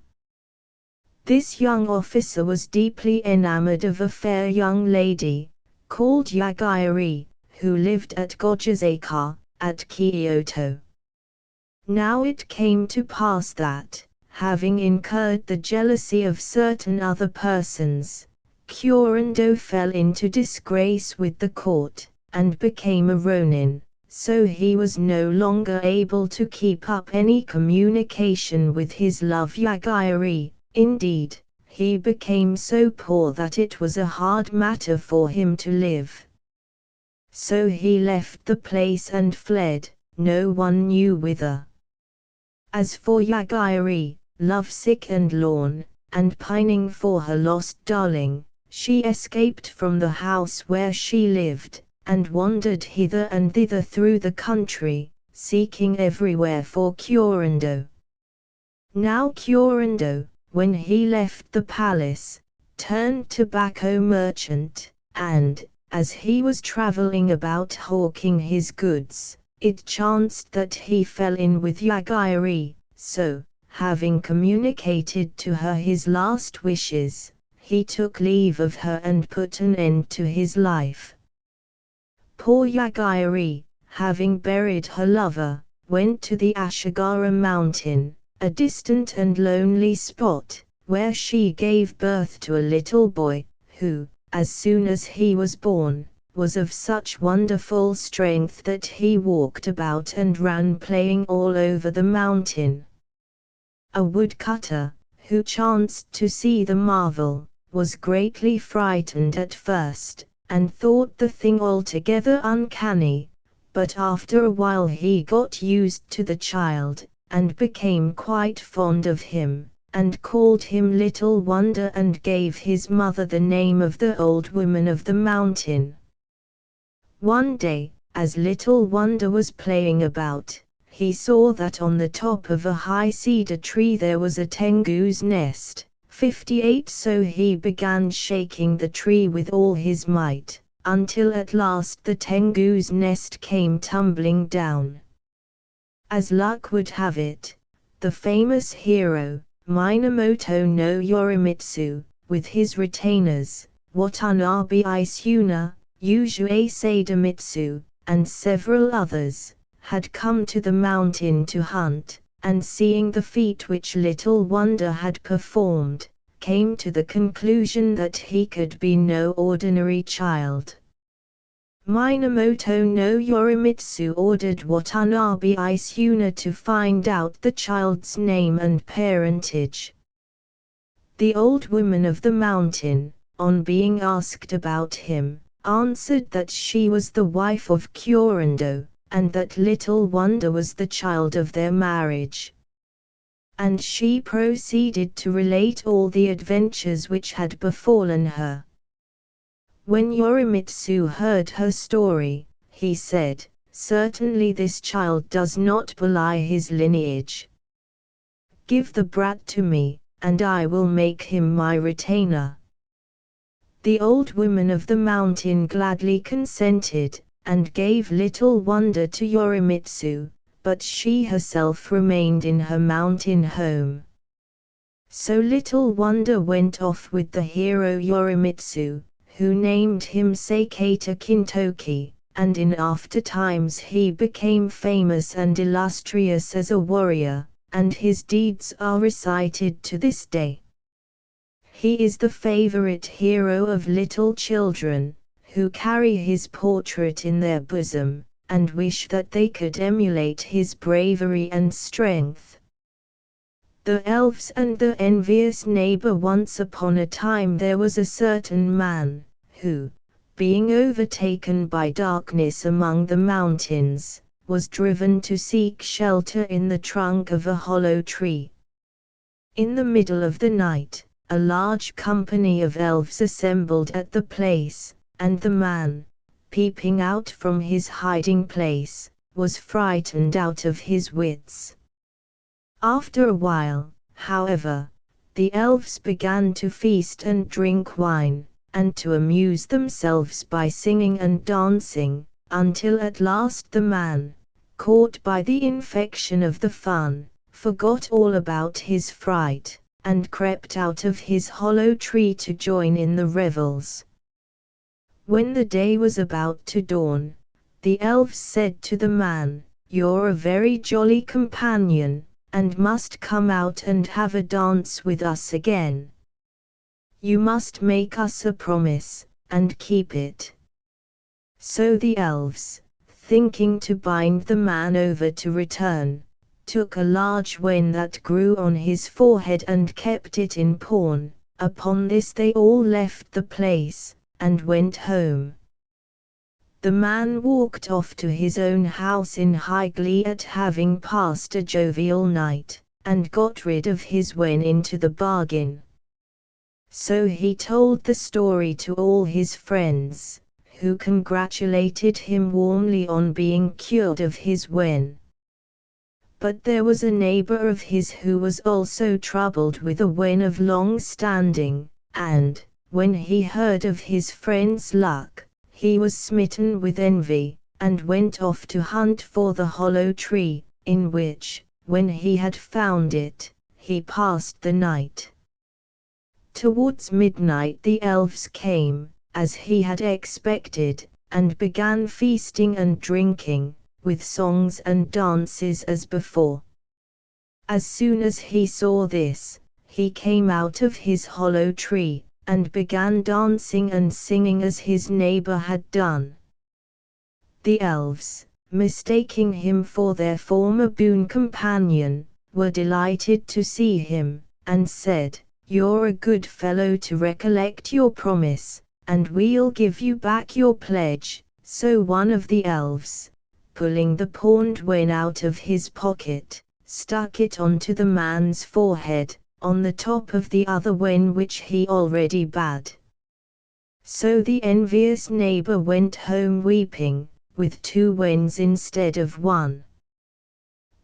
This young officer was deeply enamored of a fair young lady, called Yagayari, who lived at Gojazaka, at Kyoto. Now it came to pass that, having incurred the jealousy of certain other persons, Kurando fell into disgrace with the court, and became a ronin, so he was no longer able to keep up any communication with his love Yagayari. Indeed, he became so poor that it was a hard matter for him to live. So he left the place and fled, no one knew whither. As for Yagayari, lovesick and lorn, and pining for her lost darling, she escaped from the house where she lived, and wandered hither and thither through the country, seeking everywhere for Kurando. Now Kurando, when he left the palace, turned tobacco merchant, and, as he was traveling about hawking his goods, it chanced that he fell in with Yagayari, so, having communicated to her his last wishes, he took leave of her and put an end to his life. Poor Yagayari, having buried her lover, went to the Ashigara mountain, a distant and lonely spot, where she gave birth to a little boy, who, as soon as he was born, was of such wonderful strength that he walked about and ran playing all over the mountain. A woodcutter, who chanced to see the marvel, was greatly frightened at first, and thought the thing altogether uncanny, but after a while he got used to the child, and became quite fond of him, and called him Little Wonder and gave his mother the name of the old woman of the mountain. One day, as Little Wonder was playing about, he saw that on the top of a high cedar tree there was a tengu's nest, 58. So he began shaking the tree with all his might, until at last the tengu's nest came tumbling down. As luck would have it, the famous hero, Minamoto no Yorimitsu, with his retainers, Watanabe Isuna, Yuzue Sadamitsu, and several others, had come to the mountain to hunt, and seeing the feat which Little Wonder had performed, came to the conclusion that he could be no ordinary child. Minamoto no Yorimitsu ordered Watanabe Isuna to find out the child's name and parentage. The old woman of the mountain, on being asked about him, answered that she was the wife of Kurando, and that Little Wonder was the child of their marriage. And she proceeded to relate all the adventures which had befallen her. When Yorimitsu heard her story, he said, "Certainly this child does not belie his lineage. Give the brat to me, and I will make him my retainer." The old woman of the mountain gladly consented, and gave Little Wonder to Yorimitsu, but she herself remained in her mountain home. So little wonder went off with the hero Yorimitsu, who named him Seikata Kintoki, and in after times he became famous and illustrious as a warrior, and his deeds are recited to this day. He is the favorite hero of little children, who carry his portrait in their bosom, and wish that they could emulate his bravery and strength. The elves and the envious neighbor. Once upon a time there was a certain man, who, being overtaken by darkness among the mountains, was driven to seek shelter in the trunk of a hollow tree. In the middle of the night, a large company of elves assembled at the place, and the man, peeping out from his hiding place, was frightened out of his wits. After a while, however, the elves began to feast and drink wine, and to amuse themselves by singing and dancing, until at last the man, caught by the infection of the fun, forgot all about his fright, and crept out of his hollow tree to join in the revels. When the day was about to dawn, the elves said to the man, "You're a very jolly companion, and must come out and have a dance with us again. You must make us a promise, and keep it." So the elves, thinking to bind the man over to return, took a large wen that grew on his forehead and kept it in pawn. Upon this they all left the place, and went home. The man walked off to his own house in high glee at having passed a jovial night, and got rid of his wen into the bargain. So he told the story to all his friends, who congratulated him warmly on being cured of his wen. But there was a neighbor of his who was also troubled with a wen of long standing, and, when he heard of his friend's luck, he was smitten with envy, and went off to hunt for the hollow tree, in which, when he had found it, he passed the night. Towards midnight the elves came, as he had expected, and began feasting and drinking, with songs and dances as before. As soon as he saw this, he came out of his hollow tree, and began dancing and singing as his neighbor had done. The elves, mistaking him for their former boon companion, were delighted to see him, and said, "You're a good fellow to recollect your promise, and we'll give you back your pledge." So one of the elves, pulling the pawned wen out of his pocket, stuck it onto the man's forehead, on the top of the other wen which he already bad. So the envious neighbor went home weeping, with 2 wens instead of 1.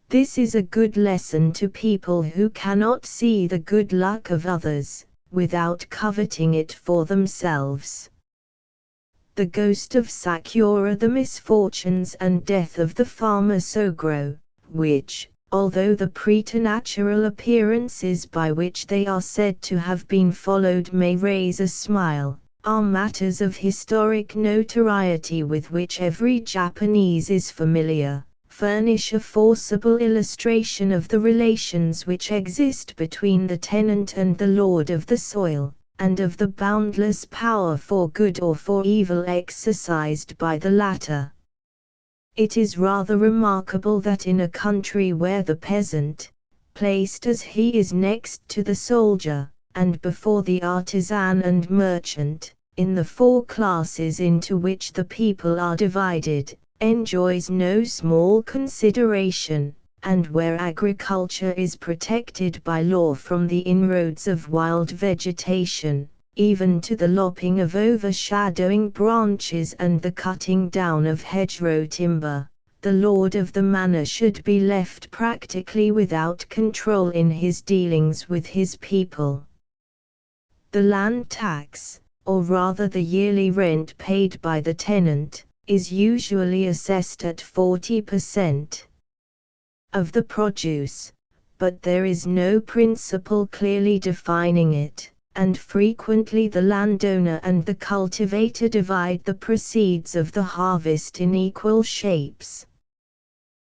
This is a good lesson to people who cannot see the good luck of others, without coveting it for themselves. The ghost of Sakura. The misfortunes and death of the farmer Sogro, which, although the preternatural appearances by which they are said to have been followed may raise a smile, are matters of historic notoriety with which every Japanese is familiar, furnish a forcible illustration of the relations which exist between the tenant and the lord of the soil, and of the boundless power for good or for evil exercised by the latter. It is rather remarkable that in a country where the peasant, placed as he is next to the soldier, and before the artisan and merchant, in the 4 classes into which the people are divided, enjoys no small consideration, and where agriculture is protected by law from the inroads of wild vegetation, even to the lopping of overshadowing branches and the cutting down of hedgerow timber, the lord of the manor should be left practically without control in his dealings with his people. The land tax, or rather the yearly rent paid by the tenant, is usually assessed at 40% of the produce, but there is no principle clearly defining it, and frequently the landowner and the cultivator divide the proceeds of the harvest in equal shapes.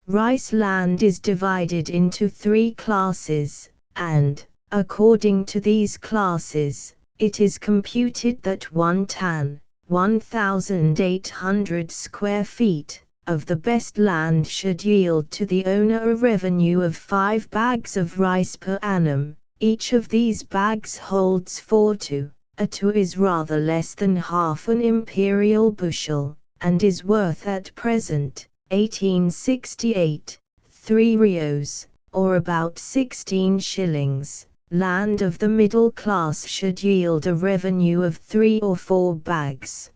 Rice land is divided into 3 classes, and, according to these classes, it is computed that 1 tan, 1,800 square feet, of the best land should yield to the owner a revenue of 5 bags of rice per annum. Each of these bags holds 4 to. A 2 is rather less than half an imperial bushel, and is worth at present, 1868, 3 rios, or about 16 shillings. Land of the middle class should yield a revenue of 3 or 4 bags.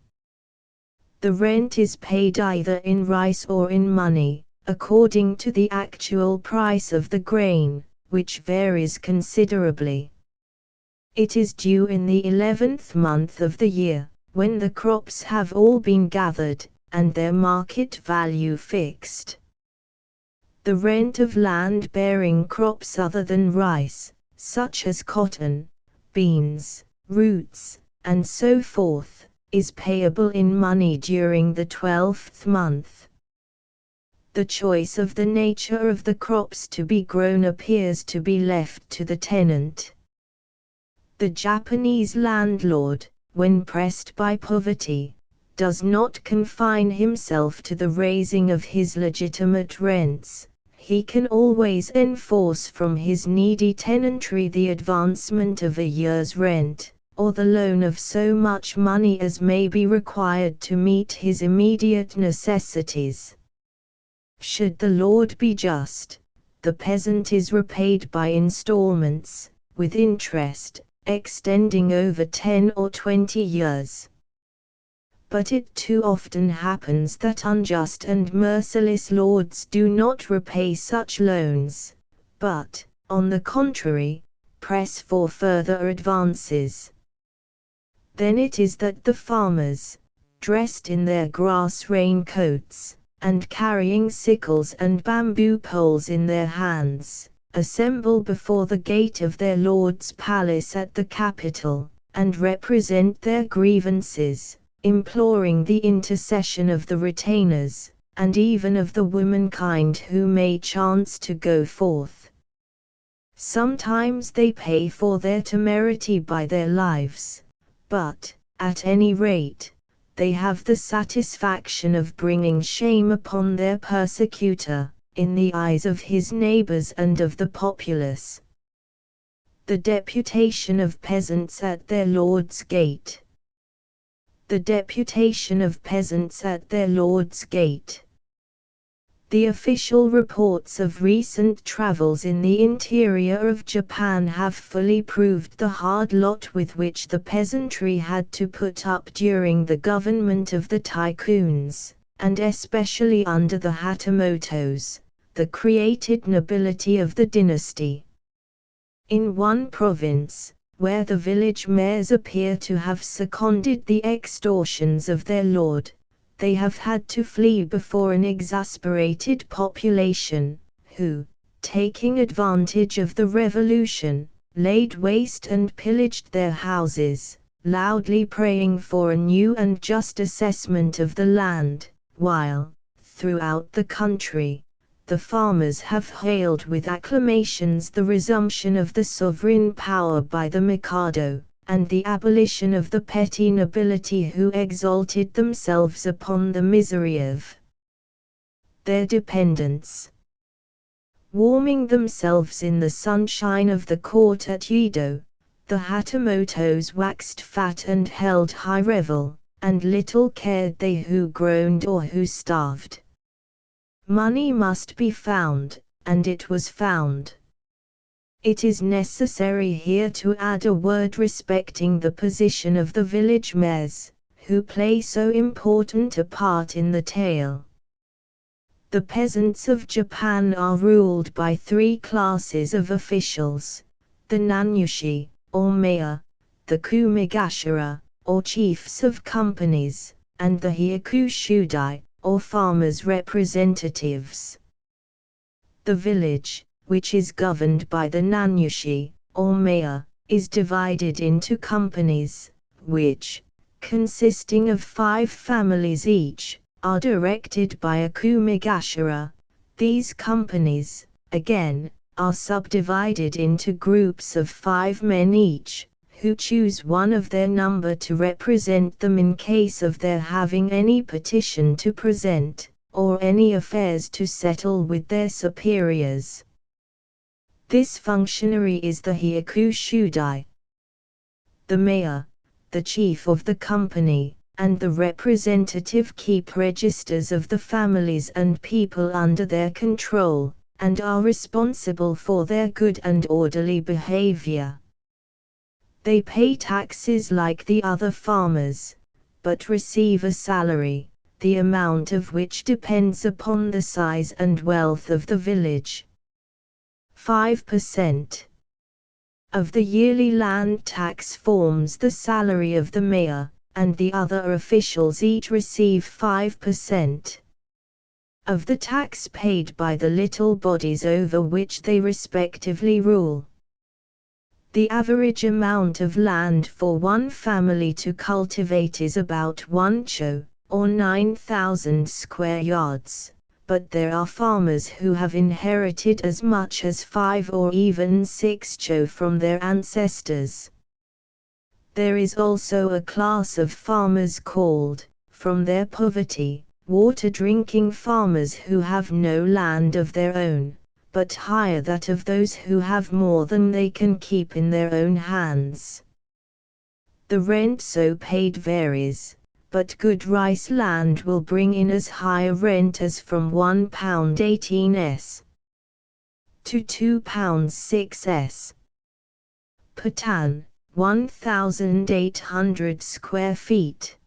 The rent is paid either in rice or in money, according to the actual price of the grain, which varies considerably. It is due in the 11th month of the year, when the crops have all been gathered, and their market value fixed. The rent of land-bearing crops other than rice, such as cotton, beans, roots, and so forth, is payable in money during the 12th month. The choice of the nature of the crops to be grown appears to be left to the tenant. The Japanese landlord, when pressed by poverty, does not confine himself to the raising of his legitimate rents. He can always enforce from his needy tenantry the advancement of a year's rent, or the loan of so much money as may be required to meet his immediate necessities. Should the lord be just, the peasant is repaid by installments, with interest, extending over 10 or 20 years. But it too often happens that unjust and merciless lords do not repay such loans, but, on the contrary, press for further advances. Then it is that the farmers, dressed in their grass raincoats, and carrying sickles and bamboo poles in their hands, assemble before the gate of their lord's palace at the capital, and represent their grievances, imploring the intercession of the retainers, and even of the womankind who may chance to go forth. Sometimes they pay for their temerity by their lives, but, at any rate, they have the satisfaction of bringing shame upon their persecutor, in the eyes of his neighbors and of the populace. The deputation of peasants at their lord's gate. The deputation of peasants at their lord's gate. The official reports of recent travels in the interior of Japan have fully proved the hard lot with which the peasantry had to put up during the government of the tycoons, and especially under the Hatamotos, the created nobility of the dynasty. In one province, where the village mayors appear to have seconded the extortions of their lord, they have had to flee before an exasperated population, who, taking advantage of the revolution, laid waste and pillaged their houses, loudly praying for a new and just assessment of the land, while, throughout the country, the farmers have hailed with acclamations the resumption of the sovereign power by the Mikado, and the abolition of the petty nobility who exalted themselves upon the misery of their dependents. Warming themselves in the sunshine of the court at Yedo, the Hatamotos waxed fat and held high revel, and little cared they who groaned or who starved. Money must be found, and it was found. It is necessary here to add a word respecting the position of the village mayors, who play so important a part in the tale. The peasants of Japan are ruled by 3 classes of officials: the Nanyushi, or mayor, the Kumigashira, or chiefs of companies, and the Hyaku Shudai, or farmers' representatives. The village, which is governed by the nanushi, or mayor, is divided into companies, which, consisting of 5 families each, are directed by a kumigashara. These companies, again, are subdivided into groups of 5 men each, who choose one of their number to represent them in case of their having any petition to present, or any affairs to settle with their superiors. This functionary is the Hyaku Shudai. The mayor, the chief of the company, and the representative keep registers of the families and people under their control, and are responsible for their good and orderly behavior. They pay taxes like the other farmers, but receive a salary, the amount of which depends upon the size and wealth of the village. 5% of the yearly land tax forms the salary of the mayor, and the other officials each receive 5% of the tax paid by the little bodies over which they respectively rule. The average amount of land for one family to cultivate is about 1 cho, or 9,000 square yards, but there are farmers who have inherited as much as 5 or even 6 cho from their ancestors. There is also a class of farmers called, from their poverty, water-drinking farmers who have no land of their own, but hire that of those who have more than they can keep in their own hands. The rent so paid varies, but good rice land will bring in as high a rent as from £1.18s to £2.6s per tan, 1,800 square feet.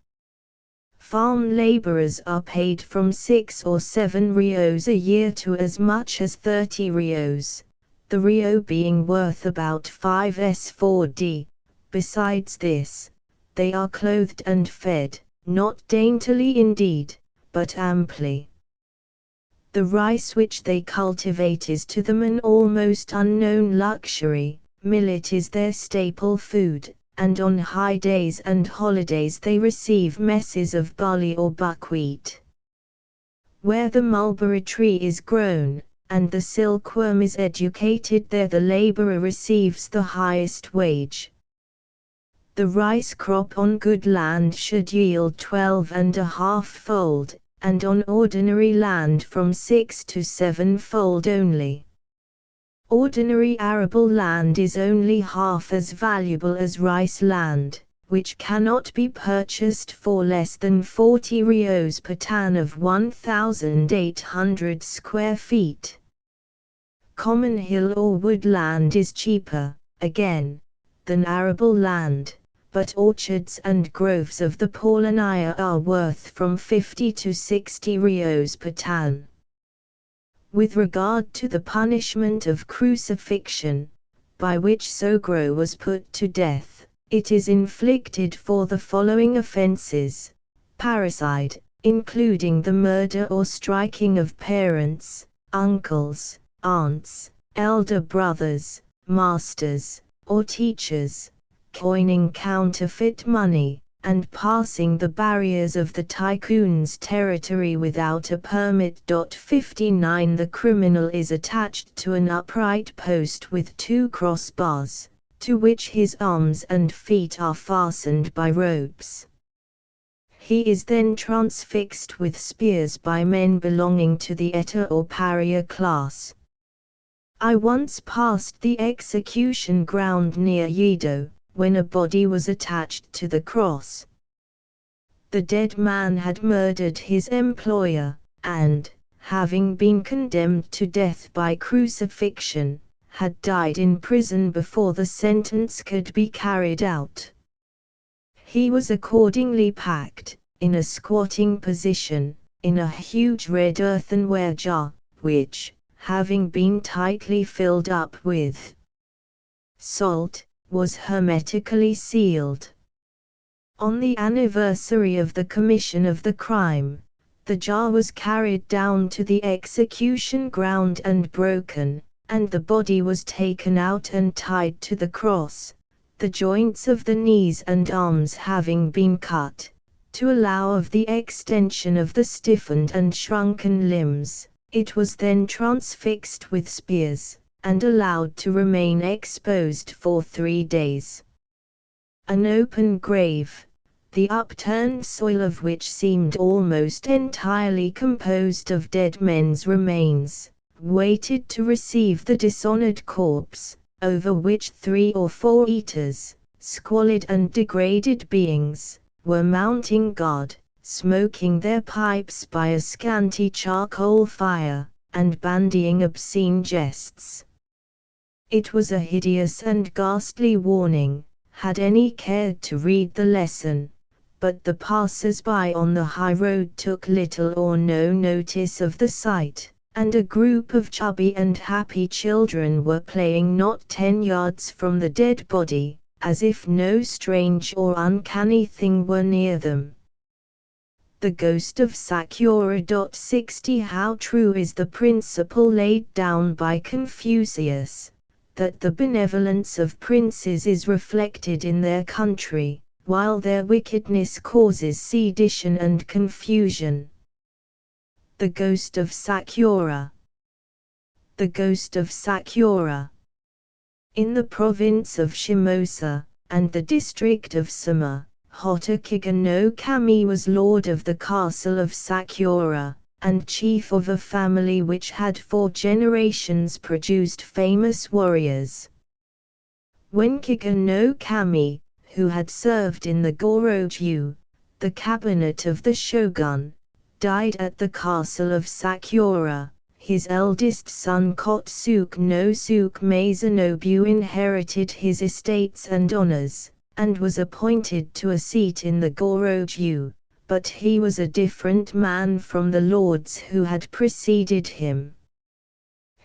Farm laborers are paid from 6 or 7 rios a year to as much as 30 rios, the rio being worth about 5s4d. Besides this, they are clothed and fed, not daintily indeed, but amply. The rice which they cultivate is to them an almost unknown luxury. Millet is their staple food, and on high days and holidays they receive messes of barley or buckwheat. Where the mulberry tree is grown, and the silkworm is educated, there the laborer receives the highest wage. The rice crop on good land should yield 12.5-fold, and on ordinary land from 6 to 7-fold only. Ordinary arable land is only half as valuable as rice land, which cannot be purchased for less than 40 rios per tan of 1,800 square feet. Common hill or wood land is cheaper, again, than arable land, but orchards and groves of the Paulinia are worth from 50 to 60 rios per tan. With regard to the punishment of crucifixion, by which Sogro was put to death, it is inflicted for the following offences: parricide, including the murder or striking of parents, uncles, aunts, elder brothers, masters, or teachers, coining counterfeit money, and passing the barriers of the tycoon's territory without a permit. 59 The criminal is attached to an upright post with 2 crossbars, to which his arms and feet are fastened by ropes. He is then transfixed with spears by men belonging to the eta or pariah class. I once passed the execution ground near Yedo, when a body was attached to the cross. The dead man had murdered his employer, and, having been condemned to death by crucifixion, had died in prison before the sentence could be carried out. He was accordingly packed, in a squatting position, in a huge red earthenware jar, which, having been tightly filled up with salt, was hermetically sealed. On the anniversary of the commission of the crime, the jar was carried down to the execution ground and broken, and the body was taken out and tied to the cross, the joints of the knees and arms having been cut, to allow of the extension of the stiffened and shrunken limbs. It was then transfixed with spears, and allowed to remain exposed for 3 days. An open grave, the upturned soil of which seemed almost entirely composed of dead men's remains, waited to receive the dishonored corpse, over which 3 or 4 eaters, squalid and degraded beings, were mounting guard, smoking their pipes by a scanty charcoal fire, and bandying obscene jests. It was a hideous and ghastly warning, had any cared to read the lesson, but the passers-by on the high road took little or no notice of the sight, and a group of chubby and happy children were playing not 10 yards from the dead body, as if no strange or uncanny thing were near them. The ghost of Sakura. 60 How true is the principle laid down by Confucius, that the benevolence of princes is reflected in their country, while their wickedness causes sedition and confusion. The ghost of Sakura. The ghost of Sakura. In the province of Shimosa, and the district of Sama, Hotokiga no Kami was lord of the castle of Sakura, and chief of a family which had 4 generations produced famous warriors. When Kiga no Kami, who had served in the Gorogyu, the cabinet of the shogun, died at the castle of Sakura, his eldest son Kotsuke no Suke Maizanobu inherited his estates and honors, and was appointed to a seat in the Gorogyu, but he was a different man from the lords who had preceded him.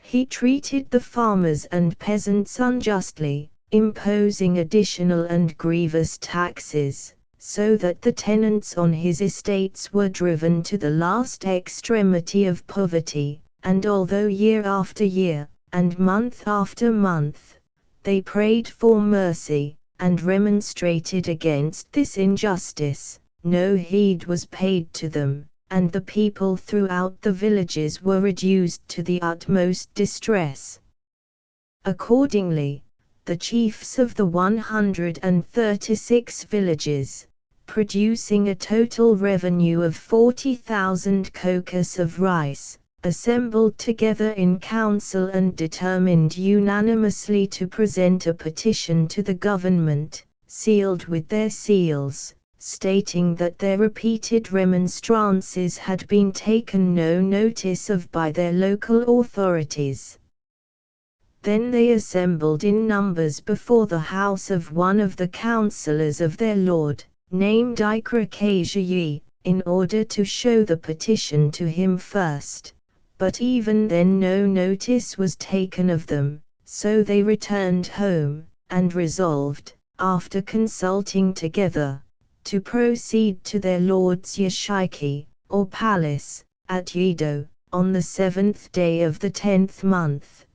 He treated the farmers and peasants unjustly, imposing additional and grievous taxes, so that the tenants on his estates were driven to the last extremity of poverty, and although year after year, and month after month, they prayed for mercy, and remonstrated against this injustice, no heed was paid to them, and the people throughout the villages were reduced to the utmost distress. Accordingly, the chiefs of the 136 villages, producing a total revenue of 40,000 kokus of rice, assembled together in council and determined unanimously to present a petition to the government, sealed with their seals, stating that their repeated remonstrances had been taken no notice of by their local authorities. Then they assembled in numbers before the house of one of the councillors of their lord, named Ikra Kajiyi, in order to show the petition to him first. But even then no notice was taken of them, so they returned home, and resolved, after consulting together, to proceed to their lord's yashiki, or palace, at Yedo, on the 7th day of the 10th month.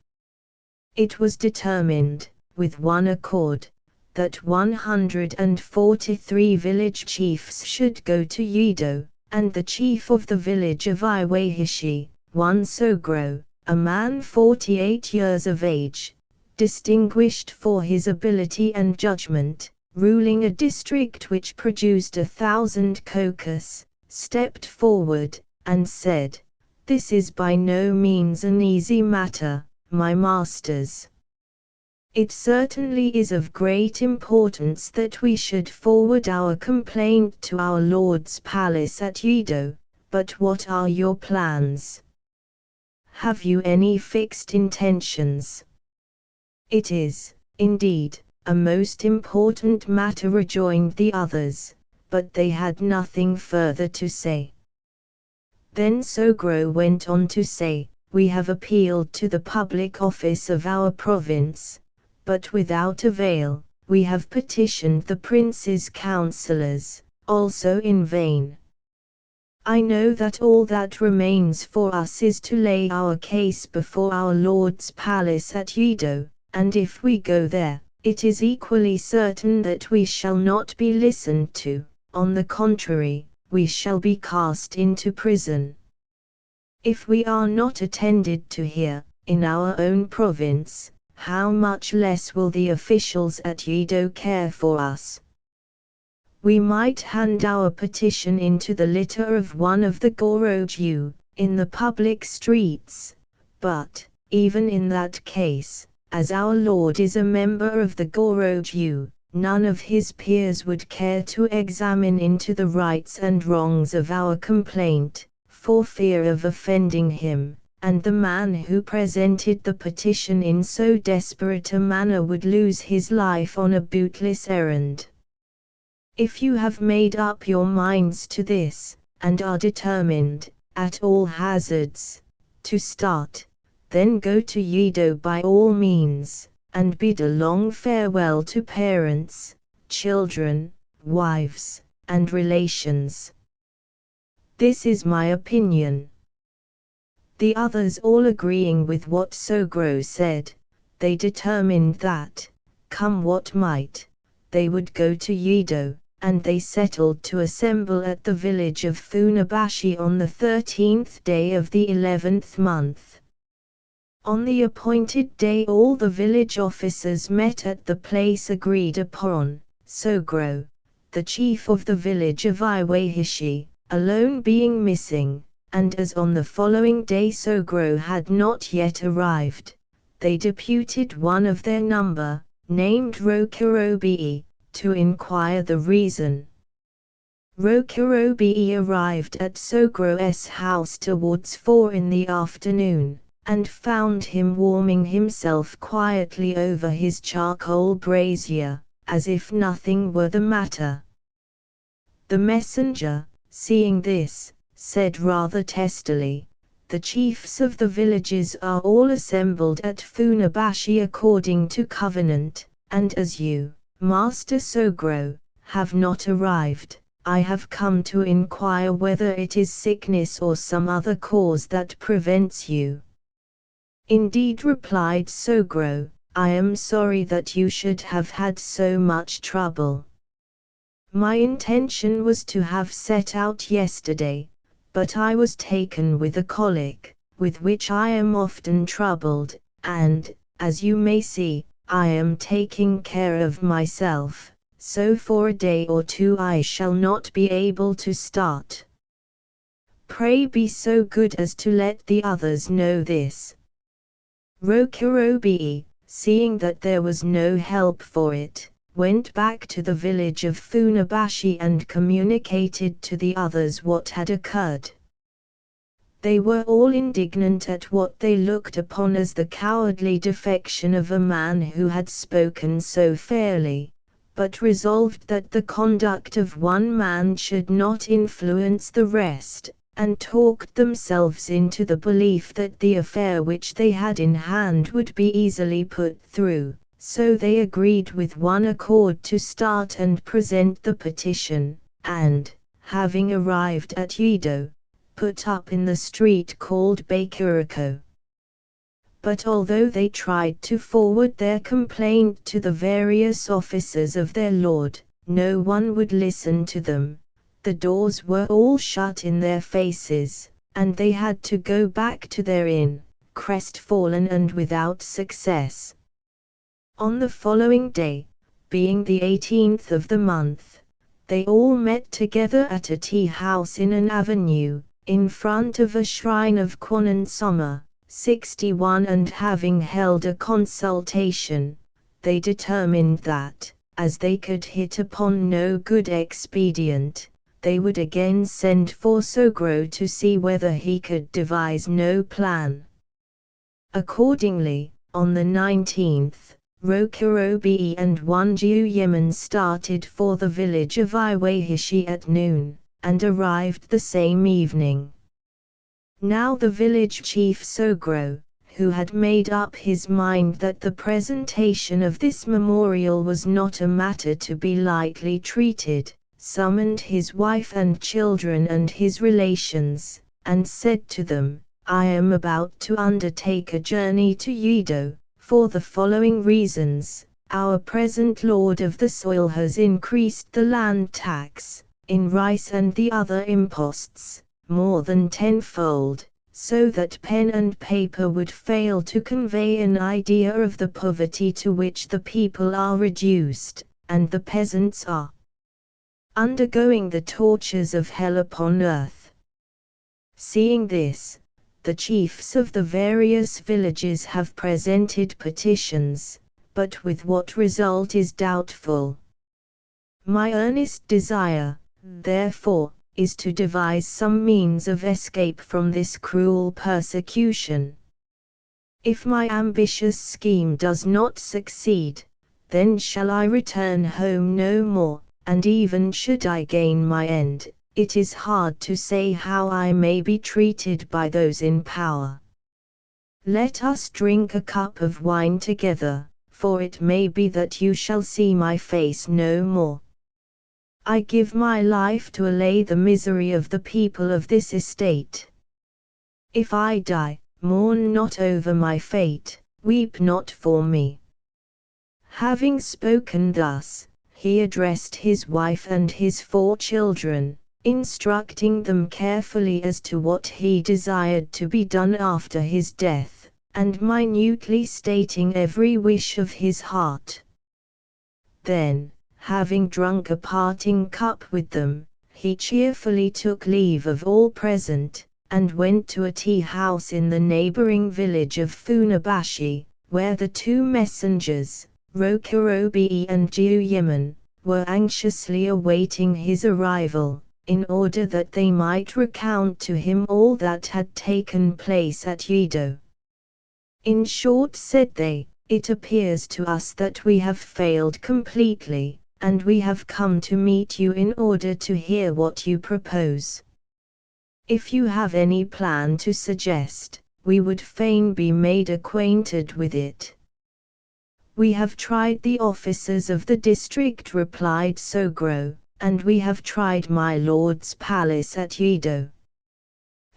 It was determined, with one accord, that 143 village chiefs should go to Yedo, and the chief of the village of Iwahishi, one Sogro, a man 48 years of age, distinguished for his ability and judgment, ruling a district which produced 1,000 kokus, stepped forward, and said, "This is by no means an easy matter, my masters. It certainly is of great importance that we should forward our complaint to our Lord's palace at Yedo, but what are your plans? Have you any fixed intentions?" "It is, indeed, a most important matter," rejoined the others, but they had nothing further to say. Then Sogro went on to say, "We have appealed to the public office of our province, but without avail. We have petitioned the prince's councillors, also in vain. I know that all that remains for us is to lay our case before our Lord's palace at Yedo, and if we go there, it is equally certain that we shall not be listened to. On the contrary, we shall be cast into prison. If we are not attended to here, in our own province, how much less will the officials at Yedo care for us? We might hand our petition into the litter of one of the Goroju, in the public streets, but, even in that case, as our Lord is a member of the Goroju, none of his peers would care to examine into the rights and wrongs of our complaint, for fear of offending him, and the man who presented the petition in so desperate a manner would lose his life on a bootless errand. If you have made up your minds to this, and are determined, at all hazards, to start, then go to Yedo by all means, and bid a long farewell to parents, children, wives, and relations. This is my opinion. The others all agreeing with what Sogro said, they determined that, come what might, they would go to Yedo, and they settled to assemble at the village of Funabashi on the 13th day of the 11th month. On the appointed day all the village officers met at the place agreed upon, Sogro, the chief of the village of Iwahishi, alone being missing, and as on the following day Sogro had not yet arrived, they deputed one of their number, named Rokurobi, to inquire the reason. Rokurobi arrived at Sogro's house towards 4 in the afternoon, and found him warming himself quietly over his charcoal brazier, as if nothing were the matter. The messenger, seeing this, said rather testily, "The chiefs of the villages are all assembled at Funabashi according to covenant, and as you, Master Sogro, have not arrived, I have come to inquire whether it is sickness or some other cause that prevents you." "Indeed," replied Sogro, "I am sorry that you should have had so much trouble. My intention was to have set out yesterday, but I was taken with a colic, with which I am often troubled, and, as you may see, I am taking care of myself, so for a day or two I shall not be able to start. Pray be so good as to let the others know this." Rokurobi, seeing that there was no help for it, went back to the village of Funabashi and communicated to the others what had occurred. They were all indignant at what they looked upon as the cowardly defection of a man who had spoken so fairly, but resolved that the conduct of one man should not influence the rest, and talked themselves into the belief that the affair which they had in hand would be easily put through, so they agreed with one accord to start and present the petition, and, having arrived at Yedo, put up in the street called Bakuriko. But although they tried to forward their complaint to the various officers of their lord, no one would listen to them. The doors were all shut in their faces, and they had to go back to their inn, crestfallen and without success. On the following day, being the 18th of the month, they all met together at a tea house in an avenue, in front of a shrine of Kwanon Soma, 61, and having held a consultation, they determined that, as they could hit upon no good expedient, they would again send for Sogro to see whether he could devise no plan. Accordingly, on the 19th, Rokurobi and one Jiuyeman started for the village of Iwahishi at noon, and arrived the same evening. Now the village chief Sogro, who had made up his mind that the presentation of this memorial was not a matter to be lightly treated, summoned his wife and children and his relations, and said to them, I am about to undertake a journey to Yedo, for the following reasons. Our present lord of the soil has increased the land tax, in rice and the other imposts, more than tenfold, so that pen and paper would fail to convey an idea of the poverty to which the people are reduced, and the peasants are undergoing the tortures of hell upon earth. Seeing this, the chiefs of the various villages have presented petitions, but with what result is doubtful. My earnest desire, therefore, is to devise some means of escape from this cruel persecution. If my ambitious scheme does not succeed, then shall I return home no more, and even should I gain my end, it is hard to say how I may be treated by those in power. Let us drink a cup of wine together, for it may be that you shall see my face no more. I give my life to allay the misery of the people of this estate. If I die, mourn not over my fate, weep not for me. Having spoken thus, he addressed his wife and his 4 children, instructing them carefully as to what he desired to be done after his death, and minutely stating every wish of his heart. Then, having drunk a parting cup with them, he cheerfully took leave of all present, and went to a tea-house in the neighboring village of Funabashi, where the 2 messengers, Rokurobi and Jiuyeman, were anxiously awaiting his arrival, in order that they might recount to him all that had taken place at Yedo. In short, said they, it appears to us that we have failed completely, and we have come to meet you in order to hear what you propose. If you have any plan to suggest, we would fain be made acquainted with it. We have tried the officers of the district, replied Sogro, and we have tried my lord's palace at Yedo.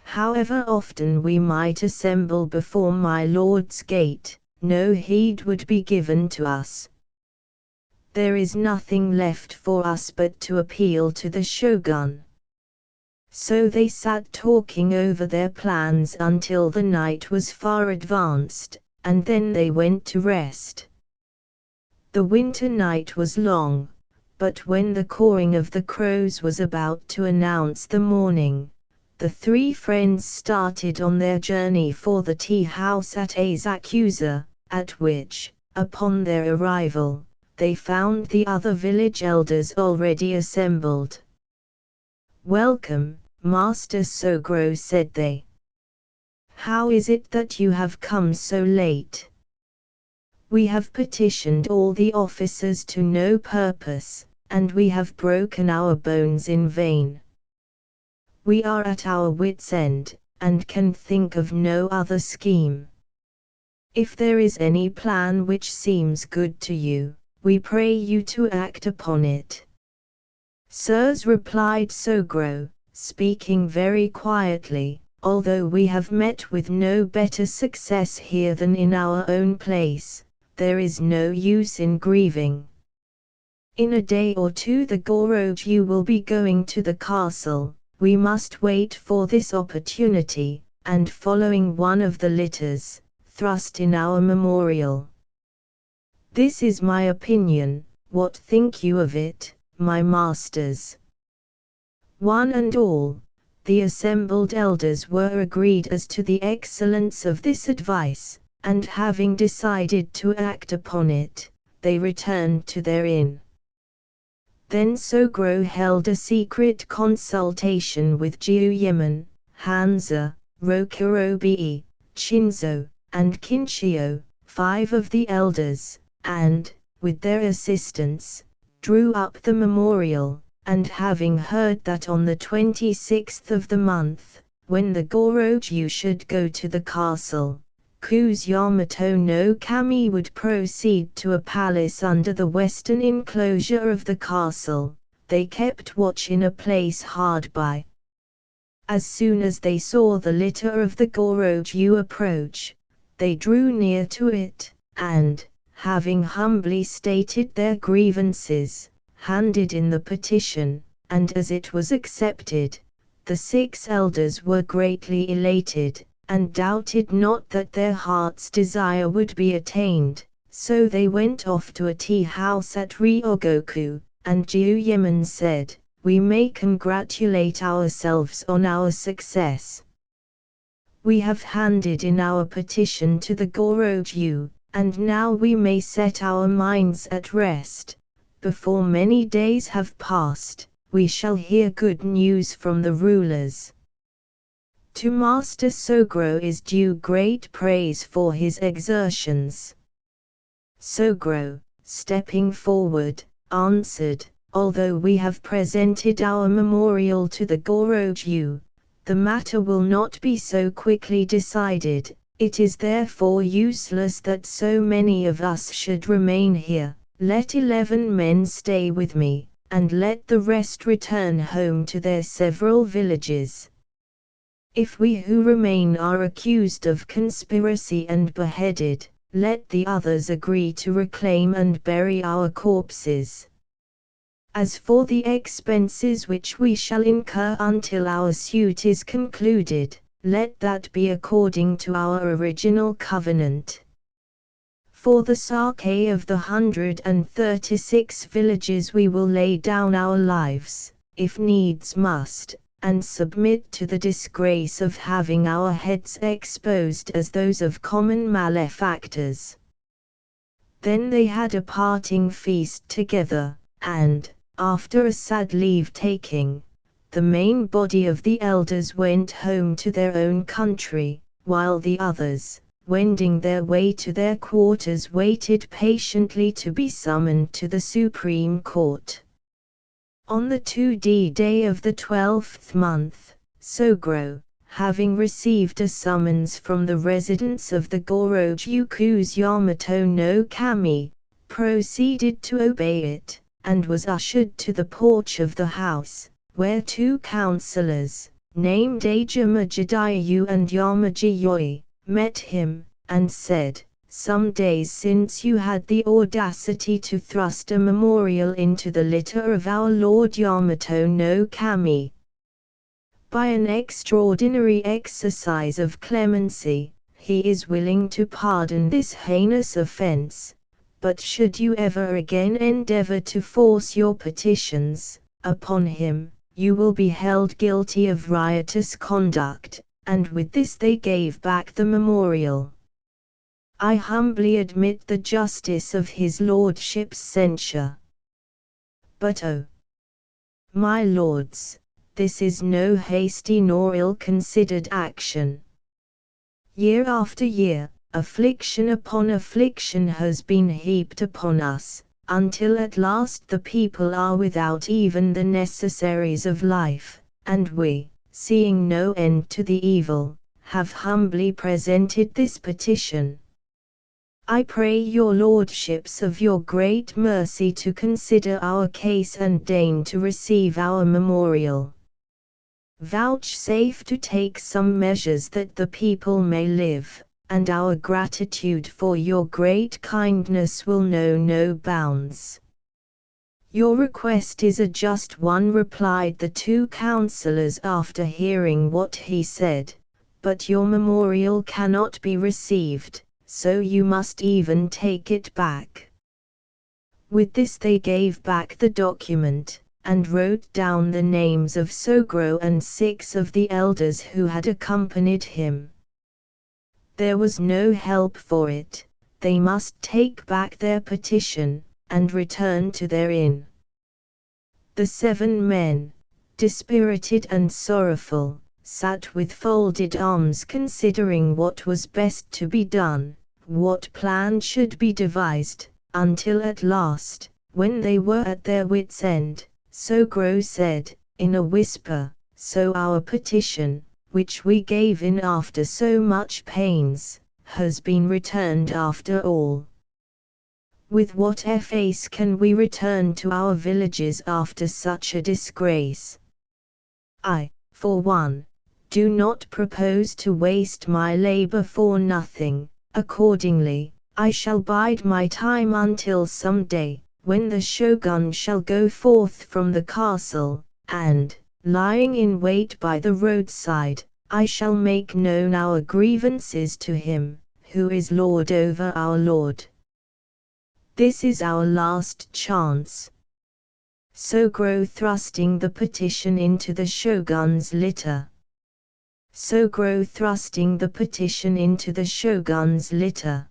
However often we might assemble before my lord's gate, no heed would be given to us. There is nothing left for us but to appeal to the shogun. So they sat talking over their plans until the night was far advanced, and then they went to rest. The winter night was long, but when the cawing of the crows was about to announce the morning, the 3 friends started on their journey for the tea-house at Asakusa, at which, upon their arrival, they found the other village elders already assembled. Welcome, Master Sogro, said they. How is it that you have come so late? We have petitioned all the officers to no purpose, and we have broken our bones in vain. We are at our wits' end, and can think of no other scheme. If there is any plan which seems good to you, we pray you to act upon it. Sirs, replied Sogro, speaking very quietly, although we have met with no better success here than in our own place, there is no use in grieving. In a day or 2 the Goroju will be going to the castle. We must wait for this opportunity, and following one of the litters, thrust in our memorial. This is my opinion, what think you of it, my masters? One and all, the assembled elders were agreed as to the excellence of this advice, and having decided to act upon it, they returned to their inn. Then Sogro held a secret consultation with Jiuyeman, Hanza, Rokurobi, Shinzo, and Kinchio, 5 of the elders, and, with their assistance, drew up the memorial, and having heard that on the 26th of the month, when the Goroju should go to the castle, Ku's Yamato no Kami would proceed to a palace under the western enclosure of the castle, they kept watch in a place hard by. As soon as they saw the litter of the Gorogyu approach, they drew near to it, and, having humbly stated their grievances, handed in the petition, and as it was accepted, the 6 elders were greatly elated, and doubted not that their heart's desire would be attained, so they went off to a tea-house at Ryogoku, and Jiuyeman said, "We may congratulate ourselves on our success. We have handed in our petition to the Gorogyu, and now we may set our minds at rest. Before many days have passed, we shall hear good news from the rulers." To Master Sogro is due great praise for his exertions. Sogro, stepping forward, answered, "Although we have presented our memorial to the Gorogyu, the matter will not be so quickly decided. It is therefore useless that so many of us should remain here. Let 11 men stay with me, and let the rest return home to their several villages. If we who remain are accused of conspiracy and beheaded, let the others agree to reclaim and bury our corpses. As for the expenses which we shall incur until our suit is concluded, let that be according to our original covenant. For the sake of the 136 villages we will lay down our lives, if needs must, and submit to the disgrace of having our heads exposed as those of common malefactors." Then they had a parting feast together, and, after a sad leave-taking, the main body of the elders went home to their own country, while the others, wending their way to their quarters, waited patiently to be summoned to the Supreme Court. On the 2D day of the 12th month, Sogro, having received a summons from the residents of the Gorogyu-ku's Yamato no Kami, proceeded to obey it, and was ushered to the porch of the house, where 2 councillors, named Ajima Jidaiyu and Yamaji Yoi, met him, and said, "Some days since you had the audacity to thrust a memorial into the litter of our Lord Yamato no Kami. By an extraordinary exercise of clemency, he is willing to pardon this heinous offense, but should you ever again endeavor to force your petitions upon him, you will be held guilty of riotous conduct," and with this they gave back the memorial. I humbly admit the justice of his lordship's censure. But oh, my lords, this is no hasty nor ill-considered action. Year after year, affliction upon affliction has been heaped upon us, until at last the people are without even the necessaries of life, and we, seeing no end to the evil, have humbly presented this petition. I pray your lordships of your great mercy to consider our case and deign to receive our memorial. Vouchsafe to take some measures that the people may live, and our gratitude for your great kindness will know no bounds. Your request is a just one, replied the 2 councillors after hearing what he said, but your memorial cannot be received, so you must even take it back. With this they gave back the document, and wrote down the names of Sogro and 6 of the elders who had accompanied him. There was no help for it, they must take back their petition, and return to their inn. The 7 men, dispirited and sorrowful, sat with folded arms considering what was best to be done, what plan should be devised, until at last, when they were at their wits' end, Sogro said, in a whisper, "So our petition, which we gave in after so much pains, has been returned after all. With what face can we return to our villages after such a disgrace? I, for one, do not propose to waste my labor for nothing. Accordingly, I shall bide my time until some day, when the shogun shall go forth from the castle, and, lying in wait by the roadside, I shall make known our grievances to him, who is lord over our lord. This is our last chance. Sogro thrusting the petition into the shogun's litter. Sogro thrusting the petition into the shogun's litter.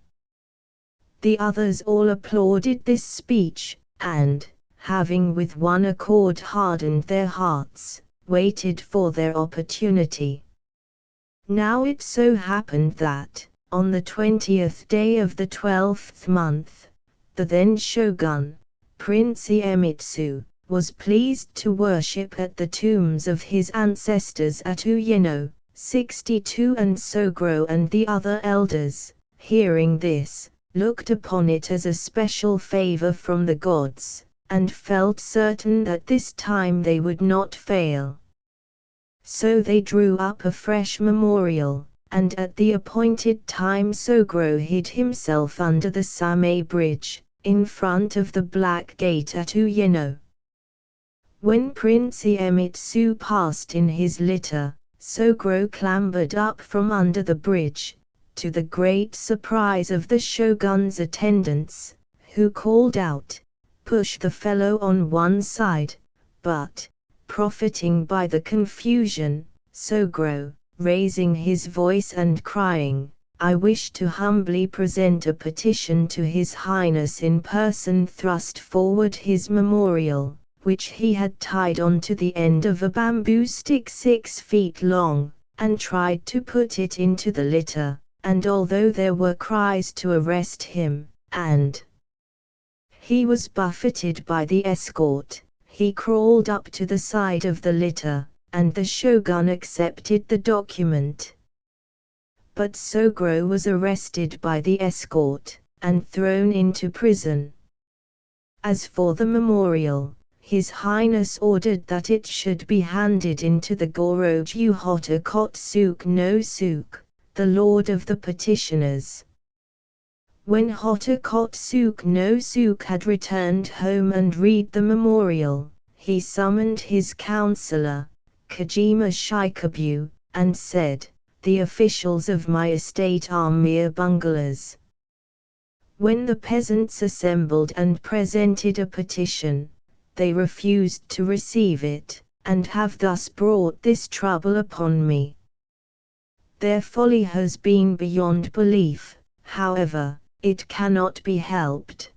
The others all applauded this speech, and, having with one accord hardened their hearts, waited for their opportunity. Now it so happened that, on the 20th day of the 12th month, the then shogun, Prince Iemitsu, was pleased to worship at the tombs of his ancestors at Uyeno, 62, and Sogro and the other elders, hearing this, looked upon it as a special favor from the gods, and felt certain that this time they would not fail. So they drew up a fresh memorial, and at the appointed time Sogro hid himself under the Same Bridge, in front of the Black Gate at Uyeno. When Prince Iemitsu passed in his litter, Sogro clambered up from under the bridge, to the great surprise of the shogun's attendants, who called out, "Push the fellow on one side," but, profiting by the confusion, Sogro, raising his voice and crying, "I wish to humbly present a petition to His Highness in person," thrust forward his memorial, which he had tied on to the end of a bamboo stick 6 feet long, and tried to put it into the litter, and although there were cries to arrest him, and he was buffeted by the escort, he crawled up to the side of the litter, and the shogun accepted the document. But Sogro was arrested by the escort, and thrown into prison. As for the memorial, His Highness ordered that it should be handed into the Goroju Hotakotsuke no Suke, the lord of the petitioners. When Hotakotsuke no Suke had returned home and read the memorial, he summoned his counselor, Kojima Shikabu, and said, "The officials of my estate are mere bunglers." When the peasants assembled and presented a petition, they refused to receive it, and have thus brought this trouble upon me. Their folly has been beyond belief, however, it cannot be helped.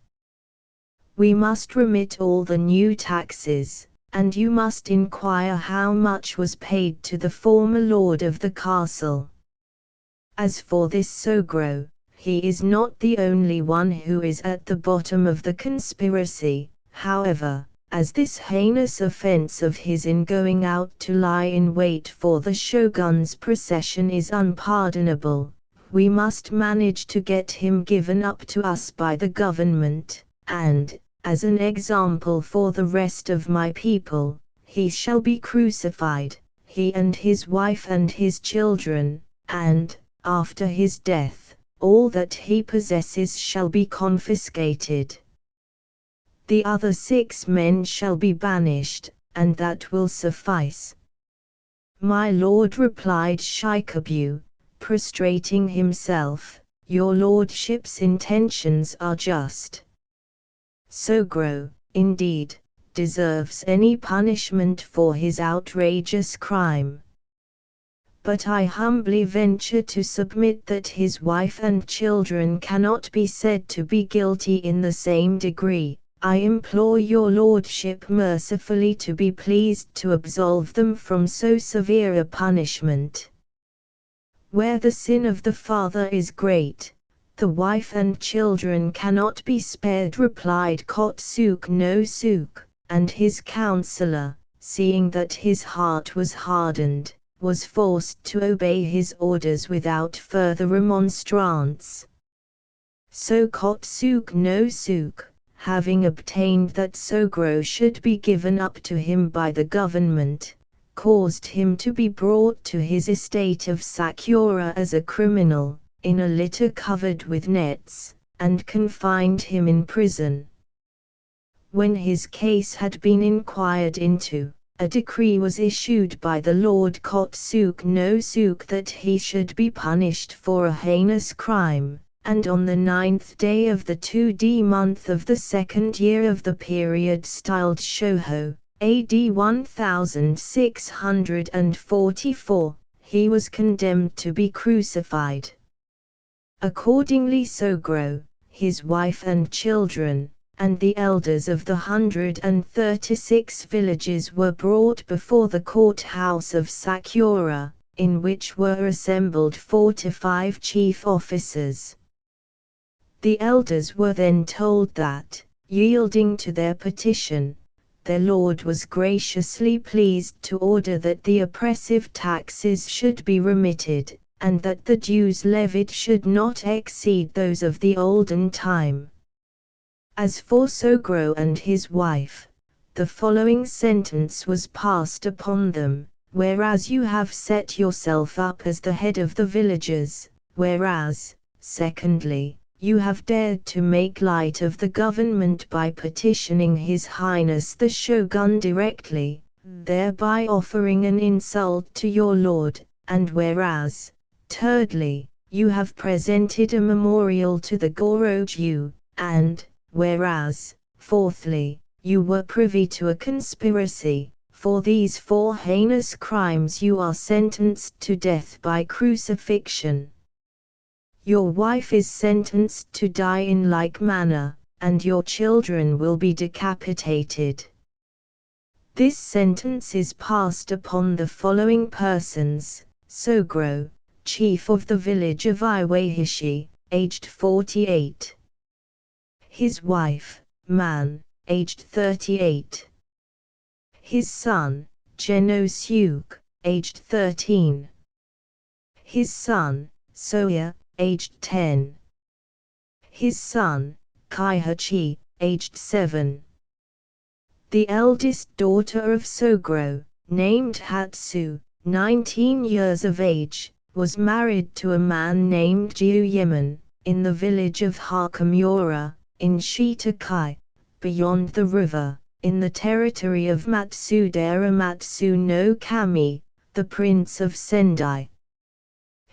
We must remit all the new taxes, and you must inquire how much was paid to the former lord of the castle. As for this Sogro, he is not the only one who is at the bottom of the conspiracy, however, as this heinous offense of his in going out to lie in wait for the shogun's procession is unpardonable, we must manage to get him given up to us by the government, and, as an example for the rest of my people, he shall be crucified, he and his wife and his children, and, after his death, all that he possesses shall be confiscated. The other 6 men shall be banished, and that will suffice. My lord, replied Shikabu, prostrating himself, your lordship's intentions are just. Sogro, indeed, deserves any punishment for his outrageous crime. But I humbly venture to submit that his wife and children cannot be said to be guilty in the same degree. I implore your lordship mercifully to be pleased to absolve them from so severe a punishment. Where the sin of the father is great, the wife and children cannot be spared, replied Kotsuke no Suke, and his counselor, seeing that his heart was hardened, was forced to obey his orders without further remonstrance. So Kotsuk no Suk, having obtained that Sogro should be given up to him by the government, caused him to be brought to his estate of Sakura as a criminal, in a litter covered with nets, and confined him in prison. When his case had been inquired into, a decree was issued by the Lord Kotsuk no Suk that he should be punished for a heinous crime, and on the 9th day of the 2d month of the 2nd year of the period styled Shoho, AD 1644, he was condemned to be crucified. Accordingly Sogro, his wife and children, and the elders of the 136 villages were brought before the courthouse of Sakura, in which were assembled 4 to 5 chief officers. The elders were then told that, yielding to their petition, their lord was graciously pleased to order that the oppressive taxes should be remitted, and that the dues levied should not exceed those of the olden time. As for Sogro and his wife, the following sentence was passed upon them: whereas you have set yourself up as the head of the villagers, whereas, secondly, you have dared to make light of the government by petitioning His Highness the Shogun directly, thereby offering an insult to your lord, and whereas, thirdly, you have presented a memorial to the Goroju, and, whereas, fourthly, you were privy to a conspiracy, for these 4 heinous crimes you are sentenced to death by crucifixion. Your wife is sentenced to die in like manner, and your children will be decapitated. This sentence is passed upon the following persons: Sogro, chief of the village of Iwahishi, aged 48. His wife, Man, aged 38. His son, Genosuke, aged 13. His son, Soya, aged 10. His son, Kaihachi, aged 7. The eldest daughter of Sogro, named Hatsu, 19 years of age, was married to a man named Jiuyeman, in the village of Hakamura, in Shitakai, beyond the river, in the territory of Matsudera Matsu no Kami, the prince of Sendai.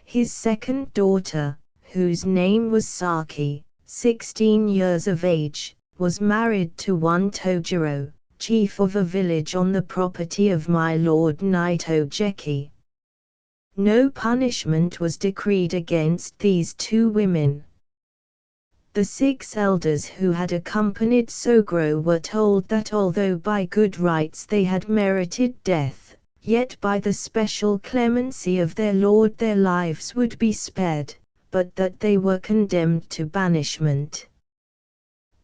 His second daughter, whose name was Saki, 16 years of age, was married to one Tojiro, chief of a village on the property of my lord Naito Jeki. No punishment was decreed against these 2 women. The 6 elders who had accompanied Sogro were told that although by good rights they had merited death, yet by the special clemency of their lord their lives would be spared, but that they were condemned to banishment.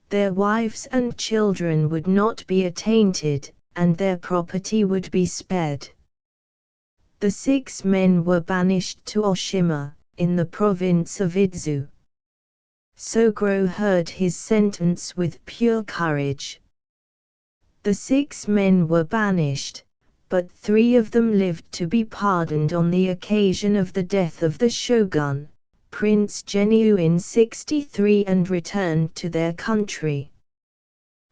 Their wives and children would not be attainted, and their property would be spared. The 6 men were banished to Oshima, in the province of Idzu. Sogro heard his sentence with pure courage. The 6 men were banished, but 3 of them lived to be pardoned on the occasion of the death of the shogun, Prince Geniu, in 63, and returned to their country.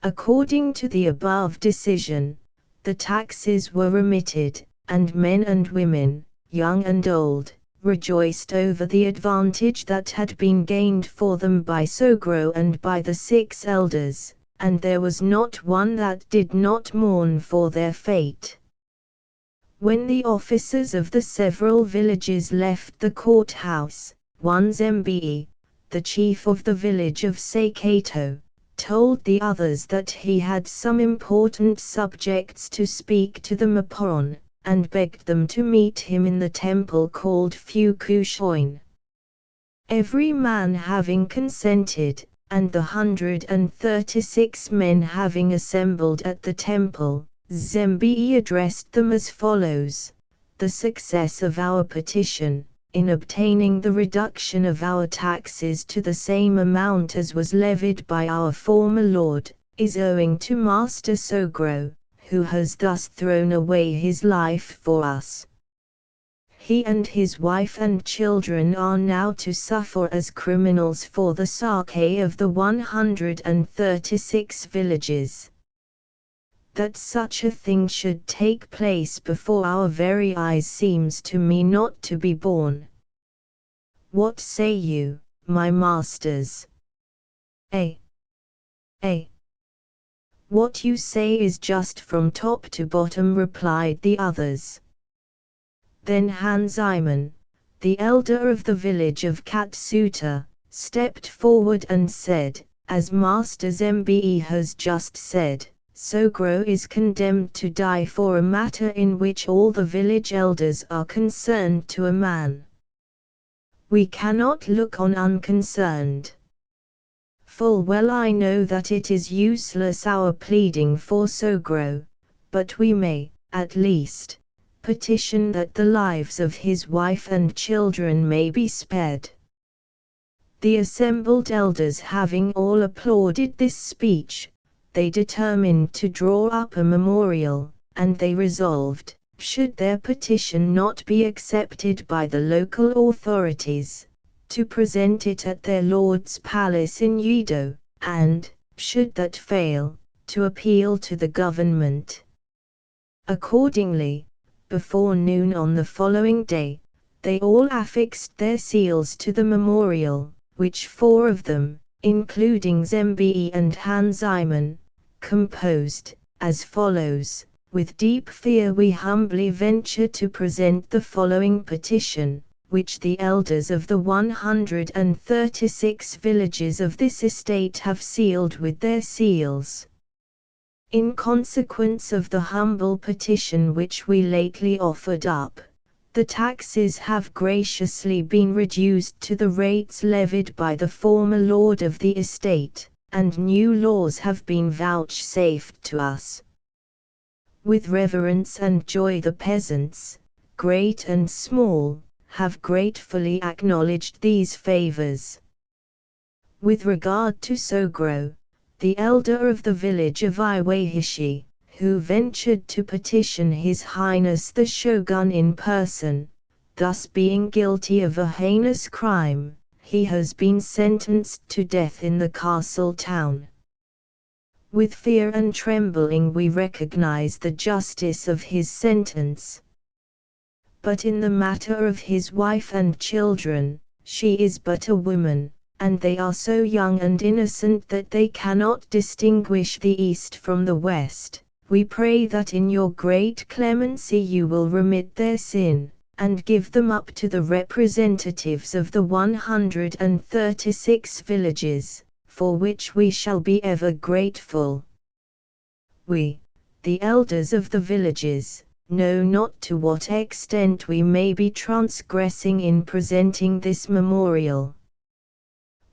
According to the above decision, the taxes were remitted, and men and women, young and old, rejoiced over the advantage that had been gained for them by Sogro and by the 6 elders, and there was not one that did not mourn for their fate. When the officers of the several villages left the courthouse, one Zembe, the chief of the village of Seikato, told the others that he had some important subjects to speak to them upon, and begged them to meet him in the temple called Fukushoin. Every man having consented, and the 136 men having assembled at the temple, Zembe addressed them as follows: the success of our petition, in obtaining the reduction of our taxes to the same amount as was levied by our former lord, is owing to Master Sogro, who has thus thrown away his life for us. He and his wife and children are now to suffer as criminals for the sake of the 136 villages. That such a thing should take place before our very eyes seems to me not to be borne. What say you, my masters? What you say is just from top to bottom, replied the others. Then Hansimon, the elder of the village of Katsuta, stepped forward and said, as Master Zembe has just said, Sogro is condemned to die for a matter in which all the village elders are concerned to a man. We cannot look on unconcerned. Full well I know that it is useless our pleading for Sogro, but we may, at least, petition that the lives of his wife and children may be spared. The assembled elders having all applauded this speech, they determined to draw up a memorial, and they resolved, should their petition not be accepted by the local authorities, to present it at their lord's palace in Yedo, and, should that fail, to appeal to the government. Accordingly, before noon on the following day, they all affixed their seals to the memorial, which 4 of them, including Zembe and Hansimon, composed, as follows: with deep fear we humbly venture to present the following petition, which the elders of the 136 villages of this estate have sealed with their seals. In consequence of the humble petition which we lately offered up, the taxes have graciously been reduced to the rates levied by the former lord of the estate, and new laws have been vouchsafed to us. With reverence and joy the peasants, great and small, have gratefully acknowledged these favors. With regard to Sogro, the elder of the village of Iwahishi, who ventured to petition His Highness the Shogun in person, thus being guilty of a heinous crime, he has been sentenced to death in the castle town. With fear and trembling we recognize the justice of his sentence. But in the matter of his wife and children, she is but a woman, and they are so young and innocent that they cannot distinguish the east from the west. We pray that in your great clemency you will remit their sin, and give them up to the representatives of the 136 villages, for which we shall be ever grateful. We, the elders of the villages, know not to what extent we may be transgressing in presenting this memorial.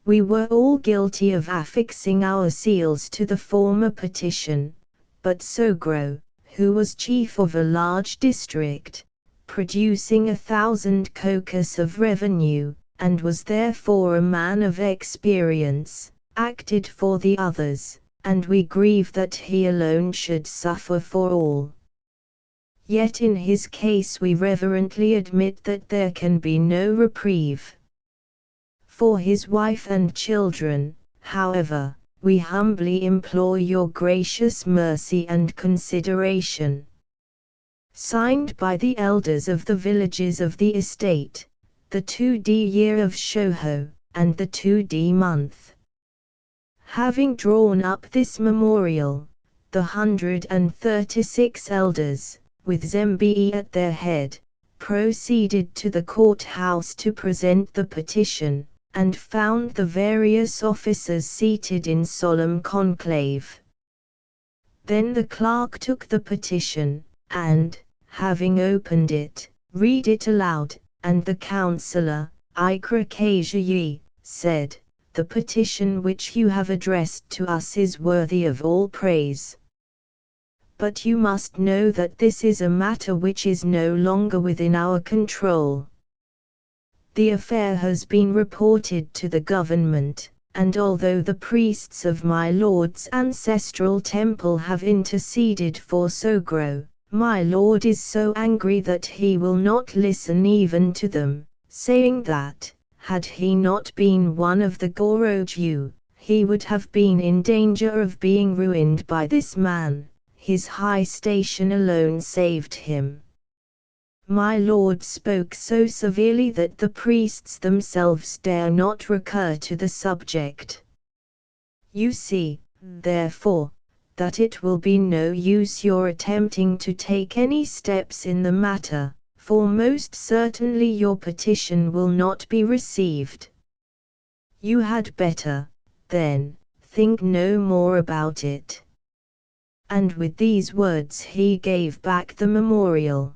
We were all guilty of affixing our seals to the former petition, but Sogro, who was chief of a large district, producing 1,000 kokus of revenue, and was therefore a man of experience, acted for the others, and we grieve that he alone should suffer for all. Yet in his case we reverently admit that there can be no reprieve. For his wife and children, however, we humbly implore your gracious mercy and consideration. Signed by the elders of the villages of the estate, the 2D year of Shoho, and the 2D month. Having drawn up this memorial, the 136 elders, with Zembe at their head, proceeded to the courthouse to present the petition, and found the various officers seated in solemn conclave. Then the clerk took the petition, and, having opened it, read it aloud, and the councillor, Ikra said, "The petition which you have addressed to us is worthy of all praise. But you must know that this is a matter which is no longer within our control. The affair has been reported to the government, and although the priests of my lord's ancestral temple have interceded for Sogro, my lord is so angry that he will not listen even to them, saying that, had he not been one of the Goroju, he would have been in danger of being ruined by this man. His high station alone saved him. My lord spoke so severely that the priests themselves dare not recur to the subject. You see, therefore, that it will be no use your attempting to take any steps in the matter, for most certainly your petition will not be received. You had better, then, think no more about it. And with these words he gave back the memorial.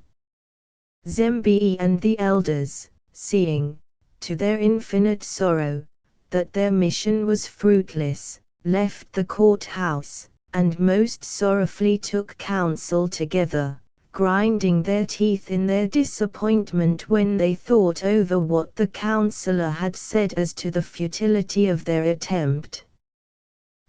Zembi and the elders, seeing, to their infinite sorrow, that their mission was fruitless, left the courthouse, and most sorrowfully took counsel together, grinding their teeth in their disappointment when they thought over what the counselor had said as to the futility of their attempt.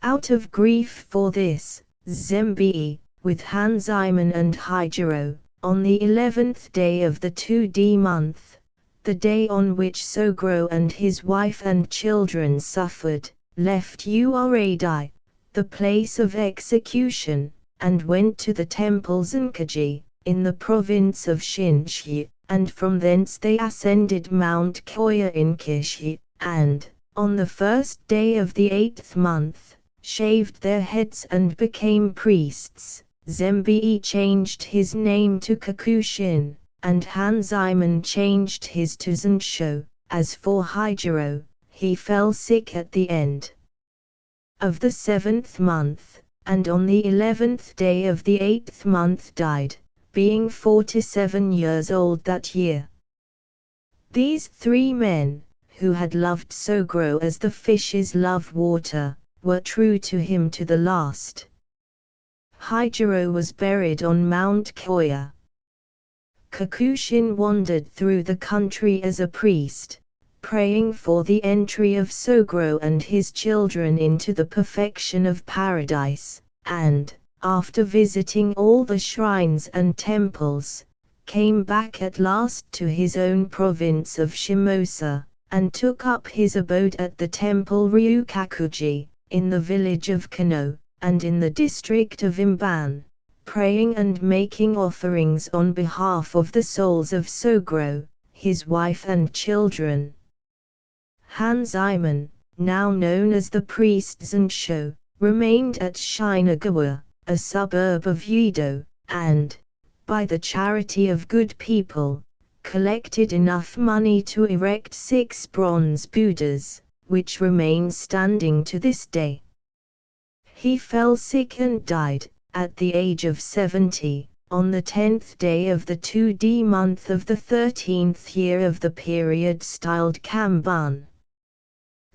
Out of grief for this, Zembi, with Hanzaiman and Hijiro, on the 11th day of the 2D month, the day on which Sogro and his wife and children suffered, left Uradai, the place of execution, and went to the temple Zenkaji, in the province of Shinshi, and from thence they ascended Mount Koya in Kishi, and, on the first day of the 8th month, shaved their heads and became priests. Zembi changed his name to Kakushin, and Hanzaiman changed his to Zensho. As for Hijiro, he fell sick at the end of the 7th month, and on the 11th day of the 8th month died, being 47 years old that year. These three men, who had loved Sogro as the fishes love water, were true to him to the last. Hijiro was buried on Mount Koya. Kakushin wandered through the country as a priest, praying for the entry of Sogro and his children into the perfection of paradise, and, after visiting all the shrines and temples, came back at last to his own province of Shimosa, and took up his abode at the temple Ryukakuji, in the village of Kano, and in the district of Imban, praying and making offerings on behalf of the souls of Sogro, his wife and children. Hanzaiman, now known as the priest Zensho, remained at Shinagawa, a suburb of Yedo, and, by the charity of good people, collected enough money to erect 6 bronze Buddhas, which remain standing to this day. He fell sick and died, at the age of 70, on the 10th day of the 2D month of the 13th year of the period styled Kamban.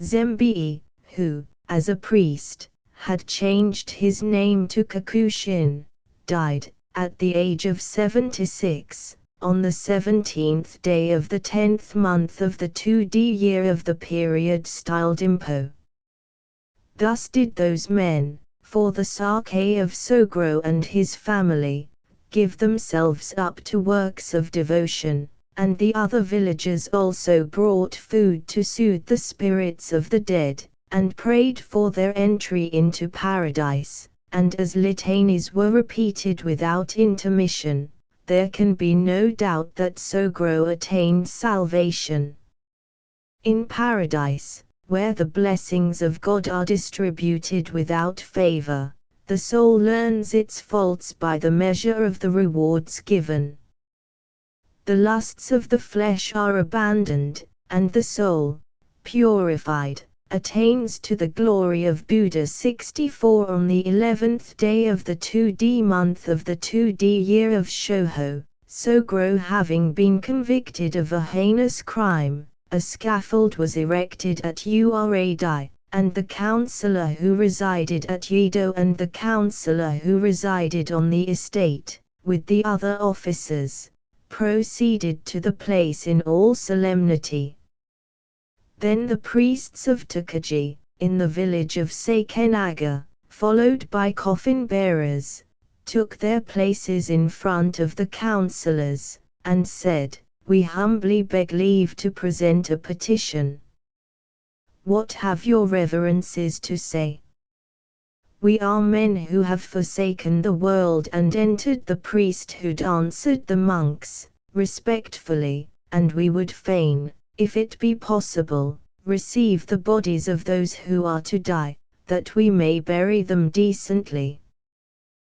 Zembi, who, as a priest, had changed his name to Kakushin, died, at the age of 76, on the 17th day of the 10th month of the 2D year of the period styled Impo. Thus did those men, for the sake of Sogro and his family, give themselves up to works of devotion, and the other villagers also brought food to soothe the spirits of the dead, and prayed for their entry into paradise, and as litanies were repeated without intermission, there can be no doubt that Sogro attained salvation. In paradise, where the blessings of God are distributed without favor, the soul learns its faults by the measure of the rewards given. The lusts of the flesh are abandoned, and the soul, purified, attains to the glory of Buddha 64 on the 11th day of the 2D month of the 2D year of Shoho. Sogro having been convicted of a heinous crime, a scaffold was erected at Uradai, and the councillor who resided at Yedo and the councillor who resided on the estate, with the other officers, proceeded to the place in all solemnity, Then the priests of Tokaji, in the village of Sekenaga, followed by coffin-bearers, took their places in front of the councillors, and said, "We humbly beg leave to present a petition. What have your reverences to say? We are men who have forsaken the world and entered the priesthood," answered the monks, respectfully, "and we would fain, if it be possible, receive the bodies of those who are to die, that we may bury them decently.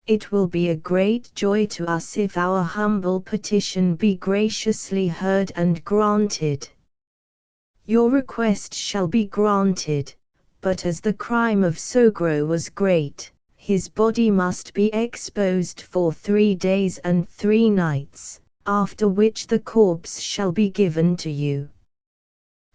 It will be a great joy to us if our humble petition be graciously heard and granted. Your request shall be granted, but as the crime of Sogro was great, his body must be exposed for 3 days and 3 nights, after which the corpse shall be given to you.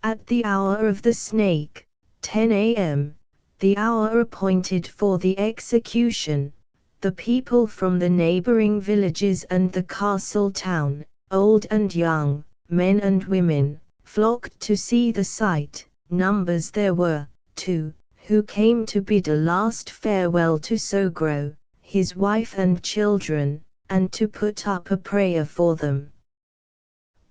At the hour of the snake, 10 a.m., the hour appointed for the execution, the people from the neighboring villages and the castle town, old and young, men and women, flocked to see the sight. Numbers there were, too, who came to bid a last farewell to Sogro, his wife and children, and to put up a prayer for them.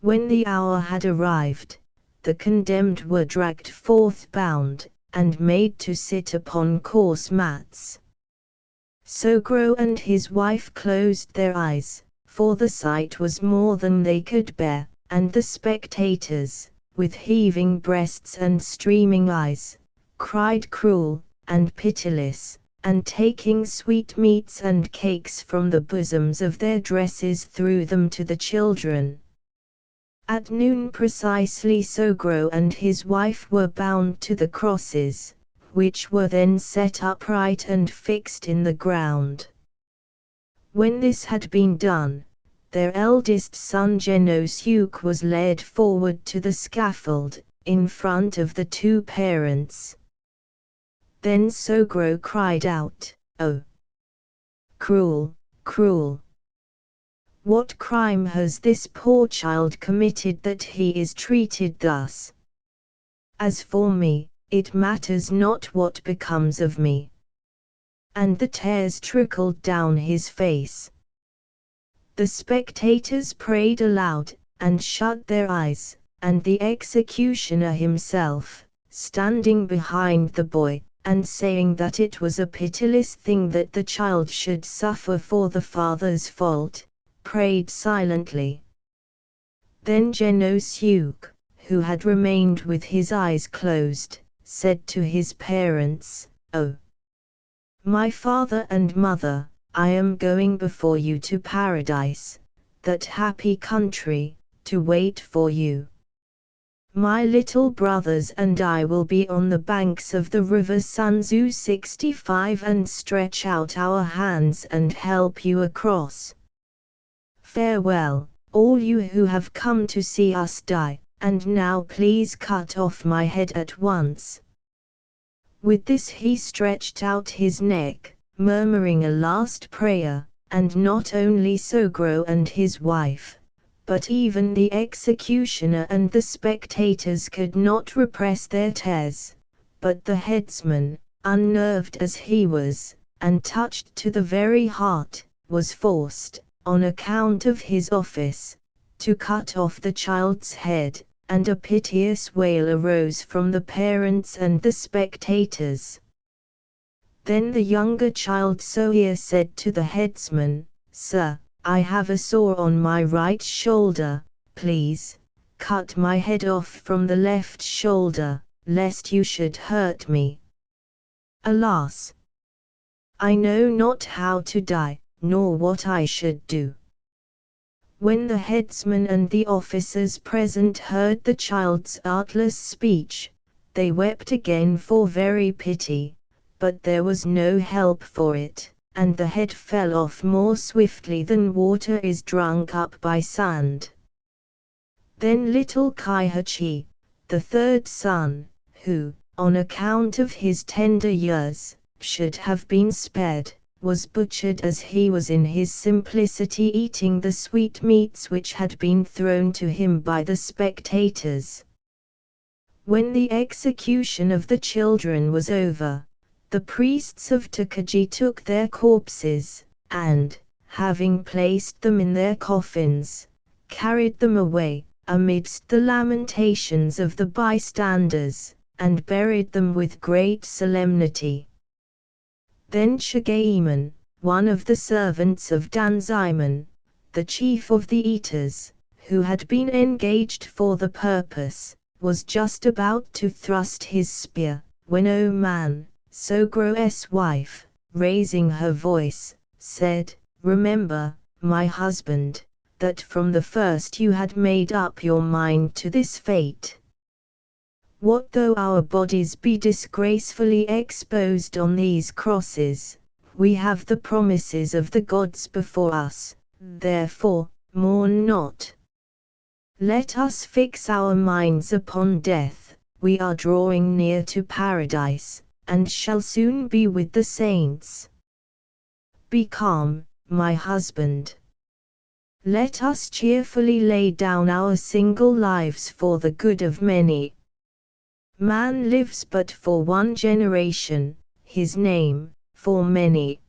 When the hour had arrived, the condemned were dragged forth bound, and made to sit upon coarse mats. Sogro and his wife closed their eyes, for the sight was more than they could bear, and the spectators, with heaving breasts and streaming eyes, cried cruel and pitiless, and taking sweetmeats and cakes from the bosoms of their dresses threw them to the children. At noon precisely Sogro and his wife were bound to the crosses, which were then set upright and fixed in the ground. When this had been done, their eldest son Genosuke was led forward to the scaffold, in front of the 2 parents. Then Sogro cried out, "Oh! Cruel, cruel! What crime has this poor child committed that he is treated thus? As for me, it matters not what becomes of me." And the tears trickled down his face. The spectators prayed aloud, and shut their eyes, and the executioner himself, standing behind the boy, and saying that it was a pitiless thing that the child should suffer for the father's fault, prayed silently. Then Genosuke, who had remained with his eyes closed, said to his parents, "Oh, my father and mother, I am going before you to paradise, that happy country, to wait for you. My little brothers and I will be on the banks of the river Sunzu 65 and stretch out our hands and help you across. Farewell, all you who have come to see us die, and now please cut off my head at once." With this he stretched out his neck, murmuring a last prayer, and not only Sogro and his wife, but even the executioner and the spectators could not repress their tears, but the headsman, unnerved as he was, and touched to the very heart, was forced, on account of his office, to cut off the child's head, and a piteous wail arose from the parents and the spectators. Then the younger child Sohir said to the headsman, "Sir, I have a sore on my right shoulder, please, cut my head off from the left shoulder, lest you should hurt me. Alas! I know not how to die, nor what I should do." When the headsman and the officers present heard the child's artless speech, they wept again for very pity, but there was no help for it, and the head fell off more swiftly than water is drunk up by sand. Then little Kaihachi, the 3rd son, who, on account of his tender years, should have been spared, was butchered as he was in his simplicity eating the sweetmeats which had been thrown to him by the spectators. When the execution of the children was over, the priests of Tokaji took their corpses, and, having placed them in their coffins, carried them away, amidst the lamentations of the bystanders, and buried them with great solemnity. Then Shigeemon, one of the servants of Danzaemon, the chief of the eaters, who had been engaged for the purpose, was just about to thrust his spear, when Oman, Sogro's wife, raising her voice, said, "Remember, my husband, that from the first you had made up your mind to this fate. What though our bodies be disgracefully exposed on these crosses, we have the promises of the gods before us, therefore, mourn not. Let us fix our minds upon death, we are drawing near to paradise, and shall soon be with the saints. Be calm, my husband. Let us cheerfully lay down our single lives for the good of many. Man lives but for one generation, his name, for many.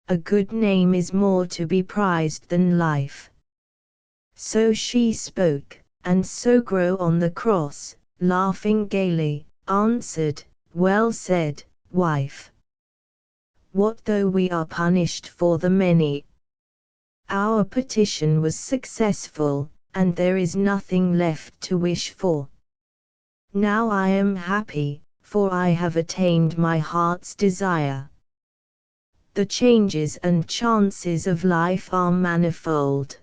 A good name is more to be prized than life." So she spoke, and Sogro on the cross, laughing gaily, answered, "Well said, wife. What though we are punished for the many? Our petition was successful, and there is nothing left to wish for. Now I am happy, for I have attained my heart's desire. The changes and chances of life are manifold.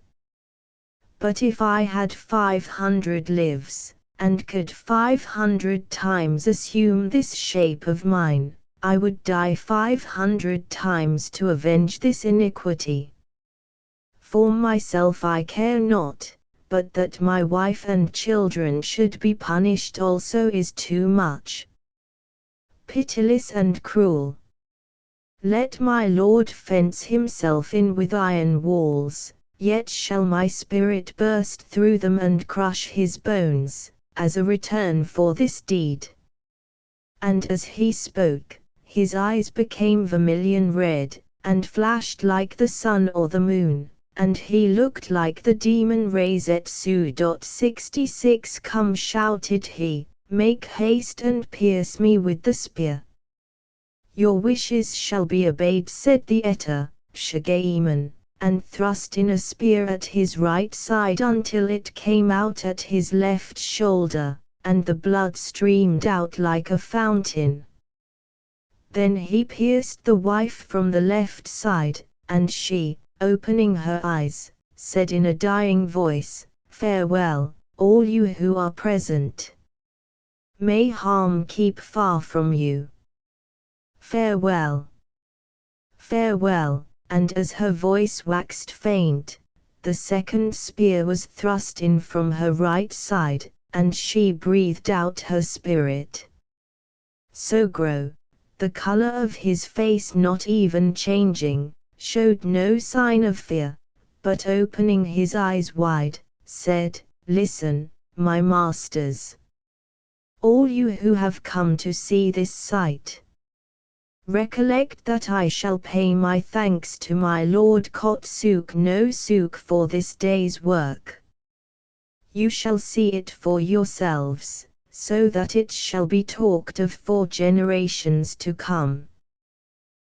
But if I had 500 lives, and could 500 times assume this shape of mine, I would die 500 times to avenge this iniquity. For myself I care not, but that my wife and children should be punished also is too much. Pitiless and cruel. Let my Lord fence himself in with iron walls, yet shall my spirit burst through them and crush his bones, as a return for this deed." And as he spoke, his eyes became vermilion red, and flashed like the sun or the moon, and he looked like the demon Reisetsu. 66 "Come," shouted he, "make haste and pierce me with the spear." "Your wishes shall be obeyed," said the Eta, Shigeemon, and thrust in a spear at his right side until it came out at his left shoulder, and the blood streamed out like a fountain. Then he pierced the wife from the left side, and she, opening her eyes, said in a dying voice, "Farewell, all you who are present. May harm keep far from you. Farewell. Farewell." And as her voice waxed faint, the second spear was thrust in from her right side, and she breathed out her spirit. Sogro, the color of his face not even changing, showed no sign of fear, but opening his eyes wide, said, "Listen, my masters. All you who have come to see this sight. Recollect that I shall pay my thanks to my Lord Kotsuke no Suke for this day's work. You shall see it for yourselves, so that it shall be talked of for generations to come.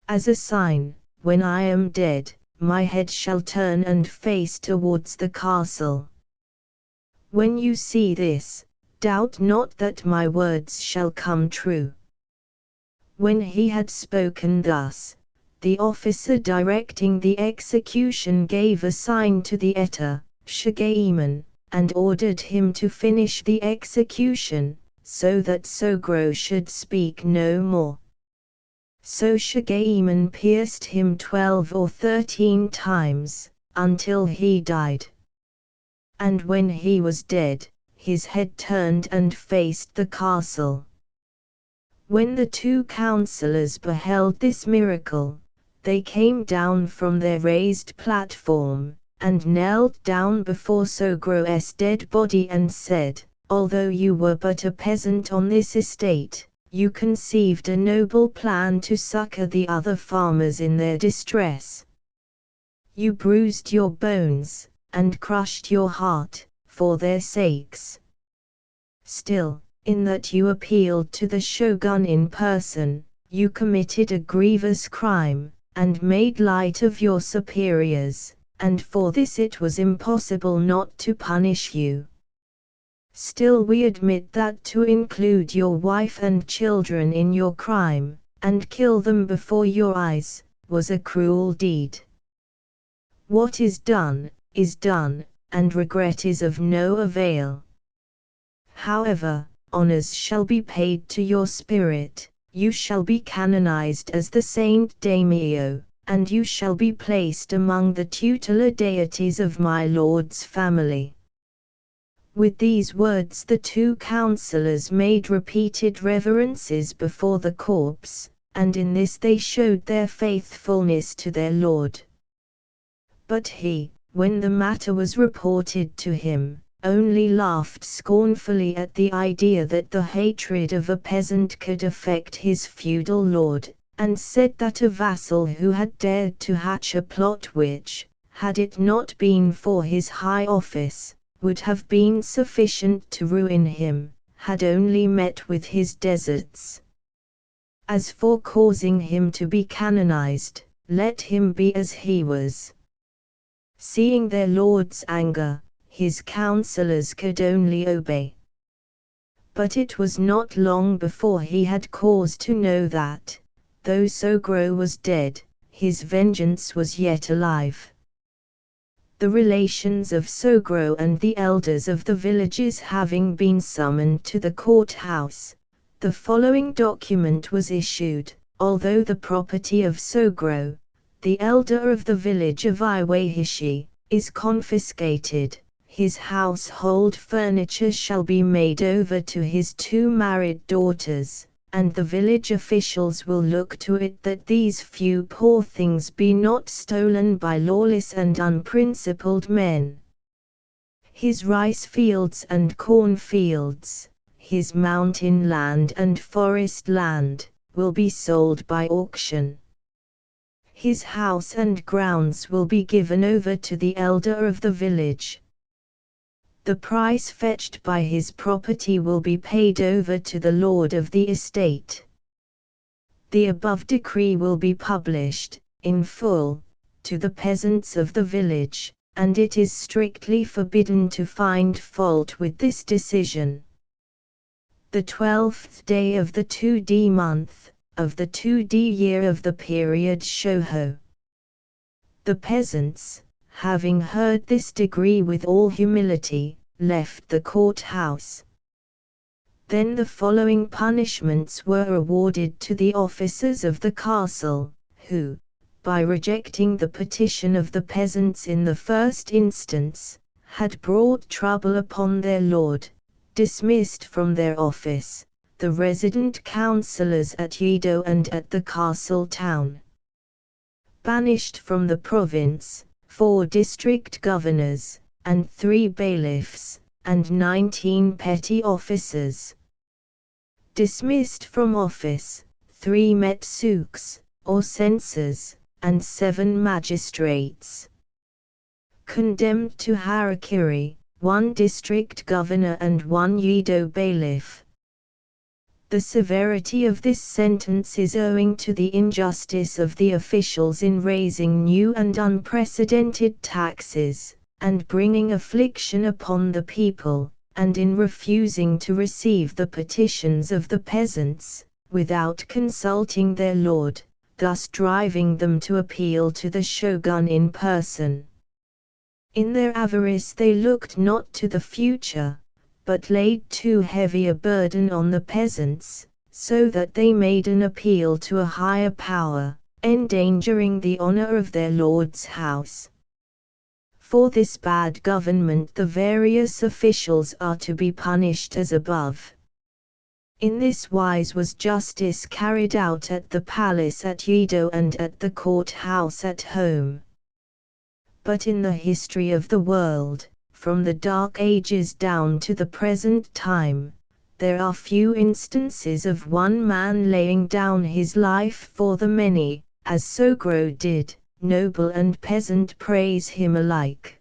As a sign, when I am dead, my head shall turn and face towards the castle. When you see this, doubt not that my words shall come true." When he had spoken thus, the officer directing the execution gave a sign to the Eta, Shigeemon, and ordered him to finish the execution, so that Sogro should speak no more. So Shigeemon pierced him 12 or 13 times, until he died. And when he was dead, his head turned and faced the castle. When the two counselors beheld this miracle, they came down from their raised platform, and knelt down before Sogro's dead body and said, although you were but a peasant on this estate, you conceived a noble plan to succor the other farmers in their distress. You bruised your bones, and crushed your heart, for their sakes. Still, in that you appealed to the shogun in person, you committed a grievous crime, and made light of your superiors, and for this it was impossible not to punish you. Still we admit that to include your wife and children in your crime, and kill them before your eyes, was a cruel deed. What is done, and regret is of no avail. However, honors shall be paid to your spirit, you shall be canonized as the Saint Daimyo, and you shall be placed among the tutelar deities of my lord's family. With these words the two councillors made repeated reverences before the corpse, and in this they showed their faithfulness to their lord. But he, when the matter was reported to him, only laughed scornfully at the idea that the hatred of a peasant could affect his feudal lord, and said that a vassal who had dared to hatch a plot which, had it not been for his high office, would have been sufficient to ruin him, had only met with his deserts. As for causing him to be canonized, let him be as he was. Seeing their lord's anger, his councillors could only obey. But it was not long before he had cause to know that, though Sogro was dead, his vengeance was yet alive. The relations of Sogro and the elders of the villages having been summoned to the courthouse, the following document was issued. Although the property of Sogro, the elder of the village of Iwahishi, is confiscated, his household furniture shall be made over to his two married daughters, and the village officials will look to it that these few poor things be not stolen by lawless and unprincipled men. His rice fields and corn fields, his mountain land and forest land, will be sold by auction. His house and grounds will be given over to the elder of the village. The price fetched by his property will be paid over to the lord of the estate. The above decree will be published, in full, to the peasants of the village, and it is strictly forbidden to find fault with this decision. The 12th day of the 2D month, of the 2D year of the period Shoho. The peasants, having heard this decree with all humility, left the courthouse. Then the following punishments were awarded to the officers of the castle, who, by rejecting the petition of the peasants in the first instance, had brought trouble upon their lord, dismissed from their office, the resident councillors at Yedo and at the castle town. Banished from the province, 4 district governors, and 3 bailiffs, and 19 petty officers. Dismissed from office, 3 metsuks, or censors, and 7 magistrates. Condemned to harakiri, 1 district governor and 1 Yedo bailiff. The severity of this sentence is owing to the injustice of the officials in raising new and unprecedented taxes, and bringing affliction upon the people, and in refusing to receive the petitions of the peasants, without consulting their lord, thus driving them to appeal to the shogun in person. In their avarice they looked not to the future, but laid too heavy a burden on the peasants, so that they made an appeal to a higher power, endangering the honor of their lord's house. For this bad government the various officials are to be punished as above. In this wise was justice carried out at the palace at Yedo and at the courthouse at home. But in the history of the world, from the Dark Ages down to the present time, there are few instances of one man laying down his life for the many, as Sogro did. Noble and peasant praise him alike.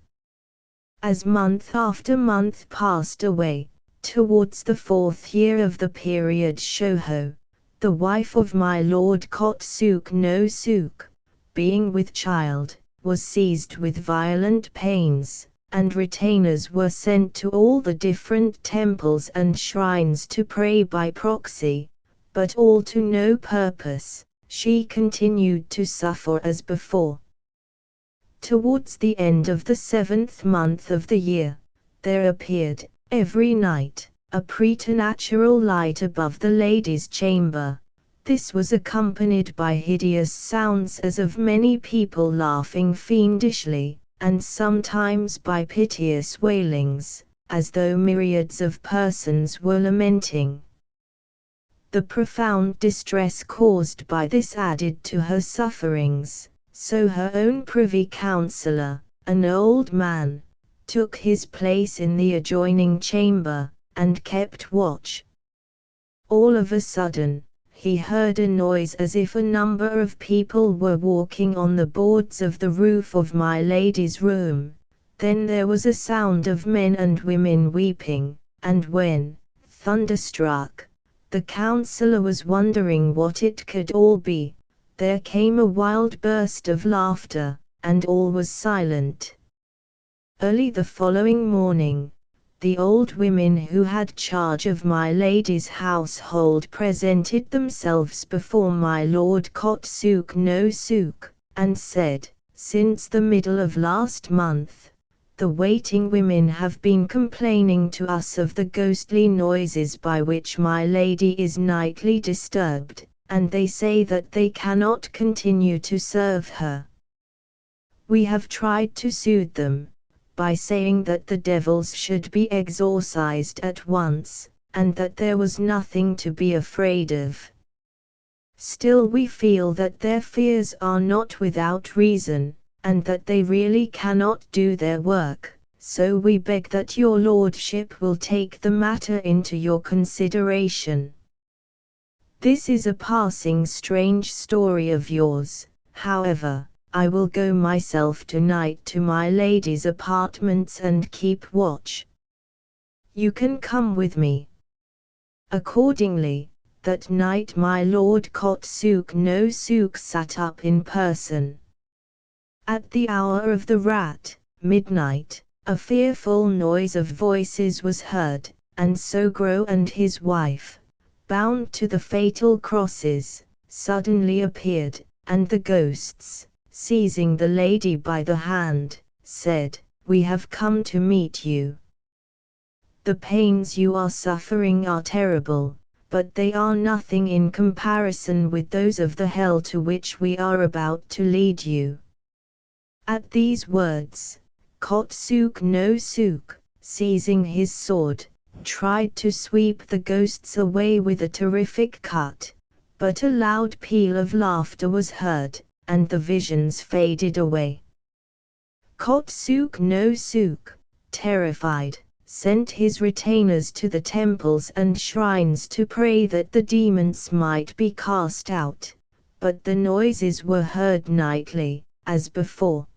As month after month passed away, towards the 4th year of the period Shoho, the wife of my Lord Kotsuk no Suk, being with child, was seized with violent pains, and retainers were sent to all the different temples and shrines to pray by proxy, but all to no purpose. She continued to suffer as before. Towards the end of the 7th month of the year, there appeared, every night, a preternatural light above the lady's chamber. This was accompanied by hideous sounds as of many people laughing fiendishly, and sometimes by piteous wailings, as though myriads of persons were lamenting. The profound distress caused by this added to her sufferings, so her own privy councillor, an old man, took his place in the adjoining chamber, and kept watch. All of a sudden, he heard a noise as if a number of people were walking on the boards of the roof of my lady's room. Then there was a sound of men and women weeping, and when, thunderstruck, the councillor was wondering what it could all be, there came a wild burst of laughter, and all was silent. Early the following morning, the old women who had charge of my lady's household presented themselves before my Lord Kotsuk no Suk, and said, "Since the middle of last month, the waiting women have been complaining to us of the ghostly noises by which my lady is nightly disturbed, and they say that they cannot continue to serve her. We have tried to soothe them, by saying that the devils should be exorcised at once, and that there was nothing to be afraid of. Still we feel that their fears are not without reason, and that they really cannot do their work, so we beg that your lordship will take the matter into your consideration. This is a passing strange story of yours, however. I will go myself tonight to my lady's apartments and keep watch. You can come with me." Accordingly, that night my Lord Kotsuk no Suk sat up in person. At the hour of the rat, midnight, a fearful noise of voices was heard, and Sogro and his wife, bound to the fatal crosses, suddenly appeared, and the ghosts, seizing the lady by the hand, said, "We have come to meet you. The pains you are suffering are terrible, but they are nothing in comparison with those of the hell to which we are about to lead you." At these words, Kotsuk no Suk, seizing his sword, tried to sweep the ghosts away with a terrific cut, but a loud peal of laughter was heard, and the visions faded away. Kotsuk no Suk, terrified, sent his retainers to the temples and shrines to pray that the demons might be cast out, but the noises were heard nightly, as before.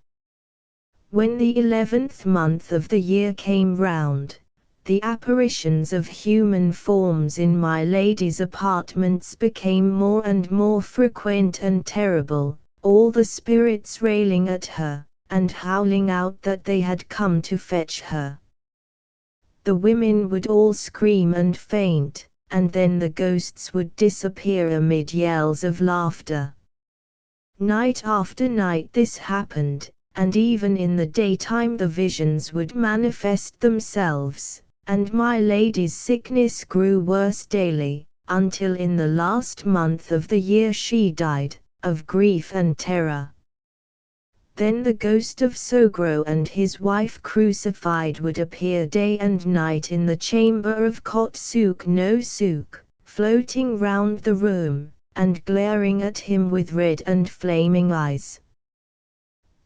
When the 11th month of the year came round, the apparitions of human forms in my lady's apartments became more and more frequent and terrible, all the spirits railing at her, and howling out that they had come to fetch her. The women would all scream and faint, and then the ghosts would disappear amid yells of laughter. Night after night this happened, and even in the daytime the visions would manifest themselves, and my lady's sickness grew worse daily, until in the last month of the year she died, of grief and terror. Then the ghost of Sogro and his wife crucified would appear day and night in the chamber of Kotsuk no Suk, floating round the room, and glaring at him with red and flaming eyes.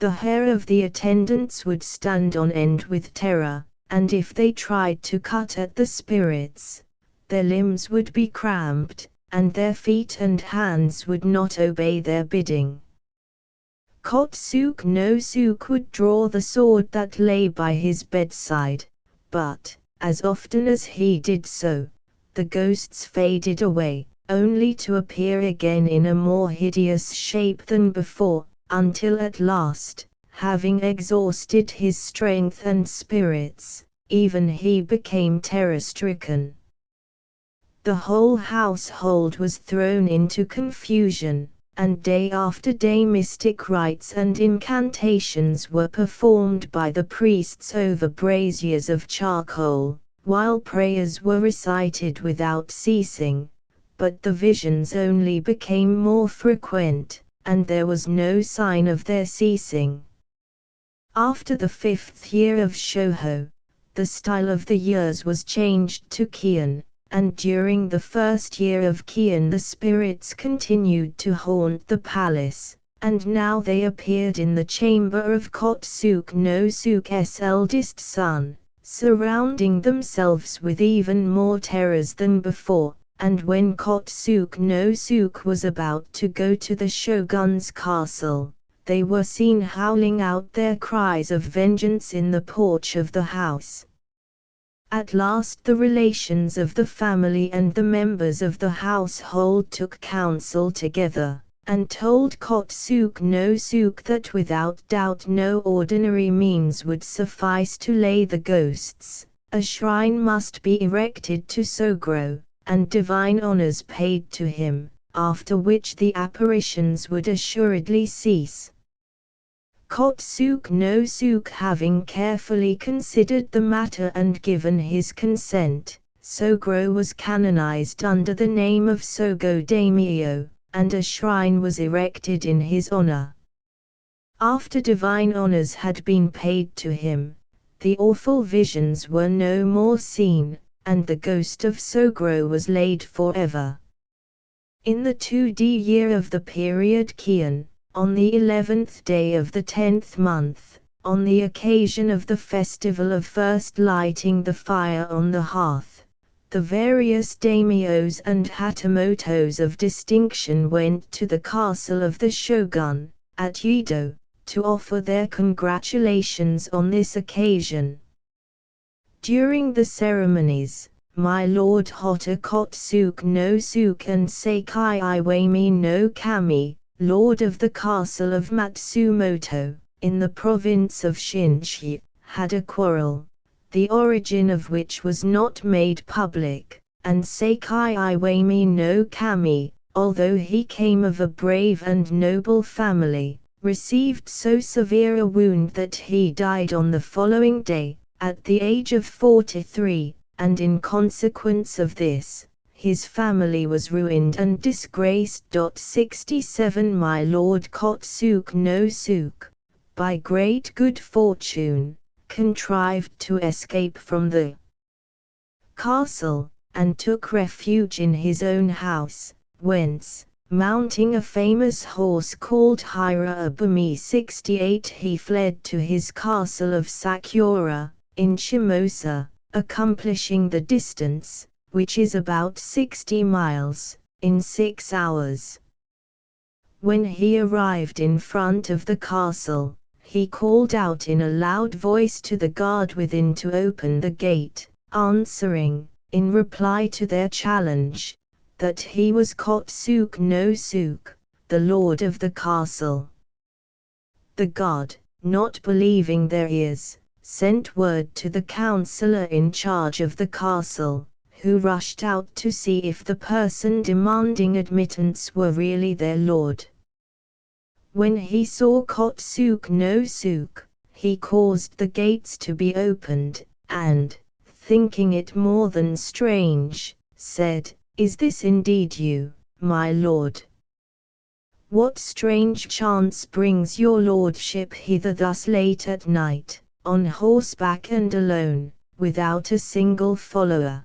The hair of the attendants would stand on end with terror, and if they tried to cut at the spirits, their limbs would be cramped, and their feet and hands would not obey their bidding. Kotsuk no Suk would draw the sword that lay by his bedside, but, as often as he did so, the ghosts faded away, only to appear again in a more hideous shape than before, until at last, having exhausted his strength and spirits, even he became terror-stricken. The whole household was thrown into confusion, and day after day mystic rites and incantations were performed by the priests over braziers of charcoal, while prayers were recited without ceasing, but the visions only became more frequent, and there was no sign of their ceasing. After the 5th year of Shoho, the style of the years was changed to Kian, and during the 1st year of Kian the spirits continued to haunt the palace, and now they appeared in the chamber of Kotsuk no Suk's eldest son, surrounding themselves with even more terrors than before, and when Kotsuk no Suk was about to go to the shogun's castle, they were seen howling out their cries of vengeance in the porch of the house. At last the relations of the family and the members of the household took counsel together, and told Kotsuk no Suk that without doubt no ordinary means would suffice to lay the ghosts. A shrine must be erected to Sogro, and divine honors paid to him, after which the apparitions would assuredly cease. Kotsuk no Suk having carefully considered the matter and given his consent, Sogro was canonized under the name of Sogo Daimyo, and a shrine was erected in his honor. After divine honors had been paid to him, the awful visions were no more seen, and the ghost of Sogro was laid forever. In the 2D year of the period Kian, on the 11th day of the 10th month, on the occasion of the festival of first lighting the fire on the hearth, the various daimyos and hatamotos of distinction went to the castle of the shogun, at Yedo, to offer their congratulations on this occasion. During the ceremonies, my lord Hotta Kotsuk no Suk and Sekai Iwami no Kami, lord of the castle of Matsumoto, in the province of Shinshi, had a quarrel, the origin of which was not made public, and Sekai Iwami no Kami, although he came of a brave and noble family, received so severe a wound that he died on the following day, at the age of 43, and in consequence of this, his family was ruined and disgraced. 67 My lord Kotsuk no Suk, by great good fortune, contrived to escape from the castle, and took refuge in his own house, whence, mounting a famous horse called Hira Abumi 68 he fled to his castle of Sakura, in Shimosa, accomplishing the distance, which is about 60 miles, in 6 hours. When he arrived in front of the castle, he called out in a loud voice to the guard within to open the gate, answering, in reply to their challenge, that he was Kotsuk no Suk, the lord of the castle. The guard, not believing their ears, sent word to the counselor in charge of the castle, who rushed out to see if the person demanding admittance were really their lord. When he saw Kotsuk no Suk, he caused the gates to be opened, and, thinking it more than strange, said, "Is this indeed you, my lord? What strange chance brings your lordship hither thus late at night, on horseback and alone, without a single follower?"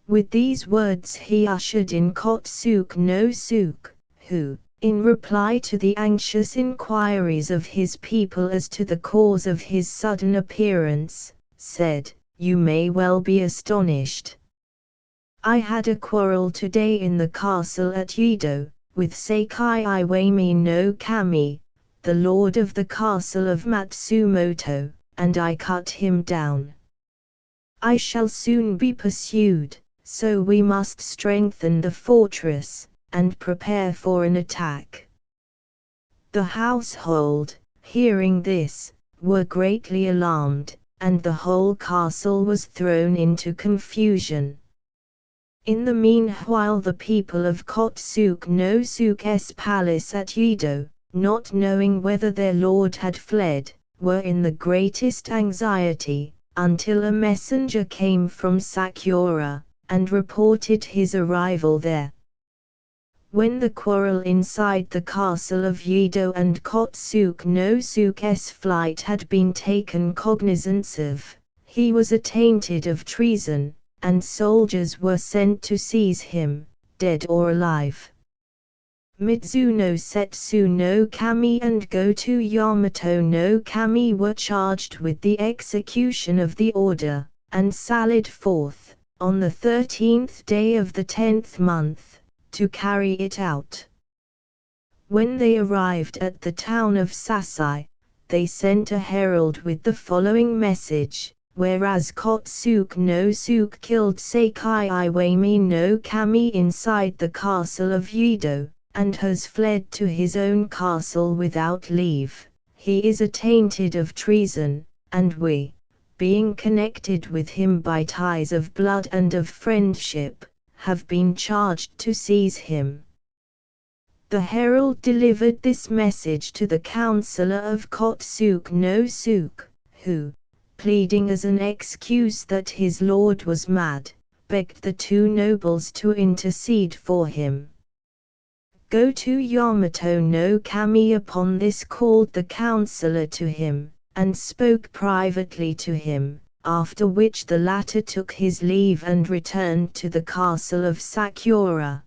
With these words he ushered in Kotsuk no Suk, who, in reply to the anxious inquiries of his people as to the cause of his sudden appearance, said, "You may well be astonished. I had a quarrel today in the castle at Yedo, with Sekai Iwami no Kami, the lord of the castle of Matsumoto, and I cut him down. I shall soon be pursued, so we must strengthen the fortress, and prepare for an attack." The household, hearing this, were greatly alarmed, and the whole castle was thrown into confusion. In the meanwhile the people of Kotsuke no Suke's palace at Yedo, not knowing whether their lord had fled, were in the greatest anxiety, until a messenger came from Sakura, and reported his arrival there. When the quarrel inside the castle of Yedo and Kotsuke no Suke's flight had been taken cognizance of, he was attainted of treason, and soldiers were sent to seize him, dead or alive. Mizuno Setsu no Kami and Goto Yamato no Kami were charged with the execution of the order, and sallied forth, on the 13th day of the 10th month, to carry it out. When they arrived at the town of Sasai, they sent a herald with the following message: "Whereas Kotsuke no Suke killed Sekai Iwami no Kami inside the castle of Yedo, and has fled to his own castle without leave, he is attainted of treason, and we, being connected with him by ties of blood and of friendship, have been charged to seize him." The herald delivered this message to the councillor of Kotsuke no Suke, who, pleading as an excuse that his lord was mad, begged the two nobles to intercede for him. Goto Yamato no Kami upon this called the councillor to him, and spoke privately to him, after which the latter took his leave and returned to the castle of Sakura.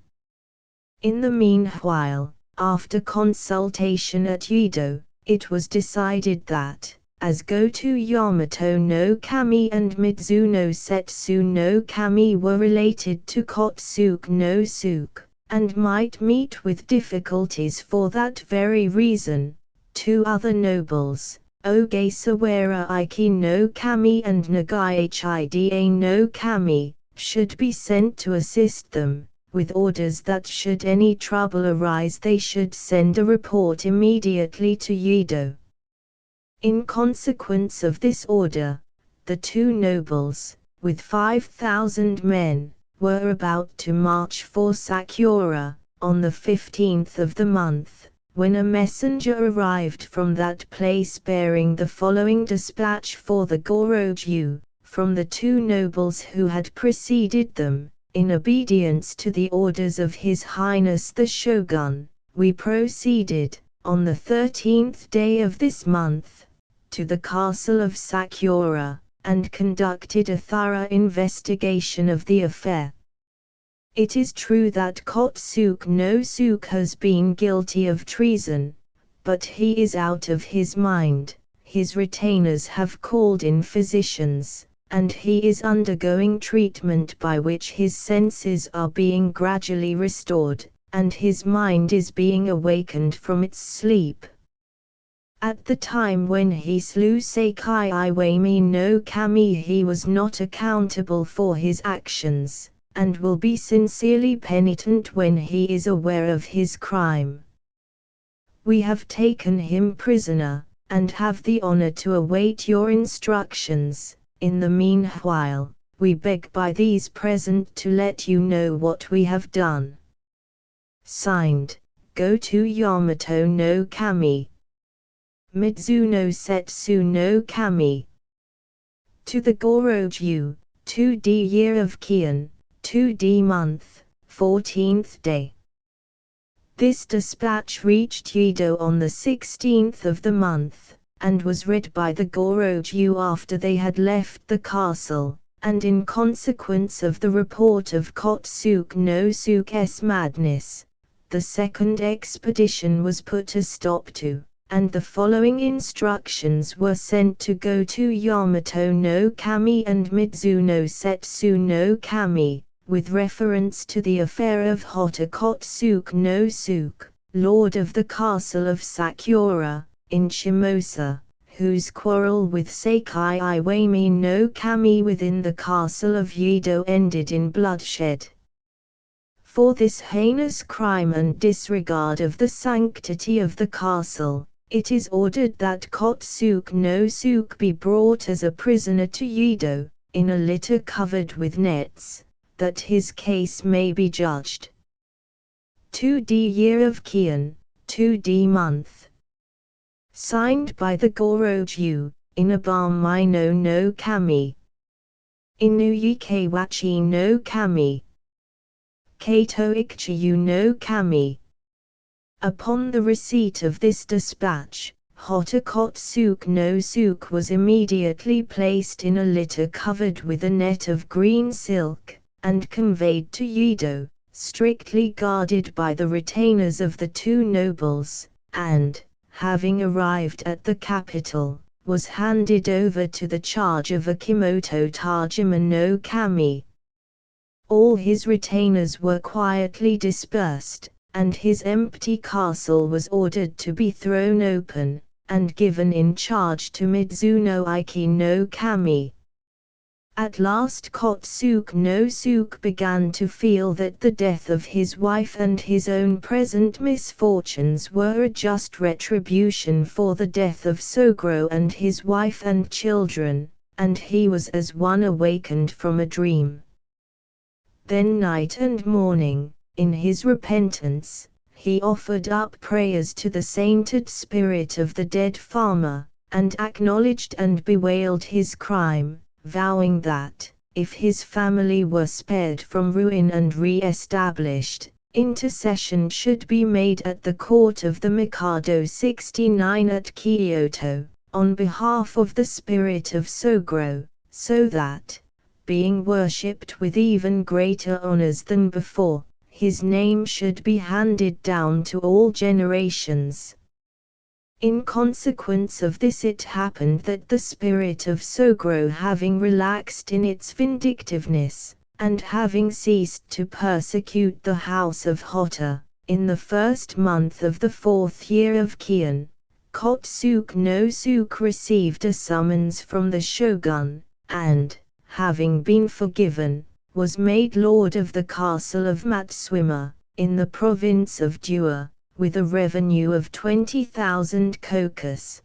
In the meanwhile, after consultation at Yedo, it was decided that, as Goto Yamato no Kami and Mizuno Setsu no Kami were related to Kotsuke no Suke, and might meet with difficulties for that very reason, two other nobles, Ogasawara Iki no Kami and Nagai Hida no Kami, should be sent to assist them, with orders that should any trouble arise they should send a report immediately to Yedo. In consequence of this order, the two nobles, with 5,000 men, were about to march for Sakura, on the 15th of the month, when a messenger arrived from that place bearing the following dispatch for the Gorogyu, from the two nobles who had preceded them: "In obedience to the orders of His Highness the Shogun, we proceeded, on the 13th day of this month, to the castle of Sakura, and conducted a thorough investigation of the affair. It is true that Kotsuke no Suke has been guilty of treason, but he is out of his mind, his retainers have called in physicians, and he is undergoing treatment by which his senses are being gradually restored, and his mind is being awakened from its sleep. At the time when he slew Sekai Iwami no Kami he was not accountable for his actions, and will be sincerely penitent when he is aware of his crime. We have taken him prisoner, and have the honor to await your instructions. In the meanwhile, we beg by these present to let you know what we have done. Signed, Goto Yamato no Kami. Mizuno Setsu no Kami. To the Gorogyu, 2D year of Kian, 2D month, 14th day. This dispatch reached Yedo on the 16th of the month, and was read by the Gorogyu after they had left the castle, and in consequence of the report of Kotsuke no Suke's madness, the second expedition was put a stop to, and the following instructions were sent to go to Yamato no Kami and Mizuno Setsu no Kami, with reference to the affair of Hotakotsuke no Suke, lord of the castle of Sakura, in Shimosa, whose quarrel with Sakai Iwami no Kami within the castle of Yedo ended in bloodshed. For this heinous crime and disregard of the sanctity of the castle, it is ordered that Kotsuke no Suke be brought as a prisoner to Yedo, in a litter covered with nets, that his case may be judged. 2d Year of Kion, 2d month. Signed by the Goroju, Inabami no Kami. Inuyuki Wachi no Kami. Kato Ichiyu no Kami. Upon the receipt of this dispatch, Hotakotsuke no Suke was immediately placed in a litter covered with a net of green silk, and conveyed to Yedo, strictly guarded by the retainers of the two nobles, and, having arrived at the capital, was handed over to the charge of Akimoto Tajima no Kami. All his retainers were quietly dispersed, and his empty castle was ordered to be thrown open, and given in charge to Mizuno Iki no Kami. At last Kotsuke no Suke began to feel that the death of his wife and his own present misfortunes were a just retribution for the death of Sogro and his wife and children, and he was as one awakened from a dream. Then night and morning, in his repentance, he offered up prayers to the sainted spirit of the dead farmer, and acknowledged and bewailed his crime, vowing that, if his family were spared from ruin and re-established, intercession should be made at the court of the Mikado 69 at Kyoto, on behalf of the spirit of Sogro, so that, being worshipped with even greater honors than before, his name should be handed down to all generations. In consequence of this, it happened that the spirit of Sogro, having relaxed in its vindictiveness, and having ceased to persecute the house of Hotta, in the first month of the 4th year of Kion, Kotsuke no Suke received a summons from the shogun, and, having been forgiven, was made lord of the castle of Matsuima, in the province of Dua, with a revenue of 20,000 kokus.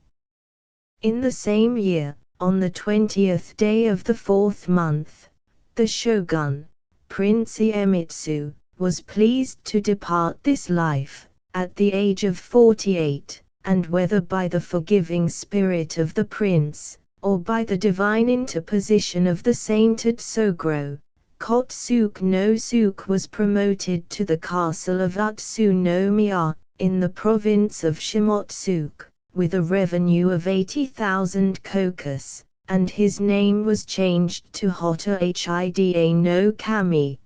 In the same year, on the 20th day of the 4th month, the shogun, Prince Iemitsu, was pleased to depart this life, at the age of 48, and whether by the forgiving spirit of the prince, or by the divine interposition of the sainted Sogro, Kotsuke no Suke was promoted to the castle of Utsunomiya, in the province of Shimotsuke, with a revenue of 80,000 kokus, and his name was changed to Hotta Hida no Kami.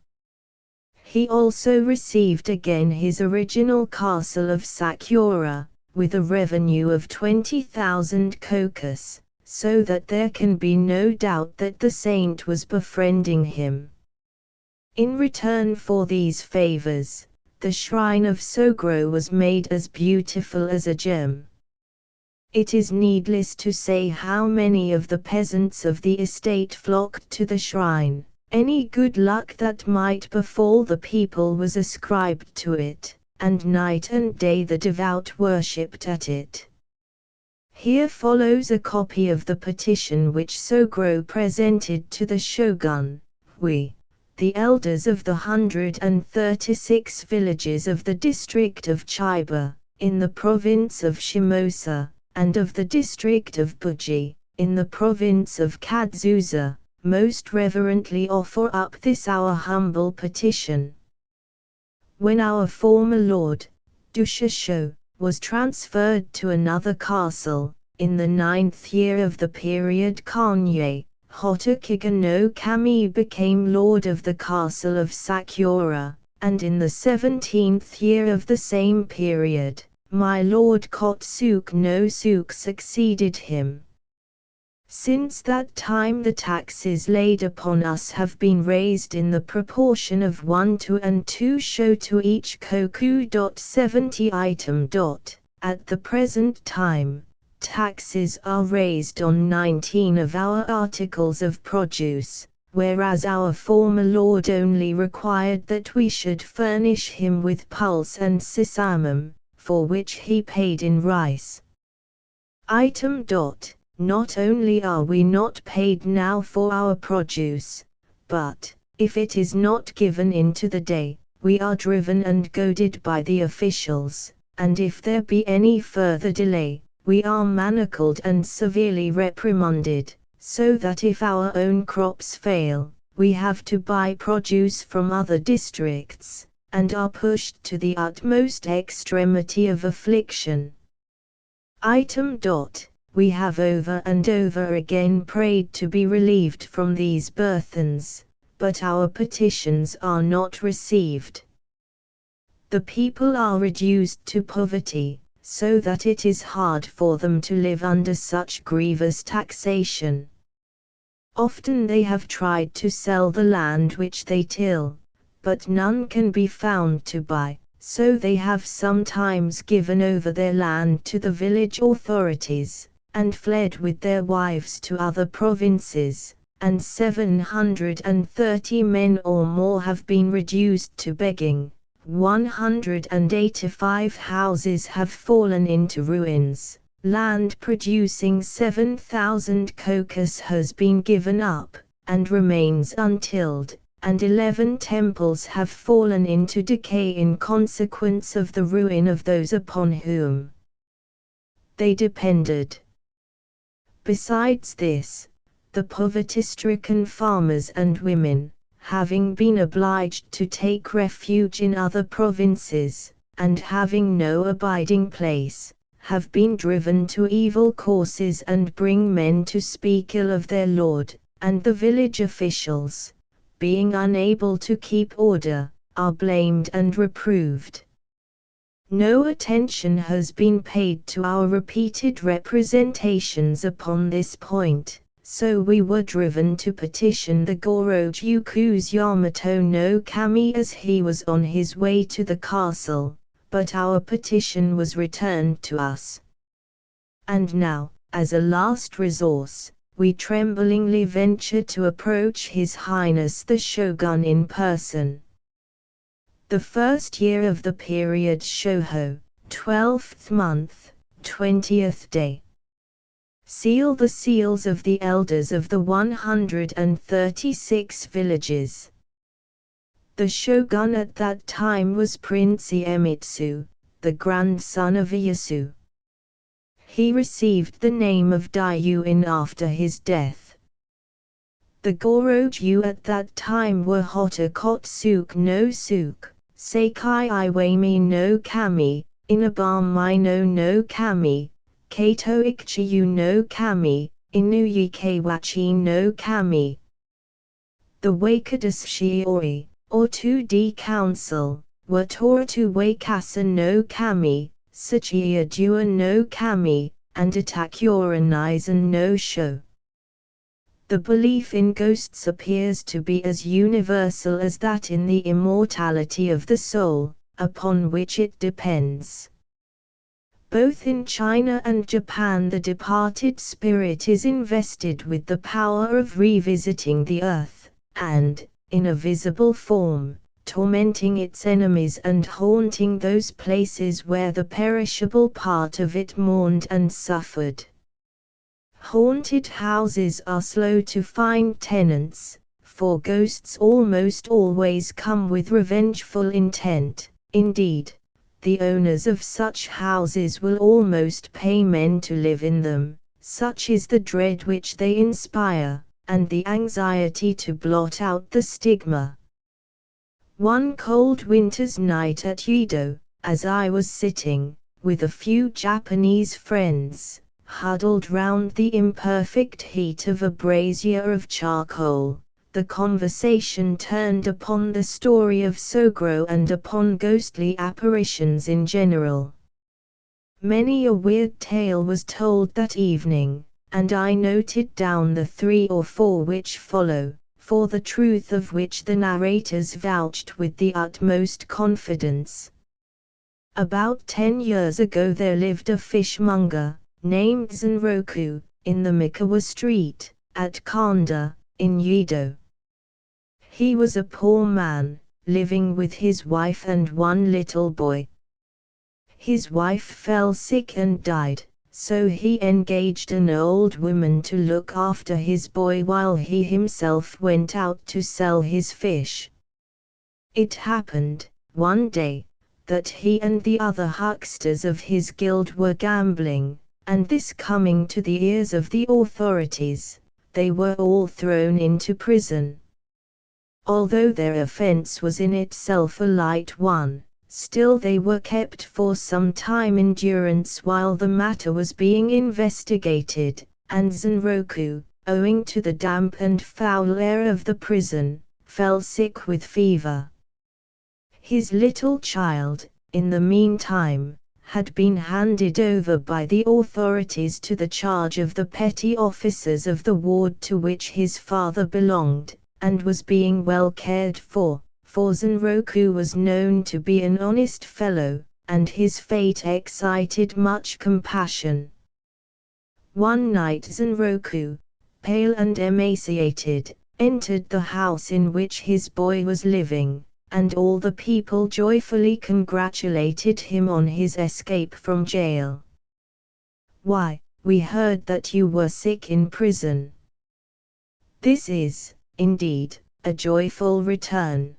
He also received again his original castle of Sakura, with a revenue of 20,000 kokus, so that there can be no doubt that the saint was befriending him. In return for these favors, the shrine of Sogro was made as beautiful as a gem. It is needless to say how many of the peasants of the estate flocked to the shrine. Any good luck that might befall the people was ascribed to it, and night and day the devout worshipped at it. Here follows a copy of the petition which Sogro presented to the shogun. We, the elders of the 136 villages of the district of Chiba, in the province of Shimosa, and of the district of Buji, in the province of Kadzusa, most reverently offer up this our humble petition. When our former lord, Dushasho, was transferred to another castle, in the 9th year of the period Kanye, Hotokiga no Kami became lord of the castle of Sakura, and in the 17th year of the same period, my Lord Kotsuk no Suk succeeded him. Since that time the taxes laid upon us have been raised in the proportion of 1 to and 2 sho to each koku. 70 item. At the present time, taxes are raised on 19 of our articles of produce, whereas our former lord only required that we should furnish him with pulse and sesamum, for which he paid in rice. Item. Not only are we not paid now for our produce, but, if it is not given into the day, we are driven and goaded by the officials, and if there be any further delay, we are manacled and severely reprimanded, so that if our own crops fail, we have to buy produce from other districts, and are pushed to the utmost extremity of affliction. Item. We have over and over again prayed to be relieved from these burthens, but our petitions are not received. The people are reduced to poverty, so that it is hard for them to live under such grievous taxation. Often they have tried to sell the land which they till, but none can be found to buy, so they have sometimes given over their land to the village authorities, and fled with their wives to other provinces, and 730 men or more have been reduced to begging. 185 houses have fallen into ruins, land producing 7,000 kokus has been given up, and remains untilled, and 11 temples have fallen into decay in consequence of the ruin of those upon whom they depended. Besides this, the poverty-stricken farmers and women, having been obliged to take refuge in other provinces, and having no abiding place, have been driven to evil courses and bring men to speak ill of their lord, and the village officials, being unable to keep order, are blamed and reproved. No attention has been paid to our repeated representations upon this point, so we were driven to petition the Gorojuku's Yamato no Kami as he was on his way to the castle, but our petition was returned to us. And now, as a last resource, we tremblingly venture to approach His Highness the Shogun in person. The first year of the period Shoho, 12th month, 20th day. Seal the seals of the elders of the 136 villages. The shogun at that time was Prince Iemitsu, the grandson of Ieyasu. He received the name of Daiyuin after his death. The Goroju at that time were Hotta Kotsuk no Suk, Seikai Iwami no Kami, Inabami no Kami, Kato Ichiyu no Kami, Inuyike Wachi no Kami. The Wakadus Shiori, or 2D Council, were Toratu Wakasa no Kami, Sachiya Dua no Kami, and Itakyura Nizan no Sho. The belief in ghosts appears to be as universal as that in the immortality of the soul, upon which it depends. Both in China and Japan the departed spirit is invested with the power of revisiting the earth, and, in a visible form, tormenting its enemies and haunting those places where the perishable part of it mourned and suffered. Haunted houses are slow to find tenants, for ghosts almost always come with revengeful intent. Indeed, the owners of such houses will almost pay men to live in them, such is the dread which they inspire, and the anxiety to blot out the stigma. One cold winter's night at Yedo, as I was sitting, with a few Japanese friends, huddled round the imperfect heat of a brazier of charcoal, the conversation turned upon the story of Sogro and upon ghostly apparitions in general. Many a weird tale was told that evening, and I noted down the 3 or 4 which follow, for the truth of which the narrators vouched with the utmost confidence. About 10 years ago there lived a fishmonger, named Zenroku, in the Mikawa Street, at Kanda, in Yedo. He was a poor man, living with his wife and 1 little boy. His wife fell sick and died, so he engaged an old woman to look after his boy while he himself went out to sell his fish. It happened, one day, that he and the other hucksters of his guild were gambling, and this coming to the ears of the authorities, they were all thrown into prison. Although their offense was in itself a light one, still they were kept for some time in durance while the matter was being investigated, and Zenroku, owing to the damp and foul air of the prison, fell sick with fever. His little child, in the meantime, had been handed over by the authorities to the charge of the petty officers of the ward to which his father belonged, and was being well cared for Zenroku was known to be an honest fellow, and his fate excited much compassion. One night Zenroku, pale and emaciated, entered the house in which his boy was living, and all the people joyfully congratulated him on his escape from jail. "Why, we heard that you were sick in prison." This is, indeed, a joyful return.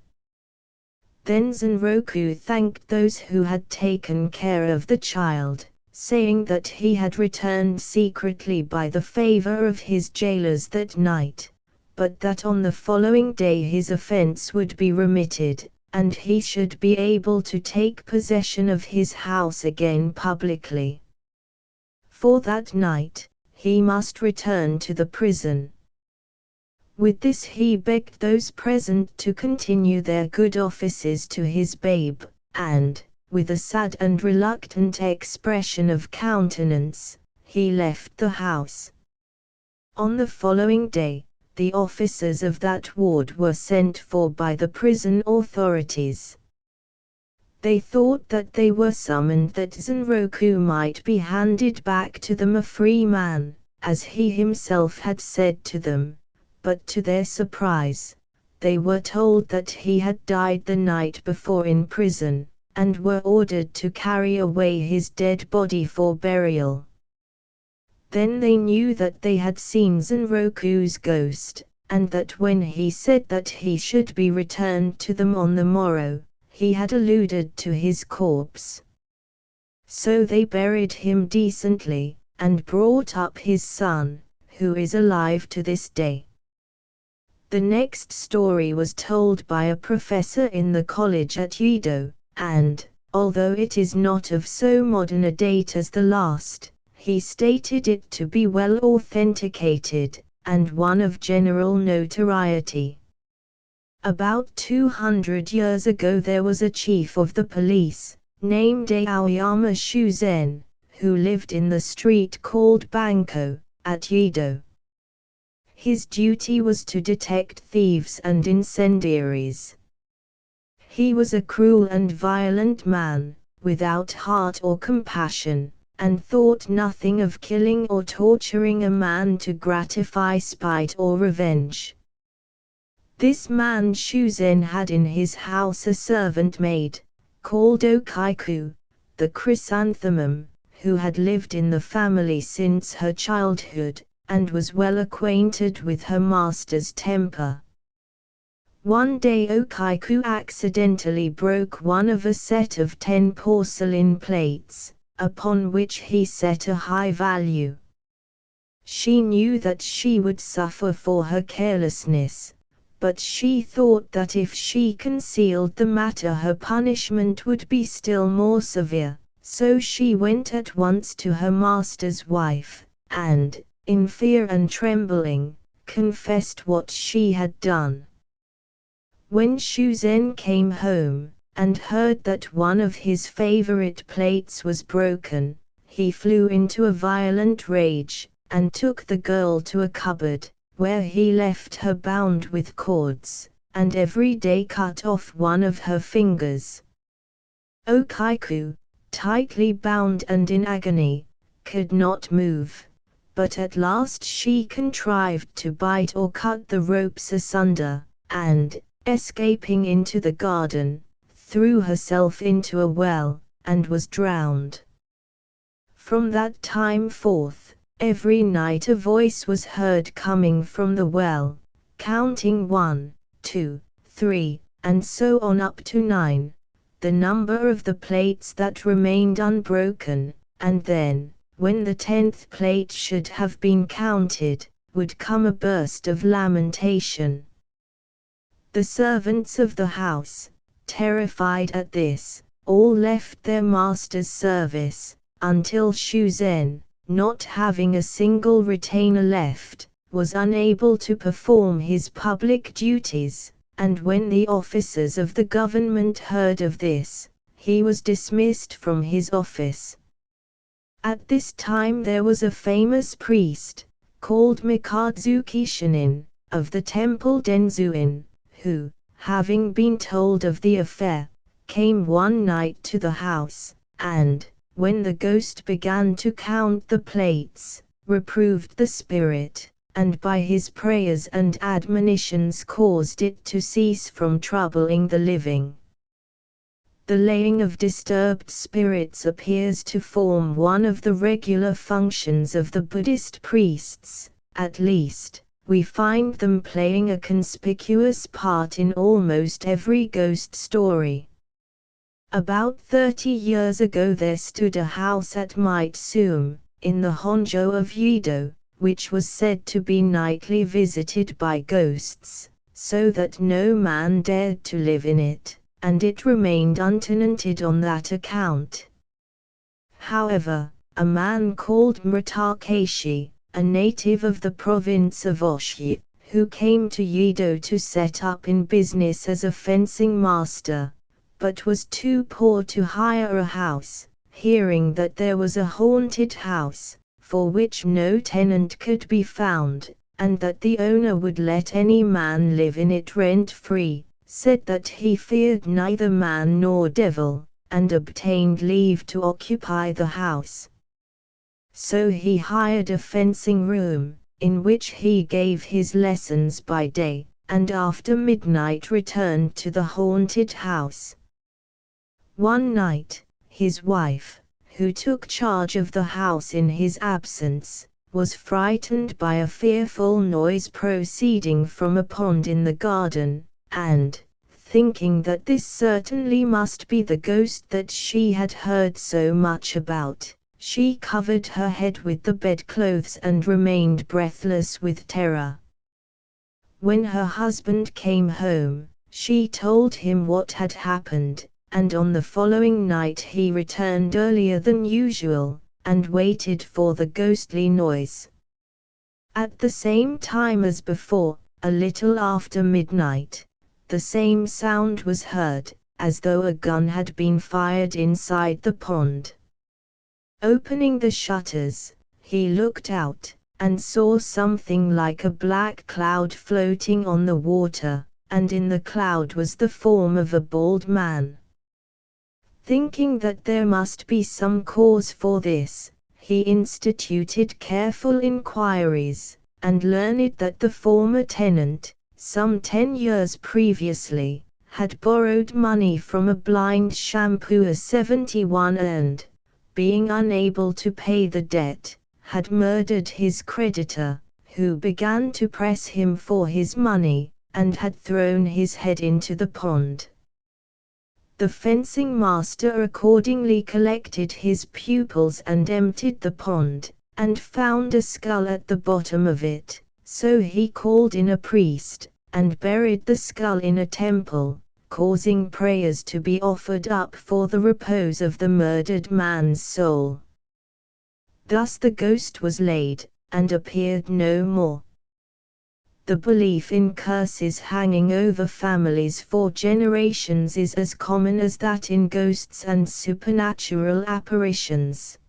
Then Zenroku thanked those who had taken care of the child, saying that he had returned secretly by the favor of his jailers that night, but that on the following day his offense would be remitted, and he should be able to take possession of his house again publicly. For that night, he must return to the prison. With this he begged those present to continue their good offices to his babe, and, with a sad and reluctant expression of countenance, he left the house. On the following day, the officers of that ward were sent for by the prison authorities. They thought that they were summoned that Zenroku might be handed back to them a free man, as he himself had said to them. But to their surprise, they were told that he had died the night before in prison, and were ordered to carry away his dead body for burial. Then they knew that they had seen Zenroku's ghost, and that when he said that he should be returned to them on the morrow, he had alluded to his corpse. So they buried him decently, and brought up his son, who is alive to this day. The next story was told by a professor in the college at Yedo, and, although it is not of so modern a date as the last, he stated it to be well authenticated, and one of general notoriety. About 200 years ago there was a chief of the police, named Aoyama Shuzen, who lived in the street called Banko, at Yedo. His duty was to detect thieves and incendiaries. He was a cruel and violent man, without heart or compassion, and thought nothing of killing or torturing a man to gratify spite or revenge. This man Shuzen had in his house a servant maid, called Okaiku, the chrysanthemum, who had lived in the family since her childhood, and was well acquainted with her master's temper. One day Okaiku accidentally broke one of a set of 10 porcelain plates, upon which he set a high value. She knew that she would suffer for her carelessness, but she thought that if she concealed the matter her punishment would be still more severe, so she went at once to her master's wife, and, in fear and trembling, confessed what she had done. When Shuzen came home, and heard that one of his favorite plates was broken, he flew into a violent rage, and took the girl to a cupboard, where he left her bound with cords, and every day cut off one of her fingers. O Kaiku, tightly bound and in agony, could not move, but at last she contrived to bite or cut the ropes asunder, and, escaping into the garden, threw herself into a well, and was drowned. From that time forth, every night a voice was heard coming from the well, counting 1, 2, 3, and so on up to 9, the number of the plates that remained unbroken, and then, when the 10th plate should have been counted, would come a burst of lamentation. The servants of the house, terrified at this, all left their master's service, until Shuzen, not having a single retainer left, was unable to perform his public duties, and when the officers of the government heard of this, he was dismissed from his office. At this time there was a famous priest, called Mikatsuki Shinin, of the temple Denzuin, who, having been told of the affair, came one night to the house, and, when the ghost began to count the plates, reproved the spirit, and by his prayers and admonitions caused it to cease from troubling the living. The laying of disturbed spirits appears to form one of the regular functions of the Buddhist priests, at least, we find them playing a conspicuous part in almost every ghost story. About 30 years ago there stood a house at Mitsume, in the Honjo of Yedo, which was said to be nightly visited by ghosts, so that no man dared to live in it, and it remained untenanted on that account. However, a man called Muratakeshi, a native of the province of Oshi, who came to Yedo to set up in business as a fencing master, but was too poor to hire a house, hearing that there was a haunted house, for which no tenant could be found, and that the owner would let any man live in it rent-free, said that he feared neither man nor devil, and obtained leave to occupy the house. So he hired a fencing room, in which he gave his lessons by day, and after midnight returned to the haunted house. One night, his wife, who took charge of the house in his absence, was frightened by a fearful noise proceeding from a pond in the garden, and, thinking that this certainly must be the ghost that she had heard so much about, she covered her head with the bedclothes and remained breathless with terror. When her husband came home, she told him what had happened, and on the following night he returned earlier than usual, and waited for the ghostly noise. At the same time as before, a little after midnight, the same sound was heard, as though a gun had been fired inside the pond. Opening the shutters, he looked out, and saw something like a black cloud floating on the water, and in the cloud was the form of a bald man. Thinking that there must be some cause for this, he instituted careful inquiries, and learned that the former tenant, some 10 years previously, had borrowed money from a blind shampooer 71 and, being unable to pay the debt, had murdered his creditor, who began to press him for his money, and had thrown his head into the pond. The fencing master accordingly collected his pupils and emptied the pond, and found a skull at the bottom of it, so he called in a priest, and buried the skull in a temple, causing prayers to be offered up for the repose of the murdered man's soul. Thus the ghost was laid, and appeared no more. The belief in curses hanging over families for generations is as common as that in ghosts and supernatural apparitions.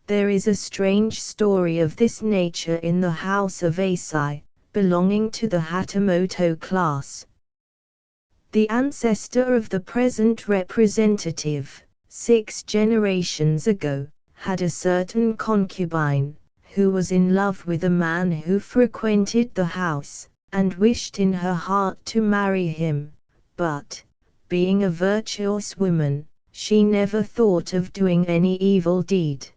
There is a strange story of this nature in the house of Asai, belonging to the Hatamoto class. The ancestor of the present representative, 6 generations ago, had a certain concubine, who was in love with a man who frequented the house, and wished in her heart to marry him, but, being a virtuous woman, she never thought of doing any evil deed.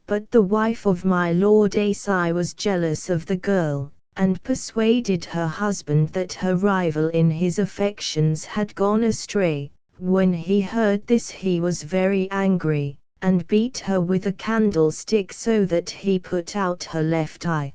But the wife of my Lord Asai was jealous of the girl, and persuaded her husband that her rival in his affections had gone astray. When he heard this he was very angry, and beat her with a candlestick so that he put out her left eye.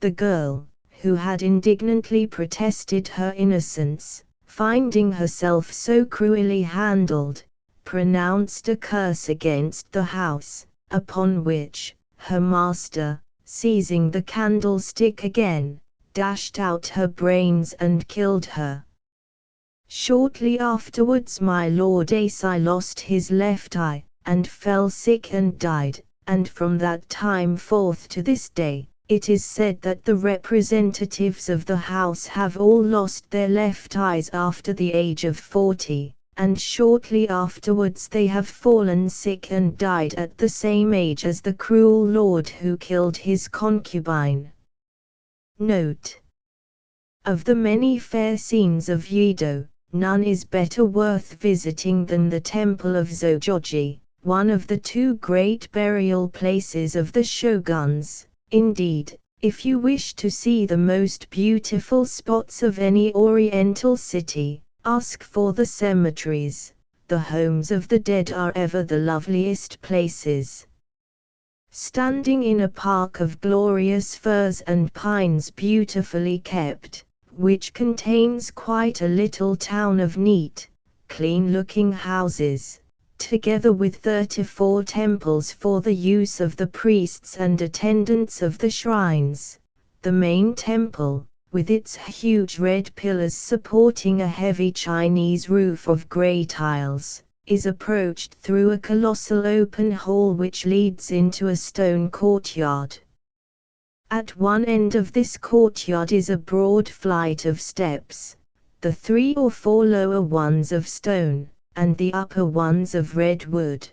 The girl, who had indignantly protested her innocence, finding herself so cruelly handled, pronounced a curse against the house, upon which, her master, seizing the candlestick again, dashed out her brains and killed her. Shortly afterwards my Lord Asai lost his left eye, and fell sick and died, and from that time forth to this day, it is said that the representatives of the house have all lost their left eyes after the age of 40, and shortly afterwards they have fallen sick and died at the same age as the cruel lord who killed his concubine. Note: of the many fair scenes of Yedo, none is better worth visiting than the temple of Zojoji, one of the 2 great burial places of the shoguns. Indeed, if you wish to see the most beautiful spots of any oriental city, ask for the cemeteries. The homes of the dead are ever the loveliest places. Standing in a park of glorious firs and pines beautifully kept, which contains quite a little town of neat, clean-looking houses, together with 34 temples for the use of the priests and attendants of the shrines. The main temple, with its huge red pillars supporting a heavy Chinese roof of grey tiles, is approached through a colossal open hall which leads into a stone courtyard. At one end of this courtyard is a broad flight of steps, the 3 or 4 lower ones of stone, and the upper ones of red wood.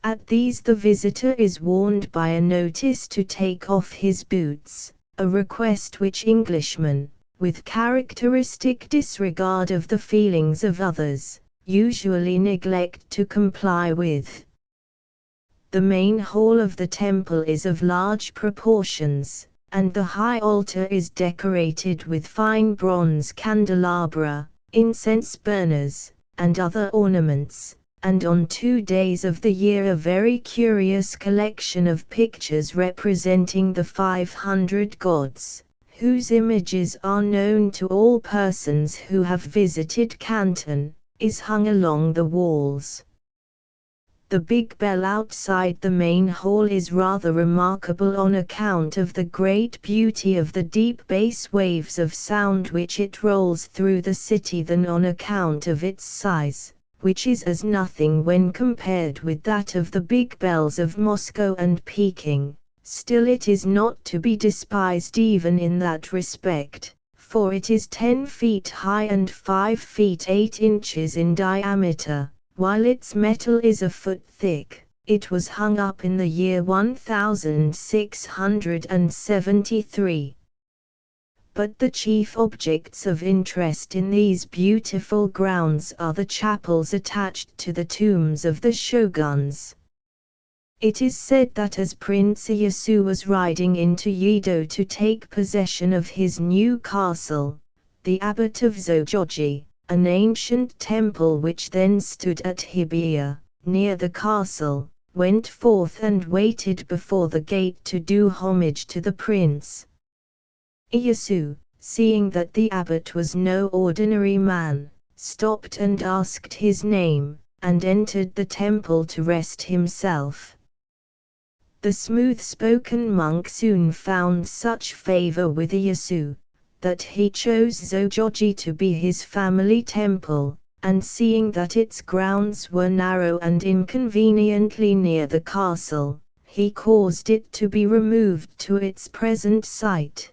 At these the visitor is warned by a notice to take off his boots, a request which Englishmen, with characteristic disregard of the feelings of others, usually neglect to comply with. The main hall of the temple is of large proportions, and the high altar is decorated with fine bronze candelabra, incense burners, and other ornaments, and on 2 days of the year a very curious collection of pictures representing the 500 gods, whose images are known to all persons who have visited Canton, is hung along the walls. The big bell outside the main hall is rather remarkable on account of the great beauty of the deep bass waves of sound which it rolls through the city than on account of its size, which is as nothing when compared with that of the big bells of Moscow and Peking. Still it is not to be despised even in that respect, for it is 10 feet high and 5 feet 8 inches in diameter. While its metal is a foot thick, it was hung up in the year 1673. But the chief objects of interest in these beautiful grounds are the chapels attached to the tombs of the shoguns. It is said that as Prince Ieyasu was riding into Yedo to take possession of his new castle, the abbot of Zojoji, an ancient temple which then stood at Hibiya, near the castle, went forth and waited before the gate to do homage to the prince. Ieyasu, seeing that the abbot was no ordinary man, stopped and asked his name, and entered the temple to rest himself. The smooth-spoken monk soon found such favor with Ieyasu, that he chose Zojoji to be his family temple, and seeing that its grounds were narrow and inconveniently near the castle, he caused it to be removed to its present site.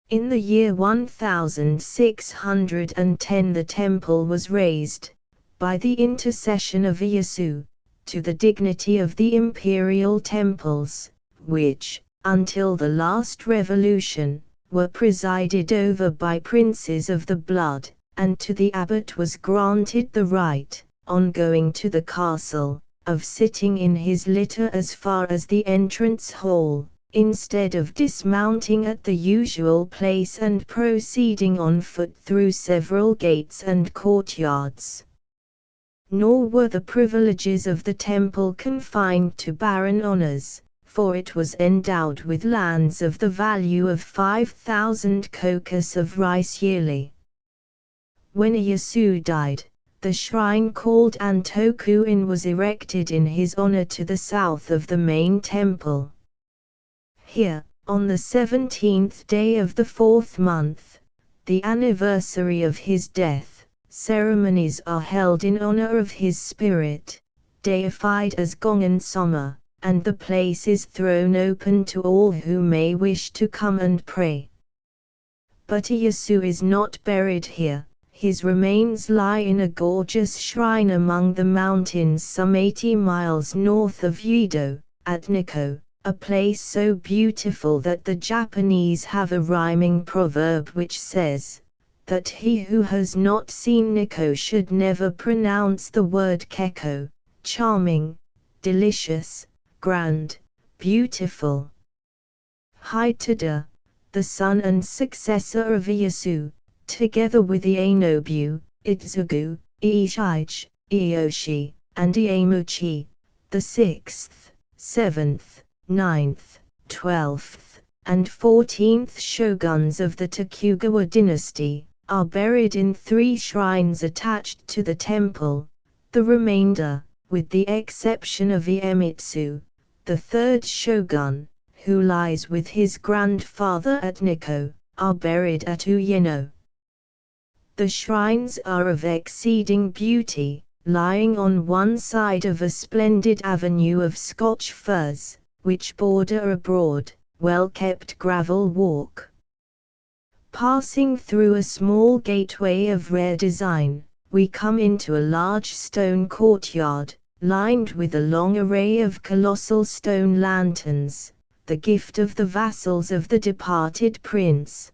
In the year 1610 the temple was raised, by the intercession of Ieyasu, to the dignity of the imperial temples, which, until the last revolution, were presided over by princes of the blood, and to the abbot was granted the right, on going to the castle, of sitting in his litter as far as the entrance hall, instead of dismounting at the usual place and proceeding on foot through several gates and courtyards. Nor were the privileges of the temple confined to barren honors, for it was endowed with lands of the value of 5,000 kokus of rice yearly. When Ieyasu died, the shrine called Antoku-in was erected in his honor to the south of the main temple. Here, on the 17th day of the 4th month, the anniversary of his death, ceremonies are held in honor of his spirit, deified as Gongan Soma, and the place is thrown open to all who may wish to come and pray. But Ieyasu is not buried here. His remains lie in a gorgeous shrine among the mountains some 80 miles north of Yedo, at Nikko, a place so beautiful that the Japanese have a rhyming proverb which says, that he who has not seen Nikko should never pronounce the word kekko, charming, delicious, grand, beautiful. Hitada, the son and successor of Ieyasu, together with Ieyasu, Itsugu, Iishige, Iyoshi, and Iemuchi, the 6th, 7th, 9th, 12th, and 14th shoguns of the Tokugawa dynasty, are buried in 3 shrines attached to the temple. The remainder, with the exception of Iemitsu, the 3rd shogun, who lies with his grandfather at Nikko, are buried at Uyeno. The shrines are of exceeding beauty, lying on one side of a splendid avenue of Scotch firs, which border a broad, well-kept gravel walk. Passing through a small gateway of rare design, we come into a large stone courtyard, lined with a long array of colossal stone lanterns, the gift of the vassals of the departed prince.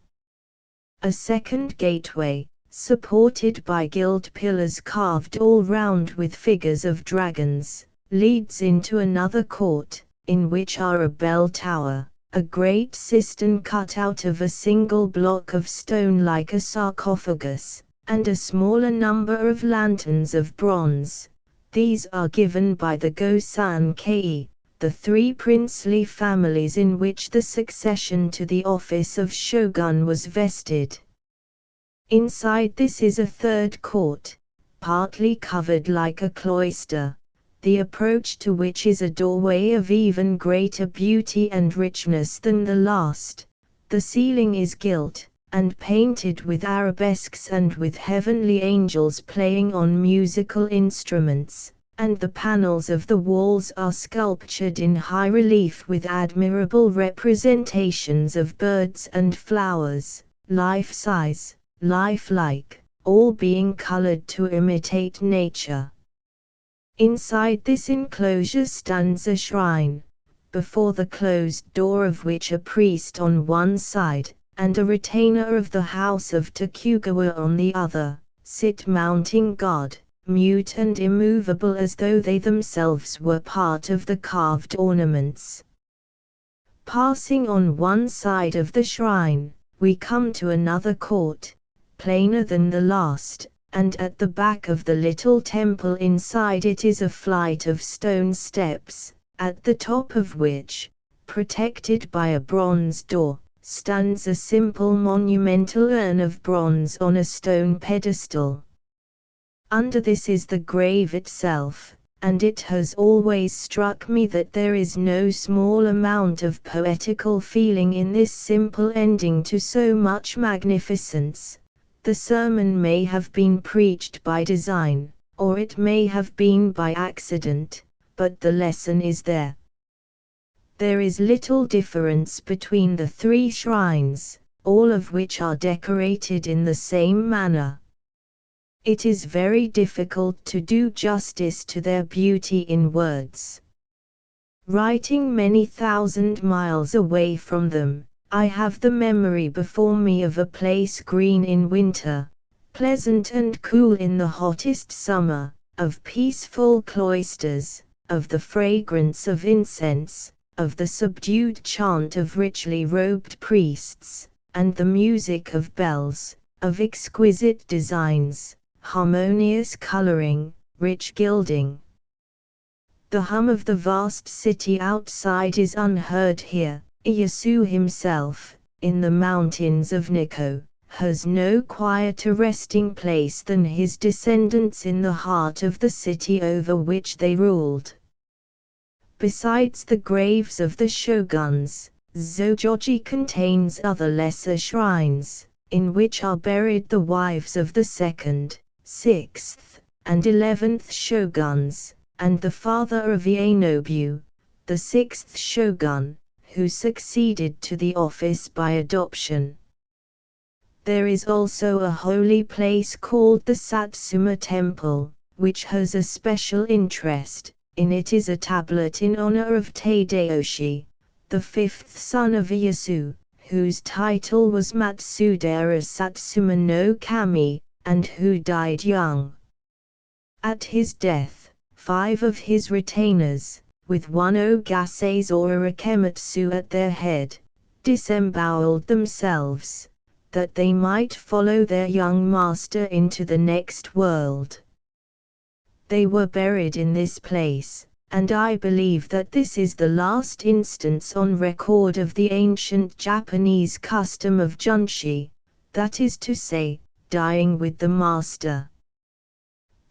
A second gateway, supported by gilt pillars carved all round with figures of dragons, leads into another court, in which are a bell tower, a great cistern cut out of a single block of stone like a sarcophagus, and a smaller number of lanterns of bronze. These are given by the Gosankei, the 3 princely families in which the succession to the office of shogun was vested. Inside this is a 3rd court, partly covered like a cloister, the approach to which is a doorway of even greater beauty and richness than the last. The ceiling is gilt, and painted with arabesques and with heavenly angels playing on musical instruments, and the panels of the walls are sculptured in high relief with admirable representations of birds and flowers, life-size, lifelike, all being colored to imitate nature. Inside this enclosure stands a shrine, before the closed door of which a priest on one side, and a retainer of the house of Tokugawa on the other, sit mounting guard, mute and immovable as though they themselves were part of the carved ornaments. Passing on one side of the shrine, we come to another court, plainer than the last, and at the back of the little temple inside it is a flight of stone steps, at the top of which, protected by a bronze door, stands a simple monumental urn of bronze on a stone pedestal. Under this is the grave itself, and it has always struck me that there is no small amount of poetical feeling in this simple ending to so much magnificence. The sermon may have been preached by design, or it may have been by accident, but the lesson is there. There is little difference between the three shrines, all of which are decorated in the same manner. It is very difficult to do justice to their beauty in words. Writing many thousand miles away from them, I have the memory before me of a place green in winter, pleasant and cool in the hottest summer, of peaceful cloisters, of the fragrance of incense, of the subdued chant of richly robed priests, and the music of bells, of exquisite designs, harmonious coloring, rich gilding. The hum of the vast city outside is unheard here. Ieyasu himself, in the mountains of Nikko, has no quieter resting place than his descendants in the heart of the city over which they ruled. Besides the graves of the shoguns, Zojoji contains other lesser shrines, in which are buried the wives of the 2nd, 6th, and 11th shoguns, and the father of Ieyasu, the 6th shogun, who succeeded to the office by adoption. There is also a holy place called the Satsuma Temple, which has a special interest. In it is a tablet in honor of Tadayoshi, the 5th son of Ieyasu, whose title was Matsudera Satsuma no Kami, and who died young. At his death, 5 of his retainers, with one Ogases or Urakematsu at their head, disemboweled themselves, that they might follow their young master into the next world. They were buried in this place, and I believe that this is the last instance on record of the ancient Japanese custom of junshi, that is to say, dying with the master.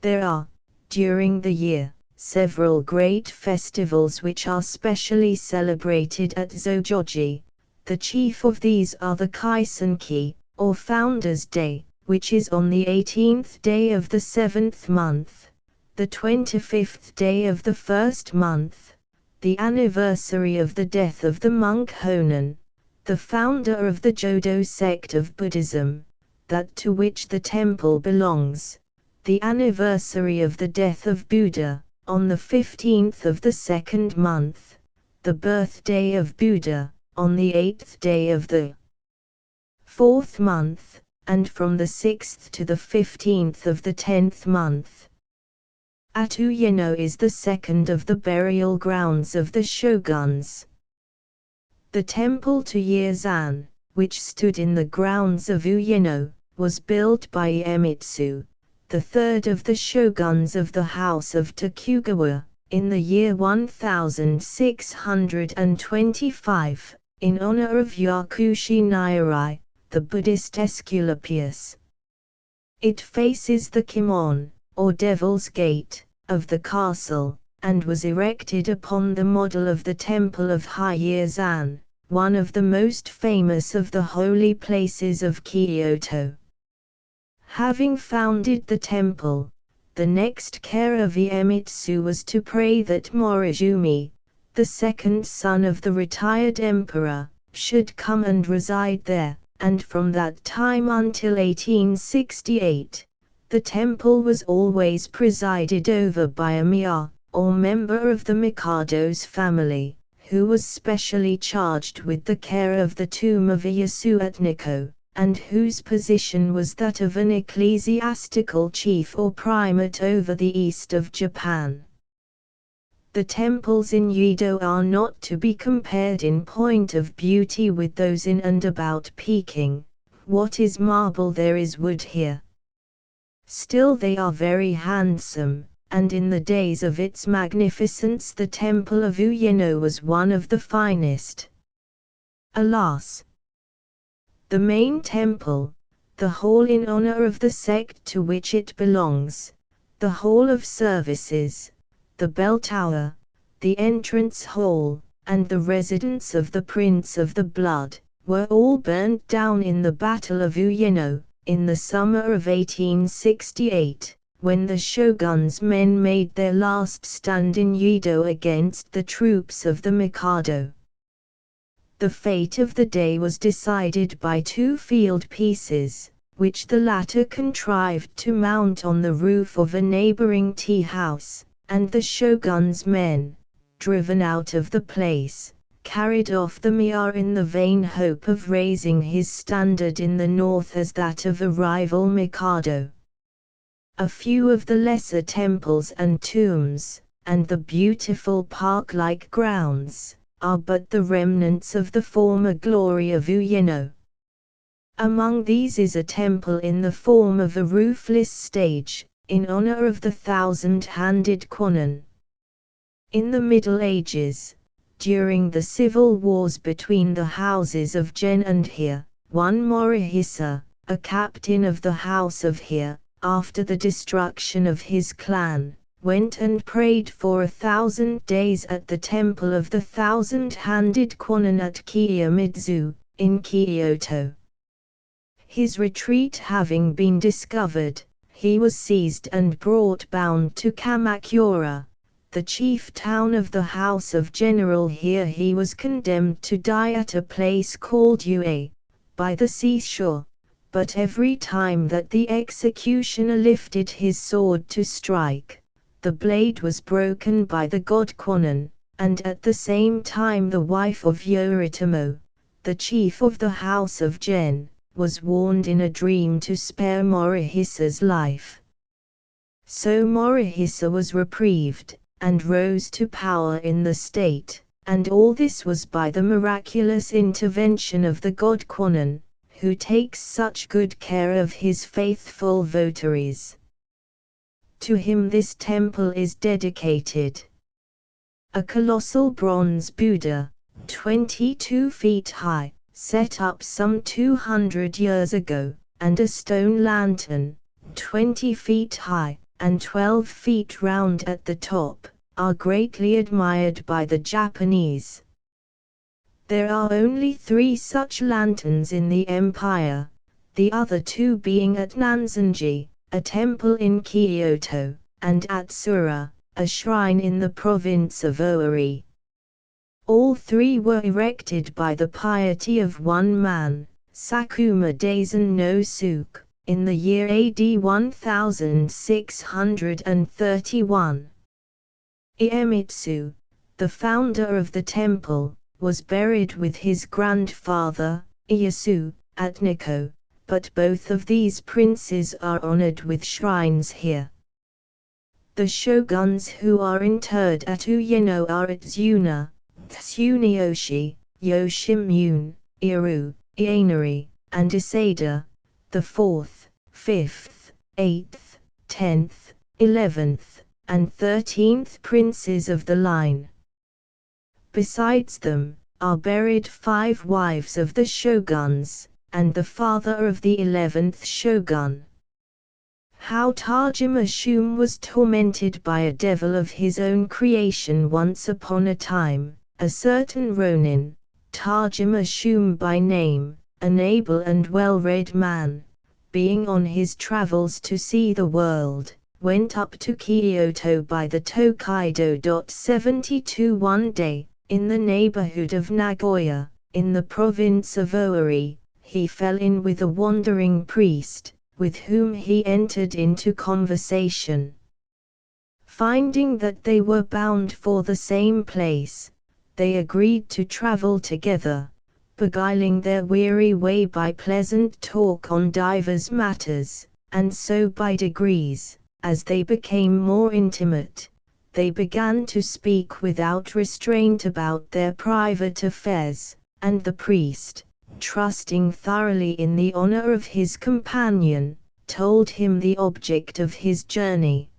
There are, during the year, several great festivals which are specially celebrated at Zojoji. The chief of these are the Kaisenki, or Founders' Day, which is on the 18th day of the 7th month, the 25th day of the 1st month, the anniversary of the death of the monk Honen, the founder of the Jodo sect of Buddhism, that to which the temple belongs, the anniversary of the death of Buddha, on the 15th of the 2nd month, the birthday of Buddha, on the 8th day of the 4th month, and from the 6th to the 15th of the 10th month. At Uyeno is the second of the burial grounds of the shoguns. The temple to Yeizan, which stood in the grounds of Uyeno, was built by Iemitsu, the third of the shoguns of the house of Tokugawa, in the year 1625, in honor of Yakushi Nairai, the Buddhist Aesculapius. It faces the Kimon, or Devil's Gate, of the castle, and was erected upon the model of the Temple of Hyeizan, one of the most famous of the holy places of Kyoto. Having founded the temple, the next care of Iemitsu was to pray that Morizumi, the second son of the retired emperor, should come and reside there, and from that time until 1868, the temple was always presided over by a Miya, or member of the Mikado's family, who was specially charged with the care of the tomb of Ieyasu at Nikko, and whose position was that of an ecclesiastical chief or primate over the east of Japan. The temples in Yedo are not to be compared in point of beauty with those in and about Peking. What is marble there is wood here. Still they are very handsome, and in the days of its magnificence the temple of Uyeno was one of the finest. Alas! The main temple, the hall in honor of the sect to which it belongs, the hall of services, the bell tower, the entrance hall, and the residence of the Prince of the Blood, were all burnt down in the Battle of Uyeno, in the summer of 1868, when the shogun's men made their last stand in Yedo against the troops of the Mikado. The fate of the day was decided by 2 field pieces, which the latter contrived to mount on the roof of a neighboring tea house, and the shogun's men, driven out of the place, carried off the Miar in the vain hope of raising his standard in the north as that of a rival Mikado. A few of the lesser temples and tombs, and the beautiful park-like grounds, are but the remnants of the former glory of Uyeno. Among these is a temple in the form of a roofless stage, in honor of the 1,000-handed Kwannon. In the Middle Ages, during the civil wars between the houses of Gen and Hir, one Morihisa, a captain of the house of Hir, after the destruction of his clan, went and prayed for 1,000 days at the temple of the 1,000-handed Kwannon at Kiyomizu, in Kyoto. His retreat having been discovered, he was seized and brought bound to Kamakura, the chief town of the house of General. Here he was condemned to die at a place called Ue, by the seashore, but every time that the executioner lifted his sword to strike, the blade was broken by the god Kwannon, and at the same time the wife of Yoritomo, the chief of the house of Gen, was warned in a dream to spare Morihisa's life. So Morihisa was reprieved, and rose to power in the state, and all this was by the miraculous intervention of the god Kwannon, who takes such good care of his faithful votaries. To him this temple is dedicated. A colossal bronze Buddha, 22 feet high, set up some 200 years ago, and a stone lantern, 20 feet high, and 12 feet round at the top, are greatly admired by the Japanese. There are only 3 such lanterns in the empire, the other 2 being at Nanzenji, a temple in Kyoto, and at Sura, a shrine in the province of Owari. All 3 were erected by the piety of one man, Sakuma Daisen no Suke, in the year AD 1631. Iemitsu, the founder of the temple, was buried with his grandfather, Ieyasu, at Nikko, but both of these princes are honored with shrines here. The shoguns who are interred at Uyeno are Itsuna, Tsuneyoshi, Yoshimune, Iru, Ienari, and Isada, the 4th, 5th, 8th, 10th, 11th, and 13th princes of the line. Besides them, are buried 5 wives of the shoguns, and the father of the 11th shogun. How Tajima Shum was tormented by a devil of his own creation once upon a time, a certain Ronin, Tajima Shum by name, an able and well-read man, being on his travels to see the world, went up to Kyoto by the Tokaido. 72 one day, in the neighborhood of Nagoya, in the province of Owari, he fell in with a wandering priest, with whom he entered into conversation. Finding that they were bound for the same place, they agreed to travel together, beguiling their weary way by pleasant talk on divers matters, and so by degrees, as they became more intimate, they began to speak without restraint about their private affairs, and the priest, trusting thoroughly in the honor of his companion, told him the object of his journey.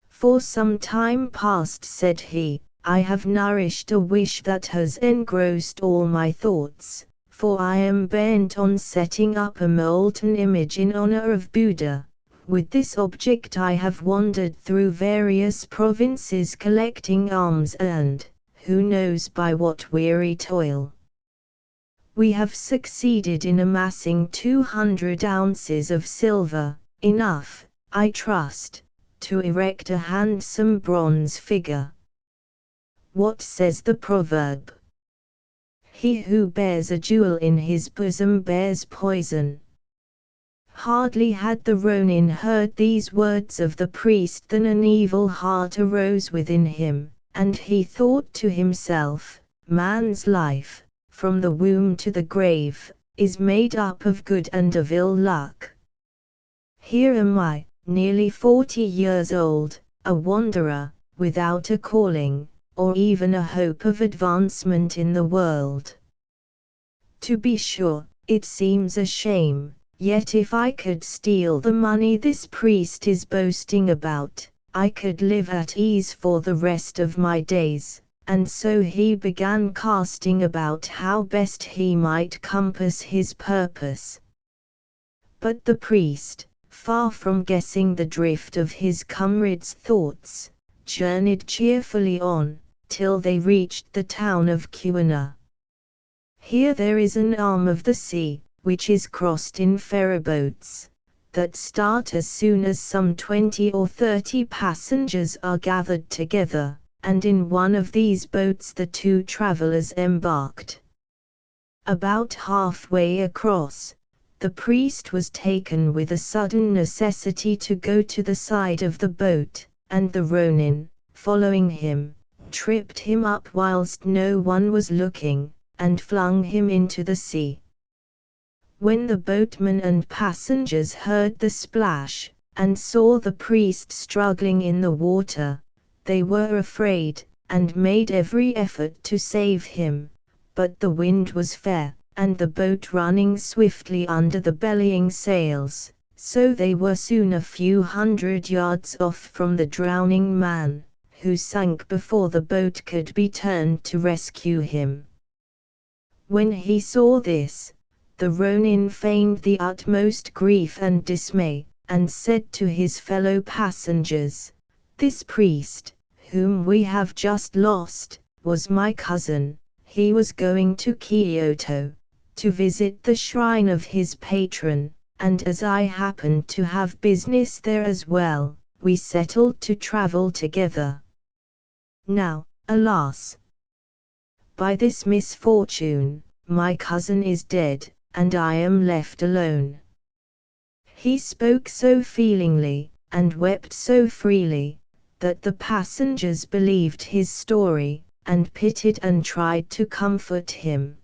For some time past, said he, I have nourished a wish that has engrossed all my thoughts, for I am bent on setting up a molten image in honor of Buddha, With this object I have wandered through various provinces collecting alms and, who knows by what weary toil, we have succeeded in amassing 200 ounces of silver, enough, I trust, to erect a handsome bronze figure. What says the proverb? He who bears a jewel in his bosom bears poison. Hardly had the Ronin heard these words of the priest than an evil heart arose within him, and he thought to himself, man's life, from the womb to the grave, is made up of good and of ill luck. Here am I, nearly 40 years old, a wanderer, without a calling, or even a hope of advancement in the world. To be sure, it seems a shame, yet if I could steal the money this priest is boasting about, I could live at ease for the rest of my days. And so he began casting about how best he might compass his purpose. But the priest, far from guessing the drift of his comrade's thoughts, journeyed cheerfully on, till they reached the town of Kuina. Here there is an arm of the sea, which is crossed in ferryboats, that start as soon as some 20 or 30 passengers are gathered together, and in one of these boats the two travelers embarked. About halfway across, the priest was taken with a sudden necessity to go to the side of the boat, and the Ronin, following him, tripped him up whilst no one was looking, and flung him into the sea. When the boatmen and passengers heard the splash, and saw the priest struggling in the water, they were afraid, and made every effort to save him, but the wind was fair, and the boat running swiftly under the bellying sails, so they were soon a few hundred yards off from the drowning man, who sank before the boat could be turned to rescue him. When he saw this, the Ronin feigned the utmost grief and dismay, and said to his fellow passengers, "This priest, whom we have just lost, was my cousin. He was going to Kyoto, to visit the shrine of his patron, and as I happened to have business there as well, we settled to travel together. Now, alas! By this misfortune, my cousin is dead, and I am left alone." He spoke so feelingly, and wept so freely, that the passengers believed his story, and pitied and tried to comfort him.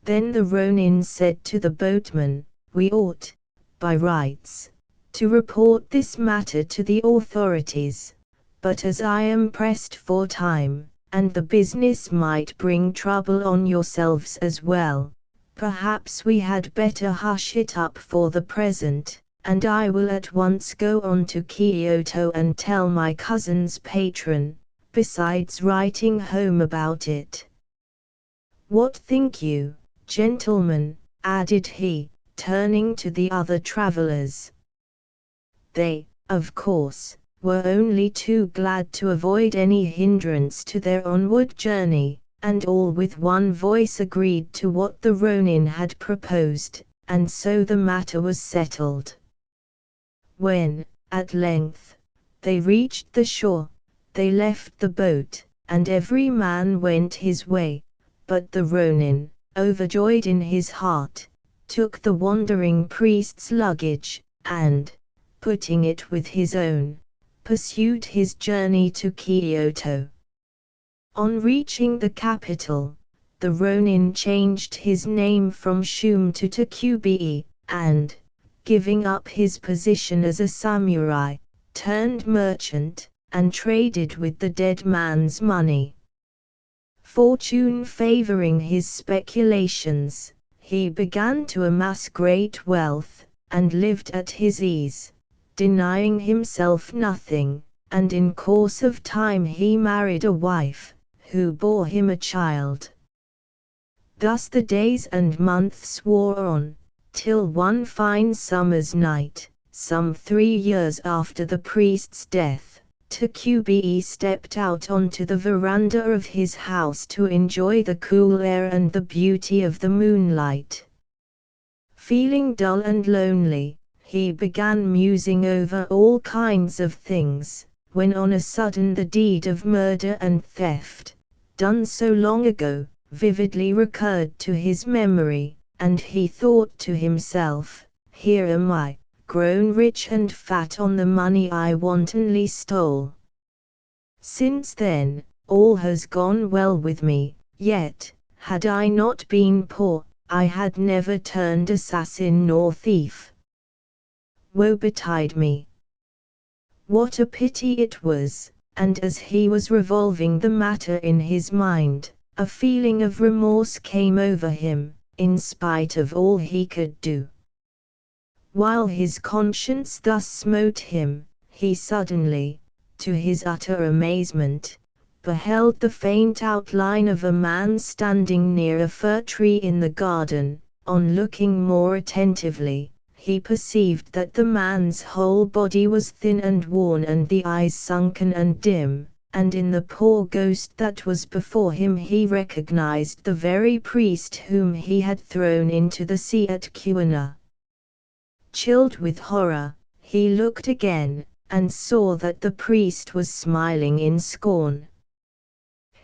Then the Ronin said to the boatman, "We ought, by rights, to report this matter to the authorities, but as I am pressed for time, and the business might bring trouble on yourselves as well, perhaps we had better hush it up for the present, and I will at once go on to Kyoto and tell my cousin's patron, besides writing home about it. What think you, gentlemen?" added he, turning to the other travelers. They, of course, were only too glad to avoid any hindrance to their onward journey, and all with one voice agreed to what the Ronin had proposed, and so the matter was settled. When, at length, they reached the shore, they left the boat, and every man went his way, but the Ronin, overjoyed in his heart, took the wandering priest's luggage, and, putting it with his own, pursued his journey to Kyoto. On reaching the capital, the Ronin changed his name from Shum to Takubi, and, giving up his position as a samurai, turned merchant, and traded with the dead man's money. Fortune favoring his speculations, he began to amass great wealth, and lived at his ease, denying himself nothing, and in course of time he married a wife, who bore him a child. Thus the days and months wore on, till one fine summer's night, some 3 years after the priest's death, Taqube stepped out onto the veranda of his house to enjoy the cool air and the beauty of the moonlight. Feeling dull and lonely, he began musing over all kinds of things, when on a sudden the deed of murder and theft, done so long ago, vividly recurred to his memory, and he thought to himself, "Here am I, grown rich and fat on the money I wantonly stole. Since then, all has gone well with me, yet, had I not been poor, I had never turned assassin nor thief. Woe betide me! What a pity it was!" And as he was revolving the matter in his mind, a feeling of remorse came over him, in spite of all he could do. While his conscience thus smote him, he suddenly, to his utter amazement, beheld the faint outline of a man standing near a fir tree in the garden. On looking more attentively, he perceived that the man's whole body was thin and worn and the eyes sunken and dim, and in the poor ghost that was before him he recognized the very priest whom he had thrown into the sea at Cumana. Chilled with horror, he looked again, and saw that the priest was smiling in scorn.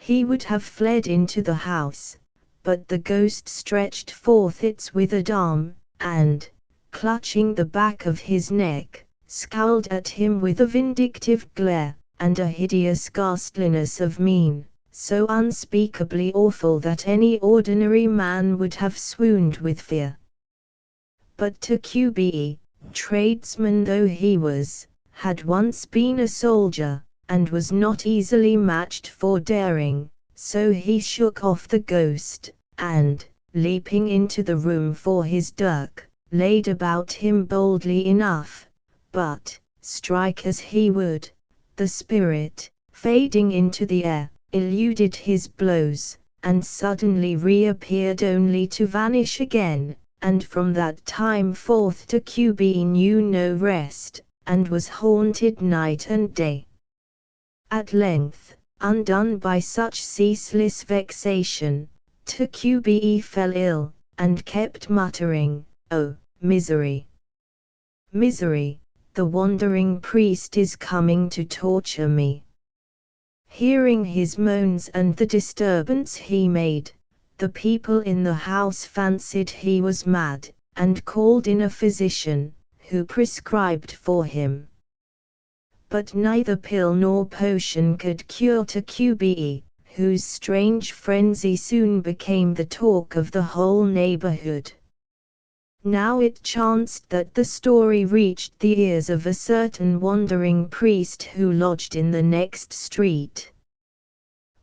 He would have fled into the house, but the ghost stretched forth its withered arm, and, clutching the back of his neck, scowled at him with a vindictive glare, and a hideous ghastliness of mien, so unspeakably awful that any ordinary man would have swooned with fear. But Taqube, tradesman though he was, had once been a soldier, and was not easily matched for daring, so he shook off the ghost, and, leaping into the room for his dirk, laid about him boldly enough, but, strike as he would, the spirit, fading into the air, eluded his blows, and suddenly reappeared only to vanish again. And from that time forth Taqube knew no rest, and was haunted night and day. At length, undone by such ceaseless vexation, Taqube fell ill, and kept muttering, "Oh, misery! Misery! The wandering priest is coming to torture me." Hearing his moans and the disturbance he made, the people in the house fancied he was mad, and called in a physician, who prescribed for him. But neither pill nor potion could cure Taqube, whose strange frenzy soon became the talk of the whole neighborhood. Now it chanced that the story reached the ears of a certain wandering priest who lodged in the next street.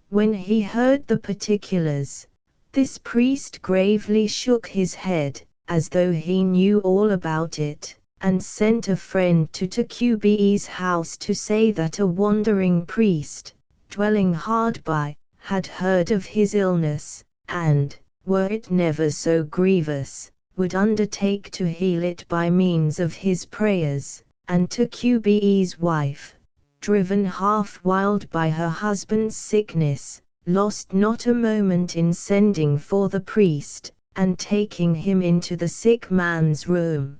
When he heard the particulars, this priest gravely shook his head, as though he knew all about it, and sent a friend to Tacube's house to say that a wandering priest, dwelling hard by, had heard of his illness, and, were it never so grievous, would undertake to heal it by means of his prayers. And Tacube's wife, driven half wild by her husband's sickness, lost not a moment in sending for the priest, and taking him into the sick man's room.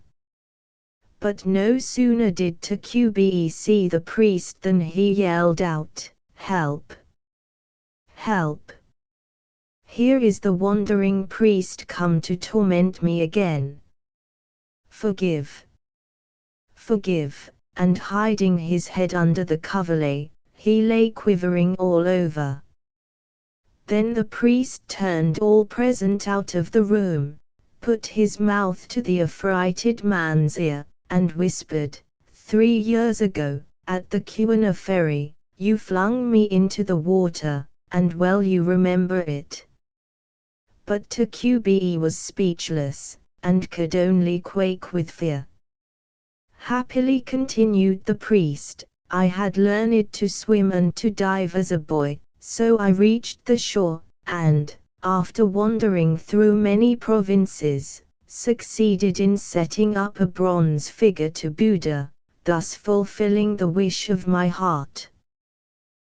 But no sooner did Taqube see the priest than he yelled out, "Help! Help! Here is the wandering priest come to torment me again. Forgive! Forgive!" And hiding his head under the coverlet, he lay quivering all over. Then the priest turned all present out of the room, put his mouth to the affrighted man's ear, and whispered, "3 years ago, at the Cumana ferry, you flung me into the water, and well you remember it." But Taqube was speechless, and could only quake with fear. "Happily," continued the priest, "I had learned to swim and to dive as a boy, so I reached the shore, and, after wandering through many provinces, succeeded in setting up a bronze figure to Buddha, thus fulfilling the wish of my heart.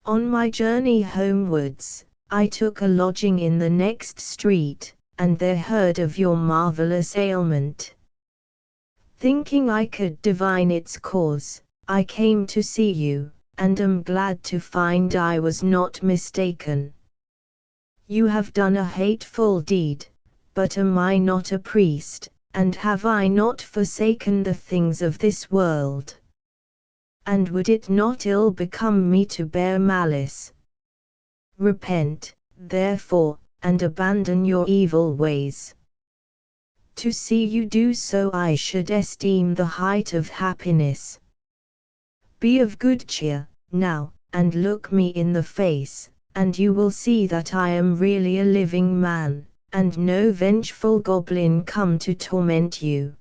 On my journey homewards, I took a lodging in the next street, and there heard of your marvelous ailment. Thinking I could divine its cause, I came to see you, and am glad to find I was not mistaken. You have done a hateful deed, but am I not a priest, and have I not forsaken the things of this world? And would it not ill become me to bear malice? Repent, therefore, and abandon your evil ways. To see you do so I should esteem the height of happiness. Be of good cheer, now, and look me in the face, and you will see that I am really a living man, and no vengeful goblin come to torment you.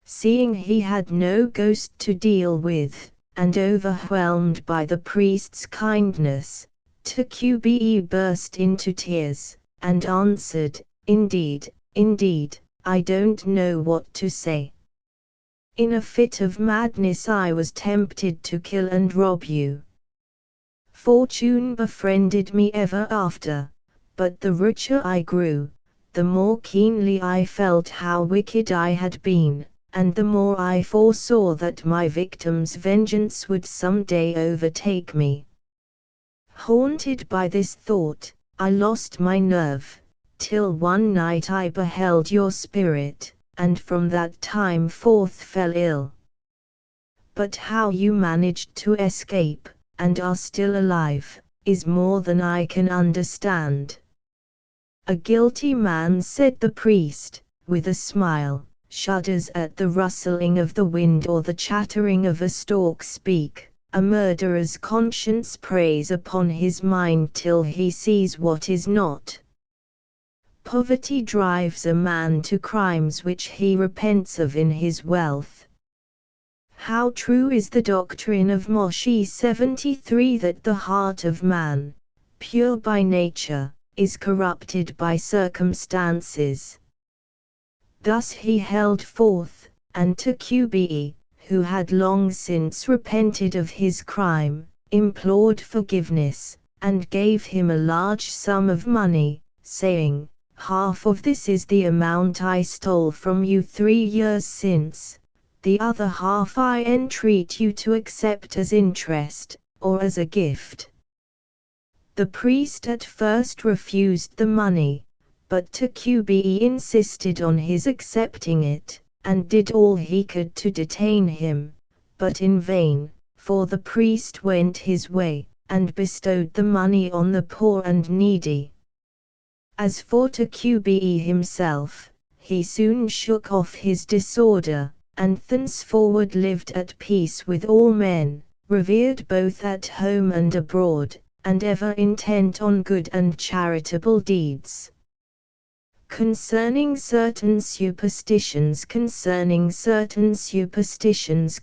Seeing he had no ghost to deal with, and overwhelmed by the priest's kindness, Taqube burst into tears, and answered, Indeed, indeed, I don't know what to say. In a fit of madness I was tempted to kill and rob you. Fortune befriended me ever after, but the richer I grew, the more keenly I felt how wicked I had been, and the more I foresaw that my victim's vengeance would some day overtake me. Haunted by this thought, I lost my nerve, till one night I beheld your spirit, and from that time forth fell ill. But how you managed to escape, and are still alive, is more than I can understand. A guilty man, said the priest, with a smile, shudders at the rustling of the wind or the chattering of a stork speak. A murderer's conscience preys upon his mind till he sees what is not. Poverty drives a man to crimes which he repents of in his wealth. How true is the doctrine of Moshe 73 that the heart of man, pure by nature, is corrupted by circumstances. Thus he held forth, and Taqube, who had long since repented of his crime, implored forgiveness, and gave him a large sum of money, saying, Half of this is the amount I stole from you 3 years since, the other half I entreat you to accept as interest, or as a gift. The priest at first refused the money, but Taqube insisted on his accepting it, and did all he could to detain him, but in vain, for the priest went his way, and bestowed the money on the poor and needy. As for Taqube himself, he soon shook off his disorder, and thenceforward lived at peace with all men, revered both at home and abroad, and ever intent on good and charitable deeds. Concerning certain superstitions,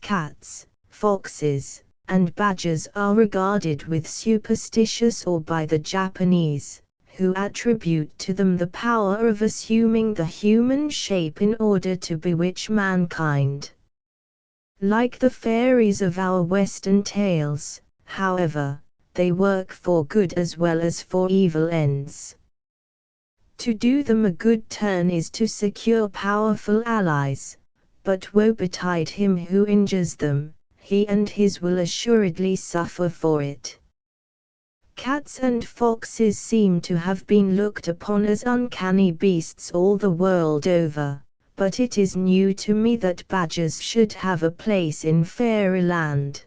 cats, foxes, and badgers are regarded with superstitious awe by the Japanese, who attribute to them the power of assuming the human shape in order to bewitch mankind. Like the fairies of our Western tales, however, they work for good as well as for evil ends. To do them a good turn is to secure powerful allies, but woe betide him who injures them, he and his will assuredly suffer for it. Cats and foxes seem to have been looked upon as uncanny beasts all the world over, but it is new to me that badgers should have a place in fairyland.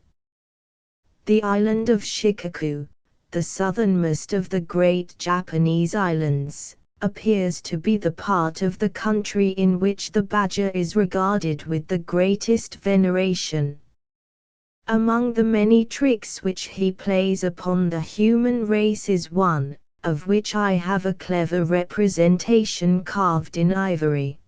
The island of Shikoku, the southernmost of the great Japanese islands, appears to be the part of the country in which the badger is regarded with the greatest veneration. Among the many tricks which he plays upon the human race is one, of which I have a clever representation carved in ivory.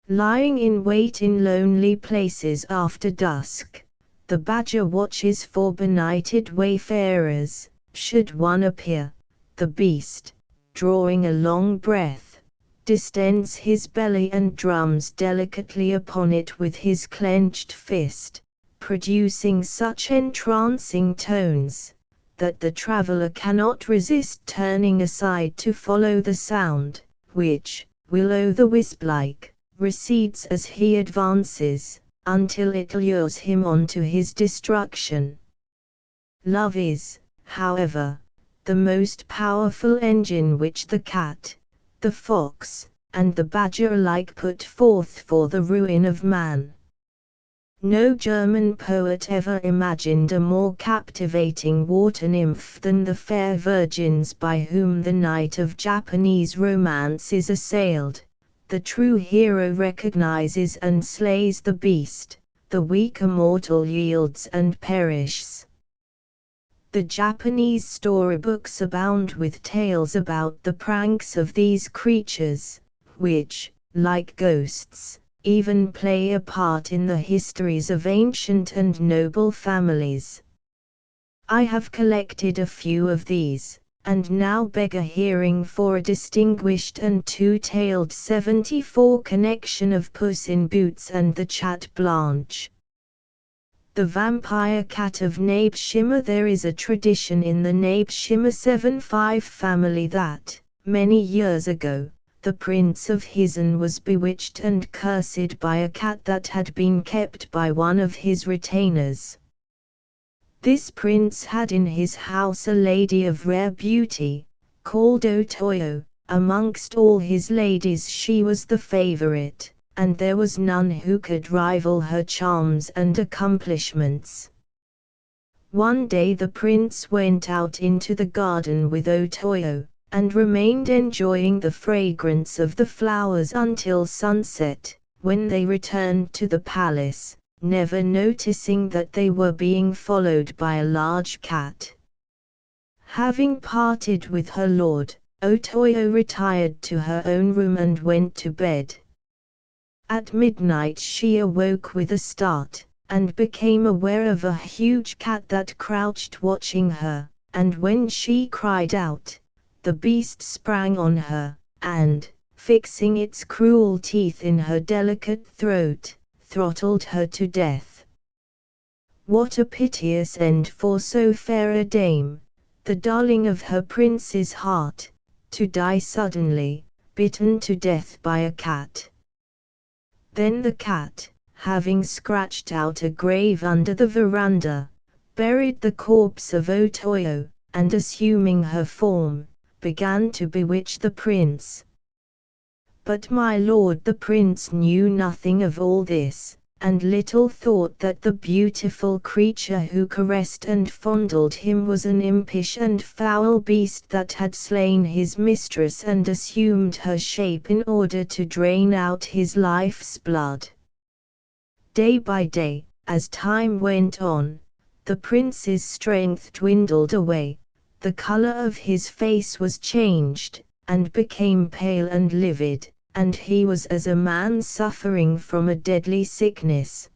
Lying in wait in lonely places after dusk, the badger watches for benighted wayfarers. Should one appear, the beast, drawing a long breath, distends his belly and drums delicately upon it with his clenched fist, producing such entrancing tones that the traveler cannot resist turning aside to follow the sound, which, will-o'-the-wisp-like, recedes as he advances, until it lures him on to his destruction. Love is, however, the most powerful engine which the cat, the fox, and the badger alike put forth for the ruin of man. No German poet ever imagined a more captivating water nymph than the fair virgins by whom the knight of Japanese romance is assailed. The true hero recognizes and slays the beast, the weaker mortal yields and perishes. The Japanese storybooks abound with tales about the pranks of these creatures, which, like ghosts, even play a part in the histories of ancient and noble families. I have collected a few of these, and now beg a hearing for a distinguished and two-tailed 74 connection of Puss in Boots and the Chat Blanche. The vampire cat of Nabeshima. There is a tradition in the Nabeshima 7-5 family that, many years ago, the Prince of Hisen was bewitched and cursed by a cat that had been kept by one of his retainers. This prince had in his house a lady of rare beauty, called Otoyo. Amongst all his ladies she was the favorite, and there was none who could rival her charms and accomplishments. One day the prince went out into the garden with Otoyo, and remained enjoying the fragrance of the flowers until sunset, when they returned to the palace, never noticing that they were being followed by a large cat. Having parted with her lord, Otoyo retired to her own room and went to bed. At midnight she awoke with a start, and became aware of a huge cat that crouched watching her, and when she cried out, the beast sprang on her, and, fixing its cruel teeth in her delicate throat, throttled her to death. What a piteous end for so fair a dame, the darling of her prince's heart, to die suddenly, bitten to death by a cat. Then the cat, having scratched out a grave under the veranda, buried the corpse of Otoyo, and assuming her form, began to bewitch the prince. But my lord the prince knew nothing of all this, and little thought that the beautiful creature who caressed and fondled him was an impish and foul beast that had slain his mistress and assumed her shape in order to drain out his life's blood. Day by day, as time went on, the prince's strength dwindled away, the color of his face was changed, and became pale and livid, and he was as a man suffering from a deadly sickness.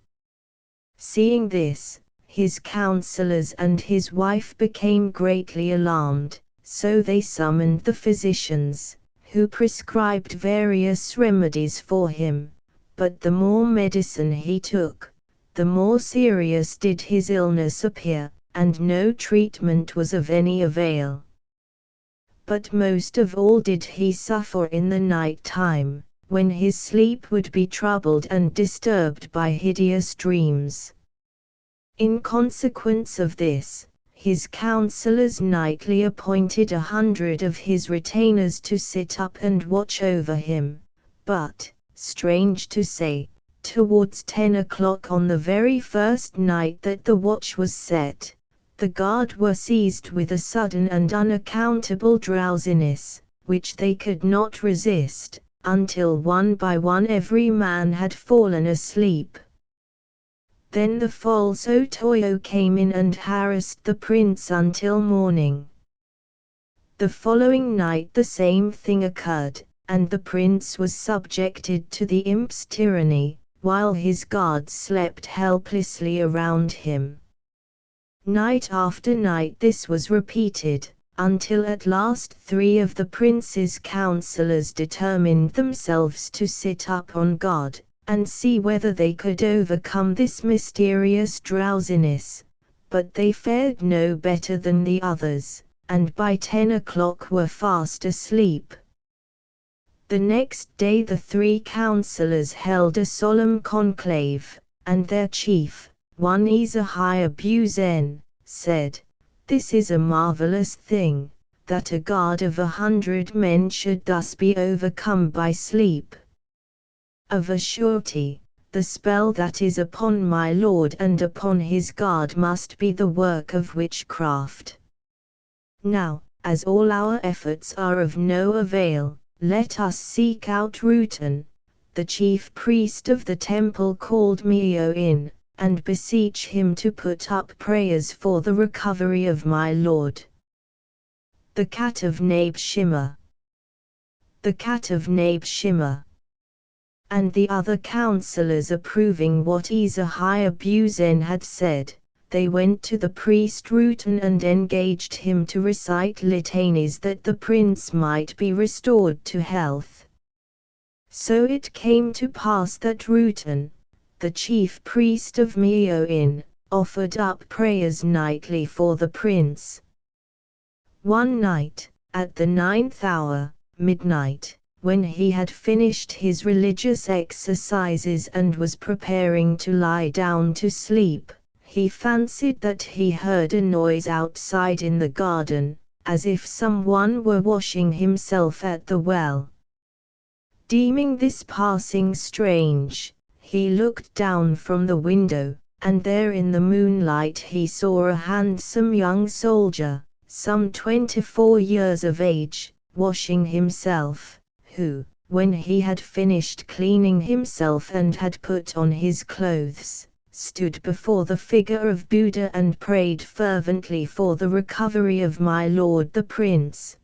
Seeing this, his counselors and his wife became greatly alarmed, so they summoned the physicians, who prescribed various remedies for him, but the more medicine he took, the more serious did his illness appear, and no treatment was of any avail. But most of all did he suffer in the night time, when his sleep would be troubled and disturbed by hideous dreams. In consequence of this, his counselors nightly appointed 100 of his retainers to sit up and watch over him, but, strange to say, towards 10 o'clock on the very first night that the watch was set, the guard were seized with a sudden and unaccountable drowsiness, which they could not resist, until one by one every man had fallen asleep. Then the false Otoyo came in and harassed the prince until morning. The following night the same thing occurred, and the prince was subjected to the imp's tyranny, while his guards slept helplessly around him. Night after night this was repeated, until at last 3 of the prince's councillors determined themselves to sit up on guard, and see whether they could overcome this mysterious drowsiness, but they fared no better than the others, and by 10 o'clock were fast asleep. The next day the 3 councillors held a solemn conclave, and their chief, one Ezekiah Buzen, said, "This is a marvelous thing, that a guard of 100 men should thus be overcome by sleep. Of a surety, the spell that is upon my lord and upon his guard must be the work of witchcraft. Now, as all our efforts are of no avail, let us seek out Rutan, the chief priest of the temple called Meo in, and beseech him to put up prayers for the recovery of my lord." The cat of Nabshimah. The cat of Nabshimah. And the other councillors approving what Ezekiah Buzen had said, they went to the priest Rutan and engaged him to recite litanies that the prince might be restored to health. So it came to pass that Rutan, the chief priest of Meoin, offered up prayers nightly for the prince. One night, at the 9th hour, midnight, when he had finished his religious exercises and was preparing to lie down to sleep, he fancied that he heard a noise outside in the garden, as if someone were washing himself at the well. Deeming this passing strange, he looked down from the window, and there in the moonlight he saw a handsome young soldier, some 24 years of age, washing himself, who, when he had finished cleaning himself and had put on his clothes, stood before the figure of Buddha and prayed fervently for the recovery of my lord the prince.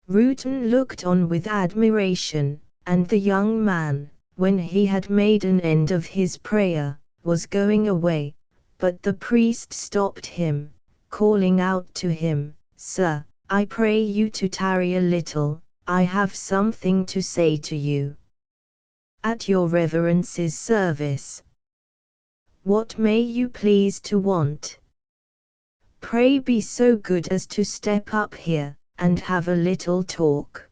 Rutan looked on with admiration, and the young man, when he had made an end of his prayer, was going away, but the priest stopped him, calling out to him, "Sir, I pray you to tarry a little, I have something to say to you." "At your reverence's service." "What may you please to want?" "Pray be so good as to step up here, and have a little talk."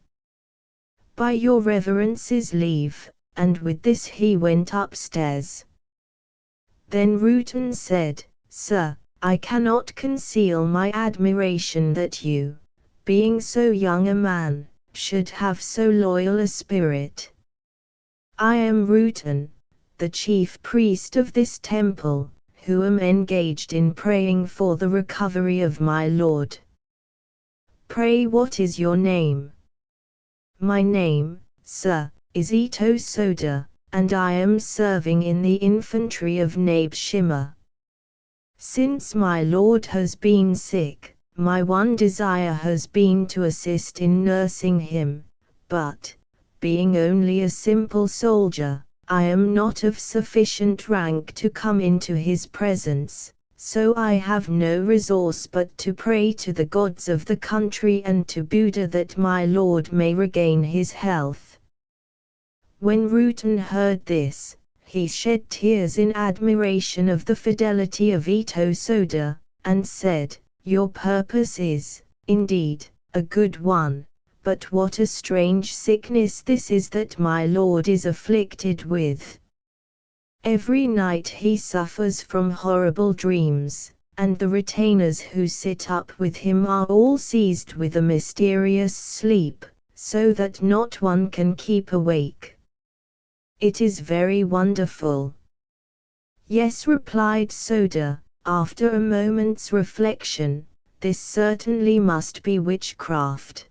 "By your reverence's leave," and with this he went upstairs. Then Rutan said, "Sir, I cannot conceal my admiration that you, being so young a man, should have so loyal a spirit. I am Rutan, the chief priest of this temple, who am engaged in praying for the recovery of my lord. Pray, what is your name?" "My name, sir, is Ito Soda, and I am serving in the infantry of Nabshimah. Since my lord has been sick, my one desire has been to assist in nursing him, but, being only a simple soldier, I am not of sufficient rank to come into his presence, so I have no resource but to pray to the gods of the country and to Buddha that my lord may regain his health." When Rutan heard this, he shed tears in admiration of the fidelity of Ito Soda, and said, "Your purpose is, indeed, a good one, but what a strange sickness this is that my lord is afflicted with. Every night he suffers from horrible dreams, and the retainers who sit up with him are all seized with a mysterious sleep, so that not one can keep awake. It is very wonderful." "Yes," replied Soda, after a moment's reflection, "this certainly must be witchcraft.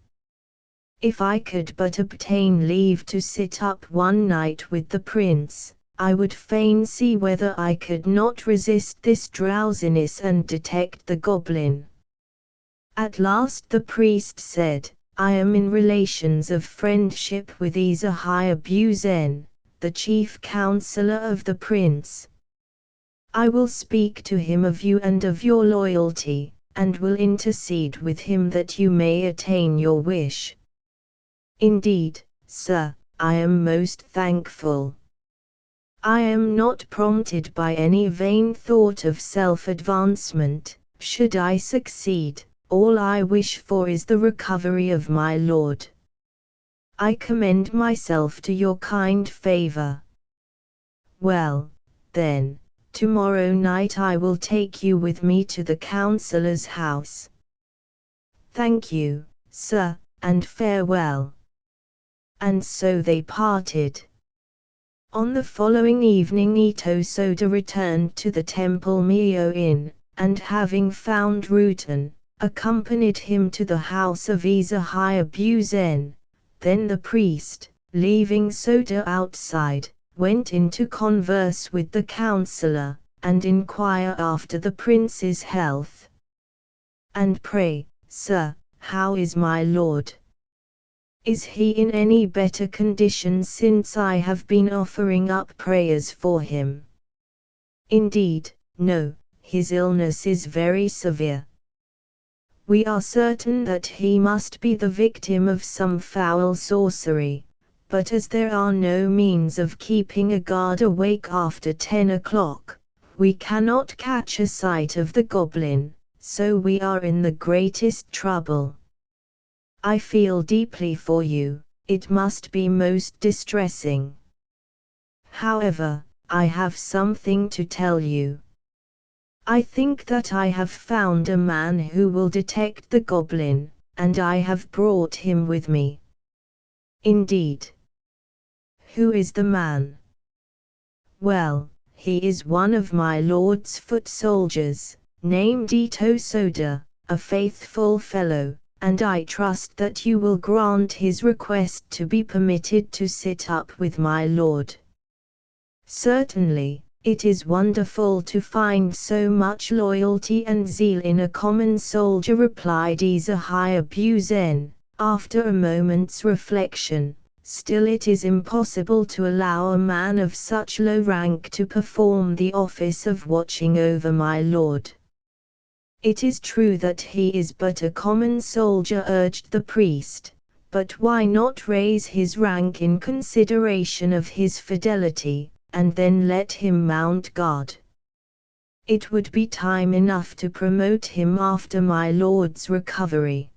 If I could but obtain leave to sit up one night with the prince, I would fain see whether I could not resist this drowsiness and detect the goblin." At last the priest said, "I am in relations of friendship with Ezekiah Buzen, the chief counselor of the prince. I will speak to him of you and of your loyalty, and will intercede with him that you may attain your wish. Indeed, sir, I am most thankful. I am not prompted by any vain thought of self-advancement. Should I succeed, all I wish for is the recovery of my lord. I commend myself to your kind favor. Well, then, tomorrow night I will take you with me to the councillor's house. Thank you, sir, and farewell. And so they parted. On the following evening Ito Soda returned to the Temple Mio Inn, and having found Rutan, accompanied him to the house of Izahaya Buzen. Then the priest, leaving Soda outside, went in to converse with the councillor, and inquire after the prince's health. And pray, sir, how is my lord? Is he in any better condition since I have been offering up prayers for him? Indeed, no, his illness is very severe. We are certain that he must be the victim of some foul sorcery, but as there are no means of keeping a guard awake after 10 o'clock, we cannot catch a sight of the goblin, so we are in the greatest trouble. I feel deeply for you, it must be most distressing. However, I have something to tell you. I think that I have found a man who will detect the goblin, and I have brought him with me. Indeed. Who is the man? Well, he is one of my lord's foot soldiers, named Ito Soda, a faithful fellow, and I trust that you will grant his request to be permitted to sit up with my lord. Certainly, it is wonderful to find so much loyalty and zeal in a common soldier, replied Izahaya Buzen, after a moment's reflection. Still it is impossible to allow a man of such low rank to perform the office of watching over my lord. It is true that he is but a common soldier, urged the priest, but why not raise his rank in consideration of his fidelity, and then let him mount guard? It would be time enough to promote him after my lord's recovery.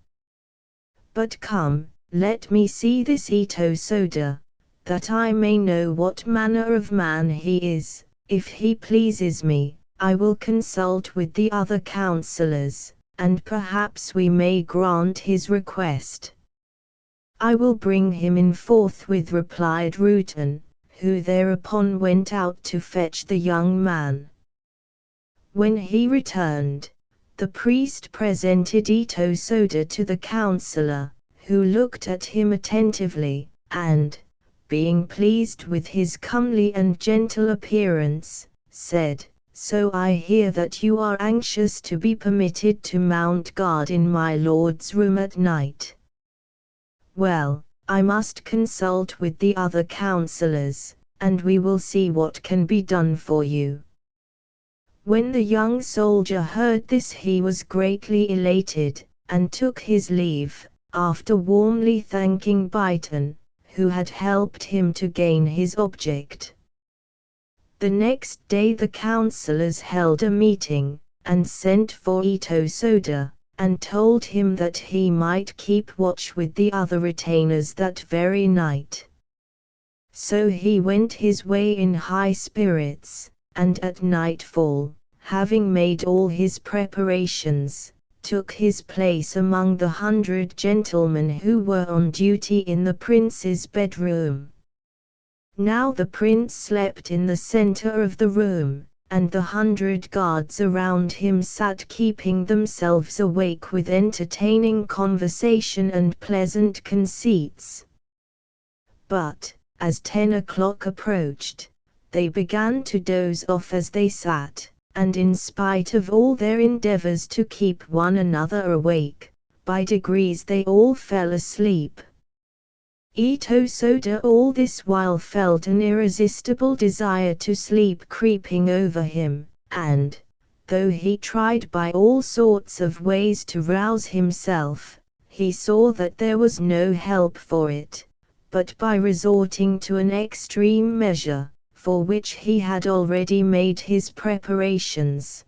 But come, let me see this Ito Soda, that I may know what manner of man he is. If he pleases me, I will consult with the other councillors, and perhaps we may grant his request. I will bring him in forthwith, replied Rutan, who thereupon went out to fetch the young man. When he returned, the priest presented Ito Soda to the councillor, who looked at him attentively, and, being pleased with his comely and gentle appearance, said, So I hear that you are anxious to be permitted to mount guard in my lord's room at night. Well, I must consult with the other councillors, and we will see what can be done for you. When the young soldier heard this he was greatly elated, and took his leave, after warmly thanking Biton, who had helped him to gain his object. The next day the councillors held a meeting, and sent for Ito Soda, and told him that he might keep watch with the other retainers that very night. So he went his way in high spirits, and at nightfall, having made all his preparations, took his place among the 100 gentlemen who were on duty in the prince's bedroom. Now the prince slept in the center of the room, and the 100 guards around him sat keeping themselves awake with entertaining conversation and pleasant conceits. But, as 10 o'clock approached, they began to doze off as they sat, and in spite of all their endeavors to keep one another awake, by degrees they all fell asleep. Ito Soda all this while felt an irresistible desire to sleep creeping over him, and, though he tried by all sorts of ways to rouse himself, he saw that there was no help for it, but by resorting to an extreme measure, for which he had already made his preparations.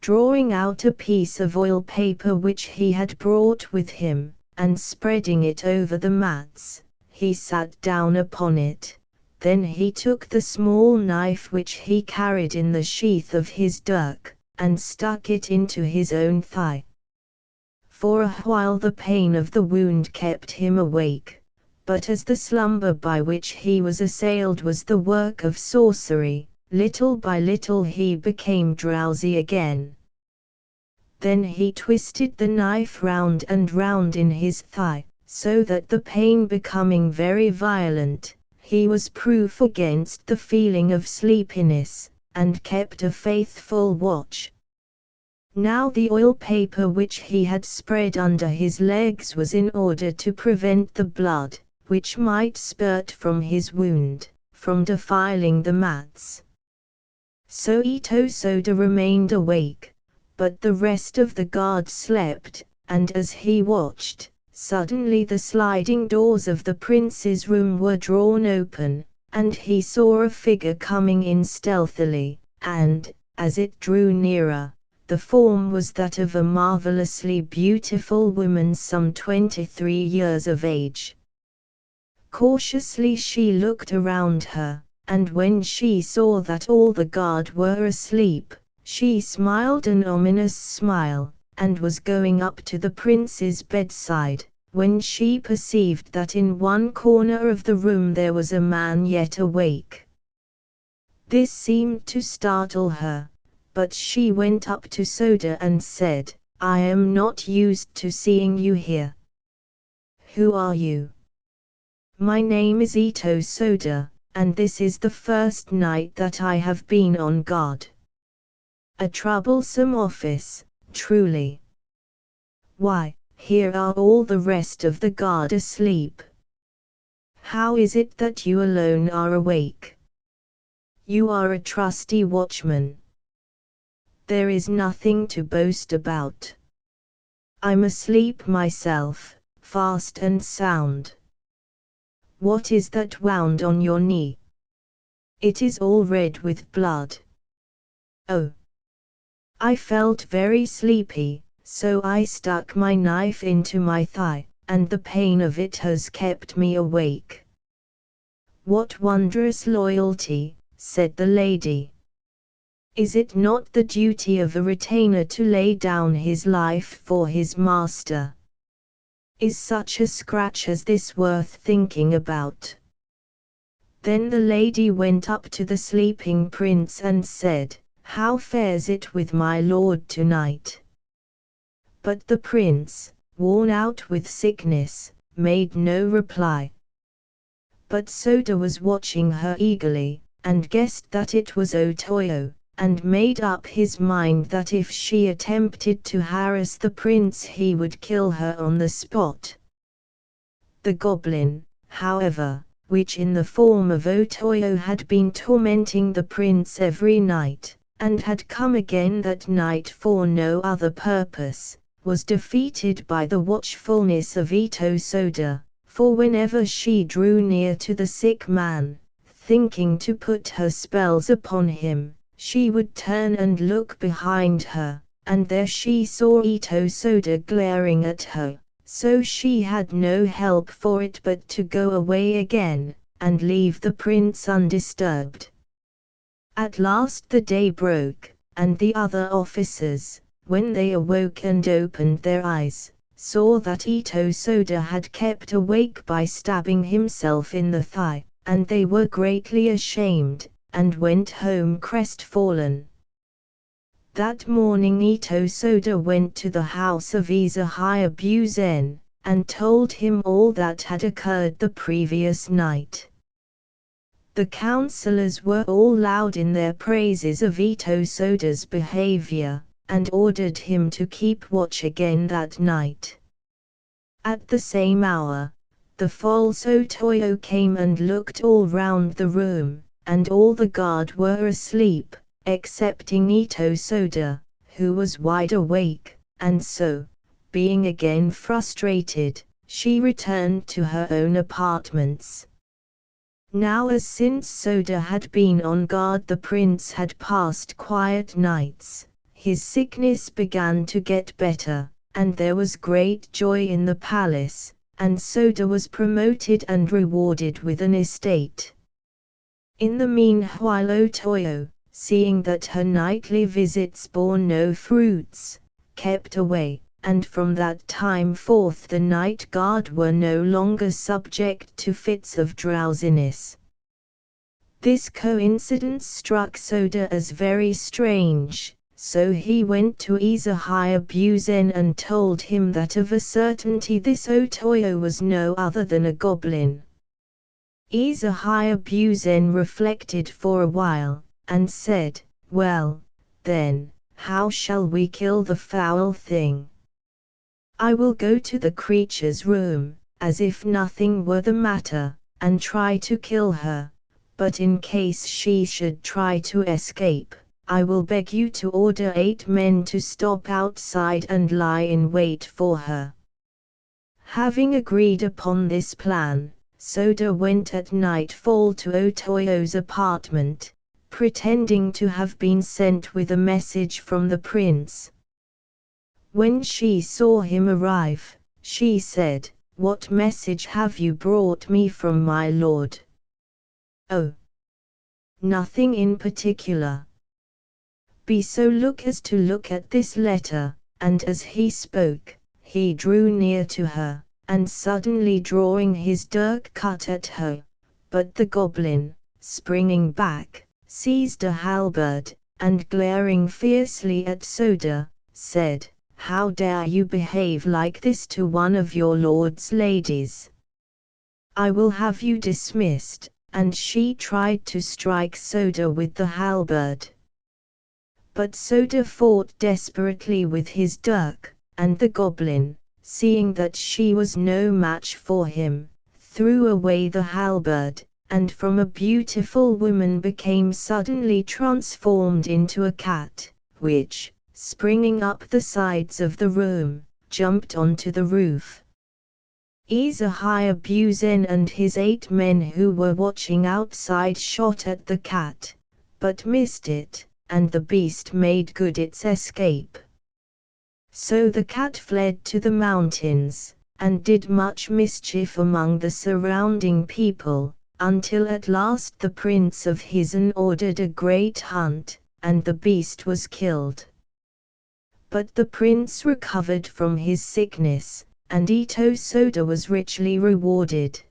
Drawing out a piece of oil paper which he had brought with him, and spreading it over the mats, he sat down upon it. Then he took the small knife which he carried in the sheath of his dirk, and stuck it into his own thigh. For a while the pain of the wound kept him awake, but as the slumber by which he was assailed was the work of sorcery, little by little he became drowsy again. Then he twisted the knife round and round in his thigh, so that the pain becoming very violent, he was proof against the feeling of sleepiness, and kept a faithful watch. Now the oil paper which he had spread under his legs was in order to prevent the blood, which might spurt from his wound, from defiling the mats. So Ito Soda remained awake, but the rest of the guard slept, and as he watched, suddenly the sliding doors of the prince's room were drawn open, and he saw a figure coming in stealthily, and, as it drew nearer, the form was that of a marvelously beautiful woman some 23 years of age. Cautiously she looked around her, and when she saw that all the guard were asleep, she smiled an ominous smile, and was going up to the prince's bedside, when she perceived that in one corner of the room there was a man yet awake. This seemed to startle her, but she went up to Soda and said, "I am not used to seeing you here. Who are you?" "My name is Ito Soda, and this is the first night that I have been on guard." "A troublesome office, truly." "Why, here are all the rest of the guard asleep. How is it that you alone are awake? You are a trusty watchman." "There is nothing to boast about. I'm asleep myself, fast and sound." "What is that wound on your knee?" "It is all red with blood." "Oh. I felt very sleepy, so I stuck my knife into my thigh, and the pain of it has kept me awake." "What wondrous loyalty," said the lady. "Is it not the duty of a retainer to lay down his life for his master? Is such a scratch as this worth thinking about?" Then the lady went up to the sleeping prince and said, "How fares it with my lord tonight?" But the prince, worn out with sickness, made no reply. But Soda was watching her eagerly, and guessed that it was Otoyo, and made up his mind that if she attempted to harass the prince he would kill her on the spot. The goblin, however, which in the form of Otoyo had been tormenting the prince every night, and had come again that night for no other purpose, was defeated by the watchfulness of Ito Soda, for whenever she drew near to the sick man, thinking to put her spells upon him, she would turn and look behind her, and there she saw Ito Soda glaring at her, so she had no help for it but to go away again, and leave the prince undisturbed. At last the day broke, and the other officers, when they awoke and opened their eyes, saw that Ito Soda had kept awake by stabbing himself in the thigh, and they were greatly ashamed, and went home crestfallen. That morning Ito Soda went to the house of Izahiabu Zen, and told him all that had occurred the previous night. The councillors were all loud in their praises of Ito Soda's behavior, and ordered him to keep watch again that night. At the same hour, the false Otoyo came and looked all round the room, and all the guard were asleep, excepting Ito Soda, who was wide awake, and so, being again frustrated, she returned to her own apartments. Now as since Soda had been on guard the prince had passed quiet nights, his sickness began to get better, and there was great joy in the palace, and Soda was promoted and rewarded with an estate. In the meanwhile Otoyo, seeing that her nightly visits bore no fruits, kept away, and from that time forth the night guard were no longer subject to fits of drowsiness. This coincidence struck Soda as very strange, so he went to Izahiya-Buzen and told him that of a certainty this Otoyo was no other than a goblin. Izahiya-Buzen reflected for a while, and said, "Well, then, how shall we kill the foul thing? I will go to the creature's room, as if nothing were the matter, and try to kill her, but in case she should try to escape, I will beg you to order 8 men to stop outside and lie in wait for her." Having agreed upon this plan, Soda went at nightfall to Otoyo's apartment, pretending to have been sent with a message from the prince. When she saw him arrive, she said, "What message have you brought me from my lord?" "Oh, nothing in particular." "Be so look as to look at this letter," and as he spoke, he drew near to her, and suddenly drawing his dirk cut at her, but the goblin, springing back, seized a halberd, and glaring fiercely at Soda, said, "How dare you behave like this to one of your lord's ladies? I will have you dismissed," and she tried to strike Soda with the halberd. But Soda fought desperately with his dirk, and the goblin, seeing that she was no match for him, threw away the halberd, and from a beautiful woman became suddenly transformed into a cat, which, springing up the sides of the room, jumped onto the roof. Izahiya-Buzen and his 8 men who were watching outside shot at the cat, but missed it, and the beast made good its escape. So the cat fled to the mountains, and did much mischief among the surrounding people, until at last the prince of Hizan ordered a great hunt, and the beast was killed. But the prince recovered from his sickness, and Ito Soda was richly rewarded.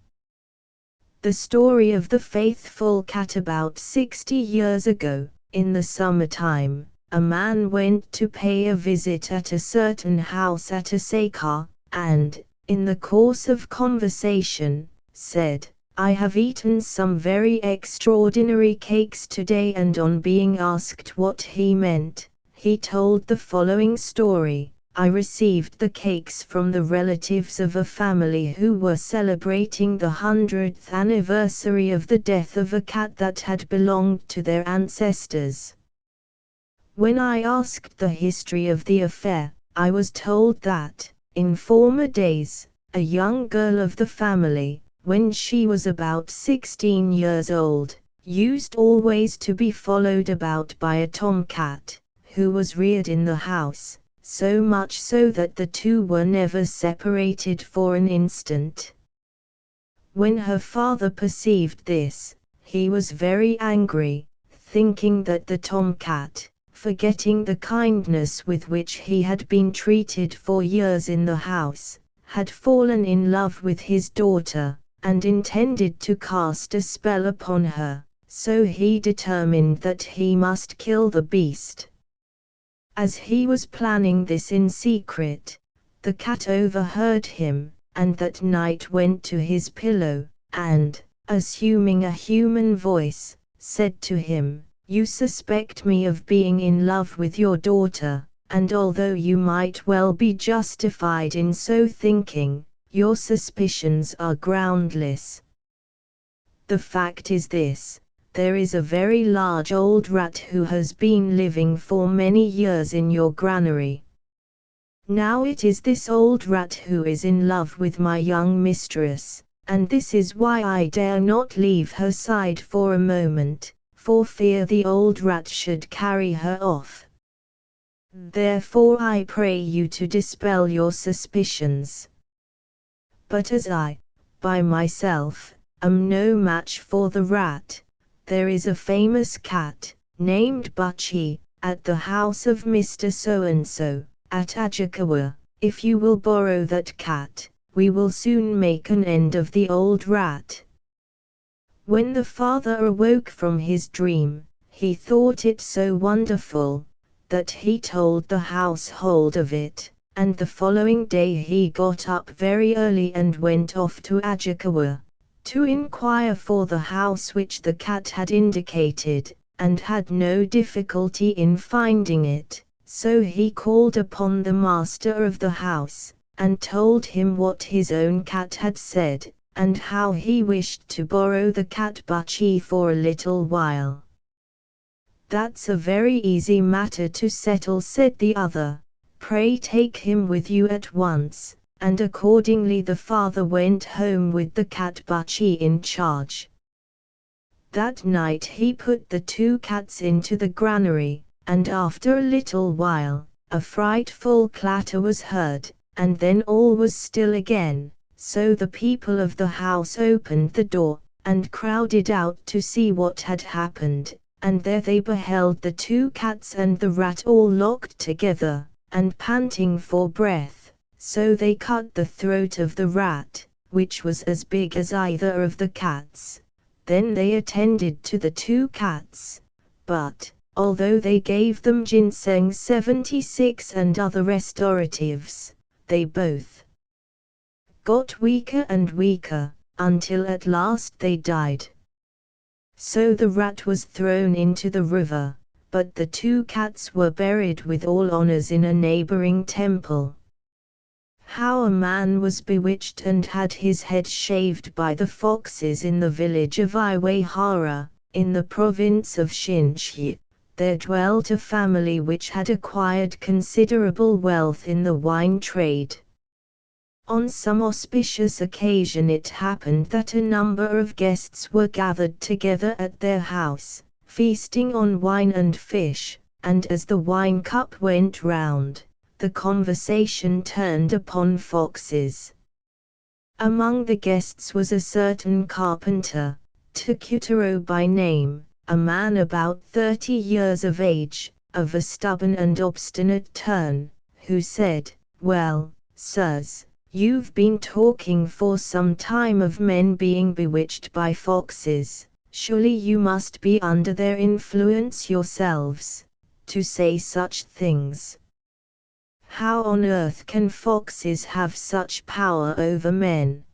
The story of the faithful cat. About 60 years ago, in the summertime, a man went to pay a visit at a certain house at Osaka, and, in the course of conversation, said, "I have eaten some very extraordinary cakes today," and on being asked what he meant, he told the following story: "I received the cakes from the relatives of a family who were celebrating the 100th anniversary of the death of a cat that had belonged to their ancestors. When I asked the history of the affair, I was told that, in former days, a young girl of the family, when she was about 16 years old, used always to be followed about by a tomcat, who was reared in the house, so much so that the two were never separated for an instant. When her father perceived this, he was very angry, thinking that the tomcat, forgetting the kindness with which he had been treated for years in the house, had fallen in love with his daughter, and intended to cast a spell upon her, so he determined that he must kill the beast. As he was planning this in secret, the cat overheard him, and that night went to his pillow, and, assuming a human voice, said to him, "You suspect me of being in love with your daughter, and although you might well be justified in so thinking, your suspicions are groundless. The fact is this: there is a very large old rat who has been living for many years in your granary. Now it is this old rat who is in love with my young mistress, and this is why I dare not leave her side for a moment, for fear the old rat should carry her off. Therefore I pray you to dispel your suspicions. But as I, by myself, am no match for the rat, there is a famous cat, named Butchie, at the house of Mr. So-and-so, at Ajakawa. If you will borrow that cat, we will soon make an end of the old rat. When the father awoke from his dream, he thought it so wonderful, that he told the household of it, and the following day he got up very early and went off to Ajakawa, to inquire for the house which the cat had indicated, and had no difficulty in finding it. So he called upon the master of the house, and told him what his own cat had said, and how he wished to borrow the cat Butchie for a little while. "That's a very easy matter to settle," said the other. "Pray take him with you at once." And accordingly the father went home with the cat Butchie in charge. That night he put the two cats into the granary, and after a little while, a frightful clatter was heard, and then all was still again. So the people of the house opened the door, and crowded out to see what had happened, and there they beheld the two cats and the rat all locked together, and panting for breath. So they cut the throat of the rat, which was as big as either of the cats. Then they attended to the two cats, but, although they gave them ginseng 76 and other restoratives, they both got weaker and weaker, until at last they died. So the rat was thrown into the river, but the two cats were buried with all honors in a neighboring temple. How a man was bewitched and had his head shaved by the foxes in the village of Iwahara, in the province of Shinshi. There dwelt a family which had acquired considerable wealth in the wine trade. On some auspicious occasion it happened that a number of guests were gathered together at their house, feasting on wine and fish, and as the wine cup went round, the conversation turned upon foxes. Among the guests was a certain carpenter, Takutaro by name, a man about 30 years of age, of a stubborn and obstinate turn, who said, "Well, sirs, you've been talking for some time of men being bewitched by foxes. Surely you must be under their influence yourselves, to say such things. How on earth can foxes have such power over men?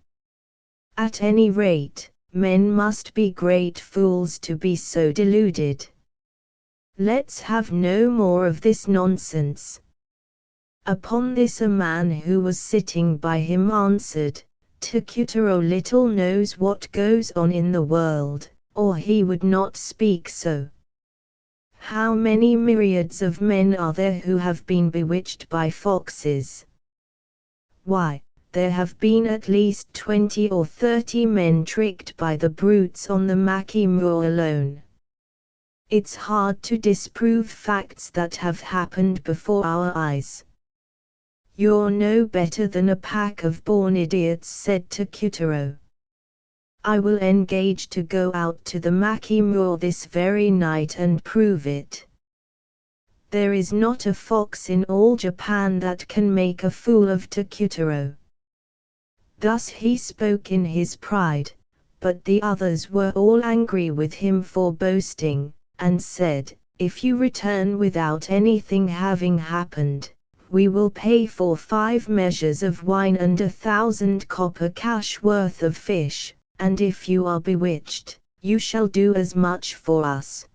At any rate, men must be great fools to be so deluded. Let's have no more of this nonsense." Upon this a man who was sitting by him answered, "Takutaro little knows what goes on in the world, or he would not speak so. How many myriads of men are there who have been bewitched by foxes? Why, there have been at least 20 or 30 men tricked by the brutes on the Maki moor alone. It's hard to disprove facts that have happened before our eyes." "You're no better than a pack of born idiots," said Takutaro. "I will engage to go out to the Maki moor this very night and prove it. There is not a fox in all Japan that can make a fool of Takutaro." Thus he spoke in his pride, but the others were all angry with him for boasting, and said, "If you return without anything having happened, we will pay for 5 measures of wine and 1,000 copper cash worth of fish, and if you are bewitched, you shall do as much for us."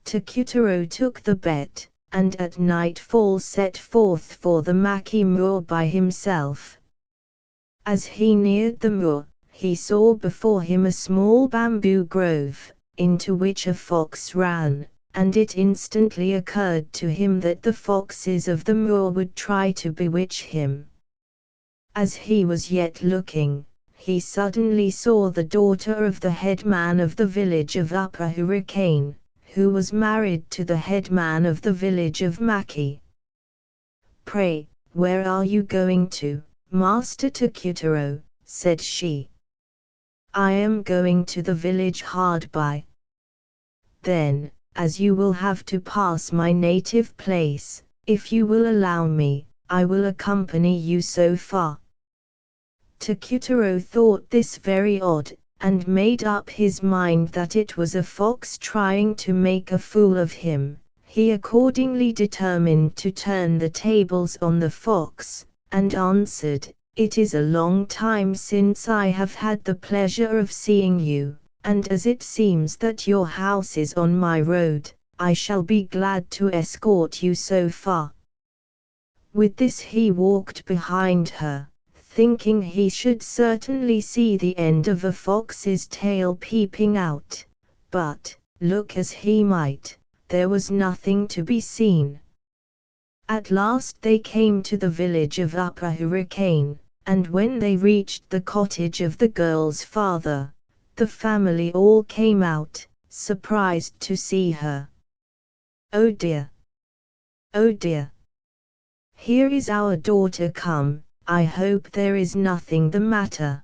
Takutaro took the bet, and at nightfall set forth for the Maki moor by himself. As he neared the moor, he saw before him a small bamboo grove, into which a fox ran, and it instantly occurred to him that the foxes of the moor would try to bewitch him. As he was yet looking, he suddenly saw the daughter of the headman of the village of Upper Hurricane, who was married to the headman of the village of Mackay. "Pray, where are you going to, Master Tokutaro?" said she. "I am going to the village hard by." "Then, as you will have to pass my native place, if you will allow me, I will accompany you so far." Tokutaro thought this very odd, and made up his mind that it was a fox trying to make a fool of him. He accordingly determined to turn the tables on the fox, and answered, "It is a long time since I have had the pleasure of seeing you, and as it seems that your house is on my road, I shall be glad to escort you so far." With this he walked behind her, thinking he should certainly see the end of a fox's tail peeping out, but, look as he might, there was nothing to be seen. At last they came to the village of Upper Hurricane, and when they reached the cottage of the girl's father, the family all came out, surprised to see her. "Oh dear! Oh dear! Here is our daughter come, I hope there is nothing the matter."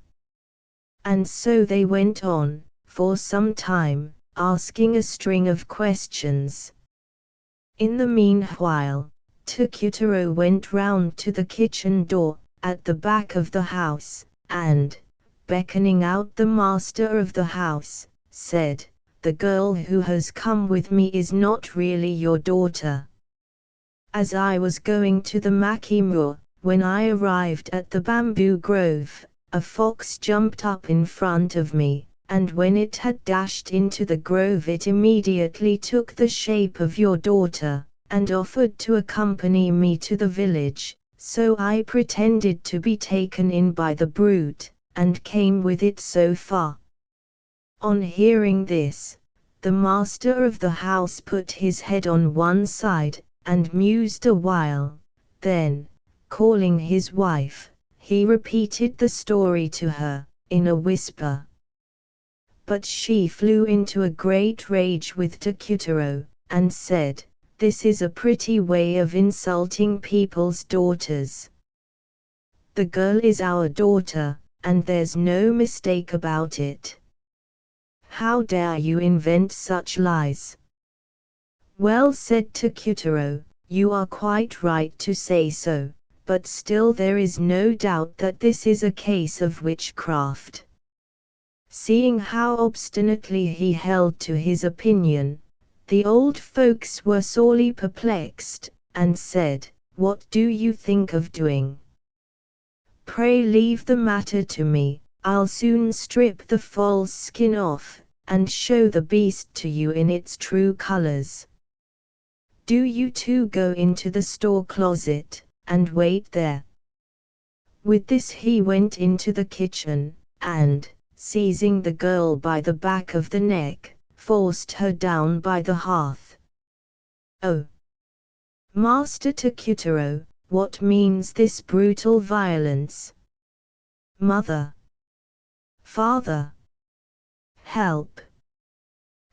And so they went on, for some time, asking a string of questions. In the meanwhile, Tokutaro went round to the kitchen door, at the back of the house, and, beckoning out the master of the house, said, "The girl who has come with me is not really your daughter. As I was going to the Mackay moor, when I arrived at the bamboo grove, a fox jumped up in front of me, and when it had dashed into the grove it immediately took the shape of your daughter, and offered to accompany me to the village, so I pretended to be taken in by the brute, and came with it so far." On hearing this, the master of the house put his head on one side, and mused a while, then, calling his wife, he repeated the story to her, in a whisper. But she flew into a great rage with Tokutaro, and said, "This is a pretty way of insulting people's daughters. The girl is our daughter, and there's no mistake about it. How dare you invent such lies?" "Well," said Tokutaro, "you are quite right to say so, but still there is no doubt that this is a case of witchcraft." Seeing how obstinately he held to his opinion, the old folks were sorely perplexed, and said, "What do you think of doing? Pray leave the matter to me, I'll soon strip the false skin off, and show the beast to you in its true colors. Do you two go into the store closet, and wait there." With this he went into the kitchen, and, seizing the girl by the back of the neck, forced her down by the hearth. "Oh, Master Tokutaro, what means this brutal violence? Mother! Father! Help!"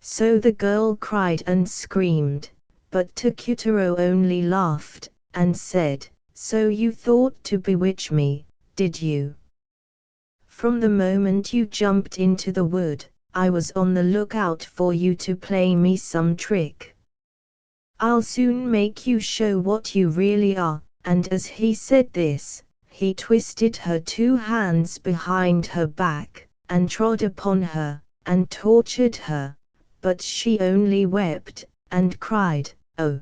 So the girl cried and screamed, but Tokutaro only laughed, and said, "So you thought to bewitch me, did you? From the moment you jumped into the wood, I was on the lookout for you to play me some trick. I'll soon make you show what you really are." And as he said this, he twisted her two hands behind her back, and trod upon her, and tortured her, but she only wept, and cried, "Oh!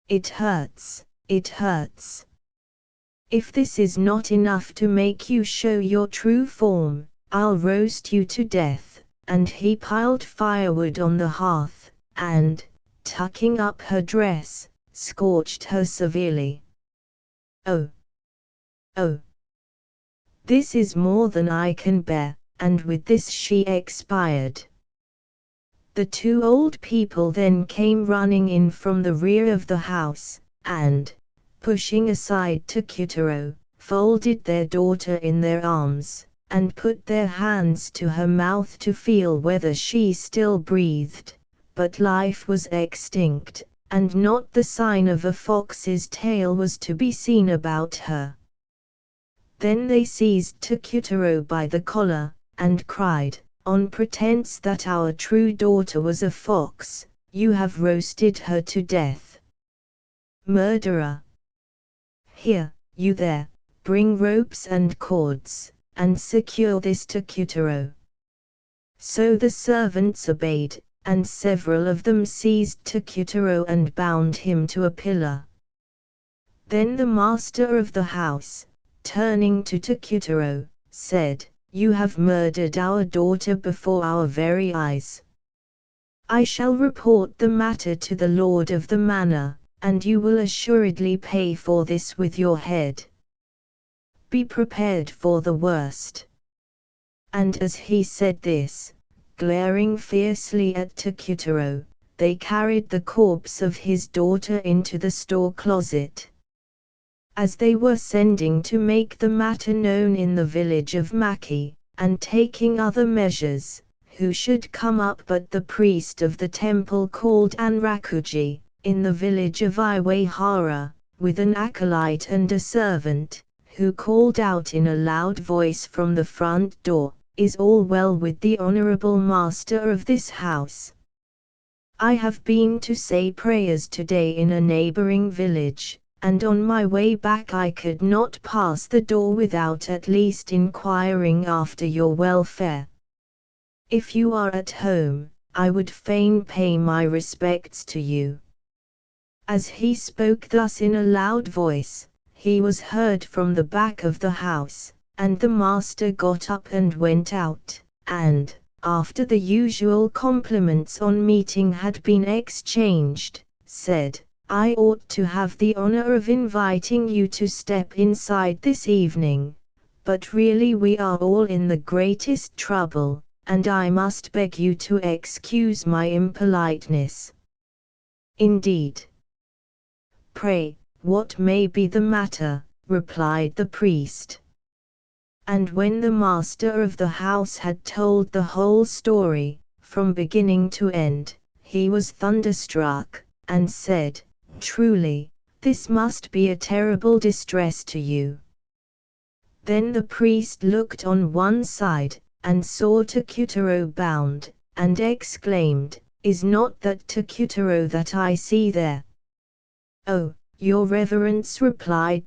It hurts, it hurts. If this is not enough to make you show your true form, I'll roast you to death." And he piled firewood on the hearth, and, tucking up her dress, scorched her severely. "Oh! Oh! This is more than I can bear," and with this she expired. The two old people then came running in from the rear of the house, and, pushing aside Tokutaro, folded their daughter in their arms, and put their hands to her mouth to feel whether she still breathed, but life was extinct, and not the sign of a fox's tail was to be seen about her. Then they seized Tokutaro by the collar, and cried, "On pretense that our true daughter was a fox, you have roasted her to death. Murderer! Here, you there, bring ropes and cords, and secure this Tokutaro." So the servants obeyed, and several of them seized Tokutaro and bound him to a pillar. Then the master of the house, turning to Tokutaro, said, "You have murdered our daughter before our very eyes. I shall report the matter to the lord of the manor, and you will assuredly pay for this with your head. Be prepared for the worst." And as he said this, glaring fiercely at Tokutaro, they carried the corpse of his daughter into the store closet. As they were sending to make the matter known in the village of Maki, and taking other measures, who should come up but the priest of the temple called Anrakuji, in the village of Iwahara, with an acolyte and a servant, who called out in a loud voice from the front door, "Is all well with the honorable master of this house? I have been to say prayers today in a neighboring village, and on my way back I could not pass the door without at least inquiring after your welfare. If you are at home, I would fain pay my respects to you." As he spoke thus in a loud voice, he was heard from the back of the house, and the master got up and went out, and, after the usual compliments on meeting had been exchanged, said, "I ought to have the honor of inviting you to step inside this evening, but really we are all in the greatest trouble, and I must beg you to excuse my impoliteness." "Indeed." "Pray, what may be the matter?" replied the priest. And when the master of the house had told the whole story, from beginning to end, he was thunderstruck, and said, "Truly, this must be a terrible distress to you." Then the priest looked on one side, and saw Tokutaro bound, and exclaimed, "Is not that Tokutaro that I see there?" "Oh, your reverence," replied